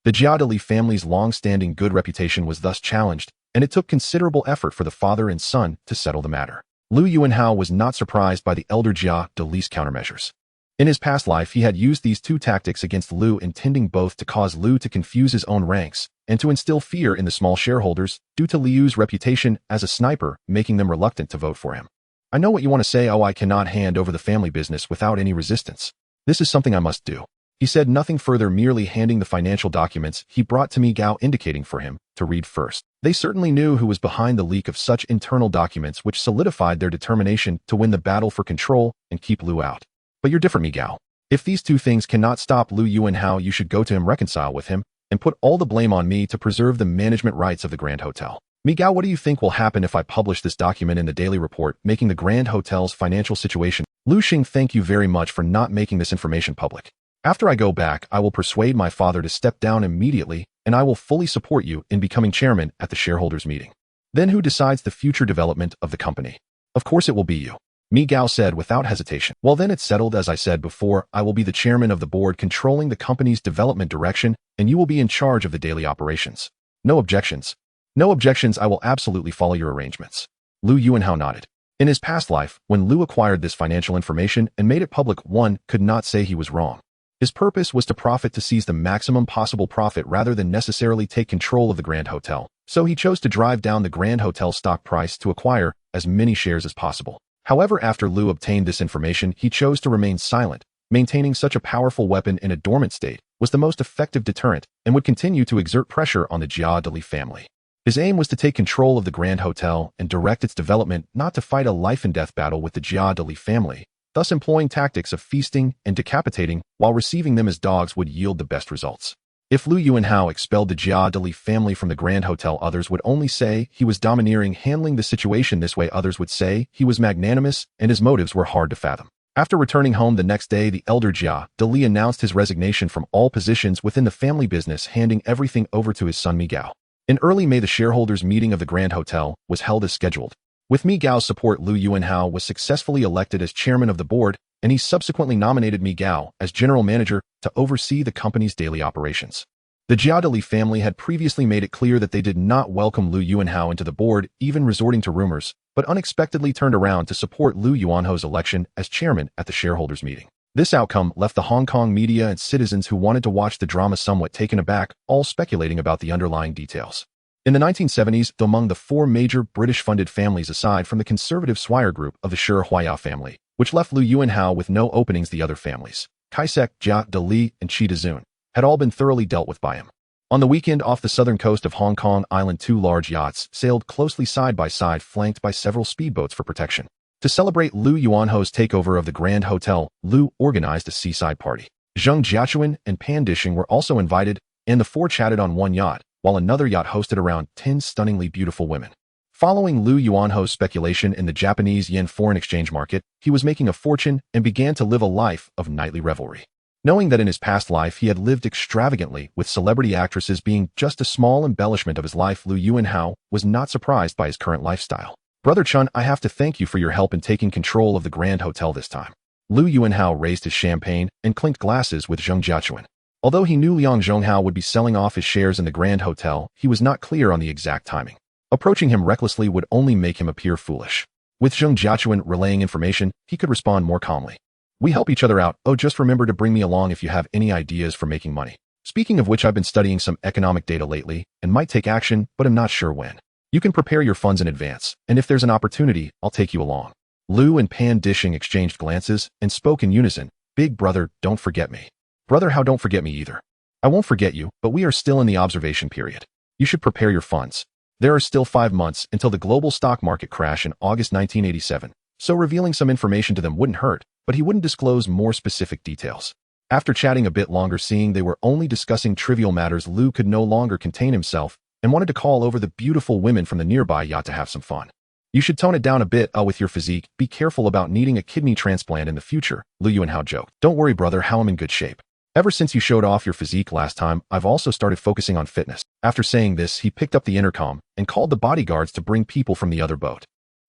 The Jia Dali family's long-standing good reputation was thus challenged, and it took considerable effort for the father and son to settle the matter. Lu Yuanhao was not surprised by the elder Jia Dali's countermeasures. In his past life, he had used these 2 tactics against Lu, intending both to cause Lu to confuse his own ranks and to instill fear in the small shareholders due to Liu's reputation as a sniper, making them reluctant to vote for him. I know what you want to say. Oh, I cannot hand over the family business without any resistance. This is something I must do. He said nothing further, merely handing the financial documents he brought to Mi Gao, indicating for him to read first. They certainly knew who was behind the leak of such internal documents, which solidified their determination to win the battle for control and keep Lu out. But you're different, Mi Gao. If these 2 things cannot stop Lu Yuanhao, you should go to him, reconcile with him, and put all the blame on me to preserve the management rights of the Grand Hotel. Mi Gao, what do you think will happen if I publish this document in the Daily Report, making the Grand Hotel's financial situation? Lu Xing, thank you very much for not making this information public. After I go back, I will persuade my father to step down immediately, and I will fully support you in becoming chairman at the shareholders' meeting. Then who decides the future development of the company? Of course it will be you. Mi Gao said without hesitation. Well, then it's settled. As I said before, I will be the chairman of the board, controlling the company's development direction, and you will be in charge of the daily operations. No objections. No objections. I will absolutely follow your arrangements. Lu Yuanhao nodded. In his past life, when Lu acquired this financial information and made it public, one could not say he was wrong. His purpose was to profit to seize the maximum possible profit rather than necessarily take control of the Grand Hotel, so he chose to drive down the Grand Hotel stock price to acquire as many shares as possible. However, after Liu obtained this information, he chose to remain silent. Maintaining such a powerful weapon in a dormant state was the most effective deterrent and would continue to exert pressure on the Jia de Li family. His aim was to take control of the Grand Hotel and direct its development, not to fight a life-and-death battle with the Jia de Li family, thus employing tactics of feasting and decapitating while receiving them as dogs would yield the best results. If Liu Yuanhao expelled the Jia de Li family from the Grand Hotel, others would only say he was domineering. Handling the situation this way, others would say he was magnanimous, and his motives were hard to fathom. After returning home the next day, the elder Jia de Li announced his resignation from all positions within the family business, handing everything over to his son Mi Gao. In early May, the shareholders' meeting of the Grand Hotel was held as scheduled. With Mi Gao's support, Liu Yuanhao was successfully elected as chairman of the board, and he subsequently nominated Mi Gao as general manager to oversee the company's daily operations. The Jia de Li family had previously made it clear that they did not welcome Liu Yuanhao into the board, even resorting to rumors, but unexpectedly turned around to support Liu Yuanhao's election as chairman at the shareholders' meeting. This outcome left the Hong Kong media and citizens who wanted to watch the drama somewhat taken aback, all speculating about the underlying details. In the 1970s, among the four major British-funded families aside from the conservative Swire group of the Shi Huaya family, which left Liu Yuanhao with no openings, the other families, Kaisek, Jia de Li, and Qi Dezun, had all been thoroughly dealt with by him. On the weekend off the southern coast of Hong Kong Island, two large yachts sailed closely side by side, flanked by several speedboats for protection. To celebrate Liu Yuanhao's takeover of the Grand Hotel, Liu organized a seaside party. Zheng Jiachuan and Pan Dishing were also invited, and the four chatted on one yacht, while another yacht hosted around 10 stunningly beautiful women. Following Liu Yuanhao's speculation in the Japanese yen foreign exchange market, he was making a fortune and began to live a life of nightly revelry. Knowing that in his past life he had lived extravagantly, with celebrity actresses being just a small embellishment of his life, Liu Yuanhao was not surprised by his current lifestyle. Brother Chun, I have to thank you for your help in taking control of the Grand Hotel this time. Liu Yuanhao raised his champagne and clinked glasses with Zheng Jiachuan. Although he knew Liang Zhonghao would be selling off his shares in the Grand Hotel, he was not clear on the exact timing. Approaching him recklessly would only make him appear foolish. With Zheng Jiachuan relaying information, he could respond more calmly. We help each other out. Oh, just remember to bring me along if you have any ideas for making money. Speaking of which, I've been studying some economic data lately and might take action, but I'm not sure when. You can prepare your funds in advance, and if there's an opportunity, I'll take you along. Liu and Pan Dishing exchanged glances and spoke in unison. Big brother, don't forget me. Brother Hao, don't forget me either. I won't forget you, but we are still in the observation period. You should prepare your funds. There are still 5 months until the global stock market crash in August 1987, so revealing some information to them wouldn't hurt, but he wouldn't disclose more specific details. After chatting a bit longer, seeing they were only discussing trivial matters, Liu could no longer contain himself and wanted to call over the beautiful women from the nearby yacht to have some fun. You should tone it down a bit, with your physique. Be careful about needing a kidney transplant in the future, Liu Yuanhao joked. Don't worry, brother Hao, I'm in good shape. Ever since you showed off your physique last time, I've also started focusing on fitness. After saying this, he picked up the intercom and called the bodyguards to bring people from the other boat.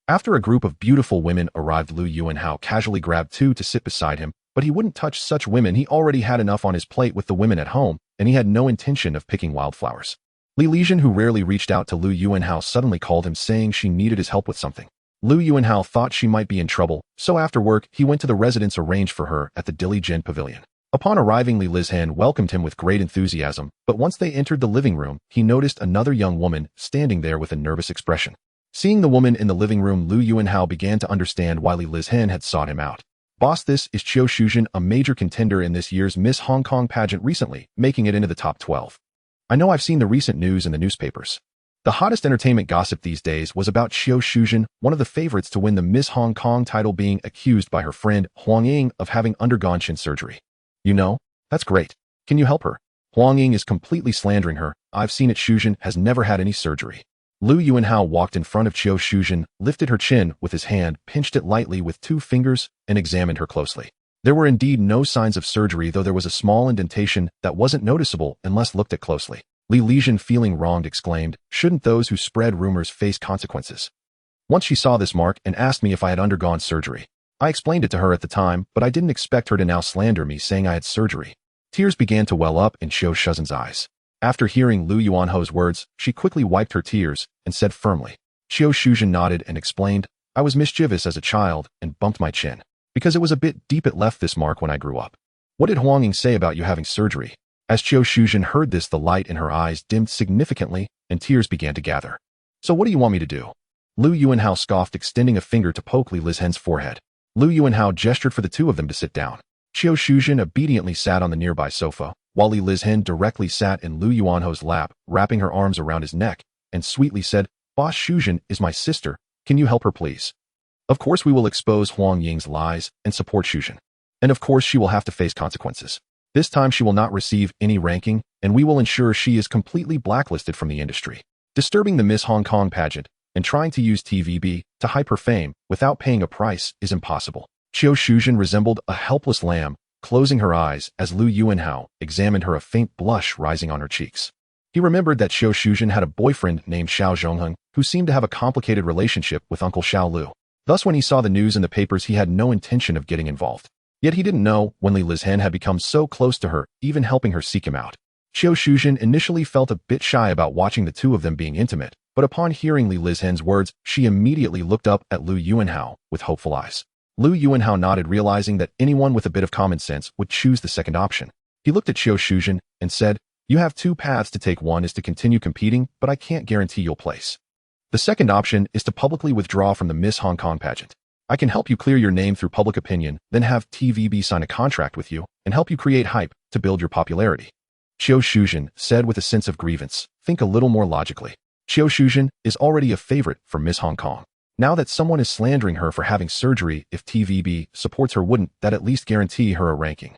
After a group of beautiful women arrived, Liu Yuanhao casually grabbed 2 to sit beside him, but he wouldn't touch such women. He already had enough on his plate with the women at home, and he had no intention of picking wildflowers. Li Lijian, who rarely reached out to Liu Yuanhao, suddenly called him, saying she needed his help with something. Liu Yuanhao thought she might be in trouble, so after work, he went to the residence arranged for her at the Diligent Pavilion. Upon arriving, Li Lijian welcomed him with great enthusiasm, but once they entered the living room, he noticed another young woman standing there with a nervous expression. Seeing the woman in the living room, Liu Yuanhao began to understand why Li Lijian had sought him out. Boss, this is Qiu Shuzhen, a major contender in this year's Miss Hong Kong pageant, recently making it into the top 12. I know I've seen the recent news in the newspapers. The hottest entertainment gossip these days was about Qiu Shuzhen, one of the favorites to win the Miss Hong Kong title, being accused by her friend Huang Ying of having undergone chin surgery. You know, that's great. Can you help her? Huang Ying is completely slandering her. I've seen it. Shuzhen has never had any surgery. Liu Yuanhao walked in front of Qiu Shuzhen, lifted her chin with his hand, pinched it lightly with 2 fingers, and examined her closely. There were indeed no signs of surgery, though there was a small indentation that wasn't noticeable unless looked at closely. Li Lijian, feeling wronged, exclaimed, shouldn't those who spread rumors face consequences? Once she saw this mark and asked me if I had undergone surgery. I explained it to her at the time, but I didn't expect her to now slander me, saying I had surgery. Tears began to well up in Qiu Shuzhen's eyes. After hearing Liu Yuanhao's words, she quickly wiped her tears and said firmly. Qiu Shuzhen nodded and explained, I was mischievous as a child and bumped my chin. Because it was a bit deep, it left this mark when I grew up. What did Huang Ying say about you having surgery? As Qiu Shuzhen heard this, the light in her eyes dimmed significantly and tears began to gather. So what do you want me to do? Lu Yuanhao scoffed, extending a finger to poke Li Lizhen's forehead. Lu Yuanhao gestured for the two of them to sit down. Qiu Shuzhen obediently sat on the nearby sofa, while Li Lizhen directly sat in Lu Yuanhao's lap, wrapping her arms around his neck, and sweetly said, Boss Shuzhen is my sister. Can you help her, please? Of course we will expose Huang Ying's lies and support Shuzhen. And of course she will have to face consequences. This time she will not receive any ranking, and we will ensure she is completely blacklisted from the industry. Disturbing the Miss Hong Kong pageant and trying to use TVB to hype her fame without paying a price is impossible. Qiu Shuzhen resembled a helpless lamb, closing her eyes as Lu Yuanhao examined her, a faint blush rising on her cheeks. He remembered that Qiu Shuzhen had a boyfriend named Xiao Zhongheng who seemed to have a complicated relationship with Uncle Xiao Lu. Thus, when he saw the news in the papers, he had no intention of getting involved. Yet he didn't know when Li Lizhen had become so close to her, even helping her seek him out. Qiu Shuzhen initially felt a bit shy about watching the two of them being intimate, but upon hearing Li Lizhen's words, she immediately looked up at Lu Yuanhao with hopeful eyes. Lu Yuanhao nodded, realizing that anyone with a bit of common sense would choose the second option. He looked at Qiu Shuzhen and said, You have two paths to take. One is to continue competing, but I can't guarantee you'll place. The second option is to publicly withdraw from the Miss Hong Kong pageant. I can help you clear your name through public opinion, then have TVB sign a contract with you and help you create hype to build your popularity. Qiu Shuzhen said with a sense of grievance, Think a little more logically. Qiu Shuzhen is already a favorite for Miss Hong Kong. Now that someone is slandering her for having surgery, if TVB supports her, wouldn't that at least guarantee her a ranking?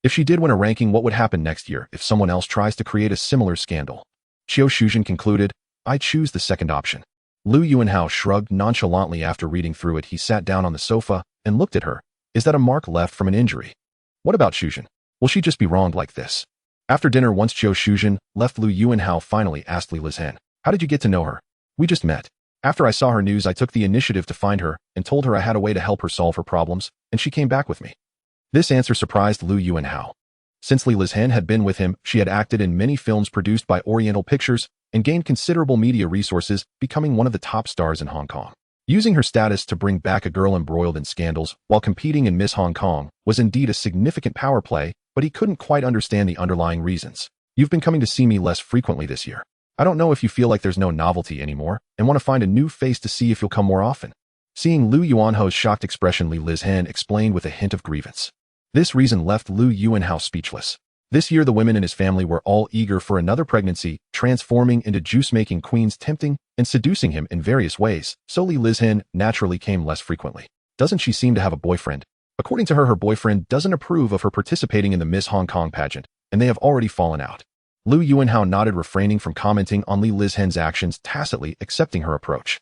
If she did win a ranking, what would happen next year if someone else tries to create a similar scandal? Qiu Shuzhen concluded, I choose the second option. Lu Yuanhao shrugged nonchalantly. After reading through it, he sat down on the sofa and looked at her. Is that a mark left from an injury? What about Shuzhen? Will she just be wronged like this? After dinner, once Qiu Shuzhen left, Lu Yuanhao finally asked Li Lizhen, How did you get to know her? We just met. After I saw her news, I took the initiative to find her and told her I had a way to help her solve her problems, and she came back with me. This answer surprised Lu Yuanhao. Since Li Lizhen had been with him, she had acted in many films produced by Oriental Pictures and gained considerable media resources, becoming one of the top stars in Hong Kong. Using her status to bring back a girl embroiled in scandals while competing in Miss Hong Kong was indeed a significant power play, but he couldn't quite understand the underlying reasons. You've been coming to see me less frequently this year. I don't know if you feel like there's no novelty anymore and want to find a new face to see if you'll come more often. Seeing Lu Yuanhao's shocked expression, Li Lizhen explained with a hint of grievance. This reason left Lu Yuanhao speechless. This year, the women in his family were all eager for another pregnancy, transforming into juice-making queens, tempting and seducing him in various ways, so Li Lizhen naturally came less frequently. Doesn't she seem to have a boyfriend? According to her boyfriend doesn't approve of her participating in the Miss Hong Kong pageant, and they have already fallen out. Lu Yuanhao nodded, refraining from commenting on Li Lizhen's actions, tacitly accepting her approach.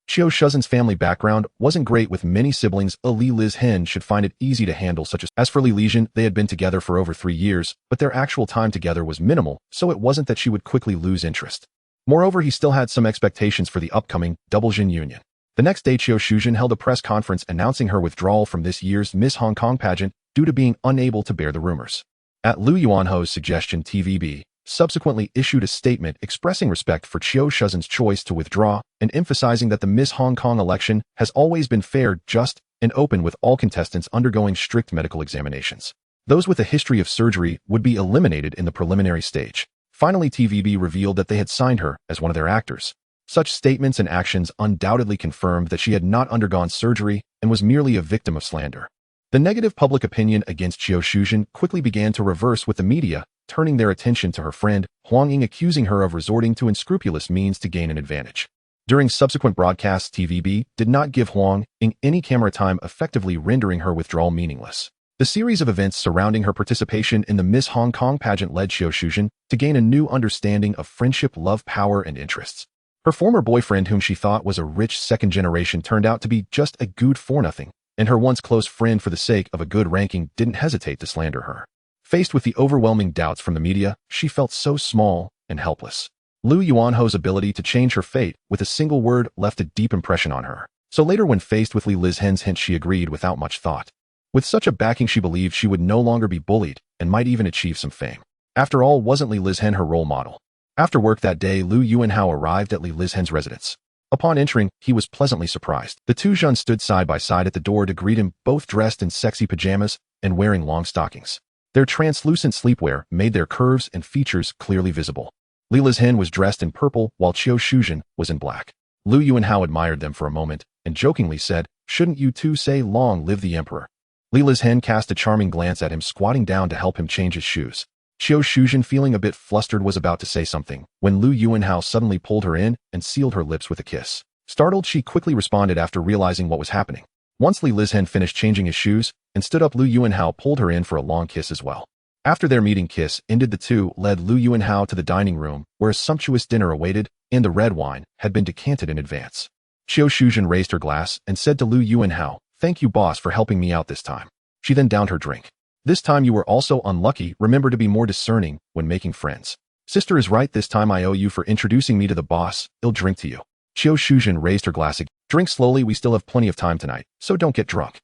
Qiu Shuzhen's family background wasn't great, with many siblings. Li Lizhen should find it easy to handle, such as for Li Lizhen, they had been together for over 3 years, but their actual time together was minimal, so it wasn't that she would quickly lose interest. Moreover, he still had some expectations for the upcoming Double Jin Union. The next day, Qiu Shuzhen held a press conference announcing her withdrawal from this year's Miss Hong Kong pageant due to being unable to bear the rumors. At Lu Yuanhao's suggestion, TVB subsequently issued a statement expressing respect for Qiu Shuzhen's choice to withdraw and emphasizing that the Miss Hong Kong election has always been fair, just, and open, with all contestants undergoing strict medical examinations. Those with a history of surgery would be eliminated in the preliminary stage. Finally, TVB revealed that they had signed her as one of their actors. Such statements and actions undoubtedly confirmed that she had not undergone surgery and was merely a victim of slander. The negative public opinion against Qiu Shuzhen quickly began to reverse, with the media turning their attention to her friend Huang Ying, accusing her of resorting to unscrupulous means to gain an advantage. During subsequent broadcasts, TVB did not give Huang Ying any camera time, effectively rendering her withdrawal meaningless. The series of events surrounding her participation in the Miss Hong Kong pageant led Qiu Shuzhen to gain a new understanding of friendship, love, power, and interests. Her former boyfriend, whom she thought was a rich second generation, turned out to be just a good for nothing, and her once close friend, for the sake of a good ranking, didn't hesitate to slander her. Faced with the overwhelming doubts from the media, she felt so small and helpless. Lu Yuanhao's ability to change her fate with a single word left a deep impression on her. So later, when faced with Li Lizhen's hint, she agreed without much thought. With such a backing, she believed she would no longer be bullied and might even achieve some fame. After all, wasn't Li Lizhen her role model? After work that day, Lu Yuanhao arrived at Li Lizhen's residence. Upon entering, he was pleasantly surprised. The two Zhun stood side by side at the door to greet him, both dressed in sexy pajamas and wearing long stockings. Their translucent sleepwear made their curves and features clearly visible. Li Lizhen was dressed in purple while Qiu Shuzhen was in black. Lu Yuanhao admired them for a moment and jokingly said, "Shouldn't you two say long live the emperor?" Li Lizhen cast a charming glance at him, squatting down to help him change his shoes. Qiu Shuzhen, feeling a bit flustered, was about to say something when Lu Yuanhao suddenly pulled her in and sealed her lips with a kiss. Startled, she quickly responded after realizing what was happening. Once Li Lizhen finished changing his shoes and stood up, Lu Yuanhao pulled her in for a long kiss as well. After their meeting kiss ended, the two led Lu Yuanhao to the dining room where a sumptuous dinner awaited, and the red wine had been decanted in advance. Qiu Shuzhen raised her glass and said to Lu Yuanhao, "Thank you, boss, for helping me out this time." She then downed her drink. "This time you were also unlucky. Remember to be more discerning when making friends." "Sister is right. This time I owe you for introducing me to the boss. I'll drink to you." Qiu Shuzhen raised her glass again. "Drink slowly. We still have plenty of time tonight, so don't get drunk."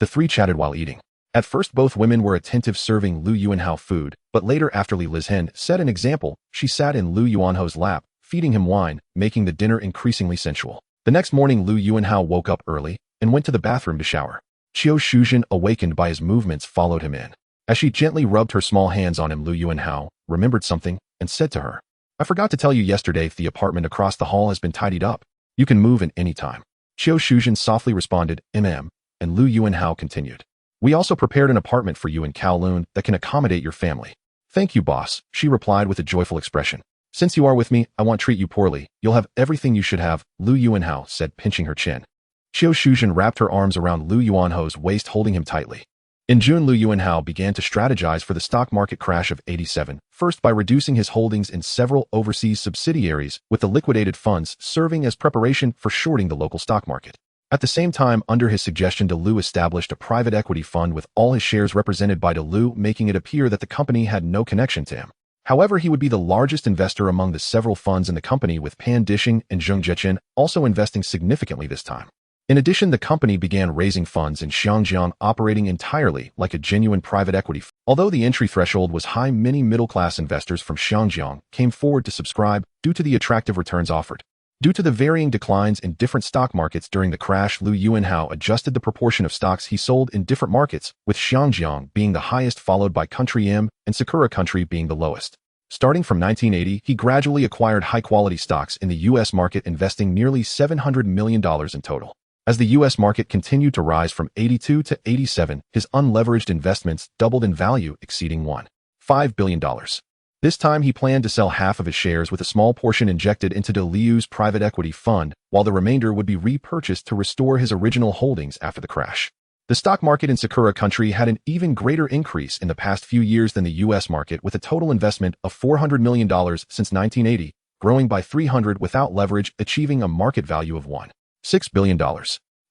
The three chatted while eating. At first, both women were attentive, serving Lu Yuanhao food, but later, after Li Lizhen set an example, she sat in Lu Yuanhao's lap, feeding him wine, making the dinner increasingly sensual. The next morning, Lu Yuanhao woke up early and went to the bathroom to shower. Qiu Shuzhen, awakened by his movements, followed him in. As she gently rubbed her small hands on him, Lu Yuanhao remembered something and said to her, "I forgot to tell you yesterday, the apartment across the hall has been tidied up. You can move in any time." Qiu Shuzhen softly responded, "Mm," and Lu Yuanhao continued, "We also prepared an apartment for you in Kowloon that can accommodate your family." "Thank you, boss," she replied with a joyful expression. "Since you are with me, I won't treat you poorly. You'll have everything you should have," Lu Yuanhao said, pinching her chin. Qiu Shuzhen wrapped her arms around Lu Yuanhao's waist, holding him tightly. In June, Lu Yuanhao began to strategize for the stock market crash of '87, first by reducing his holdings in several overseas subsidiaries, with the liquidated funds serving as preparation for shorting the local stock market. At the same time, under his suggestion, Lu established a private equity fund with all his shares represented by Lu, making it appear that the company had no connection to him. However, he would be the largest investor among the several funds in the company, with Pan Dishing and Zheng Zhechen also investing significantly this time. In addition, the company began raising funds in Xiangjiang, operating entirely like a genuine private equity fund. Although the entry threshold was high, many middle-class investors from Xiangjiang came forward to subscribe due to the attractive returns offered. Due to the varying declines in different stock markets during the crash, Lu Yuanhao adjusted the proportion of stocks he sold in different markets, with Xiangjiang being the highest, followed by Country M and Sakura Country being the lowest. Starting from 1980, he gradually acquired high-quality stocks in the U.S. market, investing nearly $700 million in total. As the U.S. market continued to rise from 82 to 87, his unleveraged investments doubled in value, exceeding $1.5 billion. This time, he planned to sell half of his shares, with a small portion injected into Liu's private equity fund, while the remainder would be repurchased to restore his original holdings after the crash. The stock market in Sakura Country had an even greater increase in the past few years than the U.S. market, with a total investment of $400 million since 1980, growing by 300 without leverage, achieving a market value of $1.6 billion.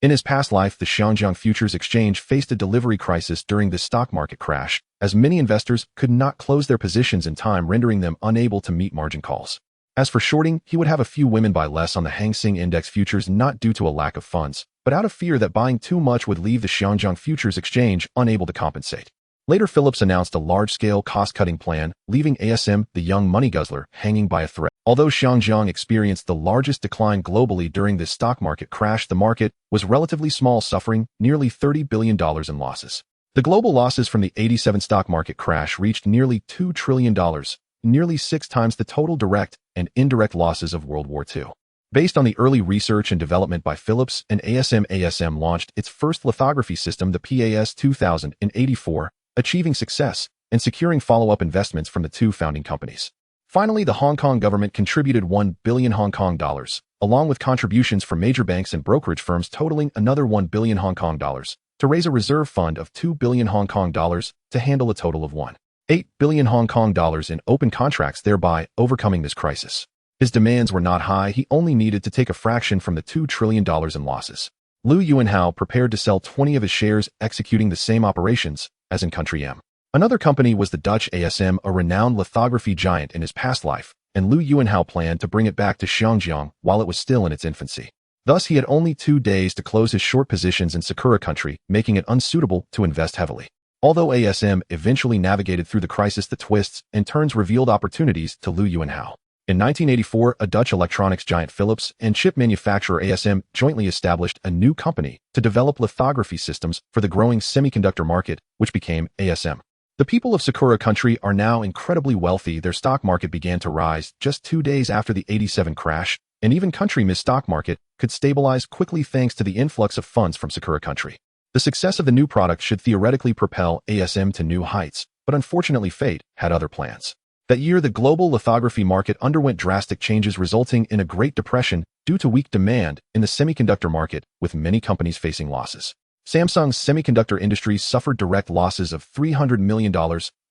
In his past life, the Xiangjiang Futures Exchange faced a delivery crisis during this stock market crash, as many investors could not close their positions in time, rendering them unable to meet margin calls. As for shorting, he would have a few women buy less on the Hang Seng Index futures, not due to a lack of funds, but out of fear that buying too much would leave the Xiangjiang Futures Exchange unable to compensate. Later, Phillips announced a large-scale cost-cutting plan, leaving ASM, the young money guzzler, hanging by a thread. Although Xiangjiang experienced the largest decline globally during this stock market crash, the market was relatively small, suffering nearly $30 billion in losses. The global losses from the '87 stock market crash reached nearly $2 trillion, nearly 6 times the total direct and indirect losses of World War II. Based on the early research and development by Phillips and ASM launched its first lithography system, the PAS-2000, in '84, achieving success and securing follow-up investments from the two founding companies. Finally, the Hong Kong government contributed 1 billion Hong Kong dollars, along with contributions from major banks and brokerage firms totaling another 1 billion Hong Kong dollars, to raise a reserve fund of 2 billion Hong Kong dollars to handle a total of 1.8 billion Hong Kong dollars in open contracts, thereby overcoming this crisis. His demands were not high. He only needed to take a fraction from the $2 trillion in losses. Lu Yuanhao prepared to sell 20 of his shares, executing the same operations as in Country M. Another company was the Dutch ASM, a renowned lithography giant in his past life, and Lu Yuanhao planned to bring it back to Xiangjiang while it was still in its infancy. Thus, he had only 2 days to close his short positions in Sakura Country, making it unsuitable to invest heavily. Although ASM eventually navigated through the crisis, the twists and turns revealed opportunities to Lu Yuanhao. In 1984, a Dutch electronics giant, Philips, and chip manufacturer ASM jointly established a new company to develop lithography systems for the growing semiconductor market, which became ASM. The people of Sakura country are now incredibly wealthy. Their stock market began to rise just 2 days after the 87 crash, and even country-Miss stock market could stabilize quickly thanks to the influx of funds from Sakura country. The success of the new product should theoretically propel ASM to new heights, but unfortunately fate had other plans. That year, the global lithography market underwent drastic changes, resulting in a Great Depression due to weak demand in the semiconductor market, with many companies facing losses. Samsung's semiconductor industry suffered direct losses of $300 million,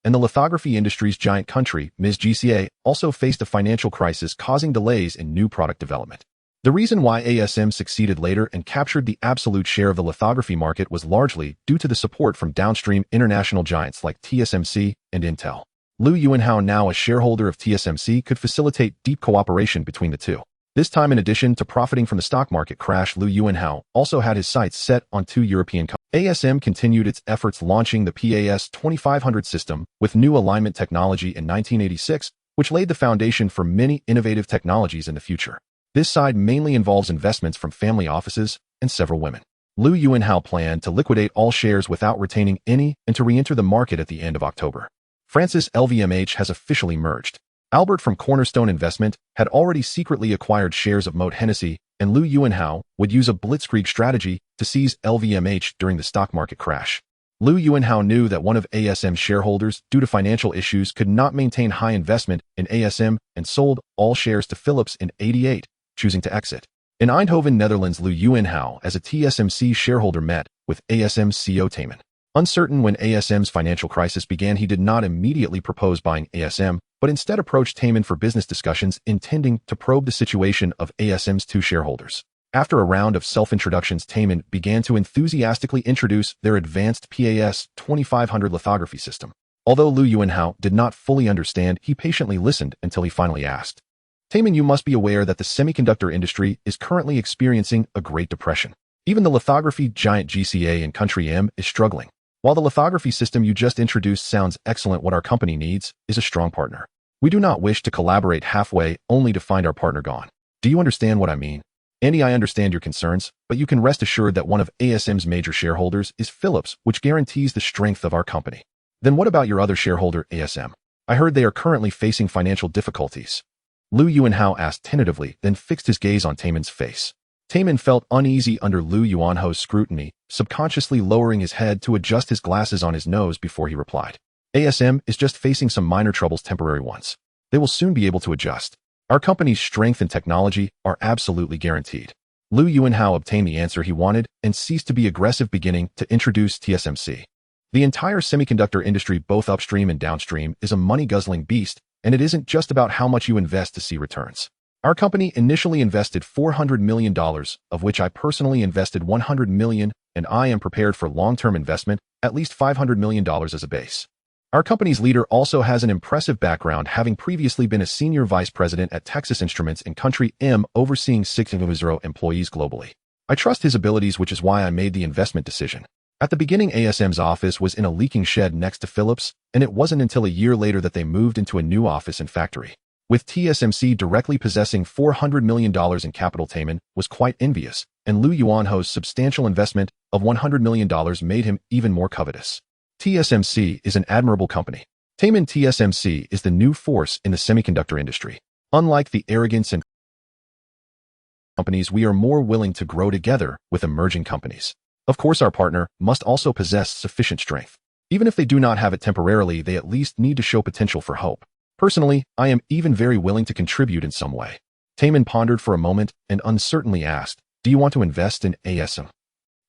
and the lithography industry's giant country, Ms. GCA, also faced a financial crisis, causing delays in new product development. The reason why ASM succeeded later and captured the absolute share of the lithography market was largely due to the support from downstream international giants like TSMC and Intel. Liu Yuanhao, now a shareholder of TSMC, could facilitate deep cooperation between the two. This time, in addition to profiting from the stock market crash, Liu Yuanhao also had his sights set on 2 European companies. ASM continued its efforts, launching the PAS 2500 system with new alignment technology in 1986, which laid the foundation for many innovative technologies in the future. This side mainly involves investments from family offices and several women. Liu Yuanhao planned to liquidate all shares without retaining any and to re-enter the market at the end of October. France's LVMH has officially merged. Albert from Cornerstone Investment had already secretly acquired shares of Moët Hennessy, and Liu Yuanhao would use a blitzkrieg strategy to seize LVMH during the stock market crash. Liu Yuanhao knew that one of ASM's shareholders, due to financial issues, could not maintain high investment in ASM and sold all shares to Philips in '88, choosing to exit. In Eindhoven, Netherlands, Liu Yuanhao, as a TSMC shareholder, met with ASM's CEO Taman. Uncertain when ASM's financial crisis began, he did not immediately propose buying ASM, but instead approached Taman for business discussions, intending to probe the situation of ASM's 2 shareholders. After a round of self-introductions, Taman began to enthusiastically introduce their advanced PAS 2500 lithography system. Although Liu Yuanhao did not fully understand, he patiently listened until he finally asked, "Taman, you must be aware that the semiconductor industry is currently experiencing a Great Depression. Even the lithography giant GCA in country M is struggling. While the lithography system you just introduced sounds excellent, what our company needs is a strong partner. We do not wish to collaborate halfway only to find our partner gone. Do you understand what I mean?" "Andy, I understand your concerns, but you can rest assured that one of ASM's major shareholders is Philips, which guarantees the strength of our company." "Then what about your other shareholder, ASM? I heard they are currently facing financial difficulties." Liu Yuanhao asked tentatively, then fixed his gaze on Taman's face. Taman felt uneasy under Liu Yuanhao's scrutiny, subconsciously lowering his head to adjust his glasses on his nose before he replied, "ASM is just facing some minor troubles, temporary ones. They will soon be able to adjust. Our company's strength and technology are absolutely guaranteed." Liu Yuanhao obtained the answer he wanted and ceased to be aggressive, beginning to introduce TSMC. The entire semiconductor industry, both upstream and downstream, is a money-guzzling beast, and it isn't just about how much you invest to see returns. Our company initially invested $400 million, of which I personally invested $100 million, and I am prepared for long-term investment, at least $500 million as a base. Our company's leader also has an impressive background, having previously been a senior vice president at Texas Instruments in country M, overseeing 600 employees globally. I trust his abilities, which is why I made the investment decision. At the beginning, ASM's office was in a leaking shed next to Philips, and it wasn't until a year later that they moved into a new office and factory. With TSMC directly possessing $400 million in capital, Taman was quite envious, and Liu Yuanhao's substantial investment of $100 million made him even more covetous. TSMC is an admirable company. Taman, TSMC is the new force in the semiconductor industry. Unlike the arrogance and companies, we are more willing to grow together with emerging companies. Of course, our partner must also possess sufficient strength. Even if they do not have it temporarily, they at least need to show potential for hope. Personally, I am even very willing to contribute in some way." Taman pondered for a moment and uncertainly asked, "Do you want to invest in ASM?"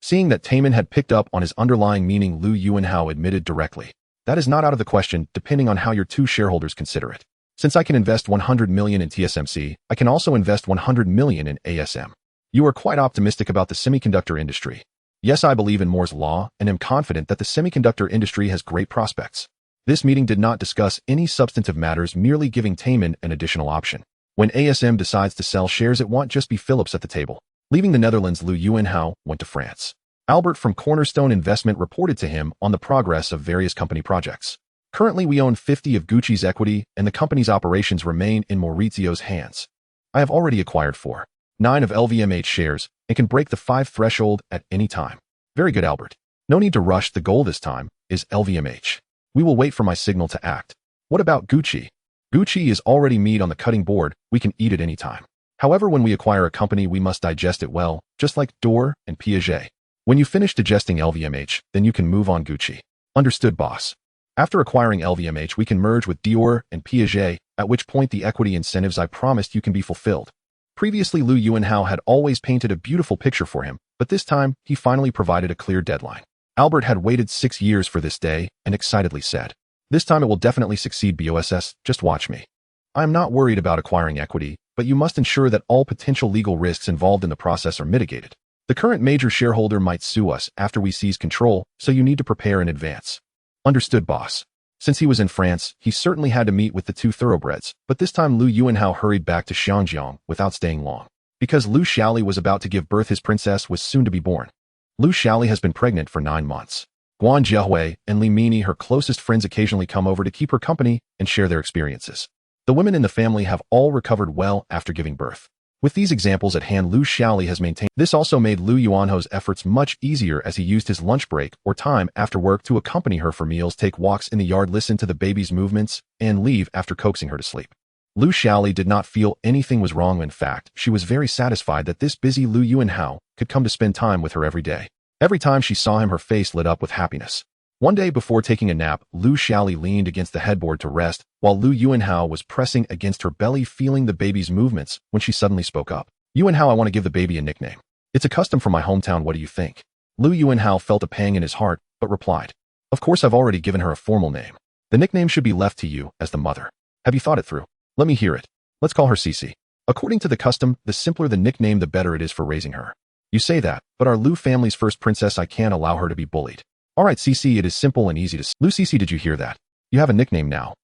Seeing that Taman had picked up on his underlying meaning, Liu Yuanhao admitted directly, "That is not out of the question, depending on how your 2 shareholders consider it. Since I can invest $100 million in TSMC, I can also invest $100 million in ASM. You are quite optimistic about the semiconductor industry." "Yes, I believe in Moore's law and am confident that the semiconductor industry has great prospects." This meeting did not discuss any substantive matters, merely giving Taman an additional option. When ASM decides to sell shares, it won't just be Philips at the table. Leaving the Netherlands, Liu Yuanhao went to France. Albert from Cornerstone Investment reported to him on the progress of various company projects. "Currently, we own 50 of Gucci's equity, and the company's operations remain in Maurizio's hands. I have already acquired 4.9 of LVMH shares and can break the 5 threshold at any time." "Very good, Albert. No need to rush. The goal this time is LVMH. We will wait for my signal to act. What about Gucci? Gucci is already meat on the cutting board, we can eat it anytime. However, when we acquire a company, we must digest it well, just like Dior and Piaget. When you finish digesting LVMH, then you can move on Gucci. Understood, boss. After acquiring LVMH, we can merge with Dior and Piaget, at which point the equity incentives I promised you can be fulfilled. Previously, Lu Yuanhao had always painted a beautiful picture for him, but this time, he finally provided a clear deadline. Albert had waited 6 years for this day and excitedly said, "This time it will definitely succeed, boss, just watch me. I am not worried about acquiring equity, but you must ensure that all potential legal risks involved in the process are mitigated. The current major shareholder might sue us after we seize control, so you need to prepare in advance." Understood, boss. Since he was in France, he certainly had to meet with the two thoroughbreds, but this time Lu Yuanhao hurried back to Xiangjiang without staying long. Because Lu Xiaoli was about to give birth, his princess was soon to be born. Lu Xiaoli has been pregnant for 9 months. Guan Zhehui and Li Mini, her closest friends, occasionally come over to keep her company and share their experiences. The women in the family have all recovered well after giving birth. With these examples at hand, Lu Xiaoli has maintained. This also made Lu Yuanhao's efforts much easier, as he used his lunch break or time after work to accompany her for meals, take walks in the yard, listen to the baby's movements, and leave after coaxing her to sleep. Lu Xiaoli did not feel anything was wrong. In fact, she was very satisfied that this busy Lu Yuanhao could come to spend time with her every day. Every time she saw him, her face lit up with happiness. One day before taking a nap, Lu Xiaoli leaned against the headboard to rest, while Lu Yuanhao was pressing against her belly, feeling the baby's movements, when she suddenly spoke up. "Yuanhao, I want to give the baby a nickname. It's a custom from my hometown, what do you think?" Lu Yuanhao felt a pang in his heart, but replied, "Of course, I've already given her a formal name. The nickname should be left to you, as the mother. Have you thought it through? Let me hear it. Let's call her Cici. According to the custom, the simpler the nickname, the better it is for raising her." "You say that, but our Lu family's first princess, I can't allow her to be bullied." "All right, Cici, it is simple and easy to Lu Cici, did you hear that? You have a nickname now."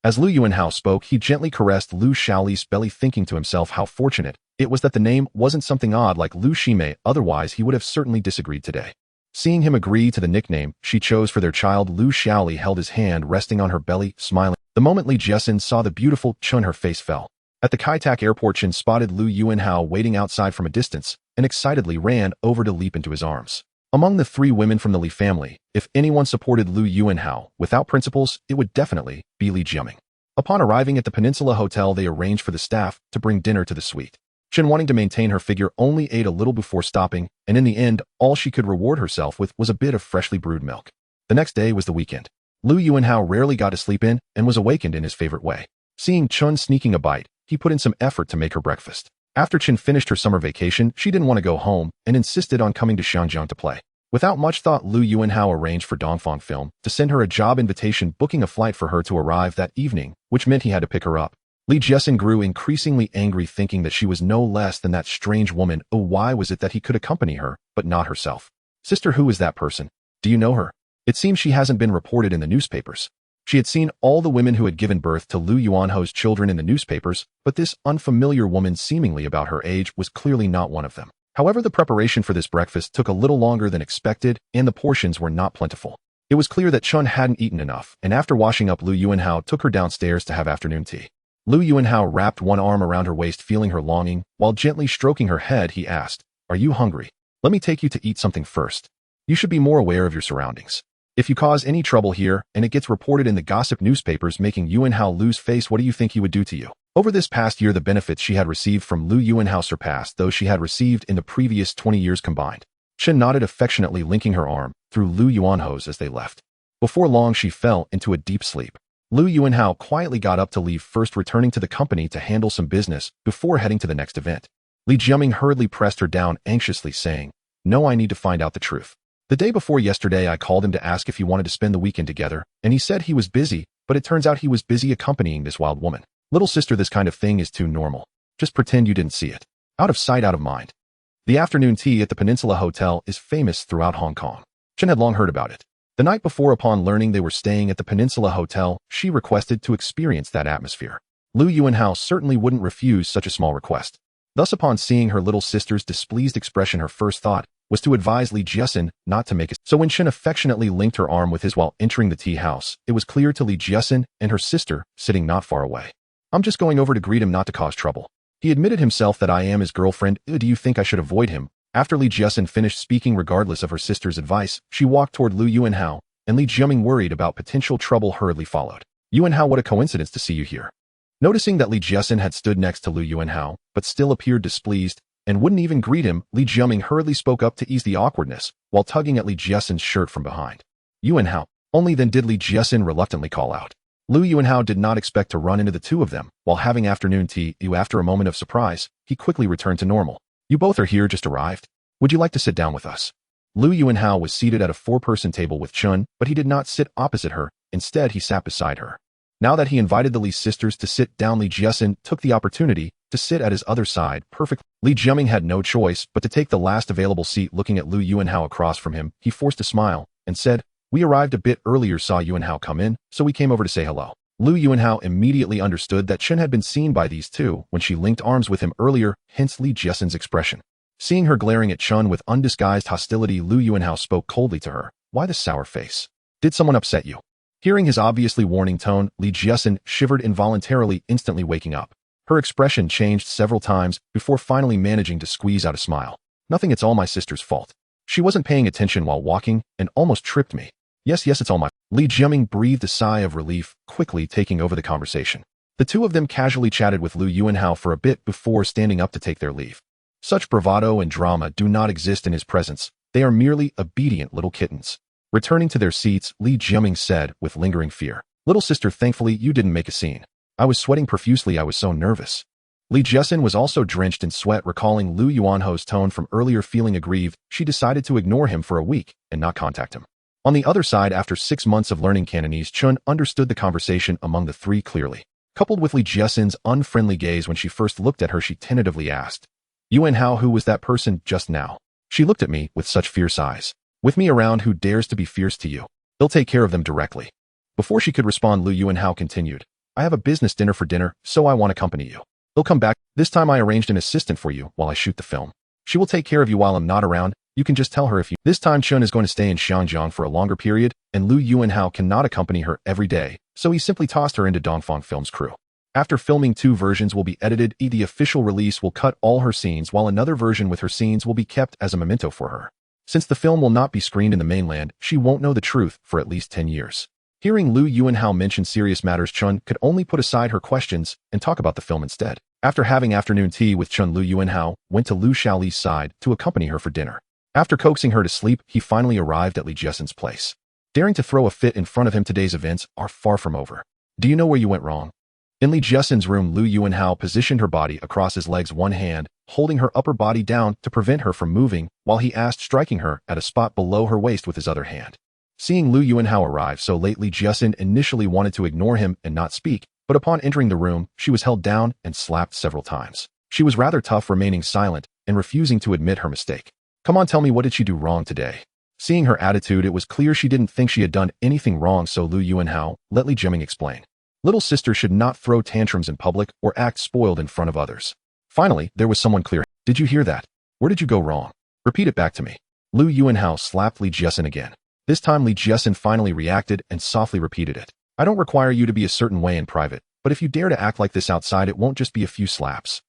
As Lu Yuanhao spoke, he gently caressed Lu Xiaoli's belly, thinking to himself how fortunate it was that the name wasn't something odd like Lu Shimei, otherwise he would have certainly disagreed today. Seeing him agree to the nickname she chose for their child, Lu Xiaoli held his hand resting on her belly, smiling. The moment Li Jiesin saw the beautiful Chun, her face fell. At the Kaitak airport, Chen spotted Lu Yuanhao waiting outside from a distance and excitedly ran over to leap into his arms. Among the 3 women from the Li family, if anyone supported Lu Yuanhao without principles, it would definitely be Li Jiaming. Upon arriving at the Peninsula Hotel, they arranged for the staff to bring dinner to the suite. Chen, wanting to maintain her figure, only ate a little before stopping, and in the end, all she could reward herself with was a bit of freshly brewed milk. The next day was the weekend. Lu Yuanhao rarely got to sleep in and was awakened in his favorite way. Seeing Chen sneaking a bite, he put in some effort to make her breakfast. After Chen finished her summer vacation, she didn't want to go home and insisted on coming to Xiangjiang to play. Without much thought, Lu Yuanhao arranged for Dongfang Film to send her a job invitation, booking a flight for her to arrive that evening, which meant he had to pick her up. Li Jiesin grew increasingly angry, thinking that she was no less than that strange woman. Oh, why was it that he could accompany her, but not herself? "Sister, who is that person? Do you know her? It seems she hasn't been reported in the newspapers." She had seen all the women who had given birth to Lu Yuanhao's children in the newspapers, but this unfamiliar woman, seemingly about her age, was clearly not one of them. However, the preparation for this breakfast took a little longer than expected, and the portions were not plentiful. It was clear that Chun hadn't eaten enough, and after washing up, Lu Yuanhao took her downstairs to have afternoon tea. Lu Yuanhao wrapped one arm around her waist, feeling her longing, while gently stroking her head, he asked, "Are you hungry? Let me take you to eat something first. You should be more aware of your surroundings. If you cause any trouble here, and it gets reported in the gossip newspapers making Yuanhao lose face, what do you think he would do to you?" Over this past year, the benefits she had received from Lu Yuanhao surpassed those she had received in the previous 20 years combined. Chen nodded affectionately, linking her arm through Lu Yuanhao's as they left. Before long, she fell into a deep sleep. Lu Yuanhao quietly got up to leave, first returning to the company to handle some business before heading to the next event. Li Jiaming hurriedly pressed her down, anxiously saying, "No, I need to find out the truth. The day before yesterday, I called him to ask if he wanted to spend the weekend together, and he said he was busy, but it turns out he was busy accompanying this wild woman. Little sister, this kind of thing is too normal. Just pretend you didn't see it. Out of sight, out of mind." The afternoon tea at the Peninsula Hotel is famous throughout Hong Kong. Chen had long heard about it. The night before, upon learning they were staying at the Peninsula Hotel, she requested to experience that atmosphere. Lu Yuanhao certainly wouldn't refuse such a small request. Thus, upon seeing her little sister's displeased expression, her first thought was to advise Li Jiesin not to make it. So when Chen affectionately linked her arm with his while entering the tea house, it was clear to Li Jiesin and her sister, sitting not far away. "I'm just going over to greet him, not to cause trouble. He admitted himself that I am his girlfriend. Do you think I should avoid him?" After Li Jiesin finished speaking, regardless of her sister's advice, she walked toward Lu Yuanhao and Li Jiaming, worried about potential trouble, hurriedly followed. Yuanhao, what a coincidence to see you here. Noticing that Li Jiasin had stood next to Lu Yuanhao, but still appeared displeased, and wouldn't even greet him, Li Jiaming hurriedly spoke up to ease the awkwardness, while tugging at Li Jiasin's shirt from behind. Yuanhao. Only then did Li Jiasin reluctantly call out. Lu Yuanhao did not expect to run into the two of them while having afternoon tea. After a moment of surprise, he quickly returned to normal. You both are here, just arrived? Would you like to sit down with us? Lu Yuanhao was seated at a four-person table with Chun, but he did not sit opposite her. Instead, he sat beside her. Now that he invited the Li sisters to sit down, Li Jiasin took the opportunity to sit at his other side perfectly. Li Jiaming had no choice but to take the last available seat. Looking at Lu Yuanhao across from him, he forced a smile and said, we arrived a bit earlier, saw Yuanhao come in, so we came over to say hello. Lu Yuanhao immediately understood that Chun had been seen by these two when she linked arms with him earlier, hence Li Jiasin's expression. Seeing her glaring at Chun with undisguised hostility, Lu Yuanhao spoke coldly to her. Why the sour face? Did someone upset you? Hearing his obviously warning tone, Li Jiasin shivered involuntarily, instantly waking up. Her expression changed several times before finally managing to squeeze out a smile. Nothing, it's all my sister's fault. She wasn't paying attention while walking and almost tripped me. Yes, it's all my... Li Jiaming breathed a sigh of relief, quickly taking over the conversation. The two of them casually chatted with Lu Yuanhao for a bit before standing up to take their leave. Such bravado and drama do not exist in his presence. They are merely obedient little kittens. Returning to their seats, Li Jiaming said with lingering fear, little sister, thankfully you didn't make a scene. I was sweating profusely, I was so nervous. Li Jiasin was also drenched in sweat. Recalling Lu Yuanhao's tone from earlier, feeling aggrieved, she decided to ignore him for a week and not contact him. On the other side, after 6 months of learning Cantonese, Chun understood the conversation among the three clearly. Coupled with Li Jiasin's unfriendly gaze when she first looked at her, she tentatively asked, Yuanhao, who was that person just now? She looked at me with such fierce eyes. With me around, who dares to be fierce to you? They'll take care of them directly. Before she could respond, Lu Yuanhao continued, I have a business dinner for dinner, so I want to accompany you. They'll come back. This time I arranged an assistant for you while I shoot the film. She will take care of you while I'm not around. You can just tell her if you... This time Chun is going to stay in Xiangjiang for a longer period, and Lu Yuanhao cannot accompany her every day, so he simply tossed her into Dongfang Film's crew. After filming, 2 versions will be edited. The official release will cut all her scenes, while another version with her scenes will be kept as a memento for her. Since the film will not be screened in the mainland, she won't know the truth for at least 10 years. Hearing Lu Yuanhao mention serious matters, Chun could only put aside her questions and talk about the film instead. After having afternoon tea with Chun, Lu Yuanhao went to Lu Xiaoli's side to accompany her for dinner. After coaxing her to sleep, he finally arrived at Li Jiasin's place. Daring to throw a fit in front of him, today's events are far from over. Do you know where you went wrong? In Li Jiasin's room, Lu Yuanhao positioned her body across his legs, one hand holding her upper body down to prevent her from moving, while he asked, striking her at a spot below her waist with his other hand. Seeing Lu Yuanhao arrive so late, Li Jiasin initially wanted to ignore him and not speak, but upon entering the room, she was held down and slapped several times. She was rather tough, remaining silent and refusing to admit her mistake. Come on, tell me, what did she do wrong today? Seeing her attitude, it was clear she didn't think she had done anything wrong, so Lu Yuanhao let Li Jiaming explain. Little sister should not throw tantrums in public or act spoiled in front of others. Finally, there was someone clear. Did you hear that? Where did you go wrong? Repeat it back to me. Lu Yuanhao slapped Li Jiasin again. This time Li Jiasin finally reacted and softly repeated it. I don't require you to be a certain way in private, but if you dare to act like this outside, it won't just be a few slaps.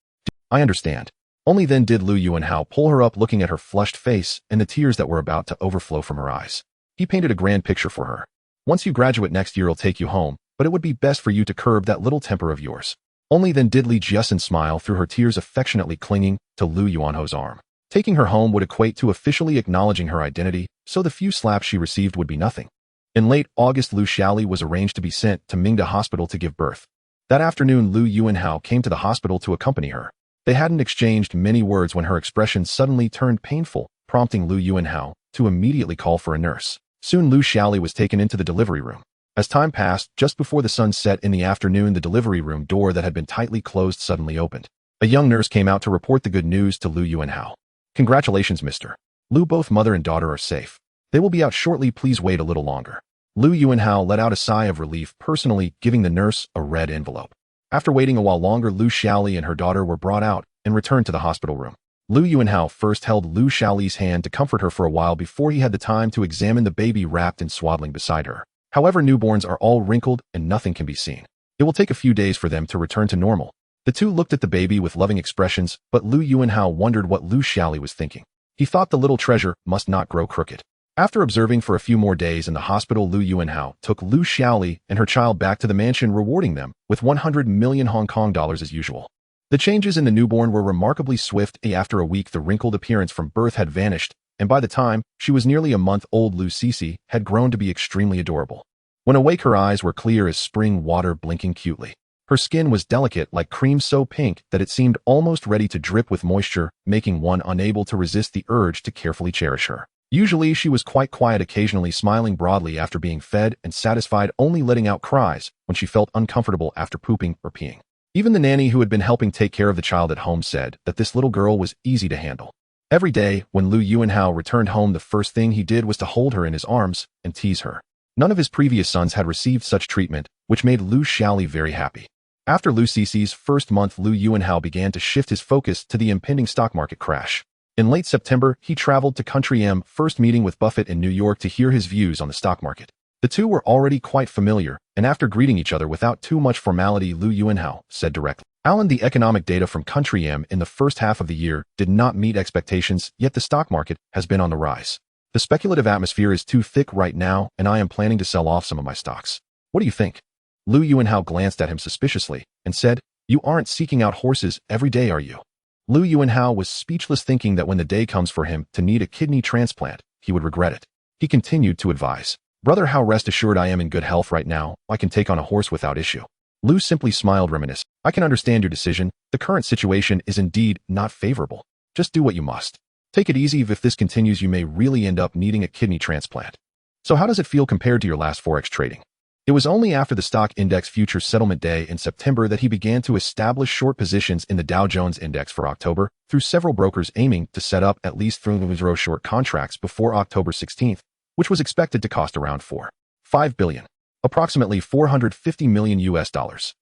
I understand. Only then did Lu Yuanhao pull her up, looking at her flushed face and the tears that were about to overflow from her eyes. He painted a grand picture for her. Once you graduate next year, I'll take you home, but it would be best for you to curb that little temper of yours. Only then did Li Jiasin smile through her tears, affectionately clinging to Lu Yuanhao's arm. Taking her home would equate to officially acknowledging her identity, so the few slaps she received would be nothing. In late August, Lu Xiaoli was arranged to be sent to Mingda Hospital to give birth. That afternoon, Lu Yuanhao came to the hospital to accompany her. They hadn't exchanged many words when her expression suddenly turned painful, prompting Lu Yuanhao to immediately call for a nurse. Soon Lu Xiaoli was taken into the delivery room. As time passed, just before the sun set in the afternoon, the delivery room door that had been tightly closed suddenly opened. A young nurse came out to report the good news to Lu Yuanhao. Congratulations, Mr. Lu, both mother and daughter are safe. They will be out shortly, please wait a little longer. Lu Yuanhao let out a sigh of relief, personally giving the nurse a red envelope. After waiting a while longer, Lu Xiaoli and her daughter were brought out and returned to the hospital room. Lu Yuanhao first held Lu Xiaoli's hand to comfort her for a while before he had the time to examine the baby wrapped in swaddling beside her. However, newborns are all wrinkled and nothing can be seen. It will take a few days for them to return to normal. The two looked at the baby with loving expressions, but Lu Yuanhao wondered what Lu Xiaoli was thinking. He thought the little treasure must not grow crooked. After observing for a few more days in the hospital, Lu Yuanhao took Lu Xiaoli and her child back to the mansion, rewarding them with 100 million Hong Kong dollars as usual. The changes in the newborn were remarkably swift. After a week, the wrinkled appearance from birth had vanished, and by the time she was nearly a month old, Lu Cici had grown to be extremely adorable. When awake, her eyes were clear as spring water, blinking cutely. Her skin was delicate like cream, so pink that it seemed almost ready to drip with moisture, making one unable to resist the urge to carefully cherish her. Usually she was quite quiet, occasionally smiling broadly after being fed and satisfied, only letting out cries when she felt uncomfortable after pooping or peeing. Even the nanny who had been helping take care of the child at home said that this little girl was easy to handle. Every day, when Lu Yuanhao returned home, the first thing he did was to hold her in his arms and tease her. None of his previous sons had received such treatment, which made Lu Xiaoli very happy. After Lu Cici's first month, Lu Yuanhao began to shift his focus to the impending stock market crash. In late September, he traveled to Country M, first meeting with Buffett in New York to hear his views on the stock market. The two were already quite familiar, and after greeting each other without too much formality, Lu Yuanhao said directly, "Alan, the economic data from Country M in the first half of the year did not meet expectations, yet the stock market has been on the rise. The speculative atmosphere is too thick right now, and I am planning to sell off some of my stocks. What do you think?" Lu Yuanhao glanced at him suspiciously and said, "You aren't seeking out horses every day, are you?" Lu Yuanhao was speechless, thinking that when the day comes for him to need a kidney transplant, he would regret it. He continued to advise, "Brother Hao, rest assured I am in good health right now. I can take on a horse without issue." Lu simply smiled, reminiscent. "I can understand your decision. The current situation is indeed not favorable. Just do what you must. Take it easy. If this continues, you may really end up needing a kidney transplant. So how does it feel compared to your last forex trading?" It was only after the stock index futures settlement day in September that he began to establish short positions in the Dow Jones Index for October, through several brokers aiming to set up at least 3 short contracts before October 16th, which was expected to cost around $4.5 billion, approximately $450 million US dollars.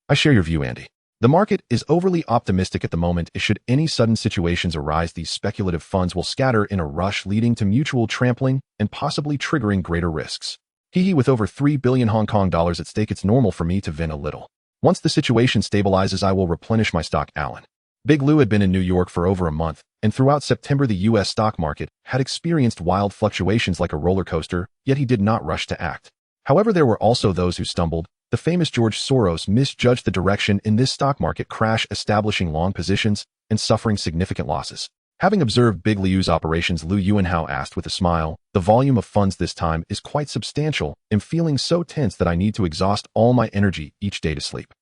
I share your view, Andy. The market is overly optimistic at the moment. Should any sudden situations arise, these speculative funds will scatter in a rush, leading to mutual trampling and possibly triggering greater risks. With over 3 billion Hong Kong dollars at stake, it's normal for me to vent a little. Once the situation stabilizes, I will replenish my stock, Alan. Big Lou had been in New York for over a month, and throughout September the U.S. stock market had experienced wild fluctuations like a roller coaster, yet he did not rush to act. However, there were also those who stumbled. The famous George Soros misjudged the direction in this stock market crash, establishing long positions and suffering significant losses. Having observed Big Liu's operations, Lu Yuanhao asked with a smile, "The volume of funds this time is quite substantial. I'm feeling so tense that I need to exhaust all my energy each day to sleep."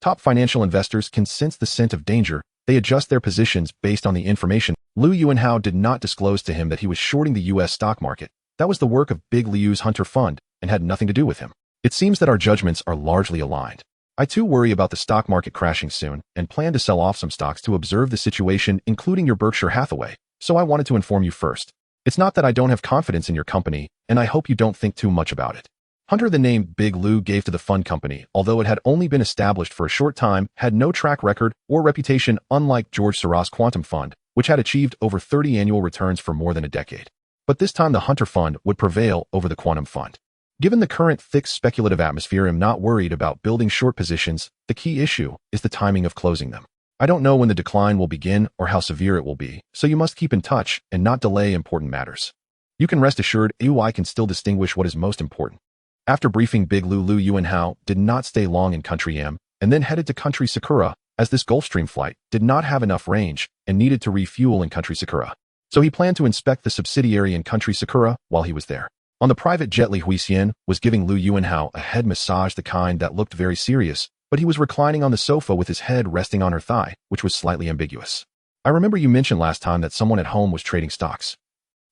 Top financial investors can sense the scent of danger. They adjust their positions based on the information. Lu Yuanhao did not disclose to him that he was shorting the U.S. stock market. That was the work of Big Liu's Hunter Fund and had nothing to do with him. It seems that our judgments are largely aligned. I too worry about the stock market crashing soon and plan to sell off some stocks to observe the situation, including your Berkshire Hathaway, so I wanted to inform you first. It's not that I don't have confidence in your company, and I hope you don't think too much about it. Hunter, the name Big Lou gave to the fund company, although it had only been established for a short time, had no track record or reputation, unlike George Soros' Quantum Fund, which had achieved over 30 annual returns for more than a decade. But this time the Hunter Fund would prevail over the Quantum Fund. Given the current thick speculative atmosphere, I'm not worried about building short positions. The key issue is the timing of closing them. I don't know when the decline will begin or how severe it will be, so you must keep in touch and not delay important matters. You can rest assured I can still distinguish what is most important. After briefing Big Lu, Lu Yuanhao did not stay long in Country M and then headed to Country Sakura, as this Gulfstream flight did not have enough range and needed to refuel in Country Sakura. So he planned to inspect the subsidiary in Country Sakura while he was there. On the private jet, Li Huixian was giving Lu Yuanhao a head massage, the kind that looked very serious, but he was reclining on the sofa with his head resting on her thigh, which was slightly ambiguous. "I remember you mentioned last time that someone at home was trading stocks."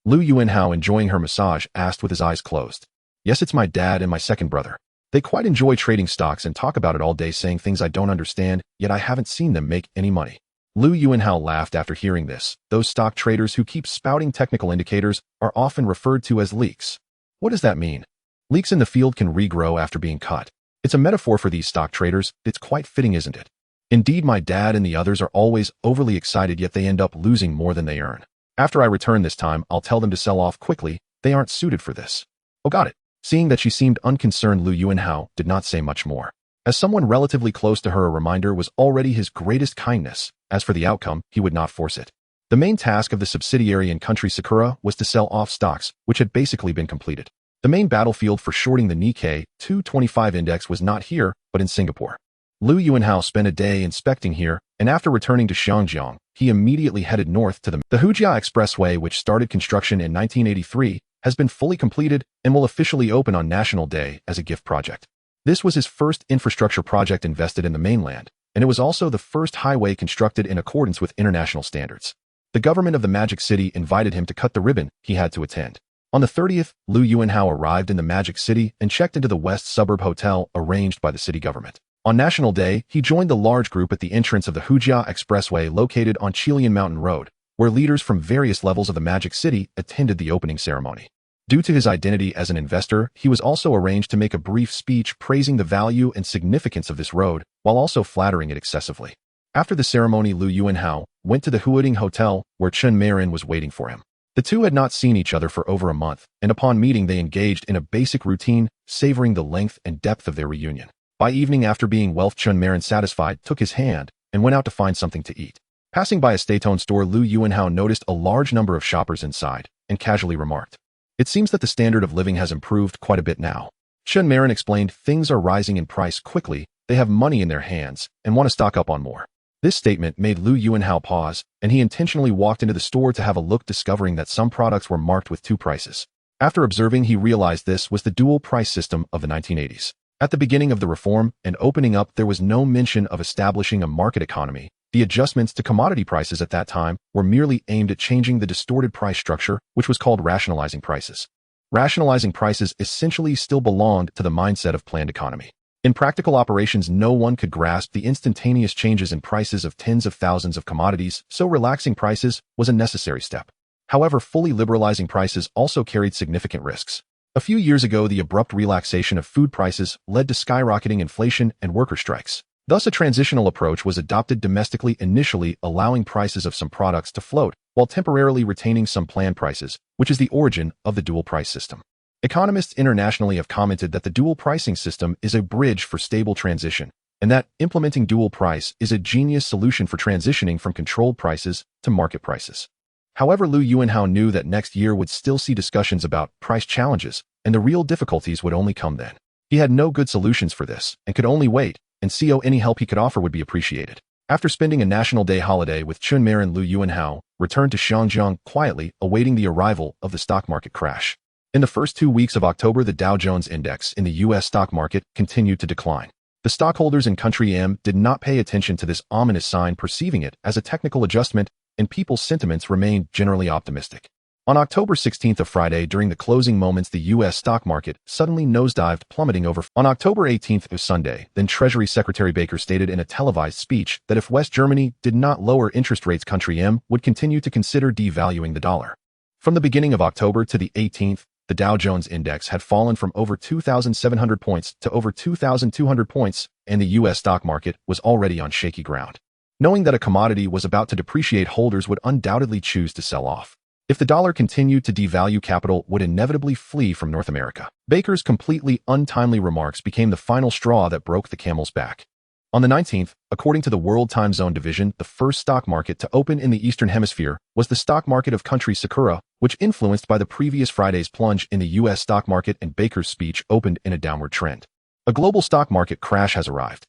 Lu Yuanhao, enjoying her massage, asked with his eyes closed. "Yes, it's my dad and my second brother. They quite enjoy trading stocks and talk about it all day, saying things I don't understand, yet I haven't seen them make any money." Lu Yuanhao laughed after hearing this. Those stock traders who keep spouting technical indicators are often referred to as leaks. What does that mean? Leeks in the field can regrow after being cut. It's a metaphor for these stock traders. It's quite fitting, isn't it? Indeed, my dad and the others are always overly excited, yet they end up losing more than they earn. After I return this time, I'll tell them to sell off quickly. They aren't suited for this. Oh, got it. Seeing that she seemed unconcerned, Lu Yuanhao did not say much more. As someone relatively close to her, a reminder was already his greatest kindness. As for the outcome, he would not force it. The main task of the subsidiary in country Sakura was to sell off stocks, which had basically been completed. The main battlefield for shorting the Nikkei 225 index was not here, but in Singapore. Lu Yuanhao spent a day inspecting here, and after returning to Xiangjiang, he immediately headed north to the Hujia Expressway, which started construction in 1983, has been fully completed and will officially open on National Day as a gift project. This was his first infrastructure project invested in the mainland, and it was also the first highway constructed in accordance with international standards. The government of the Magic City invited him to cut the ribbon he had to attend. On the 30th, Lu Yuanhao arrived in the Magic City and checked into the West Suburb Hotel arranged by the city government. On National Day, he joined the large group at the entrance of the Hujia Expressway located on Qilian Mountain Road, where leaders from various levels of the Magic City attended the opening ceremony. Due to his identity as an investor, he was also arranged to make a brief speech praising the value and significance of this road, while also flattering it excessively. After the ceremony, Lu Yuanhao went to the Huading Hotel, where Chen Marin was waiting for him. The two had not seen each other for over a month, and upon meeting they engaged in a basic routine, savoring the length and depth of their reunion. By evening, after being Chen Marin satisfied, took his hand and went out to find something to eat. Passing by a Staytone store, Lu Yuanhao noticed a large number of shoppers inside, and casually remarked, "It seems that the standard of living has improved quite a bit now." Chen Marin explained, "Things are rising in price quickly, they have money in their hands, and want to stock up on more." This statement made Lu Yuanhao pause, and he intentionally walked into the store to have a look, discovering that some products were marked with two prices. After observing, he realized this was the dual price system of the 1980s. At the beginning of the reform and opening up, there was no mention of establishing a market economy. The adjustments to commodity prices at that time were merely aimed at changing the distorted price structure, which was called rationalizing prices. Rationalizing prices essentially still belonged to the mindset of planned economy. In practical operations, no one could grasp the instantaneous changes in prices of tens of thousands of commodities, so relaxing prices was a necessary step. However, fully liberalizing prices also carried significant risks. A few years ago, the abrupt relaxation of food prices led to skyrocketing inflation and worker strikes. Thus, a transitional approach was adopted domestically, initially allowing prices of some products to float, while temporarily retaining some planned prices, which is the origin of the dual price system. Economists internationally have commented that the dual pricing system is a bridge for stable transition, and that implementing dual price is a genius solution for transitioning from controlled prices to market prices. However, Lu Yuanhao knew that next year would still see discussions about price challenges, and the real difficulties would only come then. He had no good solutions for this, and could only wait, and see any help he could offer would be appreciated. After spending a National Day holiday with Chen Marin, Lu Yuanhao returned to Xiangjiang quietly, awaiting the arrival of the stock market crash. In the first 2 weeks of October, the Dow Jones Index in the U.S. stock market continued to decline. The stockholders in Country M did not pay attention to this ominous sign, perceiving it as a technical adjustment, and people's sentiments remained generally optimistic. On October 16th, a Friday, during the closing moments, the U.S. stock market suddenly nosedived, plummeting over. On October 18th, a Sunday, then Treasury Secretary Baker stated in a televised speech that if West Germany did not lower interest rates, Country M would continue to consider devaluing the dollar. From the beginning of October to the 18th, the Dow Jones Index had fallen from over 2,700 points to over 2,200 points, and the U.S. stock market was already on shaky ground. Knowing that a commodity was about to depreciate, holders would undoubtedly choose to sell off. If the dollar continued to devalue, capital would inevitably flee from North America. Baker's completely untimely remarks became the final straw that broke the camel's back. On the 19th, according to the World Time Zone Division, the first stock market to open in the Eastern Hemisphere was the stock market of country Sakura, which, influenced by the previous Friday's plunge in the U.S. stock market and Baker's speech, opened in a downward trend. A global stock market crash has arrived.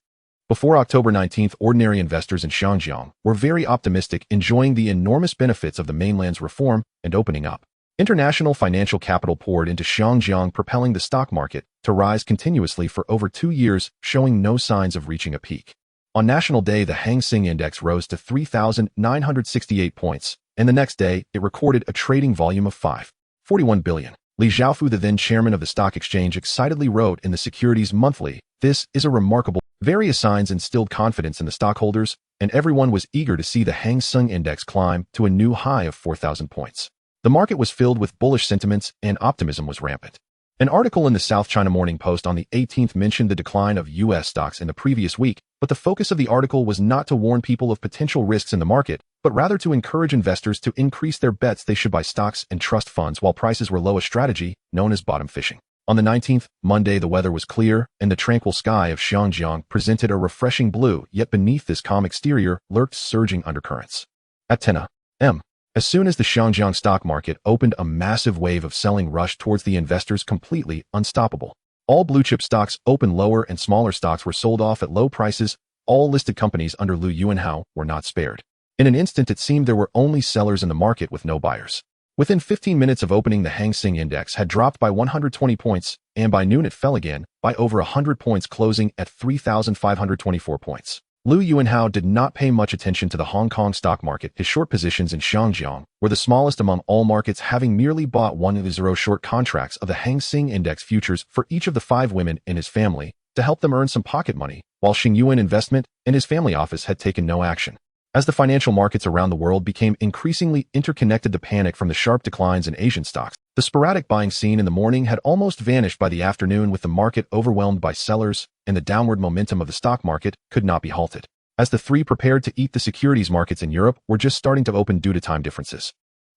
Before October 19th, ordinary investors in Xiangjiang were very optimistic, enjoying the enormous benefits of the mainland's reform and opening up. International financial capital poured into Xiangjiang, propelling the stock market to rise continuously for over 2 years, showing no signs of reaching a peak. On National Day, the Hang Seng Index rose to 3,968 points, and the next day, it recorded a trading volume of 5.41 billion. Li Xiaofu, the then chairman of the stock exchange, excitedly wrote in the Securities Monthly, "This is a remarkable." Various signs instilled confidence in the stockholders, and everyone was eager to see the Hang Seng Index climb to a new high of 4,000 points. The market was filled with bullish sentiments, and optimism was rampant. An article in the South China Morning Post on the 18th mentioned the decline of U.S. stocks in the previous week, but the focus of the article was not to warn people of potential risks in the market, but rather to encourage investors to increase their bets they should buy stocks and trust funds while prices were low, a strategy known as bottom fishing. On the 19th, Monday, the weather was clear, and the tranquil sky of Xiangjiang presented a refreshing blue, yet beneath this calm exterior lurked surging undercurrents. At 10 a.m., As soon as the Shanghai stock market opened, a massive wave of selling rushed towards the investors, completely unstoppable. All blue-chip stocks opened lower and smaller stocks were sold off at low prices. All listed companies under Lu Yuanhao were not spared. In an instant, it seemed there were only sellers in the market with no buyers. Within 15 minutes of opening, the Hang Seng Index had dropped by 120 points, and by noon it fell again by over 100 points, closing at 3,524 points. Lu Yuanhao did not pay much attention to the Hong Kong stock market. His short positions in Shanghai were the smallest among all markets, having merely bought 1 short contracts of the Hang Seng Index futures for each of the 5 women in his family to help them earn some pocket money, while Xing Yuan Investment and his family office had taken no action. As the financial markets around the world became increasingly interconnected, the panic from the sharp declines in Asian stocks, the sporadic buying seen in the morning had almost vanished by the afternoon, with the market overwhelmed by sellers, and the downward momentum of the stock market could not be halted. As the three prepared to eat, the securities markets in Europe were just starting to open due to time differences.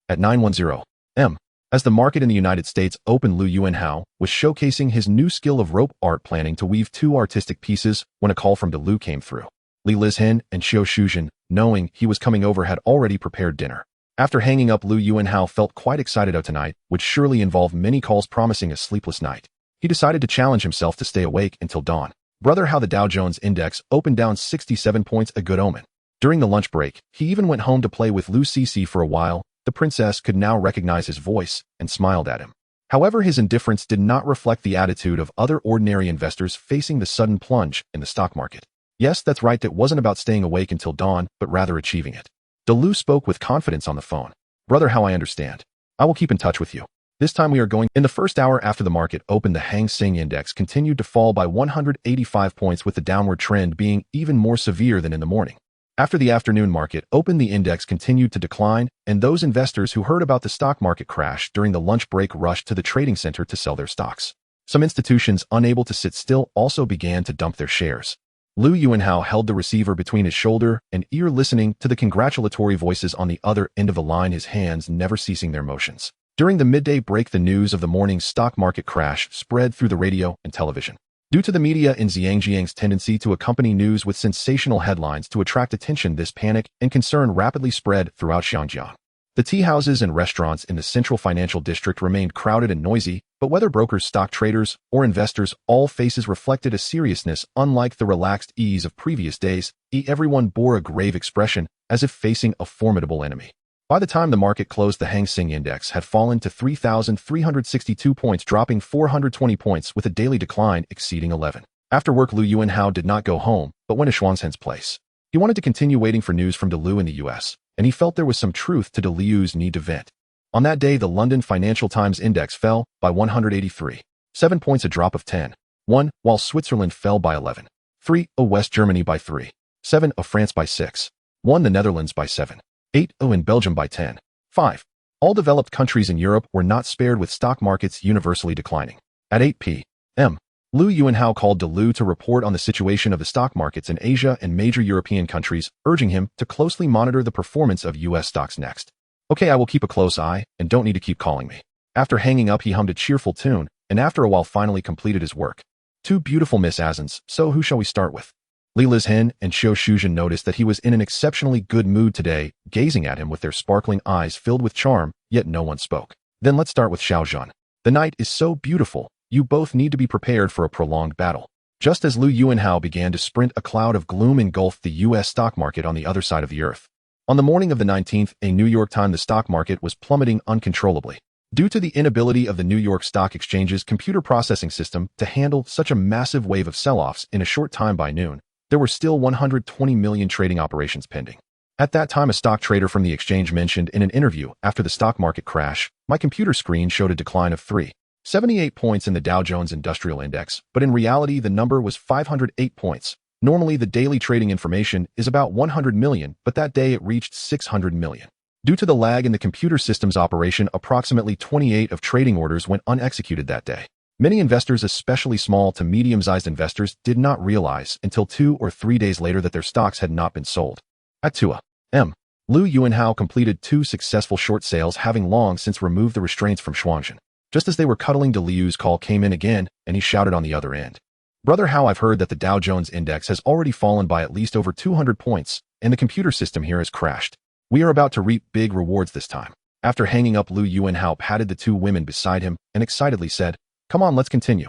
At 9:10 m. As the market in the United States opened, Lu Yuanhao was showcasing his new skill of rope art, planning to weave 2 artistic pieces when a call from Lu came through. Li Lizhen and Xiao Shuzhen, knowing he was coming over, had already prepared dinner. After hanging up, Lu Yuanhao felt quite excited. Tonight would surely involve many calls, promising a sleepless night. He decided to challenge himself to stay awake until dawn. Brother, how the Dow Jones Index opened down 67 points, a good omen. During the lunch break, he even went home to play with Lu Cece for a while. The princess could now recognize his voice and smiled at him. However, his indifference did not reflect the attitude of other ordinary investors facing the sudden plunge in the stock market. Yes, that's right, it wasn't about staying awake until dawn, but rather achieving it. Lu spoke with confidence on the phone. Brother, how I understand. I will keep in touch with you. This time we are going. In the first hour after the market opened, the Hang Seng Index continued to fall by 185 points, with the downward trend being even more severe than in the morning. After the afternoon market opened, the index continued to decline, and those investors who heard about the stock market crash during the lunch break rushed to the trading center to sell their stocks. Some institutions, unable to sit still, also began to dump their shares. Lu Yuanhao held the receiver between his shoulder and ear, listening to the congratulatory voices on the other end of the line, his hands never ceasing their motions. During the midday break, the news of the morning's stock market crash spread through the radio and television. Due to the media in Xinjiang's tendency to accompany news with sensational headlines to attract attention, this panic and concern rapidly spread throughout Shanghai. The tea houses and restaurants in the central financial district remained crowded and noisy, but whether brokers, stock traders, or investors, all faces reflected a seriousness unlike the relaxed ease of previous days. Everyone bore a grave expression, as if facing a formidable enemy. By the time the market closed, the Hang Seng Index had fallen to 3,362 points, dropping 420 points with a daily decline exceeding 11. After work, Lu Yuanhao did not go home, but went to Xuanzhen's place. He wanted to continue waiting for news from Lu in the US, and he felt there was some truth to Lu's need to vent. On that day, the London Financial Times Index fell by 183.7 points, a drop of 10.1, while Switzerland fell by 11.3, West Germany by 3.7, France by 6.1, the Netherlands by 7.8, and Belgium by 10.5. All developed countries in Europe were not spared, with stock markets universally declining. At 8 p.m., Lu Yuanhao called Lu to report on the situation of the stock markets in Asia and major European countries, urging him to closely monitor the performance of US stocks next. Okay, I will keep a close eye, and don't need to keep calling me. After hanging up, he hummed a cheerful tune, and after a while finally completed his work. 2 beautiful Miss Azans, so who shall we start with? Li Lizhen and Xiao Shuzhen noticed that he was in an exceptionally good mood today, gazing at him with their sparkling eyes filled with charm, yet no one spoke. Then let's start with Xiao Zhan. The night is so beautiful, you both need to be prepared for a prolonged battle. Just as Lu Yuanhao began to sprint, a cloud of gloom engulfed the U.S. stock market on the other side of the earth. On the morning of the 19th, a New York Times, the stock market was plummeting uncontrollably. Due to the inability of the New York Stock Exchange's computer processing system to handle such a massive wave of sell-offs in a short time, by noon, there were still 120 million trading operations pending. At that time, a stock trader from the exchange mentioned in an interview after the stock market crash, "My computer screen showed a decline of 378 points in the Dow Jones Industrial Index, but in reality the number was 508 points. Normally the daily trading information is about 100 million, but that day it reached 600 million. Due to the lag in the computer system's operation, approximately 28 of trading orders went unexecuted that day. Many investors, especially small to medium-sized investors, did not realize until 2 or 3 days later that their stocks had not been sold. At 2 a.m., Lu Yuanhao completed 2 successful short sales, having long since removed the restraints from Xuanzhen. Just as they were cuddling, Liu's call came in again, and he shouted on the other end. "Brother Hao, I've heard that the Dow Jones Index has already fallen by at least over 200 points, and the computer system here has crashed. We are about to reap big rewards this time. After hanging up, Lu Yuanhao patted the two women beside him and excitedly said, "Come on, let's continue."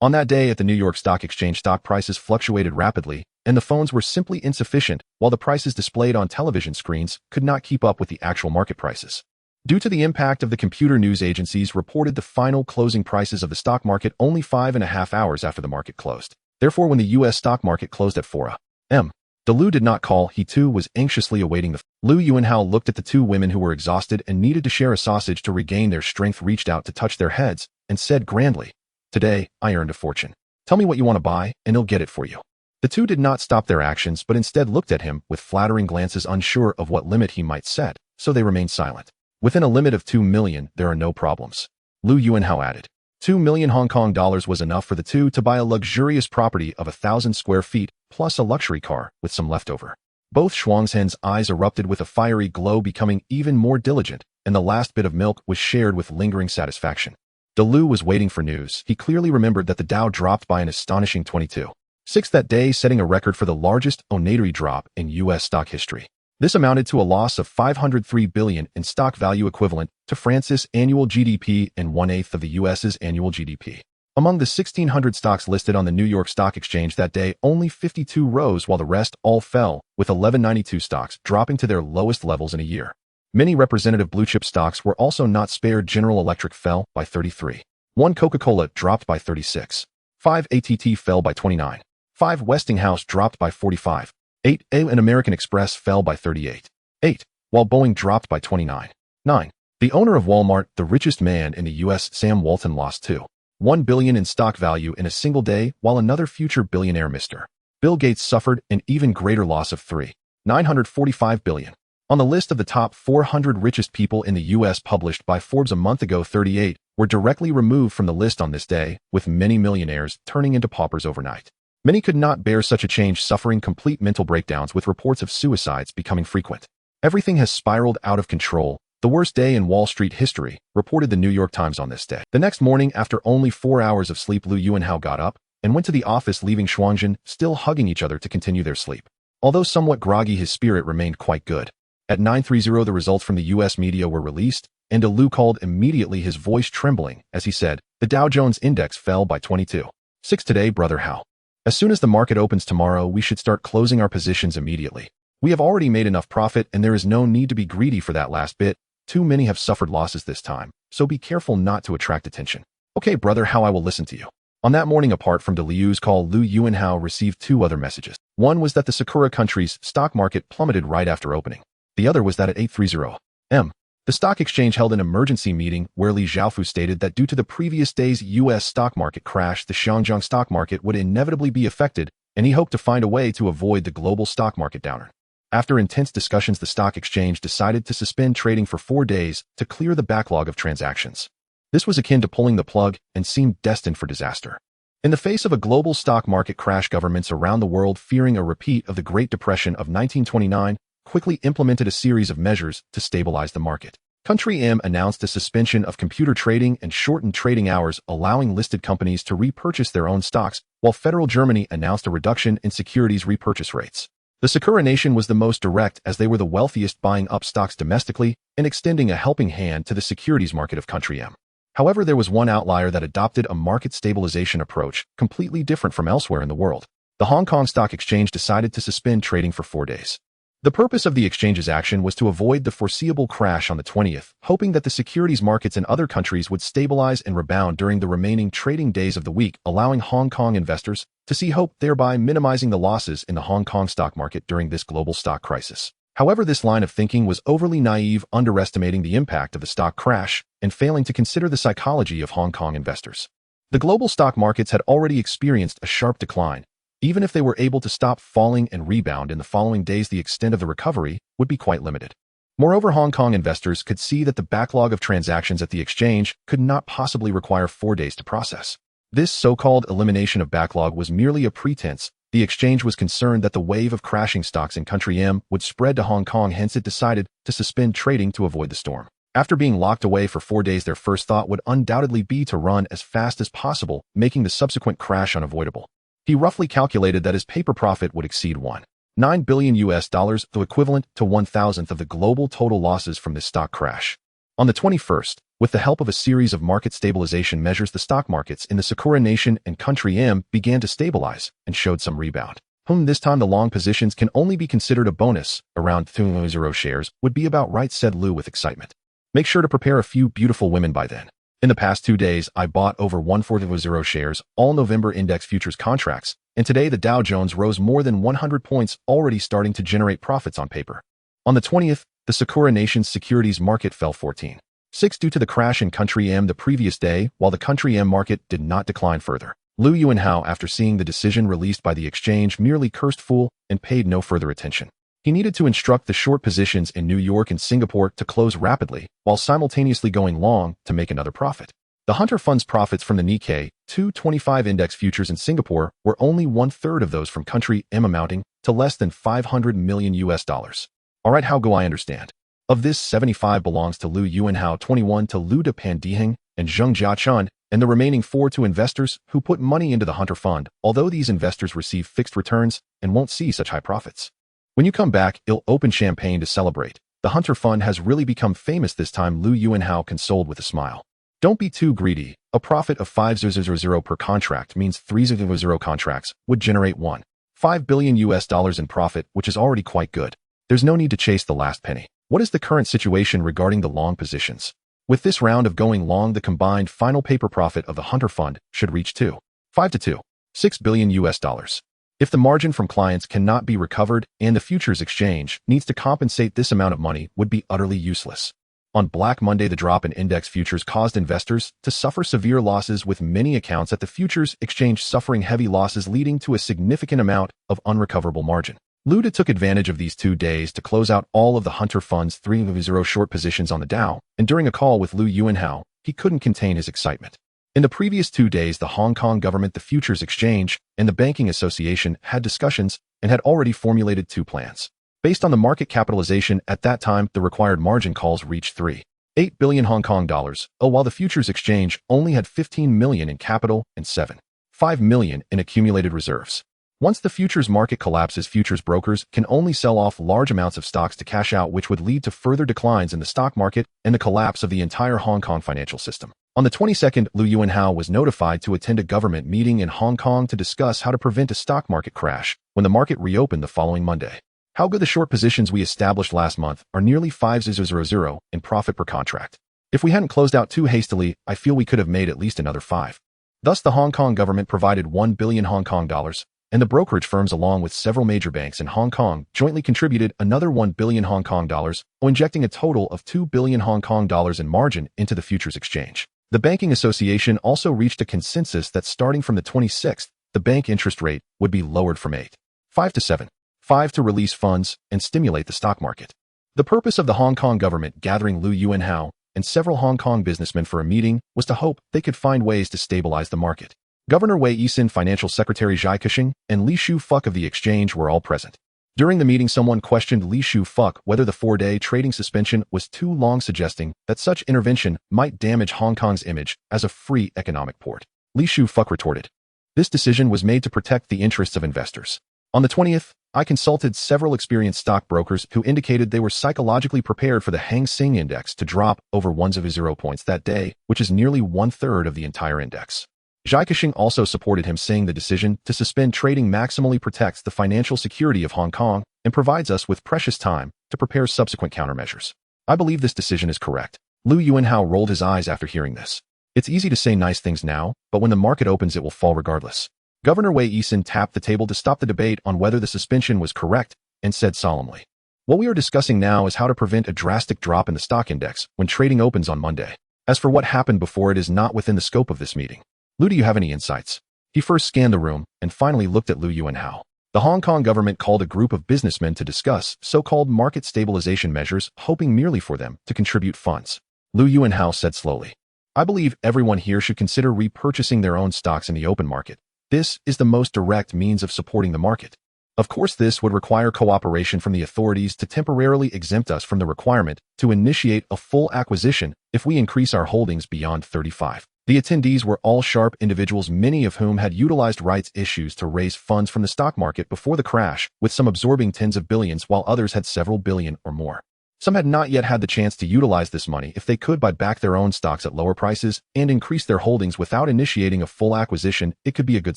On that day at the New York Stock Exchange, stock prices fluctuated rapidly, and the phones were simply insufficient, while the prices displayed on television screens could not keep up with the actual market prices. Due to the impact of the computer news agencies reported the final closing prices of the stock market only 5.5 hours after the market closed. Therefore, when the U.S. stock market closed at 4 a.m., Lu did not call. He too was anxiously awaiting the Lu Yuanhao looked at the two women who were exhausted and needed to share a sausage to regain their strength, reached out to touch their heads, and said grandly, "Today, I earned a fortune. Tell me what you want to buy, and he'll get it for you." The two did not stop their actions, but instead looked at him with flattering glances, unsure of what limit he might set, so they remained silent. "Within a limit of 2 million, there are no problems," Lu Yuanhao added. 2 million Hong Kong dollars was enough for the two to buy a luxurious property of 1,000 square feet, plus a luxury car with some leftover. Both Shuangzhen's eyes erupted with a fiery glow, becoming even more diligent, and the last bit of milk was shared with lingering satisfaction. Lu was waiting for news. He clearly remembered that the Dow dropped by an astonishing 22.6 that day, setting a record for the largest onatory drop in U.S. stock history. This amounted to a loss of 503 billion in stock value, equivalent to France's annual GDP and 1/8 of the U.S.'s annual GDP. Among the 1,600 stocks listed on the New York Stock Exchange that day, only 52 rose while the rest all fell, with 1192 stocks dropping to their lowest levels in a year. Many representative blue-chip stocks were also not spared. General Electric fell by 33. 1 Coca-Cola dropped by 36. 5 ATT fell by 29. 5 Westinghouse dropped by 45. 8 and American Express fell by 38. 8, while Boeing dropped by 29. 9. The owner of Walmart, the richest man in the U.S., Sam Walton, lost $2.1 billion in stock value in a single day, while another future billionaire, Mr. Bill Gates, suffered an even greater loss of $3.945 billion. On the list of the top 400 richest people in the U.S. published by Forbes a month ago, 38 were directly removed from the list on this day, with many millionaires turning into paupers overnight. Many could not bear such a change, suffering complete mental breakdowns, with reports of suicides becoming frequent. "Everything has spiraled out of control. The worst day in Wall Street history," reported the New York Times on this day. The next morning, after only 4 hours of sleep, Lu Yuanhao got up and went to the office, leaving Shuangzhen still hugging each other to continue their sleep. Although somewhat groggy, his spirit remained quite good. At 9:30, the results from the U.S. media were released, and Lu called immediately, his voice trembling, as he said, "The Dow Jones Index fell by 22.6 today, brother Hao. As soon as the market opens tomorrow, we should start closing our positions immediately. We have already made enough profit, and there is no need to be greedy for that last bit. Too many have suffered losses this time, so be careful not to attract attention." "Okay, brother Hao, I will listen to you." On that morning, apart from Liu's call, Lu Yuanhao received 2 other messages. One was that the Sakura country's stock market plummeted right after opening. The other was that at 8:30 a.m., the stock exchange held an emergency meeting where Li Xiaofu stated that due to the previous day's U.S. stock market crash, the Shanghai stock market would inevitably be affected, and he hoped to find a way to avoid the global stock market downer. After intense discussions, the stock exchange decided to suspend trading for 4 days to clear the backlog of transactions. This was akin to pulling the plug and seemed destined for disaster. In the face of a global stock market crash, governments around the world, fearing a repeat of the Great Depression of 1929, quickly implemented a series of measures to stabilize the market. Country M announced a suspension of computer trading and shortened trading hours, allowing listed companies to repurchase their own stocks, while Federal Germany announced a reduction in securities repurchase rates. The Sakura nation was the most direct, as they were the wealthiest, buying up stocks domestically and extending a helping hand to the securities market of Country M. However, there was one outlier that adopted a market stabilization approach completely different from elsewhere in the world. The Hong Kong Stock Exchange decided to suspend trading for 4 days. The purpose of the exchange's action was to avoid the foreseeable crash on the 20th, hoping that the securities markets in other countries would stabilize and rebound during the remaining trading days of the week, allowing Hong Kong investors to see hope, thereby minimizing the losses in the Hong Kong stock market during this global stock crisis. However, this line of thinking was overly naive, underestimating the impact of the stock crash and failing to consider the psychology of Hong Kong investors. The global stock markets had already experienced a sharp decline. Even if they were able to stop falling and rebound in the following days, the extent of the recovery would be quite limited. Moreover, Hong Kong investors could see that the backlog of transactions at the exchange could not possibly require 4 days to process. This so-called elimination of backlog was merely a pretense. The exchange was concerned that the wave of crashing stocks in Country M would spread to Hong Kong, hence it decided to suspend trading to avoid the storm. After being locked away for 4 days, their first thought would undoubtedly be to run as fast as possible, making the subsequent crash unavoidable. He roughly calculated that his paper profit would exceed 1 $9 billion US dollars, the equivalent to 1,000th of the global total losses from this stock crash. On the 21st, with the help of a series of market stabilization measures, the stock markets in the Sakura Nation and Country M began to stabilize and showed some rebound. This time the long positions can only be considered a bonus. Around 0 shares would be about right, said Lu with excitement. Make sure to prepare a few beautiful women by then. In the past 2 days, I bought over 140 shares, all November index futures contracts, and today the Dow Jones rose more than 100 points, already starting to generate profits on paper. On the 20th, the Sakura Nation's securities market fell 14.6 due to the crash in Country M the previous day, while the Country M market did not decline further. Lu Yuanhao, after seeing the decision released by the exchange, merely cursed fool and paid no further attention. He needed to instruct the short positions in New York and Singapore to close rapidly, while simultaneously going long to make another profit. The Hunter Fund's profits from the Nikkei 225 index futures in Singapore were only 1/3 of those from Country M, amounting to less than $500 million US dollars. Alright, how go I understand? Of this, 75 belongs to Lu Yuanhao, 21 to Lu De Pandiheng and Zheng Jiachun, and the remaining 4 to investors who put money into the Hunter Fund, although these investors receive fixed returns and won't see such high profits. When you come back, you'll open champagne to celebrate. The Hunter Fund has really become famous this time, Lu Yuanhao consoled with a smile. Don't be too greedy. A profit of 5,000 per contract means 3,000 contracts would generate $1.5 billion US dollars in profit, which is already quite good. There's no need to chase the last penny. What is the current situation regarding the long positions? With this round of going long, the combined final paper profit of the Hunter Fund should reach 2.5 to 2.6 billion US dollars. If the margin from clients cannot be recovered and the futures exchange needs to compensate this amount of money, would be utterly useless. On Black Monday, the drop in index futures caused investors to suffer severe losses, with many accounts at the futures exchange suffering heavy losses, leading to a significant amount of unrecoverable margin. Luda took advantage of these 2 days to close out all of the Hunter Fund's 3.0 short positions on the Dow, and during a call with Lu Yuanhao, he couldn't contain his excitement. In the previous 2 days, the Hong Kong government, the Futures Exchange, and the Banking Association had discussions and had already formulated 2 plans. Based on the market capitalization at that time, the required margin calls reached 3.8 billion Hong Kong dollars, while the Futures Exchange only had 15 million in capital and 7.5 million in accumulated reserves. Once the futures market collapses, futures brokers can only sell off large amounts of stocks to cash out, which would lead to further declines in the stock market and the collapse of the entire Hong Kong financial system. On the 22nd, Lu Yuanhao was notified to attend a government meeting in Hong Kong to discuss how to prevent a stock market crash when the market reopened the following Monday. How good the short positions we established last month are nearly 5,000 in profit per contract. If we hadn't closed out too hastily, I feel we could have made at least another 5. Thus, the Hong Kong government provided 1 billion Hong Kong dollars, and the brokerage firms, along with several major banks in Hong Kong, jointly contributed another 1 billion Hong Kong dollars, injecting a total of 2 billion Hong Kong dollars in margin into the futures exchange. The Banking Association also reached a consensus that starting from the 26th, the bank interest rate would be lowered from 8.5 to 7.5 to release funds and stimulate the stock market. The purpose of the Hong Kong government gathering Lu Yuanhao and several Hong Kong businessmen for a meeting was to hope they could find ways to stabilize the market. Governor Wei Yisin, Financial Secretary Zhai Kexing, and Li Shu-Fuk of the exchange were all present. During the meeting, someone questioned Li Shu-Fuk whether the 4-day trading suspension was too long, suggesting that such intervention might damage Hong Kong's image as a free economic port. Li Shu-Fuk retorted, "This decision was made to protect the interests of investors." On the 20th, I consulted several experienced stockbrokers who indicated they were psychologically prepared for the Hang Seng Index to drop over 1.0 points that day, which is nearly 1/3 of the entire index. Zhai Kexing also supported him, saying the decision to suspend trading maximally protects the financial security of Hong Kong and provides us with precious time to prepare subsequent countermeasures. I believe this decision is correct. Lu Yuanhao rolled his eyes after hearing this. It's easy to say nice things now, but when the market opens, it will fall regardless. Governor Wei Yisin tapped the table to stop the debate on whether the suspension was correct and said solemnly, "What we are discussing now is how to prevent a drastic drop in the stock index when trading opens on Monday. As for what happened before, it is not within the scope of this meeting." Lu, do you have any insights? He first scanned the room and finally looked at Lu Yuanhao. The Hong Kong government called a group of businessmen to discuss so-called market stabilization measures, hoping merely for them to contribute funds. Lu Yuanhao said slowly, "I believe everyone here should consider repurchasing their own stocks in the open market. This is the most direct means of supporting the market. Of course, this would require cooperation from the authorities to temporarily exempt us from the requirement to initiate a full acquisition if we increase our holdings beyond 35. The attendees were all sharp individuals, many of whom had utilized rights issues to raise funds from the stock market before the crash, with some absorbing tens of billions while others had several billion or more. Some had not yet had the chance to utilize this money if they could buy back their own stocks at lower prices and increase their holdings without initiating a full acquisition. It could be a good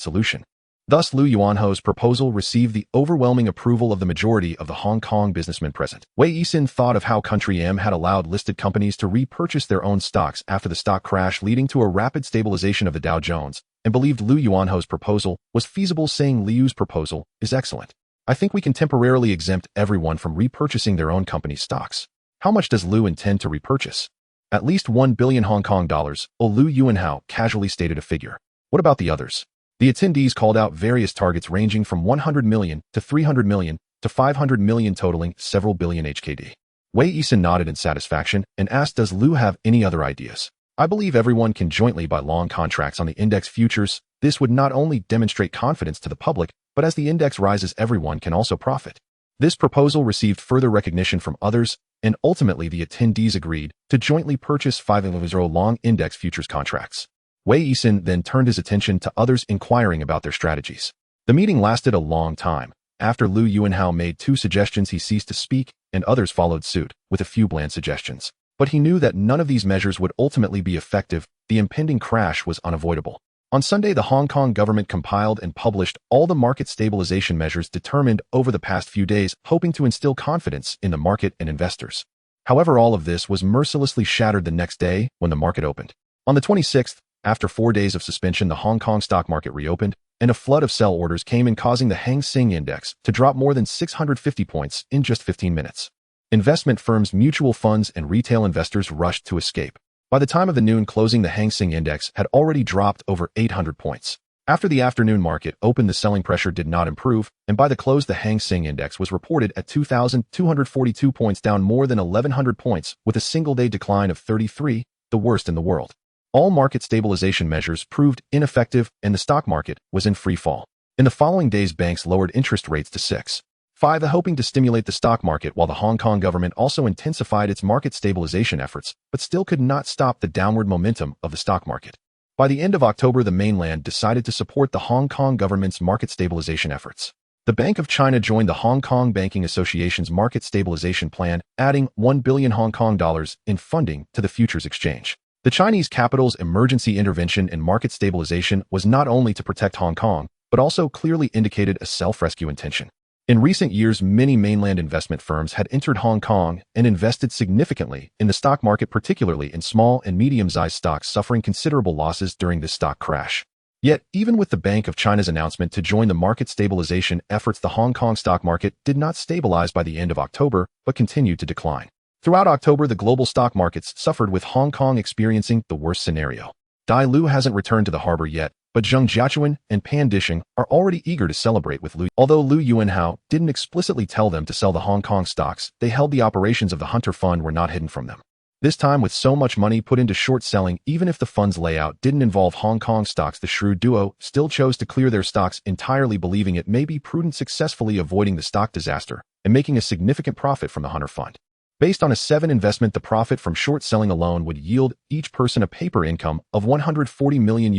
solution. Thus, Liu Yuanho's proposal received the overwhelming approval of the majority of the Hong Kong businessmen present. Wei Yisin thought of how Country M had allowed listed companies to repurchase their own stocks after the stock crash, leading to a rapid stabilization of the Dow Jones, and believed Liu Yuanho's proposal was feasible, saying Liu's proposal is excellent. I think we can temporarily exempt everyone from repurchasing their own company's stocks. How much does Liu intend to repurchase? At least 1 billion Hong Kong dollars, Liu Yuanhao casually stated a figure. What about the others? The attendees called out various targets ranging from 100 million to 300 million to 500 million, totaling several billion HKD. Wei Yisin nodded in satisfaction and asked, does Liu have any other ideas? I believe everyone can jointly buy long contracts on the index futures. This would not only demonstrate confidence to the public, but as the index rises, everyone can also profit. This proposal received further recognition from others, and ultimately the attendees agreed to jointly purchase 500 long index futures contracts. Wei Yisin then turned his attention to others, inquiring about their strategies. The meeting lasted a long time. After Liu Yuanhao made 2 suggestions, he ceased to speak, and others followed suit, with a few bland suggestions. But he knew that none of these measures would ultimately be effective. The impending crash was unavoidable. On Sunday, the Hong Kong government compiled and published all the market stabilization measures determined over the past few days, hoping to instill confidence in the market and investors. However, all of this was mercilessly shattered the next day when the market opened. On the 26th, after 4 days of suspension, the Hong Kong stock market reopened, and a flood of sell orders came in, causing the Hang Seng Index to drop more than 650 points in just 15 minutes. Investment firms, mutual funds, and retail investors rushed to escape. By the time of the noon closing, the Hang Seng Index had already dropped over 800 points. After the afternoon market opened, the selling pressure did not improve, and by the close, the Hang Seng Index was reported at 2,242 points, down more than 1,100 points, with a single-day decline of 33, the worst in the world. All market stabilization measures proved ineffective, and the stock market was in free fall. In the following days, banks lowered interest rates to 6.5, hoping to stimulate the stock market, while the Hong Kong government also intensified its market stabilization efforts, but still could not stop the downward momentum of the stock market. By the end of October, the mainland decided to support the Hong Kong government's market stabilization efforts. The Bank of China joined the Hong Kong Banking Association's market stabilization plan, adding 1 billion Hong Kong dollars in funding to the futures exchange. The Chinese capital's emergency intervention in market stabilization was not only to protect Hong Kong, but also clearly indicated a self-rescue intention. In recent years, many mainland investment firms had entered Hong Kong and invested significantly in the stock market, particularly in small and medium-sized stocks, suffering considerable losses during this stock crash. Yet, even with the Bank of China's announcement to join the market stabilization efforts, the Hong Kong stock market did not stabilize by the end of October, but continued to decline. Throughout October, the global stock markets suffered, with Hong Kong experiencing the worst scenario. Dai Lu hasn't returned to the harbor yet, but Zheng Jiachuan and Pan Disheng are already eager to celebrate with Liu. Although Liu Yuanhao didn't explicitly tell them to sell the Hong Kong stocks, they held the operations of the Hunter Fund were not hidden from them. This time, with so much money put into short selling, even if the fund's layout didn't involve Hong Kong stocks, the shrewd duo still chose to clear their stocks entirely, believing it may be prudent, successfully avoiding the stock disaster and making a significant profit from the Hunter Fund. Based on a 7 investment, the profit from short selling alone would yield each person a paper income of $140 million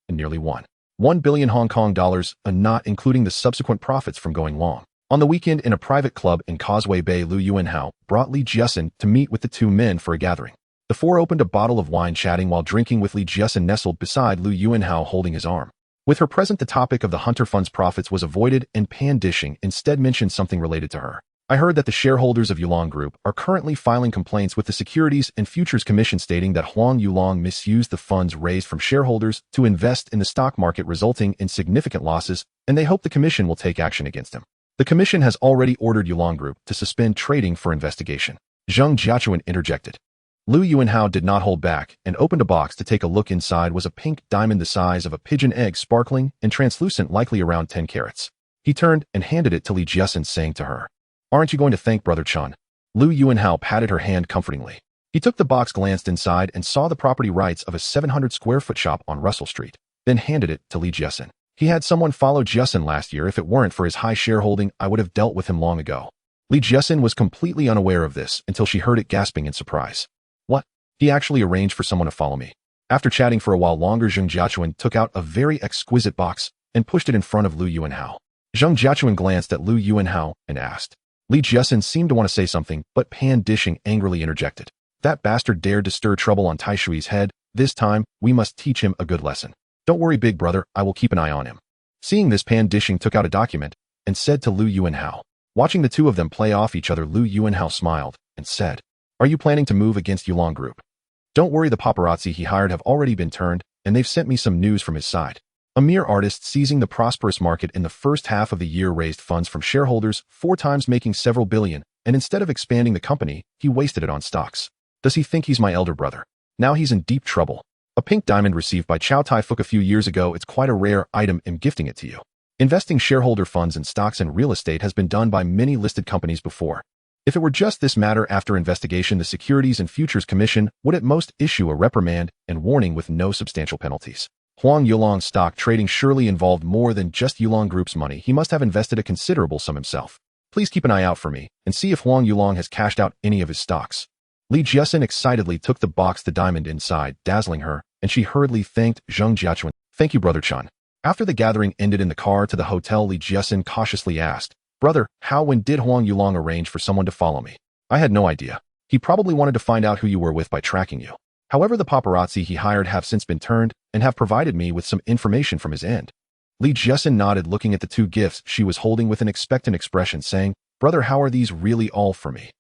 and nearly 1 billion Hong Kong dollars, and not including the subsequent profits from going long. On the weekend, in a private club in Causeway Bay, Liu Yuanhao brought Li Jiasin to meet with the 2 men for a gathering. The 4 opened a bottle of wine, chatting while drinking, with Li Jiasin nestled beside Liu Yuanhao holding his arm. With her present, the topic of the Hunter Fund's profits was avoided, and Pan Disheng instead mentioned something related to her. I heard that the shareholders of Yulong Group are currently filing complaints with the Securities and Futures Commission, stating that Huang Yulong misused the funds raised from shareholders to invest in the stock market, resulting in significant losses, and they hope the commission will take action against him. The commission has already ordered Yulong Group to suspend trading for investigation. Zheng Jiachuan interjected. Liu Yuanhao did not hold back and opened a box to take a look. Inside was a pink diamond the size of a pigeon egg, sparkling and translucent, likely around 10 carats. He turned and handed it to Li Jiasin, saying to her, "Aren't you going to thank Brother Chun?" Liu Yuanhao patted her hand comfortingly. He took the box, glanced inside, and saw the property rights of a 700-square-foot shop on Russell Street, then handed it to Li Jiasin. He had someone follow Jiasin last year. If it weren't for his high shareholding, I would have dealt with him long ago. Li Jiasin was completely unaware of this until she heard it, gasping in surprise. What? He actually arranged for someone to follow me. After chatting for a while longer, Zheng Jiachuan took out a very exquisite box and pushed it in front of Lu Yuanhao. Zheng Jiachuan glanced at Lu Yuanhao and asked. Li Jiasin seemed to want to say something, but Pan Dishing angrily interjected. That bastard dared to stir trouble on Taishui's head. This time, we must teach him a good lesson. Don't worry, big brother, I will keep an eye on him. Seeing this, Pan Dishing took out a document and said to Lu Yuanhao. Watching the two of them play off each other, Lu Yuanhao smiled and said, Are you planning to move against Yulong Group? Don't worry, the paparazzi he hired have already been turned, and they've sent me some news from his side. A mere artist seizing the prosperous market in the first half of the year raised funds from shareholders 4 times, making several billion, and instead of expanding the company, he wasted it on stocks. Does he think he's my elder brother? Now he's in deep trouble. A pink diamond received by Chow Tai Fook a few years ago, it's quite a rare item. I'm gifting it to you. Investing shareholder funds in stocks and real estate has been done by many listed companies before. If it were just this matter, after investigation, the Securities and Futures Commission would at most issue a reprimand and warning with no substantial penalties. Huang Yulong's stock trading surely involved more than just Yulong Group's money. He must have invested a considerable sum himself. Please keep an eye out for me and see if Huang Yulong has cashed out any of his stocks. Li Jiasin excitedly took the box, the diamond inside, dazzling her, and she hurriedly thanked Zheng Jiachuan. Thank you, Brother Chan. After the gathering ended in the car to the hotel, Li Jiasin cautiously asked, Brother, when did Huang Yulong arrange for someone to follow me? I had no idea. He probably wanted to find out who you were with by tracking you. However, the paparazzi he hired have since been turned and have provided me with some information from his end. Li Jiasin nodded, looking at the 2 gifts she was holding with an expectant expression, saying, Brother, how are these really all for me?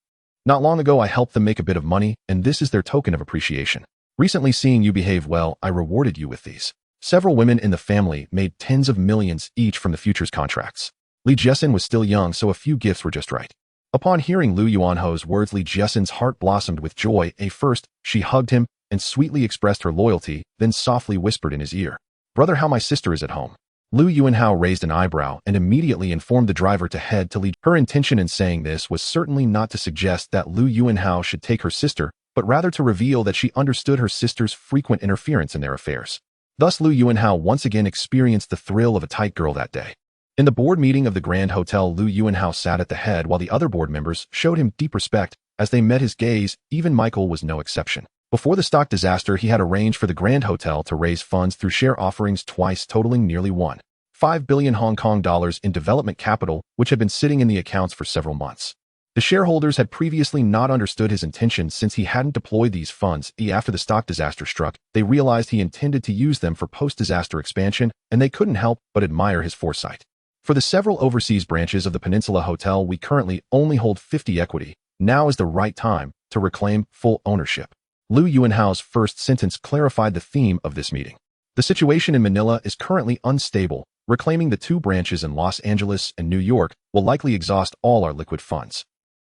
Not long ago, I helped them make a bit of money, and this is their token of appreciation. Recently, seeing you behave well, I rewarded you with these. Several women in the family made tens of millions each from the futures contracts. Li Jiasin was still young, so a few gifts were just right. Upon hearing Lu Yuanhao's words, Li Jiasin's heart blossomed with joy. First, she hugged him and sweetly expressed her loyalty, then softly whispered in his ear, Brother, how my sister is at home. Lu Yuanhao raised an eyebrow and immediately informed the driver to head to Li. Her intention in saying this was certainly not to suggest that Lu Yuanhao should take her sister, but rather to reveal that she understood her sister's frequent interference in their affairs. Thus, Lu Yuanhao once again experienced the thrill of a tight girl that day. In the board meeting of the Grand Hotel, Lu Yuanhao sat at the head while the other board members showed him deep respect as they met his gaze. Even Michael was no exception. Before the stock disaster, he had arranged for the Grand Hotel to raise funds through share offerings twice, totaling nearly 1.5 billion Hong Kong dollars in development capital, which had been sitting in the accounts for several months. The shareholders had previously not understood his intentions since he hadn't deployed these funds. After the stock disaster struck, they realized he intended to use them for post-disaster expansion, and they couldn't help but admire his foresight. For the several overseas branches of the Peninsula Hotel, we currently only hold 50 equity. Now is the right time to reclaim full ownership. Lu Yuanhao's first sentence clarified the theme of this meeting. The situation in Manila is currently unstable. Reclaiming the 2 branches in Los Angeles and New York will likely exhaust all our liquid funds.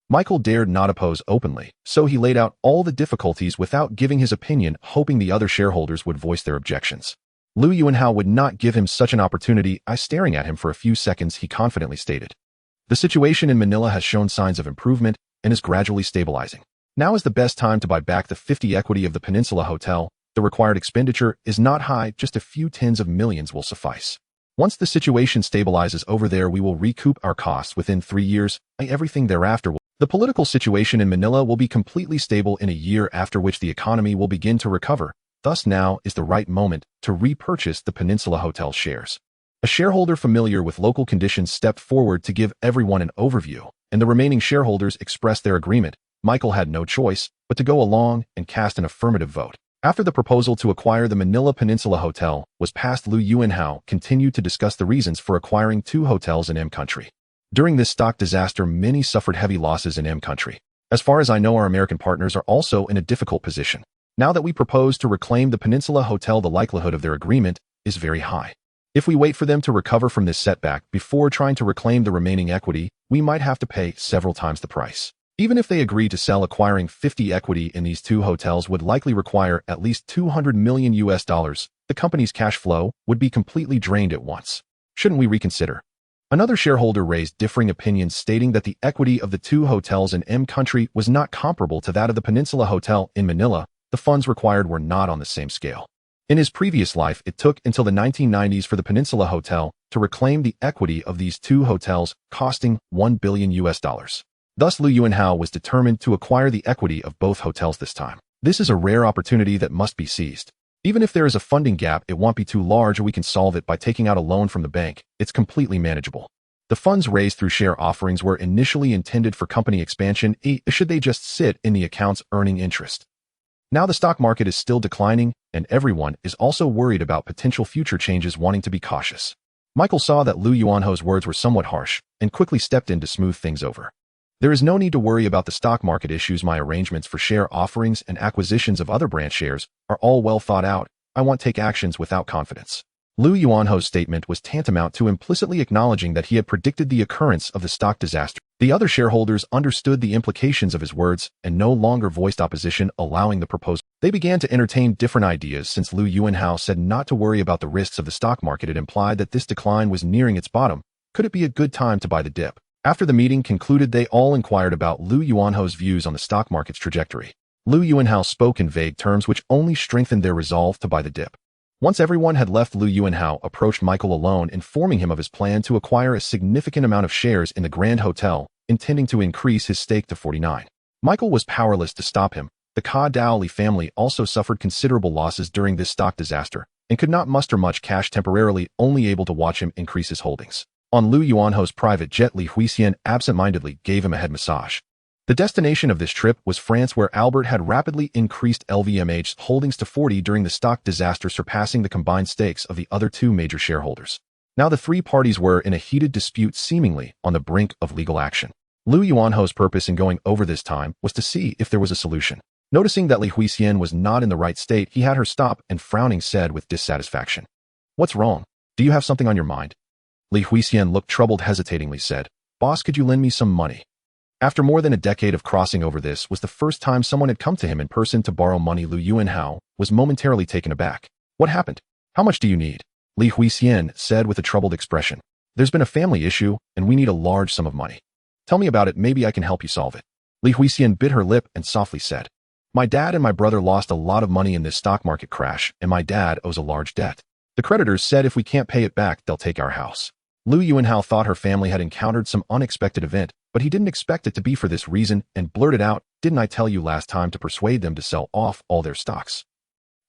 Michael dared not oppose openly, so he laid out all the difficulties without giving his opinion, hoping the other shareholders would voice their objections. Lu Yuanhao would not give him such an opportunity. Staring at him for a few seconds, he confidently stated, The situation in Manila has shown signs of improvement and is gradually stabilizing. Now is the best time to buy back the 50 equity of the Peninsula Hotel. The required expenditure is not high, just a few tens of millions will suffice. Once the situation stabilizes over there, we will recoup our costs within 3 years. Everything thereafter will. The political situation in Manila will be completely stable in a year, after which the economy will begin to recover. Thus now is the right moment to repurchase the Peninsula Hotel shares. A shareholder familiar with local conditions stepped forward to give everyone an overview, and the remaining shareholders expressed their agreement. Michael had no choice but to go along and cast an affirmative vote. After the proposal to acquire the Manila Peninsula Hotel was passed, Lu Yuanhao continued to discuss the reasons for acquiring 2 hotels in M country. During this stock disaster, many suffered heavy losses in M country. As far as I know, our American partners are also in a difficult position. Now that we propose to reclaim the Peninsula Hotel, the likelihood of their agreement is very high. If we wait for them to recover from this setback before trying to reclaim the remaining equity, we might have to pay several times the price. Even if they agree to sell, acquiring 50 equity in these 2 hotels would likely require at least $200 million. The company's cash flow would be completely drained at once. Shouldn't we reconsider? Another shareholder raised differing opinions, stating that the equity of the 2 hotels in M country was not comparable to that of the Peninsula Hotel in Manila. The funds required were not on the same scale. In his previous life, it took until the 1990s for the Peninsula Hotel to reclaim the equity of these 2 hotels, costing $1 billion. Thus, Lu Yuanhao was determined to acquire the equity of both hotels this time. This is a rare opportunity that must be seized. Even if there is a funding gap, it won't be too large, or we can solve it by taking out a loan from the bank. It's completely manageable. The funds raised through share offerings were initially intended for company expansion, should they just sit in the accounts earning interest. Now the stock market is still declining, and everyone is also worried about potential future changes, wanting to be cautious. Michael saw that Lu Yuanho's words were somewhat harsh, and quickly stepped in to smooth things over. There is no need to worry about the stock market issues. My arrangements for share offerings and acquisitions of other branch shares are all well thought out. I won't take actions without confidence. Lu Yuanho's statement was tantamount to implicitly acknowledging that he had predicted the occurrence of the stock disaster. The other shareholders understood the implications of his words and no longer voiced opposition, allowing the proposal. They began to entertain different ideas. Since Lu Yuanhao said not to worry about the risks of the stock market, it implied that this decline was nearing its bottom. Could it be a good time to buy the dip? After the meeting concluded, they all inquired about Lu Yuanho's views on the stock market's trajectory. Lu Yuanhao spoke in vague terms, which only strengthened their resolve to buy the dip. Once everyone had left, Lu Yuanhao approached Michael alone, informing him of his plan to acquire a significant amount of shares in the Grand Hotel, intending to increase his stake to 49. Michael was powerless to stop him. The Kowloon family also suffered considerable losses during this stock disaster and could not muster much cash temporarily, only able to watch him increase his holdings. On Lu Yuanho's private jet, Li Huixian absent-mindedly gave him a head massage. The destination of this trip was France, where Albert had rapidly increased LVMH's holdings to 40 during the stock disaster, surpassing the combined stakes of the other two major shareholders. Now the three parties were in a heated dispute, seemingly on the brink of legal action. Lu Yuanho's purpose in going over this time was to see if there was a solution. Noticing that Li Huixian was not in the right state, he had her stop and, frowning, said with dissatisfaction, "What's wrong? Do you have something on your mind?" Li Huixian looked troubled, hesitatingly said, "Boss, could you lend me some money?" After more than a decade of crossing over, this was the first time someone had come to him in person to borrow money. Lu Yuanhao was momentarily taken aback. "What happened? How much do you need?" Li Huixian said with a troubled expression. "There's been a family issue, and we need a large sum of money. Tell me about it, maybe I can help you solve it." Li Huixian bit her lip and softly said, "My dad and my brother lost a lot of money in this stock market crash, and my dad owes a large debt. The creditors said if we can't pay it back, they'll take our house." Lu Yuanhao thought her family had encountered some unexpected event, but he didn't expect it to be for this reason, and blurted out, "Didn't I tell you last time to persuade them to sell off all their stocks?"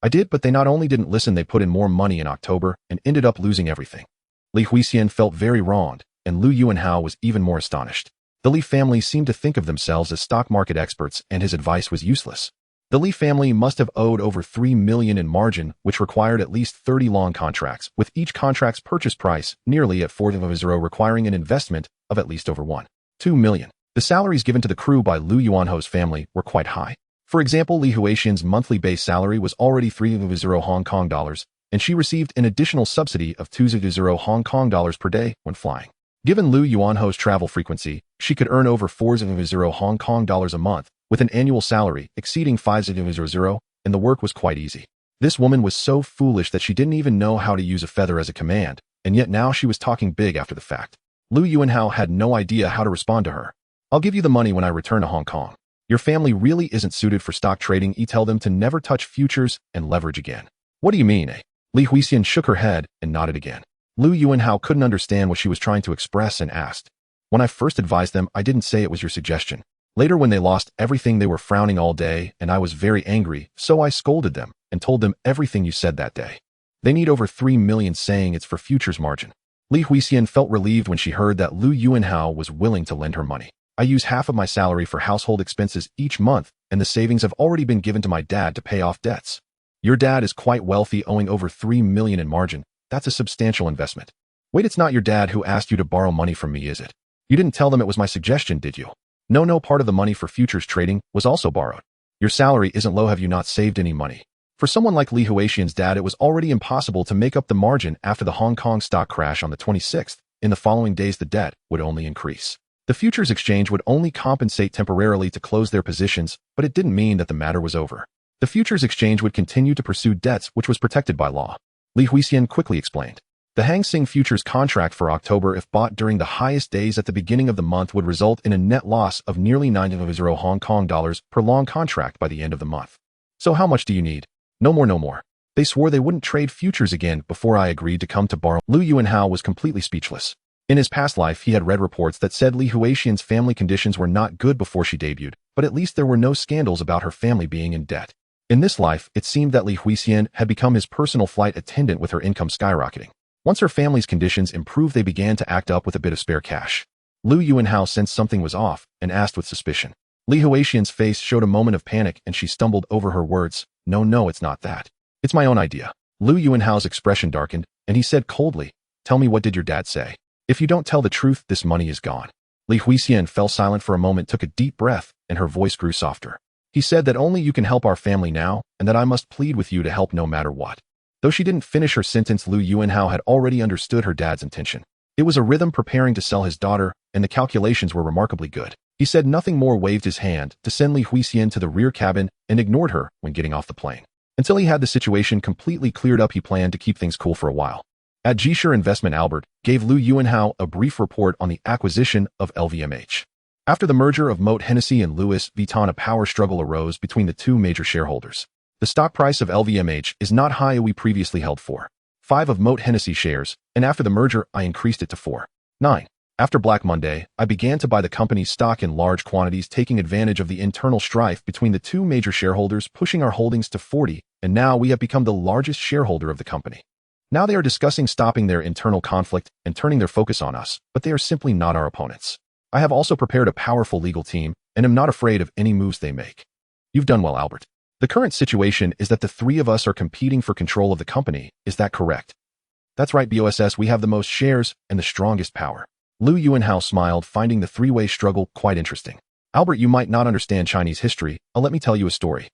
"I did, but they not only didn't listen, they put in more money in October and ended up losing everything." Li Huixian felt very wronged, and Lu Yuanhao was even more astonished. The Li family seemed to think of themselves as stock market experts, and his advice was useless. The Li family must have owed over 3 million in margin, which required at least 30 long contracts, with each contract's purchase price nearly at 4.0, requiring an investment of at least over 1.2 million. The salaries given to the crew by Lu Yuanho's family were quite high. For example, Li Huixian's monthly base salary was already 3.0 Hong Kong dollars, and she received an additional subsidy of 2.0 Hong Kong dollars per day when flying. Given Lu Yuanho's travel frequency, she could earn over 4.0 Hong Kong dollars a month, with an annual salary exceeding 5.0, and the work was quite easy. This woman was so foolish that she didn't even know how to use a feather as a command, and yet now she was talking big after the fact. Lu Yuanhao had no idea how to respond to her. "I'll give you the money when I return to Hong Kong. Your family really isn't suited for stock trading. Tell them to never touch futures and leverage again." "What do you mean, eh?" Li Huixian shook her head and nodded again. Lu Yuanhao couldn't understand what she was trying to express and asked, "When I first advised them, I didn't say it was your suggestion. Later, when they lost everything, they were frowning all day, and I was very angry, so I scolded them and told them everything you said that day. They need over 3 million, saying it's for futures margin." Li Huixian felt relieved when she heard that Lu Yuanhao was willing to lend her money. "I use half of my salary for household expenses each month, and the savings have already been given to my dad to pay off debts." "Your dad is quite wealthy, owing over 3 million in margin. That's a substantial investment." "Wait, it's not your dad who asked you to borrow money from me, is it? You didn't tell them it was my suggestion, did you?" No, part of the money for futures trading was also borrowed. Your salary isn't low. Have you not saved any money?" For someone like Li Huixian's dad, it was already impossible to make up the margin after the Hong Kong stock crash on the 26th. In the following days, the debt would only increase. The futures exchange would only compensate temporarily to close their positions, but it didn't mean that the matter was over. The futures exchange would continue to pursue debts, which was protected by law. Li Huixian quickly explained. The Hang Seng futures contract for October, if bought during the highest days at the beginning of the month, would result in a net loss of nearly 9.0 Hong Kong dollars per long contract by the end of the month. "So how much do you need?" No more. They swore they wouldn't trade futures again before I agreed to come to borrow." Lu Yuanhao was completely speechless. In his past life, he had read reports that said Li Huixian's family conditions were not good before she debuted, but at least there were no scandals about her family being in debt. In this life, it seemed that Li Huixian had become his personal flight attendant with her income skyrocketing. Once her family's conditions improved, they began to act up with a bit of spare cash. Lu Yuanhao sensed something was off and asked with suspicion. Li Huixian's face showed a moment of panic and she stumbled over her words. No, it's not that. It's my own idea. Lu Yuanhao's expression darkened and he said coldly, tell me, what did your dad say? If you don't tell the truth, this money is gone. Li Huixian fell silent for a moment, took a deep breath, and her voice grew softer. He said that only you can help our family now and that I must plead with you to help no matter what. Though she didn't finish her sentence, Lu Yuanhao had already understood her dad's intention. It was a rhythm preparing to sell his daughter, and the calculations were remarkably good. He said nothing more, waved his hand to send Li Huixian to the rear cabin, and ignored her when getting off the plane. Until he had the situation completely cleared up, he planned to keep things cool for a while. At Jisher Investment, Albert gave Lu Yuanhao a brief report on the acquisition of LVMH. After the merger of Moët Hennessy and Louis Vuitton, a power struggle arose between the two major shareholders. The stock price of LVMH is not high. We previously held 4.5 of Moët Hennessy shares, and after the merger, I increased it to 4.9. After Black Monday, I began to buy the company's stock in large quantities, taking advantage of the internal strife between the two major shareholders, pushing our holdings to 40, and now we have become the largest shareholder of the company. Now they are discussing stopping their internal conflict and turning their focus on us, but they are simply not our opponents. I have also prepared a powerful legal team and am not afraid of any moves they make. You've done well, Albert. The current situation is that the three of us are competing for control of the company. Is that correct? That's right, BOSS. We have the most shares and the strongest power. Lu Yuanhao smiled, finding the three-way struggle quite interesting. Albert, you might not understand Chinese history. Let me tell you a story.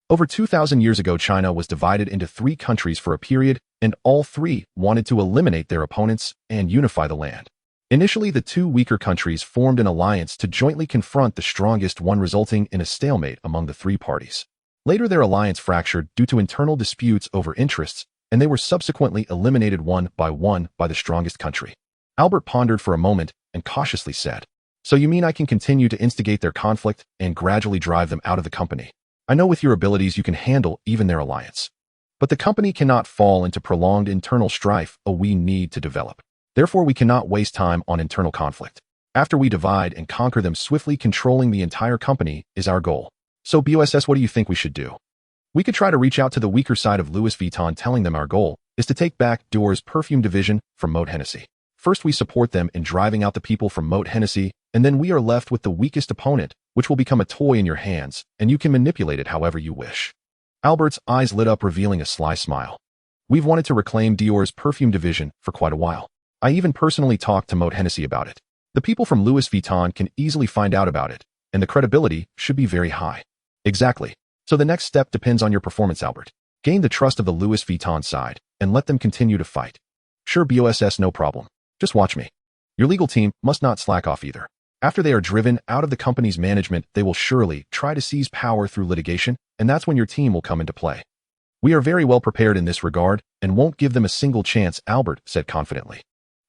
Over 2,000 years ago, China was divided into 3 countries for a period, and all 3 wanted to eliminate their opponents and unify the land. Initially, the 2 weaker countries formed an alliance to jointly confront the strongest one, resulting in a stalemate among the 3 parties. Later, their alliance fractured due to internal disputes over interests, and they were subsequently eliminated one by the strongest country. Albert pondered for a moment and cautiously said, so you mean I can continue to instigate their conflict and gradually drive them out of the company? I know with your abilities you can handle even their alliance. But the company cannot fall into prolonged internal strife we need to develop. Therefore, we cannot waste time on internal conflict. After we divide and conquer them swiftly, controlling the entire company is our goal. So BOSS, what do you think we should do? We could try to reach out to the weaker side of Louis Vuitton, telling them our goal is to take back Dior's perfume division from Moët Hennessy. First, we support them in driving out the people from Moët Hennessy, and then we are left with the weakest opponent, which will become a toy in your hands, and you can manipulate it however you wish. Albert's eyes lit up, revealing a sly smile. We've wanted to reclaim Dior's perfume division for quite a while. I even personally talked to Moët Hennessy about it. The people from Louis Vuitton can easily find out about it, and the credibility should be very high. Exactly. So the next step depends on your performance, Albert. Gain the trust of the Louis Vuitton side, and let them continue to fight. Sure, BOSS, no problem. Just watch me. Your legal team must not slack off either. After they are driven out of the company's management, they will surely try to seize power through litigation, and that's when your team will come into play. We are very well prepared in this regard, and won't give them a single chance, Albert said confidently.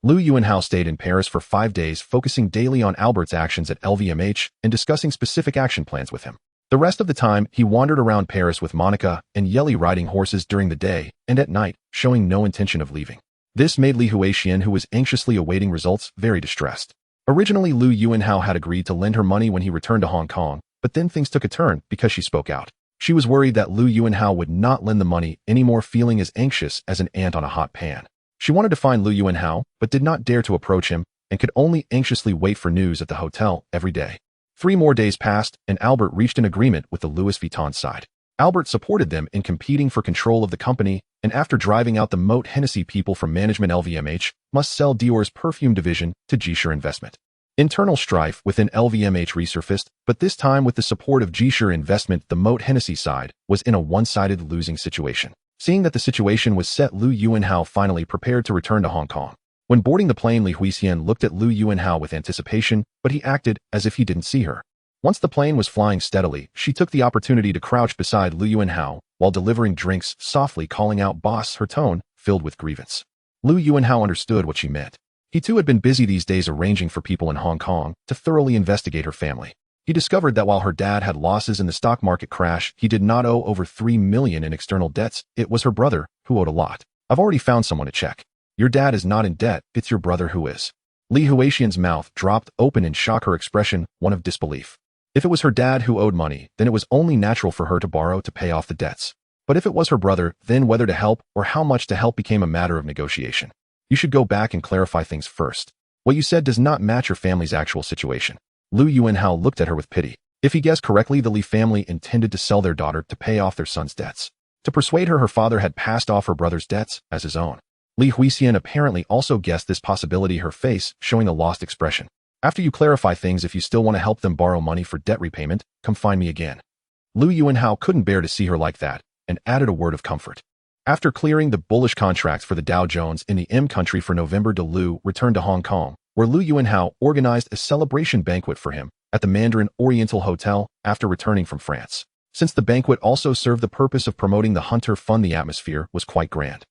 Lu Yuanhao stayed in Paris for 5 days, focusing daily on Albert's actions at LVMH and discussing specific action plans with him. The rest of the time, he wandered around Paris with Monica and Yeli, riding horses during the day and at night, showing no intention of leaving. This made Li Huixian, who was anxiously awaiting results, very distressed. Originally, Lu Yuanhao had agreed to lend her money when he returned to Hong Kong, but then things took a turn because she spoke out. She was worried that Lu Yuanhao would not lend the money anymore, feeling as anxious as an ant on a hot pan. She wanted to find Lu Yuanhao, but did not dare to approach him and could only anxiously wait for news at the hotel every day. 3 more days passed, and Albert reached an agreement with the Louis Vuitton side. Albert supported them in competing for control of the company, and after driving out the Moët Hennessy people from management, LVMH must sell Dior's perfume division to Jisher Investment. Internal strife within LVMH resurfaced, but this time with the support of Jisher Investment, the Moët Hennessy side was in a one-sided losing situation. Seeing that the situation was set, Lu Yuanhao finally prepared to return to Hong Kong. When boarding the plane, Li Huixian looked at Lu Yuanhao with anticipation, but he acted as if he didn't see her. Once the plane was flying steadily, she took the opportunity to crouch beside Lu Yuanhao while delivering drinks, softly calling out "boss," her tone filled with grievance. Lu Yuanhao understood what she meant. He too had been busy these days arranging for people in Hong Kong to thoroughly investigate her family. He discovered that while her dad had losses in the stock market crash, he did not owe over 3 million in external debts. It was her brother who owed a lot. I've already found someone to check. Your dad is not in debt, it's your brother who is. Li Huixian's mouth dropped open in shock, her expression one of disbelief. If it was her dad who owed money, then it was only natural for her to borrow to pay off the debts. But if it was her brother, then whether to help or how much to help became a matter of negotiation. You should go back and clarify things first. What you said does not match your family's actual situation. Lu Yuanhao looked at her with pity. If he guessed correctly, the Li family intended to sell their daughter to pay off their son's debts. To persuade her, her father had passed off her brother's debts as his own. Li Huixian apparently also guessed this possibility, her face showing a lost expression. After you clarify things, if you still want to help them borrow money for debt repayment, come find me again. Lu Yuanhao couldn't bear to see her like that, and added a word of comfort. After clearing the bullish contracts for the Dow Jones in the M country for November, Lu returned to Hong Kong, where Lu Yuanhao organized a celebration banquet for him at the Mandarin Oriental Hotel after returning from France. Since the banquet also served the purpose of promoting the Hunter Fund, the atmosphere was quite grand.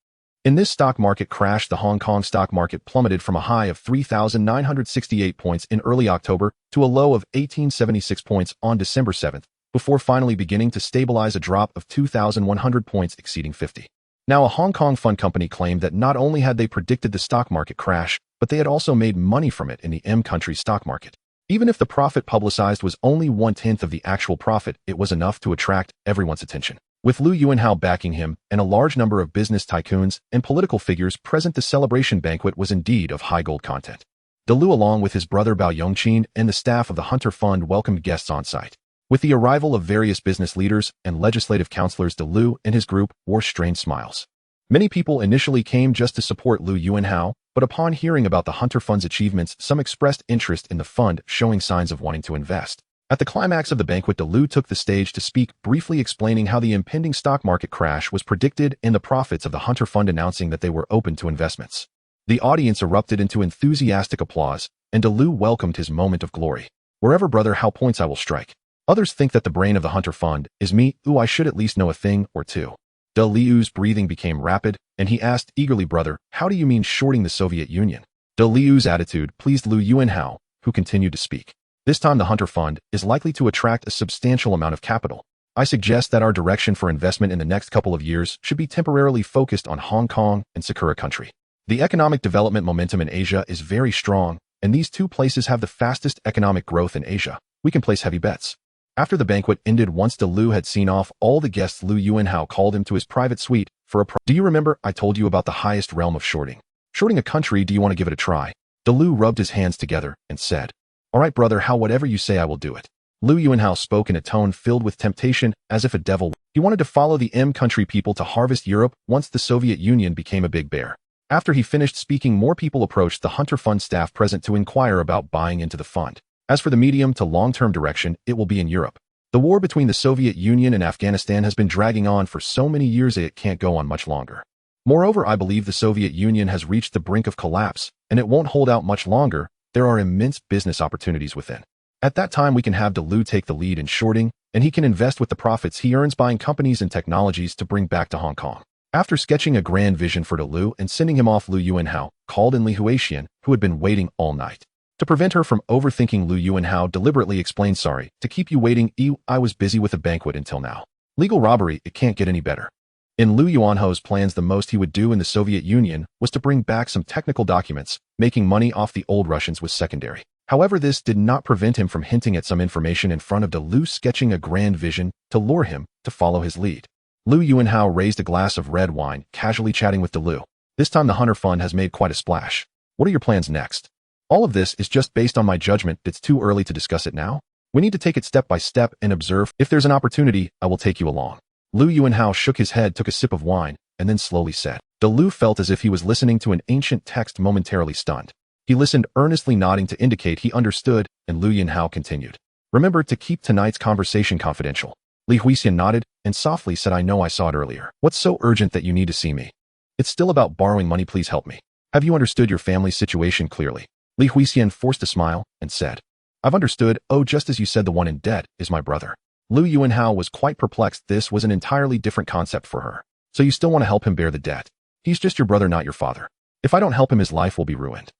In this stock market crash, the Hong Kong stock market plummeted from a high of 3,968 points in early October to a low of 1,876 points on December 7th, before finally beginning to stabilize, a drop of 2,100 points exceeding 50. Now, a Hong Kong fund company claimed that not only had they predicted the stock market crash, but they had also made money from it in the M country stock market. Even if the profit publicized was only 1/10 of the actual profit, it was enough to attract everyone's attention. With Lu Yuanhao backing him and a large number of business tycoons and political figures present, the celebration banquet was indeed of high gold content. Lu, along with his brother Bao Yongqin and the staff of the Hunter Fund, welcomed guests on site. With the arrival of various business leaders and legislative counselors, Lu and his group wore strange smiles. Many people initially came just to support Lu Yuanhao, but upon hearing about the Hunter Fund's achievements, some expressed interest in the fund, showing signs of wanting to invest. At the climax of the banquet, Lu took the stage to speak, briefly explaining how the impending stock market crash was predicted and the profits of the Hunter Fund, announcing that they were open to investments. The audience erupted into enthusiastic applause, and Lu welcomed his moment of glory. Wherever Brother Hao points, I will strike. Others think that the brain of the Hunter Fund is me. I should at least know a thing or two. Liu's breathing became rapid, and he asked eagerly, Brother, how do you mean shorting the Soviet Union? Liu's attitude pleased Lu Yuanhao, who continued to speak. This time the Hunter Fund is likely to attract a substantial amount of capital. I suggest that our direction for investment in the next couple of years should be temporarily focused on Hong Kong and Sakura country. The economic development momentum in Asia is very strong, and these two places have the fastest economic growth in Asia. We can place heavy bets. After the banquet ended, once Lu had seen off all the guests, Lu Yuanhao called him to his private suite for a Do you remember I told you about the highest realm of shorting? Shorting a country, do you want to give it a try? Lu rubbed his hands together and said, All right, Brother Hao, whatever you say, I will do it. Lu Yuanhao spoke in a tone filled with temptation, as if a devil. He wanted to follow the M country people to harvest Europe once the Soviet Union became a big bear. After he finished speaking, more people approached the Hunter Fund staff present to inquire about buying into the fund. As for the medium to long-term direction, it will be in Europe. The war between the Soviet Union and Afghanistan has been dragging on for so many years it can't go on much longer. Moreover, I believe the Soviet Union has reached the brink of collapse, and it won't hold out much longer. There are immense business opportunities within. At that time, we can have Lu take the lead in shorting, and he can invest with the profits he earns buying companies and technologies to bring back to Hong Kong. After sketching a grand vision for Lu and sending him off, Lu Yuanhao called in Li Huixian, who had been waiting all night. To prevent her from overthinking, Lu Yuanhao deliberately explained, Sorry to keep you waiting, I was busy with a banquet until now. Legal robbery, it can't get any better. In Lu Yuanhao's plans, the most he would do in the Soviet Union was to bring back some technical documents. Making money off the old Russians was secondary. However, this did not prevent him from hinting at some information in front of Lu, sketching a grand vision to lure him to follow his lead. Lu Yuanhao raised a glass of red wine, casually chatting with Lu. This time the Hunter Fund has made quite a splash. What are your plans next? All of this is just based on my judgment. It's too early to discuss it now. We need to take it step by step and observe. If there's an opportunity, I will take you along. Lu Yuanhao shook his head, took a sip of wine, and then slowly said. Lu felt as if he was listening to an ancient text, momentarily stunned. He listened earnestly, nodding to indicate he understood, and Lu Yuanhao continued. Remember to keep tonight's conversation confidential. Li Huixian nodded and softly said, I know I saw it earlier. What's so urgent that you need to see me? It's still about borrowing money, please help me. Have you understood your family's situation clearly? Li Huixian forced a smile and said, I've understood. Oh, just as you said, the one in debt is my brother. Lu Yuanhao was quite perplexed. This was an entirely different concept for her. So you still want to help him bear the debt? He's just your brother, not your father. If I don't help him, his life will be ruined.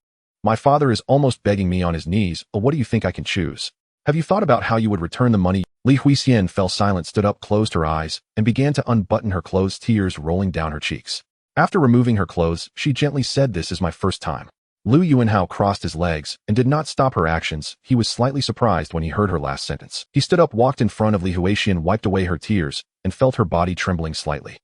My father is almost begging me on his knees. Oh, what do you think I can choose? Have you thought about how you would return the money? Li Huixian fell silent, stood up, closed her eyes, and began to unbutton her clothes, tears rolling down her cheeks. After removing her clothes, she gently said, This is my first time. Lu Yuanhao crossed his legs and did not stop her actions. He was slightly surprised when he heard her last sentence. He stood up, walked in front of Li Huixian, wiped away her tears, and felt her body trembling slightly.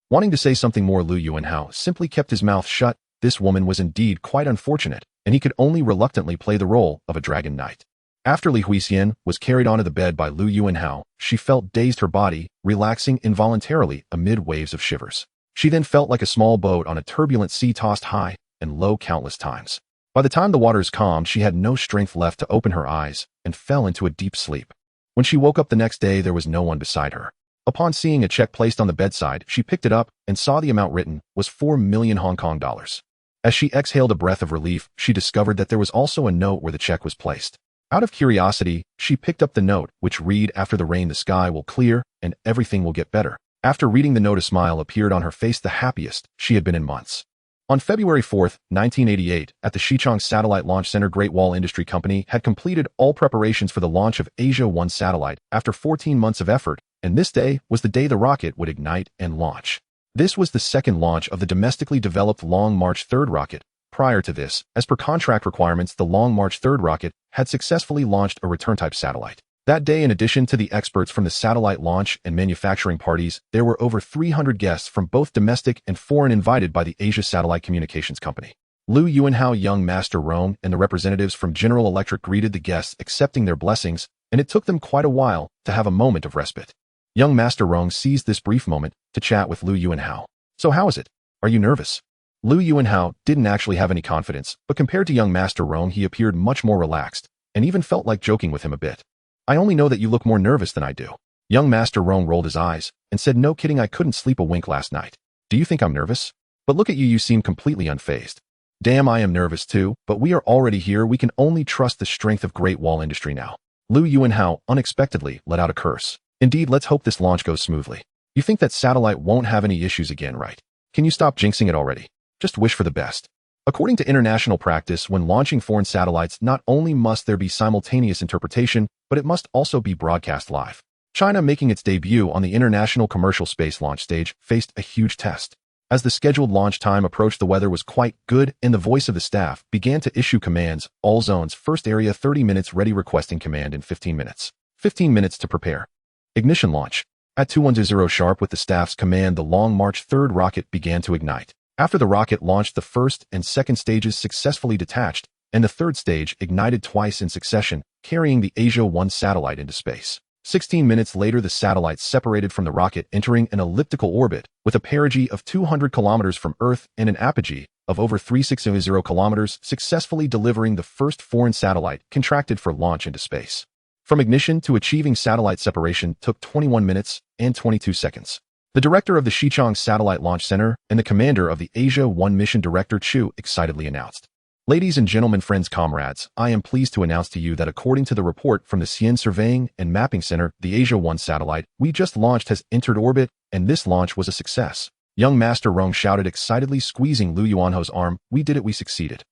Wanting to say something more, Lu Yuanhao simply kept his mouth shut. This woman was indeed quite unfortunate, and he could only reluctantly play the role of a dragon knight. After Li Huixian was carried onto the bed by Lu Yuanhao, she felt dazed, her body relaxing involuntarily amid waves of shivers. She then felt like a small boat on a turbulent sea, tossed high and low countless times. By the time the waters calmed, she had no strength left to open her eyes and fell into a deep sleep. When she woke up the next day, there was no one beside her. Upon seeing a check placed on the bedside, she picked it up and saw the amount written was 4 million Hong Kong dollars. As she exhaled a breath of relief, she discovered that there was also a note where the check was placed. Out of curiosity, she picked up the note, which read, "After the rain, the sky will clear and everything will get better." After reading the note, a smile appeared on her face, the happiest she had been in months. On February 4, 1988, at the Xichang Satellite Launch Center, Great Wall Industry Company had completed all preparations for the launch of Asia 1 satellite after 14 months of effort, and this day was the day the rocket would ignite and launch. This was the second launch of the domestically developed Long March 3 rocket. Prior to this, as per contract requirements, the Long March 3 rocket had successfully launched a return-type satellite. That day, in addition to the experts from the satellite launch and manufacturing parties, there were over 300 guests from both domestic and foreign invited by the Asia Satellite Communications Company. Lu Yuanhao, Young Master Rong, and the representatives from General Electric greeted the guests, accepting their blessings, and it took them quite a while to have a moment of respite. Young Master Rong seized this brief moment to chat with Lu Yuanhao. "So how is it? Are you nervous?" Lu Yuanhao didn't actually have any confidence, but compared to Young Master Rong, he appeared much more relaxed, and even felt like joking with him a bit. "I only know that you look more nervous than I do." Young Master Rong rolled his eyes and said, "No kidding, I couldn't sleep a wink last night. Do you think I'm nervous? But look at you, you seem completely unfazed." "Damn, I am nervous too, but we are already here. We can only trust the strength of Great Wall Industry now." Lu Yuanhao unexpectedly let out a curse. "Indeed, let's hope this launch goes smoothly. You think that satellite won't have any issues again, right? Can you stop jinxing it already? Just wish for the best." According to international practice, when launching foreign satellites, not only must there be simultaneous interpretation, but it must also be broadcast live. China, making its debut on the International Commercial Space Launch stage, faced a huge test. As the scheduled launch time approached, the weather was quite good, and the voice of the staff began to issue commands. "All zones, first area, 30 minutes ready, requesting command in 15 minutes. 15 minutes to prepare. Ignition launch." At 2100 sharp, with the staff's command, the Long March 3 rocket began to ignite. After the rocket launched, the first and second stages successfully detached, and the third stage ignited twice in succession, carrying the Asia 1 satellite into space. 16 minutes later, the satellite separated from the rocket, entering an elliptical orbit with a perigee of 200 kilometers from Earth and an apogee of over 3600 kilometers, successfully delivering the first foreign satellite contracted for launch into space. From ignition to achieving satellite separation took 21 minutes and 22 seconds. The director of the Xichang Satellite Launch Center and the commander of the Asia 1 mission, Director Chu, excitedly announced, "Ladies and gentlemen, friends, comrades, I am pleased to announce to you that according to the report from the Xi'an Surveying and Mapping Center, the Asia 1 satellite we just launched has entered orbit, and this launch was a success." Young Master Rong shouted excitedly, squeezing Lu Yuanhao's arm. "We did it, we succeeded."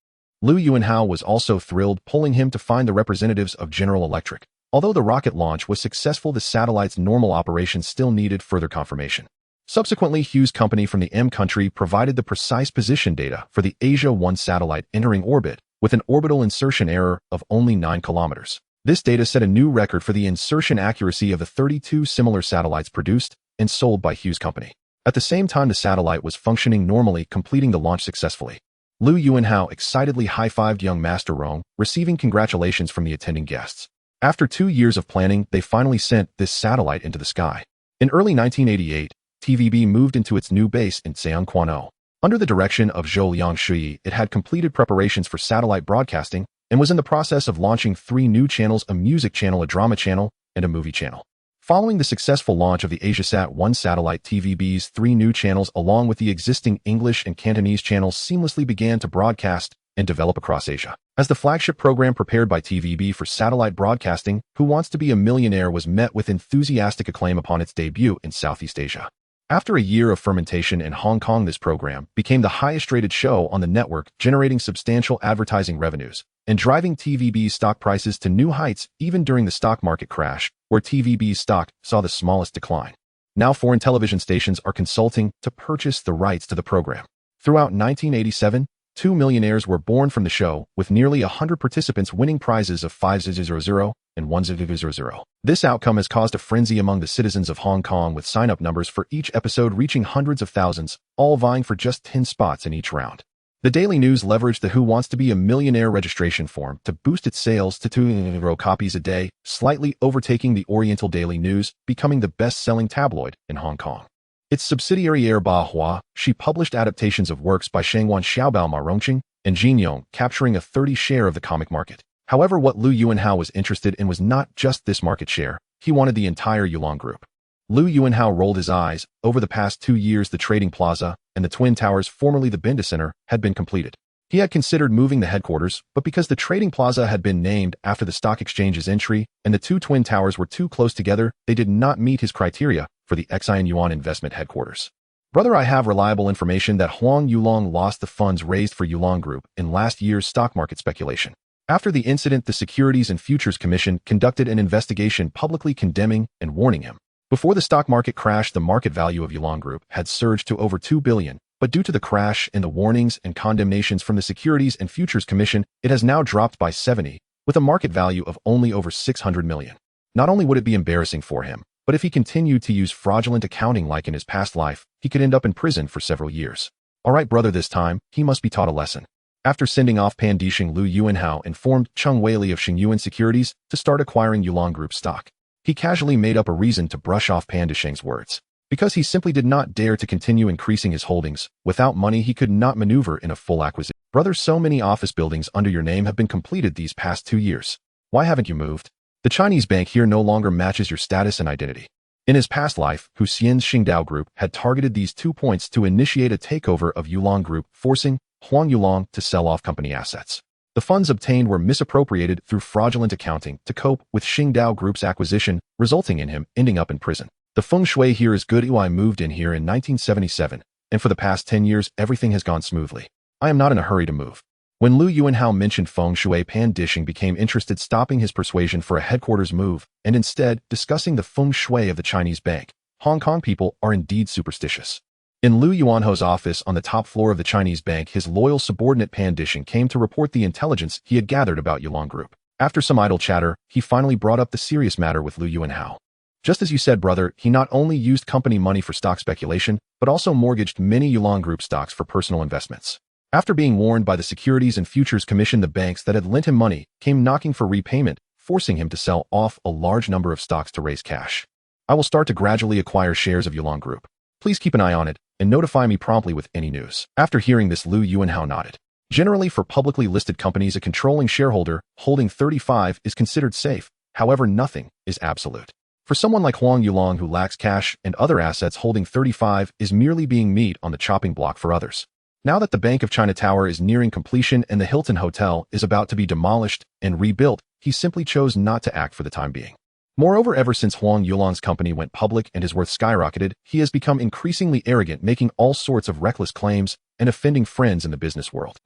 Lu Yuanhao was also thrilled, pulling him to find the representatives of General Electric. Although the rocket launch was successful, the satellite's normal operation still needed further confirmation. Subsequently, Hughes Company from the M country provided the precise position data for the Asia 1 satellite entering orbit with an orbital insertion error of only 9 kilometers. This data set a new record for the insertion accuracy of the 32 similar satellites produced and sold by Hughes Company. At the same time, the satellite was functioning normally, completing the launch successfully. Lu Yuanhao excitedly high-fived Young Master Rong, receiving congratulations from the attending guests. After 2 years of planning, they finally sent this satellite into the sky. In early 1988, TVB moved into its new base in Seongkwano. Under the direction of Zhou Liangshui, it had completed preparations for satellite broadcasting and was in the process of launching 3 new channels, a music channel, a drama channel, and a movie channel. Following the successful launch of the AsiaSat 1 satellite, TVB's 3 new channels, along with the existing English and Cantonese channels, seamlessly began to broadcast and develop across Asia. As the flagship program prepared by TVB for satellite broadcasting, Who Wants to Be a Millionaire was met with enthusiastic acclaim upon its debut in Southeast Asia. After a year of fermentation in Hong Kong, this program became the highest-rated show on the network, generating substantial advertising revenues and driving TVB's stock prices to new heights even during the stock market crash, where TVB's stock saw the smallest decline. Now foreign television stations are consulting to purchase the rights to the program. Throughout 1987, Two millionaires were born from the show, with nearly 100 participants winning prizes of 5,000 and 1,000. This outcome has caused a frenzy among the citizens of Hong Kong, with sign-up numbers for each episode reaching hundreds of thousands, all vying for just 10 spots in each round. The Daily News leveraged the Who Wants to Be a Millionaire registration form to boost its sales to 2 copies a day, slightly overtaking the Oriental Daily News, becoming the best-selling tabloid in Hong Kong. Its subsidiary Air Ba Hua, she published adaptations of works by Shangwan Xiaobao Ma Rongqing and Jin Yong, capturing a 30% share of the comic market. However, what Lu Yuanhao was interested in was not just this market share, he wanted the entire Yulong Group. Lu Yuanhao rolled his eyes. Over the past 2 years, the Trading Plaza and the Twin Towers, formerly the Binda Center, had been completed. He had considered moving the headquarters, but because the Trading Plaza had been named after the stock exchange's entry and the two Twin Towers were too close together, they did not meet his criteria for the Xian Yuan investment headquarters. Brother, I have reliable information that Huang Yulong lost the funds raised for Yulong Group in last year's stock market speculation. After the incident, the Securities and Futures Commission conducted an investigation publicly condemning and warning him. Before the stock market crashed, the market value of Yulong Group had surged to over 2 billion, but due to the crash and the warnings and condemnations from the Securities and Futures Commission, it has now dropped by 70, with a market value of only over 600 million. Not only would it be embarrassing for him, but if he continued to use fraudulent accounting like in his past life, he could end up in prison for several years. Alright brother, this time, he must be taught a lesson. After sending off Pan Dishing, Lu Yuanhao informed Cheng Weili of Xingyuan Securities to start acquiring Yulong Group stock. He casually made up a reason to brush off Pan Dishing's words. Because he simply did not dare to continue increasing his holdings, without money he could not maneuver in a full acquisition. Brother, so many office buildings under your name have been completed these past 2 years. Why haven't you moved? The Chinese bank here no longer matches your status and identity. In his past life, Hu Xian's Xingdao Group had targeted these 2 points to initiate a takeover of Yulong Group, forcing Huang Yulong to sell off company assets. The funds obtained were misappropriated through fraudulent accounting to cope with Xingdao Group's acquisition, resulting in him ending up in prison. The feng shui here is good. I moved in here in 1977, and for the past 10 years, everything has gone smoothly. I am not in a hurry to move. When Lu Yuanhao mentioned feng shui, Pan Dishing became interested, stopping his persuasion for a headquarters move, and instead discussing the feng shui of the Chinese bank. Hong Kong people are indeed superstitious. In Lu Yuanhao's office on the top floor of the Chinese bank, his loyal subordinate Pan Dishing came to report the intelligence he had gathered about Yulong Group. After some idle chatter, he finally brought up the serious matter with Lu Yuanhao. Just as you said, brother, he not only used company money for stock speculation, but also mortgaged many Yulong Group stocks for personal investments. After being warned by the Securities and Futures Commission, the banks that had lent him money came knocking for repayment, forcing him to sell off a large number of stocks to raise cash. I will start to gradually acquire shares of Yulong Group. Please keep an eye on it and notify me promptly with any news. After hearing this, Lu Yuanhao nodded. Generally, for publicly listed companies, a controlling shareholder holding 35% is considered safe. However, nothing is absolute. For someone like Huang Yulong, who lacks cash and other assets, holding 35% is merely being meat on the chopping block for others. Now that the Bank of China Tower is nearing completion and the Hilton Hotel is about to be demolished and rebuilt, he simply chose not to act for the time being. Moreover, ever since Huang Yulong's company went public and his worth skyrocketed, he has become increasingly arrogant, making all sorts of reckless claims and offending friends in the business world.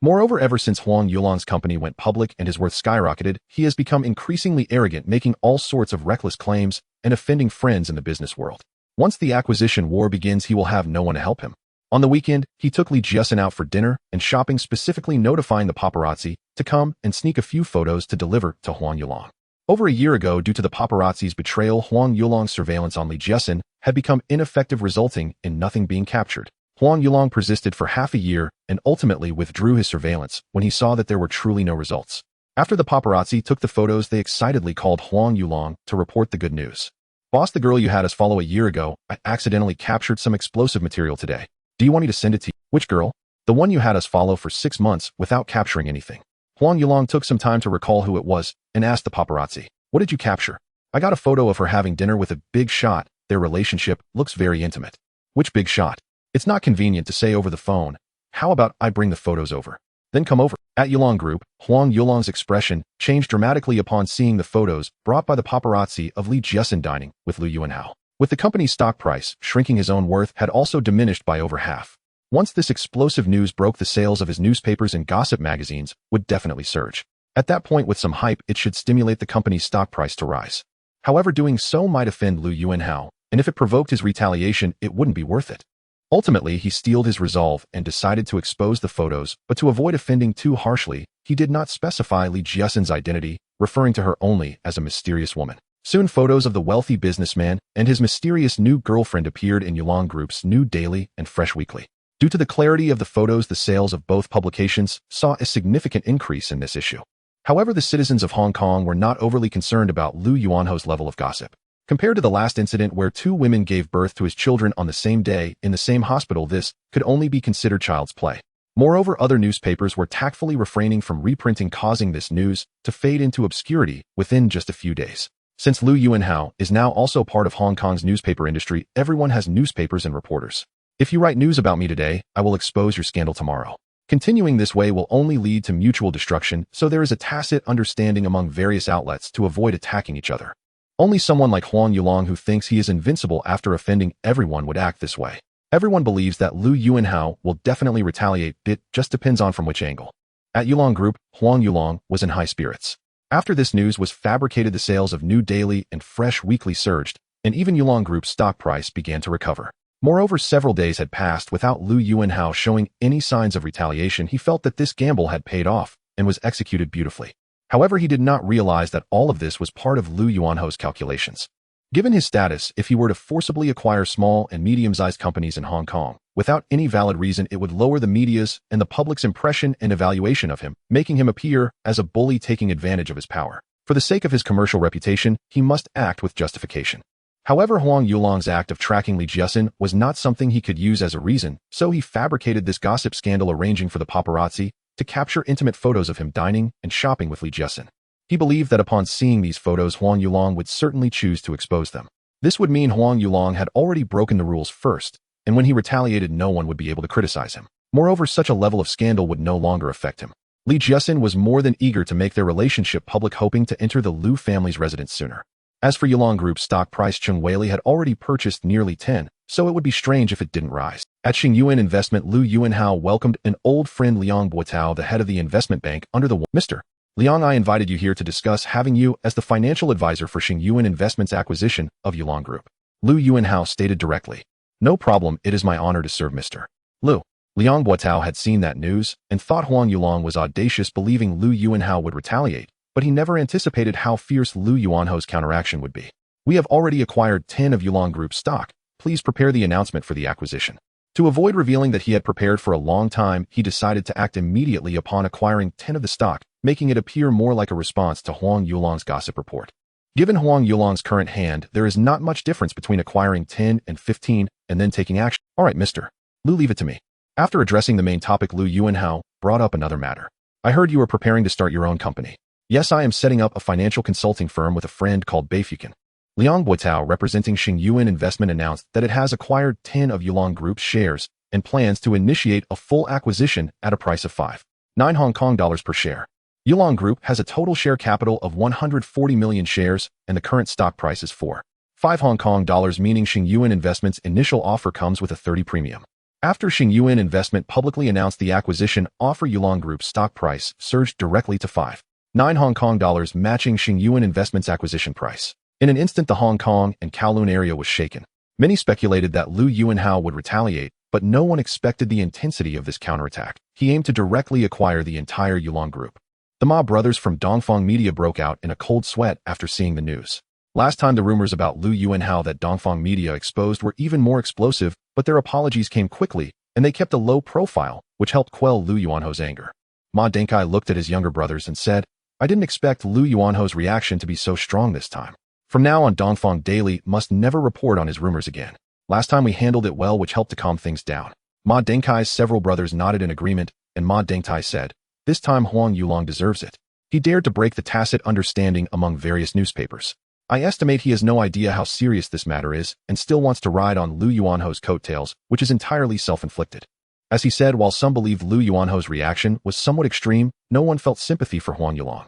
Once the acquisition war begins, he will have no one to help him. On the weekend, he took Li Jiasen out for dinner and shopping, specifically notifying the paparazzi to come and sneak a few photos to deliver to Huang Yulong. Over a year ago, due to the paparazzi's betrayal, Huang Yulong's surveillance on Li Jiasen had become ineffective, resulting in nothing being captured. Huang Yulong persisted for half a year and ultimately withdrew his surveillance when he saw that there were truly no results. After the paparazzi took the photos, they excitedly called Huang Yulong to report the good news. Boss, the girl you had us follow a year ago, I accidentally captured some explosive material today. Do you want me to send it to you? Which girl? The one you had us follow for 6 months without capturing anything. Huang Yulong took some time to recall who it was and asked the paparazzi, what did you capture? I got a photo of her having dinner with a big shot. Their relationship looks very intimate. Which big shot? It's not convenient to say over the phone. How about I bring the photos over? Then come over. At Yulong Group, Huang Yulong's expression changed dramatically upon seeing the photos brought by the paparazzi of Li Jiasen dining with Lu Yuanhao. With the company's stock price shrinking, his own worth had also diminished by over half. Once this explosive news broke, the sales of his newspapers and gossip magazines would definitely surge. At that point, with some hype, it should stimulate the company's stock price to rise. However, doing so might offend Lu Yuanhao, and if it provoked his retaliation, it wouldn't be worth it. Ultimately, he steeled his resolve and decided to expose the photos, but to avoid offending too harshly, he did not specify Li Jiaxin's identity, referring to her only as a mysterious woman. Soon photos of the wealthy businessman and his mysterious new girlfriend appeared in Yulong Group's new daily and fresh weekly. Due to the clarity of the photos, the sales of both publications saw a significant increase in this issue. However, the citizens of Hong Kong were not overly concerned about Lu Yuanho's level of gossip. Compared to the last incident where two women gave birth to his children on the same day in the same hospital, this could only be considered child's play. Moreover, other newspapers were tactfully refraining from reprinting, causing this news to fade into obscurity within just a few days. Since Lu Yuanhao is now also part of Hong Kong's newspaper industry, everyone has newspapers and reporters. If you write news about me today, I will expose your scandal tomorrow. Continuing this way will only lead to mutual destruction, so there is a tacit understanding among various outlets to avoid attacking each other. Only someone like Huang Yulong, who thinks he is invincible after offending everyone, would act this way. Everyone believes that Lu Yuanhao will definitely retaliate. It just depends on from which angle. At Yulong Group, Huang Yulong was in high spirits. After this news was fabricated, the sales of new daily and fresh weekly surged, and even Yulong Group's stock price began to recover. Moreover, several days had passed without Lu Yuanhao showing any signs of retaliation. He felt that this gamble had paid off and was executed beautifully. However, he did not realize that all of this was part of Lu Yuanho's calculations. Given his status, if he were to forcibly acquire small and medium-sized companies in Hong Kong, without any valid reason, it would lower the media's and the public's impression and evaluation of him, making him appear as a bully taking advantage of his power. For the sake of his commercial reputation, he must act with justification. However, Huang Yulong's act of tracking Li Jiaxin was not something he could use as a reason, so he fabricated this gossip scandal, arranging for the paparazzi to capture intimate photos of him dining and shopping with Li Jiaxin. He believed that upon seeing these photos, Huang Yulong would certainly choose to expose them. This would mean Huang Yulong had already broken the rules first, and when he retaliated, no one would be able to criticize him. Moreover, such a level of scandal would no longer affect him. Li Jiaxin was more than eager to make their relationship public, hoping to enter the Lu family's residence sooner. As for Yulong Group's stock price, Cheng Weili had already purchased nearly 10, so it would be strange if it didn't rise. At Xingyuan Investment, Lu Yuanhao welcomed an old friend, Liang Buotao, the head of the investment bank, under the Mr. Liang, I invited you here to discuss having you as the financial advisor for Xingyuan Investment's acquisition of Yulong Group. Lu Yuanhao stated directly. No problem, it is my honor to serve Mr. Lu. Liang Buotao had seen that news and thought Huang Yulong was audacious, believing Lu Yuanhao would retaliate, but he never anticipated how fierce Lu Yuanho's counteraction would be. We have already acquired 10 of Yulong Group's stock. Please prepare the announcement for the acquisition. To avoid revealing that he had prepared for a long time, he decided to act immediately upon acquiring 10 of the stock, making it appear more like a response to Huang Yulong's gossip report. Given Huang Yulong's current hand, there is not much difference between acquiring 10 and 15 and then taking action. All right, Mr. Lu, leave it to me. After addressing the main topic, Lu Yuanhao brought up another matter. I heard you are preparing to start your own company. Yes, I am setting up a financial consulting firm with a friend called Beifukan. Liang Buotao, representing Xingyuan Investment, announced that it has acquired 10 of Yulong Group's shares and plans to initiate a full acquisition at a price of 5.9 Hong Kong dollars per share. Yulong Group has a total share capital of 140 million shares, and the current stock price is 4.5 Hong Kong dollars, meaning Xingyuan Investment's initial offer comes with a 30 premium. After Xingyuan Investment publicly announced the acquisition offer, Yulong Group's stock price surged directly to 5.9 Hong Kong dollars, matching Xingyuan Investment's acquisition price. In an instant, the Hong Kong and Kowloon area was shaken. Many speculated that Lu Yuanhao would retaliate, but no one expected the intensity of this counterattack. He aimed to directly acquire the entire Yulong Group. The Ma brothers from Dongfang Media broke out in a cold sweat after seeing the news. Last time, the rumors about Lu Yuanhao that Dongfang Media exposed were even more explosive, but their apologies came quickly, and they kept a low profile, which helped quell Lu Yuanho's anger. Ma Dengkai looked at his younger brothers and said, I didn't expect Lu Yuanho's reaction to be so strong this time. From now on, Dongfang Daily must never report on his rumors again. Last time we handled it well, which helped to calm things down. Ma Dengkai's several brothers nodded in agreement, and Ma Dengtai said, this time Huang Yulong deserves it. He dared to break the tacit understanding among various newspapers. I estimate he has no idea how serious this matter is and still wants to ride on Lu Yuanho's coattails, which is entirely self-inflicted. As he said, while some believed Lu Yuanho's reaction was somewhat extreme, no one felt sympathy for Huang Yulong.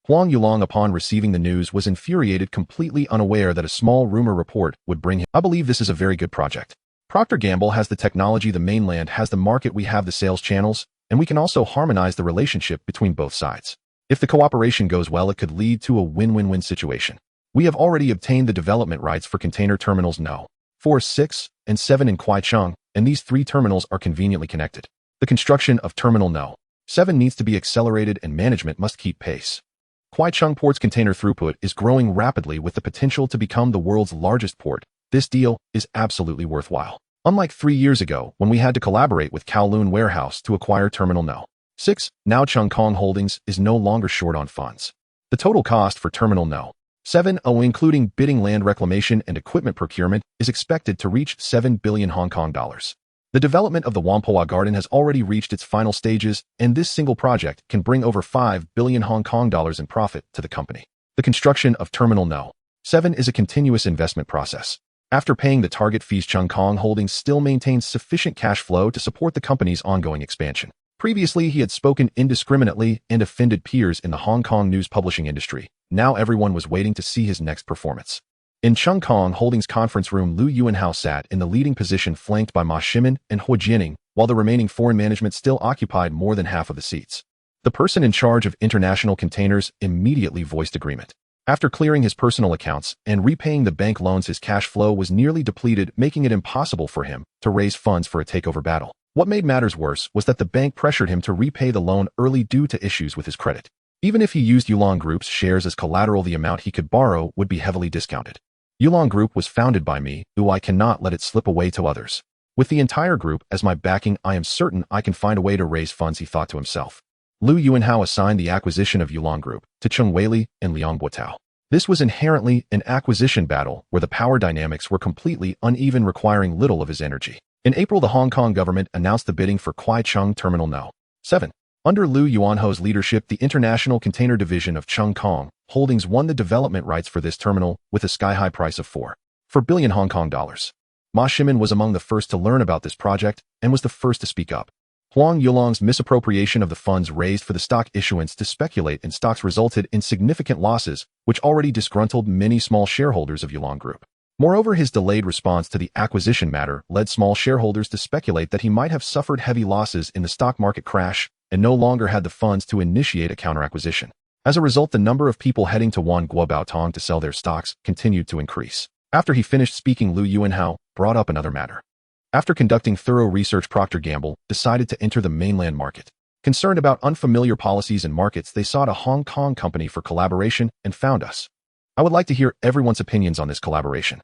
Huang Yulong, upon receiving the news, was infuriated, completely unaware that a small rumor report would bring him. I believe this is a very good project. Procter & Gamble has the technology, the mainland has the market, we have the sales channels, and we can also harmonize the relationship between both sides. If the cooperation goes well, it could lead to a win-win-win situation. We have already obtained the development rights for container terminals No. 4, 6, and 7 in Kwaicheng, and these 3 terminals are conveniently connected. The construction of Terminal No. 7 needs to be accelerated and management must keep pace. Kwaichung Port's container throughput is growing rapidly with the potential to become the world's largest port. This deal is absolutely worthwhile. Unlike 3 years ago when we had to collaborate with Kowloon Warehouse to acquire Terminal No. 6, now Chungkong Holdings is no longer short on funds. The total cost for Terminal No. 7, including bidding, land reclamation, and equipment procurement, is expected to reach 7 billion Hong Kong dollars. The development of the Whampoa Garden has already reached its final stages, and this single project can bring over 5 billion Hong Kong dollars in profit to the company. The construction of Terminal No. 7 is a continuous investment process. After paying the target fees, Chungkong Holdings still maintains sufficient cash flow to support the company's ongoing expansion. Previously, he had spoken indiscriminately and offended peers in the Hong Kong news publishing industry. Now everyone was waiting to see his next performance. In Chungkong Holdings' conference room, Lu Yuanhao sat in the leading position, flanked by Ma Ximin and Hu Jianing, while the remaining foreign management still occupied more than half of the seats. The person in charge of international containers immediately voiced agreement. After clearing his personal accounts and repaying the bank loans, his cash flow was nearly depleted, making it impossible for him to raise funds for a takeover battle. What made matters worse was that the bank pressured him to repay the loan early due to issues with his credit. Even if he used Yulong Group's shares as collateral, the amount he could borrow would be heavily discounted. Yulong Group was founded by me, who I cannot let it slip away to others. With the entire group as my backing, I am certain I can find a way to raise funds, he thought to himself. Lu Yuanhao assigned the acquisition of Yulong Group to Cheng Weili and Liang Buotao. This was inherently an acquisition battle where the power dynamics were completely uneven, requiring little of his energy. In April, the Hong Kong government announced the bidding for Kwaichung Terminal No. 7. Under Lu Yuanhao's leadership, the International Container Division of Chungkong Holdings won the development rights for this terminal with a sky-high price of 4 billion Hong Kong dollars. Ma Ximin was among the first to learn about this project and was the first to speak up. Huang Yulong's misappropriation of the funds raised for the stock issuance to speculate in stocks resulted in significant losses, which already disgruntled many small shareholders of Yulong Group. Moreover, his delayed response to the acquisition matter led small shareholders to speculate that he might have suffered heavy losses in the stock market crash and no longer had the funds to initiate a counter-acquisition. As a result, the number of people heading to Wan Guobaotong to sell their stocks continued to increase. After he finished speaking, Lu Yuanhao brought up another matter. After conducting thorough research, Procter & Gamble decided to enter the mainland market. Concerned about unfamiliar policies and markets, they sought a Hong Kong company for collaboration and found us. I would like to hear everyone's opinions on this collaboration.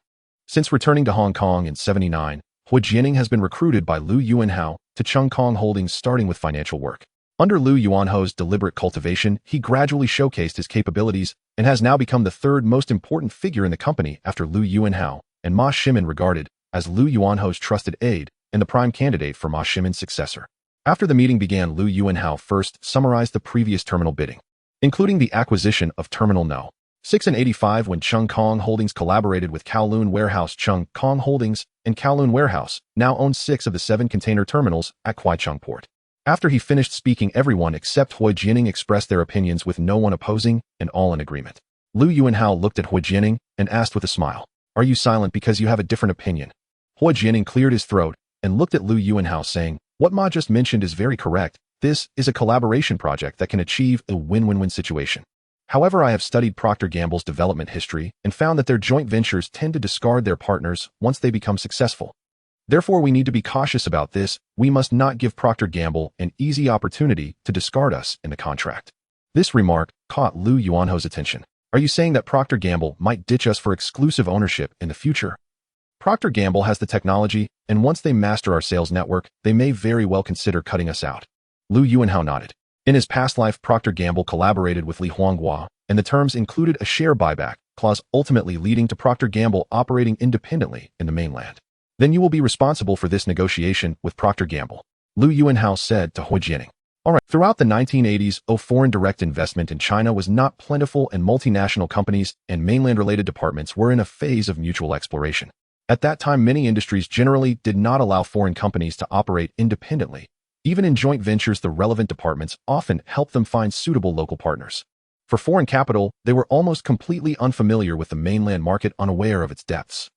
Since returning to Hong Kong in '79, Hu Jianing has been recruited by Lu Yuanhao to Chungkong Holdings, starting with financial work. Under Lu Yuanhao's deliberate cultivation, he gradually showcased his capabilities and has now become the third most important figure in the company after Lu Yuanhao and Ma Ximin, regarded as Lu Yuanhao's trusted aide and the prime candidate for Ma Ximin's successor. After the meeting began, Lu Yuanhao first summarized the previous terminal bidding, including the acquisition of Terminal No. 6 in '85 when Chungkong Holdings collaborated with Kowloon Warehouse. Chungkong Holdings and Kowloon Warehouse now own 6 of the 7 container terminals at Kwaichung Port. After he finished speaking, everyone except Hu Jianing expressed their opinions, with no one opposing and all in agreement. Lu Yuanhao looked at Hu Jianing and asked with a smile, "Are you silent because you have a different opinion?" Hu Jianing cleared his throat and looked at Lu Yuanhao, saying, "What Ma just mentioned is very correct. This is a collaboration project that can achieve a win-win-win situation. However, I have studied Procter & Gamble's development history and found that their joint ventures tend to discard their partners once they become successful. Therefore, we need to be cautious about this. We must not give Procter & Gamble an easy opportunity to discard us in the contract." This remark caught Lu Yuanhao's attention. "Are you saying that Procter & Gamble might ditch us for exclusive ownership in the future? Procter & Gamble has the technology, and once they master our sales network, they may very well consider cutting us out." Lu Yuanhao nodded. In his past life, Procter & Gamble collaborated with Li Huanghua, and the terms included a share buyback clause, ultimately leading to Procter & Gamble operating independently in the mainland. "Then you will be responsible for this negotiation with Procter & Gamble," Lu Yuanhao said to Hu Jianing. Alright, throughout the 1980s, foreign direct investment in China was not plentiful, and multinational companies and mainland-related departments were in a phase of mutual exploration. At that time, many industries generally did not allow foreign companies to operate independently. Even in joint ventures, the relevant departments often helped them find suitable local partners. For foreign capital, they were almost completely unfamiliar with the mainland market, unaware of its depths.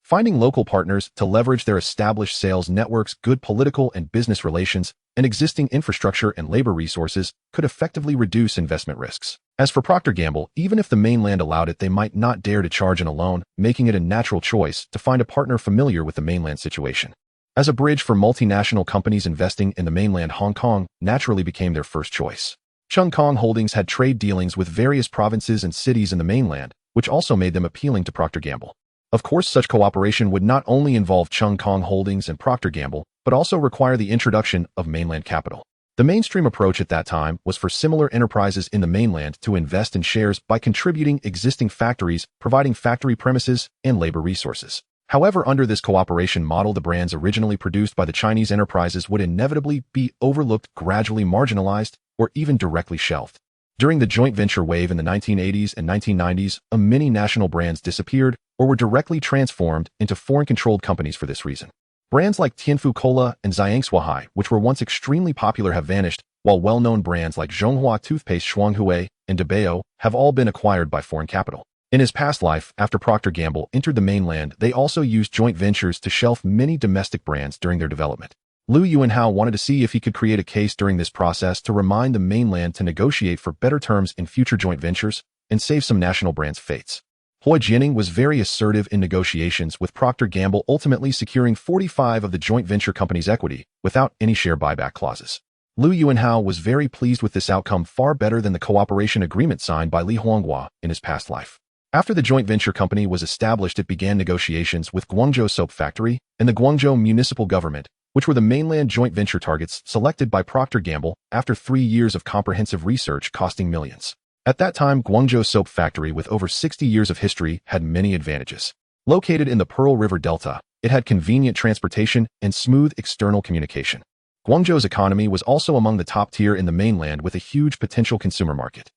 Finding local partners to leverage their established sales networks, good political and business relations, and existing infrastructure and labor resources could effectively reduce investment risks. As for Procter & Gamble, even if the mainland allowed it, they might not dare to charge in a loan, making it a natural choice to find a partner familiar with the mainland situation. as a bridge for multinational companies investing in the mainland. Hong Kong naturally became their first choice. Cheung Kong Holdings had trade dealings with various provinces and cities in the mainland, which also made them appealing to Procter & Gamble. Of course, such cooperation would not only involve Cheung Kong Holdings and Procter & Gamble, but also require the introduction of mainland capital. The mainstream approach at that time was for similar enterprises in the mainland to invest in shares by contributing existing factories, providing factory premises, and labor resources. However, under this cooperation model, the brands originally produced by the Chinese enterprises would inevitably be overlooked, gradually marginalized, or even directly shelved. During the joint venture wave in the 1980s and 1990s, many national brands disappeared or were directly transformed into foreign-controlled companies for this reason. Brands like Tianfu Cola and Zhangsuohai, which were once extremely popular, have vanished, while well-known brands like Zhonghua toothpaste, Shuanghui, and Debao have all been acquired by foreign capital. In his past life, after Procter & Gamble entered the mainland, they also used joint ventures to shelf many domestic brands during their development. Liu Yuanhao wanted to see if he could create a case during this process to remind the mainland to negotiate for better terms in future joint ventures and save some national brands' fates. Hui Jianing was very assertive in negotiations, with Procter & Gamble ultimately securing 45% of the joint venture company's equity without any share buyback clauses. Liu Yuanhao was very pleased with this outcome, far better than the cooperation agreement signed by Li Huanghua in his past life. After the joint venture company was established, it began negotiations with Guangzhou Soap Factory and the Guangzhou Municipal Government, which were the mainland joint venture targets selected by Procter & Gamble after 3 years of comprehensive research costing millions. At that time, Guangzhou Soap Factory, with over 60 years of history, had many advantages. Located in the Pearl River Delta, it had convenient transportation and smooth external communication. Guangzhou's economy was also among the top tier in the mainland, with a huge potential consumer market.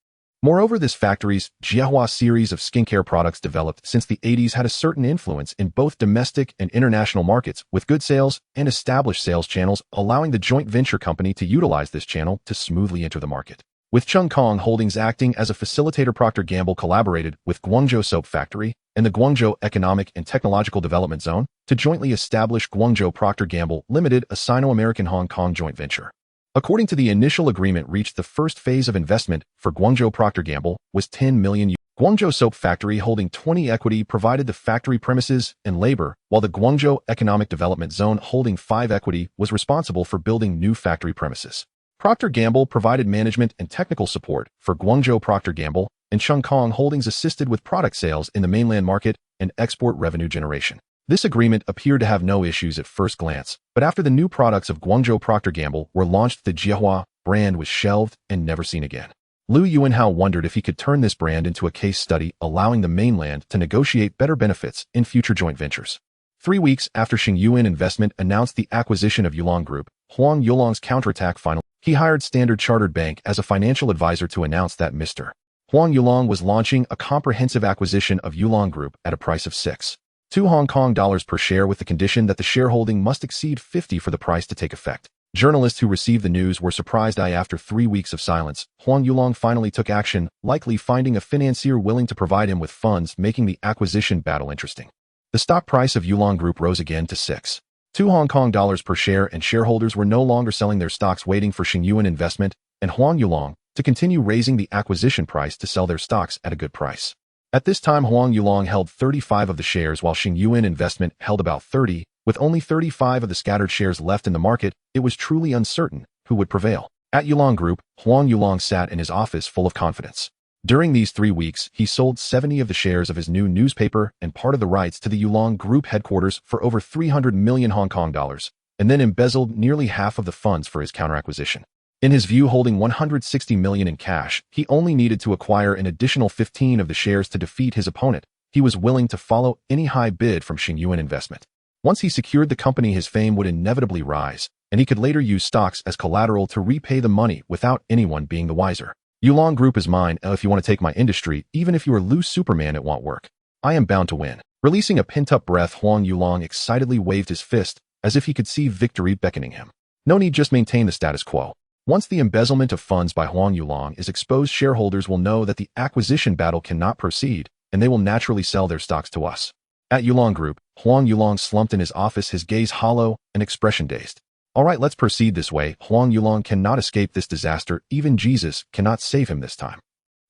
Moreover, this factory's Jiahua series of skincare products developed since the 80s had a certain influence in both domestic and international markets, with good sales and established sales channels, allowing the joint venture company to utilize this channel to smoothly enter the market. With Cheung Kong Holdings acting as a facilitator, Procter & Gamble collaborated with Guangzhou Soap Factory and the Guangzhou Economic and Technological Development Zone to jointly establish Guangzhou Procter & Gamble Limited, a Sino-American Hong Kong joint venture. According to the initial agreement reached, the first phase of investment for Guangzhou Procter & Gamble was 10 million. Guangzhou Soap Factory, holding 20% equity, provided the factory premises and labor, while the Guangzhou Economic Development Zone, holding 5% equity, was responsible for building new factory premises. Procter & Gamble provided management and technical support for Guangzhou Procter & Gamble, and Cheung Kong Holdings assisted with product sales in the mainland market and export revenue generation. This agreement appeared to have no issues at first glance, but after the new products of Guangzhou Procter & Gamble were launched, the Jiahua brand was shelved and never seen again. Liu Yuanhao wondered if he could turn this brand into a case study, allowing the mainland to negotiate better benefits in future joint ventures. 3 weeks after Xing Yuan Investment announced the acquisition of Yulong Group, Huang Yulong's counterattack finally, he hired Standard Chartered Bank as a financial advisor to announce that Mr. Huang Yulong was launching a comprehensive acquisition of Yulong Group at a price of 6.2 Hong Kong dollars per share, with the condition that the shareholding must exceed 50 for the price to take effect. Journalists who received the news were surprised. After 3 weeks of silence, Huang Yulong finally took action, likely finding a financier willing to provide him with funds, making the acquisition battle interesting. The stock price of Yulong Group rose again to 6.2 Hong Kong dollars per share, and shareholders were no longer selling their stocks, waiting for Xing Yuan Investment and Huang Yulong to continue raising the acquisition price to sell their stocks at a good price. At this time, Huang Yulong held 35% of the shares, while Xing Yuan Investment held about 30%. With only 35% of the scattered shares left in the market, it was truly uncertain who would prevail. At Yulong Group, Huang Yulong sat in his office full of confidence. During these 3 weeks, he sold 70% of the shares of his new newspaper and part of the rights to the Yulong Group headquarters for over 300 million Hong Kong dollars, and then embezzled nearly half of the funds for his counteracquisition. In his view, holding 160 million in cash, he only needed to acquire an additional 15% of the shares to defeat his opponent. He was willing to follow any high bid from Xing Yuan Investment. Once he secured the company, his fame would inevitably rise, and he could later use stocks as collateral to repay the money without anyone being the wiser. Yulong Group is mine. If you want to take my industry, even if you are Lu Superman, it won't work. I am bound to win. Releasing a pent-up breath, Huang Yulong excitedly waved his fist as if he could see victory beckoning him. No need, just maintain the status quo. Once the embezzlement of funds by Huang Yulong is exposed, shareholders will know that the acquisition battle cannot proceed, and they will naturally sell their stocks to us. At Yulong Group, Huang Yulong slumped in his office, his gaze hollow and expression dazed. All right, let's proceed this way. Huang Yulong cannot escape this disaster. Even Jesus cannot save him this time.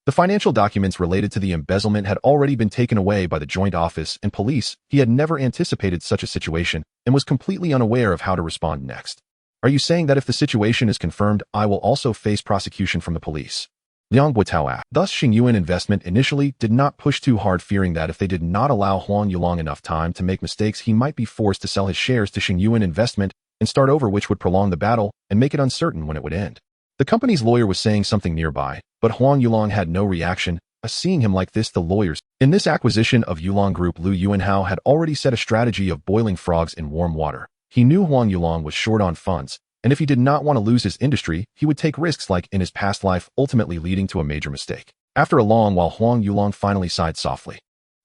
The financial documents related to the embezzlement had already been taken away by the Joint Office and police. He had never anticipated such a situation and was completely unaware of how to respond next. Are you saying that if the situation is confirmed, I will also face prosecution from the police? Liang Guotao asked. Thus, Xingyuan Investment initially did not push too hard, fearing that if they did not allow Huang Yulong enough time to make mistakes, he might be forced to sell his shares to Xingyuan Investment and start over, which would prolong the battle and make it uncertain when it would end. The company's lawyer was saying something nearby, but Huang Yulong had no reaction. Seeing him like this, the lawyers in this acquisition of Yulong Group, Lu Yuanhao had already set a strategy of boiling frogs in warm water. He knew Huang Yulong was short on funds, and if he did not want to lose his industry, he would take risks like in his past life, ultimately leading to a major mistake. After a long while, Huang Yulong finally sighed softly.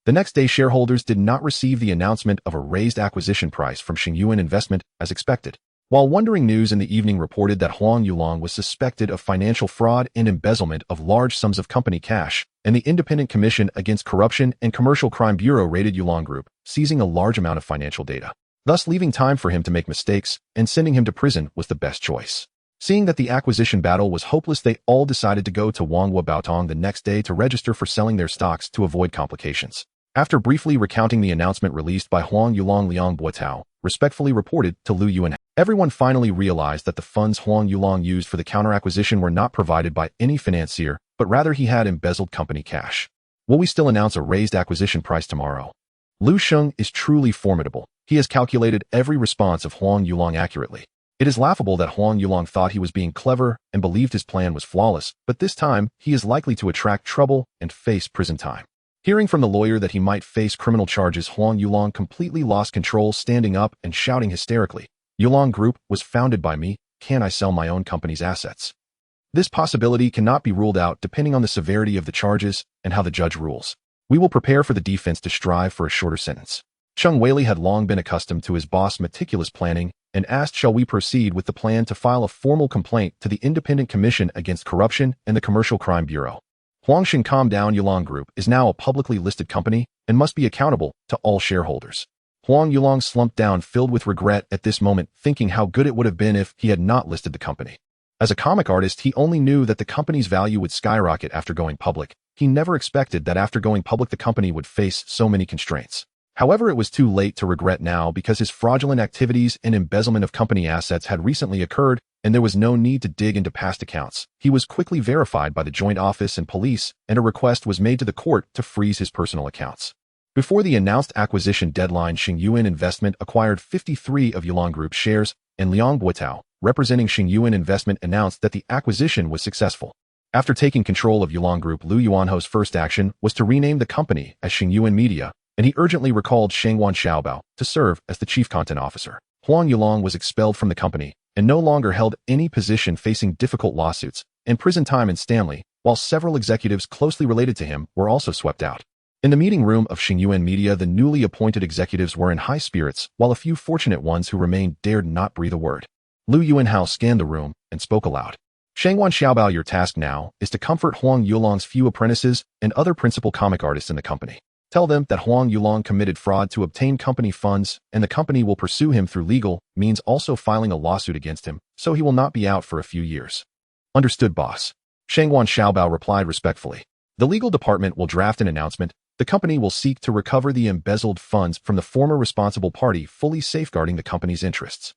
The next day, shareholders did not receive the announcement of a raised acquisition price from Xingyuan Investment as expected. While wondering, news in the evening reported that Huang Yulong was suspected of financial fraud and embezzlement of large sums of company cash, and the Independent Commission Against Corruption and Commercial Crime Bureau raided Yulong Group, seizing a large amount of financial data. Thus, leaving time for him to make mistakes and sending him to prison was the best choice. Seeing that the acquisition battle was hopeless, they all decided to go to Wanghua Baotong the next day to register for selling their stocks to avoid complications. After briefly recounting the announcement released by Huang Yulong, Liang Guotao respectfully reported to Lu Yuan. Everyone finally realized that the funds Huang Yulong used for the counter-acquisition were not provided by any financier, but rather he had embezzled company cash. Will we still announce a raised acquisition price tomorrow? Lu Sheng is truly formidable. He has calculated every response of Huang Yulong accurately. It is laughable that Huang Yulong thought he was being clever and believed his plan was flawless, but this time he is likely to attract trouble and face prison time. Hearing from the lawyer that he might face criminal charges, Huang Yulong completely lost control, standing up and shouting hysterically, "Yulong Group was founded by me. Can I sell my own company's assets?" This possibility cannot be ruled out depending on the severity of the charges and how the judge rules. We will prepare for the defense to strive for a shorter sentence. Cheng Weili had long been accustomed to his boss' meticulous planning and asked, shall we proceed with the plan to file a formal complaint to the Independent Commission Against Corruption and the Commercial Crime Bureau? Huang Xing, calm down. Yulong Group is now a publicly listed company and must be accountable to all shareholders. Huang Yulong slumped down, filled with regret at this moment, thinking how good it would have been if he had not listed the company. As a comic artist, he only knew that the company's value would skyrocket after going public. He never expected that after going public the company would face so many constraints. However, it was too late to regret now because his fraudulent activities and embezzlement of company assets had recently occurred, and there was no need to dig into past accounts. He was quickly verified by the Joint Office and police, and a request was made to the court to freeze his personal accounts. Before the announced acquisition deadline, Xingyuan Investment acquired 53 of Yulong Group shares, and Liang Guotao, representing Xingyuan Investment, announced that the acquisition was successful. After taking control of Yulong Group, Lu Yuanho's first action was to rename the company as Xingyuan Media, and he urgently recalled Shengwan Xiaobao to serve as the chief content officer. Huang Yulong was expelled from the company and no longer held any position, facing difficult lawsuits and prison time in Stanley, while several executives closely related to him were also swept out. In the meeting room of Xingyuan Media, the newly appointed executives were in high spirits, while a few fortunate ones who remained dared not breathe a word. Lu Yuanhao scanned the room and spoke aloud. Shengwan Xiaobao, your task now is to comfort Huang Yulong's few apprentices and other principal comic artists in the company. Tell them that Huang Yulong committed fraud to obtain company funds, and the company will pursue him through legal means, also filing a lawsuit against him, so he will not be out for a few years. Understood, boss. Shengwan Xiaobao replied respectfully. The legal department will draft an announcement. The company will seek to recover the embezzled funds from the former responsible party, fully safeguarding the company's interests.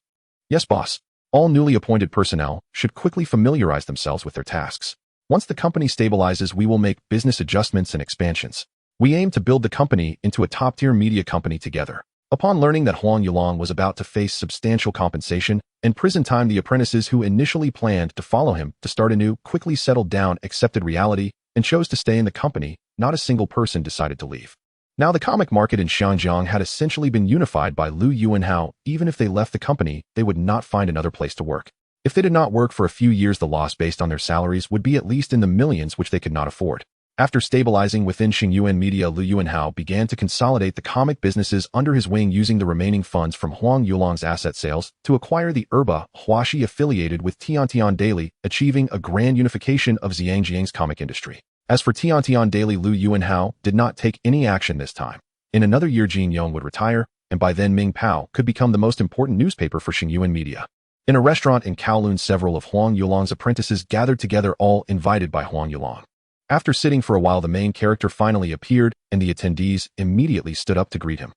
Yes, boss. All newly appointed personnel should quickly familiarize themselves with their tasks. Once the company stabilizes, we will make business adjustments and expansions. We aim to build the company into a top-tier media company together. Upon learning that Huang Yulong was about to face substantial compensation and prison time, the apprentices who initially planned to follow him to start anew quickly settled down, accepted reality, and chose to stay in the company. Not a single person decided to leave. Now the comic market in Xinjiang had essentially been unified by Lu Yuanhao. Even if they left the company, they would not find another place to work. If they did not work for a few years, the loss based on their salaries would be at least in the millions, which they could not afford. After stabilizing within Xingyuan Media, Lu Yuanhao began to consolidate the comic businesses under his wing, using the remaining funds from Huang Yulong's asset sales to acquire the Erba Huaxi affiliated with Tiantian Daily, achieving a grand unification of Zhangjiang's comic industry. As for Tiantian Daily, Lu Yuanhao did not take any action this time. In another year, Jin Yong would retire, and by then Ming Pao could become the most important newspaper for Xingyuan Media. In a restaurant in Kowloon, several of Huang Yulong's apprentices gathered together, all invited by Huang Yulong. After sitting for a while, the main character finally appeared, and the attendees immediately stood up to greet him.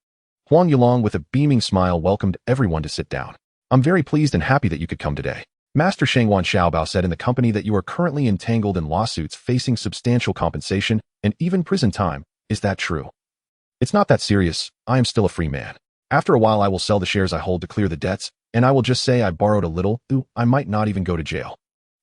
Huang Yulong, with a beaming smile, welcomed everyone to sit down. I'm very pleased and happy that you could come today. Master Shangwan Xiaobao said in the company that you are currently entangled in lawsuits facing substantial compensation and even prison time. Is that true? It's not that serious. I am still a free man. After a while, I will sell the shares I hold to clear the debts, and I will just say I borrowed a little. I might not even go to jail.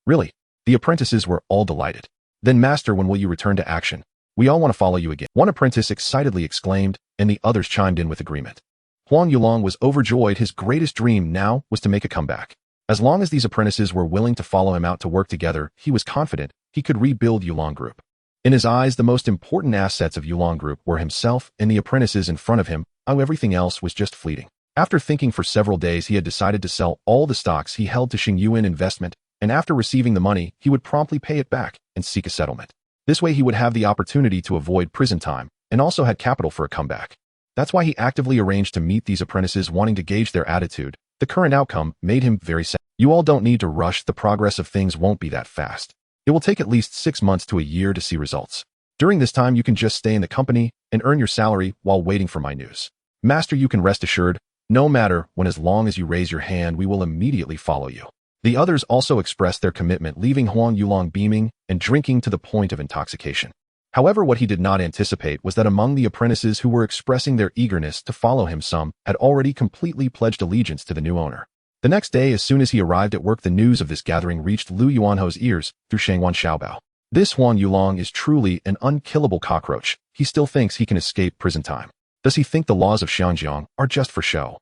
Really? The apprentices were all delighted. Then, Master, when will you return to action? We all want to follow you again. One apprentice excitedly exclaimed, and the others chimed in with agreement. Huang Yulong was overjoyed. His greatest dream now was to make a comeback. As long as these apprentices were willing to follow him out to work together, he was confident he could rebuild Yulong Group. In his eyes, the most important assets of Yulong Group were himself and the apprentices in front of him. Everything else was just fleeting. After thinking for several days, he had decided to sell all the stocks he held to Xingyuan Investment, and after receiving the money, he would promptly pay it back and seek a settlement. This way he would have the opportunity to avoid prison time and also had capital for a comeback. That's why he actively arranged to meet these apprentices, wanting to gauge their attitude. The current outcome made him very sad. You all don't need to rush. The progress of things won't be that fast. It will take at least 6 months to a year to see results. During this time, you can just stay in the company and earn your salary while waiting for my news. Master, you can rest assured, no matter when, as long as you raise your hand, we will immediately follow you. The others also expressed their commitment, leaving Huang Yulong beaming and drinking to the point of intoxication. However, what he did not anticipate was that among the apprentices who were expressing their eagerness to follow him, some had already completely pledged allegiance to the new owner. The next day, as soon as he arrived at work, the news of this gathering reached Lu Yuanho's ears through Shangwan Xiaobao. This Huang Yulong is truly an unkillable cockroach. He still thinks he can escape prison time. Does he think the laws of Xianjiang are just for show?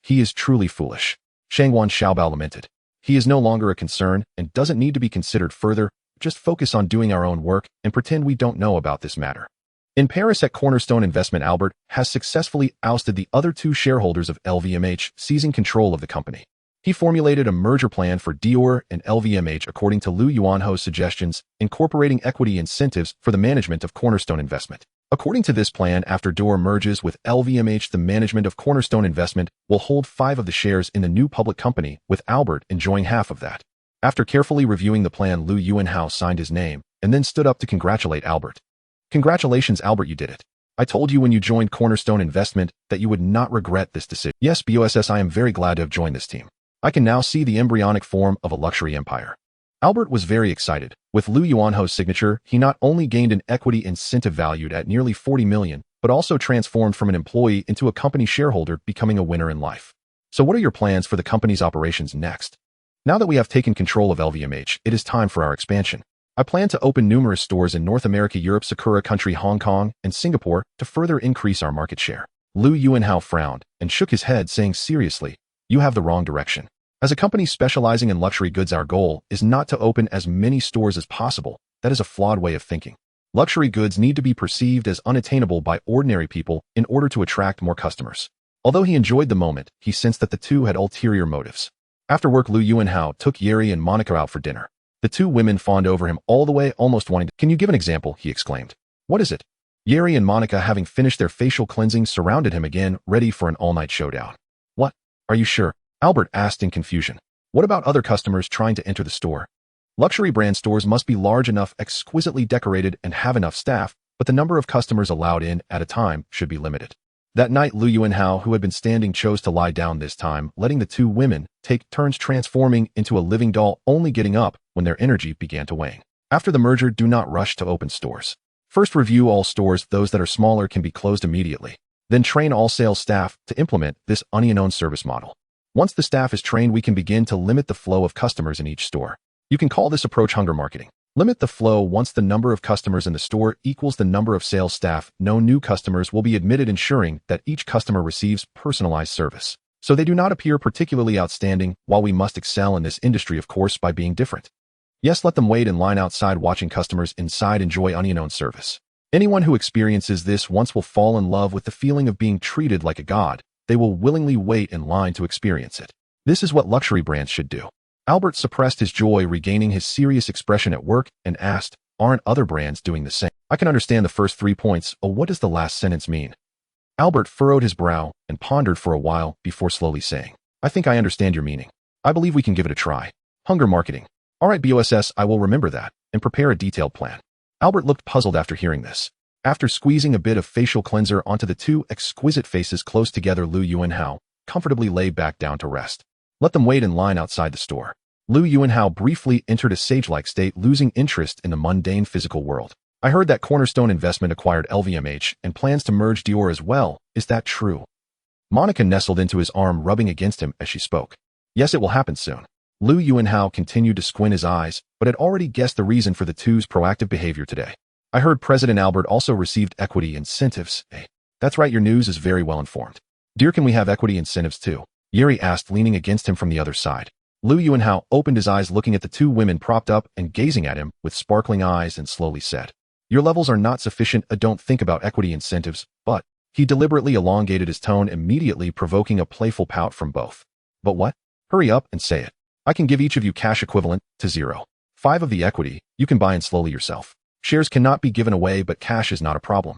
He is truly foolish. Shangwan Xiaobao lamented. He is no longer a concern and doesn't need to be considered further. Just focus on doing our own work and pretend we don't know about this matter. In Paris at Cornerstone Investment, Albert has successfully ousted the other 2 shareholders of LVMH, seizing control of the company. He formulated a merger plan for Dior and LVMH according to Lu Yuanho's suggestions, incorporating equity incentives for the management of Cornerstone Investment. According to this plan, after Dior merges with LVMH, the management of Cornerstone Investment will hold 5 of the shares in the new public company, with Albert enjoying half of that. After carefully reviewing the plan, Lu Yuanhao signed his name and then stood up to congratulate Albert. Congratulations, Albert, you did it. I told you when you joined Cornerstone Investment that you would not regret this decision. Yes, BOSS, I am very glad to have joined this team. I can now see the embryonic form of a luxury empire. Albert was very excited. With Lu Yuanho's signature, he not only gained an equity incentive valued at nearly 40 million, but also transformed from an employee into a company shareholder, becoming a winner in life. So what are your plans for the company's operations next? Now that we have taken control of LVMH, it is time for our expansion. I plan to open numerous stores in North America, Europe, Sakura country, Hong Kong, and Singapore to further increase our market share. Lu Yuanhao frowned and shook his head, saying seriously, you have the wrong direction. As a company specializing in luxury goods, our goal is not to open as many stores as possible. That is a flawed way of thinking. Luxury goods need to be perceived as unattainable by ordinary people in order to attract more customers. Although he enjoyed the moment, he sensed that the 2 had ulterior motives. After work, Lu Yuanhao took Yeri and Monica out for dinner. The 2 women fawned over him all the way, almost wanting to— Can you give an example? He exclaimed. What is it? Yeri and Monica, having finished their facial cleansing, surrounded him again, ready for an all-night showdown. What? Are you sure? Albert asked in confusion. What about other customers trying to enter the store? Luxury brand stores must be large enough, exquisitely decorated, and have enough staff, but the number of customers allowed in at a time should be limited. That night, Lu Yuanhao, who had been standing, chose to lie down this time, letting the 2 women take turns transforming into a living doll, only getting up when their energy began to wane. After the merger, do not rush to open stores. First, review all stores. Those that are smaller can be closed immediately. Then train all sales staff to implement this unknown service model. Once the staff is trained, we can begin to limit the flow of customers in each store. You can call this approach hunger marketing. Limit the flow once the number of customers in the store equals the number of sales staff. No new customers will be admitted, ensuring that each customer receives personalized service, so they do not appear particularly outstanding, while we must excel in this industry, of course, by being different. Yes, let them wait in line outside, watching customers inside enjoy unknown service. Anyone who experiences this once will fall in love with the feeling of being treated like a god. They will willingly wait in line to experience it. This is what luxury brands should do. Albert suppressed his joy, regaining his serious expression at work, and asked, aren't other brands doing the same? I can understand the first 3 points. Oh, what does the last sentence mean? Albert furrowed his brow and pondered for a while before slowly saying, I think I understand your meaning. I believe we can give it a try. Hunger marketing. All right, BOSS, I will remember that and prepare a detailed plan. Albert looked puzzled after hearing this. After squeezing a bit of facial cleanser onto the two exquisite faces close together, Lu Yuanhao comfortably lay back down to rest. Let them wait in line outside the store. Lu Yuanhao briefly entered a sage-like state, losing interest in the mundane physical world. I heard that Cornerstone Investment acquired LVMH and plans to merge Dior as well. Is that true? Monica nestled into his arm, rubbing against him as she spoke. Yes, it will happen soon. Lu Yuanhao continued to squint his eyes, but had already guessed the reason for the two's proactive behavior today. I heard President Albert also received equity incentives. Hey, that's right, your news is very well informed. Dear, can we have equity incentives too? Yuri asked, leaning against him from the other side. Lu Yuanhao opened his eyes, looking at the two women propped up and gazing at him with sparkling eyes, and slowly said, Your levels are not sufficient. Don't think about equity incentives, but he deliberately elongated his tone, immediately provoking a playful pout from both. But what? Hurry up and say it. I can give each of you cash equivalent to 0.5 of the equity. You can buy in slowly yourself. Shares cannot be given away, but cash is not a problem.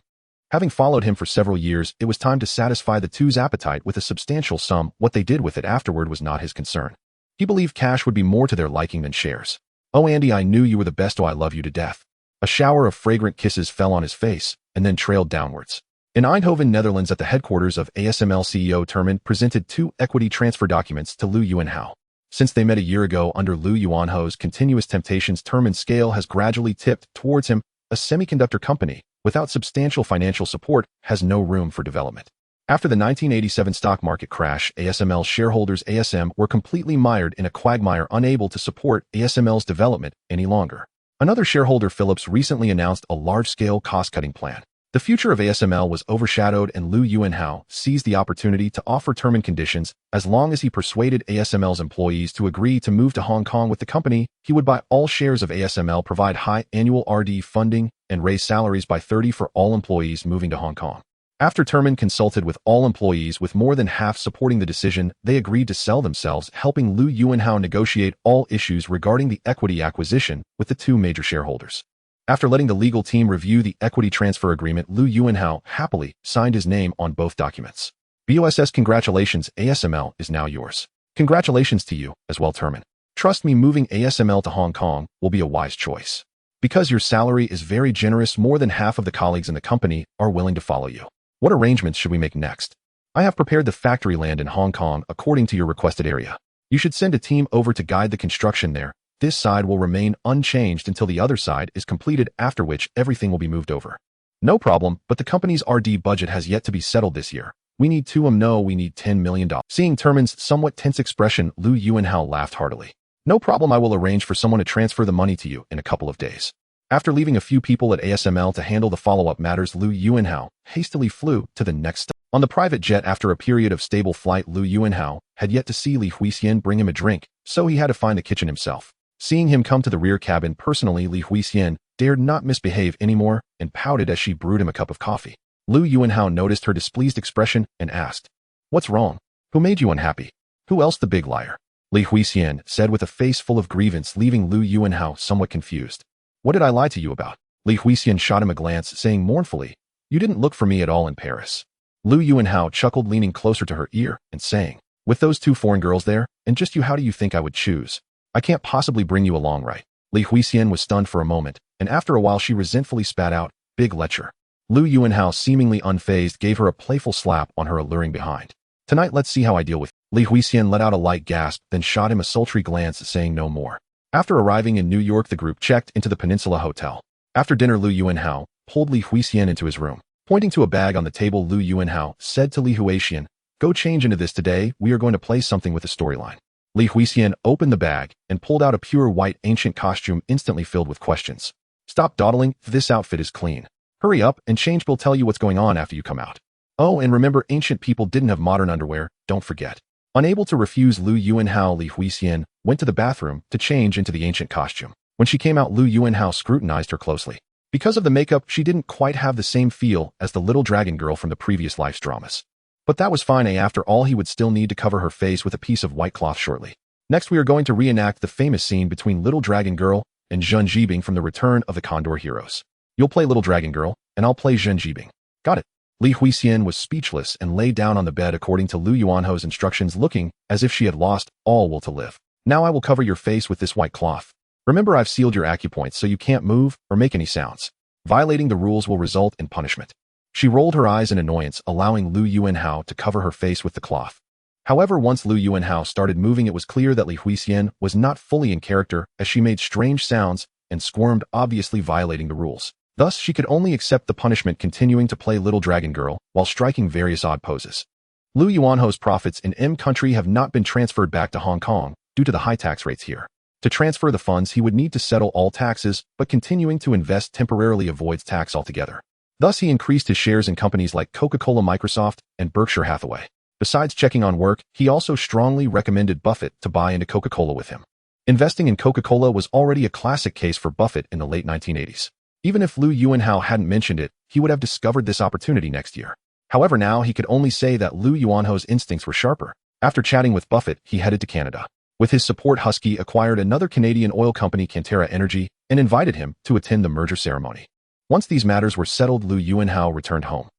Having followed him for several years, it was time to satisfy the two's appetite with a substantial sum. What they did with it afterward was not his concern. He believed cash would be more to their liking than shares. Oh, Andy, I knew you were the best. Oh, I love you to death. A shower of fragrant kisses fell on his face and then trailed downwards. In Eindhoven, Netherlands, at the headquarters of ASML, CEO Terman presented two equity transfer documents to Lu Yuanhao. Since they met a year ago under Lu Yuanhao's continuous temptations, Terman's scale has gradually tipped towards him. A semiconductor company, without substantial financial support, has no room for development. After the 1987 stock market crash, ASML shareholders ASM were completely mired in a quagmire, unable to support ASML's development any longer. Another shareholder, Philips, recently announced a large-scale cost-cutting plan. The future of ASML was overshadowed, and Lu Yuanhao seized the opportunity to offer Terman conditions. As long as he persuaded ASML's employees to agree to move to Hong Kong with the company, he would buy all shares of ASML, provide high annual R&D funding, and raise salaries by 30% for all employees moving to Hong Kong. After Terman consulted with all employees, with more than half supporting the decision, they agreed to sell themselves, helping Lu Yuanhao negotiate all issues regarding the equity acquisition with the two major shareholders. After letting the legal team review the equity transfer agreement, Lu Yuanhao happily signed his name on both documents. BOSS, congratulations, ASML is now yours. Congratulations to you as well, Terman. Trust me, moving ASML to Hong Kong will be a wise choice. Because your salary is very generous, more than half of the colleagues in the company are willing to follow you. What arrangements should we make next? I have prepared the factory land in Hong Kong according to your requested area. You should send a team over to guide the construction there. This side will remain unchanged until the other side is completed, after which everything will be moved over. No problem, but the company's R&D budget has yet to be settled this year. We need no, we need $10 million. Seeing Terman's somewhat tense expression, Lu Yuanhao laughed heartily. No problem, I will arrange for someone to transfer the money to you in a couple of days. After leaving a few people at ASML to handle the follow-up matters, Lu Yuanhao hastily flew to the next stop. On the private jet, after a period of stable flight, Lu Yuanhao had yet to see Li Huixian bring him a drink, so he had to find the kitchen himself. Seeing him come to the rear cabin personally, Li Huixian dared not misbehave anymore and pouted as she brewed him a cup of coffee. Lu Yuanhao noticed her displeased expression and asked, What's wrong? Who made you unhappy? Who else, the big liar? Li Huixian said with a face full of grievance, leaving Lu Yuanhao somewhat confused. What did I lie to you about? Li Huixian shot him a glance, saying mournfully, You didn't look for me at all in Paris. Lu Yuanhao chuckled, leaning closer to her ear and saying, With those two foreign girls there, and just you, how do you think I would choose? I can't possibly bring you along, right? Li Huixian was stunned for a moment, and after a while she resentfully spat out, Big lecher. Lu Yuanhao, seemingly unfazed, gave her a playful slap on her alluring behind. Tonight let's see how I deal with you. Li Huixian let out a light gasp, then shot him a sultry glance, saying no more. After arriving in New York, the group checked into the Peninsula Hotel. After dinner, Lu Yuanhao pulled Li Huixian into his room. Pointing to a bag on the table, Lu Yuanhao said to Li Huixian, Go change into this today, we are going to play something with the storyline. Li Huixian opened the bag and pulled out a pure white ancient costume instantly filled with questions. Stop dawdling, this outfit is clean. Hurry up and change, we'll tell you what's going on after you come out. Oh, and remember, ancient people didn't have modern underwear, don't forget. Unable to refuse Lu Yuanhao, Li Huixian went to the bathroom to change into the ancient costume. When she came out, Lu Yuanhao scrutinized her closely. Because of the makeup, she didn't quite have the same feel as the little dragon girl from the previous life's dramas. But that was fine, after all he would still need to cover her face with a piece of white cloth shortly. Next we are going to reenact the famous scene between Little Dragon Girl and Zhen Jibing from the Return of the Condor Heroes. You'll play Little Dragon Girl, and I'll play Zhen Jibing. Got it. Li Huixian was speechless and lay down on the bed according to Lu Yuanhao's instructions, looking as if she had lost all will to live. Now I will cover your face with this white cloth. Remember, I've sealed your acupoints so you can't move or make any sounds. Violating the rules will result in punishment. She rolled her eyes in annoyance, allowing Lu Yuanhao to cover her face with the cloth. However, once Lu Yuanhao started moving, it was clear that Li Huixian was not fully in character, as she made strange sounds and squirmed, obviously violating the rules. Thus, she could only accept the punishment, continuing to play Little Dragon Girl while striking various odd poses. Lu Yuanhao's profits in M country have not been transferred back to Hong Kong due to the high tax rates here. To transfer the funds, he would need to settle all taxes, but continuing to invest temporarily avoids tax altogether. Thus, he increased his shares in companies like Coca-Cola, Microsoft, and Berkshire Hathaway. Besides checking on work, he also strongly recommended Buffett to buy into Coca-Cola with him. Investing in Coca-Cola was already a classic case for Buffett in the late 1980s. Even if Lu Yuanhao hadn't mentioned it, he would have discovered this opportunity next year. However, now he could only say that Lu Yuanhao's instincts were sharper. After chatting with Buffett, he headed to Canada. With his support, Husky acquired another Canadian oil company, Cantera Energy, and invited him to attend the merger ceremony. Once these matters were settled, Lu Yuanhao returned home.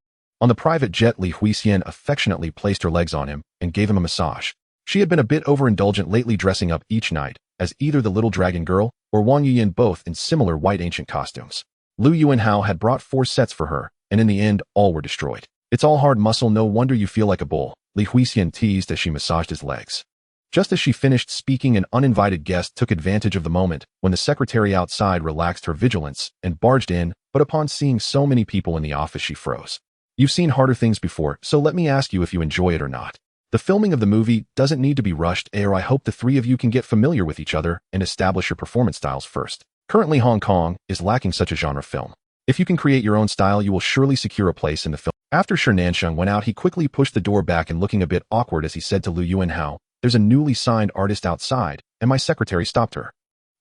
On the private jet, Li Huixian affectionately placed her legs on him and gave him a massage. She had been a bit overindulgent lately, dressing up each night as either the Little Dragon Girl or Wang Yuyin, both in similar white ancient costumes. Lu Yuanhao had brought 4 sets for her, and in the end, all were destroyed. "It's all hard muscle, no wonder you feel like a bull," Li Huixian teased as she massaged his legs. Just as she finished speaking, an uninvited guest took advantage of the moment when the secretary outside relaxed her vigilance and barged in, but upon seeing so many people in the office, she froze. "You've seen harder things before, so let me ask you if you enjoy it or not. The filming of the movie doesn't need to be rushed, or I hope the 3 of you can get familiar with each other and establish your performance styles first. Currently, Hong Kong is lacking such a genre film. If you can create your own style, you will surely secure a place in the film." After Shi Nansheng went out, he quickly pushed the door back and looking a bit awkward as he said to Lu Yuanhao, "There's a newly signed artist outside, and my secretary stopped her."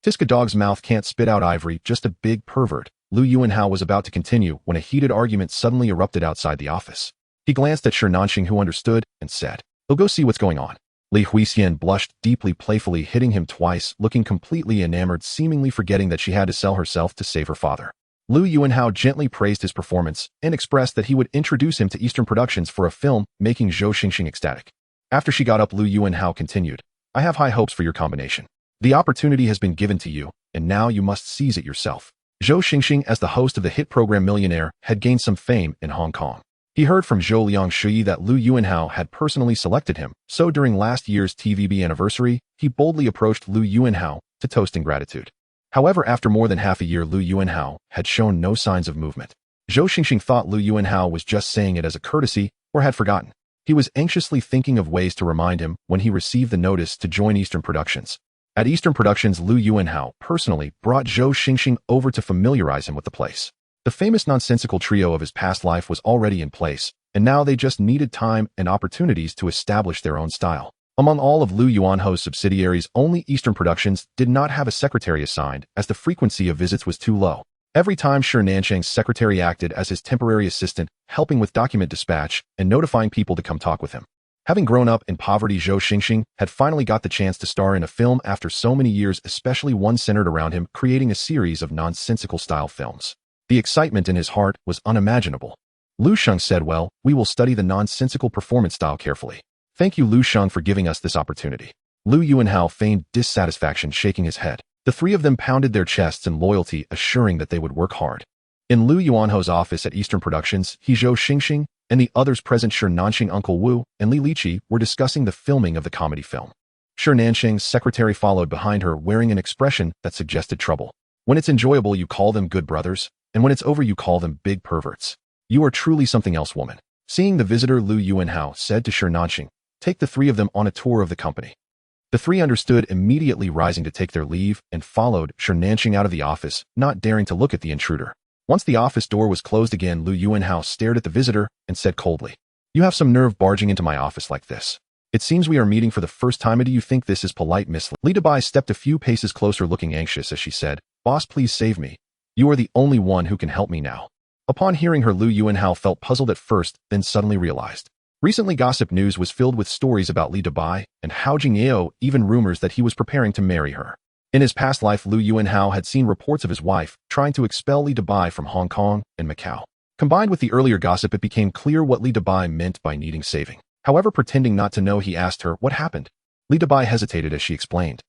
"Tiska dog's mouth can't spit out ivory, just a big pervert." Lu Yuanhao was about to continue when a heated argument suddenly erupted outside the office. He glanced at Shi Nansheng, who understood, and said, "We'll go see what's going on." Li Huixian blushed deeply, playfully hitting him twice, looking completely enamored, seemingly forgetting that she had to sell herself to save her father. Lu Yuanhao gently praised his performance and expressed that he would introduce him to Eastern Productions for a film, making Zhou Xingxing ecstatic. After she got up, Lu Yuanhao continued, "I have high hopes for your combination. The opportunity has been given to you, and now you must seize it yourself." Zhou Xingxing, as the host of the hit program Millionaire, had gained some fame in Hong Kong. He heard from Zhou Liangshui that Lu Yuanhao had personally selected him, so during last year's TVB anniversary, he boldly approached Lu Yuanhao to toast in gratitude. However, after more than half a year, Lu Yuanhao had shown no signs of movement. Zhou Xingxing thought Lu Yuanhao was just saying it as a courtesy or had forgotten. He was anxiously thinking of ways to remind him when he received the notice to join Eastern Productions. At Eastern Productions, Lu Yuanhao personally brought Zhou Xingxing over to familiarize him with the place. The famous nonsensical trio of his past life was already in place, and now they just needed time and opportunities to establish their own style. Among all of Lu Yuanhao's subsidiaries, only Eastern Productions did not have a secretary assigned, as the frequency of visits was too low. Every time, Shi Nansheng's secretary acted as his temporary assistant, helping with document dispatch and notifying people to come talk with him. Having grown up in poverty, Zhou Xingxing had finally got the chance to star in a film after so many years, especially one centered around him, creating a series of nonsensical style films. The excitement in his heart was unimaginable. Lu Sheng said, "Well, we will study the nonsensical performance style carefully. Thank you, Lu Sheng, for giving us this opportunity." Lu Yuanhao feigned dissatisfaction, shaking his head. The 3 of them pounded their chests in loyalty, assuring that they would work hard. In Lu Yuanhao's office at Eastern Productions, Zhou Xingxing and the others present, Shi Nansheng, Uncle Wu, and Li Liqi, were discussing the filming of the comedy film. Shi Nansheng's secretary followed behind her, wearing an expression that suggested trouble. "When it's enjoyable, you call them good brothers, and when it's over, you call them big perverts. You are truly something else, woman." Seeing the visitor, Lu Yuanhao said to Shi Nansheng, "Take the 3 of them on a tour of the company." The 3 understood, immediately rising to take their leave, and followed Shi Nansheng out of the office, not daring to look at the intruder. Once the office door was closed again, Lu Yuanhao stared at the visitor and said coldly, "You have some nerve barging into my office like this. It seems we are meeting for the first time, and do you think this is polite, Miss Li?" Li Dabai stepped a few paces closer, looking anxious as she said, "Boss, please save me. You are the only one who can help me now." Upon hearing her, Lu Yuanhao felt puzzled at first, then suddenly realized. Recently, gossip news was filled with stories about Li Dabai and Hao Jingyao, even rumors that he was preparing to marry her. In his past life, Lu Yuanhao had seen reports of his wife trying to expel Li Dabai from Hong Kong and Macau. Combined with the earlier gossip, it became clear what Li Dabai meant by needing saving. However, pretending not to know, he asked her what happened. Li Dabai hesitated as she explained.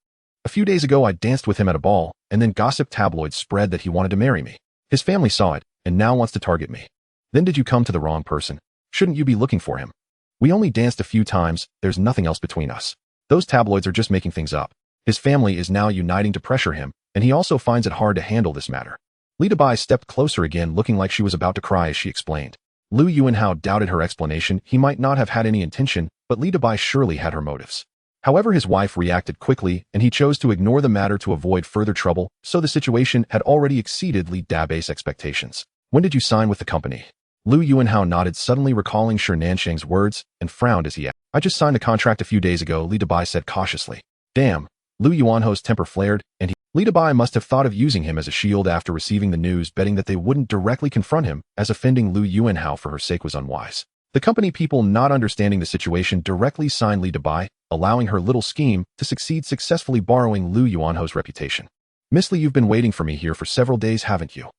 "A few days ago, I danced with him at a ball, and then gossip tabloids spread that he wanted to marry me. His family saw it, and now wants to target me. Then did you come to the wrong person? Shouldn't you be looking for him? We only danced a few times, there's nothing else between us. Those tabloids are just making things up. His family is now uniting to pressure him, and he also finds it hard to handle this matter. Li Dabai stepped closer again, looking like she was about to cry as she explained. Lu Yuanhao doubted her explanation. He might not have had any intention, but Li Dabai surely had her motives. However, his wife reacted quickly, and he chose to ignore the matter to avoid further trouble, so the situation had already exceeded Li Dabei's expectations. When did you sign with the company? Lu Yuanhao nodded, suddenly recalling Shi Nansheng's words, and frowned as he asked. I just signed a contract a few days ago, Li Dabai said cautiously. Damn. Lu Yuanhao's temper flared, and Li Dabai must have thought of using him as a shield after receiving the news, betting that they wouldn't directly confront him, as offending Lu Yuanhao for her sake was unwise. The company people, not understanding the situation, directly signed Li Dabai, allowing her little scheme to succeed, successfully borrowing Lu Yuanhao's reputation. Miss Li, you've been waiting for me here for several days, haven't you?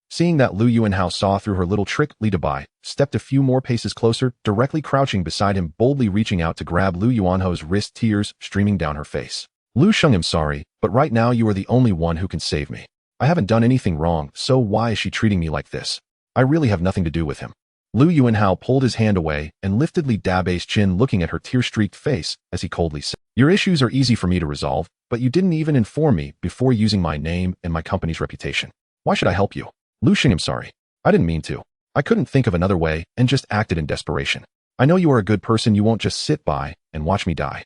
Seeing that Lu Yuanhao saw through her little trick, Li Dabai stepped a few more paces closer, directly crouching beside him, boldly reaching out to grab Lu Yuanhao's wrist, tears streaming down her face. Lu Sheng, I'm sorry, but right now you are the only one who can save me. I haven't done anything wrong, so why is she treating me like this? I really have nothing to do with him. Lu Yuanhao pulled his hand away and lifted Li Dabei's chin, looking at her tear-streaked face as he coldly said, Your issues are easy for me to resolve, but you didn't even inform me before using my name and my company's reputation. Why should I help you? Lu Sheng, I'm sorry. I didn't mean to. I couldn't think of another way and just acted in desperation. I know you are a good person, you won't just sit by and watch me die.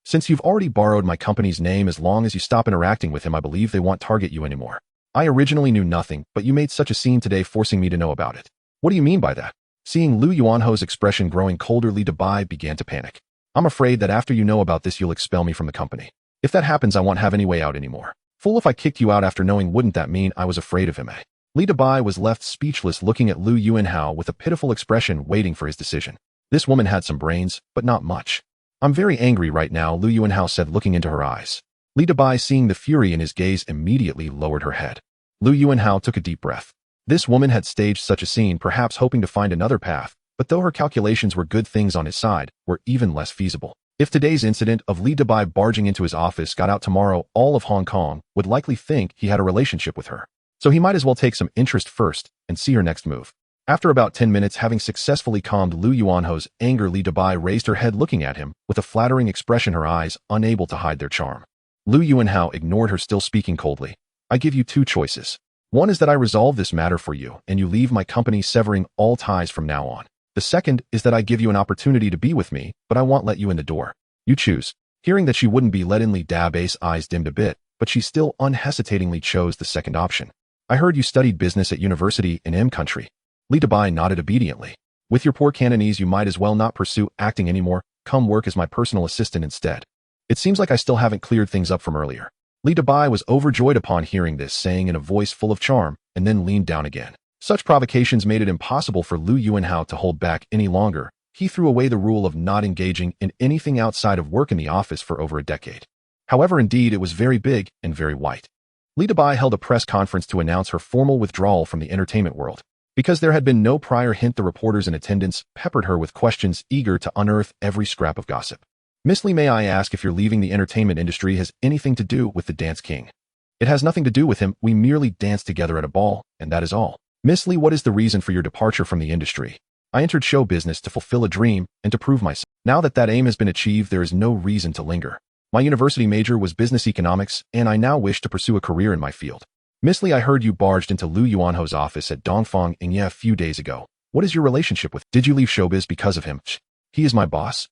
Since you've already borrowed my company's name, as long as you stop interacting with him, I believe they won't target you anymore. I originally knew nothing, but you made such a scene today, forcing me to know about it. What do you mean by that? Seeing Lu Yuanhao's expression growing colder, Li Dabai began to panic. I'm afraid that after you know about this, you'll expel me from the company. If that happens, I won't have any way out anymore. Fool, if I kicked you out after knowing, wouldn't that mean I was afraid of him, eh? Li Dabai was left speechless, looking at Lu Yuanhao with a pitiful expression, waiting for his decision. This woman had some brains, but not much. I'm very angry right now, Lu Yuanhao said, looking into her eyes. Li Dabai, seeing the fury in his gaze, immediately lowered her head. Lu Yuanhao took a deep breath. This woman had staged such a scene, perhaps hoping to find another path, but though her calculations were good, things on his side were even less feasible. If today's incident of Li Dabai barging into his office got out tomorrow, all of Hong Kong would likely think he had a relationship with her. So he might as well take some interest first and see her next move. After about 10 minutes, having successfully calmed Lu Yuanhao's anger, Li Dabai raised her head, looking at him with a flattering expression, her eyes unable to hide their charm. Lu Yuanhao ignored her, still speaking coldly. I give you two choices. One is that I resolve this matter for you and you leave my company, severing all ties from now on. The second is that I give you an opportunity to be with me, but I won't let you in the door. You choose. Hearing that she wouldn't be let in, Li Dabei's eyes dimmed a bit, but she still unhesitatingly chose the second option. I heard you studied business at university in M country. Li Dabai nodded obediently. With your poor Cantonese, you might as well not pursue acting anymore. Come work as my personal assistant instead. It seems like I still haven't cleared things up from earlier. Li Dabai was overjoyed upon hearing this, saying in a voice full of charm, and then leaned down again. Such provocations made it impossible for Lu Yuanhao to hold back any longer. He threw away the rule of not engaging in anything outside of work in the office for over a decade. However, indeed, it was very big and very white. Li Dabai held a press conference to announce her formal withdrawal from the entertainment world. Because there had been no prior hint, the reporters in attendance peppered her with questions, eager to unearth every scrap of gossip. Miss Li, may I ask if you're leaving the entertainment industry has anything to do with the Dance King? It has nothing to do with him. We merely danced together at a ball, and that is all. Miss Li, what is the reason for your departure from the industry? I entered show business to fulfill a dream and to prove myself. Now that that aim has been achieved, there is no reason to linger. My university major was business economics, and I now wish to pursue a career in my field. Miss Li, I heard you barged into Lu Yuanhao's office at Dongfang Ingye a few days ago. What is your relationship with? Did you leave showbiz because of him? He is my boss.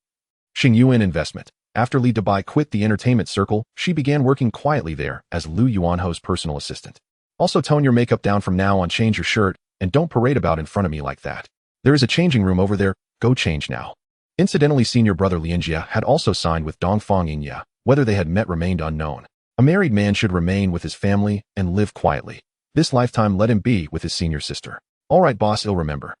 Xingyuan Investment. After Li Dabai quit the entertainment circle, she began working quietly there as Lu Yuanhao's personal assistant. Also, tone your makeup down from now on, change your shirt, and don't parade about in front of me like that. There is a changing room over there, go change now. Incidentally, senior brother Lianjia had also signed with Dongfang Ingye. Whether they had met remained unknown. A married man should remain with his family and live quietly. This lifetime let him be with his senior sister. All right, boss, I'll remember.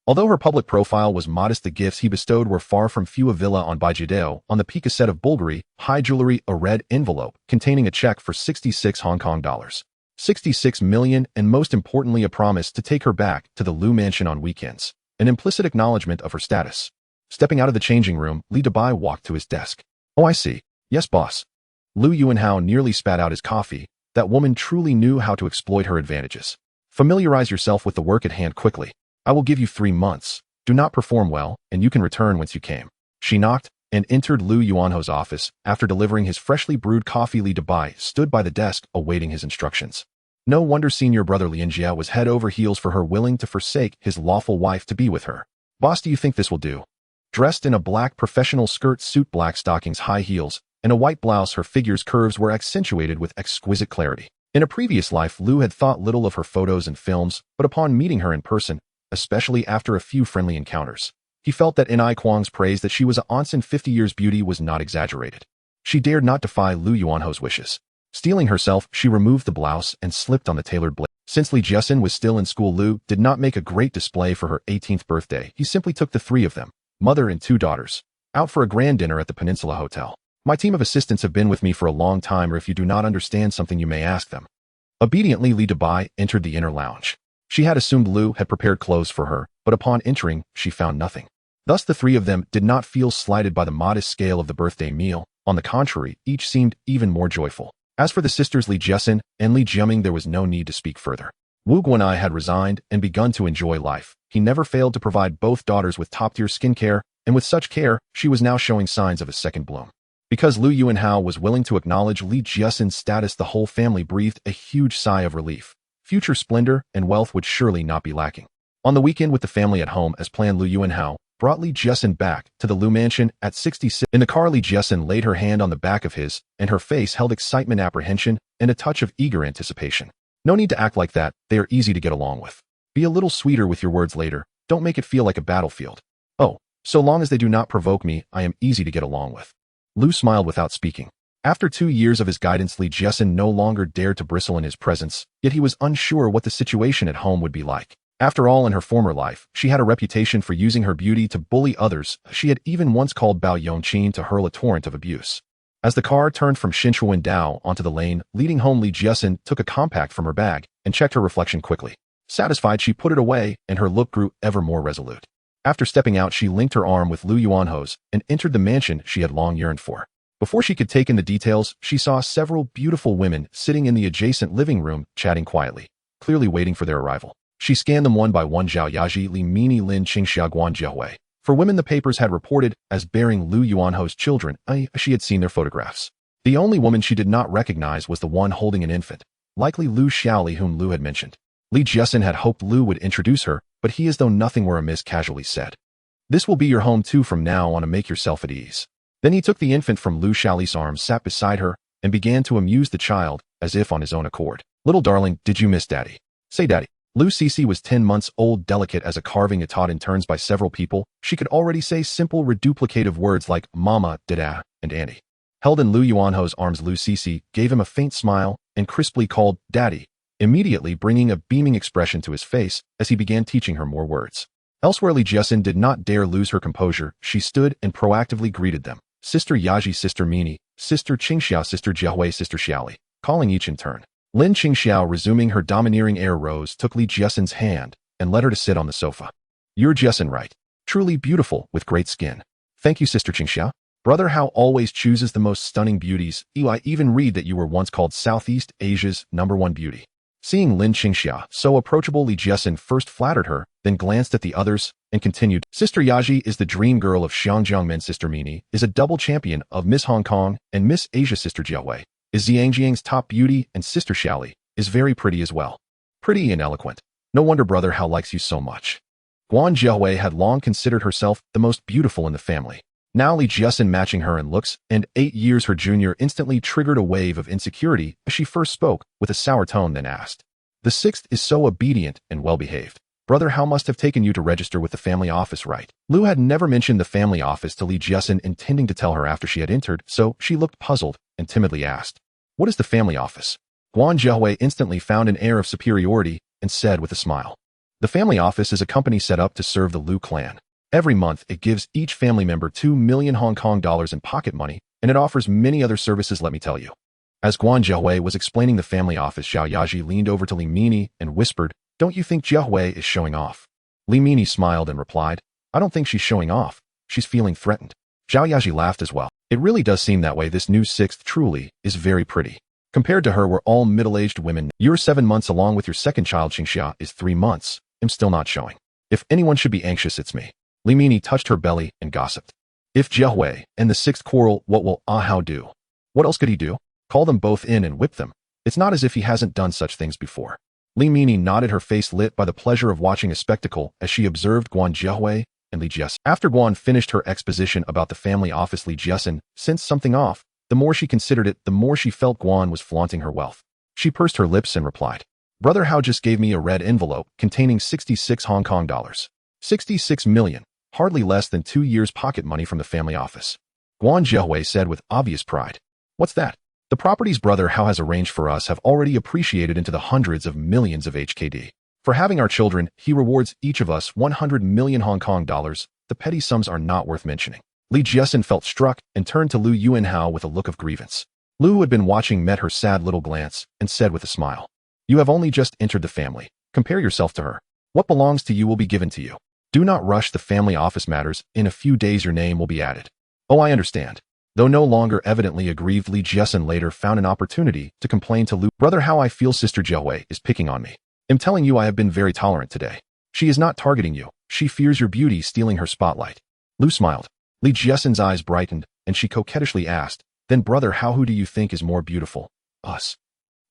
Although her public profile was modest, the gifts he bestowed were far from few. A villa on Baijidao, on the peak a set of Bulgari, high jewelry, a red envelope containing a check for 66 Hong Kong dollars. 66 million, and most importantly, a promise to take her back to the Lu mansion on weekends. An implicit acknowledgement of her status. Stepping out of the changing room, Li Dabai walked to his desk. Oh, I see. Yes, boss. Lu Yuanhao nearly spat out his coffee. That woman truly knew how to exploit her advantages. Familiarize yourself with the work at hand quickly. I will give you 3 months. Do not perform well, and you can return whence you came. She knocked and entered Lu Yuanho's office. After delivering his freshly brewed coffee, Li Dabai stood by the desk awaiting his instructions. No wonder senior brother Lin Jia was head over heels for her, willing to forsake his lawful wife to be with her. Boss, do you think this will do? Dressed in a black professional skirt suit, black stockings, high heels, and a white blouse, her figure's curves were accentuated with exquisite clarity. In a previous life, Lu had thought little of her photos and films, but upon meeting her in person, especially after a few friendly encounters, he felt that N.I. Kwang's praise that she was a onsen 50 years beauty was not exaggerated. She dared not defy Lu Yuanho's wishes. Steeling herself, she removed the blouse and slipped on the tailored blazer. Since Li Jiasun was still in school, Lu did not make a great display for her 18th birthday. He simply took the 3 of them, mother and 2 daughters, out for a grand dinner at the Peninsula Hotel. My team of assistants have been with me for a long time, or if you do not understand something, you may ask them. Obediently, Li Dabai entered the inner lounge. She had assumed Lu had prepared clothes for her, but upon entering, she found nothing. Thus the 3 of them did not feel slighted by the modest scale of the birthday meal. On the contrary, each seemed even more joyful. As for the sisters Li Jiasun and Li Jiaming, there was no need to speak further. Wu Guanai had resigned and begun to enjoy life. He never failed to provide both daughters with top-tier skincare, and with such care, she was now showing signs of a second bloom. Because Lu Yuanhao was willing to acknowledge Li Jiasun's status, the whole family breathed a huge sigh of relief. Future splendor and wealth would surely not be lacking. On the weekend with the family at home, as planned, Lu Yuanhao brought Li Jiasun back to the Lu mansion at 66. In the car, Li Jiasun laid her hand on the back of his, and her face held excitement, apprehension, and a touch of eager anticipation. No need to act like that, they are easy to get along with. Be a little sweeter with your words later, don't make it feel like a battlefield. Oh, so long as they do not provoke me, I am easy to get along with. Lu smiled without speaking. After 2 years of his guidance, Li Jiasun no longer dared to bristle in his presence, yet he was unsure what the situation at home would be like. After all, in her former life, she had a reputation for using her beauty to bully others. She had even once called Bao Yongqin to hurl a torrent of abuse. As the car turned from Shinchuan Dao onto the lane leading home, Li Jiasun took a compact from her bag and checked her reflection quickly. Satisfied, she put it away, and her look grew ever more resolute. After stepping out, she linked her arm with Lu Yuanho's and entered the mansion she had long yearned for. Before she could take in the details, she saw several beautiful women sitting in the adjacent living room, chatting quietly, clearly waiting for their arrival. She scanned them one by one: Zhao Yaji, Li Mini, Lin Qingxia, Guan Jiahui. For women the papers had reported as bearing Lu Yuanho's children, she had seen their photographs. The only woman she did not recognize was the one holding an infant, likely Lu Xiaoli, whom Lu had mentioned. Li Jiasun had hoped Lu would introduce her, but he, as though nothing were amiss, casually said, "This will be your home too from now on, to make yourself at ease." Then he took the infant from Lu Xiaoli's arms, sat beside her, and began to amuse the child, as if on his own accord. "Little darling, did you miss Daddy? Say Daddy." Lu Cici was 10 months old, delicate as a carving, taught in turns by several people. She could already say simple reduplicative words like Mama, Dada, and Auntie. Held in Lu Yuanho's arms, Lu Cici gave him a faint smile and crisply called Daddy, immediately bringing a beaming expression to his face as he began teaching her more words. Elsewhere, Li Jiasun did not dare lose her composure. She stood and proactively greeted them. Sister Yaji, Sister Mini, Sister Qingxia, Sister Jiahui, Sister Xiaoli, calling each in turn. Lin Qingxiao, resuming her domineering air, rose, took Li Jiasun's hand, and led her to sit on the sofa. "You're Jiasun, right? Truly beautiful, with great skin." "Thank you, Sister Qingxia. Brother Hao always chooses the most stunning beauties. I even read that you were once called Southeast Asia's #1 beauty." Seeing Lin Qingxia so approachable, Li Jiasun first flattered her, then glanced at the others, and continued, "Sister Yaji is the dream girl of Xiangjiangmen. Sister Mini is a double champion of Miss Hong Kong and Miss Asia. Sister Jiahui is Zhangjiang's top beauty, and Sister Xiaoli is very pretty as well. Pretty and eloquent. No wonder Brother Hao likes you so much." Guan Jiahui had long considered herself the most beautiful in the family. Now Li Jiasun, matching her in looks, and 8 years her junior, instantly triggered a wave of insecurity as she first spoke, with a sour tone, then asked, "The 6th is so obedient and well-behaved. Brother Hao must have taken you to register with the family office, right?" Lu had never mentioned the family office to Li Jiasun, intending to tell her after she had entered, so she looked puzzled and timidly asked, "What is the family office?" Guan Jiahui instantly found an air of superiority and said with a smile, "The family office is a company set up to serve the Lu clan. Every month, it gives each family member 2 million Hong Kong dollars in pocket money, and it offers many other services, let me tell you." As Guan Jiahui was explaining the family office, Zhao Yaji leaned over to Li Mini and whispered, "Don't you think Jiahui is showing off?" Li Mini smiled and replied, "I don't think she's showing off. She's feeling threatened." Zhao Yaji laughed as well. "It really does seem that way. This new 6th truly is very pretty." Compared to her, we're all middle-aged women. You're 7 months along with your second child. Xingxia is 3 months. I'm still not showing. If anyone should be anxious, it's me. Li Mini touched her belly and gossiped. If Jiehui and the sixth quarrel, what will Ahao do? What else could he do? Call them both in and whip them. It's not as if he hasn't done such things before. Li Mini nodded, her face lit by the pleasure of watching a spectacle as she observed Guan Jiehui and Li Jiesun. After Guan finished her exposition about the family office, Li Jiesun sensed something off. The more she considered it, the more she felt Guan was flaunting her wealth. She pursed her lips and replied, Brother Hao just gave me a red envelope containing 66 Hong Kong dollars. 66 million, hardly less than 2 years' pocket money from the family office. Guan Jiehui said with obvious pride. What's that? The properties Brother Hao has arranged for us have already appreciated into the hundreds of millions of HKD. For having our children, he rewards each of us 100 million Hong Kong dollars. The petty sums are not worth mentioning. Li Jiesun felt struck and turned to Lu Yuanhao with a look of grievance. Lu, who had been watching, met her sad little glance and said with a smile, You have only just entered the family. Compare yourself to her. What belongs to you will be given to you. Do not rush the family office matters. In a few days your name will be added. Oh, I understand. Though no longer evidently aggrieved, Li Jiesun later found an opportunity to complain to Lu. Brother, how I feel Sister Jiehui is picking on me. I'm telling you, I have been very tolerant today. She is not targeting you. She fears your beauty stealing her spotlight. Lu smiled. Li Jiesun's eyes brightened, and she coquettishly asked, Then Brother, how who do you think is more beautiful? Us.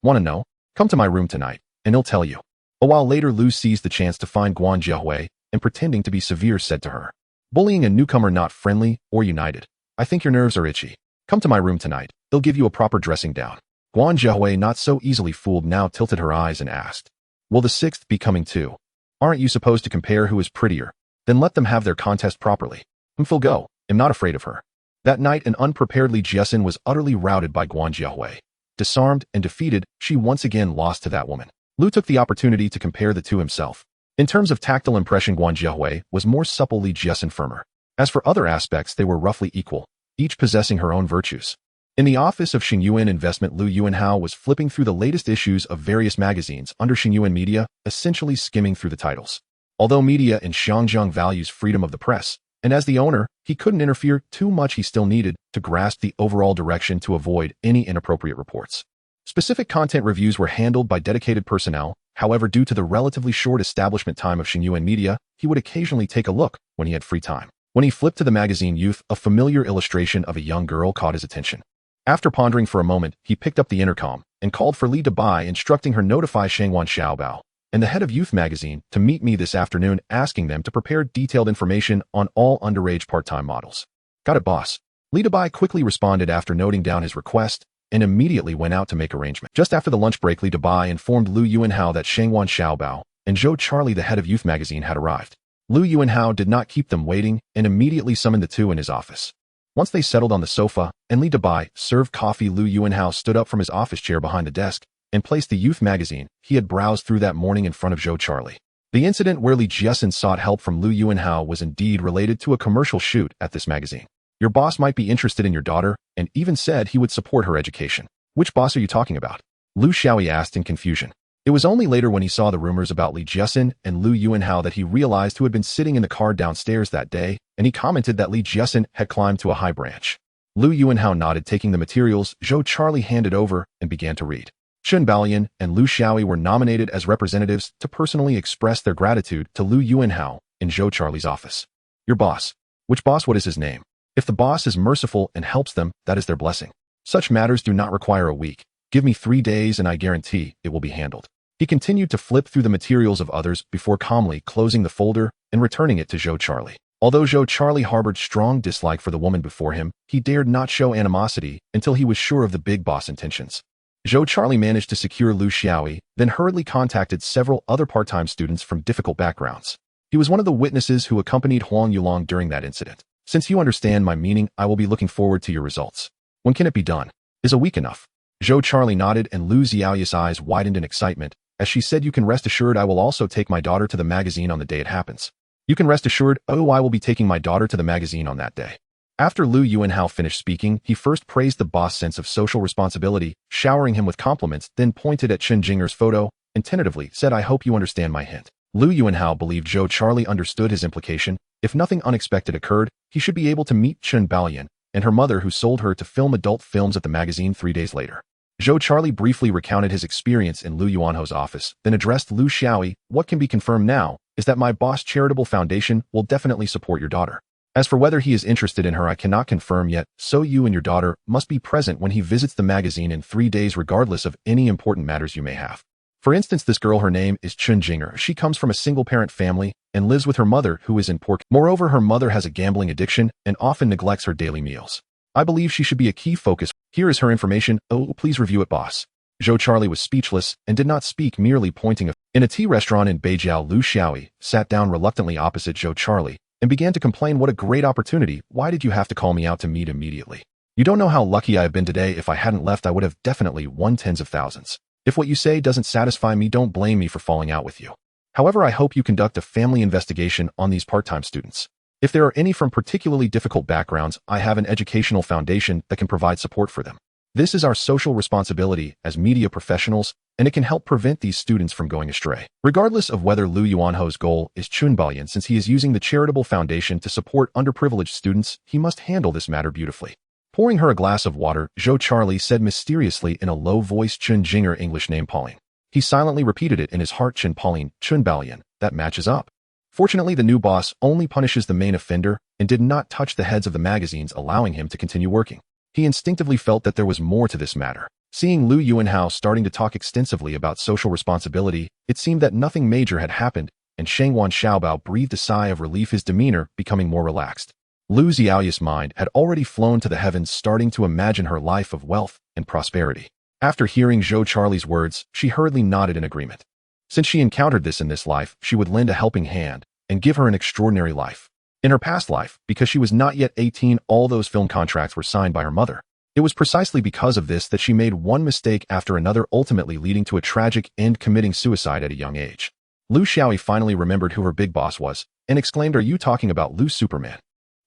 Want to know? Come to my room tonight, and he'll tell you. A while later, Lu seized the chance to find Guan Jiehui, and pretending to be severe said to her, Bullying a newcomer not friendly or united. I think your nerves are itchy. Come to my room tonight. They'll give you a proper dressing down. Guan Jiehui, not so easily fooled, now tilted her eyes and asked, Will the sixth be coming too? Aren't you supposed to compare who is prettier? Then let them have their contest properly. Phil, go. I'm not afraid of her. That night, an unprepared Li Jiesun was utterly routed by Guan Jiehui. Disarmed and defeated, she once again lost to that woman. Lu took the opportunity to compare the two himself. In terms of tactile impression, Guan Jiehui was more supple, Li Jiesun firmer. As for other aspects, they were roughly equal, each possessing her own virtues. In the office of Xingyuan Investment, Lu Yuanhao was flipping through the latest issues of various magazines under Xingyuan Media, essentially skimming through the titles. Although media in Xiangjiang values freedom of the press, and as the owner, he couldn't interfere too much, he still needed to grasp the overall direction to avoid any inappropriate reports. Specific content reviews were handled by dedicated personnel. However, due to the relatively short establishment time of Xingyuan Media, he would occasionally take a look when he had free time. When he flipped to the magazine Youth, a familiar illustration of a young girl caught his attention. After pondering for a moment, he picked up the intercom and called for Li Dabai, instructing her notify Shangwan Xiaobao and the head of Youth magazine to meet me this afternoon, asking them to prepare detailed information on all underage part-time models. Got it, boss. Li Dabai quickly responded after noting down his request and immediately went out to make arrangements. Just after the lunch break, Li Dabai informed Lu Yuanhao that Shangwan Xiaobao and Zhou Charlie, the head of Youth magazine, had arrived. Lu Yuanhao did not keep them waiting and immediately summoned the two in his office. Once they settled on the sofa and Li Dabai served coffee, Lu Yuanhao stood up from his office chair behind the desk and placed the Youth magazine he had browsed through that morning in front of Zhou Charlie. The incident where Li Jiesun sought help from Lu Yuanhao was indeed related to a commercial shoot at this magazine. Your boss might be interested in your daughter and even said he would support her education. Which boss are you talking about? Lu Xiaoyi asked in confusion. It was only later when he saw the rumors about Li Jiesun and Lu Yuanhao that he realized who had been sitting in the car downstairs that day, and he commented that Li Jiesun had climbed to a high branch. Lu Yuanhao nodded, taking the materials Zhou Charlie handed over and began to read. Chen Baolian and Lu Xiaoyi were nominated as representatives to personally express their gratitude to Lu Yuanhao in Zhou Charlie's office. Your boss. Which boss? What is his name? If the boss is merciful and helps them, that is their blessing. Such matters do not require a week. Give me 3 days and I guarantee it will be handled. He continued to flip through the materials of others before calmly closing the folder and returning it to Zhou Charlie. Although Zhou Charlie harbored strong dislike for the woman before him, he dared not show animosity until he was sure of the big boss intentions. Zhou Charlie managed to secure Lu Xiaoyi, then hurriedly contacted several other part-time students from difficult backgrounds. He was one of the witnesses who accompanied Huang Yulong during that incident. Since you understand my meaning, I will be looking forward to your results. When can it be done? Is a week enough? Zhou Charlie nodded and Lu Xiaoyi's eyes widened in excitement as she said, You can rest assured I will also take my daughter to the magazine on the day it happens. You can rest assured, oh, I will be taking my daughter to the magazine on that day. After Lu Yuanhao finished speaking, he first praised the boss' sense of social responsibility, showering him with compliments, then pointed at Chen Jinger's photo and tentatively said, I hope you understand my hint. Lu Yuanhao believed Zhou Charlie understood his implication. If nothing unexpected occurred, he should be able to meet Chen Baolian and her mother, who sold her to film adult films at the magazine 3 days later. Zhou Charlie briefly recounted his experience in Lu Yuanho's office, then addressed Lu Xiaoyi. What can be confirmed now is that my boss charitable foundation will definitely support your daughter. As for whether he is interested in her, I cannot confirm yet, so you and your daughter must be present when he visits the magazine in 3 days regardless of any important matters you may have. For instance, this girl, her name is Chun Jinger. She comes from a single-parent family and lives with her mother, who is in poor. Moreover, her mother has a gambling addiction and often neglects her daily meals. I believe she should be a key focus. Here is her information. Oh, please review it, boss. Zhou Charlie was speechless and did not speak, merely pointing. In a tea restaurant in Beijiao, Lu Xiaoyi sat down reluctantly opposite Zhou Charlie and began to complain. What a great opportunity. Why did you have to call me out to meet immediately? You don't know how lucky I have been today. If I hadn't left, I would have definitely won tens of thousands. If what you say doesn't satisfy me, don't blame me for falling out with you. However, I hope you conduct a family investigation on these part-time students. If there are any from particularly difficult backgrounds, I have an educational foundation that can provide support for them. This is our social responsibility as media professionals, and it can help prevent these students from going astray. Regardless of whether Lu Yuanho's goal is Chunbalian, since he is using the charitable foundation to support underprivileged students, he must handle this matter beautifully. Pouring her a glass of water, Zhou Charlie said mysteriously in a low voice, Chun Jinger, English name Pauline. He silently repeated it in his heart, Chun Pauline, Chunbalian, that matches up. Fortunately, the new boss only punishes the main offender and did not touch the heads of the magazines, allowing him to continue working. He instinctively felt that there was more to this matter. Seeing Lu Yuanhao starting to talk extensively about social responsibility, it seemed that nothing major had happened, and Shangwan Xiaobao breathed a sigh of relief, his demeanor becoming more relaxed. Lu Xiaoyi's mind had already flown to the heavens, starting to imagine her life of wealth and prosperity. After hearing Zhou Charlie's words, she hurriedly nodded in agreement. Since she encountered this in this life, she would lend a helping hand and give her an extraordinary life. In her past life, because she was not yet 18, all those film contracts were signed by her mother. It was precisely because of this that she made one mistake after another, ultimately leading to a tragic end, committing suicide at a young age. Lu Xiaoyi finally remembered who her big boss was and exclaimed, "Are you talking about Lu Superman?"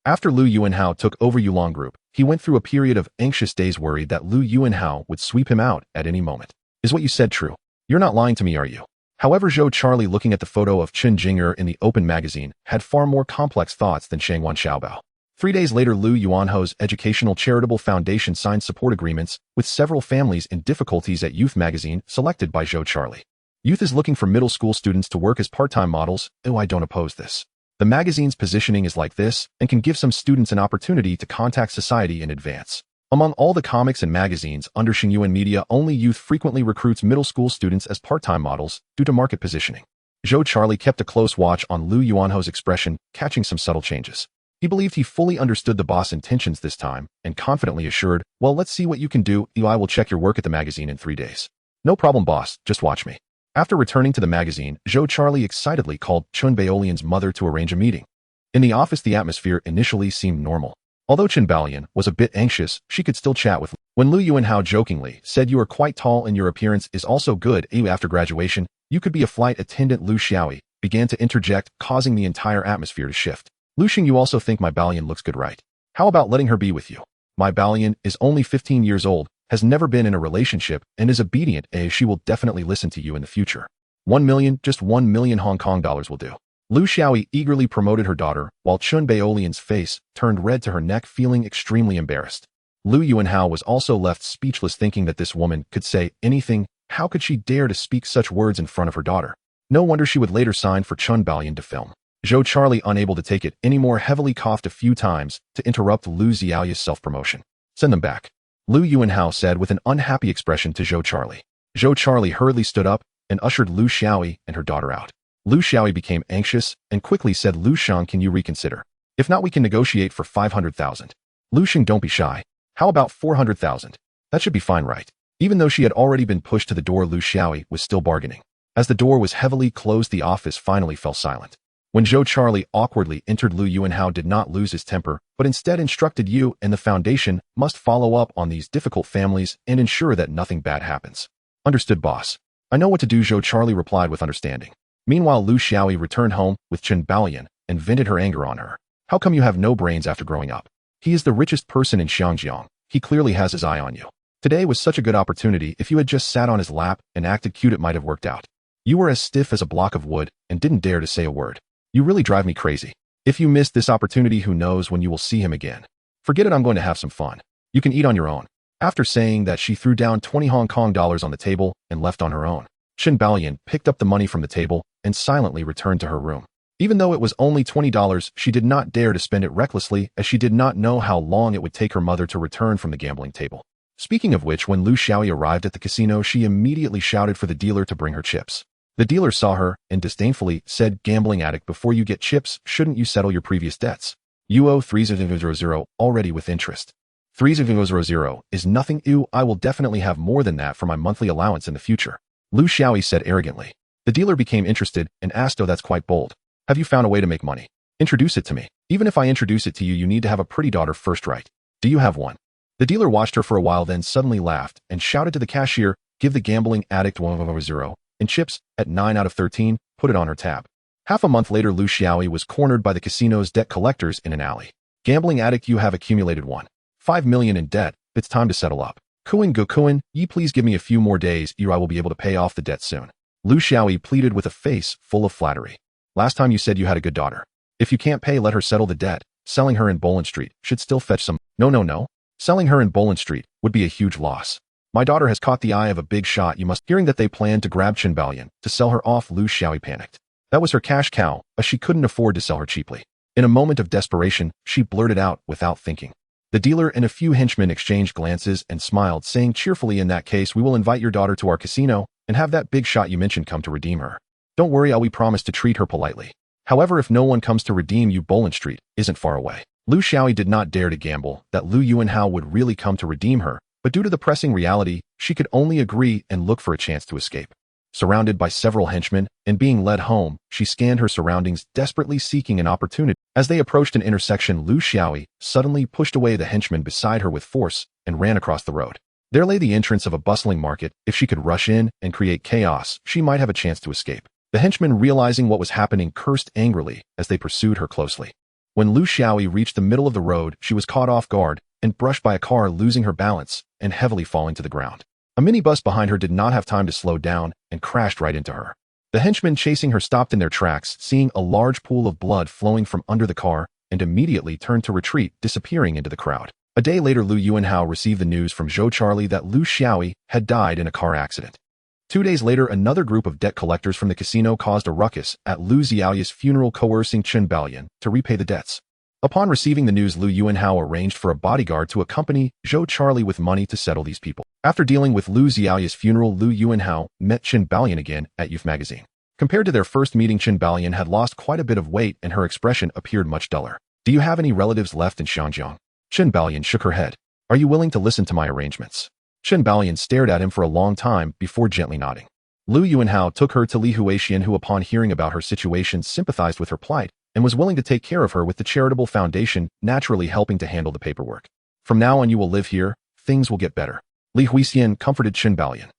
After Lu Yuanhao took over Yulong Group, he went through a period of anxious days, worried that Lu Yuanhao would sweep him out at any moment. Is what you said true? You're not lying to me, are you? However, Zhou Charlie, looking at the photo of Chun Jinger in the Open magazine, had far more complex thoughts than Shangwan Xiaobao. 3 days later, Lu Yuanho's educational charitable foundation signed support agreements with several families in difficulties at Youth magazine, selected by Zhou Charlie. Youth is looking for middle school students to work as part-time models. Oh, I don't oppose this. The magazine's positioning is like this and can give some students an opportunity to contact society in advance. Among all the comics and magazines under Xingyuan Media, only Youth frequently recruits middle school students as part-time models due to market positioning. Zhou Charlie kept a close watch on Lu Yuanho's expression, catching some subtle changes. He believed he fully understood the boss' intentions this time and confidently assured, "Well, let's see what you can do. I will check your work at the magazine in 3 days. No problem, boss. Just watch me." After returning to the magazine, Zhou Charlie excitedly called Chun Baolian's mother to arrange a meeting. In the office, the atmosphere initially seemed normal. Although Chun Baolian was a bit anxious, she could still chat with. When Lu Yuanhao jokingly said, "You are quite tall and your appearance is also good. After graduation, you could be a flight attendant," Lu Xiaoyi began to interject, causing the entire atmosphere to shift. "Lu Xing, you also think my Baolian looks good, right? How about letting her be with you? My Baolian is only 15 years old, has never been in a relationship, and is obedient. She will definitely listen to you in the future. 1 million, just 1 million Hong Kong dollars will do." Lu Xiaoyi eagerly promoted her daughter, while Chun Baolian's face turned red to her neck, feeling extremely embarrassed. Lu Yuanhao was also left speechless, thinking that this woman could say anything. How could she dare to speak such words in front of her daughter? No wonder she would later sign for Chun Baolian to film. Zhou Charlie, unable to take it anymore, heavily coughed a few times to interrupt Lu Xiaoyi's self-promotion. "Send them back," Lu Yuanhao said with an unhappy expression to Zhou Charlie. Zhou Charlie hurriedly stood up and ushered Lu Xiaoyi and her daughter out. Lu Xiaoyi became anxious and quickly said, "Lu Shang, can you reconsider? If not, we can negotiate for 500,000. Lu Xing, don't be shy. How about 400,000? That should be fine, right?" Even though she had already been pushed to the door, Lu Xiaoyi was still bargaining. As the door was heavily closed, the office finally fell silent. When Zhou Charlie awkwardly entered, Lu Yuanhao did not lose his temper, but instead instructed you and the foundation must follow up on these difficult families and ensure that nothing bad happens. "Understood, boss. I know what to do," Zhou Charlie replied with understanding. Meanwhile, Lu Xiaoyi returned home with Chun Baolian and vented her anger on her. "How come you have no brains after growing up? He is the richest person in Xiangjiang. He clearly has his eye on you. Today was such a good opportunity. If you had just sat on his lap and acted cute, it might have worked out. You were as stiff as a block of wood and didn't dare to say a word. You really drive me crazy. If you missed this opportunity, who knows when you will see him again. Forget it, I'm going to have some fun. You can eat on your own." After saying that, she threw down 20 Hong Kong dollars on the table and left on her own. Chen Baoyan picked up the money from the table and silently returned to her room. Even though it was only $20, she did not dare to spend it recklessly, as she did not know how long it would take her mother to return from the gambling table. Speaking of which, when Lu Xiaoyi arrived at the casino, she immediately shouted for the dealer to bring her chips. The dealer saw her and disdainfully said, "Gambling addict, before you get chips, shouldn't you settle your previous debts? You owe 3000 already with interest. 3000 is nothing. Ew, I will definitely have more than that for my monthly allowance in the future," Lu Xiaoyi said arrogantly. The dealer became interested and asked, "Oh, that's quite bold. Have you found a way to make money? Introduce it to me. Even if I introduce it to you, you need to have a pretty daughter first, right? Do you have one?" The dealer watched her for a while, then suddenly laughed and shouted to the cashier, "Give the gambling addict 100 in chips at 9 out of 13, put it on her tab." Half a month later, Lu Xiaoyi was cornered by the casino's debt collectors in an alley. "Gambling addict, you have accumulated 1.5 million in debt. It's time to settle up. Kuan go Kuan, ye please give me a few more days, or I will be able to pay off the debt soon," Lu Xiaoyi pleaded with a face full of flattery. "Last time you said you had a good daughter. If you can't pay, let her settle the debt. Selling her in Boland Street should still fetch some." No. Selling her in Boland Street would be a huge loss. My daughter has caught the eye of a big shot. You must. Hearing that they planned to grab Chen Baoyan to sell her off, Lu Xiaoyi panicked. That was her cash cow, as she couldn't afford to sell her cheaply. In a moment of desperation, she blurted out without thinking. The dealer and a few henchmen exchanged glances and smiled, saying cheerfully, "In that case, we will invite your daughter to our casino and have that big shot you mentioned come to redeem her. Don't worry, we promise to treat her politely. However, if no one comes to redeem you, Boland Street isn't far away." Lu Xiaoyi did not dare to gamble that Lu Yuanhao would really come to redeem her, but due to the pressing reality, she could only agree and look for a chance to escape. Surrounded by several henchmen and being led home, she scanned her surroundings, desperately seeking an opportunity. As they approached an intersection, Lu Xiaoyi suddenly pushed away the henchman beside her with force and ran across the road. There lay the entrance of a bustling market. If she could rush in and create chaos, she might have a chance to escape. The henchmen, realizing what was happening, cursed angrily as they pursued her closely. When Lu Xiaoyi reached the middle of the road, she was caught off guard and brushed by a car, losing her balance and heavily falling to the ground. A minibus behind her did not have time to slow down and crashed right into her. The henchmen chasing her stopped in their tracks, seeing a large pool of blood flowing from under the car, and immediately turned to retreat, disappearing into the crowd. A day later, Lu Yuanhao received the news from Zhou Charlie that Lu Xiaoyi had died in a car accident. 2 days later, another group of debt collectors from the casino caused a ruckus at Lu Xiaoyi's funeral, coercing Chen Baoyan to repay the debts. Upon receiving the news, Lu Yuanhao arranged for a bodyguard to accompany Zhou Charlie with money to settle these people. After dealing with Lu Xiaoyi's funeral, Lu Yuanhao met Chen Baoyan again at Youth magazine. Compared to their first meeting, Chen Baoyan had lost quite a bit of weight and her expression appeared much duller. "Do you have any relatives left in Shanjiang?" Chen Baoyan shook her head. "Are you willing to listen to my arrangements?" Chen Baoyan stared at him for a long time before gently nodding. Lu Yuanhao took her to Li Huixian, who upon hearing about her situation sympathized with her plight and was willing to take care of her with the charitable foundation, naturally helping to handle the paperwork. "From now on you will live here, things will get better," Li Huixian comforted Chen Baoyan.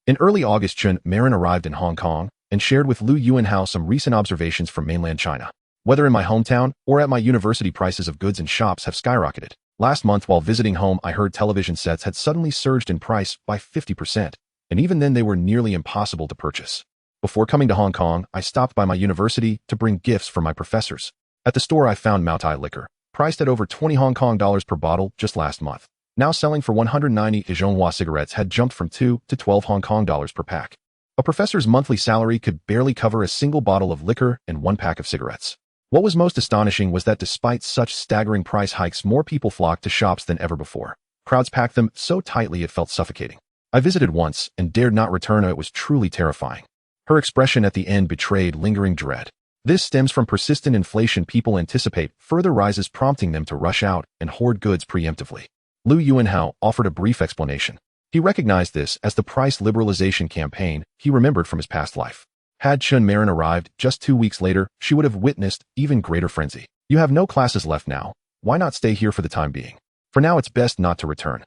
In early August, Chen Marin arrived in Hong Kong and shared with Lu Yuanhao some recent observations from mainland China. "Whether in my hometown or at my university, prices of goods and shops have skyrocketed. Last month while visiting home, I heard television sets had suddenly surged in price by 50%, and even then they were nearly impossible to purchase. Before coming to Hong Kong, I stopped by my university to bring gifts for my professors. At the store I found Maotai liquor, priced at over 20 Hong Kong dollars per bottle just last month. Now selling for 190. Dijonhua cigarettes had jumped from 2 to 12 Hong Kong dollars per pack. A professor's monthly salary could barely cover a single bottle of liquor and 1 pack of cigarettes. What was most astonishing was that despite such staggering price hikes, more people flocked to shops than ever before. Crowds packed them so tightly it felt suffocating. I visited once and dared not return. It was truly terrifying." Her expression at the end betrayed lingering dread. This stems from persistent inflation. People anticipate further rises, prompting them to rush out and hoard goods preemptively. Lu Yuanhao offered a brief explanation. He recognized this as the price liberalization campaign he remembered from his past life. Had Chen Marin arrived just 2 weeks later, she would have witnessed even greater frenzy. "You have no classes left now. Why not stay here for the time being? For now, it's best not to return."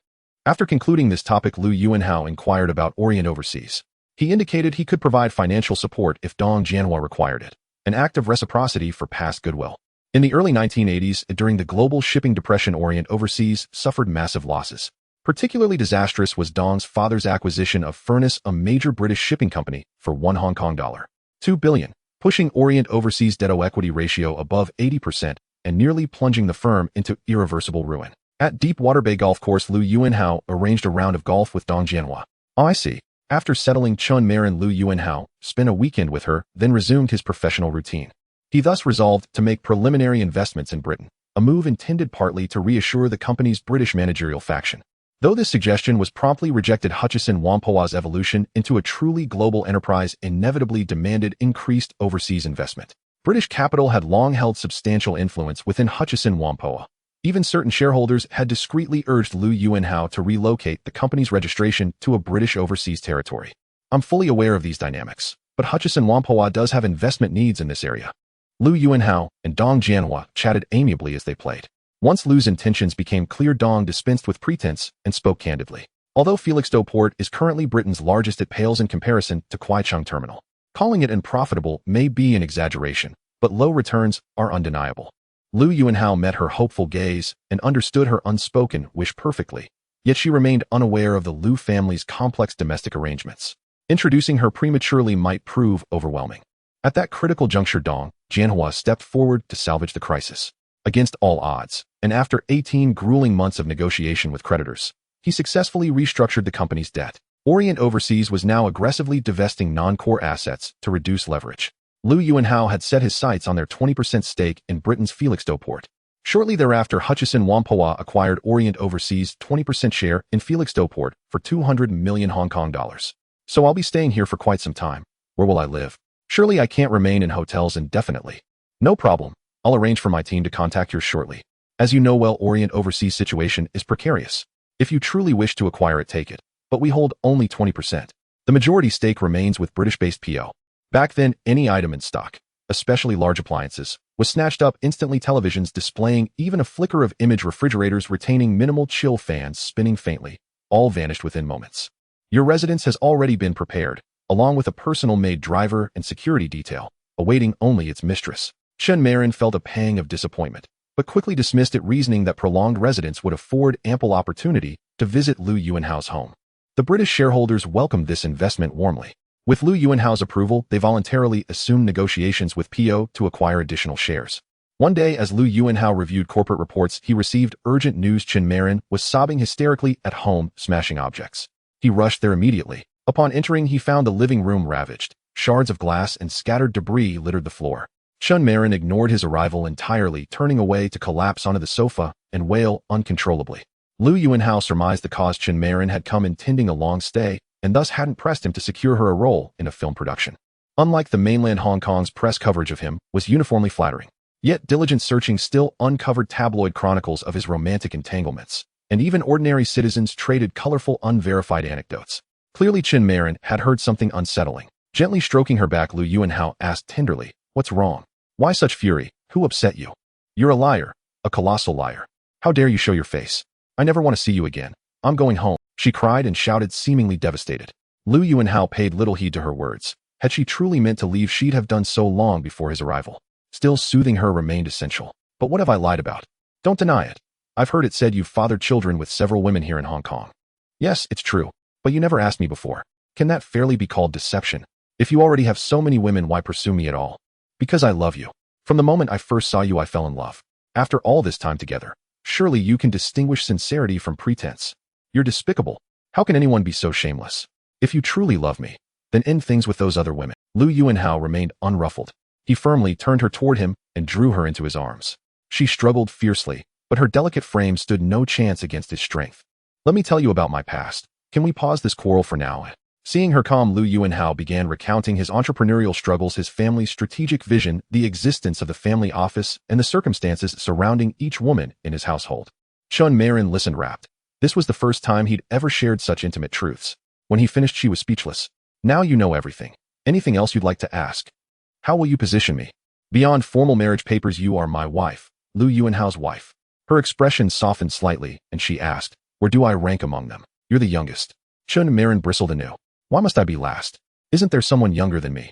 After concluding this topic, Lu Yuanhao inquired about Orient Overseas. He indicated he could provide financial support if Dong Jianhua required it, an act of reciprocity for past goodwill. In the early 1980s, during the global shipping depression, Orient Overseas suffered massive losses. Particularly disastrous was Dong's father's acquisition of Furnace, a major British shipping company, for $1.2 billion, pushing Orient Overseas' debt-to-equity ratio above 80% and nearly plunging the firm into irreversible ruin. At Deepwater Bay Golf Course, Lu Yuanhao arranged a round of golf with Dong Jianhua. Oh, I see. After settling Chun Marin, Lu Yuanhao spent a weekend with her, then resumed his professional routine. He thus resolved to make preliminary investments in Britain, a move intended partly to reassure the company's British managerial faction. Though this suggestion was promptly rejected, Hutchison Whampoa's evolution into a truly global enterprise inevitably demanded increased overseas investment. British capital had long held substantial influence within Hutchison Whampoa. Even certain shareholders had discreetly urged Lu Yuanhao to relocate the company's registration to a British overseas territory. I'm fully aware of these dynamics, but Hutchison Whampoa does have investment needs in this area. Lu Yuanhao and Dong Jianhua chatted amiably as they played. Once Lu's intentions became clear, Dong dispensed with pretense and spoke candidly. Although Felixstowe Port is currently Britain's largest, it pales in comparison to Kwaichung Terminal. Calling it unprofitable may be an exaggeration, but low returns are undeniable. Lu Yuanhao met her hopeful gaze and understood her unspoken wish perfectly, yet she remained unaware of the Lu family's complex domestic arrangements. Introducing her prematurely might prove overwhelming. At that critical juncture, Dong Jianhua stepped forward to salvage the crisis. Against all odds, and after 18 grueling months of negotiation with creditors, he successfully restructured the company's debt. Orient Overseas was now aggressively divesting non-core assets to reduce leverage. Lu Yuanhao had set his sights on their 20% stake in Britain's Felixstowe Port. Shortly thereafter, Hutchison Whampoa acquired Orient Overseas' 20% share in Felixstowe Port for 200 million Hong Kong dollars. So I'll be staying here for quite some time. Where will I live? Surely I can't remain in hotels indefinitely. No problem. I'll arrange for my team to contact yours shortly. As you know well, Orient Overseas' situation is precarious. If you truly wish to acquire it, take it. But we hold only 20%. The majority stake remains with British-based PO. Back then, any item in stock, especially large appliances, was snatched up instantly. Televisions displaying even a flicker of image, refrigerators retaining minimal chill, fans spinning faintly, all vanished within moments. Your residence has already been prepared, along with a personal-made driver and security detail, awaiting only its mistress. Chun Marin felt a pang of disappointment, but quickly dismissed it, reasoning that prolonged residence would afford ample opportunity to visit Lu Yuanhao's home. The British shareholders welcomed this investment warmly. With Lu Yuanhao's approval, they voluntarily assumed negotiations with PO to acquire additional shares. One day, as Lu Yuanhao reviewed corporate reports, he received urgent news. Chun Marin was sobbing hysterically at home, smashing objects. He rushed there immediately. Upon entering, he found the living room ravaged. Shards of glass and scattered debris littered the floor. Chun Marin ignored his arrival entirely, turning away to collapse onto the sofa and wail uncontrollably. Lu Yuanhao surmised the cause. Chun Marin had come intending a long stay, and thus hadn't pressed him to secure her a role in a film production. Unlike the mainland, Hong Kong's press coverage of him was uniformly flattering. Yet diligent searching still uncovered tabloid chronicles of his romantic entanglements, and even ordinary citizens traded colorful, unverified anecdotes. Clearly, Chun Marin had heard something unsettling. Gently stroking her back, Lu Yuanhao asked tenderly, "What's wrong? Why such fury? Who upset you? You're a liar, a colossal liar. How dare you show your face? I never want to see you again. I'm going home," she cried and shouted, seemingly devastated. Lu Yuanhao paid little heed to her words. Had she truly meant to leave, she'd have done so long before his arrival. Still, soothing her remained essential. "But what have I lied about? Don't deny it. I've heard it said you've fathered children with several women here in Hong Kong." "Yes, it's true. But you never asked me before. Can that fairly be called deception? If you already have so many women, why pursue me at all?" "Because I love you. From the moment I first saw you, I fell in love. After all this time together, surely you can distinguish sincerity from pretense. You're despicable. How can anyone be so shameless? If you truly love me, then end things with those other women." Lu Yuanhao remained unruffled. He firmly turned her toward him and drew her into his arms. She struggled fiercely, but her delicate frame stood no chance against his strength. "Let me tell you about my past. Can we pause this quarrel for now?" Seeing her calm, Lu Yuanhao began recounting his entrepreneurial struggles, his family's strategic vision, the existence of the family office, and the circumstances surrounding each woman in his household. Chun Marin listened rapt. This was the first time he'd ever shared such intimate truths. When he finished, she was speechless. "Now you know everything. Anything else you'd like to ask? How will you position me? Beyond formal marriage papers, you are my wife, Lu Yuanhao's wife." Her expression softened slightly, and she asked, "Where do I rank among them?" "You're the youngest." Chun Marin bristled anew. "Why must I be last? Isn't there someone younger than me?"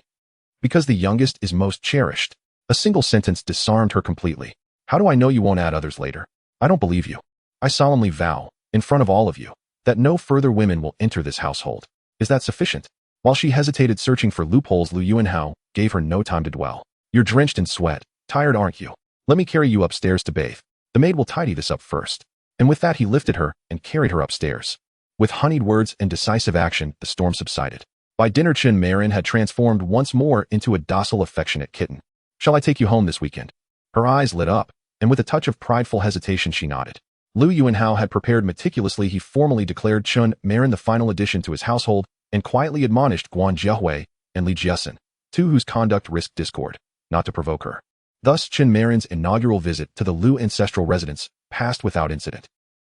"Because the youngest is most cherished." A single sentence disarmed her completely. "How do I know you won't add others later? I don't believe you. I solemnly vow, in front of all of you, that no further women will enter this household. Is that sufficient?" While she hesitated, searching for loopholes, Lu Yuanhao gave her no time to dwell. "You're drenched in sweat. Tired, aren't you? Let me carry you upstairs to bathe. The maid will tidy this up first." And with that he lifted her and carried her upstairs. With honeyed words and decisive action, the storm subsided. By dinner Chen Marin had transformed once more into a docile, affectionate kitten. "Shall I take you home this weekend?" Her eyes lit up, and with a touch of prideful hesitation she nodded. Lu Yuanhao had prepared meticulously. He formally declared Chen Marin the final addition to his household and quietly admonished Guan Jiehui and Li Jiesun, two whose conduct risked discord, not to provoke her. Thus Chen Marin's inaugural visit to the Lu ancestral residence passed without incident.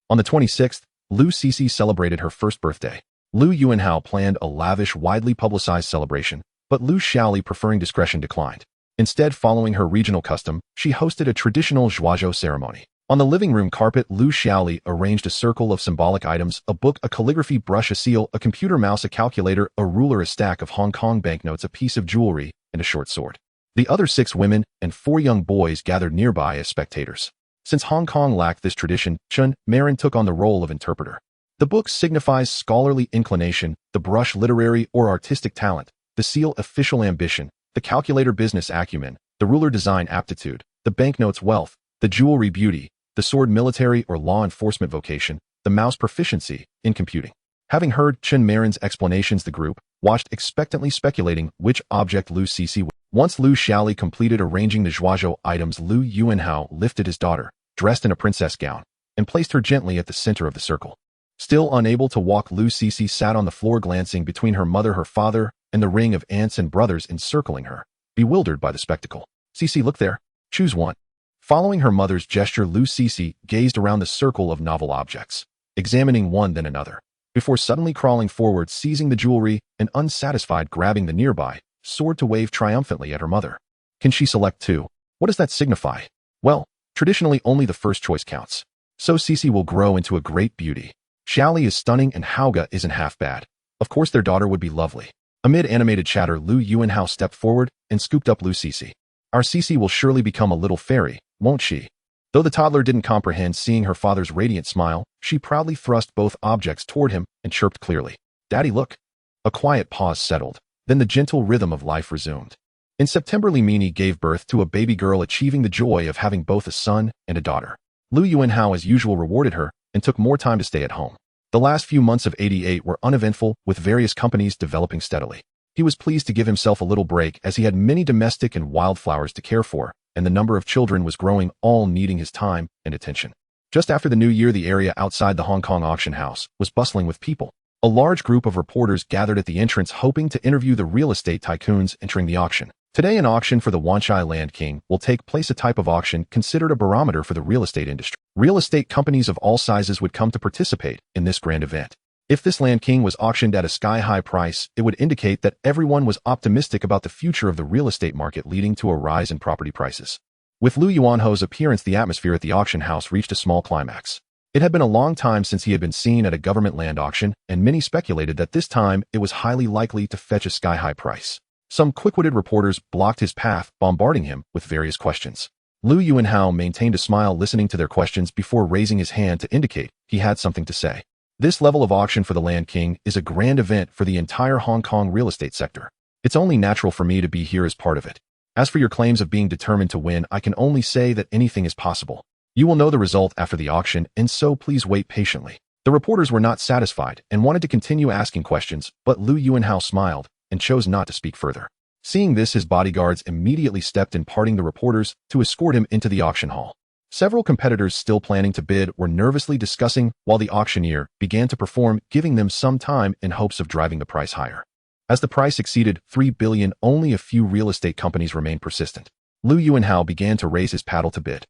On the 26th, Lu Cixi celebrated her first birthday. Lu Yuanhao planned a lavish, widely publicized celebration, but Lu Xiaoli, preferring discretion, declined. Instead, following her regional custom, she hosted a traditional zhuazhou ceremony. On the living room carpet, Lu Xiaoli arranged a circle of symbolic items: a book, a calligraphy brush, a seal, a computer mouse, a calculator, a ruler, a stack of Hong Kong banknotes, a piece of jewelry, and a short sword. The other 6 women and 4 young boys gathered nearby as spectators. Since Hong Kong lacked this tradition, Chen Marin took on the role of interpreter. The book signifies scholarly inclination, the brush literary or artistic talent, the seal official ambition, the calculator business acumen, the ruler design aptitude, the banknotes wealth, the jewelry beauty, the sword military or law enforcement vocation, the mouse proficiency in computing. Having heard Chen Marin's explanations, the group watched expectantly, speculating which object Lu Cixi would. Once Lu Xiaoli completed arranging the zhuazhou items, Lu Yuanhao lifted his daughter, dressed in a princess gown, and placed her gently at the center of the circle. Still unable to walk, Lu Cixi sat on the floor, glancing between her mother, her father, and the ring of aunts and brothers encircling her, bewildered by the spectacle. "Cixi, look there. Choose one." Following her mother's gesture, Lu Cixi gazed around the circle of novel objects, examining one then another, before suddenly crawling forward, seizing the jewelry, and unsatisfied grabbing the nearby sword to wave triumphantly at her mother. "Can she select two? What does that signify?" "Well, traditionally only the first choice counts. So Cixi will grow into a great beauty. Xiaoli is stunning and Hauga isn't half bad. Of course their daughter would be lovely." Amid animated chatter, Lu Yuanhao stepped forward and scooped up Lu Cixi. "Our Cixi will surely become a little fairy, won't she?" Though the toddler didn't comprehend seeing her father's radiant smile, she proudly thrust both objects toward him and chirped clearly, "Daddy, look." A quiet pause settled. Then the gentle rhythm of life resumed. In September, Li Mini gave birth to a baby girl, achieving the joy of having both a son and a daughter. Lu Yuanhao, as usual, rewarded her and took more time to stay at home. The last few months of 88 were uneventful, with various companies developing steadily. He was pleased to give himself a little break, as he had many domestic and wildflowers to care for, and the number of children was growing, all needing his time and attention. Just after the new year, the area outside the Hong Kong auction house was bustling with people. A large group of reporters gathered at the entrance, hoping to interview the real estate tycoons entering the auction. Today, an auction for the Wanchai Land King will take place, a type of auction considered a barometer for the real estate industry. Real estate companies of all sizes would come to participate in this grand event. If this Land King was auctioned at a sky-high price, it would indicate that everyone was optimistic about the future of the real estate market, leading to a rise in property prices. With Lu Yuanhao's appearance, the atmosphere at the auction house reached a small climax. It had been a long time since he had been seen at a government land auction, and many speculated that this time it was highly likely to fetch a sky-high price. Some quick-witted reporters blocked his path, bombarding him with various questions. Lu Yuanhao maintained a smile, listening to their questions before raising his hand to indicate he had something to say. This level of auction for the Land King is a grand event for the entire Hong Kong real estate sector. It's only natural for me to be here as part of it. As for your claims of being determined to win, I can only say that anything is possible. You will know the result after the auction, and so please wait patiently." The reporters were not satisfied and wanted to continue asking questions, but Lu Yuanhao smiled and chose not to speak further. Seeing this, his bodyguards immediately stepped in, parting the reporters to escort him into the auction hall. Several competitors still planning to bid were nervously discussing while the auctioneer began to perform, giving them some time in hopes of driving the price higher. As the price exceeded 3 billion, only a few real estate companies remained persistent. Lu Yuanhao began to raise his paddle to bid.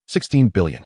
16 billion.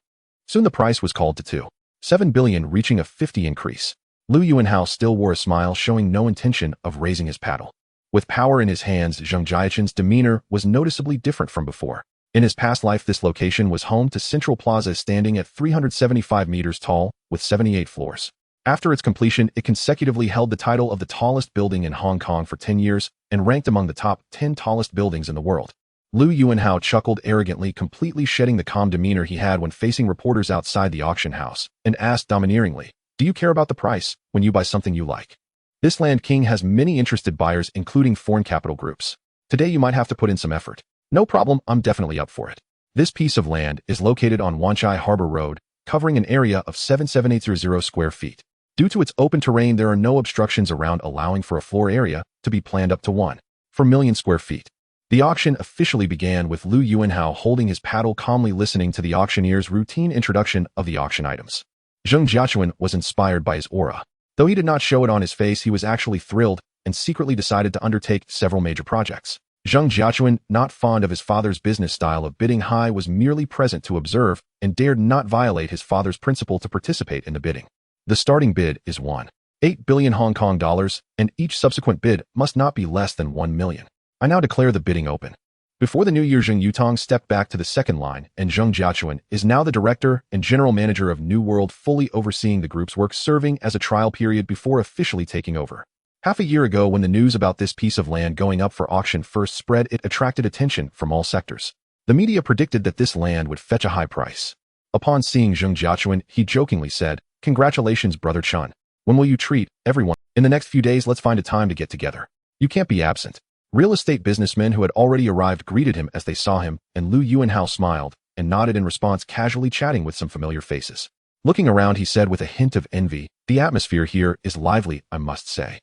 Soon the price was called to 7 billion, reaching a 50 increase. Lu Yuanhao still wore a smile, showing no intention of raising his paddle. With power in his hands, Zheng Jiaqin's demeanor was noticeably different from before. In his past life, this location was home to Central Plaza, standing at 375 meters tall, with 78 floors. After its completion, it consecutively held the title of the tallest building in Hong Kong for 10 years and ranked among the top 10 tallest buildings in the world. Lu Yuanhao chuckled arrogantly, completely shedding the calm demeanor he had when facing reporters outside the auction house, and asked domineeringly, "Do you care about the price when you buy something you like?" This Land King has many interested buyers, including foreign capital groups. Today you might have to put in some effort. No problem, I'm definitely up for it. This piece of land is located on Wanchai Harbor Road, covering an area of 77800 square feet. Due to its open terrain, there are no obstructions around, allowing for a floor area to be planned up to 1 million square feet. The auction officially began with Lu Yuanhao holding his paddle, calmly listening to the auctioneer's routine introduction of the auction items. Zheng Jiachuan was inspired by his aura. Though he did not show it on his face, he was actually thrilled and secretly decided to undertake several major projects. Zheng Jiachuan, not fond of his father's business style of bidding high, was merely present to observe and dared not violate his father's principle to participate in the bidding. The starting bid is 1.8 billion Hong Kong dollars, and each subsequent bid must not be less than 1 million. I now declare the bidding open. Before the new year, Zheng Yutong stepped back to the second line, and Zheng Jiachuan is now the director and general manager of New World, fully overseeing the group's work, serving as a trial period before officially taking over. Half a year ago, when the news about this piece of land going up for auction first spread, it attracted attention from all sectors. The media predicted that this land would fetch a high price. Upon seeing Zheng Jiachuan, he jokingly said, "Congratulations, Brother Chun. When will you treat everyone? In the next few days, let's find a time to get together. You can't be absent." Real estate businessmen who had already arrived greeted him as they saw him, and Lu Yuanhao smiled and nodded in response, casually chatting with some familiar faces. Looking around, he said with a hint of envy, "The atmosphere here is lively, I must say."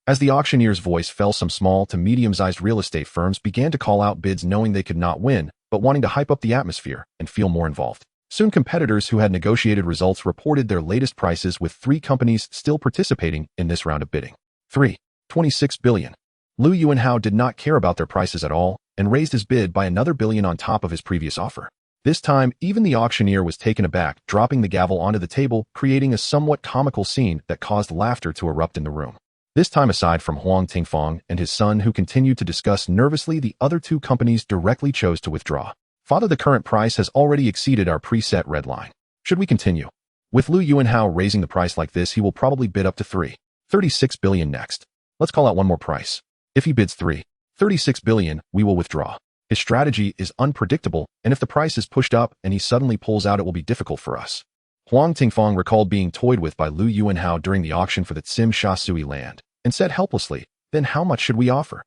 As the auctioneer's voice fell, some small to medium-sized real estate firms began to call out bids, knowing they could not win, but wanting to hype up the atmosphere and feel more involved. Soon, competitors who had negotiated results reported their latest prices, with 3 companies still participating in this round of bidding. 3.26 billion. Lu Yuanhao did not care about their prices at all and raised his bid by another billion on top of his previous offer. This time, even the auctioneer was taken aback, dropping the gavel onto the table, creating a somewhat comical scene that caused laughter to erupt in the room. This time, aside from Huang Tingfang and his son, who continued to discuss nervously, the other 2 companies directly chose to withdraw. "Father, the current price has already exceeded our preset red line. Should we continue?" With Lu Yuanhao raising the price like this, he will probably bid up to 3.36 billion next. Let's call out one more price. If he bids 3.36 billion, we will withdraw. His strategy is unpredictable, and if the price is pushed up and he suddenly pulls out, it will be difficult for us. Huang Tingfang recalled being toyed with by Lu Yuanhao during the auction for the Tsim Sha Sui land, and said helplessly, "Then how much should we offer?"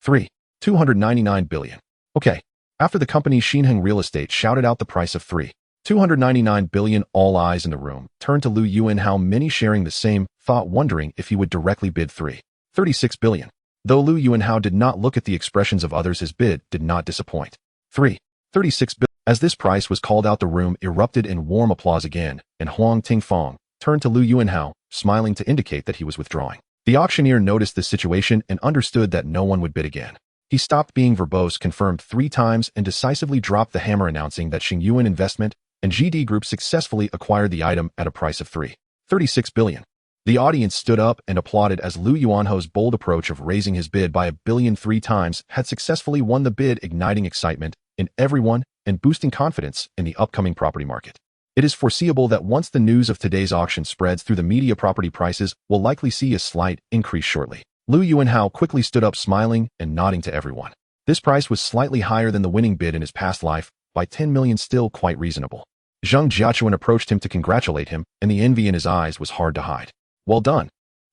3.299 billion. Okay. After the company Xinheng Real Estate shouted out the price of 3.299 billion, all eyes in the room turned to Lu Yuanhao, many sharing the same thought, wondering if he would directly bid 3.36 billion. Though Lu Yuanhao did not look at the expressions of others, his bid did not disappoint. 3.36 billion. As this price was called out, the room erupted in warm applause again, and Huang Tingfang turned to Lu Yuanhao, smiling to indicate that he was withdrawing. The auctioneer noticed the situation and understood that no one would bid again. He stopped being verbose, confirmed 3 times, and decisively dropped the hammer, announcing that Xingyuan Investment and GD Group successfully acquired the item at a price of 3.36 billion. The audience stood up and applauded as Lu Yuanhao's bold approach of raising his bid by 1 billion 3 times had successfully won the bid, igniting excitement in everyone and boosting confidence in the upcoming property market. It is foreseeable that once the news of today's auction spreads through the media, property prices will likely see a slight increase shortly. Lu Yuanhao quickly stood up, smiling and nodding to everyone. This price was slightly higher than the winning bid in his past life, by 10 million, still quite reasonable. Zheng Jiachuan approached him to congratulate him, and the envy in his eyes was hard to hide. "Well done.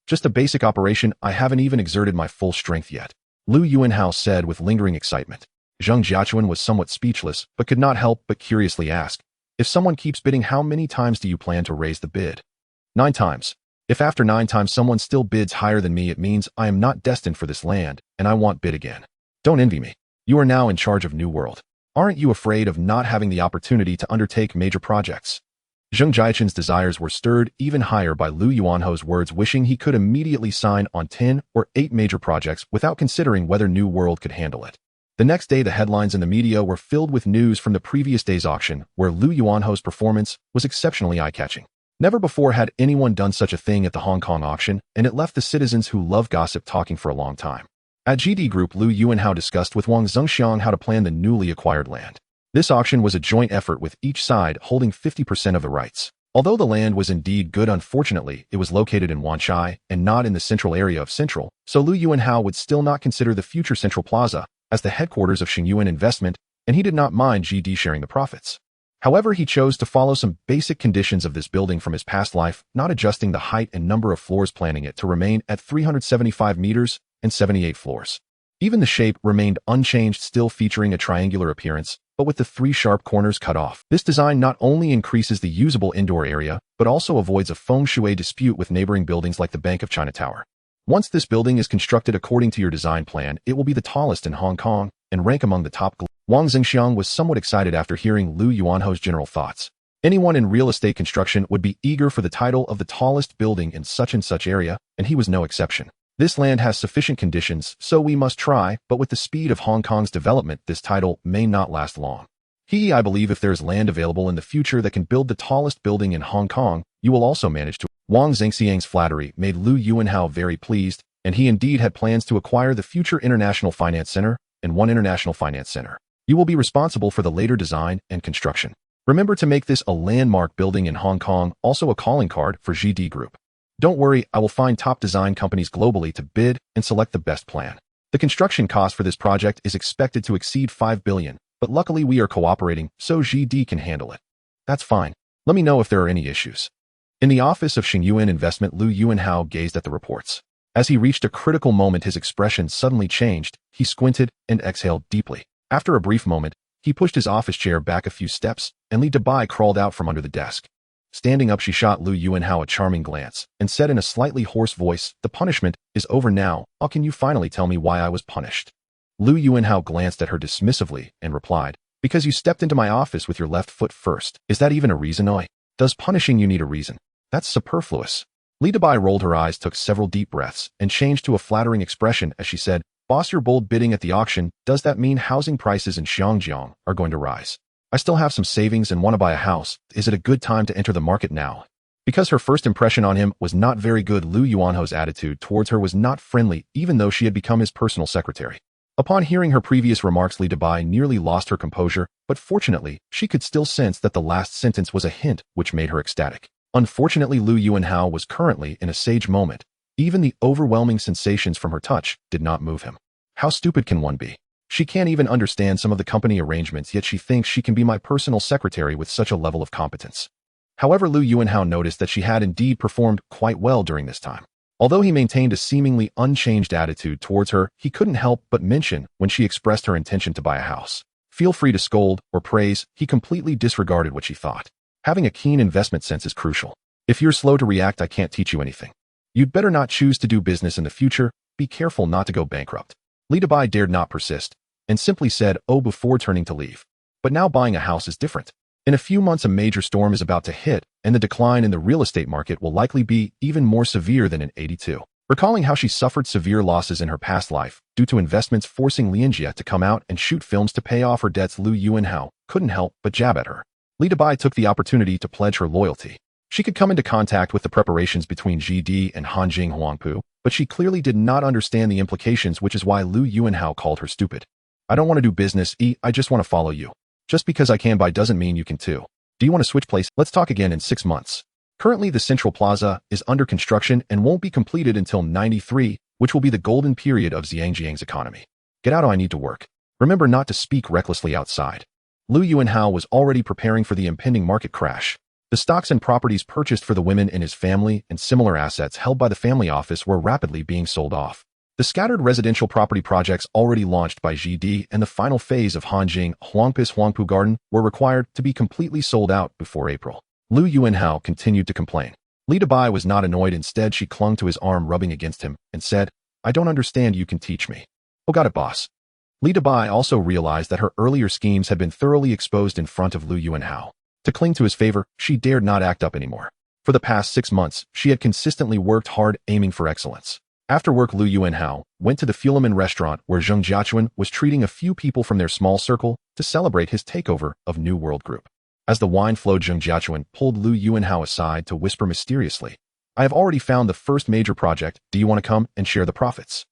Just a basic operation. I haven't even exerted my full strength yet," Lu Yuanhao said with lingering excitement. Zheng Jiachuan was somewhat speechless, but could not help but curiously ask, "If someone keeps bidding, how many times do you plan to raise the bid?" 9 times. If after 9 times someone still bids higher than me, it means I am not destined for this land, and I won't bid again. Don't envy me. You are now in charge of New World. Aren't you afraid of not having the opportunity to undertake major projects?" Zheng Jiachuan's desires were stirred even higher by Lu Yuanhao's words, wishing he could immediately sign on 10 or 8 major projects without considering whether New World could handle it. The next day, the headlines in the media were filled with news from the previous day's auction, where Lu Yuanhao's performance was exceptionally eye-catching. Never before had anyone done such a thing at the Hong Kong auction, and it left the citizens who love gossip talking for a long time. At GD Group, Lu Yuanhao discussed with Wang Zhengxiang how to plan the newly acquired land. This auction was a joint effort, with each side holding 50% of the rights. Although the land was indeed good, unfortunately, it was located in Wanchai and not in the central area of Central, so Lu Yuanhao would still not consider the future Central Plaza as the headquarters of Xingyuan Investment, and he did not mind GD sharing the profits. However, he chose to follow some basic conditions of this building from his past life, not adjusting the height and number of floors, planning it to remain at 375 meters and 78 floors. Even the shape remained unchanged, still featuring a triangular appearance, but with the 3 sharp corners cut off. This design not only increases the usable indoor area, but also avoids a feng shui dispute with neighboring buildings like the Bank of China Tower. Once this building is constructed according to your design plan, it will be the tallest in Hong Kong and rank among the top. Wang Xingxiang was somewhat excited after hearing Lu Yuanho's general thoughts. Anyone in real estate construction would be eager for the title of the tallest building in such and such area, and he was no exception. This land has sufficient conditions, so we must try, but with the speed of Hong Kong's development, this title may not last long. I believe if there's land available in the future that can build the tallest building in Hong Kong, you will also manage to. Wang Zhengxiang's flattery made Lu Yuanhao very pleased, and he indeed had plans to acquire the future International Finance Center and one International Finance Center. You will be responsible for the later design and construction. Remember to make this a landmark building in Hong Kong, also a calling card for GD Group. Don't worry, I will find top design companies globally to bid and select the best plan. The construction cost for this project is expected to exceed 5 billion, but luckily we are cooperating, so GD can handle it. That's fine. Let me know if there are any issues. In the office of Xingyuan Investment, Lu Yuanhao gazed at the reports. As he reached a critical moment, his expression suddenly changed. He squinted and exhaled deeply. After a brief moment, he pushed his office chair back a few steps, and Li Dabai crawled out from under the desk. Standing up, she shot Lu Yuanhao a charming glance and said in a slightly hoarse voice, "The punishment is over now. How can you finally tell me why I was punished?" Lu Yuanhao glanced at her dismissively and replied, "Because you stepped into my office with your left foot first. Is that even a reason? Does punishing you need a reason? That's superfluous." Li Dabai rolled her eyes, took several deep breaths, and changed to a flattering expression as she said, "Boss, you're bold bidding at the auction. Does that mean housing prices in Xiangjiang are going to rise? I still have some savings and want to buy a house. Is it a good time to enter the market now?" Because her first impression on him was not very good, Lu Yuanho's attitude towards her was not friendly, even though she had become his personal secretary. Upon hearing her previous remarks, Li Dabai nearly lost her composure, but fortunately, she could still sense that the last sentence was a hint which made her ecstatic. Unfortunately, Lu Yuanhao was currently in a sage moment. Even the overwhelming sensations from her touch did not move him. How stupid can one be? She can't even understand some of the company arrangements, yet she thinks she can be my personal secretary with such a level of competence. However, Lu Yuanhao noticed that she had indeed performed quite well during this time. Although he maintained a seemingly unchanged attitude towards her, he couldn't help but mention when she expressed her intention to buy a house. Feel free to scold or praise, he completely disregarded what she thought. Having a keen investment sense is crucial. If you're slow to react, I can't teach you anything. You'd better not choose to do business in the future. Be careful not to go bankrupt. Li Dabai dared not persist, and simply said, "Oh," before turning to leave. But now buying a house is different. In a few months, a major storm is about to hit, and the decline in the real estate market will likely be even more severe than in '82. Recalling how she suffered severe losses in her past life due to investments forcing Lianjia to come out and shoot films to pay off her debts, Lu Yuanhao couldn't help but jab at her. Li Dabai took the opportunity to pledge her loyalty. She could come into contact with the preparations between GD and Hanjing Huangpu, but she clearly did not understand the implications, which is why Lu Yuanhao called her stupid. "I don't want to do business, I just want to follow you. Just because I can buy doesn't mean you can too. Do you want to switch place? Let's talk again in 6 months. Currently, the Central Plaza is under construction and won't be completed until '93, which will be the golden period of Zhangjiang's economy. Get out, I need to work. Remember not to speak recklessly outside." Lu Yuanhao was already preparing for the impending market crash. The stocks and properties purchased for the women in his family and similar assets held by the family office were rapidly being sold off. The scattered residential property projects already launched by GD and the final phase of Hanjing Huangpu's Huangpu Garden were required to be completely sold out before April. Lu Yuanhao continued to complain. Li Dabai was not annoyed. Instead, she clung to his arm, rubbing against him, and said, "I don't understand. You can teach me." "Oh, got it, boss." Li Dabai also realized that her earlier schemes had been thoroughly exposed in front of Lu Yuanhao. To cling to his favor, she dared not act up anymore. For the past 6 months, she had consistently worked hard, aiming for excellence. After work, Lu Yuanhao went to the Fulemin restaurant where Zheng Jiachuan was treating a few people from their small circle to celebrate his takeover of New World Group. As the wine flowed, Zheng Jiachuan pulled Lu Yuanhao aside to whisper mysteriously, "I have already found the first major project. Do you want to come and share the profits?"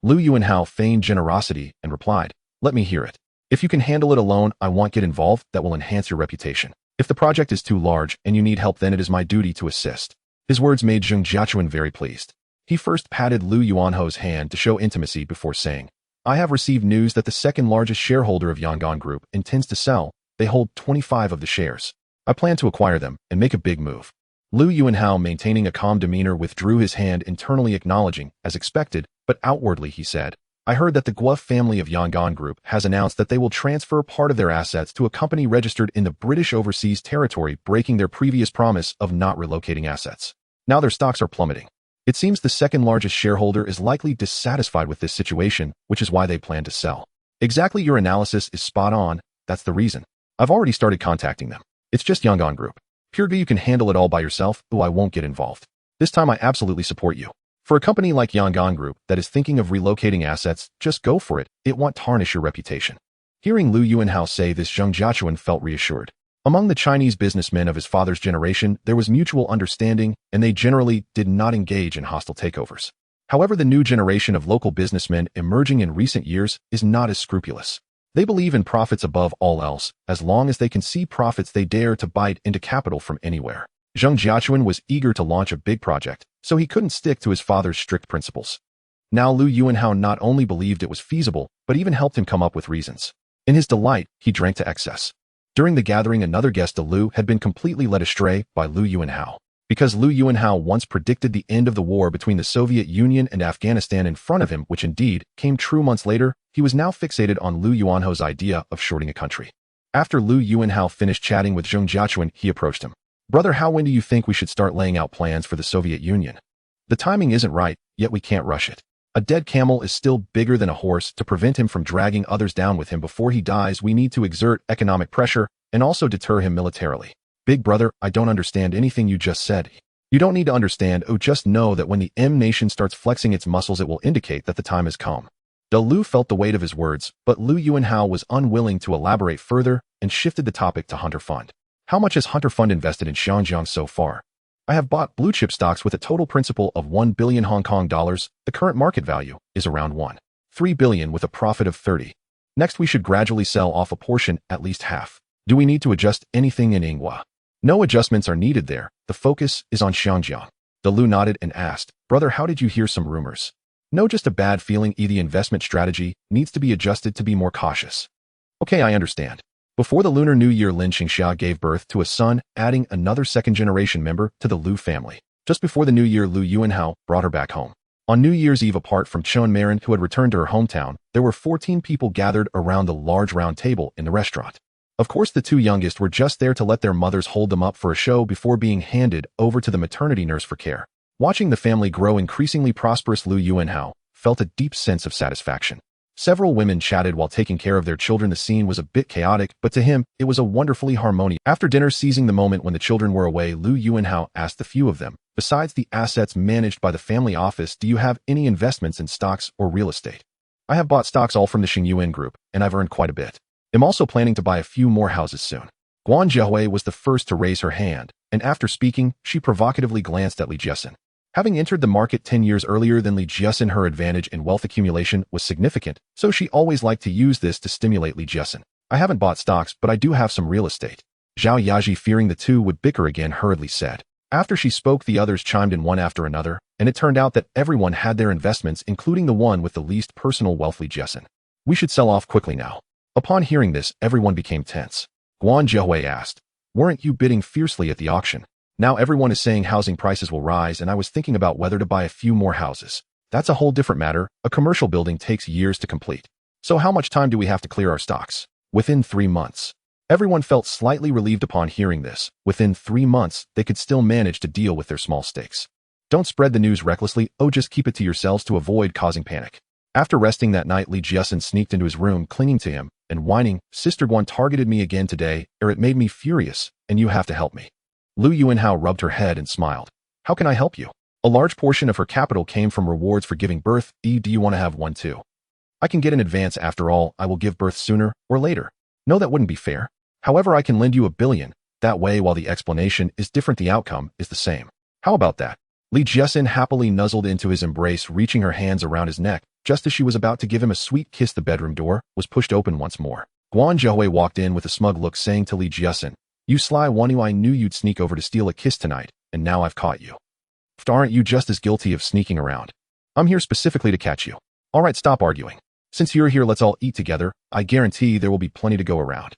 Lu Yuanhao feigned generosity and replied, "Let me hear it. If you can handle it alone, I won't get involved. That will enhance your reputation. If the project is too large and you need help, then it is my duty to assist." His words made Zheng Jiachuan very pleased. He first patted Lu Yuanho's hand to show intimacy before saying, "I have received news that the second largest shareholder of Yangon Group intends to sell. They hold 25 of the shares. I plan to acquire them and make a big move." Lu Yuanhao, maintaining a calm demeanor, withdrew his hand, internally acknowledging, as expected, but outwardly he said, I heard that the Guo family of Yangon Group has announced that they will transfer part of their assets to a company registered in the British overseas territory, breaking their previous promise of not relocating assets. Now their stocks are plummeting. It seems the second largest shareholder is likely dissatisfied with this situation, which is why they plan to sell. Exactly, your analysis is spot on. That's the reason. I've already started contacting them. It's just Yangon Group. Purely you can handle it all by yourself, though I won't get involved. This time I absolutely support you. For a company like Yangon Group that is thinking of relocating assets, just go for it. It won't tarnish your reputation. Hearing Lu Yuanhao say this, Zheng Jiachuan felt reassured. Among the Chinese businessmen of his father's generation, there was mutual understanding, and they generally did not engage in hostile takeovers. However, the new generation of local businessmen emerging in recent years is not as scrupulous. They believe in profits above all else. As long as they can see profits, they dare to bite into capital from anywhere. Zheng Jiachuan was eager to launch a big project, so he couldn't stick to his father's strict principles. Now Lu Yuanhao not only believed it was feasible, but even helped him come up with reasons. In his delight, he drank to excess. During the gathering, another guest of Lu had been completely led astray by Lu Yuanhao. Because Lu Yuanhao once predicted the end of the war between the Soviet Union and Afghanistan in front of him, which indeed came true months later, he was now fixated on Lu Yuanhao's idea of shorting a country. After Lu Yuanhao finished chatting with Zheng Jiachuan, he approached him. Brother, when do you think we should start laying out plans for the Soviet Union? The timing isn't right, yet we can't rush it. A dead camel is still bigger than a horse. To prevent him from dragging others down with him before he dies, we need to exert economic pressure and also deter him militarily. Big brother, I don't understand anything you just said. You don't need to understand, just know that when the M nation starts flexing its muscles, it will indicate that the time has come. Lu felt the weight of his words, but Lu Yuanhao was unwilling to elaborate further and shifted the topic to Hunter Fund. How much has Hunter Fund invested in Xinjiang so far? I have bought blue chip stocks with a total principal of 1 billion Hong Kong dollars. The current market value is around 1.3 billion with a profit of 30. Next, we should gradually sell off a portion, at least half. Do we need to adjust anything in Inghua? No adjustments are needed there. The focus is on Xinjiang. Lu nodded and asked, brother, how did you hear some rumors? No, just a bad feeling. The investment strategy needs to be adjusted to be more cautious. Okay, I understand. Before the Lunar New Year, Lin Qingxia gave birth to a son, adding another second-generation member to the Lu family. Just before the New Year, Lu Yuanhao brought her back home. On New Year's Eve, apart from Chen Marin, who had returned to her hometown, there were 14 people gathered around the large round table in the restaurant. Of course, the two youngest were just there to let their mothers hold them up for a show before being handed over to the maternity nurse for care. Watching the family grow increasingly prosperous, Lu Yuanhao felt a deep sense of satisfaction. Several women chatted while taking care of their children. The scene was a bit chaotic, but to him, it was a wonderfully harmonious. After dinner, seizing the moment when the children were away, Lu Yuanhao asked the few of them, besides the assets managed by the family office, do you have any investments in stocks or real estate? I have bought stocks all from the Xingyuan Group, and I've earned quite a bit. I'm also planning to buy a few more houses soon. Guan Zhehui was the first to raise her hand, and after speaking, she provocatively glanced at Li Jiesin. Having entered the market 10 years earlier than Li Jiesin, her advantage in wealth accumulation was significant, so she always liked to use this to stimulate Li Jiesin. I haven't bought stocks, but I do have some real estate. Zhao Yaji, fearing the two would bicker again, hurriedly said. After she spoke, the others chimed in one after another, and it turned out that everyone had their investments, including the one with the least personal wealth, Li Jiesin. We should sell off quickly now. Upon hearing this, everyone became tense. Guan Zhehui asked, weren't you bidding fiercely at the auction? Now everyone is saying housing prices will rise, and I was thinking about whether to buy a few more houses. That's a whole different matter. A commercial building takes years to complete. So how much time do we have to clear our stocks? Within 3 months. Everyone felt slightly relieved upon hearing this. Within 3 months, they could still manage to deal with their small stakes. Don't spread the news recklessly. Just keep it to yourselves to avoid causing panic. After resting that night, Li Jiesin sneaked into his room, clinging to him and whining, Sister Guan targeted me again today, it made me furious, and you have to help me. Lu Yuanhao rubbed her head and smiled. How can I help you? A large portion of her capital came from rewards for giving birth. Do you want to have one too? I can get an advance. After all, I will give birth sooner or later. No, that wouldn't be fair. However, I can lend you 1 billion. That way, while the explanation is different, the outcome is the same. How about that? Li Jiesin happily nuzzled into his embrace, reaching her hands around his neck. Just as she was about to give him a sweet kiss, the bedroom door was pushed open once more. Guan Zhehui walked in with a smug look, saying to Li Jiesin, you sly one, I knew you'd sneak over to steal a kiss tonight, and now I've caught you. Aren't you just as guilty of sneaking around? I'm here specifically to catch you. All right, stop arguing. Since you're here, let's all eat together. I guarantee there will be plenty to go around.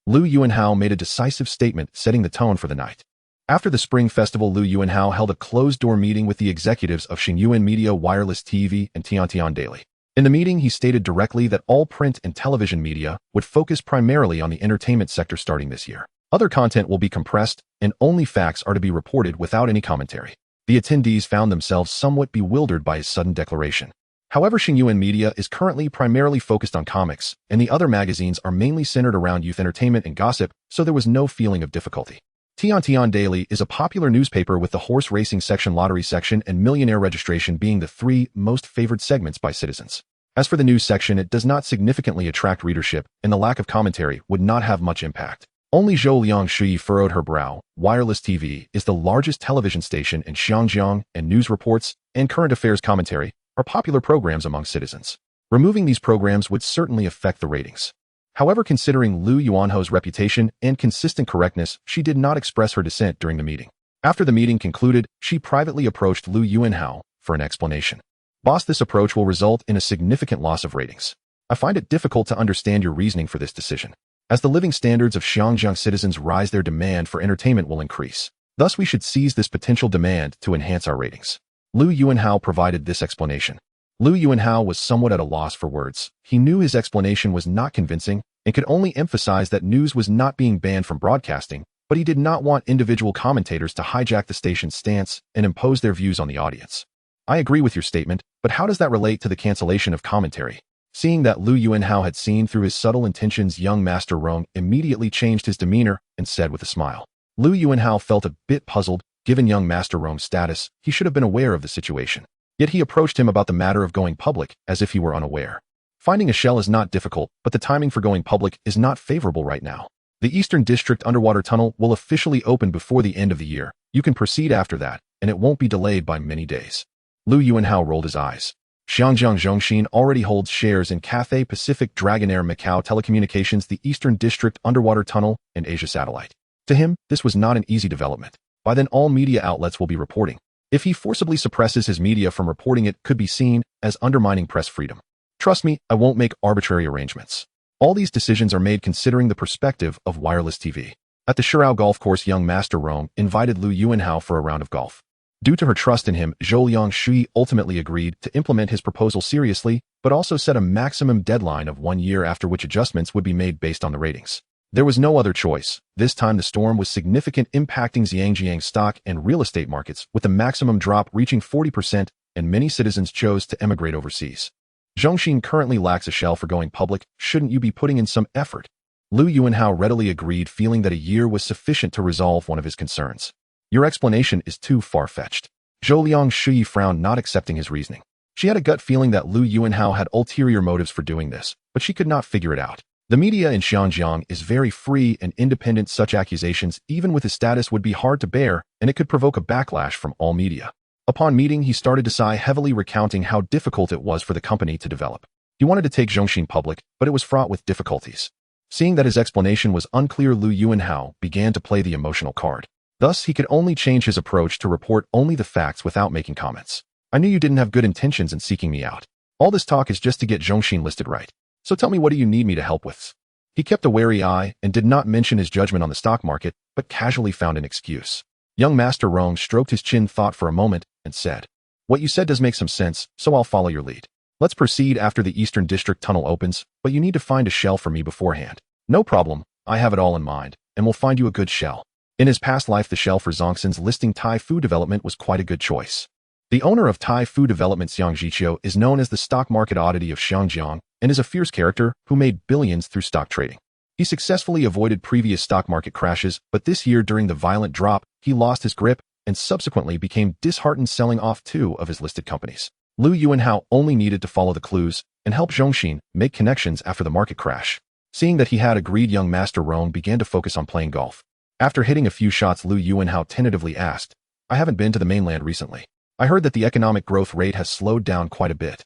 Lu Yuanhao made a decisive statement, setting the tone for the night. After the Spring Festival, Lu Yuanhao held a closed-door meeting with the executives of Xingyuan Media, Wireless TV, and Tiantian Daily. In the meeting, he stated directly that all print and television media would focus primarily on the entertainment sector starting this year. Other content will be compressed, and only facts are to be reported without any commentary. The attendees found themselves somewhat bewildered by his sudden declaration. However, Xingyuan Media is currently primarily focused on comics, and the other magazines are mainly centered around youth entertainment and gossip, so there was no feeling of difficulty. Tian Tian Daily is a popular newspaper with the horse racing section, lottery section, and millionaire registration being the three most favored segments by citizens. As for the news section, it does not significantly attract readership, and the lack of commentary would not have much impact. Only Zhou Liangshui furrowed her brow. Wireless TV is the largest television station in Xinjiang, and news reports and current affairs commentary are popular programs among citizens. Removing these programs would certainly affect the ratings. However, considering Lu Yuanho's reputation and consistent correctness, she did not express her dissent during the meeting. After the meeting concluded, she privately approached Lu Yuanhao for an explanation. Boss, this approach will result in a significant loss of ratings. I find it difficult to understand your reasoning for this decision. As the living standards of Xinjiang citizens rise, their demand for entertainment will increase. Thus, we should seize this potential demand to enhance our ratings. Lu Yuanhao provided this explanation. Lu Yuanhao was somewhat at a loss for words. He knew his explanation was not convincing and could only emphasize that news was not being banned from broadcasting, but he did not want individual commentators to hijack the station's stance and impose their views on the audience. I agree with your statement, but how does that relate to the cancellation of commentary? Seeing that Lu Yuanhao had seen through his subtle intentions, young Master Rong immediately changed his demeanor and said with a smile. Lu Yuanhao felt a bit puzzled. Given young Master Rong's status, he should have been aware of the situation. Yet he approached him about the matter of going public as if he were unaware. Finding a shell is not difficult, but the timing for going public is not favorable right now. The Eastern District Underwater Tunnel will officially open before the end of the year. You can proceed after that, and it won't be delayed by many days. Lu Yuanhao rolled his eyes. Xiangjiang Zhongxin already holds shares in Cathay Pacific, Dragonair, Macau Telecommunications, the Eastern District Underwater Tunnel, and Asia Satellite. To him, this was not an easy development. By then, all media outlets will be reporting. If he forcibly suppresses his media from reporting, it could be seen as undermining press freedom. Trust me, I won't make arbitrary arrangements. All these decisions are made considering the perspective of wireless TV. At the Shirao golf course, young Master Rong invited Lu Yuanhao for a round of golf. Due to her trust in him, Zhou Liangshui ultimately agreed to implement his proposal seriously, but also set a maximum deadline of 1 year after which adjustments would be made based on the ratings. There was no other choice. This time the storm was significant, impacting Zhangjiang stock and real estate markets, with the maximum drop reaching 40%, and many citizens chose to emigrate overseas. Zhongxin currently lacks a shell for going public. Shouldn't you be putting in some effort? Lu Yuanhao readily agreed, feeling that a year was sufficient to resolve one of his concerns. Your explanation is too far-fetched. Zhou Liangshui frowned, not accepting his reasoning. She had a gut feeling that Lu Yuanhao had ulterior motives for doing this, but she could not figure it out. The media in Xinjiang is very free and independent. Such accusations, even with his status, would be hard to bear, and it could provoke a backlash from all media. Upon meeting, he started to sigh heavily, recounting how difficult it was for the company to develop. He wanted to take Zhongxin public, but it was fraught with difficulties. Seeing that his explanation was unclear, Lu Yuanhao began to play the emotional card. Thus, he could only change his approach to report only the facts without making comments. I knew you didn't have good intentions in seeking me out. All this talk is just to get Zhongxin listed right. So tell me, what do you need me to help with? He kept a wary eye and did not mention his judgment on the stock market, but casually found an excuse. Young Master Rong stroked his chin, thought for a moment, and said, What you said does make some sense, so I'll follow your lead. Let's proceed after the Eastern District Tunnel opens, but you need to find a shell for me beforehand. No problem, I have it all in mind, and we'll find you a good shell. In his past life, the shell for Zongxin's listing Thai Food Development was quite a good choice. The owner of Thai Food Development, Xiang Zhiqiu, is known as the stock market oddity of Xinjiang and is a fierce character who made billions through stock trading. He successfully avoided previous stock market crashes, but this year during the violent drop, he lost his grip and subsequently became disheartened, selling off 2 of his listed companies. Lu Yuanhao only needed to follow the clues and help Zhongxin make connections after the market crash. Seeing that he had agreed, young Master Rong began to focus on playing golf. After hitting a few shots, Lu Yuanhao tentatively asked, I haven't been to the mainland recently. I heard that the economic growth rate has slowed down quite a bit.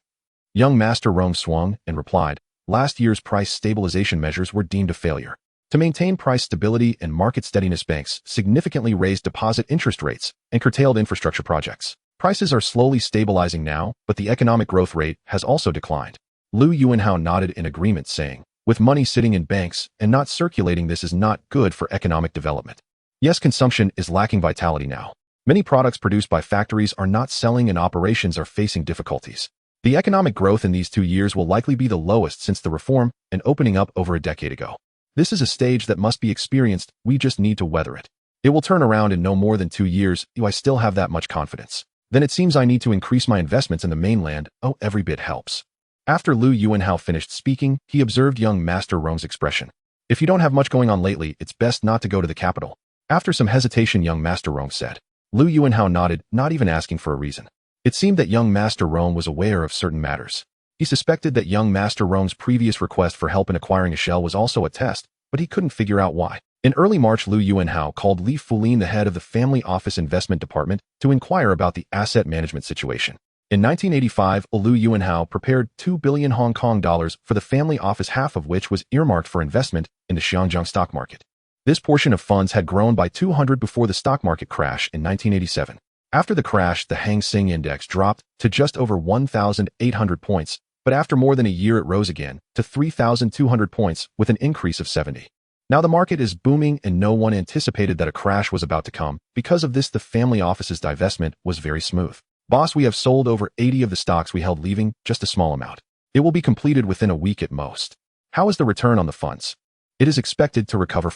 Young Master Rong swung and replied, Last year's price stabilization measures were deemed a failure. To maintain price stability and market steadiness, banks significantly raised deposit interest rates and curtailed infrastructure projects. Prices are slowly stabilizing now, but the economic growth rate has also declined. Lu Yuanhao nodded in agreement, saying, With money sitting in banks and not circulating, this is not good for economic development. Yes, consumption is lacking vitality now. Many products produced by factories are not selling and operations are facing difficulties. The economic growth in these 2 years will likely be the lowest since the reform and opening up over a decade ago. This is a stage that must be experienced, we just need to weather it. It will turn around in no more than 2 years. Do I still have that much confidence? Then it seems I need to increase my investments in the mainland. Oh, every bit helps. After Lu Yuanhao finished speaking, he observed young Master Rong's expression. If you don't have much going on lately, it's best not to go to the capital. After some hesitation, young Master Rong said. Lu Yuanhao nodded, not even asking for a reason. It seemed that young Master Rong was aware of certain matters. He suspected that young Master Rong's previous request for help in acquiring a shell was also a test, but he couldn't figure out why. In early March, Lu Yuanhao called Li Fulin, the head of the Family Office Investment Department, to inquire about the asset management situation. In 1985, Lu Yuanhao prepared 2 billion Hong Kong dollars for the family office, half of which was earmarked for investment in the Xiangjiang stock market. This portion of funds had grown by 200 before the stock market crash in 1987. After the crash, the Hang Seng Index dropped to just over 1,800 points, but after more than a year it rose again to 3,200 points with an increase of 70. Now the market is booming and no one anticipated that a crash was about to come. Because of this, the family office's divestment was very smooth. Boss, we have sold over 80 of the stocks we held, leaving just a small amount. It will be completed within a week at most. How is the return on the funds? It is expected to recover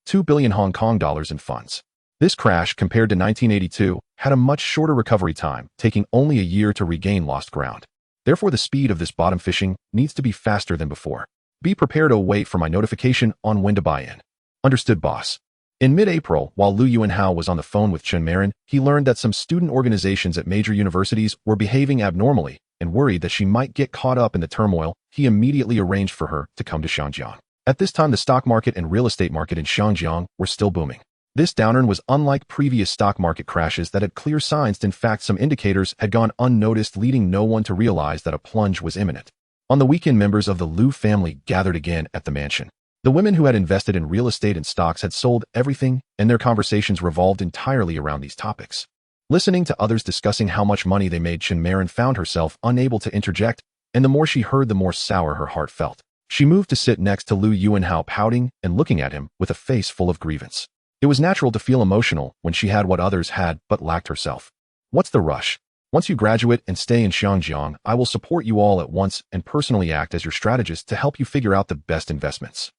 2 billion Hong Kong dollars in funds. This crash, compared to 1982, had a much shorter recovery time, taking only a year to regain lost ground. Therefore, the speed of this bottom fishing needs to be faster than before. Be prepared to wait for my notification on when to buy in. Understood, boss. In mid-April, while Lu Yuanhao was on the phone with Chen Marin, he learned that some student organizations at major universities were behaving abnormally, and worried that she might get caught up in the turmoil. He immediately arranged for her to come to Xiangjiang. At this time, the stock market and real estate market in Xiangjiang were still booming. This downturn was unlike previous stock market crashes that had clear signs. In fact, some indicators had gone unnoticed, leading no one to realize that a plunge was imminent. On the weekend, members of the Lu family gathered again at the mansion. The women who had invested in real estate and stocks had sold everything, and their conversations revolved entirely around these topics. Listening to others discussing how much money they made, Chen Marin found herself unable to interject, and the more she heard, the more sour her heart felt. She moved to sit next to Lu Yuanhao, pouting and looking at him with a face full of grievance. It was natural to feel emotional when she had what others had but lacked herself. What's the rush? Once you graduate and stay in Xiangjiang, I will support you all at once and personally act as your strategist to help you figure out the best investments.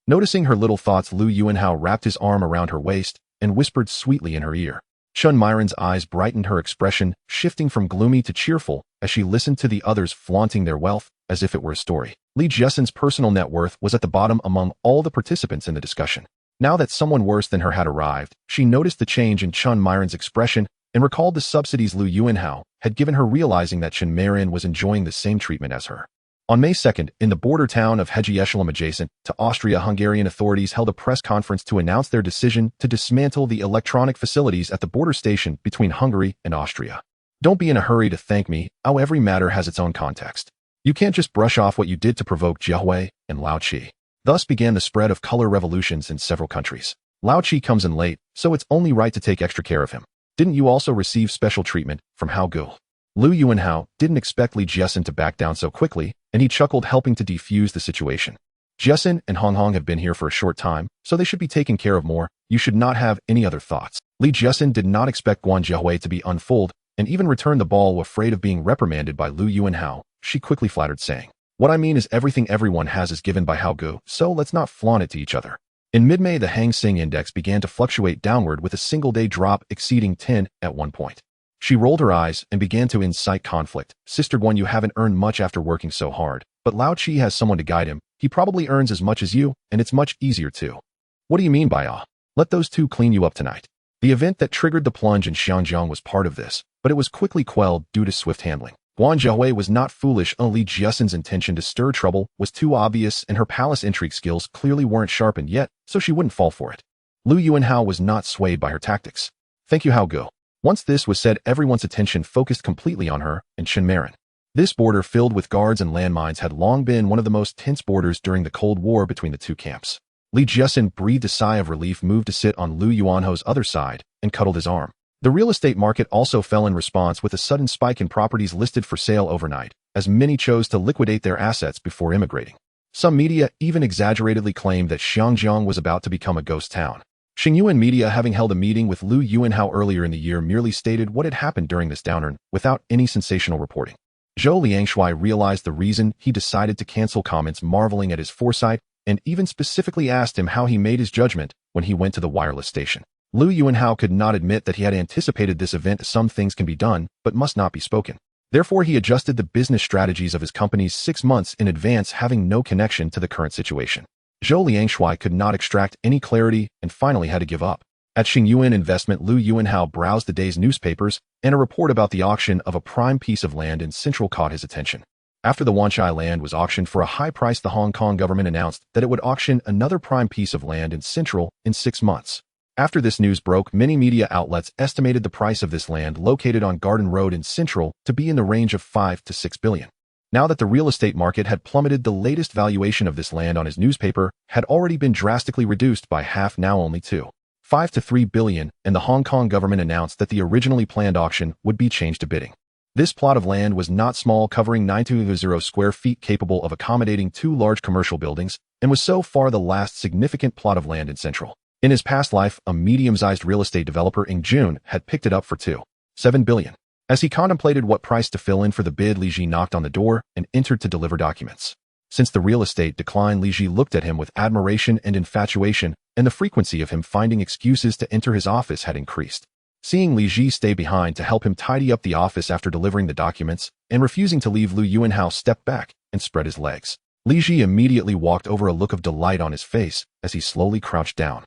Noticing her little thoughts, Lu Yuanhao wrapped his arm around her waist and whispered sweetly in her ear. Chen Marin's eyes brightened, her expression shifting from gloomy to cheerful as she listened to the others flaunting their wealth as if it were a story. Li Jiesen's personal net worth was at the bottom among all the participants in the discussion. Now that someone worse than her had arrived, she noticed the change in Chen Marin's expression and recalled the subsidies Lu Yuanhao had given her, realizing that Chen Marin was enjoying the same treatment as her. On May 2nd, in the border town of Hejieshalem adjacent to Austria, Hungarian authorities held a press conference to announce their decision to dismantle the electronic facilities at the border station between Hungary and Austria. Don't be in a hurry to thank me. Every matter has its own context. You can't just brush off what you did to provoke Jiahui and Lao Qi. Thus began the spread of color revolutions in several countries. Lao Qi comes in late, so it's only right to take extra care of him. Didn't you also receive special treatment from Hao Gu? Lu Yuanhao didn't expect Li Jiesen to back down so quickly, and he chuckled, helping to defuse the situation. Jiesen and Hong Hong have been here for a short time, so they should be taken care of more. You should not have any other thoughts. Li Jiesen did not expect Guan Jiahui to be unfold, and even returned the ball, afraid of being reprimanded by Lu Yuanhao. She quickly flattered, saying, "What I mean is everything everyone has is given by Hao Gu, so let's not flaunt it to each other." In mid-May, the Hang Seng Index began to fluctuate downward with a single-day drop exceeding 10 at one point. She rolled her eyes and began to incite conflict. Sister Guan, you haven't earned much after working so hard, but Lao Qi has someone to guide him. He probably earns as much as you, and it's much easier too. What do you mean by Let those two clean you up tonight. The event that triggered the plunge in Xiangjiang was part of this, but it was quickly quelled due to swift handling. Guan Jiahui was not foolish. Li Jiesen's intention to stir trouble was too obvious, and her palace intrigue skills clearly weren't sharpened yet, so she wouldn't fall for it. Lu Yuanhao was not swayed by her tactics. Thank you, Hao Gu. Once this was said, everyone's attention focused completely on her and Chen Marin. This border, filled with guards and landmines, had long been one of the most tense borders during the Cold War between the two camps. Li Jiesen breathed a sigh of relief, moved to sit on Lu Yuanhao's other side, and cuddled his arm. The real estate market also fell in response, with a sudden spike in properties listed for sale overnight, as many chose to liquidate their assets before immigrating. Some media even exaggeratedly claimed that Xiangjiang was about to become a ghost town. Xingyuan media, having held a meeting with Lu Yuanhao earlier in the year, merely stated what had happened during this downturn, without any sensational reporting. Zhou Liangshui realized the reason he decided to cancel comments, marveling at his foresight, and even specifically asked him how he made his judgment when he went to the wireless station. Lu Yuanhao could not admit that he had anticipated this event. Some things can be done, but must not be spoken. Therefore, he adjusted the business strategies of his companies 6 months in advance, having no connection to the current situation. Zhou Liangshui could not extract any clarity and finally had to give up. At Xingyuan Investment, Lu Yuanhao browsed the day's newspapers, and a report about the auction of a prime piece of land in Central caught his attention. After the Wanchai land was auctioned for a high price, the Hong Kong government announced that it would auction another prime piece of land in Central in 6 months. After this news broke, many media outlets estimated the price of this land located on Garden Road in Central to be in the range of 5 to 6 billion. Now that the real estate market had plummeted, the latest valuation of this land on his newspaper had already been drastically reduced by half, now only 2.5 to 3 billion, and the Hong Kong government announced that the originally planned auction would be changed to bidding. This plot of land was not small, covering 920 square feet, capable of accommodating 2 large commercial buildings, and was so far the last significant plot of land in Central. In his past life, a medium-sized real estate developer in June had picked it up for 2.7 billion. As he contemplated what price to fill in for the bid, Li Ji knocked on the door and entered to deliver documents. Since the real estate declined, Li Ji looked at him with admiration and infatuation, and the frequency of him finding excuses to enter his office had increased. Seeing Li Ji stay behind to help him tidy up the office after delivering the documents, and refusing to leave, Lu Yuanhao stepped back and spread his legs. Li Ji immediately walked over, a look of delight on his face as he slowly crouched down.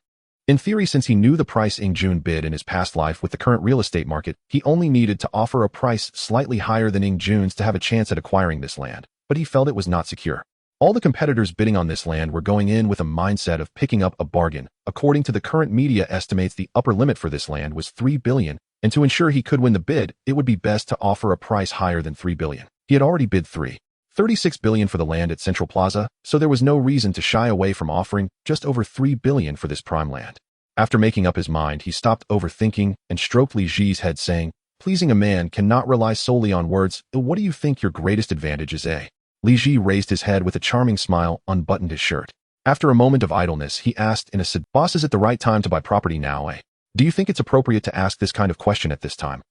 In theory, since he knew the price Ing Jun bid in his past life with the current real estate market, he only needed to offer a price slightly higher than Ing Jun's to have a chance at acquiring this land, but he felt it was not secure. All the competitors bidding on this land were going in with a mindset of picking up a bargain. According to the current media estimates, the upper limit for this land was 3 billion, and to ensure he could win the bid, it would be best to offer a price higher than 3 billion. He had already bid 3.36 billion for the land at Central Plaza, so there was no reason to shy away from offering just over 3 billion for this prime land. After making up his mind, he stopped overthinking and stroked Li Ji's head, saying, "Pleasing a man cannot rely solely on words. What do you think your greatest advantage is, eh?" Li Ji raised his head with a charming smile, unbuttoned his shirt. After a moment of idleness, he asked in a sad, "Boss, is it the right time to buy property now, eh? Do you think it's appropriate to ask this kind of question at this time?"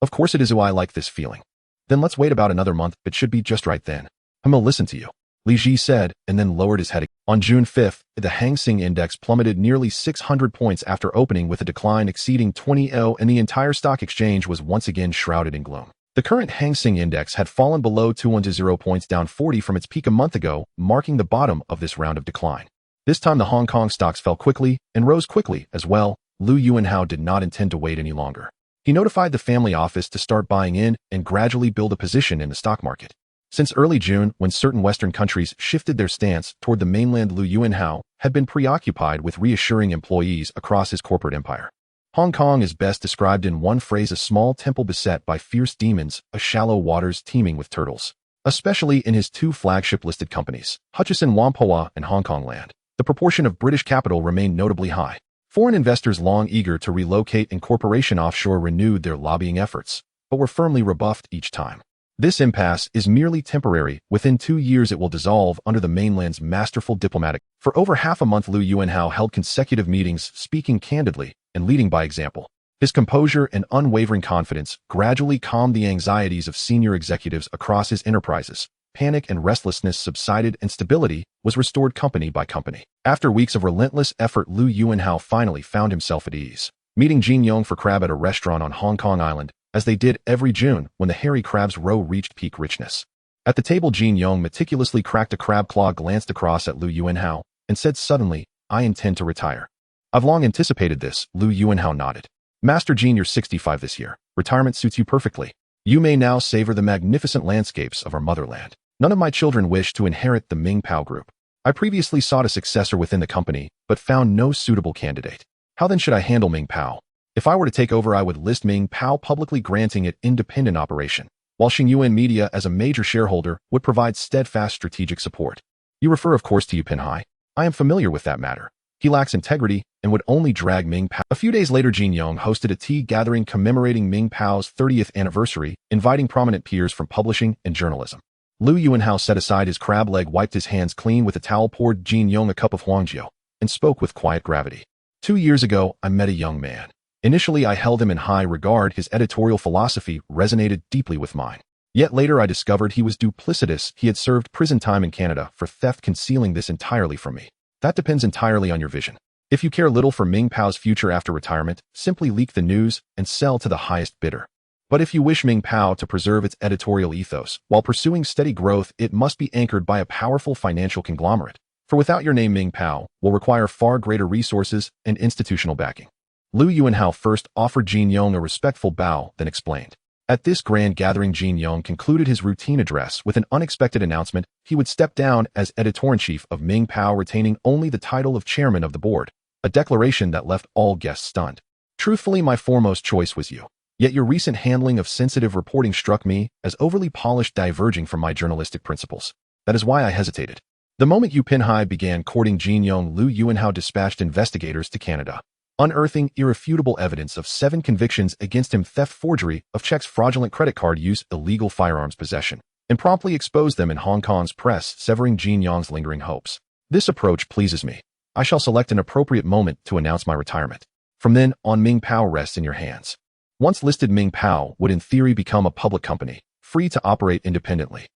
"Of course it is. I like this feeling." "Then let's wait about another month. It should be just right then. I'll listen to you," Li Ji said, and then lowered his head. On June 5th, the Hang Seng Index plummeted nearly 600 points after opening with a decline exceeding 20%, and the entire stock exchange was once again shrouded in gloom. The current Hang Seng Index had fallen below 210 points, down 40 from its peak a month ago, marking the bottom of this round of decline. This time the Hong Kong stocks fell quickly and rose quickly as well. Lu Yuanhao did not intend to wait any longer. He notified the family office to start buying in and gradually build a position in the stock market. Since early June, when certain Western countries shifted their stance toward the mainland, Lu Yuanhao had been preoccupied with reassuring employees across his corporate empire. Hong Kong is best described in one phrase: a small temple beset by fierce demons, a shallow waters teeming with turtles. Especially in his 2 flagship-listed companies, Hutchison Whampoa and Hong Kong Land, the proportion of British capital remained notably high. Foreign investors, long eager to relocate and incorporation offshore, renewed their lobbying efforts, but were firmly rebuffed each time. This impasse is merely temporary. Within 2 years it will dissolve under the mainland's masterful diplomatic. For over half a month, Lu Yuanhao held consecutive meetings, speaking candidly and leading by example. His composure and unwavering confidence gradually calmed the anxieties of senior executives across his enterprises. Panic and restlessness subsided and stability was restored company by company. After weeks of relentless effort, Lu Yuanhao finally found himself at ease. Meeting Jin Yong for crab at a restaurant on Hong Kong Island, as they did every June when the hairy crab's roe reached peak richness. At the table, Jin Yong meticulously cracked a crab claw, glanced across at Lu Yuanhao, and said suddenly, "I intend to retire." "I've long anticipated this," Lu Yuanhao nodded. "Master Jin, you're 65 this year. Retirement suits you perfectly. You may now savor the magnificent landscapes of our motherland. None of my children wish to inherit the Ming Pao Group. I previously sought a successor within the company, but found no suitable candidate. How then should I handle Ming Pao? If I were to take over, I would list Ming Pao publicly, granting it independent operation, while Xingyuan Media, as a major shareholder, would provide steadfast strategic support." "You refer, of course, to Yu Pinhai. I am familiar with that matter. He lacks integrity and would only drag Ming Pao." A few days later, Jin Yong hosted a tea gathering commemorating Ming Pao's 30th anniversary, inviting prominent peers from publishing and journalism. Lu Yuanhao set aside his crab leg, wiped his hands clean with a towel, poured Jin Yong a cup of huangjiu, and spoke with quiet gravity. "2 years ago, I met a young man. Initially, I held him in high regard. His editorial philosophy resonated deeply with mine. Yet later I discovered he was duplicitous. He had served prison time in Canada for theft, concealing this entirely from me. That depends entirely on your vision. If you care little for Ming Pao's future after retirement, simply leak the news and sell to the highest bidder. But if you wish Ming Pao to preserve its editorial ethos while pursuing steady growth, it must be anchored by a powerful financial conglomerate. For without your name, Ming Pao will require far greater resources and institutional backing. Lu Yuanhao first offered Jin Yong a respectful bow, then explained. At this grand gathering, Jin Yong concluded his routine address with an unexpected announcement. He would step down as editor-in-chief of Ming Pao, retaining only the title of chairman of the board, a declaration that left all guests stunned. Truthfully, my foremost choice was you. Yet your recent handling of sensitive reporting struck me as overly polished, diverging from my journalistic principles. That is why I hesitated. The moment Yu Pinhai began courting Jin Yong, Lu Yuanhao dispatched investigators to Canada, unearthing irrefutable evidence of 7 convictions against him: theft, forgery of checks, fraudulent credit card use, illegal firearms possession, and promptly exposed them in Hong Kong's press, severing Jin Yong's lingering hopes. This approach pleases me. I shall select an appropriate moment to announce my retirement. From then on, Ming Pao rests in your hands. Once listed, Ming Pao would in theory become a public company, free to operate independently.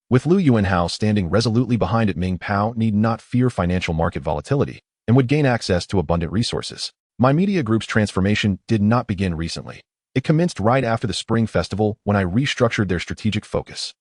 With Lu Yuanhao standing resolutely behind it, Ming Pao need not fear financial market volatility and would gain access to abundant resources. My media group's transformation did not begin recently. It commenced right after the Spring Festival, when I restructured their strategic focus.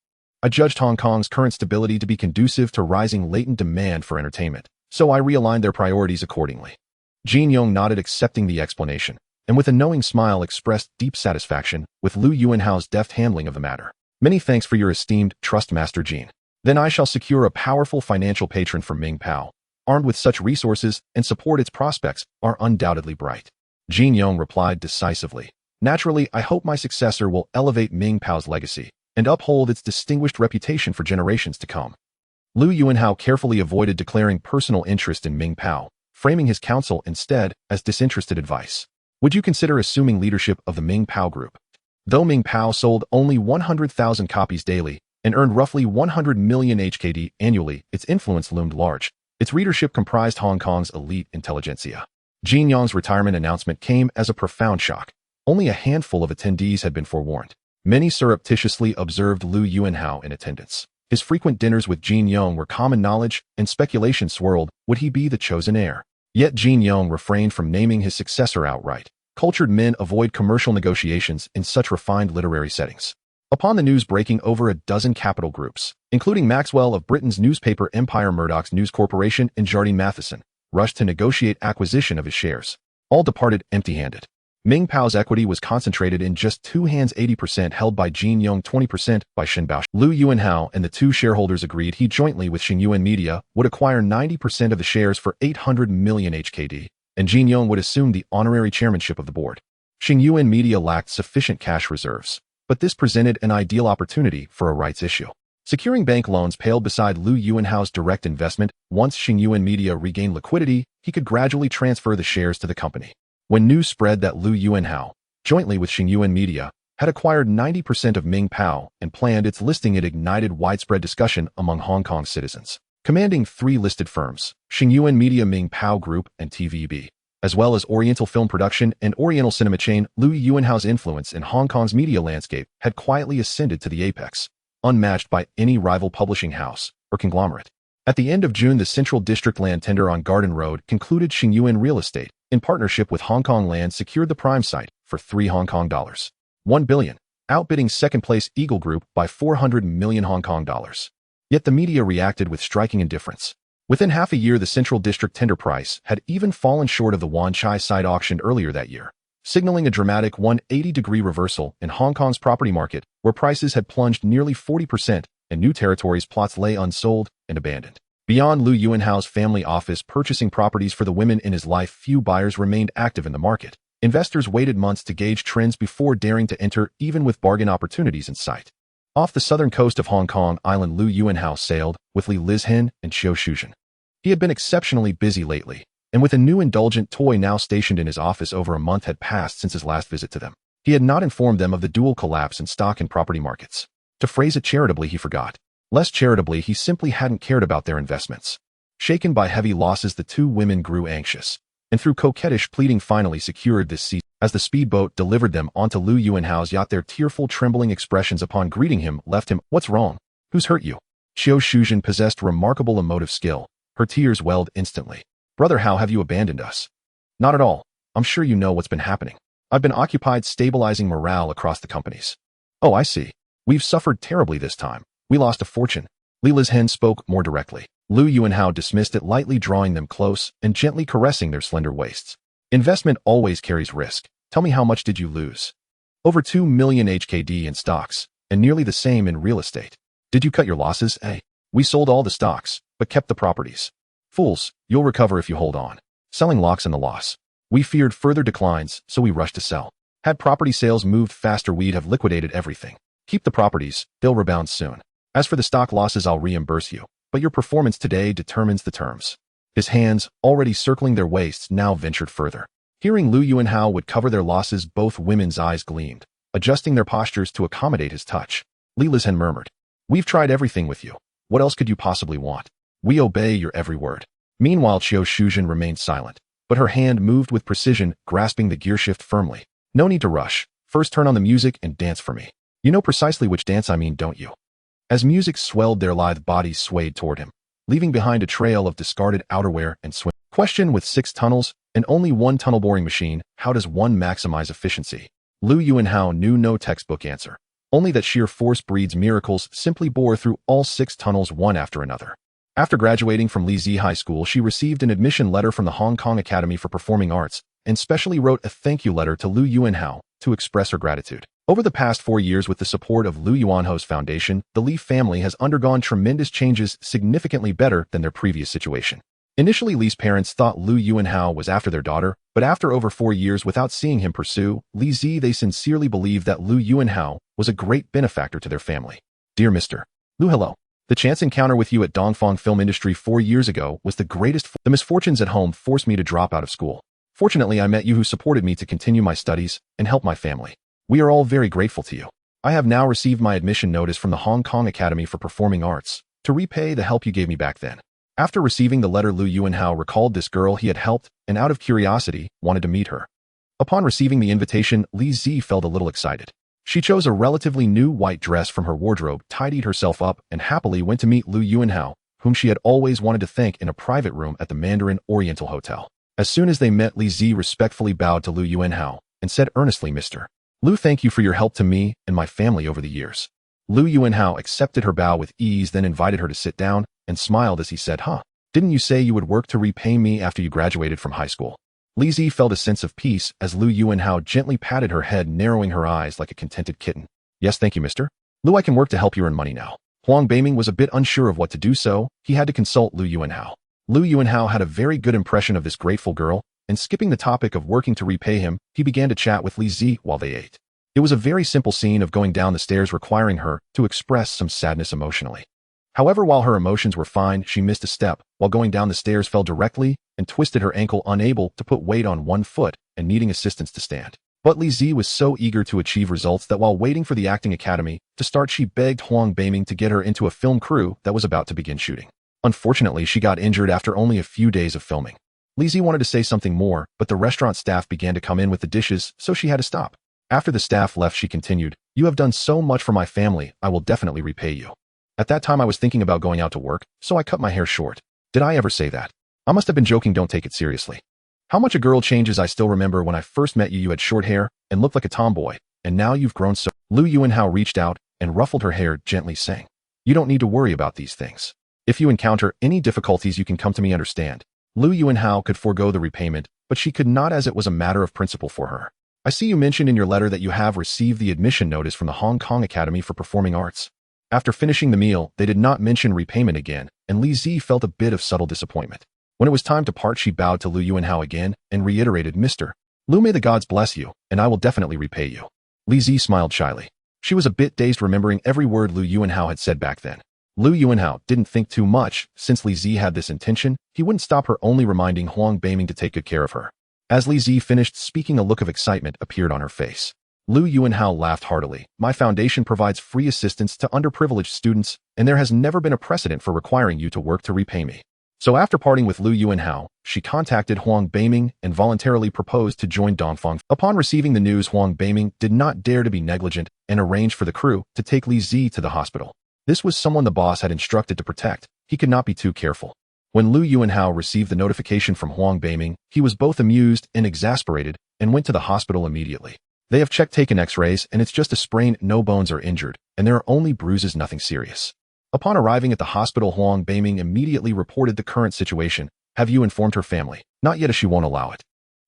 I judged Hong Kong's current stability to be conducive to rising latent demand for entertainment, so I realigned their priorities accordingly. Jin Yong nodded, accepting the explanation, and with a knowing smile expressed deep satisfaction with Lu Yuanhao's deft handling of the matter. Many thanks for your esteemed trust, Master Jin. Then I shall secure a powerful financial patron from Ming Pao. Armed with such resources and support, its prospects are undoubtedly bright. Jin Yong replied decisively. Naturally, I hope my successor will elevate Ming Pao's legacy and uphold its distinguished reputation for generations to come. Lu Yuanhao carefully avoided declaring personal interest in Ming Pao, framing his counsel instead as disinterested advice. Would you consider assuming leadership of the Ming Pao Group? Though Ming Pao sold only 100,000 copies daily and earned roughly 100 million HKD annually, its influence loomed large. Its readership comprised Hong Kong's elite intelligentsia. Jin Yong's retirement announcement came as a profound shock. Only a handful of attendees had been forewarned. Many surreptitiously observed Lu Yuanhao in attendance. His frequent dinners with Jin Yong were common knowledge, and speculation swirled. Would he be the chosen heir? Yet Jin Yong refrained from naming his successor outright. Cultured men avoid commercial negotiations in such refined literary settings. Upon the news breaking, over a dozen capital groups, including Maxwell of Britain's newspaper empire, Murdoch's News Corporation, and Jardine Matheson, rushed to negotiate acquisition of his shares. All departed empty-handed. Ming Pao's equity was concentrated in just 2 hands, 80% held by Jin Yong, 20% by Shen Bao. Lu Yuanhao and the 2 shareholders agreed he jointly with Xingyuan Media would acquire 90% of the shares for 800 million HKD, and Jin Yong would assume the honorary chairmanship of the board. Xingyuan Media lacked sufficient cash reserves, but this presented an ideal opportunity for a rights issue. Securing bank loans paled beside Lu Yuanhao's direct investment. Once Xingyuan Media regained liquidity, he could gradually transfer the shares to the company. When news spread that Lu Yuanhao, jointly with Xingyuan Media, had acquired 90% of Ming Pao and planned its listing, it ignited widespread discussion among Hong Kong citizens. Commanding 3 listed firms, Xingyuan Media, Ming Pao Group, and TVB, as well as Oriental Film Production and Oriental Cinema Chain, Lu Yuanhao's influence in Hong Kong's media landscape had quietly ascended to the apex, unmatched by any rival publishing house or conglomerate. At the end of June, the Central District land tender on Garden Road concluded. Xingyuan Real Estate, in partnership with Hong Kong Land, secured the prime site for $3 billion, outbidding second-place Eagle Group by 400 million Hong Kong dollars. Yet the media reacted with striking indifference. Within half a year, the Central District tender price had even fallen short of the Wan Chai site auctioned earlier that year, signaling a dramatic 180-degree reversal in Hong Kong's property market, where prices had plunged nearly 40% and new territories plots lay unsold and abandoned. Beyond Lu Yuanhao's family office purchasing properties for the women in his life, few buyers remained active in the market. Investors waited months to gauge trends before daring to enter, even with bargain opportunities in sight. Off the southern coast of Hong Kong Island, Lu Yuanhao sailed with Li Lizhen and Xiu Shuzhen. He had been exceptionally busy lately, and with a new indulgent toy now stationed in his office, over a month had passed since his last visit to them. He had not informed them of the dual collapse in stock and property markets. To phrase it charitably, he forgot. Less charitably, he simply hadn't cared about their investments. Shaken by heavy losses, the 2 women grew anxious. and through coquettish pleading finally secured this seat. As the speedboat delivered them onto Lu Yuanhao's yacht, their tearful, trembling expressions upon greeting him left him. What's wrong? Who's hurt you? Xiao Shuzhen possessed remarkable emotive skill. Her tears welled instantly. Brother, how have you abandoned us? Not at all. I'm sure you know what's been happening. I've been occupied stabilizing morale across the companies. Oh, I see. We've suffered terribly this time. We lost a fortune. Li Lizhen spoke more directly. Lu Yuanhao dismissed it, lightly drawing them close and gently caressing their slender waists. Investment always carries risk. Tell me, how much did you lose? Over 2 million HKD in stocks, and nearly the same in real estate. Did you cut your losses? We sold all the stocks, but kept the properties. Fools, you'll recover if you hold on. Selling locks in the loss. We feared further declines, so we rushed to sell. Had property sales moved faster, we'd have liquidated everything. Keep the properties, they'll rebound soon. As for the stock losses, I'll reimburse you, but your performance today determines the terms. His hands, already circling their waists, now ventured further. Hearing Lu Yuanhao would cover their losses, both women's eyes gleamed, adjusting their postures to accommodate his touch. Li Lizhen murmured, "We've tried everything with you. What else could you possibly want? We obey your every word." Meanwhile, Xiao Shuzhen remained silent, but her hand moved with precision, grasping the gearshift firmly. "No need to rush. First turn on the music and dance for me. You know precisely which dance I mean, don't you?" As music swelled, their lithe bodies swayed toward him, leaving behind a trail of discarded outerwear and swim. Question: with 6 tunnels and only 1 tunnel boring machine, how does one maximize efficiency? Lu Yuanhao knew no textbook answer, only that sheer force breeds miracles. Simply bore through all 6 tunnels one after another. After graduating from Lizi High School, she received an admission letter from the Hong Kong Academy for Performing Arts and specially wrote a thank you letter to Lu Yuanhao to express her gratitude. Over the past 4 years, with the support of Lu Yuanhao's foundation, the Li family has undergone tremendous changes, significantly better than their previous situation. Initially, Li's parents thought Lu Yuanhao was after their daughter, but after over 4 years without seeing him pursue Li Zi, they sincerely believed that Lu Yuanhao was a great benefactor to their family. Dear Mr. Lu, hello. The chance encounter with you at Dongfang Film Industry 4 years ago was the greatest. The misfortunes at home forced me to drop out of school. Fortunately, I met you, who supported me to continue my studies and help my family. We are all very grateful to you. I have now received my admission notice from the Hong Kong Academy for Performing Arts to repay the help you gave me back then. After receiving the letter, Lu Yuanhao recalled this girl he had helped and, out of curiosity, wanted to meet her. Upon receiving the invitation, Li Zi felt a little excited. She chose a relatively new white dress from her wardrobe, tidied herself up, and happily went to meet Lu Yuanhao, whom she had always wanted to thank, in a private room at the Mandarin Oriental Hotel. As soon as they met, Li Zi respectfully bowed to Lu Yuanhao and said earnestly, "Mr. Lu, thank you for your help to me and my family over the years." Lu Yuanhao accepted her bow with ease, then invited her to sit down and smiled as he said, "Didn't you say you would work to repay me after you graduated from high school?" Li Zi felt a sense of peace as Lu Yuanhao gently patted her head, narrowing her eyes like a contented kitten. "Yes, thank you, Mr. Lu. I can work to help you earn money now." Huang Beiming was a bit unsure of what to do, so he had to consult Lu Yuanhao. Lu Yuanhao had a very good impression of this grateful girl, and skipping the topic of working to repay him, he began to chat with Li Zi while they ate. It was a very simple scene of going down the stairs, requiring her to express some sadness emotionally. However, while her emotions were fine, she missed a step while going down the stairs, fell directly, and twisted her ankle, unable to put weight on one foot and needing assistance to stand. But Li Zi was so eager to achieve results that while waiting for the acting academy to start, she begged Huang Beiming to get her into a film crew that was about to begin shooting. Unfortunately, she got injured after only a few days of filming. Li Zi wanted to say something more, but the restaurant staff began to come in with the dishes, so she had to stop. After the staff left, she continued, "You have done so much for my family, I will definitely repay you. At that time, I was thinking about going out to work, so I cut my hair short. Did I ever say that? I must have been joking, don't take it seriously. How much a girl changes. I still remember when I first met you, you had short hair and looked like a tomboy, and now you've grown so..." Lu Yuanhao reached out and ruffled her hair, gently saying, "You don't need to worry about these things. If you encounter any difficulties, you can come to me, understand?" Lu Yuanhao could forego the repayment, but she could not, as it was a matter of principle for her. "I see you mentioned in your letter that you have received the admission notice from the Hong Kong Academy for Performing Arts." After finishing the meal, they did not mention repayment again, and Li Zi felt a bit of subtle disappointment. When it was time to part, she bowed to Lu Yuanhao again and reiterated, "Mr. Lu, may the gods bless you, and I will definitely repay you." Li Zi smiled shyly. She was a bit dazed, remembering every word Lu Yuanhao had said back then. Lu Yuanhao didn't think too much. Since Li Zi had this intention, he wouldn't stop her, only reminding Huang Beiming to take good care of her. As Li Zi finished speaking, a look of excitement appeared on her face. Lu Yuanhao laughed heartily. "My foundation provides free assistance to underprivileged students, and there has never been a precedent for requiring you to work to repay me. So after parting with Lu Yuanhao, she contacted Huang Beiming and voluntarily proposed to join Dongfang. Upon receiving the news, Huang Beiming did not dare to be negligent and arranged for the crew to take Li Zi to the hospital. This was someone the boss had instructed to protect. He could not be too careful. When Lu Yuanhao received the notification from Huang Beiming, he was both amused and exasperated and went to the hospital immediately. They have taken x-rays, and it's just a sprain, no bones are injured, and there are only bruises, nothing serious. Upon arriving at the hospital, Huang Beiming immediately reported the current situation. Have you informed her family? Not yet, as she won't allow it.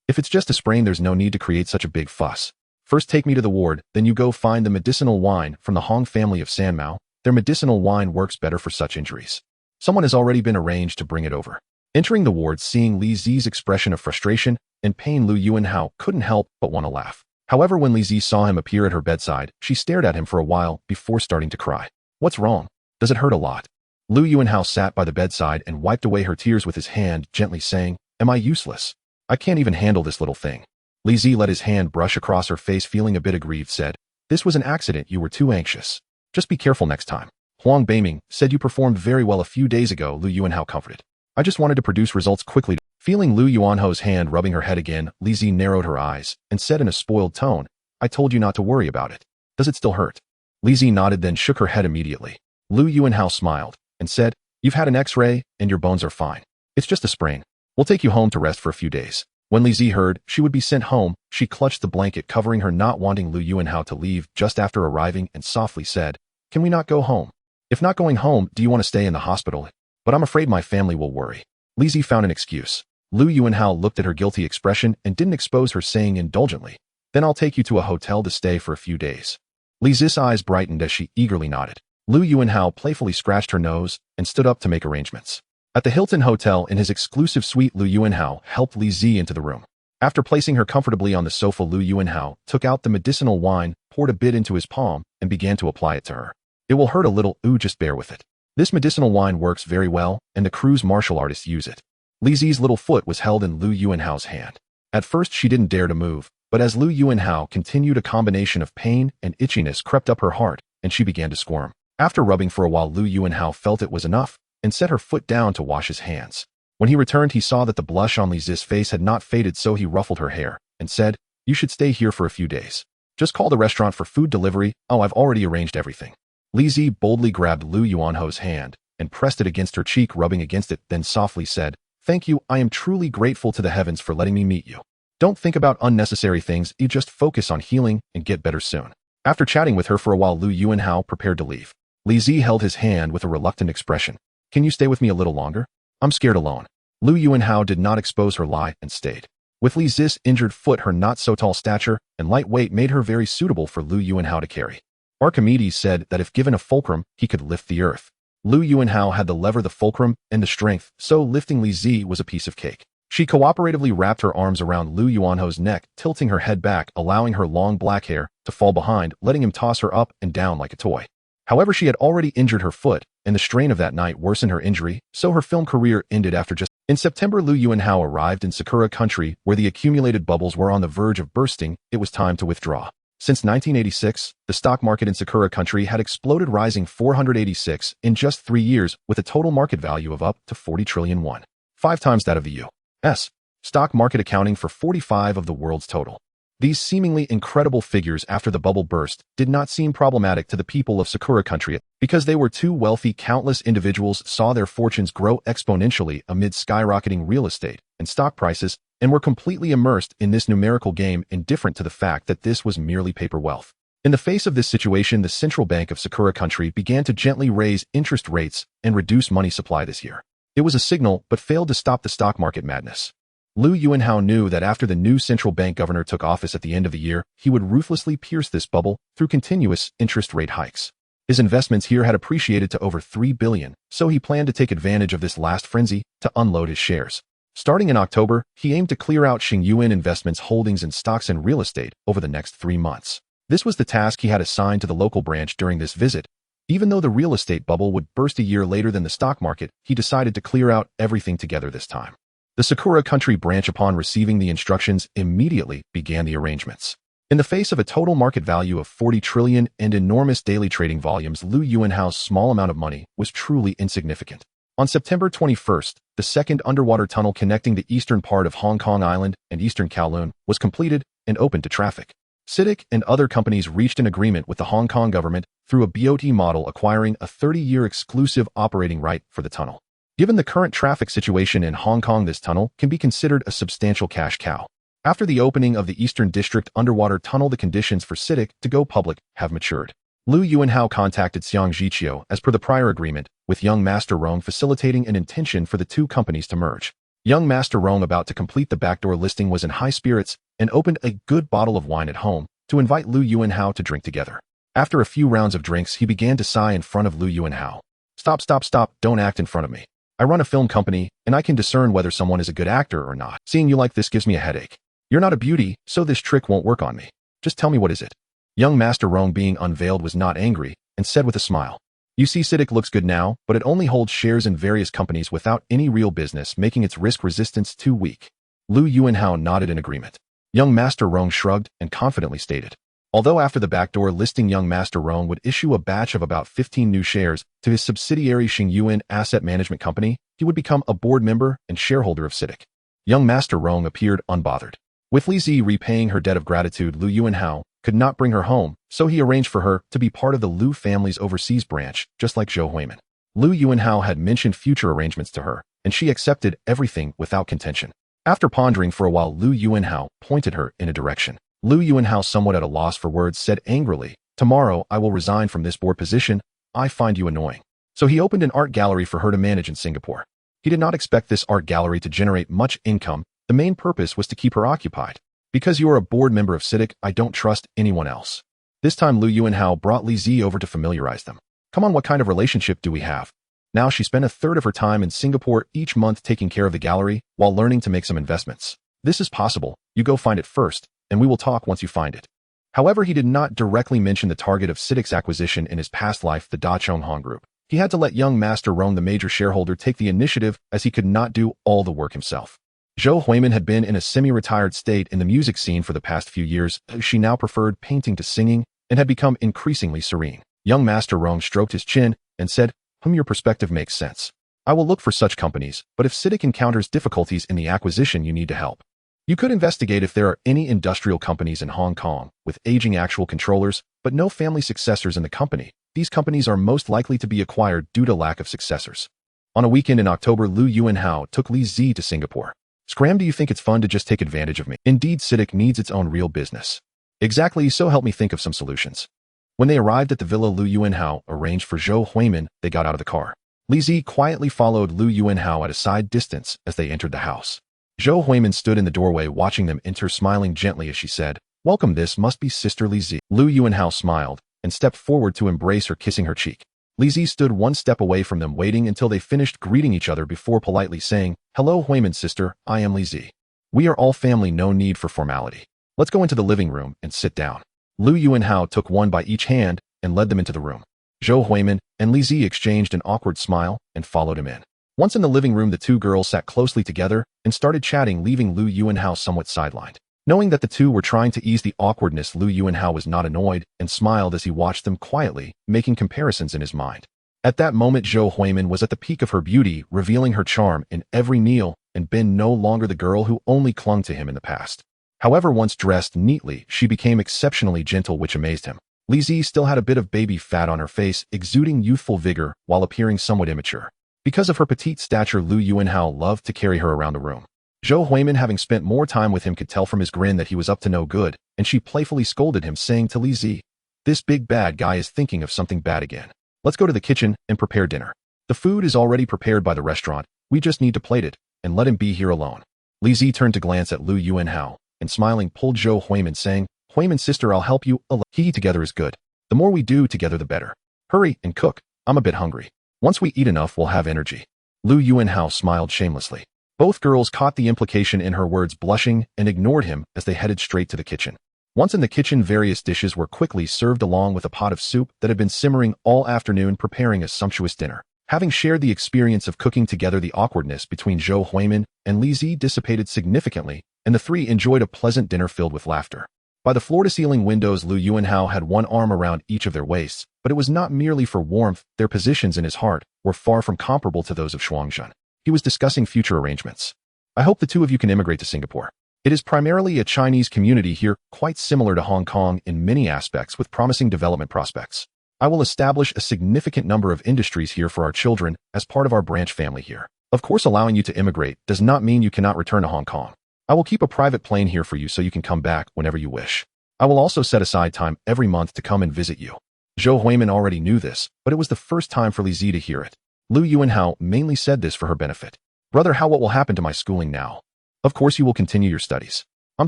If it's just a sprain, there's no need to create such a big fuss. First take me to the ward, then you go find the medicinal wine from the Hong family of Sanmao. Their medicinal wine works better for such injuries. Someone has already been arranged to bring it over. Entering the ward, seeing Li Zi's expression of frustration and pain, Lu Yuanhao couldn't help but want to laugh. However, when Li Zi saw him appear at her bedside, she stared at him for a while before starting to cry. What's wrong? Does it hurt a lot? Lu Yuanhao sat by the bedside and wiped away her tears with his hand, gently saying, Am I useless? I can't even handle this little thing. Li Zi let his hand brush across her face, feeling a bit aggrieved, said, This was an accident, you were too anxious. Just be careful next time. Huang Beiming said you performed very well a few days ago, Lu Yuanhao comforted. I just wanted to produce results quickly. Feeling Lu Yuanhao's hand rubbing her head again, Li Zi narrowed her eyes and said in a spoiled tone, I told you not to worry about it. Does it still hurt? Li Zi nodded, then shook her head immediately. Lu Yuanhao smiled and said, You've had an x-ray and your bones are fine. It's just a sprain. We'll take you home to rest for a few days. When Li Zi heard she would be sent home, she clutched the blanket covering her, not wanting Lu Yuanhao to leave just after arriving, and softly said, Can we not go home? If not going home, do you want to stay in the hospital? But I'm afraid my family will worry. Li Zi found an excuse. Lu Yuanhao looked at her guilty expression and didn't expose her, saying indulgently, Then I'll take you to a hotel to stay for a few days. Li Zi's eyes brightened as she eagerly nodded. Lu Yuanhao playfully scratched her nose and stood up to make arrangements. At the Hilton Hotel in his exclusive suite, Lu Yuanhao helped Li Zi into the room. After placing her comfortably on the sofa, Lu Yuanhao took out the medicinal wine, poured a bit into his palm, and began to apply it to her. It will hurt a little, just bear with it. This medicinal wine works very well, and the crew's martial artists use it. Li Zi's little foot was held in Lu Yuanhao's hand. At first she didn't dare to move, but as Lu Yuanhao continued, a combination of pain and itchiness crept up her heart, and she began to squirm. After rubbing for a while, Lu Yuanhao felt it was enough and set her foot down to wash his hands. When he returned, he saw that the blush on Li Zi's face had not faded, so he ruffled her hair and said, You should stay here for a few days. Just call the restaurant for food delivery. Oh, I've already arranged everything. Li Zi boldly grabbed Lu Yuanhao's hand and pressed it against her cheek, rubbing against it, then softly said, Thank you, I am truly grateful to the heavens for letting me meet you. Don't think about unnecessary things, you just focus on healing and get better soon. After chatting with her for a while, Lu Yuanhao prepared to leave. Li Zi held his hand with a reluctant expression. Can you stay with me a little longer? I'm scared alone. Lu Yuanhao did not expose her lie and stayed. With Li Zi's injured foot, her not-so-tall stature and light weight made her very suitable for Lu Yuanhao to carry. Archimedes said that if given a fulcrum, he could lift the earth. Lu Yuanhao had the lever, the fulcrum, and the strength, so lifting Li Zi was a piece of cake. She cooperatively wrapped her arms around Lu Yuanhao's neck, tilting her head back, allowing her long black hair to fall behind, letting him toss her up and down like a toy. However, she had already injured her foot, and the strain of that night worsened her injury, so her film career ended after just. In September, Lu Yuanhao arrived in Sakura country, where the accumulated bubbles were on the verge of bursting. It was time to withdraw. Since 1986, the stock market in Sakura country had exploded, rising 486 in just 3 years, with a total market value of up to 40 trillion won, 5 times that of the U.S. stock market, accounting for 45 of the world's total. These seemingly incredible figures after the bubble burst did not seem problematic to the people of Sakura country because they were too wealthy. Countless individuals saw their fortunes grow exponentially amid skyrocketing real estate and stock prices and were completely immersed in this numerical game, indifferent to the fact that this was merely paper wealth. In the face of this situation, the central bank of Sakura country began to gently raise interest rates and reduce money supply this year. It was a signal, but failed to stop the stock market madness. Lu Yuanhao knew that after the new central bank governor took office at the end of the year, he would ruthlessly pierce this bubble through continuous interest rate hikes. His investments here had appreciated to over 3 billion, so he planned to take advantage of this last frenzy to unload his shares. Starting in October, he aimed to clear out Xingyuan Investments' holdings in stocks and real estate over the next 3 months. This was the task he had assigned to the local branch during this visit. Even though the real estate bubble would burst a year later than the stock market, he decided to clear out everything together this time. The Sakura country branch, upon receiving the instructions, immediately began the arrangements. In the face of a total market value of 40 trillion and enormous daily trading volumes, Lu Yuanhao's small amount of money was truly insignificant. On September 21st, the second underwater tunnel connecting the eastern part of Hong Kong Island and eastern Kowloon was completed and opened to traffic. CITIC and other companies reached an agreement with the Hong Kong government through a BOT model acquiring a 30-year exclusive operating right for the tunnel. Given the current traffic situation in Hong Kong, this tunnel can be considered a substantial cash cow. After the opening of the Eastern District underwater tunnel, the conditions for CITIC to go public have matured. Lu Yuanhao contacted Xiang Zhiqiu as per the prior agreement, with young Master Rong facilitating an intention for the two companies to merge. Young Master Rong, about to complete the backdoor listing, was in high spirits and opened a good bottle of wine at home to invite Lu Yuanhao to drink together. After a few rounds of drinks, he began to sigh in front of Lu Yuanhao. Stop, don't act in front of me. I run a film company, and I can discern whether someone is a good actor or not. Seeing you like this gives me a headache. You're not a beauty, so this trick won't work on me. Just tell me, what is it? Young Master Rong, being unveiled, was not angry and said with a smile, "You see, CITIC looks good now, but it only holds shares in various companies without any real business, making its risk resistance too weak." Lu Yuanhao nodded in agreement. Young Master Rong shrugged and confidently stated, although after the backdoor listing, young Master Rong would issue a batch of about 15 new shares to his subsidiary Xingyuan Asset Management Company, he would become a board member and shareholder of CITIC. Young Master Rong appeared unbothered. With Li Zi repaying her debt of gratitude, Lu Yuanhao could not bring her home, so he arranged for her to be part of the Lu family's overseas branch, just like Zhou Huimin. Lu Yuanhao had mentioned future arrangements to her, and she accepted everything without contention. After pondering for a while, Lu Yuanhao pointed her in a direction. Lu Yuanhao, somewhat at a loss for words, said angrily, "Tomorrow I will resign from this board position. I find you annoying." So he opened an art gallery for her to manage in Singapore. He did not expect this art gallery to generate much income. The main purpose was to keep her occupied. "Because you are a board member of CITIC, I don't trust anyone else." This time Lu Yuanhao brought Li Zi over to familiarize them. "Come on, what kind of relationship do we have?" Now she spent a third of her time in Singapore each month taking care of the gallery while learning to make some investments. "This is possible. You go find it first, and we will talk once you find it." However, he did not directly mention the target of CITIC's acquisition in his past life, the Da Chong Hong Group. He had to let young Master Rong, the major shareholder, take the initiative, as he could not do all the work himself. Zhou Huimin had been in a semi-retired state in the music scene for the past few years. She now preferred painting to singing and had become increasingly serene. Young Master Rong stroked his chin and said, "Your perspective makes sense. I will look for such companies, but if CITIC encounters difficulties in the acquisition, you need to help. You could investigate if there are any industrial companies in Hong Kong with aging actual controllers, but no family successors in the company. These companies are most likely to be acquired due to lack of successors." On a weekend in October, Lu Yuanhao took Li Zi to Singapore. "Scram, do you think it's fun to just take advantage of me? Indeed, CITIC needs its own real business." "Exactly, so help me think of some solutions." When they arrived at the villa Lu Yuanhao arranged for Zhou Huimin, they got out of the car. Li Zi quietly followed Lu Yuanhao at a side distance as they entered the house. Zhou Huimin stood in the doorway watching them enter, smiling gently as she said, "Welcome, this must be Sister Li Zi." Lu Yuanhao smiled and stepped forward to embrace her, kissing her cheek. Li Zi stood one step away from them, waiting until they finished greeting each other before politely saying, "Hello, Huimin sister, I am Li Zi. We are all family, no need for formality. Let's go into the living room and sit down." Lu Yuanhao took one by each hand and led them into the room. Zhou Huimin and Li Zi exchanged an awkward smile and followed him in. Once in the living room, the two girls sat closely together and started chatting, leaving Lu Yuanhao somewhat sidelined. Knowing that the two were trying to ease the awkwardness, Lu Yuanhao was not annoyed and smiled as he watched them quietly, making comparisons in his mind. At that moment, Zhou Huimin was at the peak of her beauty, revealing her charm in every kneel and bend, no longer the girl who only clung to him in the past. However, once dressed neatly, she became exceptionally gentle, which amazed him. Li Zi still had a bit of baby fat on her face, exuding youthful vigor while appearing somewhat immature. Because of her petite stature, Lu Yuanhao loved to carry her around the room. Zhou Huimin, having spent more time with him, could tell from his grin that he was up to no good, and she playfully scolded him, saying to Li Zi, "This big bad guy is thinking of something bad again. Let's go to the kitchen and prepare dinner. The food is already prepared by the restaurant. We just need to plate it and let him be here alone." Li Zi turned to glance at Lu Yuanhao and, smiling, pulled Zhou Huimin, saying, "Huimin sister, I'll help you. He together is good. The more we do together, the better. Hurry and cook. I'm a bit hungry. Once we eat enough, we'll have energy." Lu Yuanhao smiled shamelessly. Both girls caught the implication in her words, blushing, and ignored him as they headed straight to the kitchen. Once in the kitchen, various dishes were quickly served along with a pot of soup that had been simmering all afternoon, preparing a sumptuous dinner. Having shared the experience of cooking together, the awkwardness between Zhou Huimin and Li Zi dissipated significantly, and the three enjoyed a pleasant dinner filled with laughter. By the floor-to-ceiling windows, Lu Yuanhao had one arm around each of their waists, but it was not merely for warmth. Their positions in his heart were far from comparable to those of Shuangzhen. He was discussing future arrangements. I hope the two of you can immigrate to Singapore. It is primarily a Chinese community here, quite similar to Hong Kong in many aspects with promising development prospects. I will establish a significant number of industries here for our children as part of our branch family here. Of course, allowing you to immigrate does not mean you cannot return to Hong Kong. I will keep a private plane here for you so you can come back whenever you wish. I will also set aside time every month to come and visit you. Zhou Huimin already knew this, but it was the first time for Li Zi to hear it. Lu Yuanhao mainly said this for her benefit. Brother, what will happen to my schooling now? Of course you will continue your studies. I'm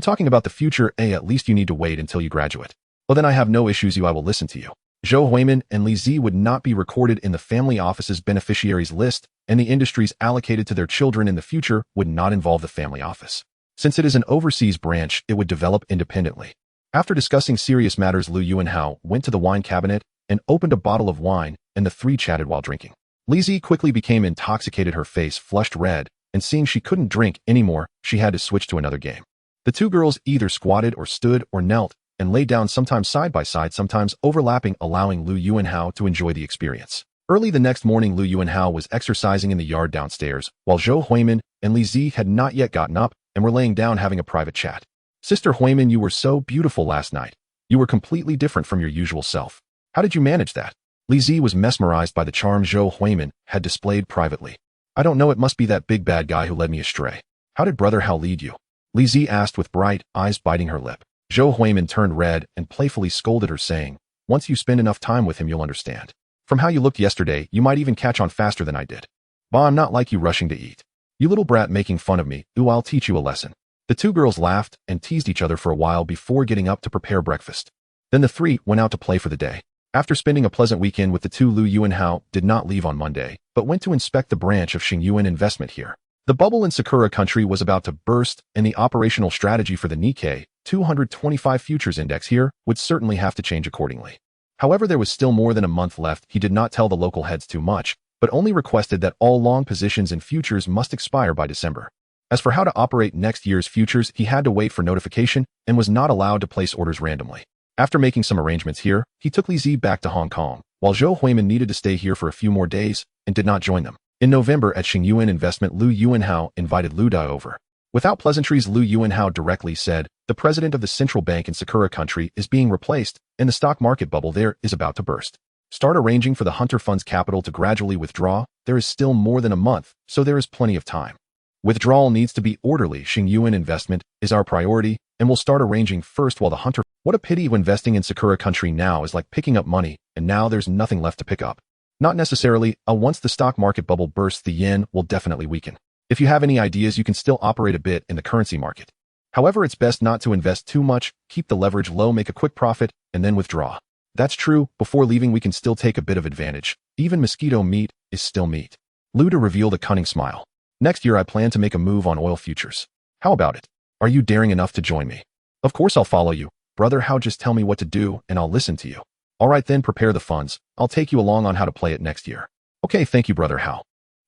talking about the future. At least you need to wait until you graduate. Well, then I have no issues. I will listen to you. Zhou Huimin and Li Zi would not be recorded in the family office's beneficiaries list, and the industries allocated to their children in the future would not involve the family office. Since it is an overseas branch, it would develop independently. After discussing serious matters, Lu Yuanhao went to the wine cabinet and opened a bottle of wine, and the three chatted while drinking. Li Zi quickly became intoxicated, her face flushed red, and seeing she couldn't drink anymore, she had to switch to another game. The two girls either squatted or stood or knelt and lay down, sometimes side by side, sometimes overlapping, allowing Lu Yuanhao to enjoy the experience. Early the next morning, Lu Yuanhao was exercising in the yard downstairs, while Zhou Huimin and Li Zi had not yet gotten up and were laying down having a private chat. Sister Huimin, you were so beautiful last night. You were completely different from your usual self. How did you manage that? Li Zi was mesmerized by the charm Zhou Huimin had displayed privately. I don't know, it must be that big bad guy who led me astray. How did Brother Hao lead you? Li Zi asked with bright eyes, biting her lip. Zhou Huimin turned red and playfully scolded her, saying, once you spend enough time with him, you'll understand. From how you looked yesterday, you might even catch on faster than I did. Bah, I'm not like you rushing to eat. You little brat making fun of me. Ooh, I'll teach you a lesson. The two girls laughed and teased each other for a while before getting up to prepare breakfast. Then the three went out to play for the day. After spending a pleasant weekend with the two, Lu Yuanhao did not leave on Monday, but went to inspect the branch of Xingyuan investment here. The bubble in Sakura country was about to burst, and the operational strategy for the Nikkei 225 futures index here would certainly have to change accordingly. However, there was still more than a month left. He did not tell the local heads too much, but only requested that all long positions in futures must expire by December. As for how to operate next year's futures, he had to wait for notification and was not allowed to place orders randomly. After making some arrangements here, he took Li Zi back to Hong Kong, while Zhou Huimin needed to stay here for a few more days and did not join them. In November at Xingyuan Investment, Lu Yuanhao invited Lu Dai over. Without pleasantries, Lu Yuanhao directly said, the president of the central bank in Sakura country is being replaced, and the stock market bubble there is about to burst. Start arranging for the Hunter Fund's capital to gradually withdraw. There is still more than a month, so there is plenty of time. Withdrawal needs to be orderly. Xingyuan Investment is our priority, and we'll start arranging first while the Hunter... What a pity, investing in Sakura country now is like picking up money, and now there's nothing left to pick up. Not necessarily. Once the stock market bubble bursts, the yen will definitely weaken. If you have any ideas, you can still operate a bit in the currency market. However, it's best not to invest too much, keep the leverage low, make a quick profit, and then withdraw. That's true. Before leaving, we can still take a bit of advantage. Even mosquito meat is still meat. Luda revealed a cunning smile. Next year, I plan to make a move on oil futures. How about it? Are you daring enough to join me? Of course I'll follow you. Brother Hao, just tell me what to do, and I'll listen to you. All right, then prepare the funds. I'll take you along on how to play it next year. Okay, thank you, Brother Hao.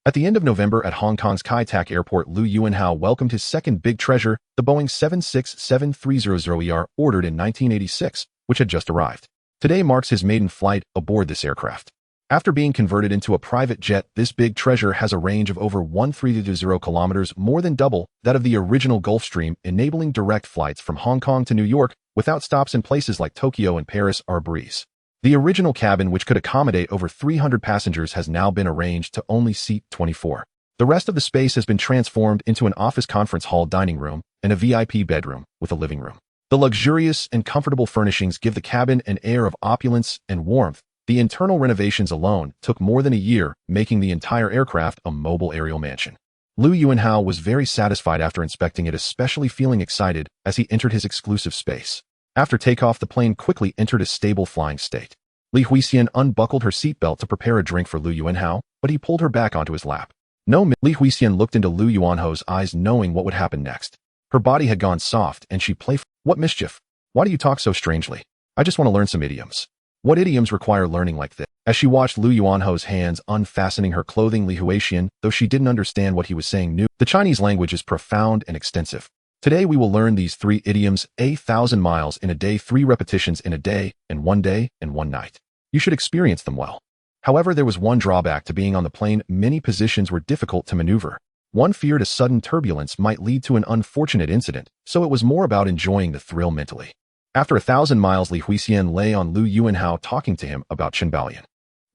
At the end of November at Hong Kong's Kai Tak Airport, Lu Yuanhao welcomed his second big treasure, the Boeing 767-300ER, ordered in 1986, which had just arrived. Today marks his maiden flight aboard this aircraft. After being converted into a private jet, this big treasure has a range of over 130 kilometers, more than double that of the original Gulfstream, enabling direct flights from Hong Kong to New York without stops in places like Tokyo and Paris are a breeze. The original cabin, which could accommodate over 300 passengers, has now been arranged to only seat 24. The rest of the space has been transformed into an office conference hall, dining room, and a VIP bedroom with a living room. The luxurious and comfortable furnishings give the cabin an air of opulence and warmth. The internal renovations alone took more than a year, making the entire aircraft a mobile aerial mansion. Lu Yuanhao was very satisfied after inspecting it, especially feeling excited as he entered his exclusive space. After takeoff, the plane quickly entered a stable flying state. Li Huixian unbuckled her seatbelt to prepare a drink for Lu Yuanhao, but he pulled her back onto his lap. No, Li Huixian looked into Lu Yuanhao's eyes, knowing what would happen next. Her body had gone soft, and she playfully, "What mischief? Why do you talk so strangely? I just want to learn some idioms." "What idioms require learning like this?" As she watched Lu Yuanhao's hands unfastening her clothing, Li Huixian, though she didn't understand what he was saying, knew the Chinese language is profound and extensive. Today we will learn these 3 idioms: 1,000 miles in a day, 3 repetitions in a day, and 1 day and 1 night. You should experience them well. However, there was one drawback to being on the plane. Many positions were difficult to maneuver. One feared a sudden turbulence might lead to an unfortunate incident, so it was more about enjoying the thrill mentally. After 1,000 miles, Li Huixian lay on Lu Yuanhao talking to him about Chen Baolian.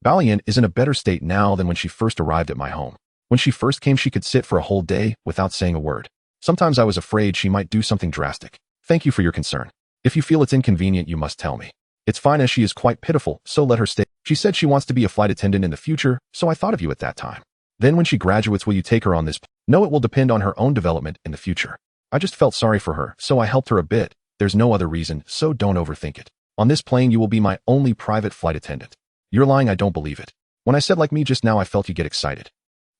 Baolian is in a better state now than when she first arrived at my home. When she first came, she could sit for a whole day without saying a word. Sometimes I was afraid she might do something drastic. Thank you for your concern. If you feel it's inconvenient, you must tell me. It's fine, as she is quite pitiful, so let her stay. She said she wants to be a flight attendant in the future, so I thought of you at that time. Then when she graduates, will you take her on this? No, it will depend on her own development in the future. I just felt sorry for her, so I helped her a bit. There's no other reason, so don't overthink it. On this plane, you will be my only private flight attendant. You're lying, I don't believe it. When I said like me just now, I felt you get excited.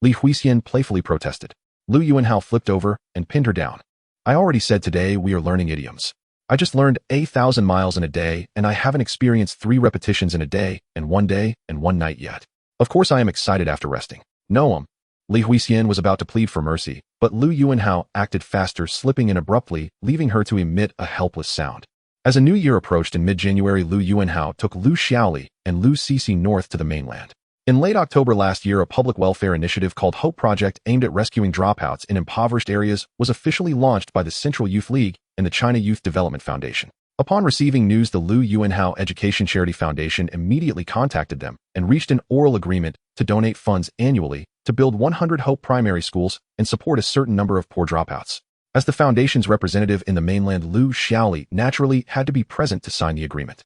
Li Huixian playfully protested. Lu Yuanhao flipped over and pinned her down. I already said today we are learning idioms. I just learned 1,000 miles in a day, and I haven't experienced 3 repetitions in a day and 1 day and 1 night yet. Of course I am excited after resting. No, Li Huixian was about to plead for mercy, but Lu Yuanhao acted faster, slipping in abruptly, leaving her to emit a helpless sound. As a new year approached in mid-January, Lu Yuanhao took Lu Xiaoli and Lu Cixi north to the mainland. In late October last year, a public welfare initiative called Hope Project aimed at rescuing dropouts in impoverished areas was officially launched by the Central Youth League and the China Youth Development Foundation. Upon receiving news, the Lu Yuanhao Education Charity Foundation immediately contacted them and reached an oral agreement to donate funds annually to build 100 Hope primary schools and support a certain number of poor dropouts. As the foundation's representative in the mainland, Lu Xiaoli naturally had to be present to sign the agreement.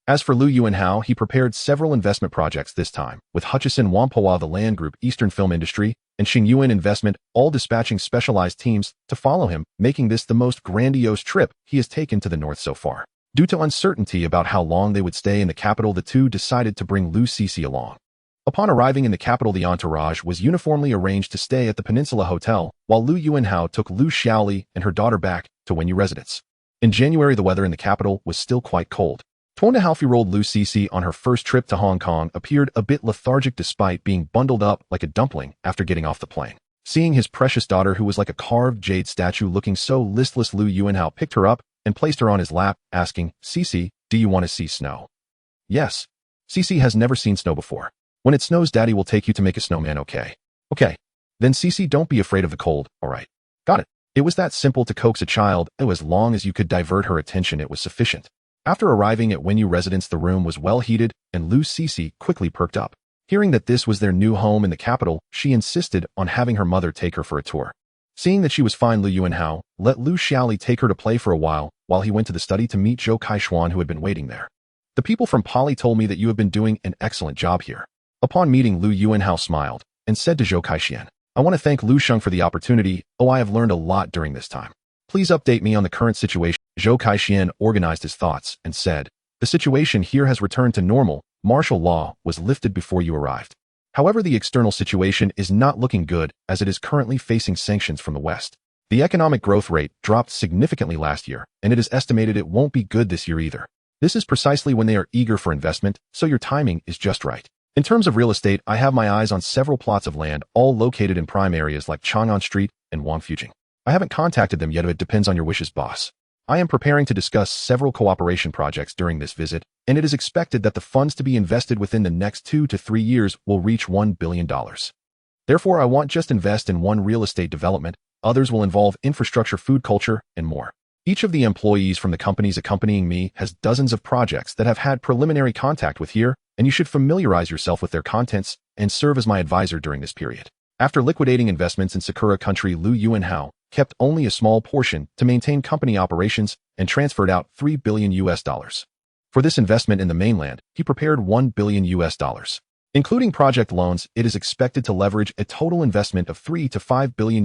As for Lu Yuanhao, he prepared several investment projects this time, with Hutchison Whampoa, the Land Group, Eastern Film Industry, and Xingyuan Investment, all dispatching specialized teams to follow him, making this the most grandiose trip he has taken to the north so far. Due to uncertainty about how long they would stay in the capital, the two decided to bring Lu Cixi along. Upon arriving in the capital, the entourage was uniformly arranged to stay at the Peninsula Hotel, while Lu Yuanhao took Lu Xiaoli and her daughter back to Wenyu residence. In January, the weather in the capital was still quite cold. 2.5-year-old Lu Cixi, on her first trip to Hong Kong, appeared a bit lethargic despite being bundled up like a dumpling after getting off the plane. Seeing his precious daughter, who was like a carved jade statue, looking so listless, Lu Yuanhao picked her up and placed her on his lap, asking, "Cixi, do you want to see snow?" Yes. Cixi has never seen snow before. When it snows, Daddy will take you to make a snowman, okay? Okay. Then Cixi, don't be afraid of the cold, alright? Got it. It was that simple to coax a child. As long as you could divert her attention, it was sufficient. After arriving at Wenyu residence, the room was well heated, and Lu Cixi quickly perked up. Hearing that this was their new home in the capital, she insisted on having her mother take her for a tour. Seeing that she was fine, Lu Yuanhao let Lu Xiaoli take her to play for a while he went to the study to meet Zhou Kaixuan, who had been waiting there. The people from Poly told me that you have been doing an excellent job here. Upon meeting, Lu Yuanhao smiled and said to Zhou Kaixuan, "I want to thank Lu Sheng for the opportunity. I have learned a lot during this time. Please update me on the current situation." Zhou Kaixuan organized his thoughts and said, "The situation here has returned to normal. Martial law was lifted before you arrived. However, the external situation is not looking good, as it is currently facing sanctions from the West. The economic growth rate dropped significantly last year, and it is estimated it won't be good this year either. This is precisely when they are eager for investment, so your timing is just right. In terms of real estate, I have my eyes on several plots of land, all located in prime areas like Chang'an Street and Wangfujing. I haven't contacted them yet. It depends on your wishes, boss. I am preparing to discuss several cooperation projects during this visit, and it is expected that the funds to be invested within the next 2 to 3 years will reach $1 billion. Therefore, I won't just invest in one real estate development. Others will involve infrastructure, food culture, and more. Each of the employees from the companies accompanying me has dozens of projects that have had preliminary contact with here, and you should familiarize yourself with their contents and serve as my advisor during this period." After liquidating investments in Sakura Country, Lu Yuanhao kept only a small portion to maintain company operations and transferred out $3 billion. For this investment in the mainland, he prepared $1 billion. Including project loans, it is expected to leverage a total investment of $3 to $5 billion,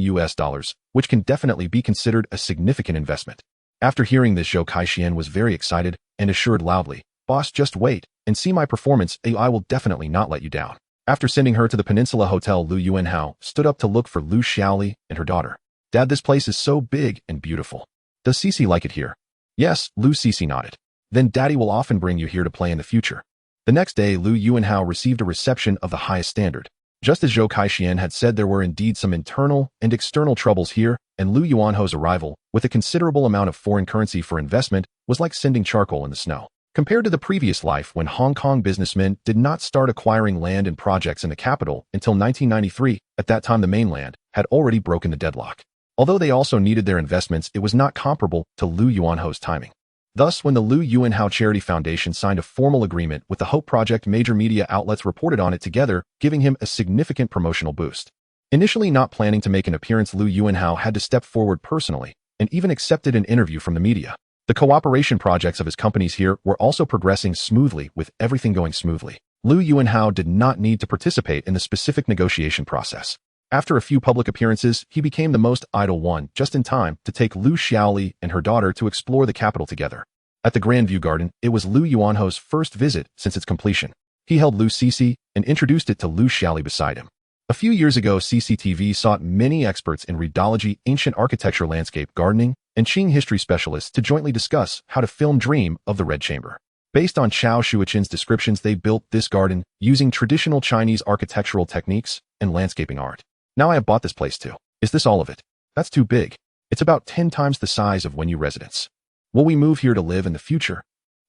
which can definitely be considered a significant investment. After hearing this, Zhou Kaixuan was very excited and assured loudly, "Boss, just wait and see my performance. I will definitely not let you down." After sending her to the Peninsula Hotel, Lu Yuanhao stood up to look for Lu Xiaoli and her daughter. "Dad, this place is so big and beautiful. Does Cixi like it here?" "Yes," Lu Cixi nodded. "Then Daddy will often bring you here to play in the future." The next day, Lu Yuanhao received a reception of the highest standard. Just as Zhou Kaixian had said, there were indeed some internal and external troubles here, and Lu Yuanho's arrival, with a considerable amount of foreign currency for investment, was like sending charcoal in the snow. Compared to the previous life when Hong Kong businessmen did not start acquiring land and projects in the capital until 1993, at that time the mainland had already broken the deadlock. Although they also needed their investments, it was not comparable to Lu Yuanho's timing. Thus, when the Lu Yuanhao Charity Foundation signed a formal agreement with the Hope Project, major media outlets reported on it together, giving him a significant promotional boost. Initially not planning to make an appearance, Lu Yuanhao had to step forward personally and even accepted an interview from the media. The cooperation projects of his companies here were also progressing smoothly, with everything going smoothly. Lu Yuanhao did not need to participate in the specific negotiation process. After a few public appearances, he became the most idle one, just in time to take Lu Xiaoli and her daughter to explore the capital together. At the Grand View Garden, it was Lu Yuanho's first visit since its completion. He held Lu Cixi and introduced it to Lu Xiaoli beside him. A few years ago, CCTV sought many experts in rheology, ancient architecture, landscape gardening, and Qing history specialists to jointly discuss how to film Dream of the Red Chamber. Based on Chao Shuichen's descriptions, they built this garden using traditional Chinese architectural techniques and landscaping art. Now I have bought this place too. Is this all of it? That's too big. It's about 10 times the size of Wenyu residence. Will we move here to live in the future?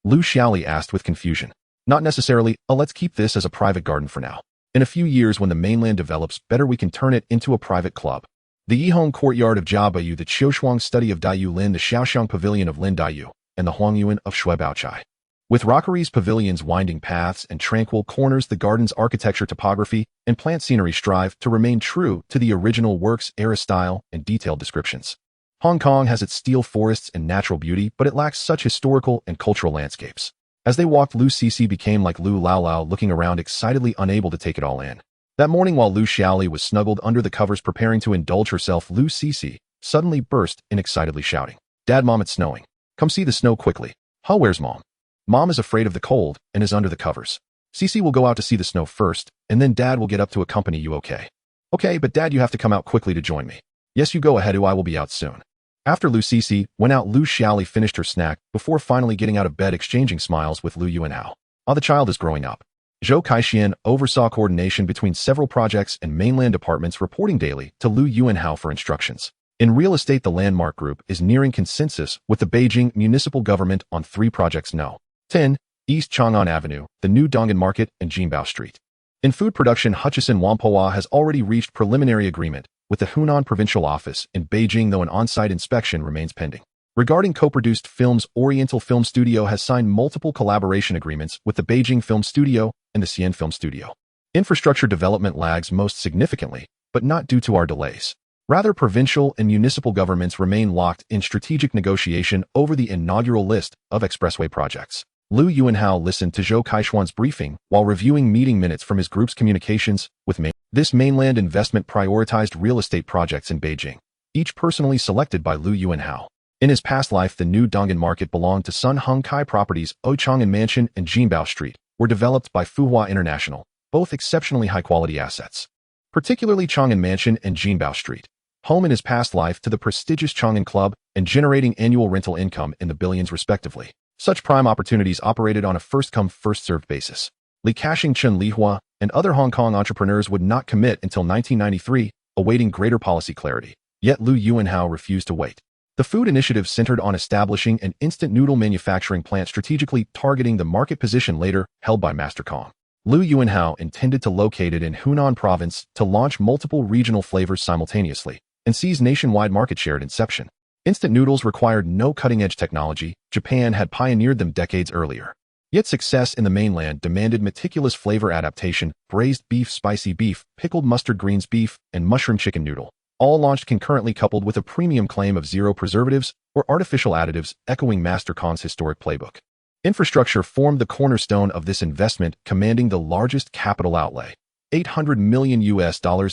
Lu Xiaoli asked with confusion. Not necessarily. Let's keep this as a private garden for now. In a few years, when the mainland develops better, we can turn it into a private club. The Yihong Courtyard of Jiabayu, the Qiushuang Study of Daiyu Lin, the Shaoxiang Pavilion of Lin Daiyu, and the Huangyuan of Shui Baochai. With rockeries, pavilions, winding paths, and tranquil corners, the garden's architecture, topography, and plant scenery strive to remain true to the original work's era, style, and detailed descriptions. Hong Kong has its steel forests and natural beauty, but it lacks such historical and cultural landscapes. As they walked, Lu Cixi became like Lu Laolao, looking around excitedly, unable to take it all in. That morning, while Lu Xiaoli was snuggled under the covers preparing to indulge herself, Lu Cixi suddenly burst in, excitedly shouting, "Dad, Mom, it's snowing. Come see the snow quickly." "Huh, where's Mom?" "Mom is afraid of the cold and is under the covers. Cixi will go out to see the snow first, and then Dad will get up to accompany you, okay?" "Okay, but Dad, you have to come out quickly to join me." "Yes, you go ahead, I will be out soon." After Lu Cixi went out, Lu Xiaoli finished her snack before finally getting out of bed, exchanging smiles with Lu Yuanhao. The child is growing up. Zhou Kaixian oversaw coordination between several projects and mainland departments, reporting daily to Lu Yuanhao for instructions. In real estate, the Landmark Group is nearing consensus with the Beijing municipal government on 3 projects: No. 10, East Chang'an Avenue, the new Dong'an Market, and Jinbao Street. In food production, Hutchison Whampoa has already reached preliminary agreement with the Hunan Provincial Office in Beijing, though an on-site inspection remains pending. Regarding co-produced films, Oriental Film Studio has signed multiple collaboration agreements with the Beijing Film Studio and the Xi'an Film Studio. Infrastructure development lags most significantly, but not due to our delays. Rather, provincial and municipal governments remain locked in strategic negotiation over the inaugural list of expressway projects. Lu Yuanhao listened to Zhou Kaishuan's briefing while reviewing meeting minutes from his group's communications with This mainland investment prioritized real estate projects in Beijing, each personally selected by Lu Yuanhao. In his past life, the new Dong'an Market belonged to Sun Hung Kai Properties. Chang'an Mansion and Jinbao Street were developed by Fuhua International, both exceptionally high-quality assets. Particularly Chang'an Mansion and Jinbao Street, home in his past life to the prestigious Chang'an Club and generating annual rental income in the billions respectively. Such prime opportunities operated on a first-come, first-served basis. Li Ka-shing, Chen Lihua, and other Hong Kong entrepreneurs would not commit until 1993, awaiting greater policy clarity. Yet Lu Yuanhao refused to wait. The food initiative centered on establishing an instant noodle manufacturing plant strategically targeting the market position later held by Master Kong. Lu Yuanhao intended to locate it in Hunan province to launch multiple regional flavors simultaneously and seize nationwide market share at inception. Instant noodles required no cutting-edge technology. Japan had pioneered them decades earlier. Yet success in the mainland demanded meticulous flavor adaptation: braised beef, spicy beef, pickled mustard greens beef, and mushroom chicken noodle, all launched concurrently, coupled with a premium claim of zero preservatives or artificial additives, echoing Master Kong's historic playbook. Infrastructure formed the cornerstone of this investment, commanding the largest capital outlay, $800 million,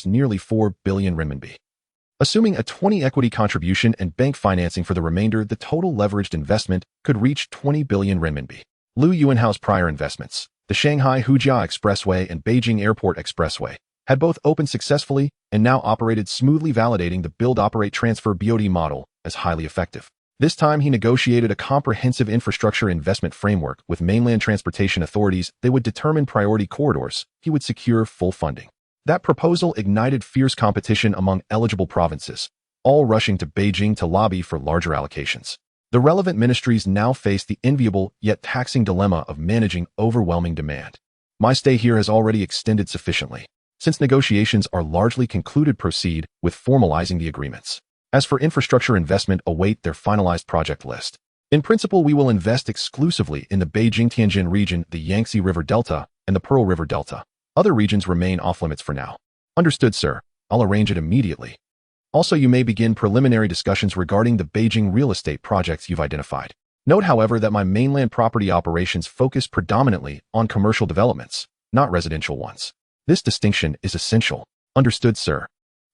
nearly 4 billion renminbi. Assuming a 20 equity contribution and bank financing for the remainder, the total leveraged investment could reach 20 billion renminbi. Lu Yuanhao's prior investments, the Shanghai-Hujia Expressway and Beijing Airport Expressway, had both opened successfully and now operated smoothly, validating the build-operate-transfer BOT model as highly effective. This time, he negotiated a comprehensive infrastructure investment framework with mainland transportation authorities. They would determine priority corridors. He would secure full funding. That proposal ignited fierce competition among eligible provinces, all rushing to Beijing to lobby for larger allocations. The relevant ministries now face the enviable yet taxing dilemma of managing overwhelming demand. My stay here has already extended sufficiently. Since negotiations are largely concluded, proceed with formalizing the agreements. As for infrastructure investment, await their finalized project list. In principle, we will invest exclusively in the Beijing-Tianjin region, the Yangtze River Delta, and the Pearl River Delta. Other regions remain off-limits for now. Understood, sir. I'll arrange it immediately. Also, you may begin preliminary discussions regarding the Beijing real estate projects you've identified. Note, however, that my mainland property operations focus predominantly on commercial developments, not residential ones. This distinction is essential. Understood, sir.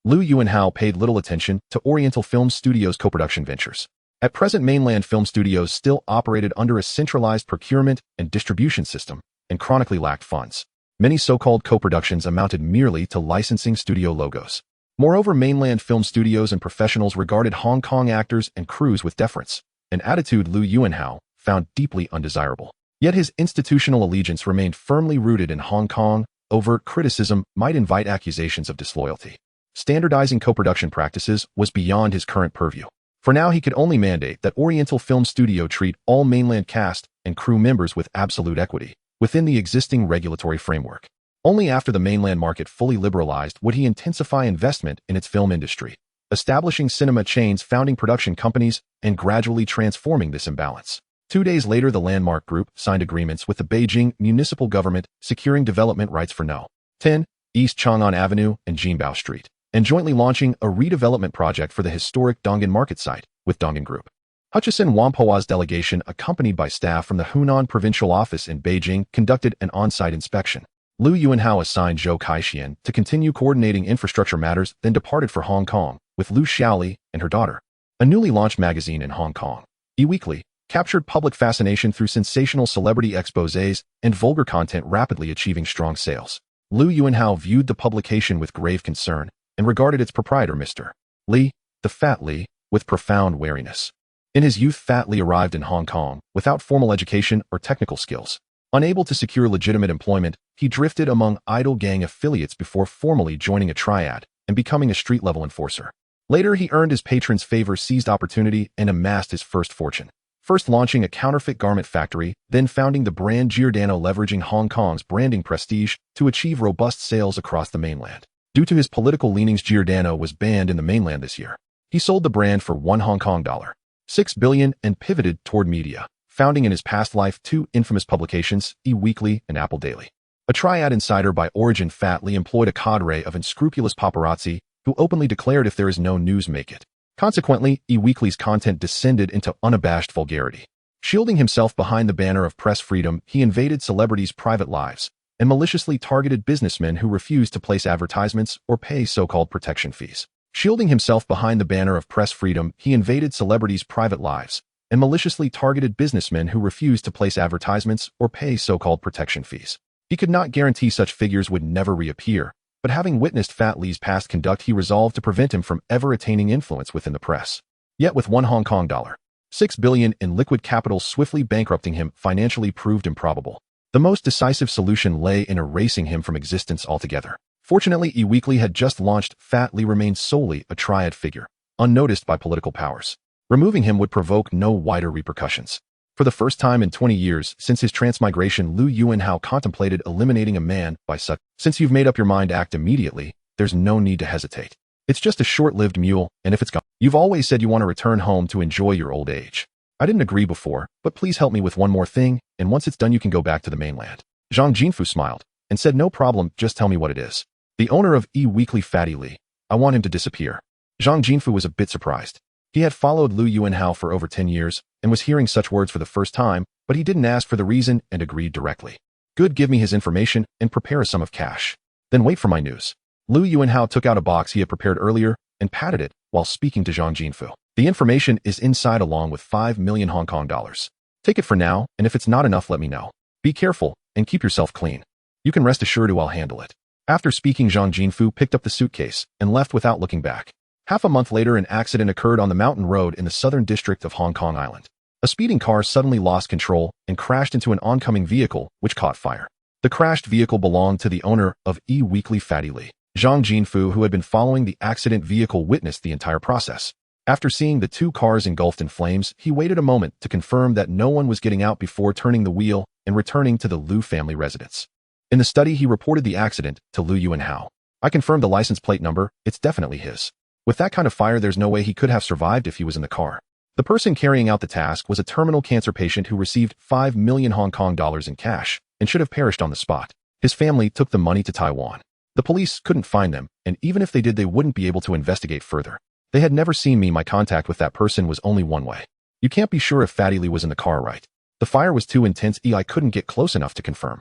Liu Yuanhao paid little attention to Oriental Film Studios' co-production ventures. At present, mainland film studios still operated under a centralized procurement and distribution system and chronically lacked funds. Many so-called co-productions amounted merely to licensing studio logos. Moreover, mainland film studios and professionals regarded Hong Kong actors and crews with deference, an attitude Liu Yuanhao found deeply undesirable. Yet his institutional allegiance remained firmly rooted in Hong Kong. Overt criticism might invite accusations of disloyalty. Standardizing co-production practices was beyond his current purview. For now, he could only mandate that Oriental Film Studio treat all mainland cast and crew members with absolute equity within the existing regulatory framework. Only after the mainland market fully liberalized would he intensify investment in its film industry, establishing cinema chains, founding production companies, and gradually transforming this imbalance. 2 days later, the Landmark Group signed agreements with the Beijing municipal government, securing development rights for No. 10 East Chang'an Avenue and Jinbao Street, and jointly launching a redevelopment project for the historic Dong'an market site with Dong'an Group. Hutchison Whampoa's delegation, accompanied by staff from the Hunan Provincial Office in Beijing, conducted an on-site inspection. Liu Yuanhao assigned Zhou Kaixian to continue coordinating infrastructure matters, then departed for Hong Kong with Liu Xiaoli and her daughter. A newly launched magazine in Hong Kong, E-Weekly, captured public fascination through sensational celebrity exposés and vulgar content, rapidly achieving strong sales. Liu Yuanhao viewed the publication with grave concern and regarded its proprietor, Mr. Li, the Fat Li, with profound wariness. In his youth, Fat Li arrived in Hong Kong without formal education or technical skills. Unable to secure legitimate employment, he drifted among idle gang affiliates before formally joining a triad and becoming a street-level enforcer. Later, he earned his patron's favor, seized opportunity, and amassed his first fortune. First launching a counterfeit garment factory, then founding the brand Giordano, leveraging Hong Kong's branding prestige to achieve robust sales across the mainland. Due to his political leanings, Giordano was banned in the mainland this year. He sold the brand for $1.6 billion and pivoted toward media, founding in his past life 2 infamous publications, E-Weekly and Apple Daily. A triad insider by origin, Fat Li employed a cadre of unscrupulous paparazzi who openly declared if there is no news, make it. Consequently, E-Weekly's content descended into unabashed vulgarity. Shielding himself behind the banner of press freedom, he invaded celebrities' private lives and maliciously targeted businessmen who refused to place advertisements or pay so-called protection fees. Shielding himself behind the banner of press freedom, he invaded celebrities' private lives and maliciously targeted businessmen who refused to place advertisements or pay so-called protection fees. He could not guarantee such figures would never reappear, but having witnessed Fat Li's past conduct, he resolved to prevent him from ever attaining influence within the press. Yet with $1.6 billion in liquid capital swiftly bankrupting him financially proved improbable. The most decisive solution lay in erasing him from existence altogether. Fortunately, E-Weekly had just launched. Fat Li remained solely a triad figure, unnoticed by political powers. Removing him would provoke no wider repercussions. For the first time in 20 years since his transmigration, Liu Yuanhao contemplated eliminating a man by such. Since you've made up your mind, act immediately. There's no need to hesitate. It's just a short-lived mule, and if it's gone, you've always said you want to return home to enjoy your old age. I didn't agree before, but please help me with one more thing, and once it's done you can go back to the mainland. Zhang Jinfu smiled and said, no problem, just tell me what it is. The owner of E-Weekly, Fatty Li. I want him to disappear. Zhang Jinfu was a bit surprised. He had followed Liu Yuanhao for over 10 years and was hearing such words for the first time, but he didn't ask for the reason and agreed directly. Good, give me his information and prepare a sum of cash. Then wait for my news. Liu Yuanhao took out a box he had prepared earlier and patted it while speaking to Zhang Jinfu. The information is inside along with 5 million Hong Kong dollars. Take it for now, and if it's not enough, let me know. Be careful and keep yourself clean. You can rest assured I'll handle it. After speaking, Zhang Jinfu picked up the suitcase and left without looking back. Half a month later, an accident occurred on the mountain road in the southern district of Hong Kong Island. A speeding car suddenly lost control and crashed into an oncoming vehicle, which caught fire. The crashed vehicle belonged to the owner of E-Weekly, Fatty Li. Zhang Jinfu, who had been following the accident vehicle, witnessed the entire process. After seeing the two cars engulfed in flames, he waited a moment to confirm that no one was getting out before turning the wheel and returning to the Liu family residence. In the study, he reported the accident to Liu Yuanhao. I confirmed the license plate number, it's definitely his. With that kind of fire, there's no way he could have survived if he was in the car. The person carrying out the task was a terminal cancer patient who received 5 million Hong Kong dollars in cash and should have perished on the spot. His family took the money to Taiwan. The police couldn't find them, and even if they did, they wouldn't be able to investigate further. They had never seen me. My contact with that person was only one way. You can't be sure if Fatty Lee was in the car, right? The fire was too intense. I couldn't get close enough to confirm.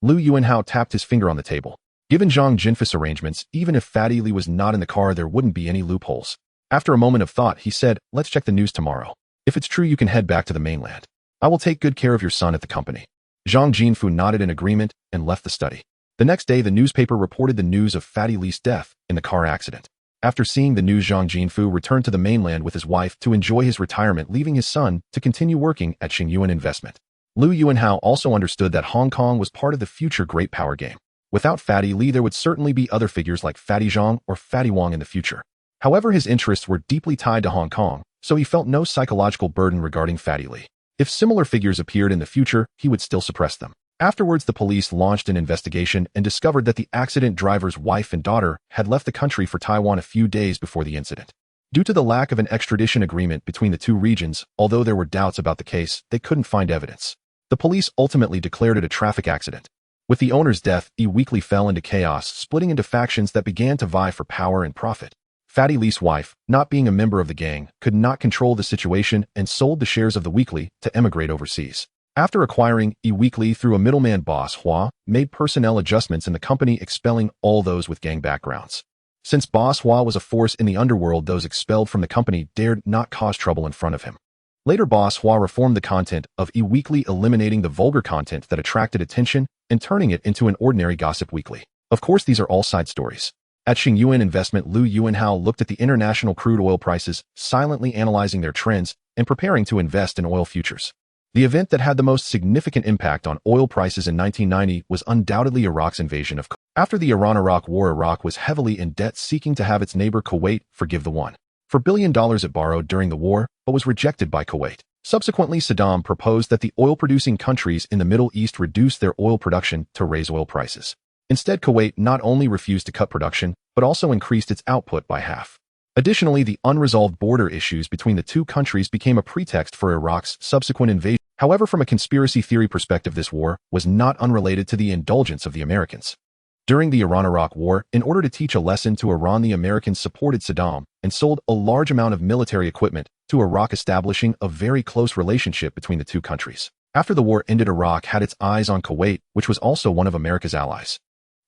Liu Yuanhao tapped his finger on the table. Given Zhang Jinfu's arrangements, even if Fatty Lee was not in the car, there wouldn't be any loopholes. After a moment of thought, he said, let's check the news tomorrow. If it's true, you can head back to the mainland. I will take good care of your son at the company. Zhang Jinfu nodded in agreement and left the study. The next day, the newspaper reported the news of Fatty Lee's death in the car accident. After seeing the news, Zhang Jinfu returned to the mainland with his wife to enjoy his retirement, leaving his son to continue working at Xingyuan Investment. Liu Yuanhao also understood that Hong Kong was part of the future great power game. Without Fatty Lee, there would certainly be other figures like Fatty Zhang or Fatty Wang in the future. However, his interests were deeply tied to Hong Kong, so he felt no psychological burden regarding Fatty Lee. If similar figures appeared in the future, he would still suppress them. Afterwards, the police launched an investigation and discovered that the accident driver's wife and daughter had left the country for Taiwan a few days before the incident. Due to the lack of an extradition agreement between the two regions, although there were doubts about the case, they couldn't find evidence. The police ultimately declared it a traffic accident. With the owner's death, he weekly fell into chaos, splitting into factions that began to vie for power and profit. Fatty Lee's wife, not being a member of the gang, could not control the situation and sold the shares of the weekly to emigrate overseas. After acquiring e-weekly through a middleman, Boss Hua made personnel adjustments in the company, expelling all those with gang backgrounds. Since Boss Hua was a force in the underworld, those expelled from the company dared not cause trouble in front of him. Later, Boss Hua reformed the content of e-weekly, eliminating the vulgar content that attracted attention and turning it into an ordinary gossip weekly. Of course, these are all side stories. At Xingyuan Investment, Liu Yuanhao looked at the international crude oil prices, silently analyzing their trends and preparing to invest in oil futures. The event that had the most significant impact on oil prices in 1990 was undoubtedly Iraq's invasion of Kuwait. After the Iran-Iraq War, Iraq was heavily in debt, seeking to have its neighbor Kuwait forgive the $1.4 billion it borrowed during the war, but was rejected by Kuwait. Subsequently, Saddam proposed that the oil-producing countries in the Middle East reduce their oil production to raise oil prices. Instead, Kuwait not only refused to cut production, but also increased its output by half. Additionally, the unresolved border issues between the two countries became a pretext for Iraq's subsequent invasion. However, from a conspiracy theory perspective, this war was not unrelated to the indulgence of the Americans. During the Iran-Iraq War, in order to teach a lesson to Iran, the Americans supported Saddam and sold a large amount of military equipment to Iraq, establishing a very close relationship between the two countries. After the war ended, Iraq had its eyes on Kuwait, which was also one of America's allies.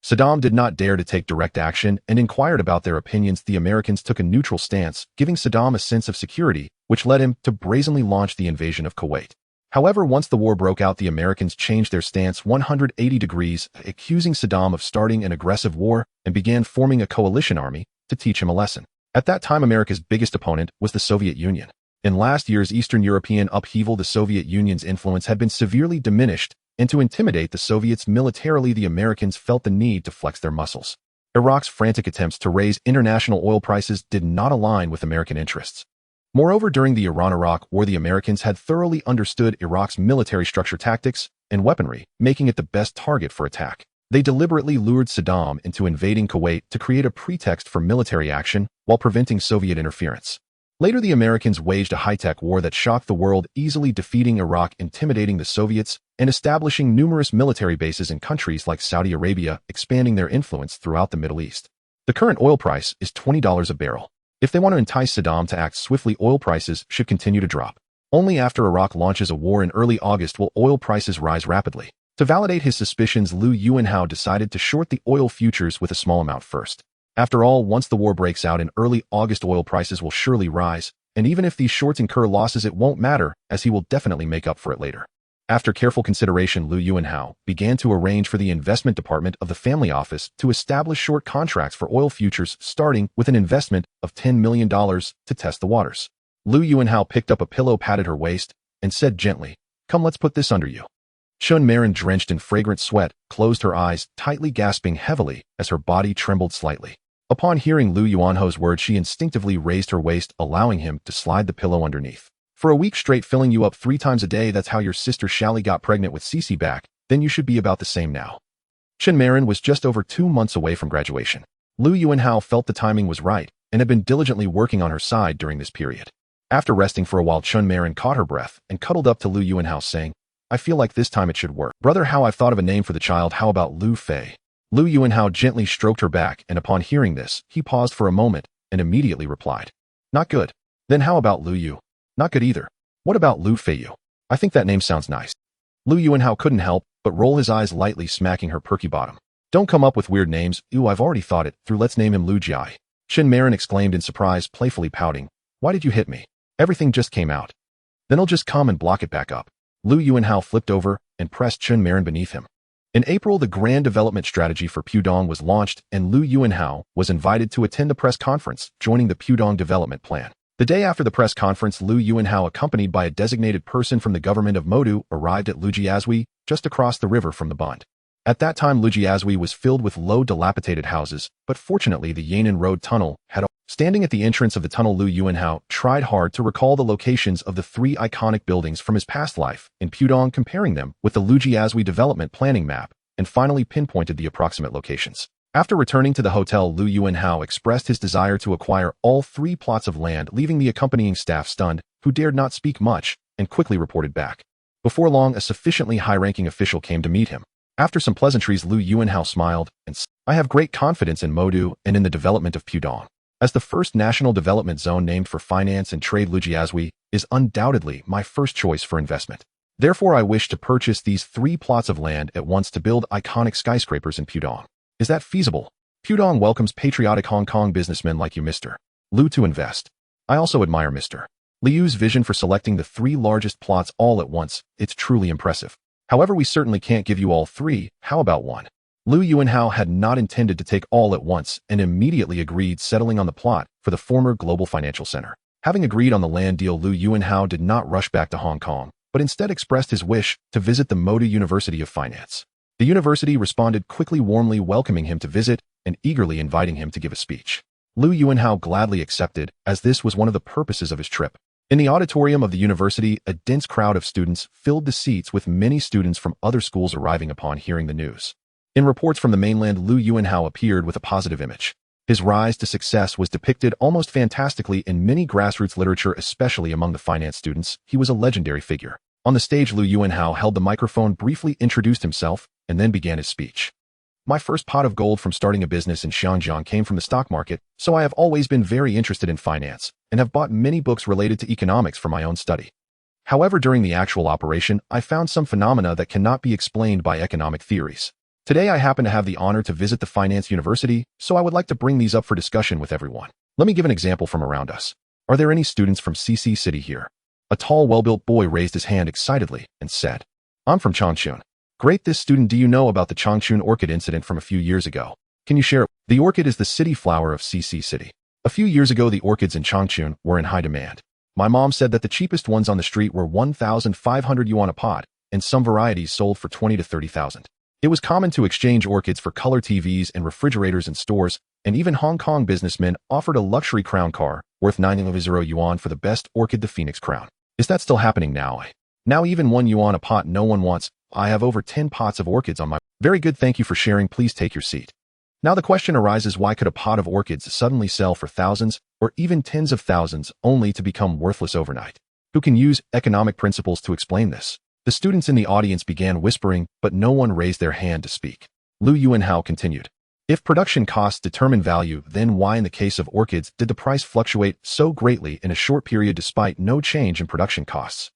Saddam did not dare to take direct action and inquired about their opinions. The Americans took a neutral stance, giving Saddam a sense of security, which led him to brazenly launch the invasion of Kuwait. However, once the war broke out, the Americans changed their stance 180 degrees, accusing Saddam of starting an aggressive war and began forming a coalition army to teach him a lesson. At that time, America's biggest opponent was the Soviet Union. In last year's Eastern European upheaval, the Soviet Union's influence had been severely diminished, and to intimidate the Soviets militarily, the Americans felt the need to flex their muscles. Iraq's frantic attempts to raise international oil prices did not align with American interests. Moreover, during the Iran-Iraq War, the Americans had thoroughly understood Iraq's military structure, tactics, and weaponry, making it the best target for attack. They deliberately lured Saddam into invading Kuwait to create a pretext for military action while preventing Soviet interference. Later, the Americans waged a high-tech war that shocked the world, easily defeating Iraq, intimidating the Soviets, and establishing numerous military bases in countries like Saudi Arabia, expanding their influence throughout the Middle East. The current oil price is $20 a barrel. If they want to entice Saddam to act swiftly, oil prices should continue to drop. Only after Iraq launches a war in early August will oil prices rise rapidly. To validate his suspicions, Liu Yuanhao decided to short the oil futures with a small amount first. After all, once the war breaks out in early August, oil prices will surely rise, and even if these shorts incur losses, it won't matter, as he will definitely make up for it later. After careful consideration, Liu Yuanhao began to arrange for the investment department of the family office to establish short contracts for oil futures, starting with an investment of $10 million to test the waters. Liu Yuanhao picked up a pillow, patted her waist, and said gently, "Come, let's put this under you." Shun Marin, drenched in fragrant sweat, closed her eyes, tightly gasping heavily as her body trembled slightly. Upon hearing Lu Yuanho's words, she instinctively raised her waist, allowing him to slide the pillow underneath. For a week straight, filling you up 3 times a day, that's how your sister Shally got pregnant with Cece back, then you should be about the same now. Shun Marin was just over 2 months away from graduation. Lu Yuanhao felt the timing was right and had been diligently working on her side during this period. After resting for a while, Shun Marin caught her breath and cuddled up to Lu Yuanhao, saying, "I feel like this time it should work. Brother, how I've thought of a name for the child. How about Lu Fei?" Lu Yuanhao gently stroked her back, and upon hearing this, he paused for a moment and immediately replied, "Not good." "Then how about Lu Yu?" "Not good either." "What about Lu Fei Yu?" "I think that name sounds nice." Lu Yuanhao couldn't help but roll his eyes lightly, smacking her perky bottom. "Don't come up with weird names. Ew, I've already thought it through. Let's name him Lu Jiai." Shun Marin exclaimed in surprise, playfully pouting, "Why did you hit me? Everything just came out." "Then I'll just come and block it back up." Lu Yuanhao flipped over and pressed Shun Marin beneath him. In April, the grand development strategy for Pudong was launched, and Lu Yuanhao was invited to attend the press conference, joining the Pudong development plan. The day after the press conference, Lu Yuanhao, accompanied by a designated person from the government of Modu, arrived at Lujiazui, just across the river from the Bund. At that time, Lujiazui was filled with low, dilapidated houses, but fortunately the Yan'an Road tunnel had. Standing at the entrance of the tunnel, Lu Yuanhao tried hard to recall the locations of the 3 iconic buildings from his past life in Pudong, comparing them with the Lujiazui development planning map, and finally pinpointed the approximate locations. After returning to the hotel, Lu Yuanhao expressed his desire to acquire all 3 plots of land, leaving the accompanying staff stunned, who dared not speak much, and quickly reported back. Before long, a sufficiently high-ranking official came to meet him. After some pleasantries, Lu Yuanhao smiled and said, "I have great confidence in Modu and in the development of Pudong. As the first national development zone named for finance and trade, Lujiazui is undoubtedly my first choice for investment. Therefore, I wish to purchase these 3 plots of land at once to build iconic skyscrapers in Pudong. Is that feasible? Pudong welcomes patriotic Hong Kong businessmen like you, Mr. Lu, to invest. I also admire Mr. Liu's vision for selecting the 3 largest plots all at once. It's truly impressive. However, we certainly can't give you all 3. How about one?" Lu Yuanhao had not intended to take all at once and immediately agreed, settling on the plot for the former Global Financial Center. Having agreed on the land deal, Lu Yuanhao did not rush back to Hong Kong, but instead expressed his wish to visit the Modu University of Finance. The university responded quickly, warmly welcoming him to visit and eagerly inviting him to give a speech. Lu Yuanhao gladly accepted, as this was one of the purposes of his trip. In the auditorium of the university, a dense crowd of students filled the seats, with many students from other schools arriving upon hearing the news. In reports from the mainland, Lu Yuanhao appeared with a positive image. His rise to success was depicted almost fantastically in many grassroots literature, especially among the finance students. He was a legendary figure. On the stage, Lu Yuanhao held the microphone, briefly introduced himself, and then began his speech. "My first pot of gold from starting a business in Xiangjiang came from the stock market, so I have always been very interested in finance and have bought many books related to economics for my own study. However, during the actual operation, I found some phenomena that cannot be explained by economic theories. Today, I happen to have the honor to visit the Finance University, so I would like to bring these up for discussion with everyone. Let me give an example from around us. Are there any students from CC City here?" A tall, well-built boy raised his hand excitedly and said, "I'm from Changchun." "Great, this student, do you know about the Changchun orchid incident from a few years ago? Can you share it?" The orchid is the city flower of CC City. A few years ago, the orchids in Changchun were in high demand. My mom said that the cheapest ones on the street were 1,500 yuan a pot, and some varieties sold for 20 to 30,000. It was common to exchange orchids for color TVs and refrigerators in stores, and even Hong Kong businessmen offered a luxury crown car worth 900 yuan for the best orchid, the Phoenix Crown. Is that still happening now? Now even 1 yuan a pot no one wants. I have over 10 pots of orchids on my... Very good, thank you for sharing. Please take your seat. Now the question arises, why could a pot of orchids suddenly sell for thousands or even tens of thousands only to become worthless overnight? Who can use economic principles to explain this? The students in the audience began whispering, but no one raised their hand to speak. Lu Yuanhao continued. If production costs determine value, then why in the case of orchids did the price fluctuate so greatly in a short period despite no change in production costs?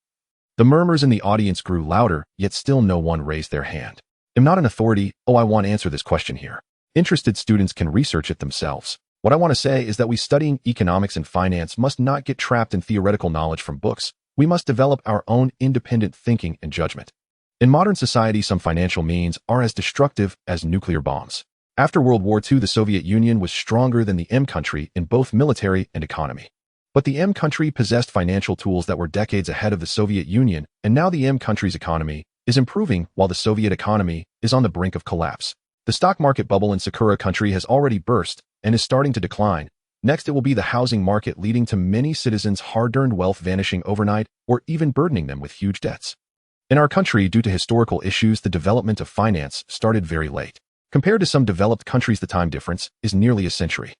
The murmurs in the audience grew louder, yet still no one raised their hand. I'm not an authority. I want to answer this question here. Interested students can research it themselves. What I want to say is that we studying economics and finance must not get trapped in theoretical knowledge from books. We must develop our own independent thinking and judgment. In modern society, some financial means are as destructive as nuclear bombs. After World War II, the Soviet Union was stronger than the M country in both military and economy. But the M country possessed financial tools that were decades ahead of the Soviet Union, and now the M country's economy is improving while the Soviet economy is on the brink of collapse. The stock market bubble in Sakura country has already burst and is starting to decline. Next, it will be the housing market, leading to many citizens' hard-earned wealth vanishing overnight or even burdening them with huge debts. In our country, due to historical issues, the development of finance started very late. Compared to some developed countries, the time difference is nearly a century.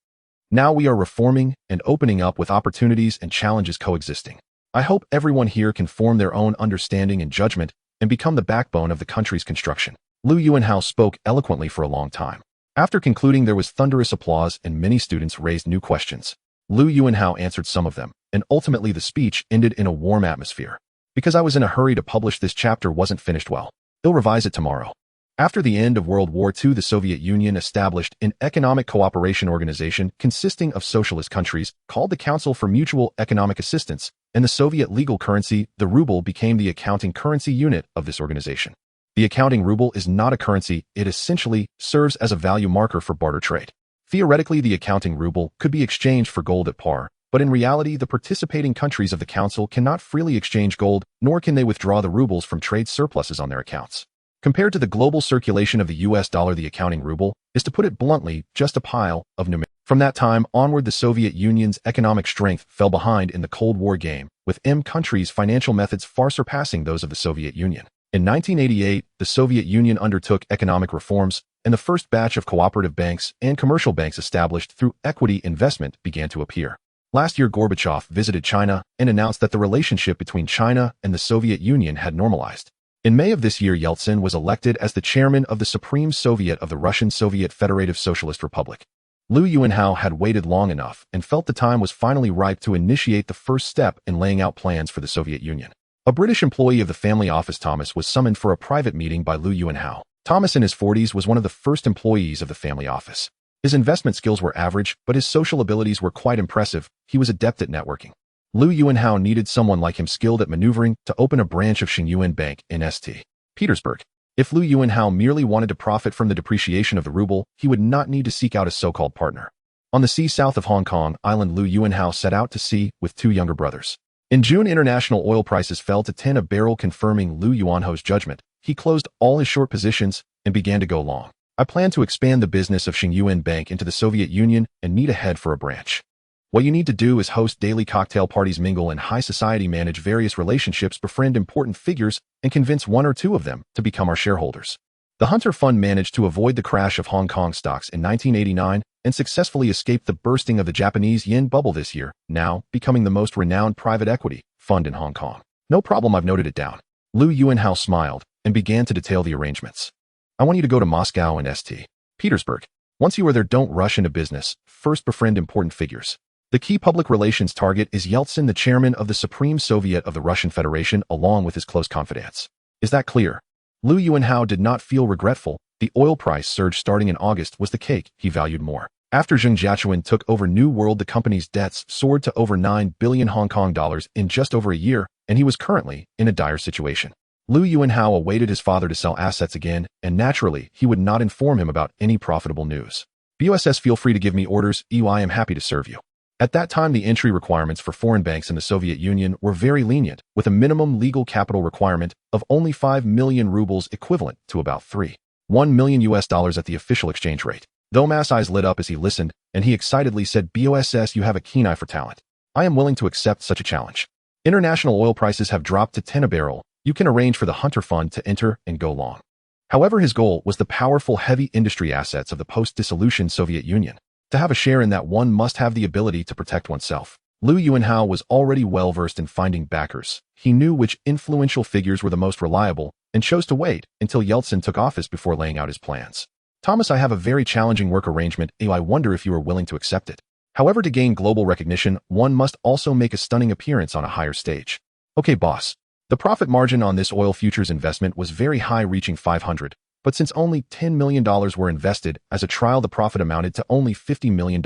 Now we are reforming and opening up with opportunities and challenges coexisting. I hope everyone here can form their own understanding and judgment and become the backbone of the country's construction. Liu Yuanhao spoke eloquently for a long time. After concluding, there was thunderous applause and many students raised new questions. Liu Yuanhao answered some of them, and ultimately the speech ended in a warm atmosphere. Because I was in a hurry to publish this chapter wasn't finished well. I'll revise it tomorrow. After the end of World War II, the Soviet Union established an economic cooperation organization consisting of socialist countries called the Council for Mutual Economic Assistance, and the Soviet legal currency, the ruble, became the accounting currency unit of this organization. The accounting ruble is not a currency, it essentially serves as a value marker for barter trade. Theoretically, the accounting ruble could be exchanged for gold at par, but in reality, the participating countries of the Council cannot freely exchange gold, nor can they withdraw the rubles from trade surpluses on their accounts. Compared to the global circulation of the US dollar, the accounting ruble is, to put it bluntly, just a pile of numerics. From that time onward, the Soviet Union's economic strength fell behind in the Cold War game, with countries' financial methods far surpassing those of the Soviet Union. In 1988, the Soviet Union undertook economic reforms, and the first batch of cooperative banks and commercial banks established through equity investment began to appear. Last year, Gorbachev visited China and announced that the relationship between China and the Soviet Union had normalized. In May of this year, Yeltsin was elected as the chairman of the Supreme Soviet of the Russian Soviet Federative Socialist Republic. Liu Yuanhao had waited long enough and felt the time was finally ripe to initiate the first step in laying out plans for the Soviet Union. A British employee of the family office, Thomas, was summoned for a private meeting by Liu Yuanhao. Thomas, in his 40s, was one of the first employees of the family office. His investment skills were average, but his social abilities were quite impressive. He was adept at networking. Liu Yuanhao needed someone like him, skilled at maneuvering, to open a branch of Xingyuan Bank in St. Petersburg. If Liu Yuanhao merely wanted to profit from the depreciation of the ruble, he would not need to seek out a so-called partner. On the sea south of Hong Kong Island, Liu Yuanhao set out to sea with two younger brothers. In June, international oil prices fell to 10 a barrel, confirming Liu Yuanhao's judgment. He closed all his short positions and began to go long. I plan to expand the business of Xingyuan Bank into the Soviet Union and need a head for a branch. What you need to do is host daily cocktail parties, mingle in high society, manage various relationships, befriend important figures, and convince one or two of them to become our shareholders. The Hunter Fund managed to avoid the crash of Hong Kong stocks in 1989 and successfully escaped the bursting of the Japanese yen bubble this year, now becoming the most renowned private equity fund in Hong Kong. No problem, I've noted it down. Liu Yuanhao smiled and began to detail the arrangements. I want you to go to Moscow and St. Petersburg. Once you are there, don't rush into business. First, befriend important figures. The key public relations target is Yeltsin, the chairman of the Supreme Soviet of the Russian Federation, along with his close confidants. Is that clear? Liu Yuanhao did not feel regretful. The oil price surge starting in August was the cake he valued more. After Zheng Jiachuan took over New World, the company's debts soared to over 9 billion Hong Kong dollars in just over a year, and he was currently in a dire situation. Liu Yuanhao awaited his father to sell assets again, and naturally, he would not inform him about any profitable news. BOSS, feel free to give me orders. I am happy to serve you. At that time, the entry requirements for foreign banks in the Soviet Union were very lenient, with a minimum legal capital requirement of only 5 million rubles, equivalent to about $1 million at the official exchange rate. Thomas' eyes lit up as he listened, and he excitedly said, "BOSS, you have a keen eye for talent. I am willing to accept such a challenge. International oil prices have dropped to 10 a barrel. You can arrange for the Hunter Fund to enter and go long." However, his goal was the powerful heavy industry assets of the post-dissolution Soviet Union. To have a share in that, one must have the ability to protect oneself. Liu Yuanhao was already well-versed in finding backers. He knew which influential figures were the most reliable and chose to wait until Yeltsin took office before laying out his plans. "Thomas, I have a very challenging work arrangement. I wonder if you are willing to accept it. However, to gain global recognition, one must also make a stunning appearance on a higher stage." "Okay, boss." The profit margin on this oil futures investment was very high, reaching 500. But since only $10 million were invested as a trial, the profit amounted to only $50 million.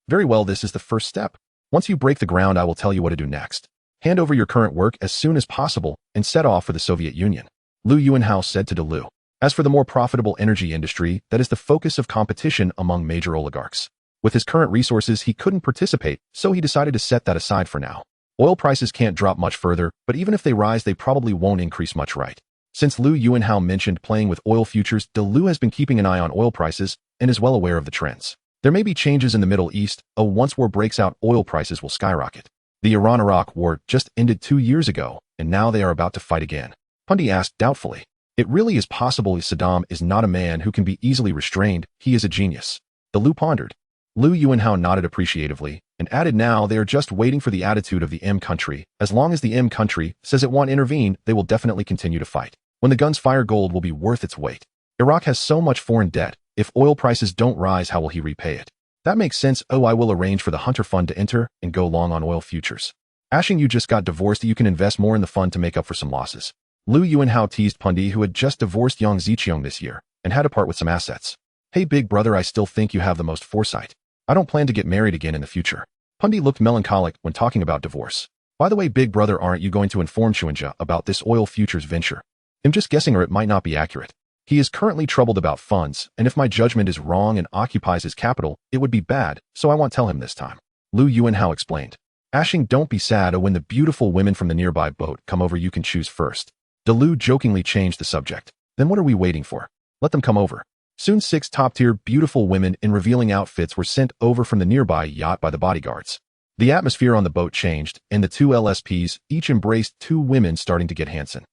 Very well, this is the first step. Once you break the ground, I will tell you what to do next. Hand over your current work as soon as possible and set off for the Soviet Union. Liu Yuanhao said to Liu. As for the more profitable energy industry, that is the focus of competition among major oligarchs. With his current resources, he couldn't participate, so he decided to set that aside for now. Oil prices can't drop much further, but even if they rise, they probably won't increase much, right? Since Lu Yuanhao mentioned playing with oil futures, Lu has been keeping an eye on oil prices and is well aware of the trends. There may be changes in the Middle East. Once war breaks out, oil prices will skyrocket. The Iran-Iraq war just ended 2 years ago, and now they are about to fight again. Pundi asked doubtfully. It really is possible Saddam is not a man who can be easily restrained. He is a genius. Lu pondered. Lu Yuanhao nodded appreciatively and added, now they are just waiting for the attitude of the M country. As long as the M country says it won't intervene, they will definitely continue to fight. When the guns fire, gold will be worth its weight. Iraq has so much foreign debt. If oil prices don't rise, how will he repay it? That makes sense. I will arrange for the Hunter Fund to enter and go long on oil futures. Ashing, you just got divorced. You can invest more in the fund to make up for some losses. Lu Yuanhao teased Pundi, who had just divorced Yang Ziqiang this year and had to part with some assets. Hey big brother, I still think you have the most foresight. I don't plan to get married again in the future. Pundi looked melancholic when talking about divorce. By the way, big brother, aren't you going to inform Chuanja about this oil futures venture? I'm just guessing, or it might not be accurate. He is currently troubled about funds, and if my judgment is wrong and occupies his capital, it would be bad, so I won't tell him this time. Lu Yuanhao explained. Ashing, don't be sad. When the beautiful women from the nearby boat come over, you can choose first. Lu jokingly changed the subject. Then what are we waiting for? Let them come over. Soon 6 top-tier beautiful women in revealing outfits were sent over from the nearby yacht by the bodyguards. The atmosphere on the boat changed, and the 2 LSPs each embraced 2 women starting to get handsome.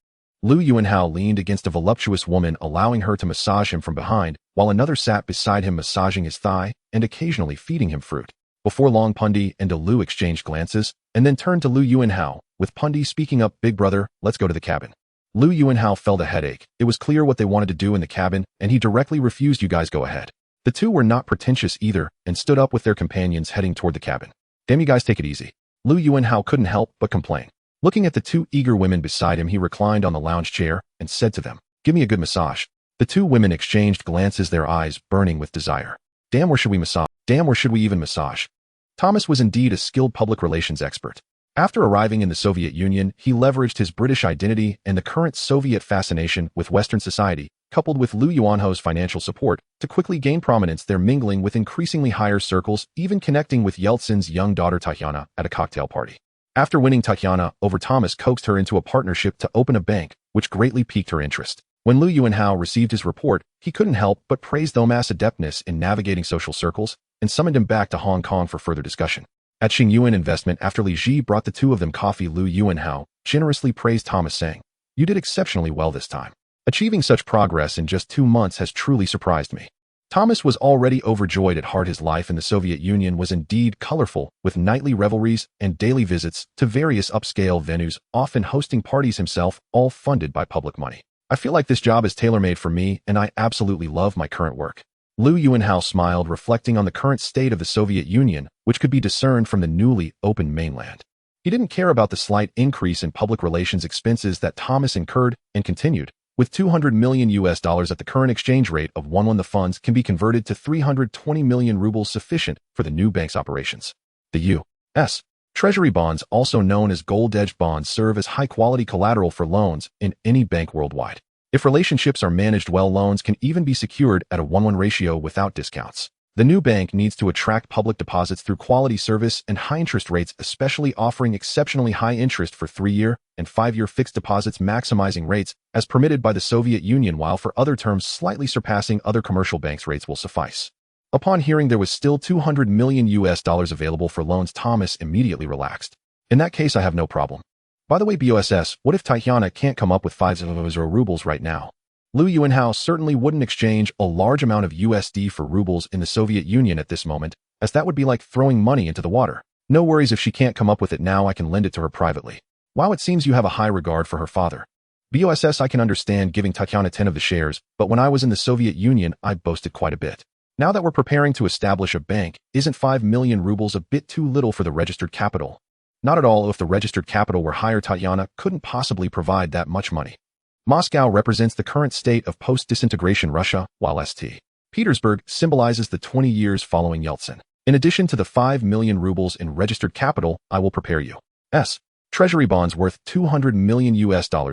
Lu Yuanhao leaned against a voluptuous woman, allowing her to massage him from behind, while another sat beside him massaging his thigh and occasionally feeding him fruit. Before long, Pundi and Lu exchanged glances, and then turned to Lu Yuanhao, with Pundi speaking up, big brother, let's go to the cabin. Lu Yuanhao felt a headache. It was clear what they wanted to do in the cabin, and he directly refused. You guys go ahead. The 2 were not pretentious either, and stood up with their companions heading toward the cabin. Damn, you guys take it easy. Lu Yuanhao couldn't help but complain. Looking at the 2 eager women beside him, he reclined on the lounge chair and said to them, give me a good massage. The 2 women exchanged glances, their eyes burning with desire. Damn, where should we massage? Damn, where should we even massage? Thomas was indeed a skilled public relations expert. After arriving in the Soviet Union, he leveraged his British identity and the current Soviet fascination with Western society, coupled with Lu Yuanhao's financial support, to quickly gain prominence there, mingling with increasingly higher circles, even connecting with Yeltsin's young daughter Tatiana at a cocktail party. After winning Tatiana over, Thomas coaxed her into a partnership to open a bank, which greatly piqued her interest. When Lu Yuanhao received his report, he couldn't help but praise Thomas' adeptness in navigating social circles and summoned him back to Hong Kong for further discussion. At Xingyuan Investment, after Li Ji brought the 2 of them coffee, Lu Yuanhao generously praised Thomas, saying, you did exceptionally well this time. Achieving such progress in just 2 months has truly surprised me. Thomas was already overjoyed at heart. His life in the Soviet Union was indeed colorful, with nightly revelries and daily visits to various upscale venues, often hosting parties himself, all funded by public money. I feel like this job is tailor-made for me, and I absolutely love my current work. Lu Yuanhao smiled, reflecting on the current state of the Soviet Union, which could be discerned from the newly opened mainland. He didn't care about the slight increase in public relations expenses that Thomas incurred, and continued, with $200 million at the current exchange rate of 1:1, the funds can be converted to 320 million rubles, sufficient for the new bank's operations. The U.S. Treasury bonds, also known as gold-edged bonds, serve as high-quality collateral for loans in any bank worldwide. If relationships are managed well, loans can even be secured at a 1:1 ratio without discounts. The new bank needs to attract public deposits through quality service and high interest rates, especially offering exceptionally high interest for 3-year and 5-year fixed deposits, maximizing rates as permitted by the Soviet Union, while for other terms slightly surpassing other commercial banks' rates will suffice. Upon hearing there was still $200 million available for loans, Thomas immediately relaxed. In that case, I have no problem. By the way, BOSS, what if Tatiana can't come up with 500 rubles right now? Lu Yuanhao certainly wouldn't exchange a large amount of USD for rubles in the Soviet Union at this moment, as that would be like throwing money into the water. No worries, if she can't come up with it now, I can lend it to her privately. Wow, it seems you have a high regard for her father. BOSS, I can understand giving Tatiana 10 of the shares, but when I was in the Soviet Union, I boasted quite a bit. Now that we're preparing to establish a bank, isn't 5 million rubles a bit too little for the registered capital? Not at all. If the registered capital were higher, Tatiana couldn't possibly provide that much money. Moscow represents the current state of post-disintegration Russia, while St. Petersburg symbolizes the 20 years following Yeltsin. In addition to the 5 million rubles in registered capital, I will prepare U.S. Treasury bonds worth $200 million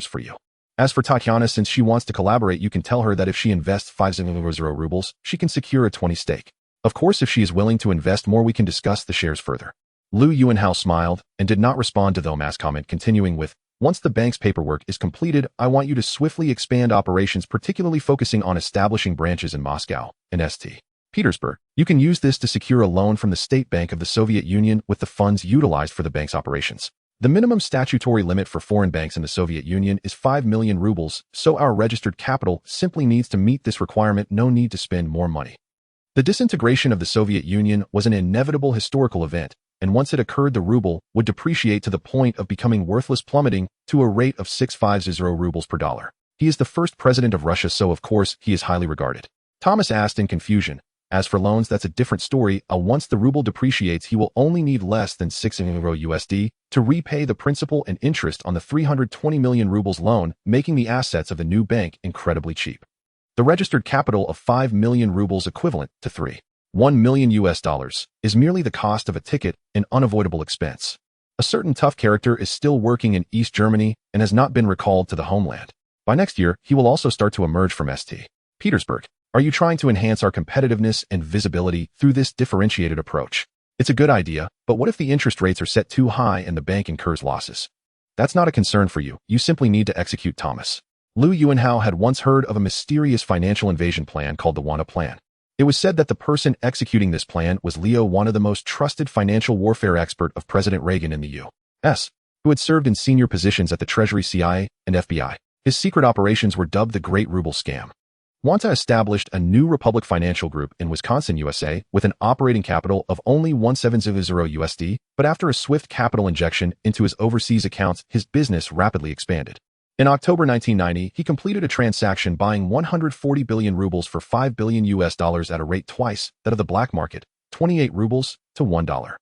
for you. As for Tatiana, since she wants to collaborate, you can tell her that if she invests 500 rubles, she can secure a 20 stake. Of course, if she is willing to invest more, we can discuss the shares further. Lu Yuanhao smiled and did not respond to Thomas' comment, continuing with, Once the bank's paperwork is completed, I want you to swiftly expand operations, particularly focusing on establishing branches in Moscow and St. Petersburg. You can use this to secure a loan from the State Bank of the Soviet Union with the funds utilized for the bank's operations. The minimum statutory limit for foreign banks in the Soviet Union is 5 million rubles, so our registered capital simply needs to meet this requirement. No need to spend more money. The disintegration of the Soviet Union was an inevitable historical event, and once it occurred, the ruble would depreciate to the point of becoming worthless, plummeting to a rate of 650 rubles per dollar. He is the first president of Russia, so of course he is highly regarded. Thomas asked in confusion. As for loans, that's a different story. Once the ruble depreciates, he will only need less than 6 euro USD to repay the principal and interest on the 320 million rubles loan, making the assets of the new bank incredibly cheap. The registered capital of 5 million rubles, equivalent to $3.1 million US, is merely the cost of a ticket, an unavoidable expense. A certain tough character is still working in East Germany and has not been recalled to the homeland. By next year, he will also start to emerge from St. Petersburg. Are you trying to enhance our competitiveness and visibility through this differentiated approach? It's a good idea, but what if the interest rates are set too high and the bank incurs losses? That's not a concern for you. You simply need to execute. Thomas Liu Yuanhao had once heard of a mysterious financial invasion plan called the Wanda Plan. It was said that the person executing this plan was Leo Wanda, the most trusted financial warfare expert of President Reagan in the U.S., who had served in senior positions at the Treasury, CIA, and FBI. His secret operations were dubbed the Great Ruble Scam. Wanda established a new Republic Financial Group in Wisconsin, USA, with an operating capital of only 1700 USD, but after a swift capital injection into his overseas accounts, his business rapidly expanded. In October 1990, he completed a transaction buying 140 billion rubles for $5 billion at a rate twice that of the black market, 28 rubles to $1.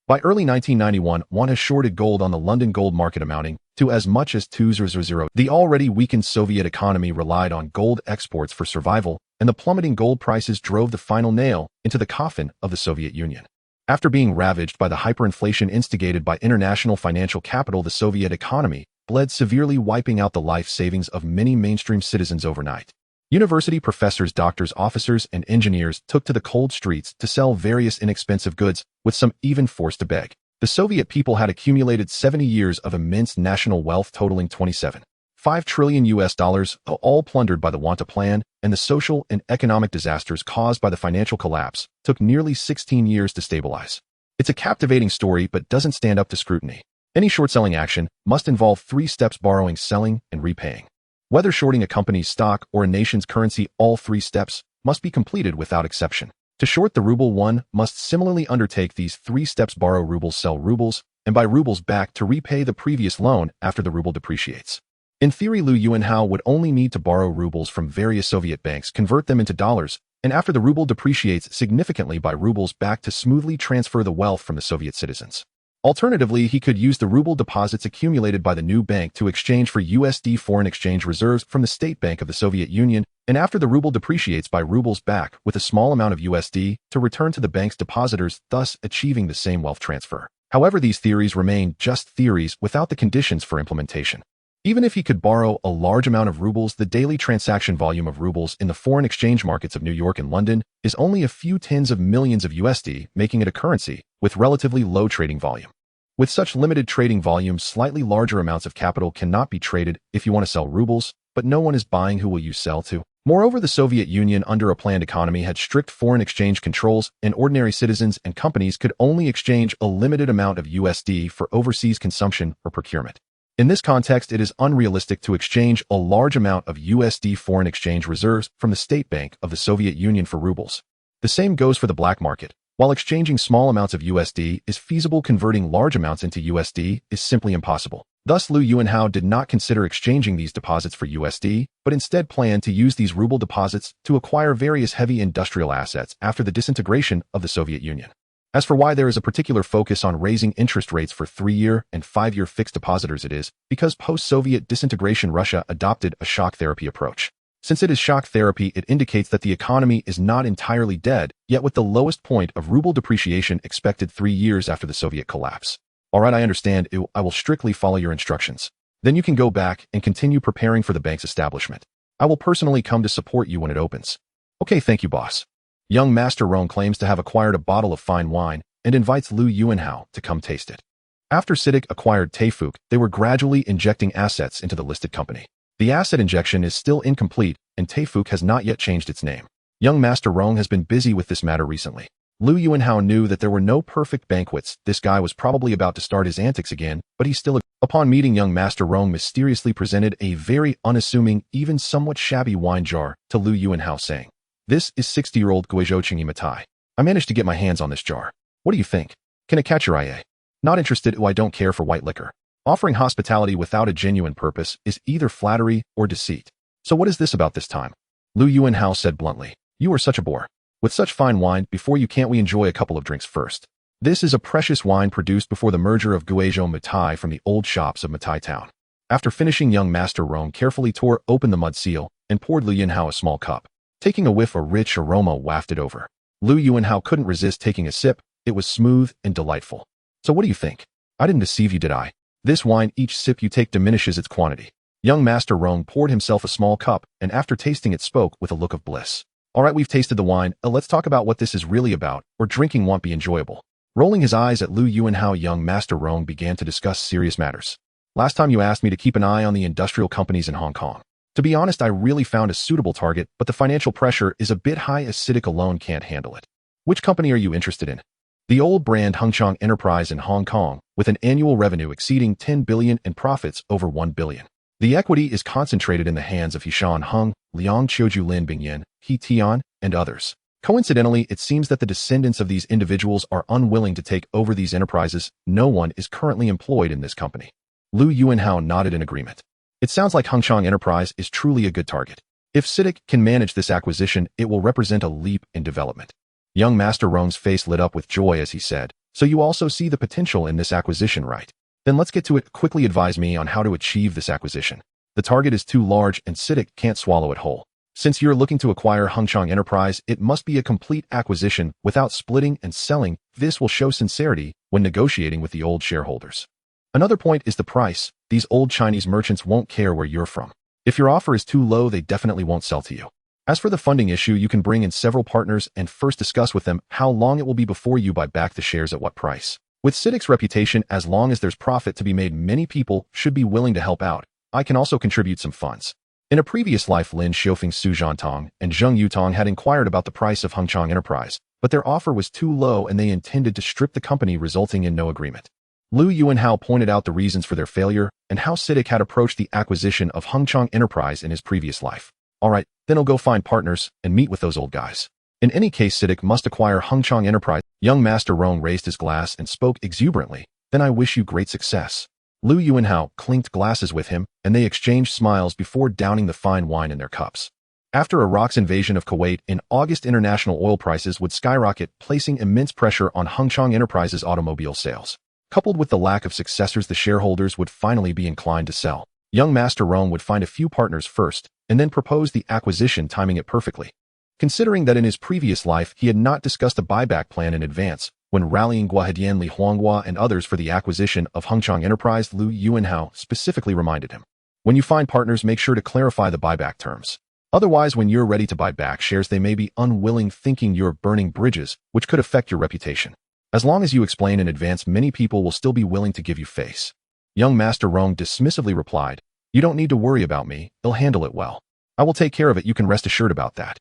By early 1991, Wanda shorted gold on the London gold market, amounting to as much as 200. The already weakened Soviet economy relied on gold exports for survival, and the plummeting gold prices drove the final nail into the coffin of the Soviet Union. After being ravaged by the hyperinflation instigated by international financial capital, the Soviet economy bled severely, wiping out the life savings of many mainstream citizens overnight. University professors, doctors, officers, and engineers took to the cold streets to sell various inexpensive goods, with some even forced to beg. The Soviet people had accumulated 70 years of immense national wealth totaling 27.5 trillion US dollars, all plundered by the Wanda Plan, and the social and economic disasters caused by the financial collapse took nearly 16 years to stabilize. It's a captivating story, but doesn't stand up to scrutiny. Any short-selling action must involve 3 steps: borrowing, selling, and repaying. Whether shorting a company's stock or a nation's currency, all 3 steps must be completed without exception. To short the ruble, one must similarly undertake these 3 steps: borrow rubles, sell rubles, and buy rubles back to repay the previous loan after the ruble depreciates. In theory, Liu Yuanhao would only need to borrow rubles from various Soviet banks, convert them into dollars, and after the ruble depreciates significantly, buy rubles back to smoothly transfer the wealth from the Soviet citizens. Alternatively, he could use the ruble deposits accumulated by the new bank to exchange for USD foreign exchange reserves from the State Bank of the Soviet Union, and after the ruble depreciates, buy rubles back with a small amount of USD to return to the bank's depositors, thus achieving the same wealth transfer. However, these theories remain just theories without the conditions for implementation. Even if he could borrow a large amount of rubles, the daily transaction volume of rubles in the foreign exchange markets of New York and London is only a few tens of millions of USD, making it a currency with relatively low trading volume. With such limited trading volume, slightly larger amounts of capital cannot be traded if you want to sell rubles, but no one is buying. Who will you sell to? Moreover, the Soviet Union, under a planned economy, had strict foreign exchange controls, and ordinary citizens and companies could only exchange a limited amount of USD for overseas consumption or procurement. In this context, it is unrealistic to exchange a large amount of USD foreign exchange reserves from the State Bank of the Soviet Union for rubles. The same goes for the black market. While exchanging small amounts of USD is feasible, converting large amounts into USD is simply impossible. Thus, Liu Yuanhao did not consider exchanging these deposits for USD, but instead planned to use these ruble deposits to acquire various heavy industrial assets after the disintegration of the Soviet Union. As for why there is a particular focus on raising interest rates for 3-year and 5-year fixed depositors, it is because post-Soviet disintegration Russia adopted a shock therapy approach. Since it is shock therapy, it indicates that the economy is not entirely dead, yet with the lowest point of ruble depreciation expected 3 years after the Soviet collapse. Alright, I understand. I will strictly follow your instructions. Then you can go back and continue preparing for the bank's establishment. I will personally come to support you when it opens. Okay, thank you, boss. Young Master Roan claims to have acquired a bottle of fine wine and invites Liu Yuanhao to come taste it. After CITIC acquired Taefuk, they were gradually injecting assets into the listed company. The asset injection is still incomplete, and Taefuk has not yet changed its name. Young Master Rong has been busy with this matter recently. Lu Yuanhao knew that there were no perfect banquets. This guy was probably about to start his antics again, but he still, upon meeting young Master Rong, mysteriously presented a very unassuming, even somewhat shabby wine jar to Lu Yuanhao, saying, "This is 60-year-old Guizhou Qingyi Matai. I managed to get my hands on this jar. What do you think? Can it catch your eye? Not interested. I don't care for white liquor." Offering hospitality without a genuine purpose is either flattery or deceit. "So what is this about this time?" Lu Yuanhao said bluntly. "You are such a bore. With such fine wine, before you can't we enjoy a couple of drinks first? This is a precious wine produced before the merger of Guizhou Matai from the old shops of Matai Town." After finishing, young Master Rong carefully tore open the mud seal and poured Lu Yuanhao a small cup. Taking a whiff, a rich aroma wafted over. Lu Yuanhao couldn't resist taking a sip. It was smooth and delightful. "So what do you think? I didn't deceive you, did I? This wine, each sip you take diminishes its quantity." Young Master Rong poured himself a small cup and after tasting it spoke with a look of bliss. "All right, we've tasted the wine. Let's talk about what this is really about, or drinking won't be enjoyable." Rolling his eyes at Lu Yuanhao, young Master Rong began to discuss serious matters. "Last time you asked me to keep an eye on the industrial companies in Hong Kong. To be honest, I really found a suitable target, but the financial pressure is a bit high as CITIC alone can't handle it." "Which company are you interested in?" "The old brand Hengchong Enterprise in Hong Kong, with an annual revenue exceeding 10 billion and profits over 1 billion. The equity is concentrated in the hands of Hishan Heng, Liang Qiuju Lin Bingyan, He Tian, and others. Coincidentally, it seems that the descendants of these individuals are unwilling to take over these enterprises. No one is currently employed in this company." Lu Yuanhao nodded in agreement. "It sounds like Hengchong Enterprise is truly a good target. If CITIC can manage this acquisition, it will represent a leap in development." Young Master Rong's face lit up with joy as he said, "So you also see the potential in this acquisition, right? Then let's get to it. Quickly advise me on how to achieve this acquisition. The target is too large and CITIC can't swallow it whole. Since you're looking to acquire Hengchong Enterprise, it must be a complete acquisition without splitting and selling. This will show sincerity when negotiating with the old shareholders. Another point is the price. These old Chinese merchants won't care where you're from. If your offer is too low, they definitely won't sell to you. As for the funding issue, you can bring in several partners and first discuss with them how long it will be before you buy back the shares at what price. With CITIC's reputation, as long as there's profit to be made, many people should be willing to help out. I can also contribute some funds." In a previous life, Lin Xiufeng, Su Zhantong, and Zheng Yutong had inquired about the price of Hengchong Enterprise, but their offer was too low and they intended to strip the company, resulting in no agreement. Lu Yuanhao pointed out the reasons for their failure and how CITIC had approached the acquisition of Hengchong Enterprise in his previous life. "All right, then I'll go find partners and meet with those old guys. In any case, CITIC must acquire Hengchong Enterprise." Young Master Rong raised his glass and spoke exuberantly. "Then I wish you great success." Lu Yuanhao clinked glasses with him, and they exchanged smiles before downing the fine wine in their cups. After Iraq's invasion of Kuwait in August, international oil prices would skyrocket, placing immense pressure on Hengchong Enterprise's automobile sales. Coupled with the lack of successors, the shareholders would finally be inclined to sell. Young Master Rong would find a few partners first, and then propose the acquisition, timing it perfectly. Considering that in his previous life he had not discussed a buyback plan in advance, when rallying Guohedian Li Huanghua and others for the acquisition of Hengchong Enterprise, Lu Yuanhao specifically reminded him, "When you find partners, make sure to clarify the buyback terms. Otherwise, when you're ready to buy back shares, they may be unwilling, thinking you're burning bridges, which could affect your reputation. As long as you explain in advance, many people will still be willing to give you face." Young Master Rong dismissively replied, "You don't need to worry about me. They'll handle it well. I will take care of it. You can rest assured about that."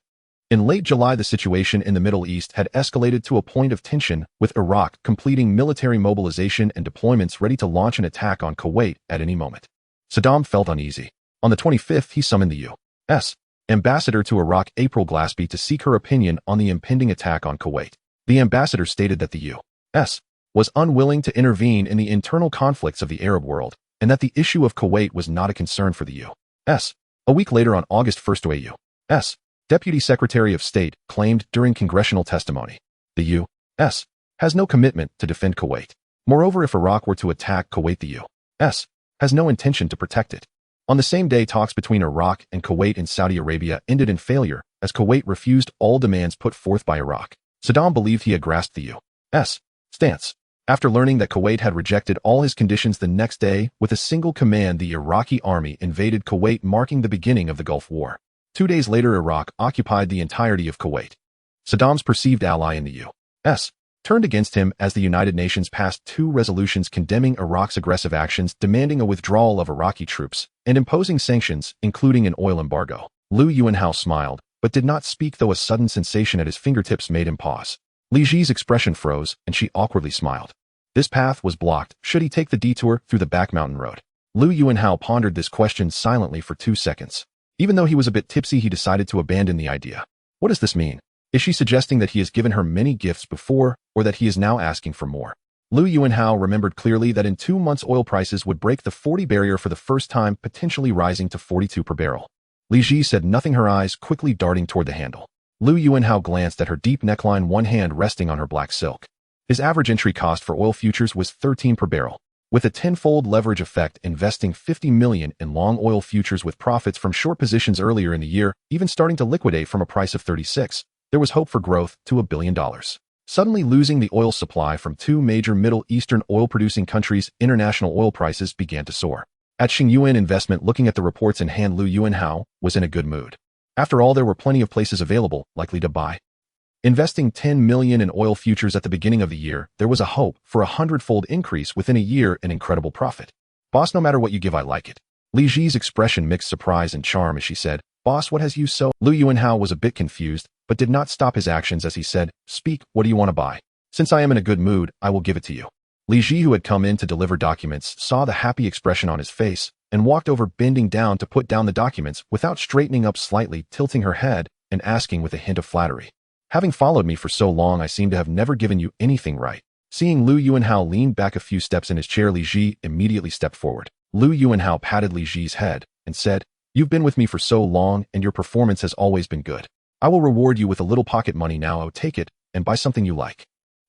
In late July, the situation in the Middle East had escalated to a point of tension, with Iraq completing military mobilization and deployments ready to launch an attack on Kuwait at any moment. Saddam felt uneasy. On the 25th, he summoned the U.S. ambassador to Iraq, April Glaspie, to seek her opinion on the impending attack on Kuwait. The ambassador stated that the U.S. was unwilling to intervene in the internal conflicts of the Arab world, and that the issue of Kuwait was not a concern for the U.S. A week later, on August 1st, a U.S. Deputy Secretary of State claimed during congressional testimony, "The U.S. has no commitment to defend Kuwait. Moreover, if Iraq were to attack Kuwait, the U.S. has no intention to protect it." On the same day, talks between Iraq and Kuwait in Saudi Arabia ended in failure, as Kuwait refused all demands put forth by Iraq. Saddam believed he had grasped the U.S. stance. After learning that Kuwait had rejected all his conditions, the next day, with a single command, the Iraqi army invaded Kuwait, marking the beginning of the Gulf War. 2 days later, Iraq occupied the entirety of Kuwait. Saddam's perceived ally in the U.S. turned against him as the United Nations passed 2 resolutions condemning Iraq's aggressive actions, demanding a withdrawal of Iraqi troops, and imposing sanctions, including an oil embargo. Liu Yuanhao smiled, but did not speak, though a sudden sensation at his fingertips made him pause. Li Ji's expression froze, and she awkwardly smiled. This path was blocked. Should he take the detour through the back mountain road? Liu Yuanhao pondered this question silently for 2 seconds. Even though he was a bit tipsy, he decided to abandon the idea. What does this mean? Is she suggesting that he has given her many gifts before, or that he is now asking for more? Liu Yuanhao remembered clearly that in 2 months oil prices would break the 40 barrier for the first time, potentially rising to 42 per barrel. Li Ji said nothing, her eyes quickly darting toward the handle. Liu Yuanhao glanced at her deep neckline, one hand resting on her black silk. His average entry cost for oil futures was 13 per barrel. With a 10-fold leverage effect, investing $50 million in long oil futures with profits from short positions earlier in the year, even starting to liquidate from a price of 36, there was hope for growth to $1 billion. Suddenly losing the oil supply from 2 major Middle Eastern oil-producing countries, international oil prices began to soar. At Xingyuan Investment, looking at the reports in hand, Liu Yuanhao was in a good mood. After all, there were plenty of places available, likely to buy. Investing $10 million in oil futures at the beginning of the year, there was a hope for a 100-fold increase within a year, an incredible profit. Boss, no matter what you give, I like it. Li Ji's expression mixed surprise and charm as she said, Boss, what has you so? Liu Yuanhao was a bit confused, but did not stop his actions as he said, Speak, what do you want to buy? Since I am in a good mood, I will give it to you. Li Ji, who had come in to deliver documents, saw the happy expression on his face and walked over, bending down to put down the documents without straightening up slightly, tilting her head and asking with a hint of flattery. Having followed me for so long, I seem to have never given you anything right. Seeing Liu Yuanhao lean back a few steps in his chair, Li Ji immediately stepped forward. Liu Yuanhao patted Li Ji's head and said, You've been with me for so long and your performance has always been good. I will reward you with a little pocket money now. I'll take it and buy something you like.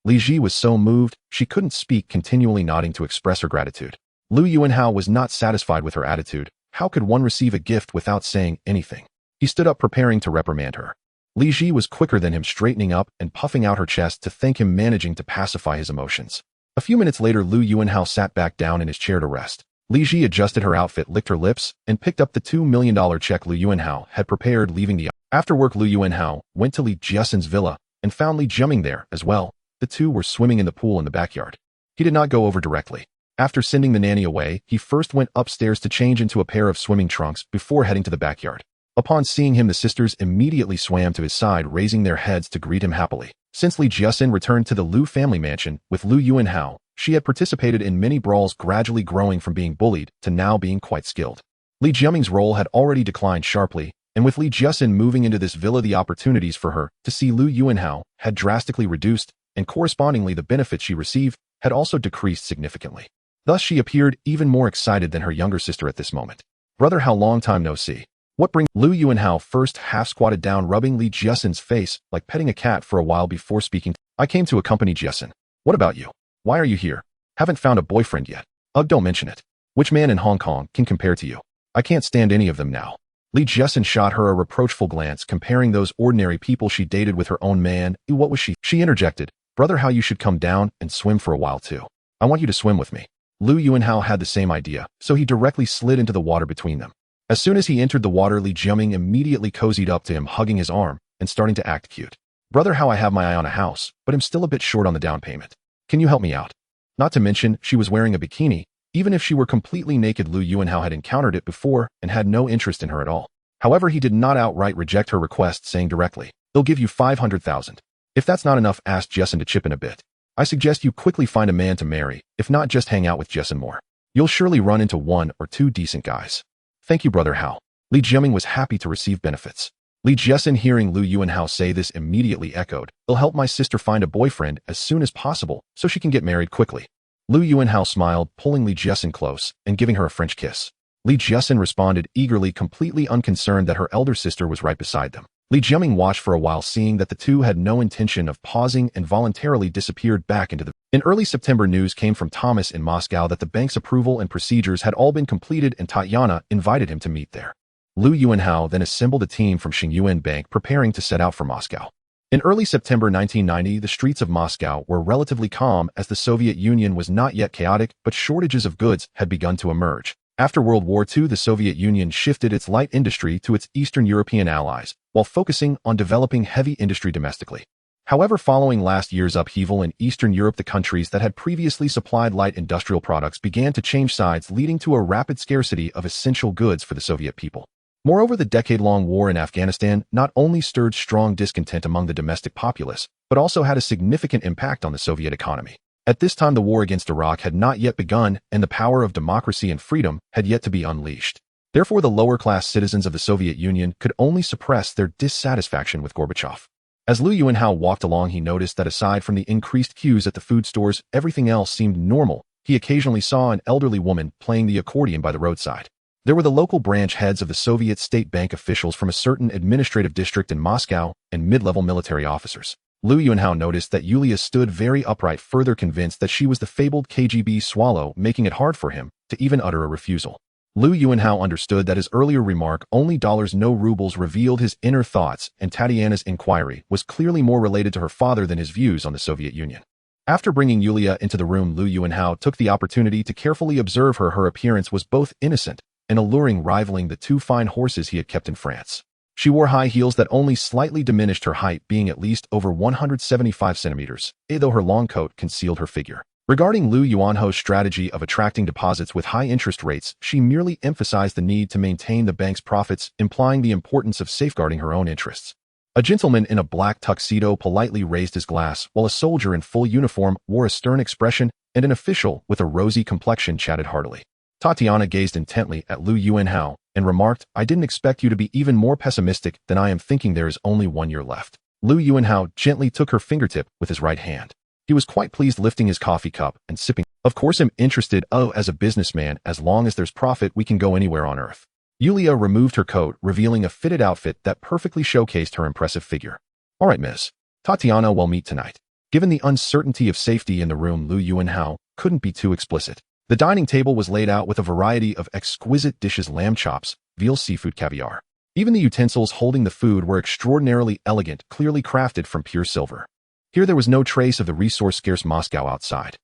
Li Ji was so moved, she couldn't speak, continually nodding to express her gratitude. Liu Yuanhao was not satisfied with her attitude. How could one receive a gift without saying anything? He stood up, preparing to reprimand her. Li Ji was quicker than him, straightening up and puffing out her chest to thank him, managing to pacify his emotions. A few minutes later, Liu Yuanhao sat back down in his chair to rest. Li Ji adjusted her outfit, licked her lips, and picked up the $2 million check Liu Yuanhao had prepared, leaving the After work, Liu Yuanhao went to Li Jiasen's villa and found Li Jiaming there as well. The two were swimming in the pool in the backyard. He did not go over directly. After sending the nanny away, he first went upstairs to change into a pair of swimming trunks before heading to the backyard. Upon seeing him, the sisters immediately swam to his side, raising their heads to greet him happily. Since Li Jiasen returned to the Liu family mansion with Liu Yuanhao, she had participated in many brawls, gradually growing from being bullied to now being quite skilled. Li Jiaming's role had already declined sharply, and with Li Jiasen moving into this villa, the opportunities for her to see Liu Yuanhao had drastically reduced, and correspondingly the benefits she received had also decreased significantly. Thus she appeared even more excited than her younger sister at this moment. Brother, how long time no see. What brings? Liu Yuanhao first half squatted down, rubbing Li Jiasen's face like petting a cat for a while before speaking. I came to accompany Jiasen. What about you? Why are you here? Haven't found a boyfriend yet. Ugh, don't mention it. Which man in Hong Kong can compare to you? I can't stand any of them now. Li Jiasen shot her a reproachful glance, comparing those ordinary people she dated with her own man. What was she? She interjected. Brother, how you should come down and swim for a while too. I want you to swim with me. Liu Yuanhao had the same idea, so he directly slid into the water between them. As soon as he entered the water, Li Jiaming immediately cozied up to him, hugging his arm and starting to act cute. Brother, how I have my eye on a house, but I'm still a bit short on the down payment. Can you help me out? Not to mention, she was wearing a bikini. Even if she were completely naked, Liu Yuanhao had encountered it before and had no interest in her at all. However, he did not outright reject her request, saying directly, they'll give you 500,000. If that's not enough, ask Jiasen to chip in a bit. I suggest you quickly find a man to marry, if not just hang out with Jiasen more. You'll surely run into 1 or 2 decent guys. Thank you, Brother Hao. Li Jiaming was happy to receive benefits. Li Jiasen, hearing Liu Yuanhao say this, immediately echoed, I'll help my sister find a boyfriend as soon as possible so she can get married quickly. Liu Yuanhao smiled, pulling Li Jiasen close and giving her a French kiss. Li Jiasen responded eagerly, completely unconcerned that her elder sister was right beside them. Li Jiaming watched for a while, seeing that the two had no intention of pausing, and voluntarily disappeared back into the... In early September, news came from Thomas in Moscow that the bank's approval and procedures had all been completed, and Tatiana invited him to meet there. Liu Yuanhao then assembled a team from Xingyuan Bank, preparing to set out for Moscow. In early September 1990, the streets of Moscow were relatively calm, as the Soviet Union was not yet chaotic, but shortages of goods had begun to emerge. After World War II, the Soviet Union shifted its light industry to its Eastern European allies, while focusing on developing heavy industry domestically. However, following last year's upheaval in Eastern Europe, the countries that had previously supplied light industrial products began to change sides, leading to a rapid scarcity of essential goods for the Soviet people. Moreover, the decade-long war in Afghanistan not only stirred strong discontent among the domestic populace, but also had a significant impact on the Soviet economy. At this time, the war against Iraq had not yet begun, and the power of democracy and freedom had yet to be unleashed. Therefore, the lower-class citizens of the Soviet Union could only suppress their dissatisfaction with Gorbachev. As Liu Yuanhao walked along, he noticed that aside from the increased queues at the food stores, everything else seemed normal. He occasionally saw an elderly woman playing the accordion by the roadside. There were the local branch heads of the Soviet State Bank, officials from a certain administrative district in Moscow, and mid-level military officers. Liu Yuanhao noticed that Yulia stood very upright, further convinced that she was the fabled KGB swallow, making it hard for him to even utter a refusal. Liu Yuanhao understood that his earlier remark, "only dollars, no rubles," revealed his inner thoughts, and Tatiana's inquiry was clearly more related to her father than his views on the Soviet Union. After bringing Yulia into the room, Liu Yuanhao took the opportunity to carefully observe her. Her appearance was both innocent and alluring, rivaling the two fine horses he had kept in France. She wore high heels that only slightly diminished her height, being at least over 175 centimeters, though her long coat concealed her figure. Regarding Liu Yuanhao's strategy of attracting deposits with high interest rates, she merely emphasized the need to maintain the bank's profits, implying the importance of safeguarding her own interests. A gentleman in a black tuxedo politely raised his glass, while a soldier in full uniform wore a stern expression, and an official with a rosy complexion chatted heartily. Tatiana gazed intently at Liu Yuanhao and remarked, "I didn't expect you to be even more pessimistic than I am, thinking there is only 1 year left." Liu Yuanhao gently took her fingertip with his right hand. He was quite pleased, lifting his coffee cup and sipping. "Of course I'm interested. As a businessman, as long as there's profit, we can go anywhere on earth." Yulia removed her coat, revealing a fitted outfit that perfectly showcased her impressive figure. "All right, miss. Tatiana, we'll meet tonight." Given the uncertainty of safety in the room, Liu Yuanhao couldn't be too explicit. The dining table was laid out with a variety of exquisite dishes: lamb chops, veal, seafood, caviar. Even the utensils holding the food were extraordinarily elegant, clearly crafted from pure silver. Here there was no trace of the resource-scarce Moscow outside.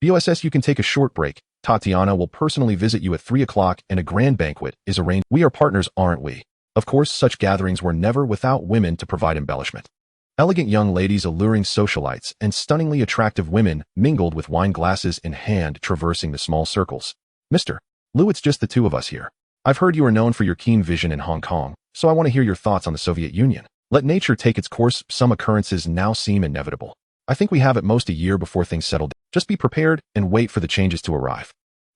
"BOSS, you can take a short break. Tatiana will personally visit you at 3 o'clock, and a grand banquet is arranged. We are partners, aren't we?" Of course, such gatherings were never without women to provide embellishment. Elegant young ladies, alluring socialites, and stunningly attractive women mingled with wine glasses in hand, traversing the small circles. "Mr. Liu, it's just the two of us here. I've heard you are known for your keen vision in Hong Kong, so I want to hear your thoughts on the Soviet Union. Let nature take its course. Some occurrences now seem inevitable. I think we have at most a year before things settle down. Just be prepared and wait for the changes to arrive."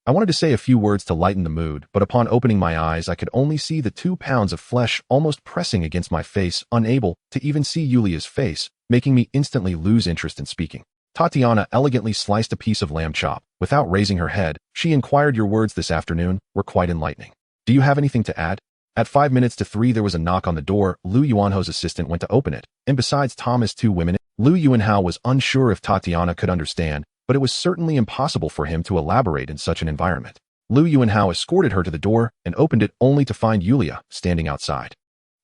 I wanted to say a few words to lighten the mood, but upon opening my eyes, I could only see the 2 pounds of flesh almost pressing against my face, unable to even see Yulia's face, making me instantly lose interest in speaking. Tatiana elegantly sliced a piece of lamb chop. Without raising her head, she inquired, "Your words this afternoon were quite enlightening. Do you have anything to add?" At 5 minutes to 3, there was a knock on the door. Liu Yuanhao's assistant went to open it, and besides Thomas, 2 women. Liu Yuanhao was unsure if Tatiana could understand, but it was certainly impossible for him to elaborate in such an environment. Liu Yuanhao escorted her to the door and opened it, only to find Yulia standing outside.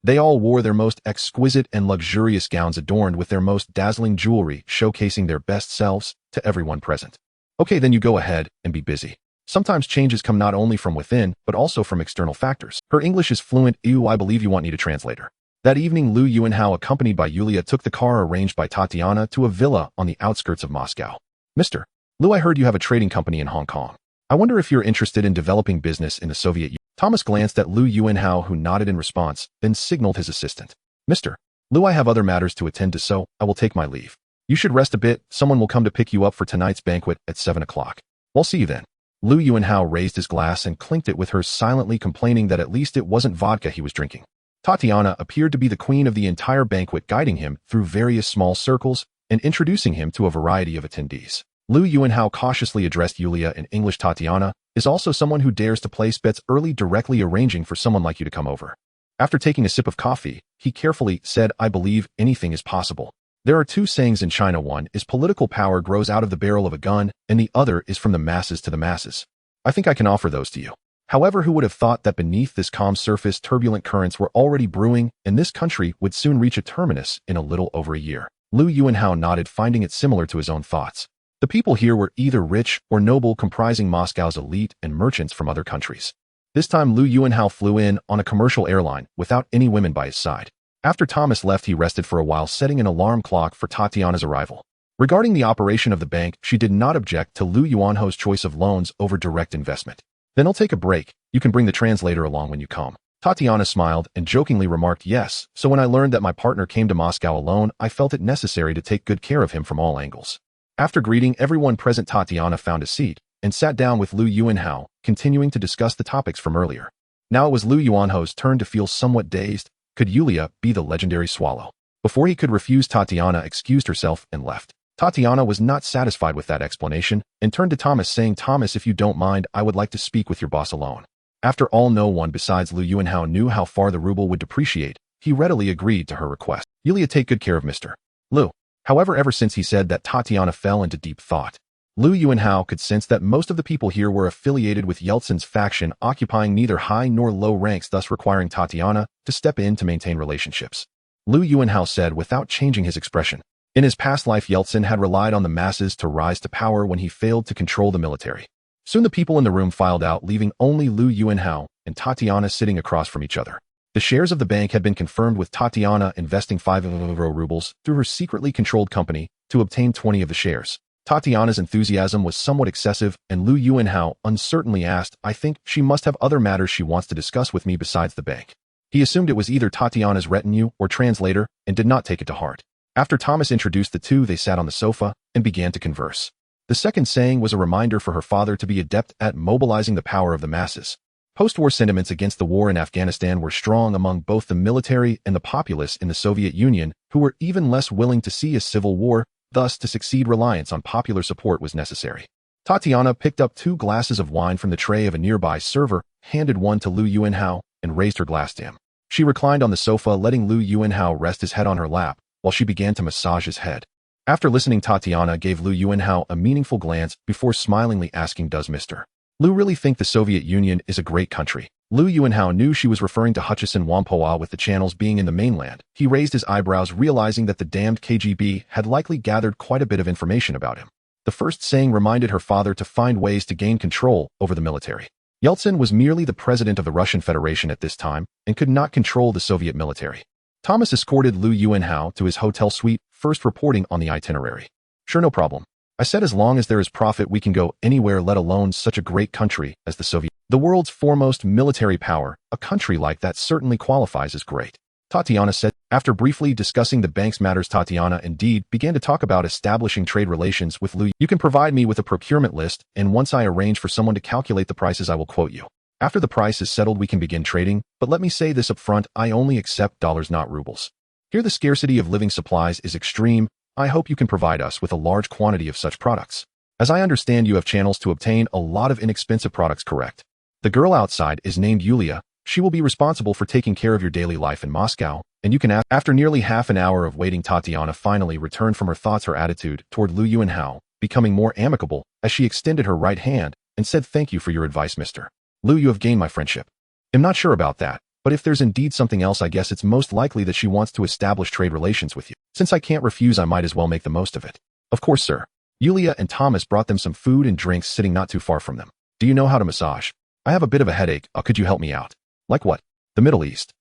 They all wore their most exquisite and luxurious gowns, adorned with their most dazzling jewelry, showcasing their best selves to everyone present. "Okay, then you go ahead and be busy. Sometimes changes come not only from within, but also from external factors." Her English is fluent. I believe you want need a translator." That evening, Liu Yuanhao, accompanied by Yulia, took the car arranged by Tatiana to a villa on the outskirts of Moscow. "Mr. Liu, I heard you have a trading company in Hong Kong. I wonder if you're interested in developing business in the Soviet Union." Thomas glanced at Liu Yuanhao, who nodded in response, then signaled his assistant. "Mr. Liu, I have other matters to attend to, so I will take my leave. You should rest a bit. Someone will come to pick you up for tonight's banquet at 7 o'clock. We'll see you then." Liu Yuanhao raised his glass and clinked it with her, silently complaining that at least it wasn't vodka he was drinking. Tatiana appeared to be the queen of the entire banquet, guiding him through various small circles and introducing him to a variety of attendees. Liu Yuanhao cautiously addressed Yulia in English. "Tatiana is also someone who dares to place bets early, directly arranging for someone like you to come over." After taking a sip of coffee, he carefully said, "I believe anything is possible. There are 2 sayings in China. One is political power grows out of the barrel of a gun, and the other is from the masses to the masses. I think I can offer those to you." However, who would have thought that beneath this calm surface, turbulent currents were already brewing, and this country would soon reach a terminus in a little over a year? Liu Yuanhao nodded, finding it similar to his own thoughts. The people here were either rich or noble, comprising Moscow's elite and merchants from other countries. This time, Liu Yuanhao flew in on a commercial airline without any women by his side. After Thomas left, he rested for a while, setting an alarm clock for Tatiana's arrival. Regarding the operation of the bank, she did not object to Lu Yuanho's choice of loans over direct investment. Then I'll take a break. You can bring the translator along when you come. Tatiana smiled and jokingly remarked yes, so when I learned that my partner came to Moscow alone, I felt it necessary to take good care of him from all angles. After greeting everyone present, Tatiana found a seat and sat down with Lu Yuanhao, continuing to discuss the topics from earlier. Now it was Lu Yuanho's turn to feel somewhat dazed. Could Yulia be the legendary swallow? Before he could refuse, Tatiana excused herself and left. Tatiana was not satisfied with that explanation and turned to Thomas, saying, Thomas, if you don't mind, I would like to speak with your boss alone. After all, no one besides Lu Yuanhao knew how far the ruble would depreciate. He readily agreed to her request. Yulia, take good care of Mr. Lu. However, ever since he said that, Tatiana fell into deep thought. Lu Yuanhao could sense that most of the people here were affiliated with Yeltsin's faction, occupying neither high nor low ranks, thus requiring Tatiana to step in to maintain relationships. Lu Yuanhao said without changing his expression. In his past life, Yeltsin had relied on the masses to rise to power when he failed to control the military. Soon the people in the room filed out, leaving only Lu Yuanhao and Tatiana sitting across from each other. The shares of the bank had been confirmed, with Tatiana investing 5 rubles through her secretly controlled company to obtain 20 of the shares. Tatiana's enthusiasm was somewhat excessive, and Lu Yuanhao uncertainly asked, I think she must have other matters she wants to discuss with me besides the bank. He assumed it was either Tatiana's retinue or translator and did not take it to heart. After Thomas introduced the two, they sat on the sofa and began to converse. The second saying was a reminder for her father to be adept at mobilizing the power of the masses. Post-war sentiments against the war in Afghanistan were strong among both the military and the populace in the Soviet Union, who were even less willing to see a civil war. Thus, to succeed, reliance on popular support was necessary. Tatiana picked up 2 glasses of wine from the tray of a nearby server, handed one to Lu Yuanhao, and raised her glass to him. She reclined on the sofa, letting Lu Yuanhao rest his head on her lap, while she began to massage his head. After listening, Tatiana gave Lu Yuanhao a meaningful glance before smilingly asking, does Mr. Lu really think the Soviet Union is a great country? Lu Yuanhao knew she was referring to Hutchison Whampoa, with the channels being in the mainland. He raised his eyebrows, realizing that the damned KGB had likely gathered quite a bit of information about him. The first saying reminded her father to find ways to gain control over the military. Yeltsin was merely the president of the Russian Federation at this time and could not control the Soviet military. Thomas escorted Lu Yuanhao to his hotel suite, first reporting on the itinerary. Sure, no problem. I said as long as there is profit we can go anywhere, let alone such a great country as the Soviet. The world's foremost military power, a country like that certainly qualifies as great. Tatiana said. After briefly discussing the bank's matters, Tatiana indeed began to talk about establishing trade relations with Lu. You can provide me with a procurement list, and once I arrange for someone to calculate the prices, I will quote you. After the price is settled, we can begin trading, but let me say this up front, I only accept dollars, not rubles. Here the scarcity of living supplies is extreme. I hope you can provide us with a large quantity of such products. As I understand, you have channels to obtain a lot of inexpensive products, correct? The girl outside is named Yulia. She will be responsible for taking care of your daily life in Moscow, and you can ask. After nearly half an hour of waiting, Tatiana finally returned from her thoughts, her attitude toward Lu Yuanhao becoming more amicable as she extended her right hand and said, thank you for your advice, Mr. Lu, you have gained my friendship. I'm not sure about that, but if there's indeed something else, I guess it's most likely that she wants to establish trade relations with you. Since I can't refuse, I might as well make the most of it. Of course, sir. Yulia and Thomas brought them some food and drinks, sitting not too far from them. Do you know how to massage? I have a bit of a headache. Could you help me out? Like what? The Middle East.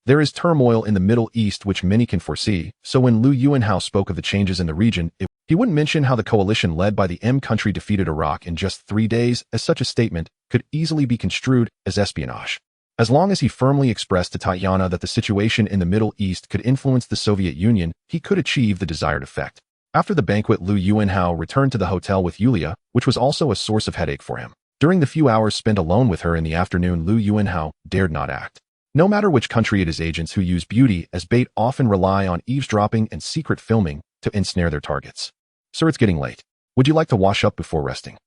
There is turmoil in the Middle East which many can foresee, so when Lu Yuanhao spoke of the changes in the region, he wouldn't mention how the coalition led by the M country defeated Iraq in just 3 days, as such a statement could easily be construed as espionage. As long as he firmly expressed to Tatiana that the situation in the Middle East could influence the Soviet Union, he could achieve the desired effect. After the banquet, Lu Yuanhao returned to the hotel with Yulia, which was also a source of headache for him. During the few hours spent alone with her in the afternoon, Lu Yuanhao dared not act. No matter which country it is, agents who use beauty as bait often rely on eavesdropping and secret filming to ensnare their targets. Sir, it's getting late. Would you like to wash up before resting?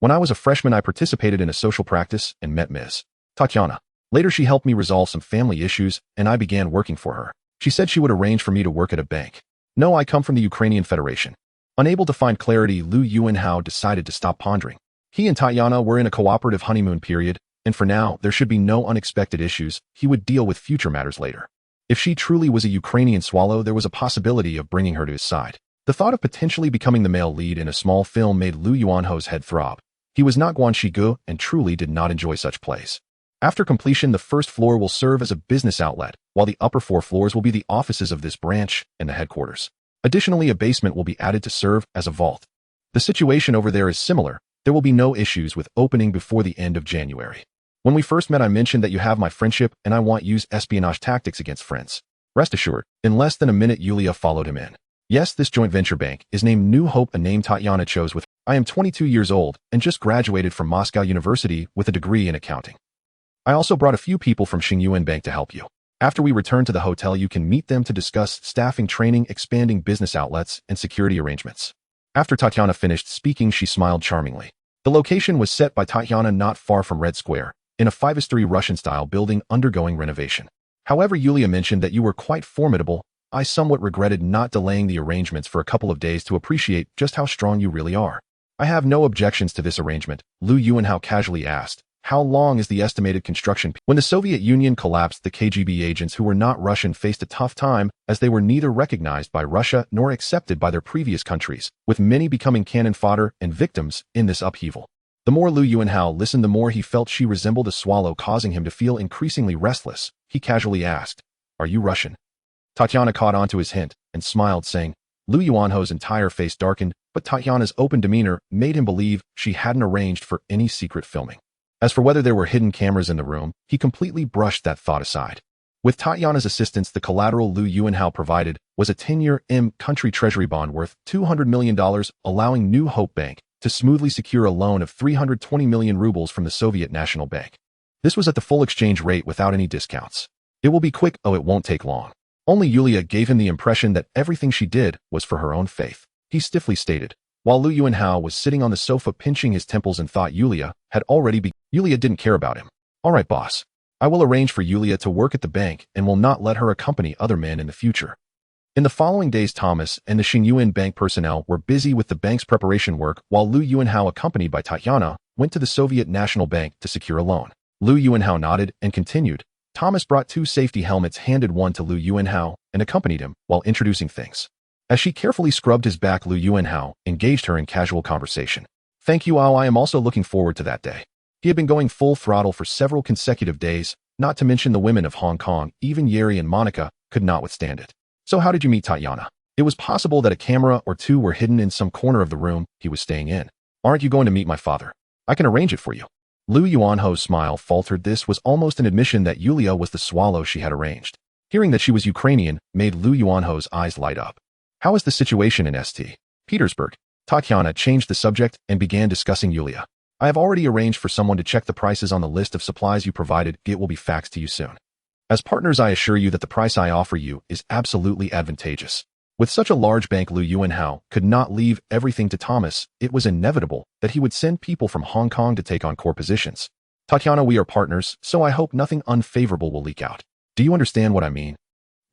When I was a freshman, I participated in a social practice and met Ms. Tatiana. Later, she helped me resolve some family issues, and I began working for her. She said she would arrange for me to work at a bank. No, I come from the Ukrainian Federation. Unable to find clarity, Lu Yuanhao decided to stop pondering. He and Tatiana were in a cooperative honeymoon period, and for now, there should be no unexpected issues. He would deal with future matters later. If she truly was a Ukrainian swallow, there was a possibility of bringing her to his side. The thought of potentially becoming the male lead in a small film made Lu Yuanho's head throb. He was not Guan Shigu and truly did not enjoy such plays. After completion, the first floor will serve as a business outlet, while the upper 4 floors will be the offices of this branch and the headquarters. Additionally, a basement will be added to serve as a vault. The situation over there is similar. There will be no issues with opening before the end of January. When we first met, I mentioned that you have my friendship and I want use espionage tactics against friends. Rest assured, in less than a minute, Yulia followed him in. Yes, this joint venture bank is named New Hope, a name Tatiana chose with. I am 22 years old and just graduated from Moscow University with a degree in accounting. I also brought a few people from Xingyuan Bank to help you. After we return to the hotel, you can meet them to discuss staffing, training, expanding business outlets, and security arrangements. After Tatiana finished speaking, she smiled charmingly. The location was set by Tatiana not far from Red Square, in a 5-story Russian-style building undergoing renovation. However, Yulia mentioned that you were quite formidable. I somewhat regretted not delaying the arrangements for a couple of days to appreciate just how strong you really are. I have no objections to this arrangement, Lu Yuanhao casually asked. How long is the estimated construction period? When the Soviet Union collapsed, the KGB agents who were not Russian faced a tough time as they were neither recognized by Russia nor accepted by their previous countries, with many becoming cannon fodder and victims in this upheaval. The more Lu Yuanhao listened, the more he felt she resembled a swallow, causing him to feel increasingly restless. He casually asked, "Are you Russian?" Tatiana caught on to his hint and smiled, saying, Lu Yuanhao's entire face darkened, but Tatiana's open demeanor made him believe she hadn't arranged for any secret filming. As for whether there were hidden cameras in the room, he completely brushed that thought aside. With Tatiana's assistance, the collateral Lu Yuanhao provided was a 10-year country treasury bond worth $200 million, allowing New Hope Bank to smoothly secure a loan of 320 million rubles from the Soviet National Bank. This was at the full exchange rate without any discounts. It will be quick. Oh, it won't take long. Only Yulia gave him the impression that everything she did was for her own faith. He stiffly stated, while Lu Yuanhao was sitting on the sofa pinching his temples and thought Yulia had already begun. Yulia didn't care about him. All right, boss. I will arrange for Yulia to work at the bank and will not let her accompany other men in the future. In the following days, Thomas and the Xingyuan Bank personnel were busy with the bank's preparation work, while Lu Yuanhao, accompanied by Tatiana, went to the Soviet National Bank to secure a loan. Lu Yuanhao nodded and continued. Thomas brought 2 safety helmets, handed one to Lu Yuanhao, and accompanied him while introducing things. As she carefully scrubbed his back, Lu Yuanhao engaged her in casual conversation. Thank you, Ao. I am also looking forward to that day. He had been going full throttle for several consecutive days, not to mention the women of Hong Kong, even Yeri and Monica, could not withstand it. So how did you meet Tatiana? It was possible that a camera or 2 were hidden in some corner of the room he was staying in. Aren't you going to meet my father? I can arrange it for you. Lu Yuanhao's smile faltered. This was almost an admission that Yulia was the swallow she had arranged. Hearing that she was Ukrainian made Lu Yuanhao's eyes light up. How is the situation in St. Petersburg? Tatiana changed the subject and began discussing Yulia. I have already arranged for someone to check the prices on the list of supplies you provided. It will be faxed to you soon. As partners, I assure you that the price I offer you is absolutely advantageous. With such a large bank, Lu Yuanhao could not leave everything to Thomas. It was inevitable that he would send people from Hong Kong to take on core positions. Tatiana, we are partners, so I hope nothing unfavorable will leak out. Do you understand what I mean?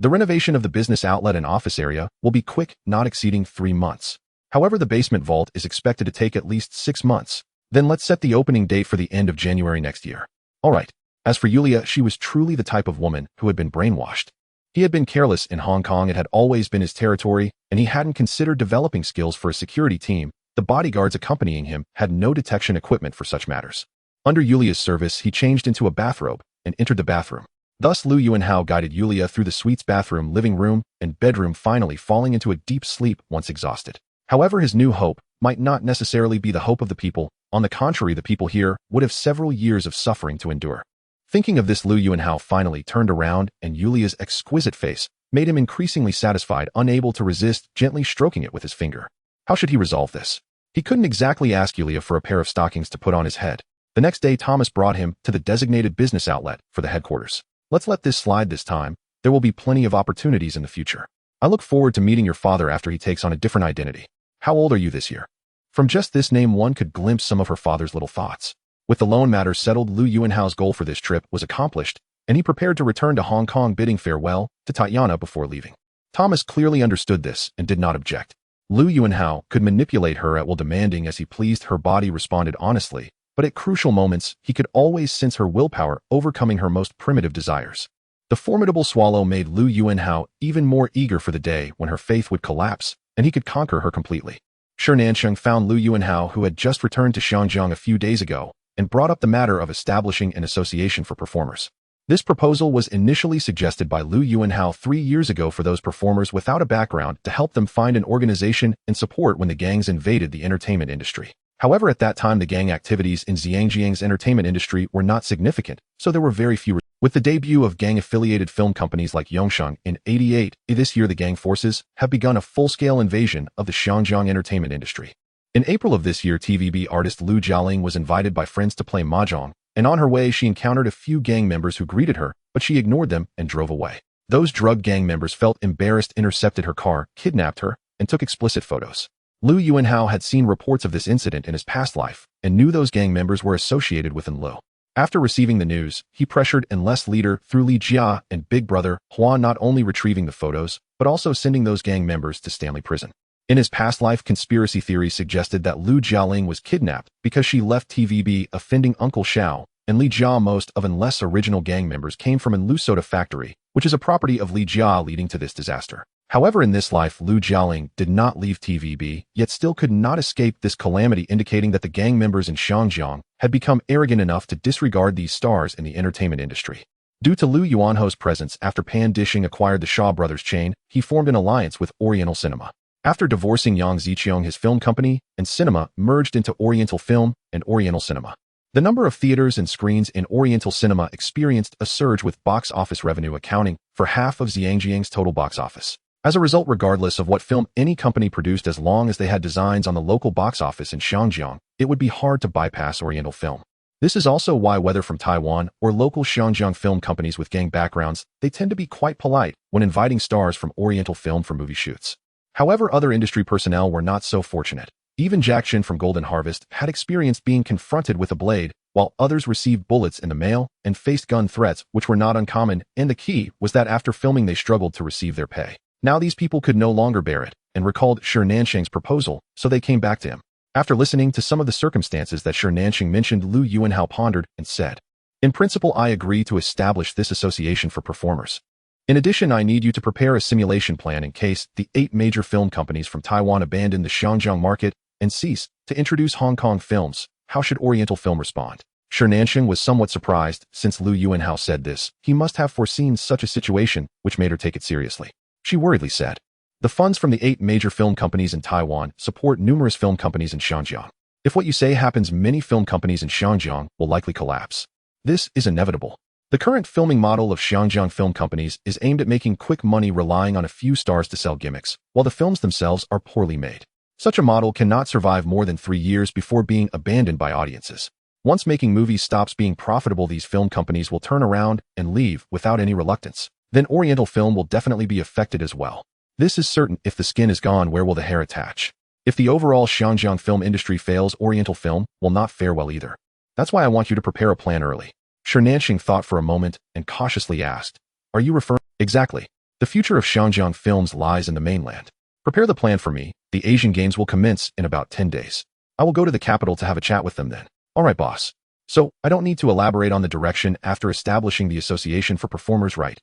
The renovation of the business outlet and office area will be quick, not exceeding 3 months. However, the basement vault is expected to take at least 6 months. Then let's set the opening date for the end of January next year. All right. As for Yulia, she was truly the type of woman who had been brainwashed. He had been careless in Hong Kong. It had always been his territory, and he hadn't considered developing skills for a security team. The bodyguards accompanying him had no detection equipment for such matters. Under Yulia's service, he changed into a bathrobe and entered the bathroom. Thus, Lu Yuanhao guided Yulia through the suite's bathroom, living room, and bedroom, finally falling into a deep sleep once exhausted. However, his new hope might not necessarily be the hope of the people. On the contrary, the people here would have several years of suffering to endure. Thinking of this, Lu Yuanhao finally turned around, and Yulia's exquisite face made him increasingly satisfied, unable to resist gently stroking it with his finger. How should he resolve this? He couldn't exactly ask Yulia for a pair of stockings to put on his head. The next day, Thomas brought him to the designated business outlet for the headquarters. Let's let this slide this time. There will be plenty of opportunities in the future. I look forward to meeting your father after he takes on a different identity. How old are you this year? From just this name, one could glimpse some of her father's little thoughts. With the loan matter settled, Lu Yuanhao's goal for this trip was accomplished, and he prepared to return to Hong Kong, bidding farewell to Tatiana before leaving. Thomas clearly understood this and did not object. Lu Yuanhao could manipulate her at will, demanding as he pleased. Her body responded honestly, but at crucial moments, he could always sense her willpower overcoming her most primitive desires. The formidable swallow made Lu Yuanhao even more eager for the day when her faith would collapse, and he could conquer her completely. Shi Nansheng found Lu Yuanhao, who had just returned to Xiangjiang a few days ago, and brought up the matter of establishing an association for performers. This proposal was initially suggested by Liu Yuanhao 3 years ago for those performers without a background to help them find an organization and support when the gangs invaded the entertainment industry. However, at that time the gang activities in Zhangjiang's entertainment industry were not significant, so there were very few. With the debut of gang-affiliated film companies like Yongsheng in '88, this year the gang forces have begun a full-scale invasion of the Xinjiang entertainment industry. In April of this year, TVB artist Lu Jialing was invited by friends to play mahjong, and on her way she encountered a few gang members who greeted her, but she ignored them and drove away. Those drug gang members felt embarrassed, intercepted her car, kidnapped her, and took explicit photos. Liu Yuanhao had seen reports of this incident in his past life and knew those gang members were associated with Liu. After receiving the news, he pressured Enless leader through Li Jia and Big Brother Hua not only retrieving the photos, but also sending those gang members to Stanley Prison. In his past life, conspiracy theories suggested that Liu Jialing was kidnapped because she left TVB offending Uncle Xiao, and Li Jia. Most of Enless' original gang members came from Enlu Soda Factory, which is a property of Li Jia, leading to this disaster. However, in this life, Liu Jialing did not leave TVB, yet still could not escape this calamity, indicating that the gang members in Xinjiang had become arrogant enough to disregard these stars in the entertainment industry. Due to Liu Yuanhao's presence after Pan Dishing acquired the Shaw Brothers chain, he formed an alliance with Oriental Cinema. After divorcing Yang Ziqiang, his film company and cinema merged into Oriental Film and Oriental Cinema. The number of theaters and screens in Oriental Cinema experienced a surge, with box office revenue accounting for half of Zhangjiang's total box office. As a result, regardless of what film any company produced, as long as they had designs on the local box office in Xinjiang, it would be hard to bypass Oriental Film. This is also why, whether from Taiwan or local Xinjiang film companies with gang backgrounds, they tend to be quite polite when inviting stars from Oriental Film for movie shoots. However, other industry personnel were not so fortunate. Even Jack Shin from Golden Harvest had experienced being confronted with a blade, while others received bullets in the mail and faced gun threats, which were not uncommon, and the key was that after filming they struggled to receive their pay. Now these people could no longer bear it, and recalled Shi Nanxing's proposal, so they came back to him. After listening to some of the circumstances that Shi Nanxing mentioned, Liu Yuanhao pondered and said, "In principle, I agree to establish this association for performers. In addition, I need you to prepare a simulation plan in case the 8 major film companies from Taiwan abandon the Xinjiang market and cease to introduce Hong Kong films. How should Oriental Film respond?" Shi Nanxing was somewhat surprised. Since Liu Yuanhao said this, he must have foreseen such a situation, which made her take it seriously. She worriedly said, "The funds from the 8 major film companies in Taiwan support numerous film companies in Xinjiang. If what you say happens, many film companies in Xinjiang will likely collapse. This is inevitable. The current filming model of Xinjiang film companies is aimed at making quick money, relying on a few stars to sell gimmicks, while the films themselves are poorly made. Such a model cannot survive more than 3 years before being abandoned by audiences. Once making movies stops being profitable, these film companies will turn around and leave without any reluctance. Then Oriental Film will definitely be affected as well. This is certain. If the skin is gone, where will the hair attach? If the overall Xinjiang film industry fails, Oriental Film will not fare well either. That's why I want you to prepare a plan early." Shi Nanxing thought for a moment and cautiously asked, "Are you referring?" "Exactly. The future of Xinjiang films lies in the mainland. Prepare the plan for me. The Asian Games will commence in about 10 days. I will go to the capital to have a chat with them then." "All right, boss. So, I don't need to elaborate on the direction after establishing the association for performers, right?"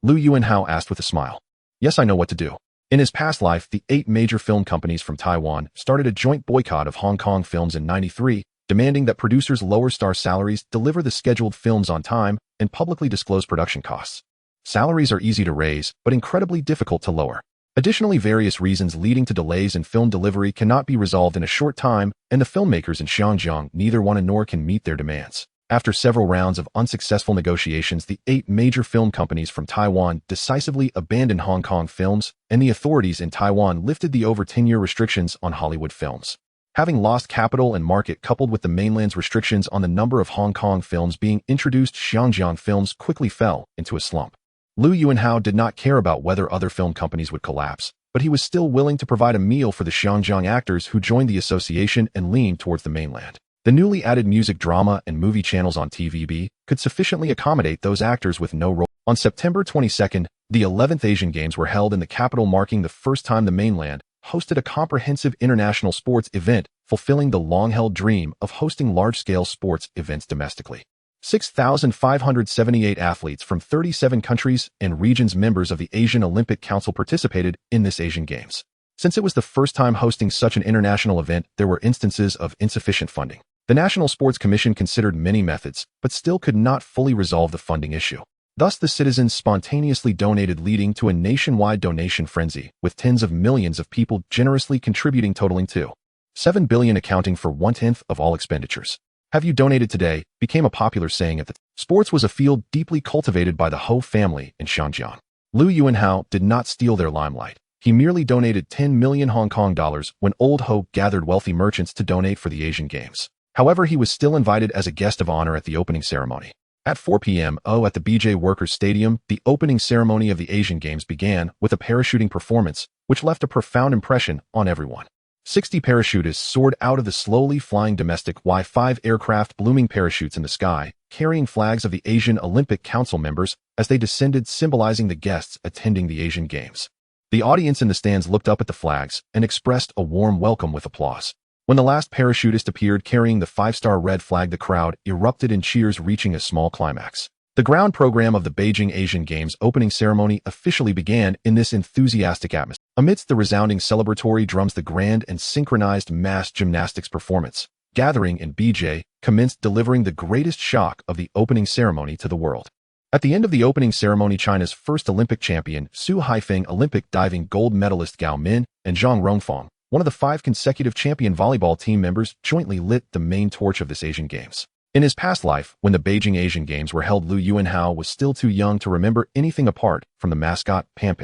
Liu Yuanhao asked with a smile. "Yes, I know what to do." In his past life, the 8 major film companies from Taiwan started a joint boycott of Hong Kong films in '93, demanding that producers lower star salaries, deliver the scheduled films on time, and publicly disclose production costs. Salaries are easy to raise, but incredibly difficult to lower. Additionally, various reasons leading to delays in film delivery cannot be resolved in a short time, and the filmmakers in Xinjiang neither want to nor can meet their demands. After several rounds of unsuccessful negotiations, the 8 major film companies from Taiwan decisively abandoned Hong Kong films, and the authorities in Taiwan lifted the over 10-year restrictions on Hollywood films. Having lost capital and market, coupled with the mainland's restrictions on the number of Hong Kong films being introduced, Xinjiang films quickly fell into a slump. Liu Yuanhao did not care about whether other film companies would collapse, but he was still willing to provide a meal for the Xinjiang actors who joined the association and leaned towards the mainland. The newly added music, drama, and movie channels on TVB could sufficiently accommodate those actors with no role. On September 22nd, the 11th Asian Games were held in the capital, marking the first time the mainland hosted a comprehensive international sports event, fulfilling the long-held dream of hosting large-scale sports events domestically. 6,578 athletes from 37 countries and regions, members of the Asian Olympic Council, participated in this Asian Games. Since it was the first time hosting such an international event, there were instances of insufficient funding. The National Sports Commission considered many methods, but still could not fully resolve the funding issue. Thus, the citizens spontaneously donated, leading to a nationwide donation frenzy, with tens of millions of people generously contributing, totaling to $7 billion, accounting for 1/10 of all expenditures. "Have you donated today?" became a popular saying at the time. Sports was a field deeply cultivated by the Ho family in Xinjiang. Liu Yuanhao did not steal their limelight. He merely donated 10 million Hong Kong dollars when old Ho gathered wealthy merchants to donate for the Asian Games. However, he was still invited as a guest of honor at the opening ceremony. At 4 p.m. at the BJ Workers Stadium, the opening ceremony of the Asian Games began with a parachuting performance, which left a profound impression on everyone. 60 parachutists soared out of the slowly flying domestic Y-5 aircraft, blooming parachutes in the sky, carrying flags of the Asian Olympic Council members as they descended, symbolizing the guests attending the Asian Games. The audience in the stands looked up at the flags and expressed a warm welcome with applause. When the last parachutist appeared carrying the 5-star red flag, the crowd erupted in cheers, reaching a small climax. The ground program of the Beijing Asian Games opening ceremony officially began in this enthusiastic atmosphere. Amidst the resounding celebratory drums, the grand and synchronized mass gymnastics performance, gathering in BJ, commenced, delivering the greatest shock of the opening ceremony to the world. At the end of the opening ceremony, China's first Olympic champion, Su Haifeng, Olympic diving gold medalist Gao Min, and Zhang Rongfang, one of the 5 consecutive champion volleyball team members, jointly lit the main torch of this Asian Games. In his past life, when the Beijing Asian Games were held, Liu Yuanhao was still too young to remember anything apart from the mascot, Pan.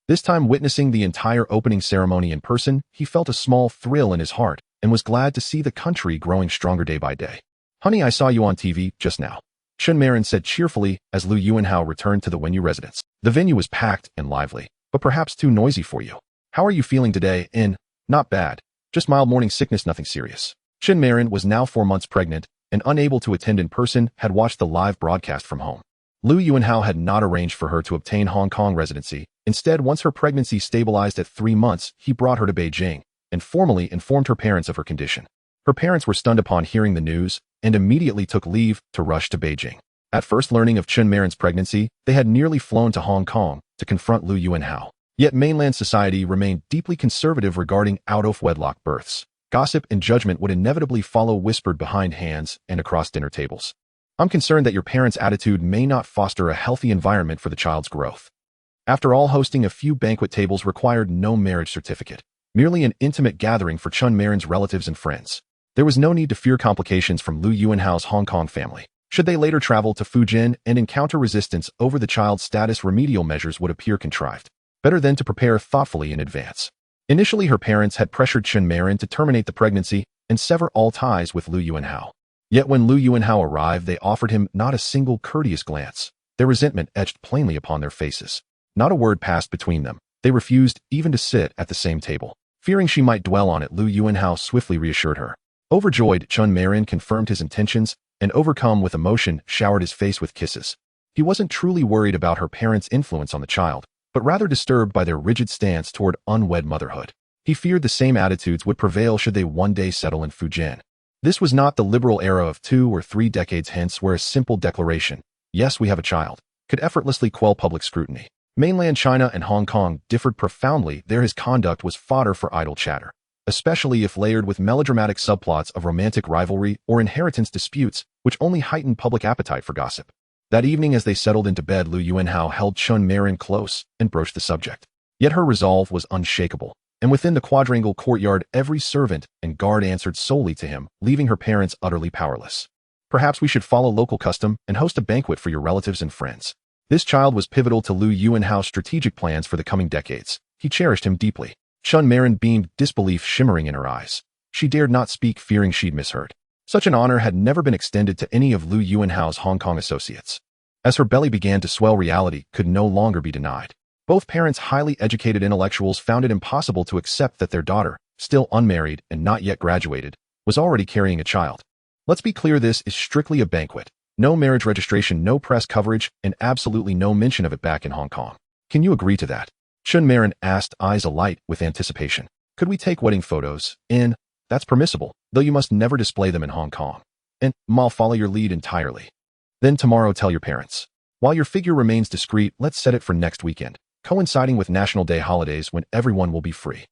This time, witnessing the entire opening ceremony in person, he felt a small thrill in his heart and was glad to see the country growing stronger day by day. "Honey, I saw you on TV just now," Chen Marin said cheerfully as Liu Yuanhao returned to the venue residence. The venue was packed and lively, but perhaps too noisy for you. "How are you feeling today?" "Not bad. Just mild morning sickness, nothing serious." Chen Marin was now 4 months pregnant and, unable to attend in person, had watched the live broadcast from home. Liu Yuanhao had not arranged for her to obtain Hong Kong residency. Instead, once her pregnancy stabilized at 3 months, he brought her to Beijing and formally informed her parents of her condition. Her parents were stunned upon hearing the news and immediately took leave to rush to Beijing. At first learning of Chen Marin's pregnancy, they had nearly flown to Hong Kong to confront Liu Yuanhao. Yet mainland society remained deeply conservative regarding out-of-wedlock births. Gossip and judgment would inevitably follow, whispered behind hands and across dinner tables. "I'm concerned that your parents' attitude may not foster a healthy environment for the child's growth." After all, hosting a few banquet tables required no marriage certificate, merely an intimate gathering for Chen Marin's relatives and friends. There was no need to fear complications from Liu Yuanhao's Hong Kong family. Should they later travel to Fujian and encounter resistance over the child's status, remedial measures would appear contrived. Better than to prepare thoughtfully in advance. Initially, her parents had pressured Chen Marin to terminate the pregnancy and sever all ties with Liu Yuanhao. Yet when Liu Yuanhao arrived, they offered him not a single courteous glance, their resentment etched plainly upon their faces. Not a word passed between them. They refused even to sit at the same table. Fearing she might dwell on it, Liu Yuanhao swiftly reassured her. Overjoyed, Chen Marin confirmed his intentions and, overcome with emotion, showered his face with kisses. He wasn't truly worried about her parents' influence on the child, but rather disturbed by their rigid stance toward unwed motherhood. He feared the same attitudes would prevail should they one day settle in Fujian. This was not the liberal era of 2 or 3 decades hence, where a simple declaration, "Yes, we have a child," could effortlessly quell public scrutiny. Mainland China and Hong Kong differed profoundly. There his conduct was fodder for idle chatter, especially if layered with melodramatic subplots of romantic rivalry or inheritance disputes, which only heightened public appetite for gossip. That evening, as they settled into bed, Liu Yuanhao held Chen Marin close and broached the subject. Yet her resolve was unshakable, and within the quadrangle courtyard, every servant and guard answered solely to him, leaving her parents utterly powerless. "Perhaps we should follow local custom and host a banquet for your relatives and friends." This child was pivotal to Liu Yuanhao's strategic plans for the coming decades. He cherished him deeply. Chen Marin beamed, disbelief shimmering in her eyes. She dared not speak, fearing she'd misheard. Such an honor had never been extended to any of Liu Yuanhao's Hong Kong associates. As her belly began to swell, reality could no longer be denied. Both parents, highly educated intellectuals, found it impossible to accept that their daughter, still unmarried and not yet graduated, was already carrying a child. "Let's be clear, this is strictly a banquet. No marriage registration, no press coverage, and absolutely no mention of it back in Hong Kong. Can you agree to that?" Chen Marin asked, eyes alight with anticipation. "Could we take wedding photos? That's permissible, though you must never display them in Hong Kong. And I'll follow your lead entirely. Then tomorrow tell your parents. While your figure remains discreet, let's set it for next weekend, coinciding with National Day holidays when everyone will be free."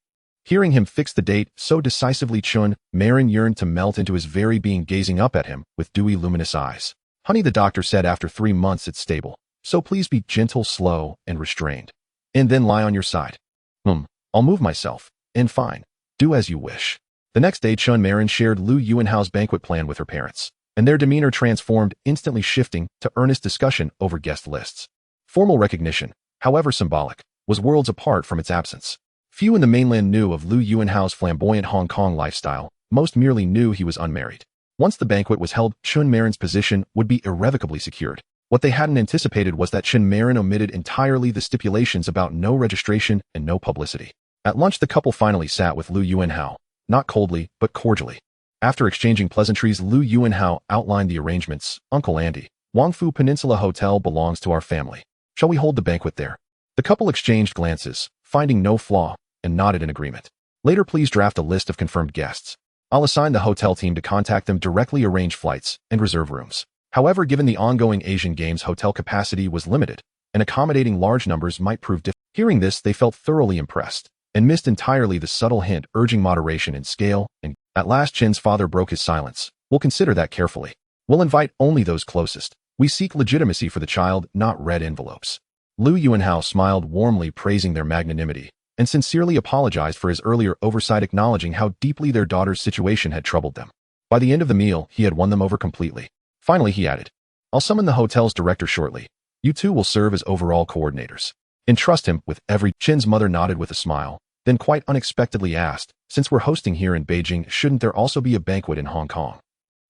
Hearing him fix the date so decisively, Chun Marin yearned to melt into his very being, gazing up at him with dewy, luminous eyes. "Honey," the doctor said, "after 3 months it's stable. So please be gentle, slow, and restrained. And then lie on your side." I'll move myself. And fine. Do as you wish." The next day, Chun Marin shared Lu Yuanhao's banquet plan with her parents, and their demeanor transformed, instantly shifting to earnest discussion over guest lists. Formal recognition, however symbolic, was worlds apart from its absence. Few in the mainland knew of Lu Yuanhao's flamboyant Hong Kong lifestyle, most merely knew he was unmarried. Once the banquet was held, Chun Marin's position would be irrevocably secured. What they hadn't anticipated was that Chun Marin omitted entirely the stipulations about no registration and no publicity. At lunch, the couple finally sat with Lu Yuanhao, not coldly, but cordially. After exchanging pleasantries, Lu Yuanhao outlined the arrangements. "Uncle Andy, Wangfu Peninsula Hotel belongs to our family. Shall we hold the banquet there?" The couple exchanged glances, finding no flaw, and nodded in agreement. "Later, please draft a list of confirmed guests. I'll assign the hotel team to contact them directly, arrange flights, and reserve rooms." However, given the ongoing Asian Games, hotel capacity was limited, and accommodating large numbers might prove difficult. Hearing this, they felt thoroughly impressed, and missed entirely the subtle hint urging moderation in scale. And at last, Chin's father broke his silence. "We'll consider that carefully. We'll invite only those closest. We seek legitimacy for the child, not red envelopes." Lu Yuanhao smiled warmly, praising their magnanimity, and sincerely apologized for his earlier oversight, acknowledging how deeply their daughter's situation had troubled them. By the end of the meal, he had won them over completely. Finally, he added, "I'll summon the hotel's director shortly. You two will serve as overall coordinators. Entrust him with every—" Chin's mother nodded with a smile, then quite unexpectedly asked, "Since we're hosting here in Beijing, shouldn't there also be a banquet in Hong Kong?"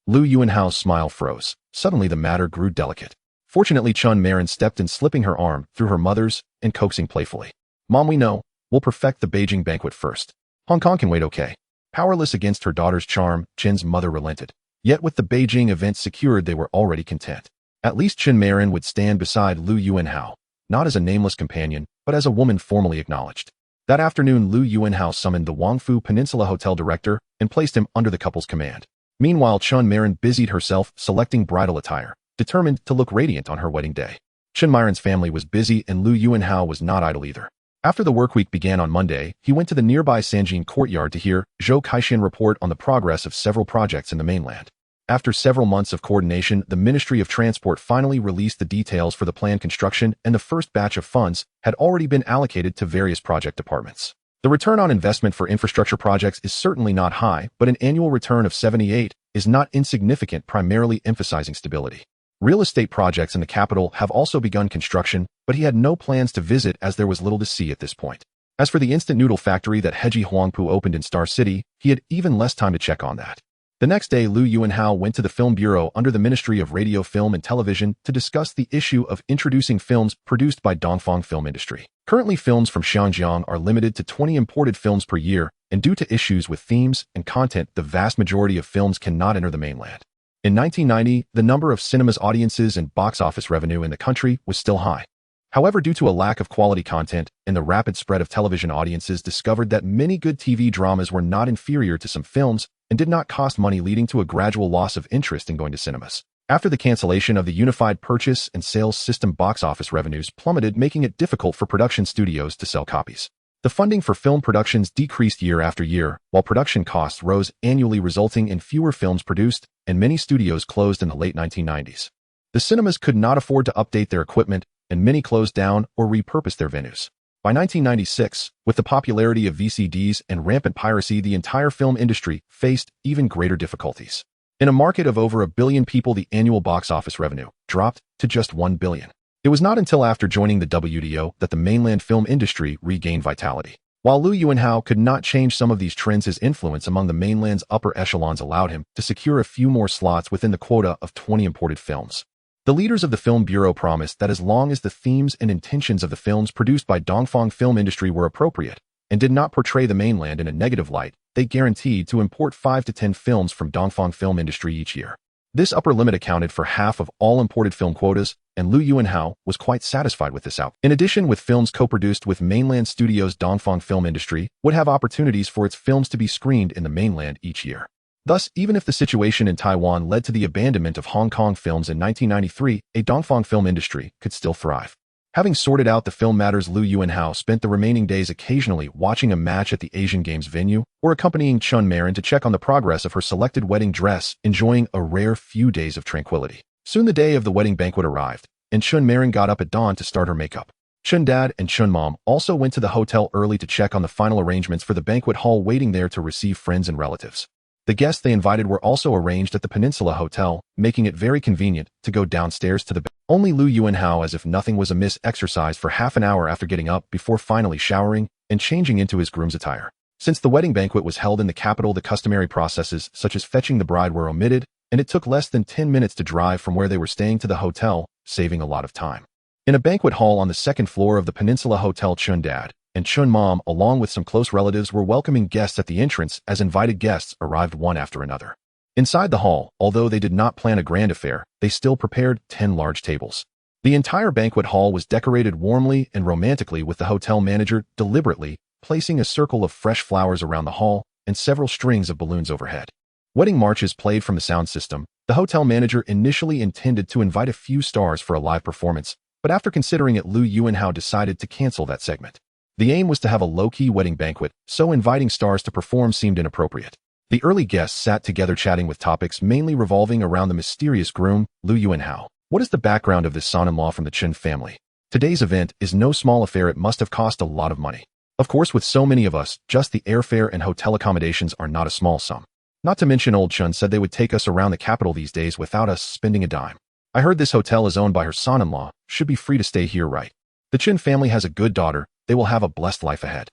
Lu Yuanhao's smile froze. Suddenly the matter grew delicate. Fortunately, Chun Marin stepped in, slipping her arm through her mother's and coaxing playfully, "Mom, we know. We'll perfect the Beijing banquet first. Hong Kong can wait, okay?" Powerless against her daughter's charm, Chin's mother relented. Yet with the Beijing event secured, they were already content. At least Chun Marin would stand beside Lu Yuanhao, not as a nameless companion, but as a woman formally acknowledged. That afternoon, Lu Yuanhao summoned the Wangfu Peninsula Hotel director and placed him under the couple's command. Meanwhile, Chun Marin busied herself selecting bridal attire, determined to look radiant on her wedding day. Chun Marin's family was busy, and Lu Yuanhao was not idle either. After the work week began on Monday, he went to the nearby Sanjin courtyard to hear Zhou Kaixin report on the progress of several projects in the mainland. After several months of coordination, the Ministry of Transport finally released the details for the planned construction, and the first batch of funds had already been allocated to various project departments. The return on investment for infrastructure projects is certainly not high, but an annual return of 78 is not insignificant, primarily emphasizing stability. Real estate projects in the capital have also begun construction, but he had no plans to visit as there was little to see at this point. As for the instant noodle factory that Heji Huangpu opened in Star City, he had even less time to check on that. The next day, Lu Yuanhao went to the Film Bureau under the Ministry of Radio, Film and Television to discuss the issue of introducing films produced by Dongfang Film Industry. Currently, films from Xinjiang are limited to 20 imported films per year, and due to issues with themes and content, the vast majority of films cannot enter the mainland. In 1990, the number of cinemas, audiences, and box office revenue in the country was still high. However, due to a lack of quality content and the rapid spread of television, audiences discovered that many good TV dramas were not inferior to some films and did not cost money, leading to a gradual loss of interest in going to cinemas. After the cancellation of the Unified Purchase and Sales System, box office revenues plummeted, making it difficult for production studios to sell copies. The funding for film productions decreased year after year, while production costs rose annually, resulting in fewer films produced, and many studios closed in the late 1990s. The cinemas could not afford to update their equipment, and many closed down or repurposed their venues. By 1996, with the popularity of VCDs and rampant piracy, the entire film industry faced even greater difficulties. In a market of over 1 billion people, the annual box office revenue dropped to just 1 billion. It was not until after joining the WTO that the mainland film industry regained vitality. While Lu Yuanhao could not change some of these trends, his influence among the mainland's upper echelons allowed him to secure a few more slots within the quota of 20 imported films. The leaders of the Film Bureau promised that as long as the themes and intentions of the films produced by Dongfang Film Industry were appropriate and did not portray the mainland in a negative light, they guaranteed to import 5 to 10 films from Dongfang Film Industry each year. This upper limit accounted for half of all imported film quotas, and Lu Yuanhao was quite satisfied with this outcome. In addition, with films co-produced with mainland studios, Dongfang Film Industry would have opportunities for its films to be screened in the mainland each year. Thus, even if the situation in Taiwan led to the abandonment of Hong Kong films in 1993, a Dongfang Film Industry could still thrive. Having sorted out the film matters, Lu Yuanhao spent the remaining days occasionally watching a match at the Asian Games venue or accompanying Chun Marin to check on the progress of her selected wedding dress, enjoying a rare few days of tranquility. Soon the day of the wedding banquet arrived, and Chun Marin got up at dawn to start her makeup. Chun Dad and Chun Mom also went to the hotel early to check on the final arrangements for the banquet hall, waiting there to receive friends and relatives. The guests they invited were also arranged at the Peninsula Hotel, making it very convenient to go downstairs to the bed. Only Lu Yuanhao, as if nothing was amiss, exercised for half an hour after getting up before finally showering and changing into his groom's attire. Since the wedding banquet was held in the capital, the customary processes such as fetching the bride were omitted, and it took less than 10 minutes to drive from where they were staying to the hotel, saving a lot of time. In a banquet hall on the second floor of the Peninsula Hotel, Chun Dad and Chun Mom, along with some close relatives, were welcoming guests at the entrance as invited guests arrived one after another. Inside the hall, although they did not plan a grand affair, they still prepared 10 large tables. The entire banquet hall was decorated warmly and romantically, with the hotel manager deliberately placing a circle of fresh flowers around the hall and several strings of balloons overhead. Wedding marches played from the sound system. The hotel manager initially intended to invite a few stars for a live performance, but after considering it, Lu Yuanhao decided to cancel that segment. The aim was to have a low-key wedding banquet, so inviting stars to perform seemed inappropriate. The early guests sat together chatting with topics mainly revolving around the mysterious groom, Lu Yuanhao. What is the background of this son-in-law from the Chen family? Today's event is no small affair. It must have cost a lot of money. Of course, with so many of us, just the airfare and hotel accommodations are not a small sum. Not to mention old Chun said they would take us around the capital these days without us spending a dime. I heard this hotel is owned by her son-in-law, should be free to stay here, right? The Chen family has a good daughter. They will have a blessed life ahead.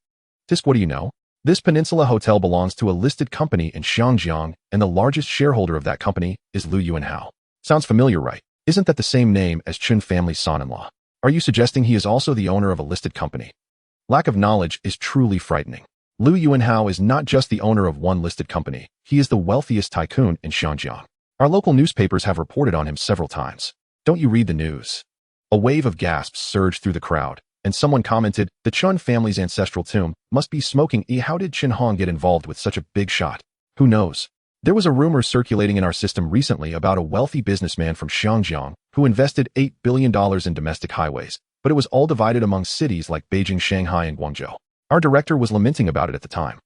Tisk, what do you know? This Peninsula Hotel belongs to a listed company in Xiangjiang, and the largest shareholder of that company is Lu Yuanhao. Sounds familiar, right? Isn't that the same name as Chen family's son-in-law? Are you suggesting he is also the owner of a listed company? Lack of knowledge is truly frightening. Lu Yuanhao is not just the owner of one listed company. He is the wealthiest tycoon in Xiangjiang. Our local newspapers have reported on him several times. Don't you read the news? A wave of gasps surged through the crowd, and someone commented, the Chun family's ancestral tomb must be smoking. How did Chen Hong get involved with such a big shot? Who knows? There was a rumor circulating in our system recently about a wealthy businessman from Xiangjiang who invested $8 billion in domestic highways, but it was all divided among cities like Beijing, Shanghai, and Guangzhou. Our director was lamenting about it at the time.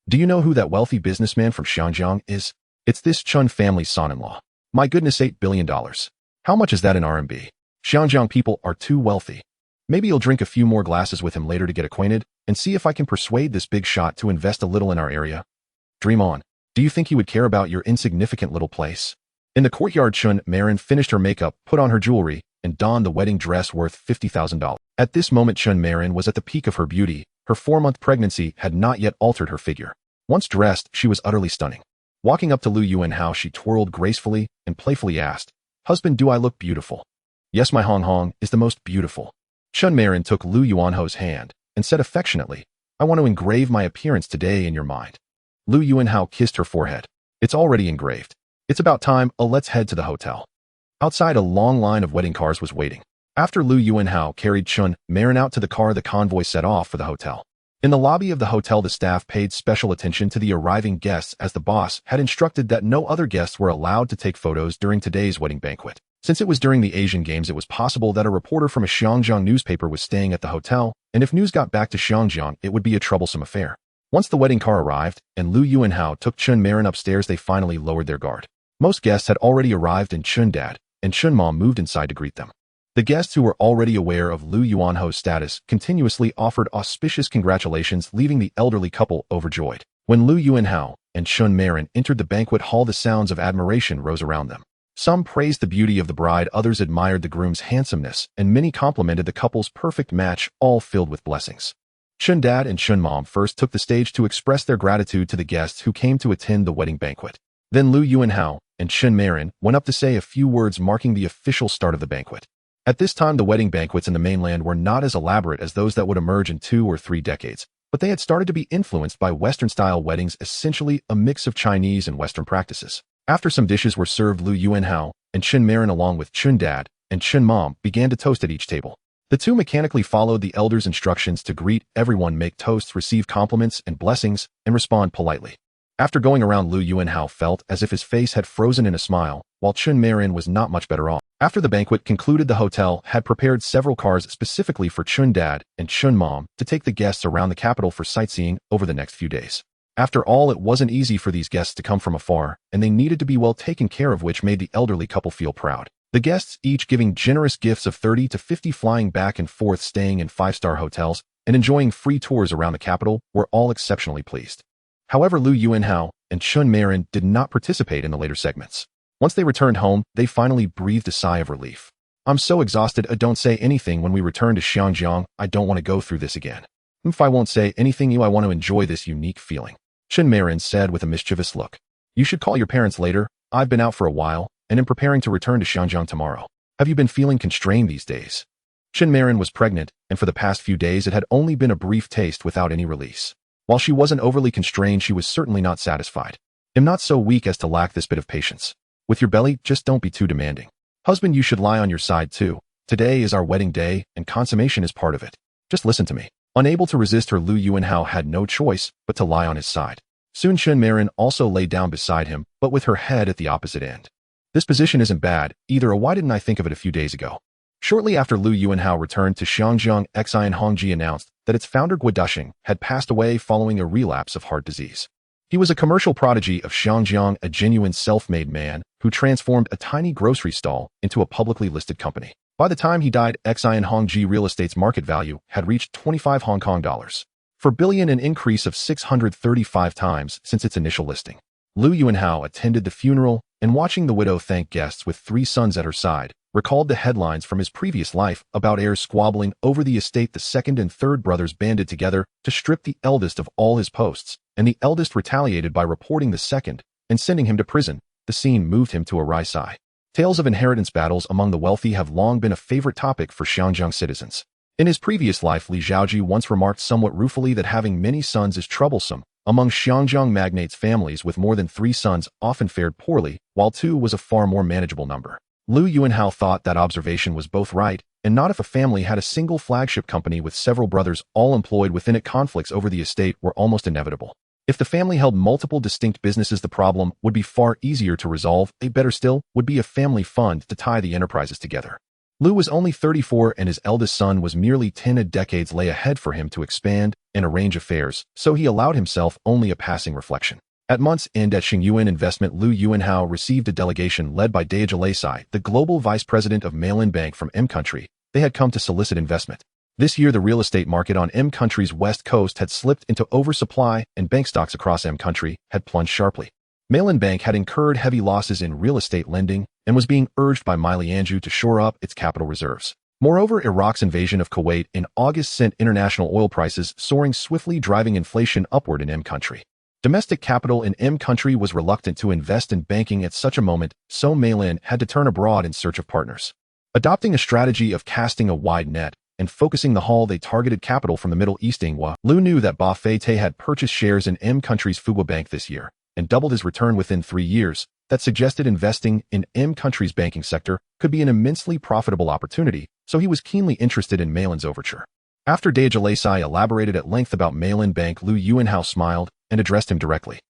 Do you know who that wealthy businessman from Xiangjiang is? It's this Chun family's son-in-law. My goodness, $8 billion. How much is that in RMB? Xiangjiang people are too wealthy. Maybe you'll drink a few more glasses with him later to get acquainted and see if I can persuade this big shot to invest a little in our area. Dream on. Do you think he would care about your insignificant little place? In the courtyard, Chun Marin finished her makeup, put on her jewelry, and donned the wedding dress worth $50,000. At this moment, Chun Marin was at the peak of her beauty. Her 4-month pregnancy had not yet altered her figure. Once dressed, she was utterly stunning. Walking up to Lu Yuanhao, she twirled gracefully and playfully asked, "Husband, do I look beautiful?" "Yes, my Hong Hong is the most beautiful." Chun Marin took Lu Yuanhao's hand and said affectionately, "I want to engrave my appearance today in your mind." Lu Yuanhao kissed her forehead. "It's already engraved. It's about time. Let's head to the hotel." Outside, a long line of wedding cars was waiting. After Lu Yuanhao carried Chun Marin out to the car, the convoy set off for the hotel. In the lobby of the hotel, the staff paid special attention to the arriving guests, as the boss had instructed that no other guests were allowed to take photos during today's wedding banquet. Since it was during the Asian Games, it was possible that a reporter from a Xiangjiang newspaper was staying at the hotel, and if news got back to Xiangjiang, it would be a troublesome affair. Once the wedding car arrived and Lu Yuanhao took Chun Marin upstairs, they finally lowered their guard. Most guests had already arrived, and Chun Dad and Chun Mom moved inside to greet them. The guests, who were already aware of Lu Yuanhao's status, continuously offered auspicious congratulations, leaving the elderly couple overjoyed. When Lu Yuanhao and Chun Marin entered the banquet hall, the sounds of admiration rose around them. Some praised the beauty of the bride, others admired the groom's handsomeness, and many complimented the couple's perfect match, all filled with blessings. Chun Dad and Chun Mom first took the stage to express their gratitude to the guests who came to attend the wedding banquet. Then Lu Yuanhao and Chun Marin went up to say a few words, marking the official start of the banquet. At this time, the wedding banquets in the mainland were not as elaborate as those that would emerge in 2 or 3 decades, but they had started to be influenced by Western-style weddings, essentially a mix of Chinese and Western practices. After some dishes were served, Lu Yuanhao and Chun Marin, along with Chun Dad and Chun Mom, began to toast at each table. The two mechanically followed the elders' instructions to greet everyone, make toasts, receive compliments and blessings, and respond politely. After going around, Lu Yuanhao felt as if his face had frozen in a smile, while Chun Marin was not much better off. After the banquet concluded, the hotel had prepared several cars specifically for Chun Dad and Chun Mom to take the guests around the capital for sightseeing over the next few days. After all, it wasn't easy for these guests to come from afar, and they needed to be well taken care of, which made the elderly couple feel proud. The guests, each giving generous gifts of 30 to 50, flying back and forth, staying in 5-star hotels, and enjoying free tours around the capital, were all exceptionally pleased. However, Lu Yuanhao and Chun Marin did not participate in the later segments. Once they returned home, they finally breathed a sigh of relief. "I'm so exhausted, don't say anything. When we return to Xiangjiang, I don't want to go through this again. If I won't say anything, I want to enjoy this unique feeling," Chun Marin said with a mischievous look. "You should call your parents later. I've been out for a while, and am preparing to return to Xiangjiang tomorrow. Have you been feeling constrained these days?" Chun Marin was pregnant, and for the past few days it had only been a brief taste without any release. While she wasn't overly constrained, she was certainly not satisfied. "I'm not so weak as to lack this bit of patience. With your belly, just don't be too demanding. Husband, you should lie on your side too. Today is our wedding day, and consummation is part of it. Just listen to me." Unable to resist her, Lu Yuanhao had no choice but to lie on his side. Soon Chun Marin also lay down beside him, but with her head at the opposite end. "This position isn't bad either. Why didn't I think of it a few days ago?" Shortly after Lu Yuanhao returned to Xiangjiang, Xian Hongji announced that its founder Guo Dusheng had passed away following a relapse of heart disease. He was a commercial prodigy of Xiangjiang, a genuine self-made man who transformed a tiny grocery stall into a publicly listed company. By the time he died, Xian Hongji real estate's market value had reached 25 Hong Kong dollars. $4 billion, an increase of 635 times since its initial listing. Lu Yuanhao attended the funeral, and watching the widow thank guests with 3 sons at her side, recalled the headlines from his previous life about heirs squabbling over the estate. The second and third brothers banded together to strip the eldest of all his posts, and the eldest retaliated by reporting the second and sending him to prison. The scene moved him to a wry sigh. Tales of inheritance battles among the wealthy have long been a favorite topic for Xiangjiang citizens. In his previous life, Li Zhaoji once remarked somewhat ruefully that having many sons is troublesome. Among Xiangjiang magnates, families with more than 3 sons often fared poorly, while 2 was a far more manageable number. Lu Yuanhao thought that observation was both right and not. If a family had a single flagship company with several brothers all employed within it, conflicts over the estate were almost inevitable. If the family held multiple distinct businesses, the problem would be far easier to resolve. Better still would be a family fund to tie the enterprises together. Lu was only 34 and his eldest son was merely 10. Decades lay ahead for him to expand and arrange affairs, so he allowed himself only a passing reflection. At month's end at Xingyuan Investment, Lu Yuanhao received a delegation led by Dai Jalaisai, the global vice president of Mailin Bank from M Country. They had come to solicit investment. This year, the real estate market on M Country's west coast had slipped into oversupply, and bank stocks across M Country had plunged sharply. Mailin Bank had incurred heavy losses in real estate lending and was being urged by My Lianju to shore up its capital reserves. Moreover, Iraq's invasion of Kuwait in August sent international oil prices soaring swiftly, driving inflation upward in M Country. Domestic capital in M Country was reluctant to invest in banking at such a moment, so Mailin had to turn abroad in search of partners. Adopting a strategy of casting a wide net and focusing the haul, they targeted capital from the Middle East. Lu knew that Ba Feite had purchased shares in M Country's Fugua Bank this year and doubled his return within 3 years. That suggested investing in M Country's banking sector could be an immensely profitable opportunity, so he was keenly interested in Mailin's overture. After Dai Jalaisai elaborated at length about Mailin Bank, Lu Yuanhao smiled and addressed him directly.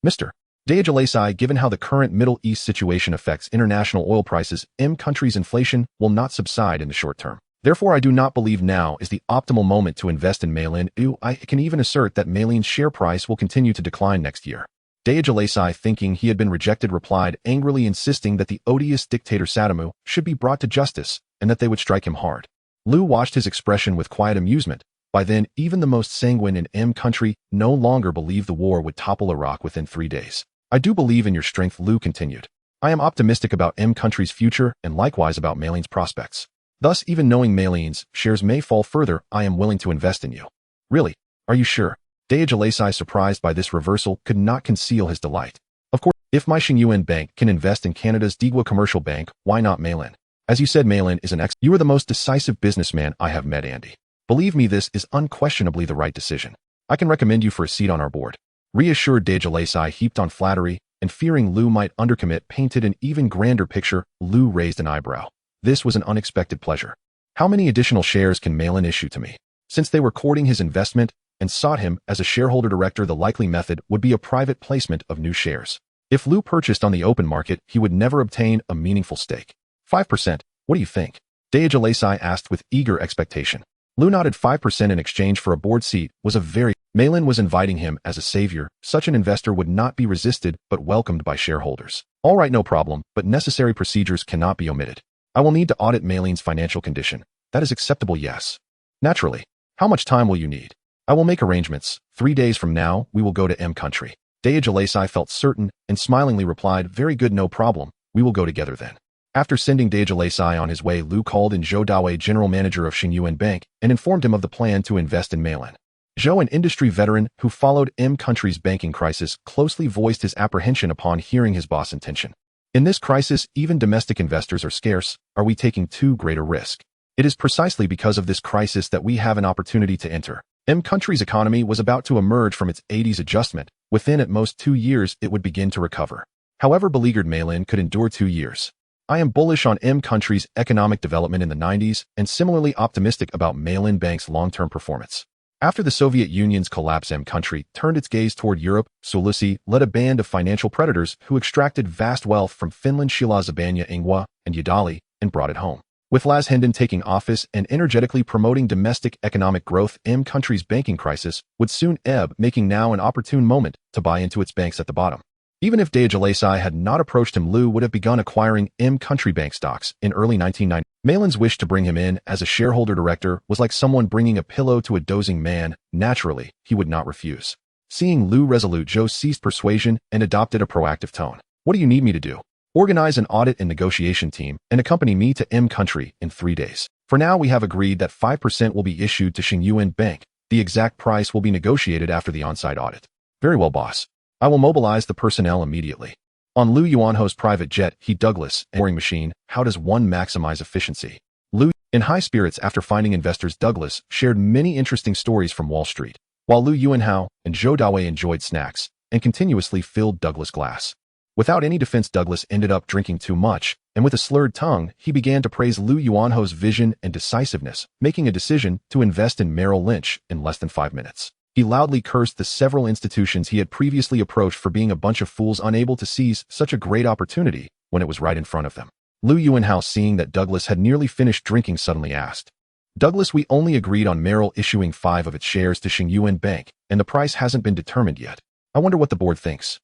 "Mr. Dai Jalaisai, given how the current Middle East situation affects international oil prices, M Country's inflation will not subside in the short term. Therefore, I do not believe now is the optimal moment to invest in Mailin. I can even assert that Mailin's share price will continue to decline next year." Dai Jalaisai, thinking he had been rejected, replied angrily, insisting that the odious dictator Sadamu should be brought to justice and that they would strike him hard. Lu watched his expression with quiet amusement. By then, even the most sanguine in M Country no longer believed the war would topple Iraq within 3 days. "I do believe in your strength," Lu continued. "I am optimistic about M Country's future and likewise about Mailin's prospects. Thus, even knowing Mailin's shares may fall further, I am willing to invest in you." "Really? Are you sure?" Dai Jalaisai, surprised by this reversal, could not conceal his delight. "Of course, if my Xingyuan Bank can invest in Canada's Digwa Commercial Bank, why not Mailin? As you said, Mailin is an You are the most decisive businessman I have met, Andy. Believe me, this is unquestionably the right decision. I can recommend you for a seat on our board." Reassured, Dai Jalaisai heaped on flattery, and fearing Lu might undercommit, painted an even grander picture. Lu raised an eyebrow. This was an unexpected pleasure. "How many additional shares can Mailin issue to me?" Since they were courting his investment and sought him as a shareholder director, the likely method would be a private placement of new shares. If Lu purchased on the open market, he would never obtain a meaningful stake. 5%. What do you think? Deja asked with eager expectation. Lu nodded. 5% in exchange for a board seat was a very... Malin was inviting him as a savior. Such an investor would not be resisted but welcomed by shareholders. All right, no problem, but necessary procedures cannot be omitted. I will need to audit Malin's financial condition. That is acceptable, yes. Naturally. How much time will you need? I will make arrangements. 3 days from now, we will go to M country. Deja felt certain and smilingly replied, very good, no problem. We will go together then. After sending Deja on his way, Lu called in Zhou Dawei, general manager of Xingyuan Bank, and informed him of the plan to invest in Malin. Zhou, an industry veteran who followed M country's banking crisis, closely voiced his apprehension upon hearing his boss' intention. In this crisis, even domestic investors are scarce. Are we taking too great a risk? It is precisely because of this crisis that we have an opportunity to enter. M country's economy was about to emerge from its 80s adjustment. Within at most 2 years, it would begin to recover. However, beleaguered Malin could endure 2 years. I am bullish on M country's economic development in the 90s and similarly optimistic about Malin Bank's long-term performance. After the Soviet Union's collapse, M country turned its gaze toward Europe. Sulusi led a band of financial predators who extracted vast wealth from Finland, Shila Zabanya Ingwa, and Yadali, and brought it home. With Laz Hendon taking office and energetically promoting domestic economic growth, M country's banking crisis would soon ebb, making now an opportune moment to buy into its banks at the bottom. Even if Deja had not approached him, Lu would have begun acquiring M country bank stocks in early 1990. Malin's wish to bring him in as a shareholder director was like someone bringing a pillow to a dozing man. Naturally, he would not refuse. Seeing Lu resolute, Zhou ceased persuasion and adopted a proactive tone. What do you need me to do? Organize an audit and negotiation team and accompany me to M country in 3 days. For now, we have agreed that 5% will be issued to Xingyuan Bank. The exact price will be negotiated after the on-site audit. Very well, boss. I will mobilize the personnel immediately. On Lu Yuanho's private jet, he Douglas, a boring machine. How does one maximize efficiency? Lu, in high spirits after finding investors, Douglas shared many interesting stories from Wall Street, while Lu Yuanhao and Zhou Dawei enjoyed snacks and continuously filled Douglas' glass. Without any defense, Douglas ended up drinking too much, and with a slurred tongue, he began to praise Lu Yuanho's vision and decisiveness, making a decision to invest in Merrill Lynch in less than 5 minutes. He loudly cursed the several institutions he had previously approached for being a bunch of fools unable to seize such a great opportunity when it was right in front of them. Lu Yuanhao, seeing that Douglas had nearly finished drinking, suddenly asked, Douglas, we only agreed on Merrill issuing 5 of its shares to Xingyuan Bank, and the price hasn't been determined yet. I wonder what the board thinks.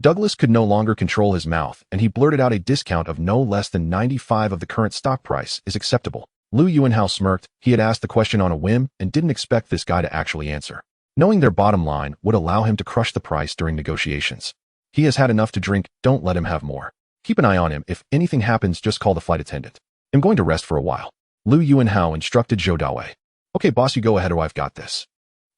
Douglas could no longer control his mouth, and he blurted out a discount of no less than 95 of the current stock price is acceptable. Lu Yuanhao smirked. He had asked the question on a whim and didn't expect this guy to actually answer, knowing their bottom line would allow him to crush the price during negotiations. He has had enough to drink. Don't let him have more. Keep an eye on him. If anything happens, just call the flight attendant. I'm going to rest for a while. Lu Yuanhao instructed Zhou Dawei. Okay, boss, you go ahead or I've got this.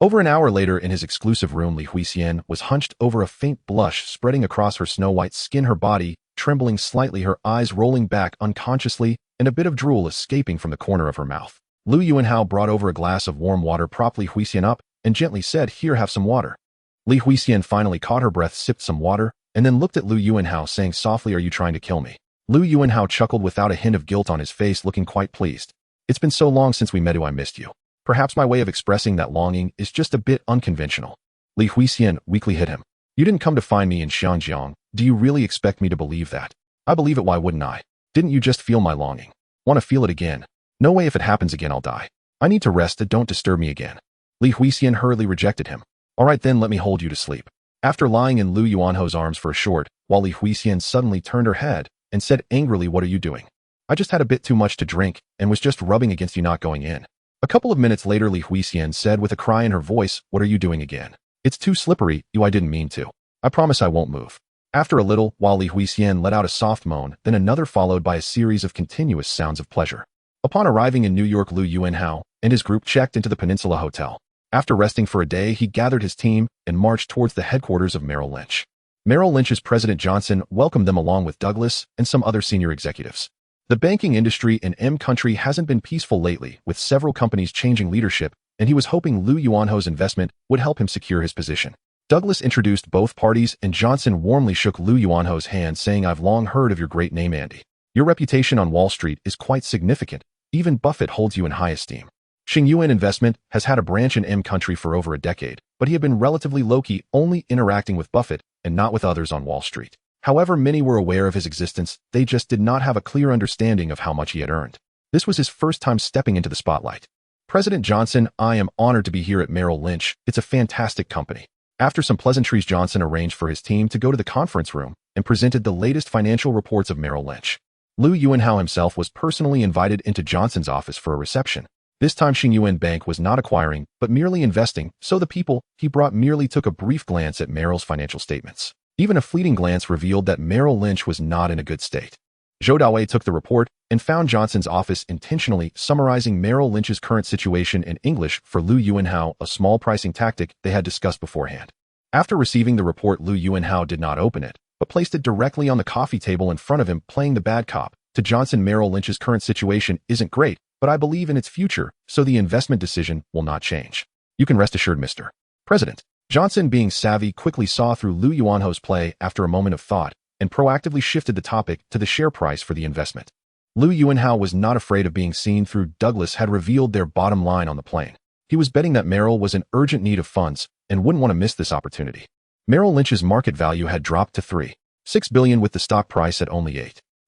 Over an hour later, in his exclusive room, Li Huixian was hunched over, a faint blush spreading across her snow-white skin, her body trembling slightly, her eyes rolling back unconsciously, and a bit of drool escaping from the corner of her mouth. Lu Yuanhao brought over a glass of warm water, propped Li Huixian up, and gently said, Here, have some water. Li Huixian finally caught her breath, sipped some water, and then looked at Lu Yuanhao, saying softly, Are you trying to kill me? Lu Yuanhao chuckled without a hint of guilt on his face, looking quite pleased. It's been so long since we met. I missed you. Perhaps my way of expressing that longing is just a bit unconventional. Li Huixian weakly hit him. You didn't come to find me in Xiangjiang. Do you really expect me to believe that? I believe it. Why wouldn't I? Didn't you just feel my longing? Want to feel it again? No way. If it happens again, I'll die. I need to rest. Don't disturb me again. Li Huixian hurriedly rejected him. All right, then let me hold you to sleep. After lying in Lu Yuanho's arms for a short while, Li Huixian suddenly turned her head and said angrily, What are you doing? I just had a bit too much to drink and was just rubbing against you not going in. A couple of minutes later, Li Huixian said with a cry in her voice, What are you doing again? It's too slippery. I didn't mean to. I promise I won't move. After a little while, Li Huixian let out a soft moan, then another, followed by a series of continuous sounds of pleasure. Upon arriving in New York, Lu Yuanhao and his group checked into the Peninsula Hotel. After resting for a day, he gathered his team and marched towards the headquarters of Merrill Lynch. Merrill Lynch's President Johnson welcomed them along with Douglas and some other senior executives. The banking industry in M country hasn't been peaceful lately, with several companies changing leadership, and he was hoping Lu Yuanho's investment would help him secure his position. Douglas introduced both parties, and Johnson warmly shook Lu Yuanho's hand, saying, I've long heard of your great name, Andy. Your reputation on Wall Street is quite significant. Even Buffett holds you in high esteem. Xingyuan Investment has had a branch in M country for over a decade, but he had been relatively low-key, only interacting with Buffett and not with others on Wall Street. However, many were aware of his existence, they just did not have a clear understanding of how much he had earned. This was his first time stepping into the spotlight. President Johnson, I am honored to be here at Merrill Lynch. It's a fantastic company. After some pleasantries, Johnson arranged for his team to go to the conference room and presented the latest financial reports of Merrill Lynch. Liu Yuanhao himself was personally invited into Johnson's office for a reception. This time Xingyuan Bank was not acquiring, but merely investing, so the people he brought merely took a brief glance at Merrill's financial statements. Even a fleeting glance revealed that Merrill Lynch was not in a good state. Zhou Dawei took the report and found Johnson's office intentionally summarizing Merrill Lynch's current situation in English for Liu Yuanhao, a small pricing tactic they had discussed beforehand. After receiving the report, Liu Yuanhao did not open it, but placed it directly on the coffee table in front of him, playing the bad cop. To Johnson, Merrill Lynch's current situation isn't great, but I believe in its future, so the investment decision will not change. You can rest assured, Mr. President. Johnson, being savvy, quickly saw through Liu Yuanhao's play after a moment of thought and proactively shifted the topic to the share price for the investment. Liu Yuanhao was not afraid of being seen through. Douglas had revealed their bottom line on the plane. He was betting that Merrill was in urgent need of funds and wouldn't want to miss this opportunity. Merrill Lynch's market value had dropped to $3.6 billion with the stock price at only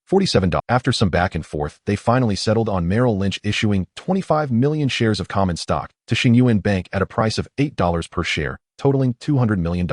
$8.47. After some back and forth, they finally settled on Merrill Lynch issuing 25 million shares of common stock to Xingyuan Bank at a price of $8 per share, totaling $200 million.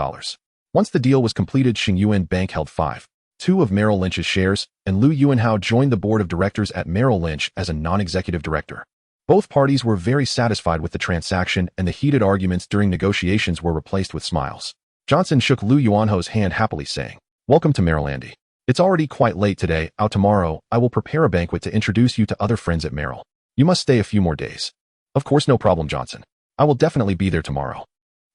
Once the deal was completed, Xingyuan Bank held 5.2 of Merrill Lynch's shares, and Liu Yuanhao joined the board of directors at Merrill Lynch as a non-executive director. Both parties were very satisfied with the transaction, and the heated arguments during negotiations were replaced with smiles. Johnson shook Liu Yuanhao's hand happily, saying, "Welcome to Merrill, Andy. It's already quite late today. Out tomorrow, I will prepare a banquet to introduce you to other friends at Merrill. You must stay a few more days." "Of course, no problem, Johnson. I will definitely be there tomorrow."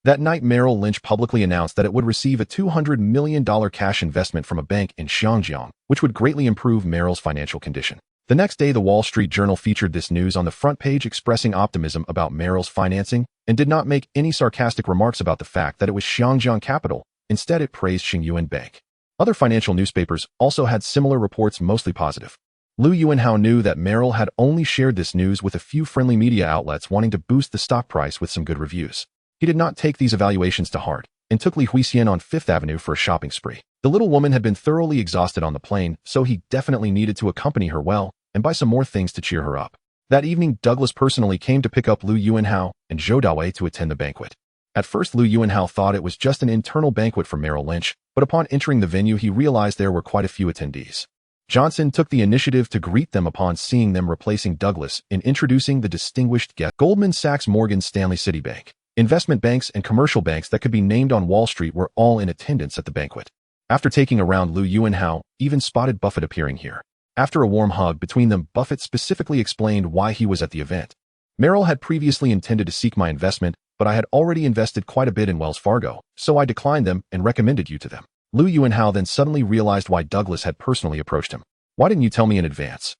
That night, Merrill Lynch publicly announced that it would receive a $200 million cash investment from a bank in Xiangjiang, which would greatly improve Merrill's financial condition. The next day, the Wall Street Journal featured this news on the front page, expressing optimism about Merrill's financing and did not make any sarcastic remarks about the fact that it was Xiangjiang Capital. Instead, it praised Xingyuan Bank. Other financial newspapers also had similar reports, mostly positive. Liu Yuanhao knew that Merrill had only shared this news with a few friendly media outlets wanting to boost the stock price with some good reviews. He did not take these evaluations to heart and took Li Huixian on Fifth Avenue for a shopping spree. The little woman had been thoroughly exhausted on the plane, so he definitely needed to accompany her well and buy some more things to cheer her up. That evening, Douglas personally came to pick up Liu Yuanhao and Zhou Dawei to attend the banquet. At first, Liu Yuanhao thought it was just an internal banquet for Merrill Lynch, but upon entering the venue, he realized there were quite a few attendees. Johnson took the initiative to greet them upon seeing them, replacing Douglas in introducing the distinguished guest. Goldman Sachs, Morgan Stanley, Citibank, investment banks and commercial banks that could be named on Wall Street were all in attendance at the banquet. After taking a round, Liu Yuanhao even spotted Buffett appearing here. After a warm hug between them, Buffett specifically explained why he was at the event. "Merrill had previously intended to seek my investment, but I had already invested quite a bit in Wells Fargo, so I declined them and recommended you to them." Liu Yuanhao then suddenly realized why Douglas had personally approached him. "Why didn't you tell me in advance?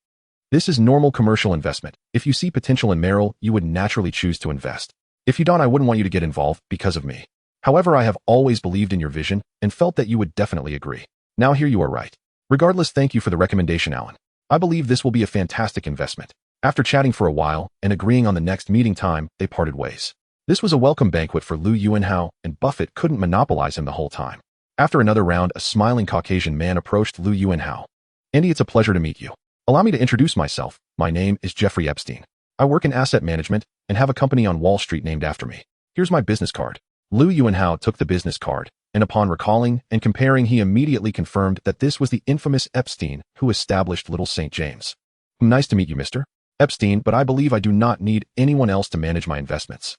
This is normal commercial investment. If you see potential in Merrill, you would naturally choose to invest. If you don't, I wouldn't want you to get involved because of me. However, I have always believed in your vision and felt that you would definitely agree. Now here you are right. Regardless, thank you for the recommendation, Alan. I believe this will be a fantastic investment." After chatting for a while and agreeing on the next meeting time, they parted ways. This was a welcome banquet for Liu Yuanhao, and Buffett couldn't monopolize him the whole time. After another round, a smiling Caucasian man approached Liu Yuanhao. "Andy, it's a pleasure to meet you. Allow me to introduce myself. My name is Jeffrey Epstein. I work in asset management and have a company on Wall Street named after me. Here's my business card." Liu Yuanhao took the business card, and upon recalling and comparing, he immediately confirmed that this was the infamous Epstein who established Little St. James. "Nice to meet you, Mr. Epstein, but I believe I do not need anyone else to manage my investments.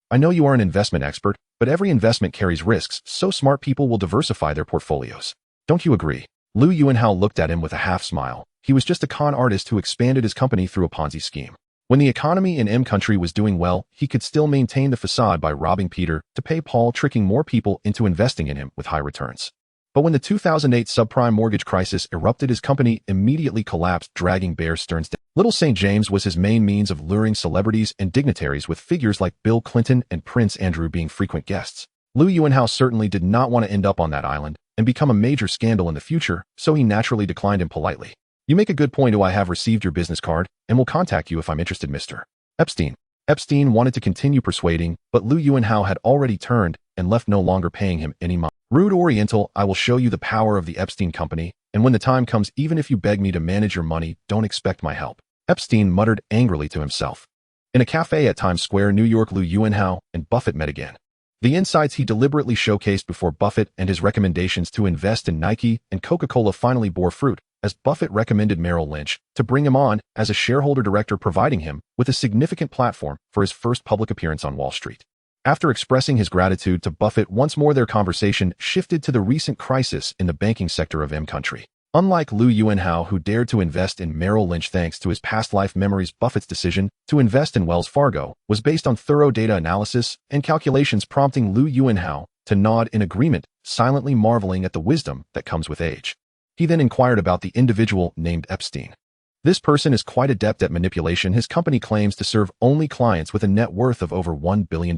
I know you are an investment expert, but every investment carries risks, so smart people will diversify their portfolios. Don't you agree?" Liu Yuanhao looked at him with a half smile. He was just a con artist who expanded his company through a Ponzi scheme. When the economy in M country was doing well, he could still maintain the facade by robbing Peter to pay Paul, tricking more people into investing in him with high returns. But when the 2008 subprime mortgage crisis erupted, his company immediately collapsed, dragging Bear Stearns down. Little St. James was his main means of luring celebrities and dignitaries, with figures like Bill Clinton and Prince Andrew being frequent guests. Liu Yuanhao certainly did not want to end up on that island and become a major scandal in the future, so he naturally declined him politely. "You make a good point. I have received your business card and will contact you if I'm interested, Mr. Epstein." Epstein wanted to continue persuading, but Liu Yuanhao had already turned and left no longer paying him any money. Rude Oriental, I will show you the power of the Epstein Company, and when the time comes, even if you beg me to manage your money, don't expect my help. Epstein muttered angrily to himself. In a cafe at Times Square, New York, Liu Yuanhao and Buffett met again. The insights he deliberately showcased before Buffett and his recommendations to invest in Nike and Coca-Cola finally bore fruit, as Buffett recommended Merrill Lynch to bring him on as a shareholder director, providing him with a significant platform for his first public appearance on Wall Street. After expressing his gratitude to Buffett once more, their conversation shifted to the recent crisis in the banking sector of M country. Unlike Liu Yuanhao, who dared to invest in Merrill Lynch thanks to his past life memories, Buffett's decision to invest in Wells Fargo was based on thorough data analysis and calculations, prompting Liu Yuanhao to nod in agreement, silently marveling at the wisdom that comes with age. He then inquired about the individual named Epstein. This person is quite adept at manipulation. His company claims to serve only clients with a net worth of over $1 billion.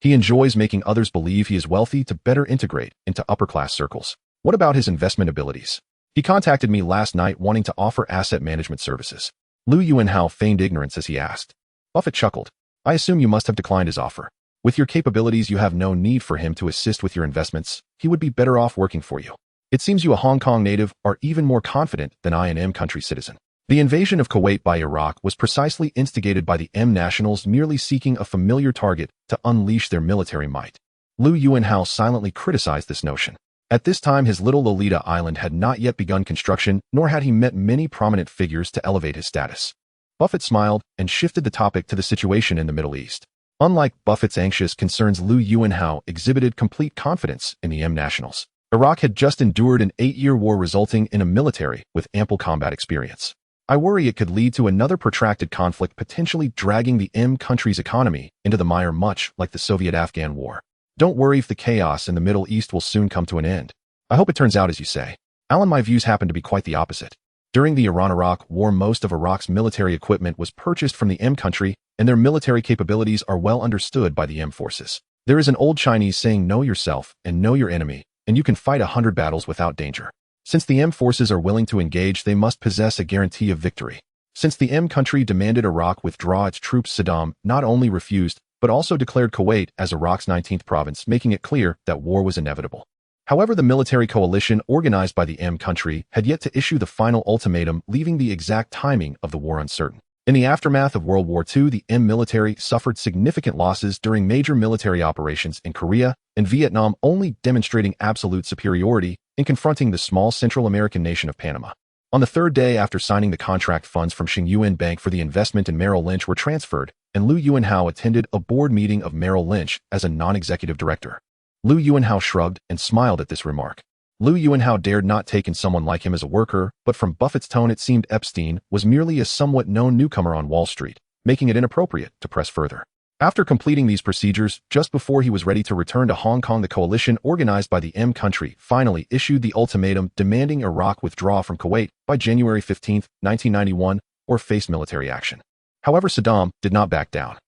He enjoys making others believe he is wealthy to better integrate into upper-class circles. What about his investment abilities? He contacted me last night wanting to offer asset management services. Liu Yuanhao feigned ignorance as he asked. Buffett chuckled. I assume you must have declined his offer. With your capabilities, you have no need for him to assist with your investments. He would be better off working for you. It seems you, a Hong Kong native, are even more confident than I, an M country citizen. The invasion of Kuwait by Iraq was precisely instigated by the M nationals merely seeking a familiar target to unleash their military might. Liu Yuanhao silently criticized this notion. At this time, his little Lolita Island had not yet begun construction, nor had he met many prominent figures to elevate his status. Buffett smiled and shifted the topic to the situation in the Middle East. Unlike Buffett's anxious concerns, Liu Yuanhao exhibited complete confidence in the M nationals. Iraq had just endured an 8-year war, resulting in a military with ample combat experience. I worry it could lead to another protracted conflict, potentially dragging the M country's economy into the mire, much like the Soviet-Afghan War. Don't worry if the chaos in the Middle East will soon come to an end. I hope it turns out as you say. Alan, my views happen to be quite the opposite. During the Iran-Iraq War, most of Iraq's military equipment was purchased from the M country, and their military capabilities are well understood by the M forces. There is an old Chinese saying, know yourself and know your enemy, and you can fight 100 battles without danger. Since the M forces are willing to engage, they must possess a guarantee of victory. Since the M country demanded Iraq withdraw its troops, Saddam not only refused, but also declared Kuwait as Iraq's 19th province, making it clear that war was inevitable. However, the military coalition organized by the M country had yet to issue the final ultimatum, leaving the exact timing of the war uncertain. In the aftermath of World War II, the M military suffered significant losses during major military operations in Korea and Vietnam, only demonstrating absolute superiority in confronting the small Central American nation of Panama. On the third day after signing the contract, funds from Xingyuan Bank for the investment in Merrill Lynch were transferred, and Liu Yuanhao attended a board meeting of Merrill Lynch as a non-executive director. Liu Yuanhao shrugged and smiled at this remark. Liu Yuanhao dared not take in someone like him as a worker, but from Buffett's tone it seemed Epstein was merely a somewhat known newcomer on Wall Street, making it inappropriate to press further. After completing these procedures, just before he was ready to return to Hong Kong, the coalition organized by the M country finally issued the ultimatum demanding Iraq withdraw from Kuwait by January 15, 1991, or face military action. However, Saddam did not back down.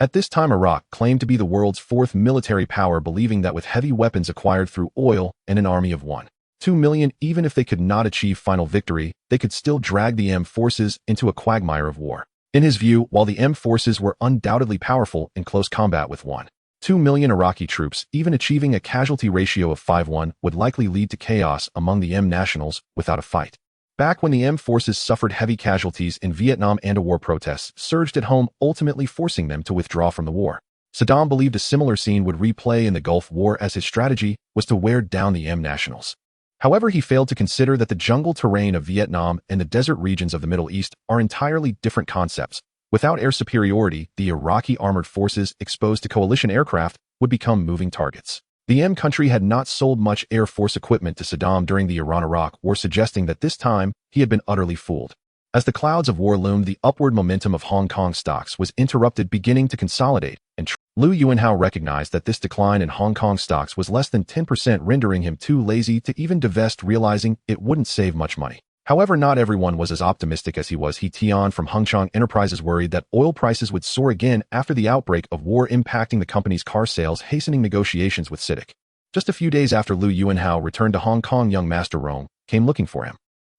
At this time, Iraq claimed to be the world's fourth military power, believing that with heavy weapons acquired through oil and an army of 1.2 million, even if they could not achieve final victory, they could still drag the M forces into a quagmire of war. In his view, while the M forces were undoubtedly powerful in close combat with 1.2 million Iraqi troops, even achieving a casualty ratio of 5:1 would likely lead to chaos among the M nationals without a fight. Back when the M forces suffered heavy casualties in Vietnam, anti-war protests surged at home, ultimately forcing them to withdraw from the war. Saddam believed a similar scene would replay in the Gulf War, as his strategy was to wear down the M nationals. However, he failed to consider that the jungle terrain of Vietnam and the desert regions of the Middle East are entirely different concepts. Without air superiority, the Iraqi armored forces exposed to coalition aircraft would become moving targets. The M country had not sold much Air Force equipment to Saddam during the Iran-Iraq War, suggesting that this time he had been utterly fooled. As the clouds of war loomed, the upward momentum of Hong Kong stocks was interrupted, beginning to consolidate, and Liu Yuanhao recognized that this decline in Hong Kong stocks was less than 10%, rendering him too lazy to even divest, realizing it wouldn't save much money. However, not everyone was as optimistic as he was. He Tian from Hongchang Enterprises worried that oil prices would soar again after the outbreak of war, impacting the company's car sales, hastening negotiations with CITIC. Just a few days after Liu Yuanhao returned to Hong Kong, young Master Rong came looking for him.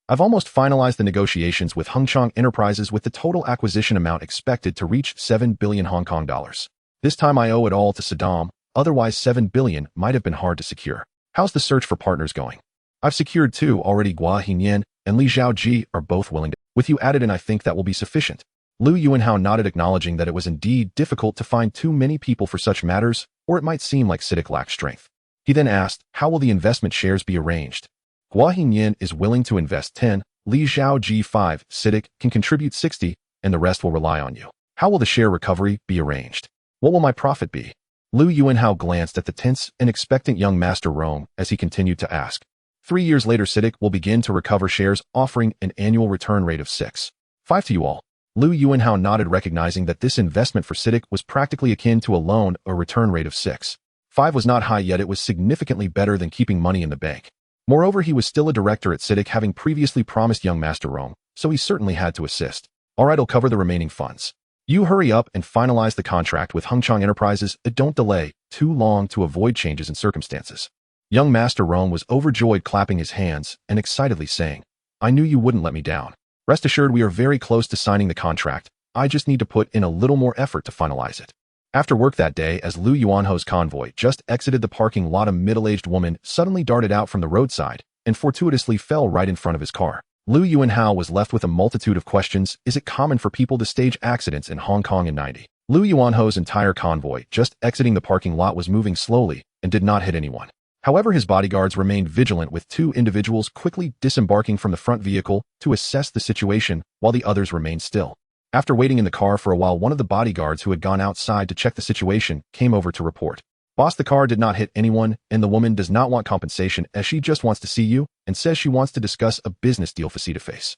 I've almost finalized the negotiations with Hongchang Enterprises, with the total acquisition amount expected to reach 7 billion Hong Kong dollars. This time I owe it all to Saddam. Otherwise 7 billion might have been hard to secure. How's the search for partners going? I've secured 2 already. Gua Hingyan and Li Zhaoji are both willing to. With you added, and I think that will be sufficient. Lu Yuanhao nodded, acknowledging that it was indeed difficult to find too many people for such matters, or it might seem like CITIC lacked strength. He then asked, how will the investment shares be arranged? Gua Hingyan is willing to invest 10, Li Zhaoji 5, CITIC can contribute 60, and the rest will rely on you. How will the share recovery be arranged? What will my profit be? Lu Yuanhao glanced at the tense and expectant young Master Rome as he continued to ask. 3 years later, CITIC will begin to recover shares, offering an annual return rate of 6.5 to you all. Lu Yuanhao nodded, recognizing that this investment for CITIC was practically akin to a loan. A return rate of 6.5 was not high, yet it was significantly better than keeping money in the bank. Moreover, he was still a director at CITIC, having previously promised young Master Rome, so he certainly had to assist. Alright, I'll cover the remaining funds. You hurry up and finalize the contract with Hengchang Enterprises. Don't delay too long to avoid changes in circumstances. Young Master Rome was overjoyed, clapping his hands and excitedly saying, I knew you wouldn't let me down. Rest assured, we are very close to signing the contract. I just need to put in a little more effort to finalize it. After work that day, as Lu Yuanho's convoy just exited the parking lot, a middle-aged woman suddenly darted out from the roadside and fortuitously fell right in front of his car. Lu Yuanhao was left with a multitude of questions. Is it common for people to stage accidents in Hong Kong in 90? Lu Yuanho's entire convoy just exiting the parking lot was moving slowly and did not hit anyone. However, his bodyguards remained vigilant, with 2 individuals quickly disembarking from the front vehicle to assess the situation while the others remained still. After waiting in the car for a while, one of the bodyguards who had gone outside to check the situation came over to report. Boss, the car did not hit anyone, and the woman does not want compensation, as she just wants to see you and says she wants to discuss a business deal face-to-face.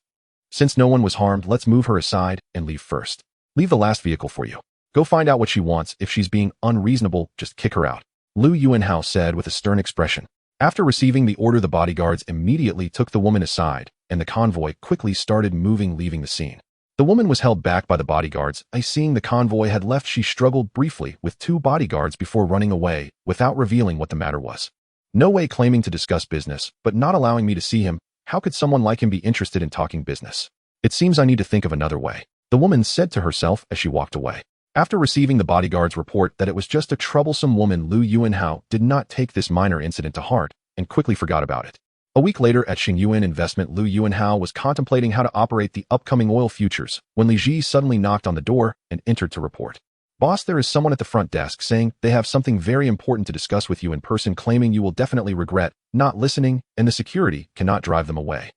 Since no one was harmed, let's move her aside and leave first. Leave the last vehicle for you. Go find out what she wants. If she's being unreasonable, just kick her out. Lu Yuanhao said with a stern expression. After receiving the order, the bodyguards immediately took the woman aside, and the convoy quickly started moving, leaving the scene. The woman was held back by the bodyguards. Seeing the convoy had left, she struggled briefly with 2 bodyguards before running away, without revealing what the matter was. No way, claiming to discuss business, but not allowing me to see him. How could someone like him be interested in talking business? It seems I need to think of another way, the woman said to herself as she walked away. After receiving the bodyguard's report that it was just a troublesome woman, Lu Yuanhao did not take this minor incident to heart and quickly forgot about it. A week later at Xingyuan Investment, Lu Yuanhao was contemplating how to operate the upcoming oil futures when Li Ji suddenly knocked on the door and entered to report. Boss, there is someone at the front desk saying they have something very important to discuss with you in person, claiming you will definitely regret not listening and the security cannot drive them away.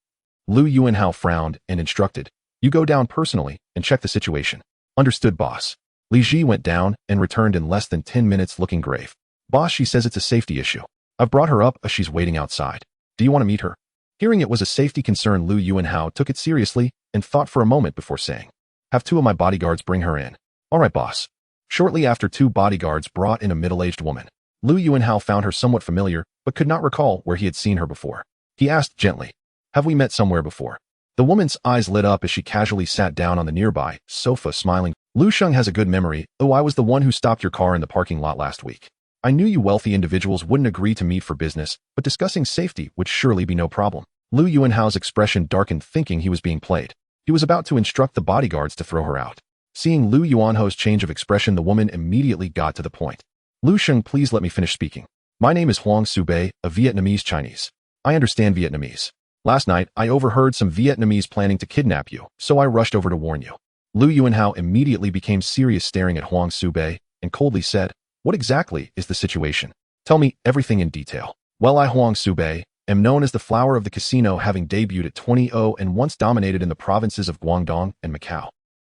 Lu Yuanhao frowned and instructed, you go down personally and check the situation. Understood, boss. Li Ji went down and returned in less than 10 minutes looking grave. Boss, she says it's a safety issue. I've brought her up, she's waiting outside. Do you want to meet her? Hearing it was a safety concern, Lu Yuanhao took it seriously and thought for a moment before saying, have 2 of my bodyguards bring her in. All right, boss. Shortly after, 2 bodyguards brought in a middle-aged woman. Lu Yuanhao found her somewhat familiar, but could not recall where he had seen her before. He asked gently, have we met somewhere before? The woman's eyes lit up as she casually sat down on the nearby sofa, smiling. Lu Sheng has a good memory. Oh, I was the one who stopped your car in the parking lot last week. I knew you wealthy individuals wouldn't agree to meet for business, but discussing safety would surely be no problem. Lu Yuanhao's expression darkened, thinking he was being played. He was about to instruct the bodyguards to throw her out. Seeing Lu Yuanho's change of expression, the woman immediately got to the point. Lu Sheng, please let me finish speaking. My name is Huang Subei, a Vietnamese Chinese. I understand Vietnamese. Last night, I overheard some Vietnamese planning to kidnap you, so I rushed over to warn you. Lu Yuanhao immediately became serious, staring at Huang Subei, and coldly said, what exactly is the situation? Tell me everything in detail. Well, I, Huang Subei, am known as the flower of the casino, having debuted at 20 and once dominated in the provinces of Guangdong and Macau.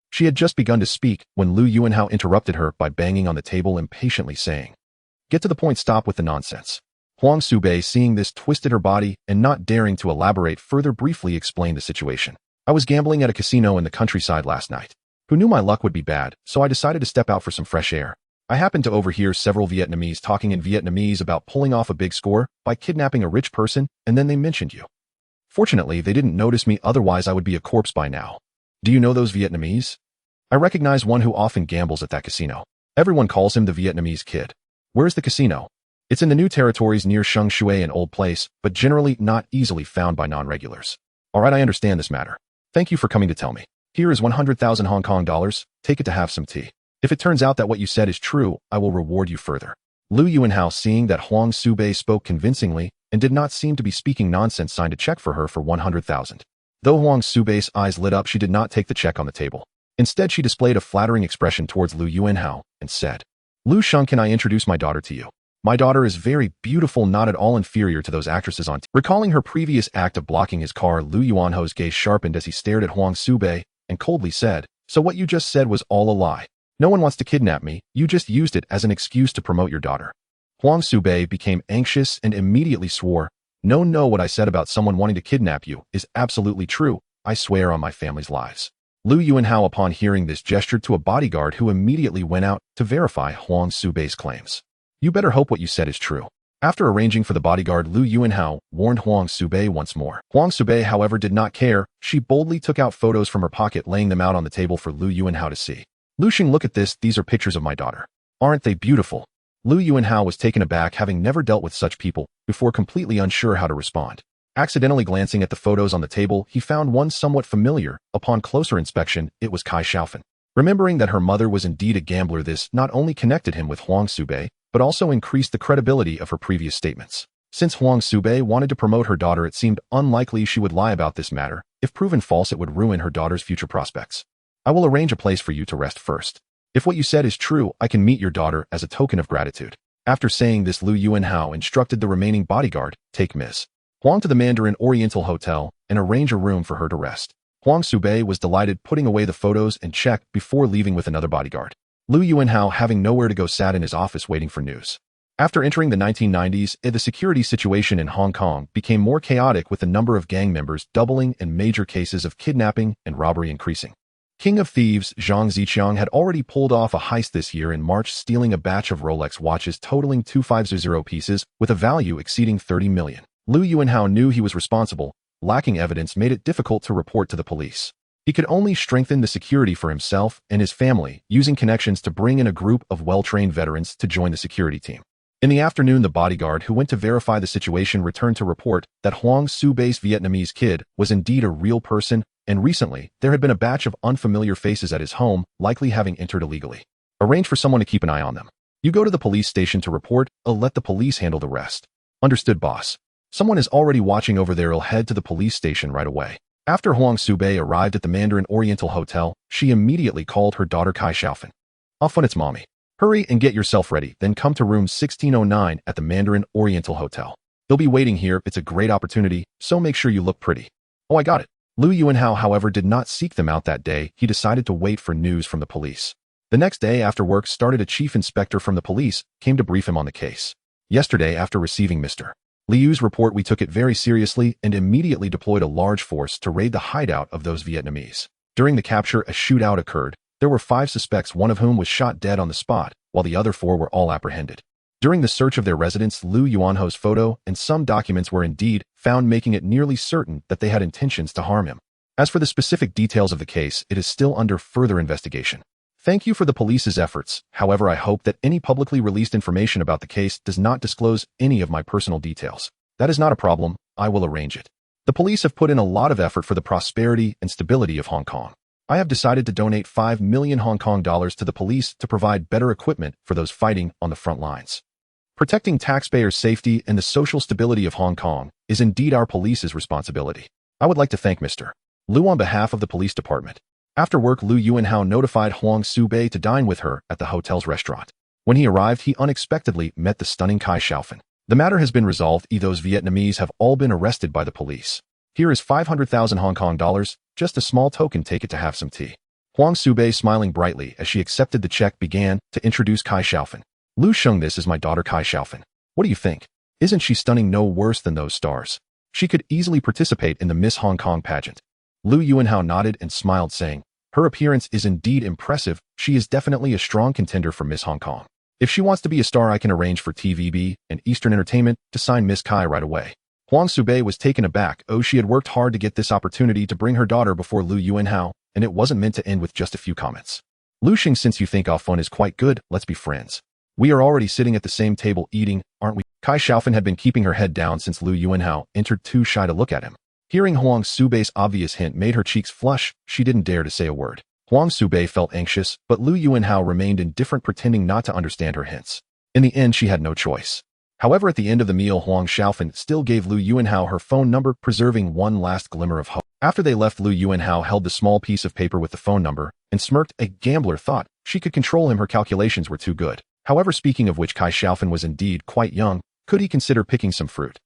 She had just begun to speak when Lu Yuanhao interrupted her by banging on the table impatiently, saying, get to the point, stop with the nonsense. Huang Subei, seeing this, twisted her body and, not daring to elaborate further, briefly explained the situation. I was gambling at a casino in the countryside last night. Who knew my luck would be bad, so I decided to step out for some fresh air. I happened to overhear several Vietnamese talking in Vietnamese about pulling off a big score by kidnapping a rich person, and then they mentioned you. Fortunately, they didn't notice me, otherwise I would be a corpse by now. Do you know those Vietnamese? I recognize one who often gambles at that casino. Everyone calls him the Vietnamese Kid. Where's the casino? It's in the New Territories near Sheng Shui, an old place, but generally not easily found by non-regulars. Alright, I understand this matter. Thank you for coming to tell me. Here is 100,000 Hong Kong dollars, take it to have some tea. If it turns out that what you said is true, I will reward you further. Lu Yuanhao, seeing that Huang Subei spoke convincingly and did not seem to be speaking nonsense, signed a check for her for 100,000. Though Huang Subei's eyes lit up, she did not take the check on the table. Instead, she displayed a flattering expression towards Lu Yuanhao and said, "Lu Sheng, can I introduce my daughter to you? My daughter is very beautiful, not at all inferior to those actresses on TV." Recalling her previous act of blocking his car, Lu Yuanhao's gaze sharpened as he stared at Huang Subei and coldly said, "So what you just said was all a lie. No one wants to kidnap me, you just used it as an excuse to promote your daughter." Huang Subei became anxious and immediately swore, No, what I said about someone wanting to kidnap you is absolutely true. I swear on my family's lives." Lu Yuanhao, upon hearing this, gestured to a bodyguard who immediately went out to verify Huang Subei's claims. "You better hope what you said is true." After arranging for the bodyguard, Lu Yuanhao warned Huang Subei once more. Huang Subei, however, did not care. She boldly took out photos from her pocket, laying them out on the table for Lu Yuanhao to see. "Lu Xing, look at this. These are pictures of my daughter. Aren't they beautiful?" Lu Yuanhao was taken aback, having never dealt with such people before, completely unsure how to respond. Accidentally glancing at the photos on the table, he found one somewhat familiar. Upon closer inspection, it was Kai Xiaofan. Remembering that her mother was indeed a gambler, this not only connected him with Huang Subei, but also increased the credibility of her previous statements. Since Huang Subei wanted to promote her daughter, it seemed unlikely she would lie about this matter. If proven false, it would ruin her daughter's future prospects. "I will arrange a place for you to rest first. If what you said is true, I can meet your daughter as a token of gratitude." After saying this, Lu Yuanhao instructed the remaining bodyguard, "Take Ms. Huang to the Mandarin Oriental Hotel and arrange a room for her to rest." Huang Subei was delighted, putting away the photos and check before leaving with another bodyguard. Lu Yuanhao, having nowhere to go, sat in his office waiting for news. After entering the 1990s, the security situation in Hong Kong became more chaotic, with the number of gang members doubling and major cases of kidnapping and robbery increasing. King of Thieves Zhang Ziqiang had already pulled off a heist this year in March, stealing a batch of Rolex watches totaling 2500 pieces with a value exceeding 30 million. Lu Yuanhao knew he was responsible. Lacking evidence made it difficult to report to the police. He could only strengthen the security for himself and his family, using connections to bring in a group of well-trained veterans to join the security team. In the afternoon, the bodyguard who went to verify the situation returned to report that Huang Subei's Vietnamese kid was indeed a real person, and recently, there had been a batch of unfamiliar faces at his home, likely having entered illegally. "Arrange for someone to keep an eye on them. You go to the police station to report, I'll let the police handle the rest." "Understood, boss. Someone is already watching over there. I'll head to the police station right away." After Huang Subei arrived at the Mandarin Oriental Hotel, she immediately called her daughter Kai Xiaofan. "Off on its mommy. Hurry and get yourself ready, then come to room 1609 at the Mandarin Oriental Hotel. They'll be waiting here. It's a great opportunity, so make sure you look pretty." "Oh, I got it." Lu Yuanhao, however, did not seek them out that day. He decided to wait for news from the police. The next day after work started, a chief inspector from the police came to brief him on the case. "Yesterday, after receiving Mr. Liu's report, we took it very seriously and immediately deployed a large force to raid the hideout of those Vietnamese. During the capture, a shootout occurred. There were 5 suspects, one of whom was shot dead on the spot, while the other 4 were all apprehended. During the search of their residence, Lu Yuanhao's photo and some documents were indeed found, making it nearly certain that they had intentions to harm him. As for the specific details of the case, it is still under further investigation. Thank you for the police's efforts. However, I hope that any publicly released information about the case does not disclose any of my personal details." "That is not a problem. I will arrange it. The police have put in a lot of effort for the prosperity and stability of Hong Kong. I have decided to donate 5 million Hong Kong dollars to the police to provide better equipment for those fighting on the front lines. Protecting taxpayers' safety and the social stability of Hong Kong is indeed our police's responsibility. I would like to thank Mr. Lu on behalf of the police department." After work, Lu Yuanhao notified Huang Subei to dine with her at the hotel's restaurant. When he arrived, he unexpectedly met the stunning Kai Xiaofan. "The matter has been resolved. Those Vietnamese have all been arrested by the police. Here is 500,000 Hong Kong dollars, just a small token. Take it to have some tea." Huang Subei, smiling brightly as she accepted the check, began to introduce Kai Xiaofan. "Lu Sheng, this is my daughter Kai Xiaofan. What do you think? Isn't she stunning? No worse than those stars. She could easily participate in the Miss Hong Kong pageant." Lu Yuanhao nodded and smiled, saying, "Her appearance is indeed impressive. She is definitely a strong contender for Miss Hong Kong. If she wants to be a star, I can arrange for TVB and Eastern Entertainment to sign Miss Kai right away." Huang Subei was taken aback. She had worked hard to get this opportunity to bring her daughter before Lu Yuanhao, and it wasn't meant to end with just a few comments. "Lu Xing, since you think our fun is quite good, let's be friends. We are already sitting at the same table eating, aren't we?" Kai Xiaofan had been keeping her head down since Lu Yuanhao entered, too shy to look at him. Hearing Huang Subei's obvious hint made her cheeks flush. She didn't dare to say a word. Huang Subei felt anxious, but Lu Yuanhao remained indifferent, pretending not to understand her hints. In the end, she had no choice. However, at the end of the meal, Huang Xiaofan still gave Lu Yuanhao her phone number, preserving one last glimmer of hope. After they left, Lu Yuanhao held the small piece of paper with the phone number and smirked. A gambler thought she could control him. Her calculations were too good. However, speaking of which, Kai Xiaofan was indeed quite young. Could he consider picking some fruit?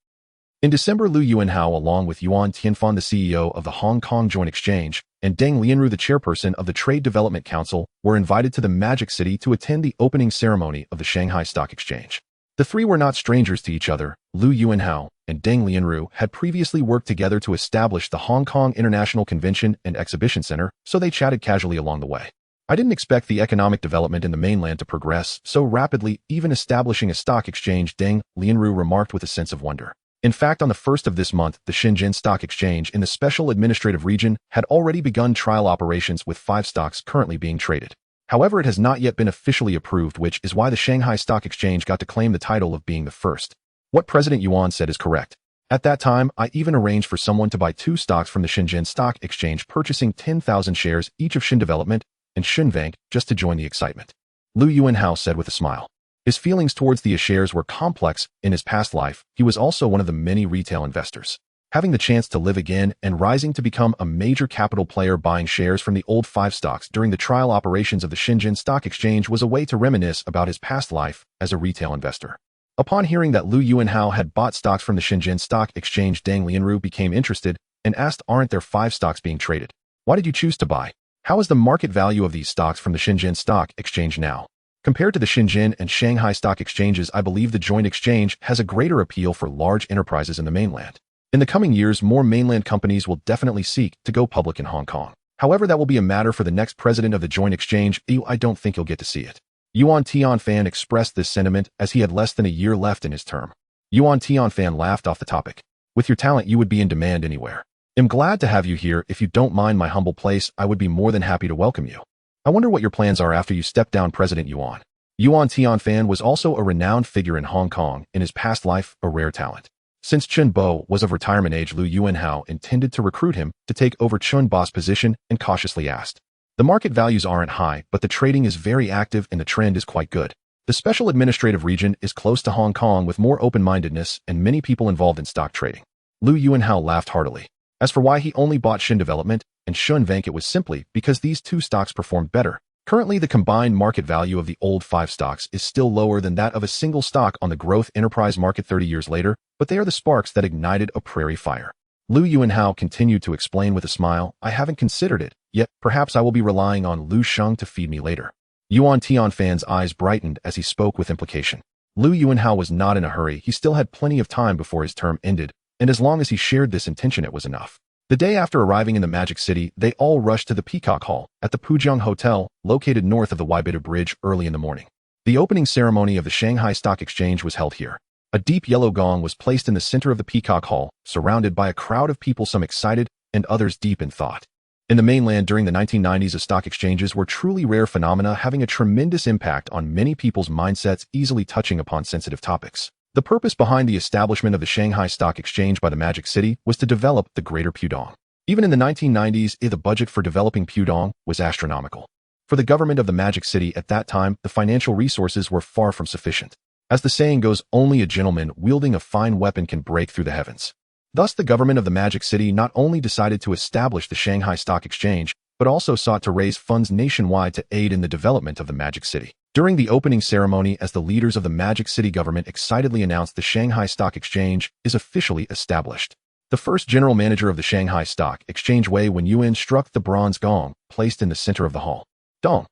In December, Lu Yuanhao, along with Yuan Tianfan, the CEO of the Hong Kong Joint Exchange, and Deng Lianru, the chairperson of the Trade Development Council, were invited to the Magic City to attend the opening ceremony of the Shanghai Stock Exchange. The three were not strangers to each other. Lu Yuanhao and Deng Lianru had previously worked together to establish the Hong Kong International Convention and Exhibition Center, so they chatted casually along the way. I didn't expect the economic development in the mainland to progress so rapidly, even establishing a stock exchange, Deng Lianru remarked with a sense of wonder. In fact, on the 1st of this month, the Shenzhen Stock Exchange in the Special Administrative Region had already begun trial operations with 5 stocks currently being traded. However, it has not yet been officially approved, which is why the Shanghai Stock Exchange got to claim the title of being the first. What President Yuan said is correct. At that time, I even arranged for someone to buy 2 stocks from the Shenzhen Stock Exchange, purchasing 10,000 shares each of Shin Development and Shunvank just to join the excitement. Lu Yuanhao said with a smile. His feelings towards the shares were complex. In his past life, he was also one of the many retail investors. Having the chance to live again and rising to become a major capital player, buying shares from the old 5 stocks during the trial operations of the Shenzhen Stock Exchange was a way to reminisce about his past life as a retail investor. Upon hearing that Lu Yuanhao had bought stocks from the Shenzhen Stock Exchange, Deng Lianru became interested and asked, "Aren't there 5 stocks being traded? Why did you choose to buy? How is the market value of these stocks from the Shenzhen Stock Exchange now? Compared to the Shenzhen and Shanghai Stock Exchanges, I believe the joint exchange has a greater appeal for large enterprises in the mainland. In the coming years, more mainland companies will definitely seek to go public in Hong Kong. However, that will be a matter for the next president of the joint exchange. I don't think you'll get to see it." Yuan Tianfan expressed this sentiment as he had less than a year left in his term. Yuan Tianfan laughed off the topic. "With your talent, you would be in demand anywhere. I'm glad to have you here. If you don't mind my humble place, I would be more than happy to welcome you. I wonder what your plans are after you step down." President Yuan. Yuan Tianfan was also a renowned figure in Hong Kong in his past life, a rare talent. Since Chun Bo was of retirement age, Lu Yuanhao intended to recruit him to take over Chun Bo's position and cautiously asked. "The market values aren't high, but the trading is very active and the trend is quite good. The Special Administrative Region is close to Hong Kong with more open-mindedness and many people involved in stock trading." Lu Yuanhao laughed heartily. As for why he only bought Shin Development and Shunvank, it was simply because these 2 stocks performed better. Currently, the combined market value of the old 5 stocks is still lower than that of a single stock on the growth enterprise market 30 years later, but they are the sparks that ignited a prairie fire. Lu Yuanhao continued to explain with a smile, "I haven't considered it, yet perhaps I will be relying on Lu Sheng to feed me later." Yuan Tianfan's eyes brightened as he spoke with implication. Lu Yuanhao was not in a hurry. He still had plenty of time before his term ended, and as long as he shared this intention, it was enough. The day after arriving in the Magic City, they all rushed to the Peacock Hall at the Pujiang Hotel, located north of the Waibita Bridge, early in the morning. The opening ceremony of the Shanghai Stock Exchange was held here. A deep yellow gong was placed in the center of the Peacock Hall, surrounded by a crowd of people, some excited and others deep in thought. In the mainland during the 1990s, stock exchanges were truly rare phenomena, having a tremendous impact on many people's mindsets, easily touching upon sensitive topics. The purpose behind the establishment of the Shanghai Stock Exchange by the Magic City was to develop the Greater Pudong. Even in the 1990s, the budget for developing Pudong was astronomical. For the government of the Magic City at that time, the financial resources were far from sufficient. As the saying goes, only a gentleman wielding a fine weapon can break through the heavens. Thus, the government of the Magic City not only decided to establish the Shanghai Stock Exchange, but also sought to raise funds nationwide to aid in the development of the Magic City. During the opening ceremony, as the leaders of the Magic City government excitedly announced, the Shanghai Stock Exchange is officially established. The first general manager of the Shanghai Stock Exchange, Wei Wenyuan, struck the bronze gong placed in the center of the hall. Dong.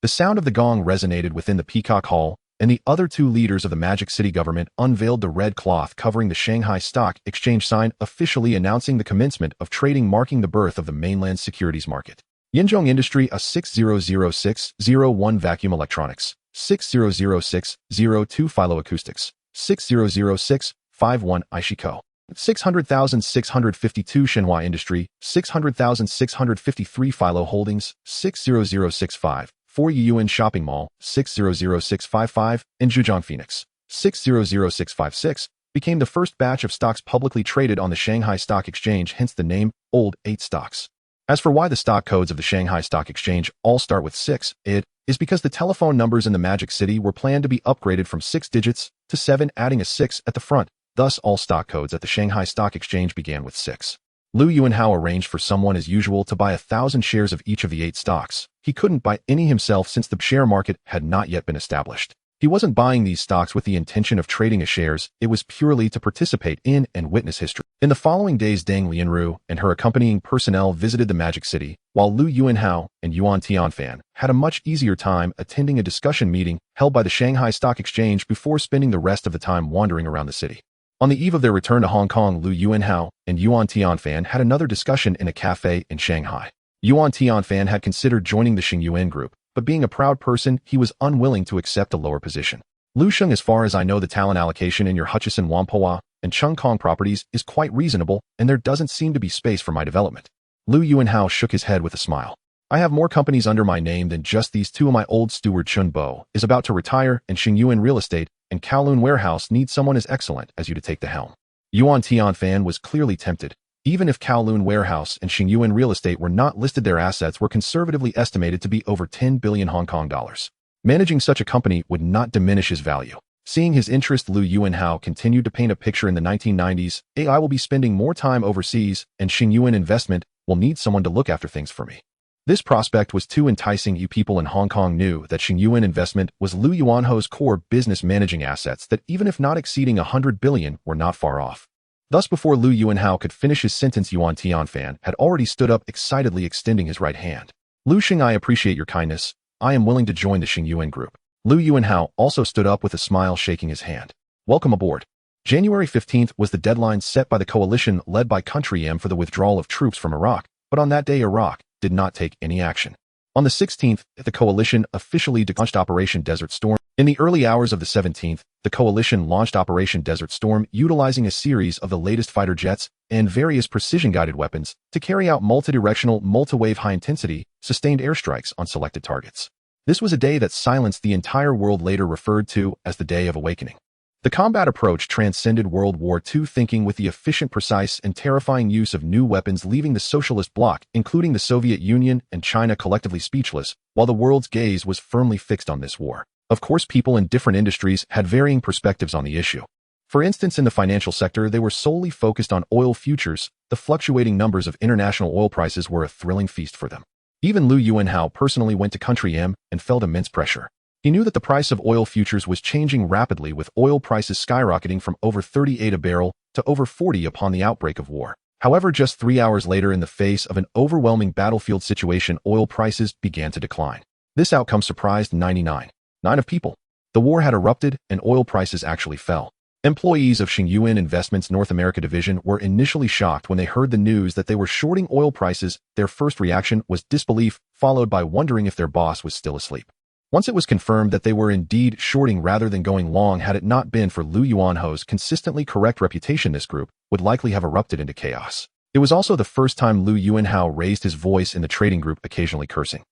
The sound of the gong resonated within the Peacock Hall, and the other 2 leaders of the Magic City government unveiled the red cloth covering the Shanghai Stock Exchange sign, officially announcing the commencement of trading, marking the birth of the mainland securities market. Yinzhong Industry, a 600601 Vacuum Electronics, 600602 Philo-Acoustics, 600651 Ishiko, 600,652 Shenhua Industry, 600,653 Philo Holdings, 60065 4 Yuyuan Shopping Mall, 600655, and Zhujiang Phoenix, 600656, became the first batch of stocks publicly traded on the Shanghai Stock Exchange, hence the name Old 8 Stocks. As for why the stock codes of the Shanghai Stock Exchange all start with 6, it is because the telephone numbers in the Magic City were planned to be upgraded from 6 digits to 7, adding a 6 at the front. Thus, all stock codes at the Shanghai Stock Exchange began with 6. Lu Yuanhao arranged for someone as usual to buy 1,000 shares of each of the 8 stocks. He couldn't buy any himself since the share market had not yet been established. He wasn't buying these stocks with the intention of trading as shares, it was purely to participate in and witness history. In the following days, Deng Lianru and her accompanying personnel visited the Magic City, while Lu Yuanhao and Yuan Tianfan had a much easier time attending a discussion meeting held by the Shanghai Stock Exchange before spending the rest of the time wandering around the city. On the eve of their return to Hong Kong, Lu Yuanhao and Yuan Tianfan had another discussion in a cafe in Shanghai. Yuan Tianfan had considered joining the Xingyuan group, but being a proud person, he was unwilling to accept a lower position. Lu Sheng, as far as I know, the talent allocation in your Hutchison Whampoa and Chung Kong properties is quite reasonable, and there doesn't seem to be space for my development. Lu Yuanhao shook his head with a smile. I have more companies under my name than just these two. My old steward Chun Bo is about to retire, and Xingyuan Real Estate and Kowloon Warehouse need someone as excellent as you to take the helm. Yuan Tianfan was clearly tempted. Even if Kowloon Warehouse and Xingyuan Real Estate were not listed, their assets were conservatively estimated to be over 10 billion Hong Kong dollars. Managing such a company would not diminish his value. Seeing his interest, Lu Yuanhao continued to paint a picture. In the 1990s, I will be spending more time overseas, and Xingyuan Investment will need someone to look after things for me. This prospect was too enticing. You people in Hong Kong knew that Xingyuan Investment was Lu Yuanhao's core business, managing assets that, even if not exceeding 100 billion, were not far off. Thus, before Lu Yuanhao could finish his sentence, Yuan Tianfan had already stood up, excitedly extending his right hand. Lu Sheng, I appreciate your kindness. I am willing to join the Xingyuan group. Lu Yuanhao also stood up with a smile, shaking his hand. Welcome aboard. January 15th was the deadline set by the coalition led by Country M for the withdrawal of troops from Iraq, but on that day Iraq did not take any action. On the 16th, the coalition officially launched Operation Desert Storm. In the early hours of the 17th, the coalition launched Operation Desert Storm, utilizing a series of the latest fighter jets and various precision-guided weapons to carry out multidirectional, multi-wave, high-intensity, sustained airstrikes on selected targets. This was a day that silenced the entire world, later referred to as the Day of Awakening. The combat approach transcended World War II thinking, with the efficient, precise, and terrifying use of new weapons, leaving the socialist bloc, including the Soviet Union and China, collectively speechless, while the world's gaze was firmly fixed on this war. Of course, people in different industries had varying perspectives on the issue. For instance, in the financial sector, they were solely focused on oil futures. The fluctuating numbers of international oil prices were a thrilling feast for them. Even Lu Yuanhao personally went to Country M and felt immense pressure. He knew that the price of oil futures was changing rapidly, with oil prices skyrocketing from over 38 a barrel to over 40 upon the outbreak of war. However, just 3 hours later, in the face of an overwhelming battlefield situation, oil prices began to decline. This outcome surprised 99% of people. The war had erupted and oil prices actually fell. Employees of Xingyuan Investment's North America division were initially shocked when they heard the news that they were shorting oil prices. Their first reaction was disbelief, followed by wondering if their boss was still asleep. Once it was confirmed that they were indeed shorting rather than going long, had it not been for Lu Yuanhao's consistently correct reputation, this group would likely have erupted into chaos. It was also the first time Lu Yuanhao raised his voice in the trading group, occasionally cursing.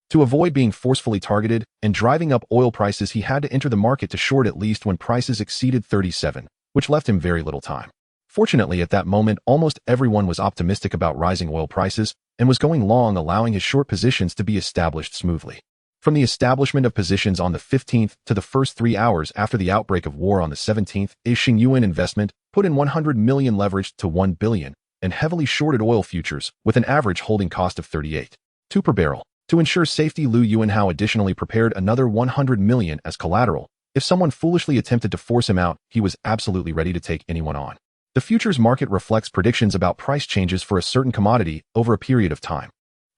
To avoid being forcefully targeted and driving up oil prices, he had to enter the market to short at least when prices exceeded 37, which left him very little time. Fortunately, at that moment, almost everyone was optimistic about rising oil prices and was going long, allowing his short positions to be established smoothly. From the establishment of positions on the 15th to the first 3 hours after the outbreak of war on the 17th, Xingyuan Investment put in 100 million leveraged to 1 billion and heavily shorted oil futures with an average holding cost of 38.2 per barrel. To ensure safety, Lu Yuanhao additionally prepared another 100 million as collateral. If someone foolishly attempted to force him out, he was absolutely ready to take anyone on. The futures market reflects predictions about price changes for a certain commodity over a period of time.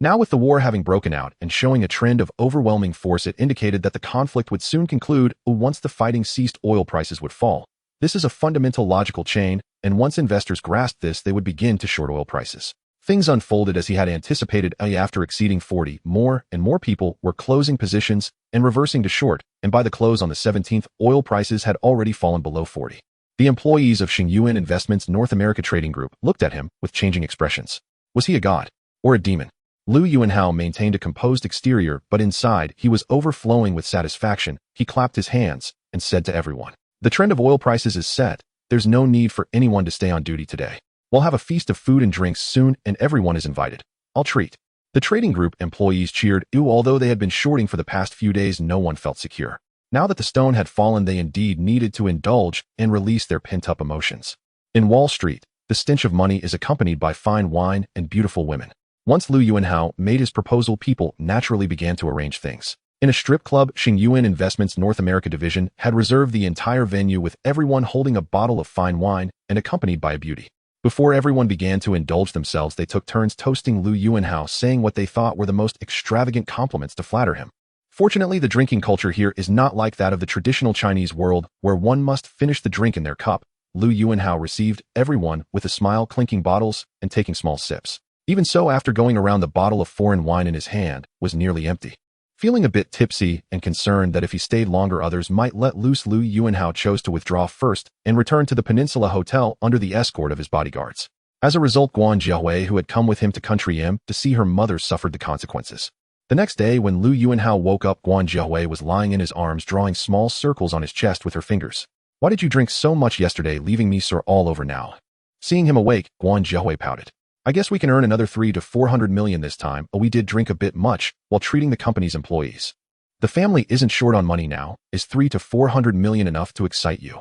Now, with the war having broken out and showing a trend of overwhelming force, it indicated that the conflict would soon conclude. Once the fighting ceased, oil prices would fall. This is a fundamental logical chain, and once investors grasped this, they would begin to short oil prices. Things unfolded as he had anticipated. After exceeding 40, more and more people were closing positions and reversing to short, and by the close on the 17th, oil prices had already fallen below 40. The employees of Xingyuan Investment's North America Trading Group looked at him with changing expressions. Was he a god or a demon? Lu Yuanhao maintained a composed exterior, but inside, he was overflowing with satisfaction. He clapped his hands and said to everyone, "The trend of oil prices is set. There's no need for anyone to stay on duty today. We'll have a feast of food and drinks soon, and everyone is invited." I'll treat. The trading group employees cheered, ew, although they had been shorting for the past few days, no one felt secure. Now that the stone had fallen, they indeed needed to indulge and release their pent-up emotions. In Wall Street, the stench of money is accompanied by fine wine and beautiful women. Once Lu Yuanhao made his proposal, people naturally began to arrange things. In a strip club, Xing Yuan Investments North America division had reserved the entire venue with everyone holding a bottle of fine wine and accompanied by a beauty. Before everyone began to indulge themselves, they took turns toasting Lu Yuanhao, saying what they thought were the most extravagant compliments to flatter him. Fortunately, the drinking culture here is not like that of the traditional Chinese world, where one must finish the drink in their cup. Lu Yuanhao received everyone with a smile, clinking bottles and taking small sips. Even so, after going around, the bottle of foreign wine in his hand was nearly empty. Feeling a bit tipsy and concerned that if he stayed longer others might let loose, Lu Yuanhao chose to withdraw first and return to the Peninsula Hotel under the escort of his bodyguards. As a result, Guan Jiahui, who had come with him to Country M to see her mother, suffered the consequences. The next day, when Lu Yuanhao woke up, Guan Jiahui was lying in his arms, drawing small circles on his chest with her fingers. Why did you drink so much yesterday, leaving me sore all over now? Seeing him awake, Guan Jiahui pouted. I guess we can earn another 300 to 400 million this time, but we did drink a bit much while treating the company's employees. The family isn't short on money now. Is 300 to 400 million enough to excite you?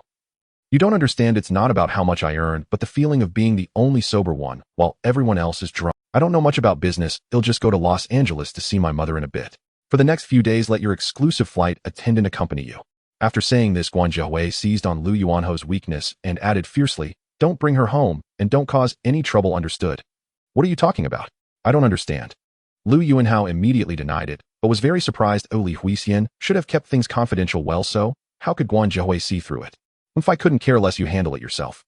You don't understand. It's not about how much I earn, but the feeling of being the only sober one while everyone else is drunk. I don't know much about business. I'll just go to Los Angeles to see my mother in a bit. For the next few days, let your exclusive flight attendant accompany you. After saying this, Guan Jiahui seized on Lu Yuanhao's weakness and added fiercely, don't bring her home and don't cause any trouble, understood? What are you talking about? I don't understand. Lu Yuanhao immediately denied it, but was very surprised. Li Huixian should have kept things confidential. Well, so how could Guan Jiahui see through it? If I couldn't care less, you handle it yourself.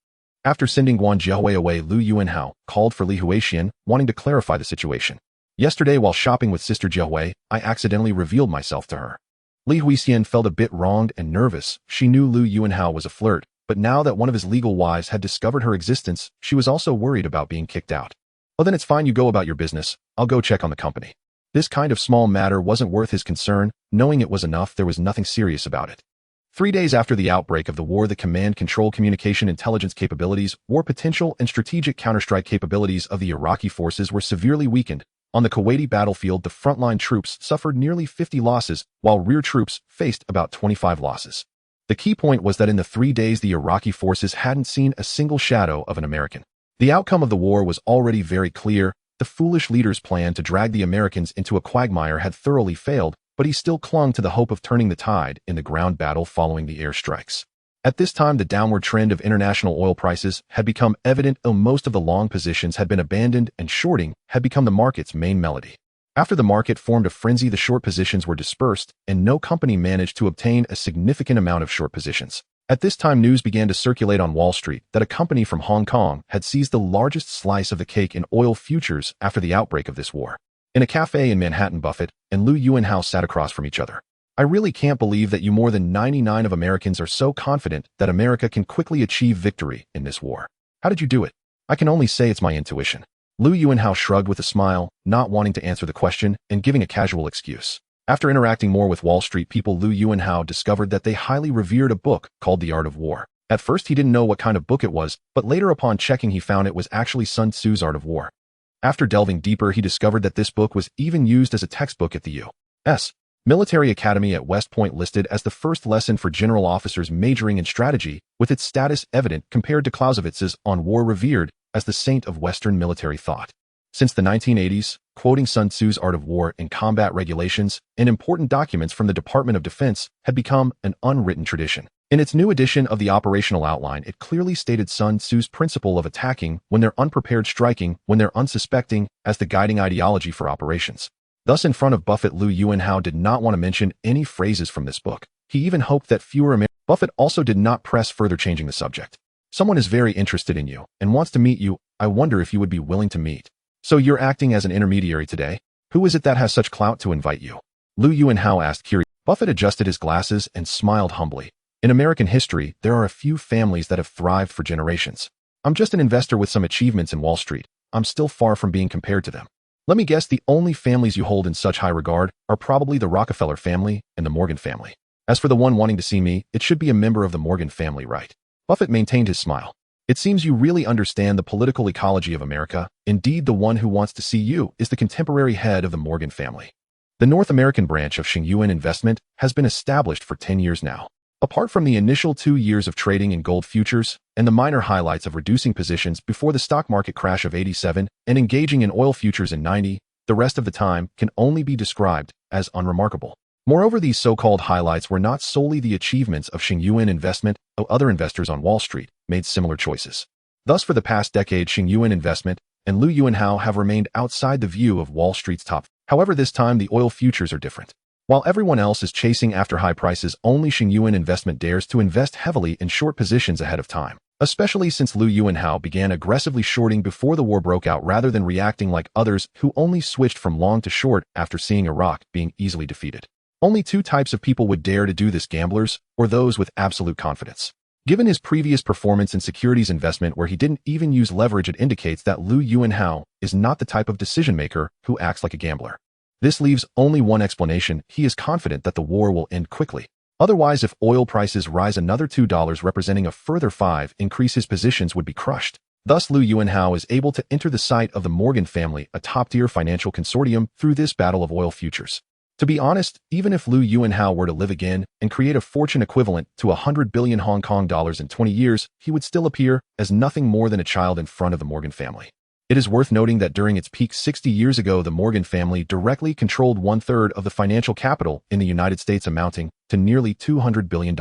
After sending Guan Jiahui away, Lu Yuanhao called for Li Huixian, wanting to clarify the situation. Yesterday, while shopping with Sister Jiahui, I accidentally revealed myself to her. Li Huixian felt a bit wronged and nervous. She knew Lu Yuanhao was a flirt, but now that one of his legal wives had discovered her existence, she was also worried about being kicked out. Oh, then it's fine, you go about your business. I'll go check on the company. This kind of small matter wasn't worth his concern. Knowing it was enough, there was nothing serious about it. 3 days after the outbreak of the war, the command, control, communication, intelligence capabilities, war potential, and strategic counterstrike capabilities of the Iraqi forces were severely weakened. On the Kuwaiti battlefield, the frontline troops suffered nearly 50 losses, while rear troops faced about 25 losses. The key point was that in the 3 days, the Iraqi forces hadn't seen a single shadow of an American. The outcome of the war was already very clear. The foolish leader's plan to drag the Americans into a quagmire had thoroughly failed, but he still clung to the hope of turning the tide in the ground battle following the airstrikes. At this time, the downward trend of international oil prices had become evident, though most of the long positions had been abandoned and shorting had become the market's main melody. After the market formed a frenzy, the short positions were dispersed, and no company managed to obtain a significant amount of short positions. At this time, news began to circulate on Wall Street that a company from Hong Kong had seized the largest slice of the cake in oil futures after the outbreak of this war. In a cafe in Manhattan, Buffett and Lu Yuanhao sat across from each other. I really can't believe that you more than 99% of Americans are so confident that America can quickly achieve victory in this war. How did you do it? I can only say it's my intuition. Lu Yuanhao shrugged with a smile, not wanting to answer the question and giving a casual excuse. After interacting more with Wall Street people, Lu Yuanhao discovered that they highly revered a book called The Art of War. At first, he didn't know what kind of book it was, but later upon checking, he found it was actually Sun Tzu's Art of War. After delving deeper, he discovered that this book was even used as a textbook at the U.S. Military Academy at West Point, listed as the first lesson for general officers majoring in strategy, with its status evident compared to Clausewitz's On War, revered as the saint of Western military thought. Since the 1980s, quoting Sun Tzu's Art of War in combat regulations and important documents from the Department of Defense had become an unwritten tradition. In its new edition of the operational outline, it clearly stated Sun Tzu's principle of attacking when they're unprepared, striking when they're unsuspecting, as the guiding ideology for operations. Thus, in front of Buffett, Lu Yuanhao did not want to mention any phrases from this book. He even hoped that fewer Americans. Buffett also did not press further, changing the subject. Someone is very interested in you and wants to meet you. I wonder if you would be willing to meet. So you're acting as an intermediary today? Who is it that has such clout to invite you? Lu Yuanhao asked, curious. Buffett adjusted his glasses and smiled humbly. In American history, there are a few families that have thrived for generations. I'm just an investor with some achievements in Wall Street. I'm still far from being compared to them. Let me guess, the only families you hold in such high regard are probably the Rockefeller family and the Morgan family. As for the one wanting to see me, it should be a member of the Morgan family, right? Buffett maintained his smile. It seems you really understand the political ecology of America. Indeed, the one who wants to see you is the contemporary head of the Morgan family. The North American branch of Xingyuan Investment has been established for 10 years now. Apart from the initial 2 years of trading in gold futures and the minor highlights of reducing positions before the stock market crash of 87 and engaging in oil futures in 90, the rest of the time can only be described as unremarkable. Moreover, these so-called highlights were not solely the achievements of Xingyuan Investment, though other investors on Wall Street made similar choices. Thus, for the past decade, Xingyuan Investment and Lu Yuanhao have remained outside the view of Wall Street's top. However, this time the oil futures are different. While everyone else is chasing after high prices, only Xingyuan Investment dares to invest heavily in short positions ahead of time, especially since Lu Yuanhao began aggressively shorting before the war broke out rather than reacting like others who only switched from long to short after seeing Iraq being easily defeated. Only two types of people would dare to do this: gamblers or those with absolute confidence. Given his previous performance in securities investment where he didn't even use leverage, it indicates that Lu Yuanhao is not the type of decision-maker who acts like a gambler. This leaves only one explanation: he is confident that the war will end quickly. Otherwise, if oil prices rise another $2, representing a further 5 increase, his positions would be crushed. Thus, Lu Yuanhao is able to enter the sight of the Morgan family, a top-tier financial consortium, through this battle of oil futures. To be honest, even if Lu Yuanhao were to live again and create a fortune equivalent to 100 billion Hong Kong dollars in 20 years, he would still appear as nothing more than a child in front of the Morgan family. It is worth noting that during its peak 60 years ago, the Morgan family directly controlled 1/3 of the financial capital in the United States, amounting to nearly $200 billion.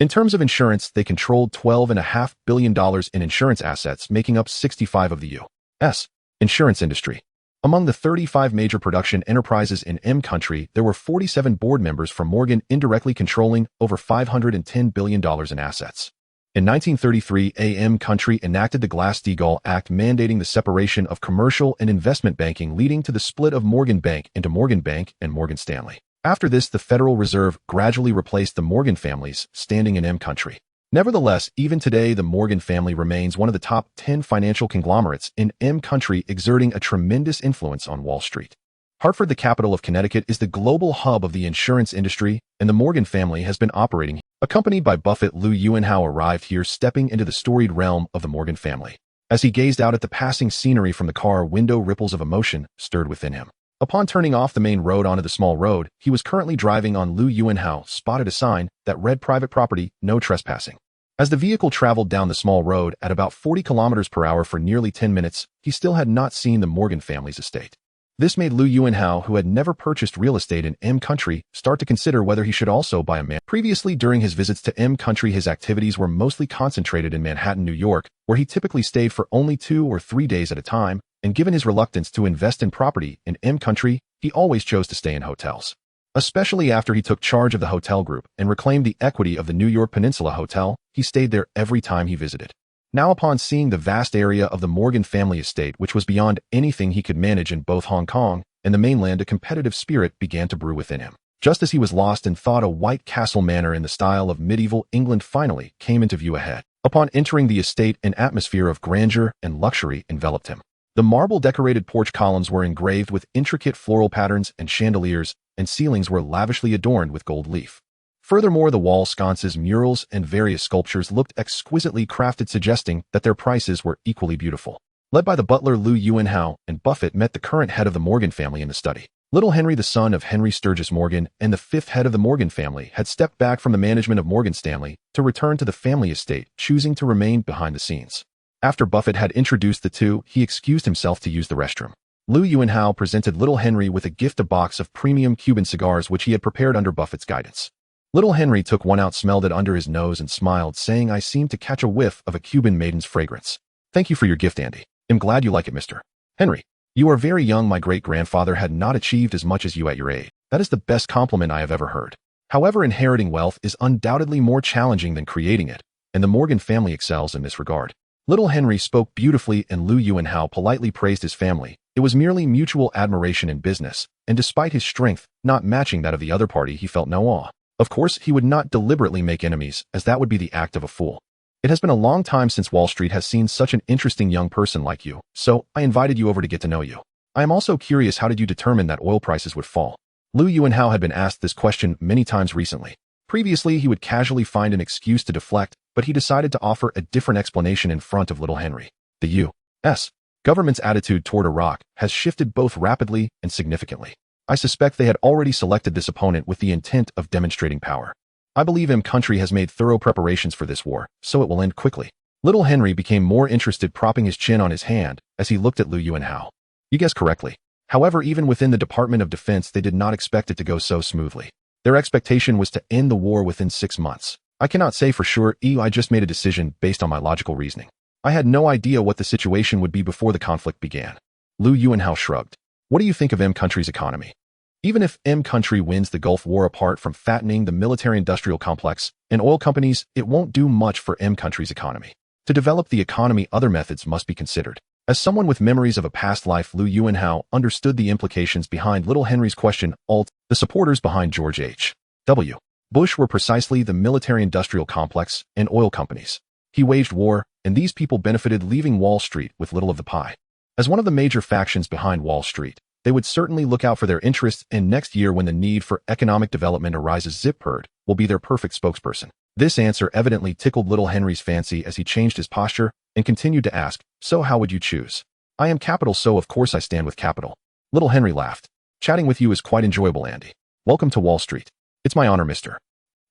In terms of insurance, they controlled $12.5 billion in insurance assets, making up 65% of the U.S. insurance industry. Among the 35 major production enterprises in M country, there were 47 board members from Morgan, indirectly controlling over $510 billion in assets. In 1933, AM country enacted the Glass-Steagall Act, mandating the separation of commercial and investment banking, leading to the split of Morgan Bank into Morgan Bank and Morgan Stanley. After this, the Federal Reserve gradually replaced the Morgan families, standing in M country. Nevertheless, even today, the Morgan family remains one of the top 10 financial conglomerates in M country, exerting a tremendous influence on Wall Street. Hartford, the capital of Connecticut, is the global hub of the insurance industry, and the Morgan family has been operating here. Accompanied by Buffett, Lu Yuanhao arrived here, stepping into the storied realm of the Morgan family. As he gazed out at the passing scenery from the car window, ripples of emotion stirred within him. Upon turning off the main road onto the small road he was currently driving on, Lu Yuanhao spotted a sign that read "Private Property, No Trespassing." As the vehicle traveled down the small road at about 40 kilometers per hour for nearly 10 minutes, he still had not seen the Morgan family's estate. This made Lu Yuanhao, who had never purchased real estate in M country, start to consider whether he should also buy a mansion. Previously, during his visits to M country, his activities were mostly concentrated in Manhattan, New York, where he typically stayed for only 2 or 3 days at a time, and given his reluctance to invest in property in M country, he always chose to stay in hotels. Especially after he took charge of the hotel group and reclaimed the equity of the New York Peninsula Hotel, he stayed there every time he visited. Now, upon seeing the vast area of the Morgan family estate, which was beyond anything he could manage in both Hong Kong and the mainland, a competitive spirit began to brew within him. Just as he was lost in thought, a White Castle manor in the style of medieval England finally came into view ahead. Upon entering the estate, an atmosphere of grandeur and luxury enveloped him. The marble-decorated porch columns were engraved with intricate floral patterns, and chandeliers and ceilings were lavishly adorned with gold leaf. Furthermore, the wall sconces, murals, and various sculptures looked exquisitely crafted, suggesting that their prices were equally beautiful. Led by the butler Lu Yuanhao, and Buffett met the current head of the Morgan family in the study. Little Henry, the son of Henry Sturgis Morgan and the 5th head of the Morgan family, had stepped back from the management of Morgan Stanley to return to the family estate, choosing to remain behind the scenes. After Buffett had introduced the two, he excused himself to use the restroom. Lu Yuanhao presented Little Henry with a gift, a box of premium Cuban cigars which he had prepared under Buffett's guidance. Little Henry took one out, smelled it under his nose, and smiled, saying, "I seem to catch a whiff of a Cuban maiden's fragrance. Thank you for your gift, Andy. I'm glad you like it, Mr. Henry. You are very young. My great-grandfather had not achieved as much as you at your age. That is the best compliment I have ever heard. However, inheriting wealth is undoubtedly more challenging than creating it, and the Morgan family excels in this regard." Little Henry spoke beautifully, and Lu Yuanhao politely praised his family. It was merely mutual admiration in business, and despite his strength not matching that of the other party, he felt no awe. Of course, he would not deliberately make enemies, as that would be the act of a fool. "It has been a long time since Wall Street has seen such an interesting young person like you, so I invited you over to get to know you. I am also curious, how did you determine that oil prices would fall?" Lu Yuanhao had been asked this question many times recently. Previously, he would casually find an excuse to deflect, but he decided to offer a different explanation in front of little Henry. The U.S. government's attitude toward Iraq has shifted both rapidly and significantly. I suspect they had already selected this opponent with the intent of demonstrating power. I believe country has made thorough preparations for this war, so it will end quickly. Little Henry became more interested, propping his chin on his hand as he looked at Lu Yuanhao. You guessed correctly. However, even within the Department of Defense, they did not expect it to go so smoothly. Their expectation was to end the war within 6 months. I cannot say for sure. I just made a decision based on my logical reasoning. I had no idea what the situation would be before the conflict began. Lu Yuanhao shrugged. What do you think of country's economy? Even if country wins the Gulf War, apart from fattening the military-industrial complex and oil companies, it won't do much for country's economy. To develop the economy, other methods must be considered. As someone with memories of a past life, Lu Yuanhao understood the implications behind little Henry's question. The supporters behind George H.W. Bush were precisely the military-industrial complex and oil companies. He waged war, and these people benefited, leaving Wall Street with little of the pie. As one of the major factions behind Wall Street, they would certainly look out for their interests, and next year when the need for economic development arises, Zip Herd will be their perfect spokesperson. This answer evidently tickled little Henry's fancy as he changed his posture and continued to ask, so how would you choose? I am capital, so of course I stand with capital. Little Henry laughed. Chatting with you is quite enjoyable, Andy. Welcome to Wall Street. It's my honor, Mr.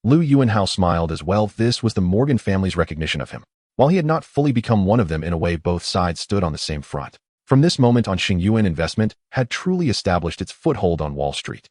Lu Yuanhao smiled as well. This was the Morgan family's recognition of him. While he had not fully become one of them, in a way both sides stood on the same front. From this moment on, Xingyuan Investment had truly established its foothold on Wall Street.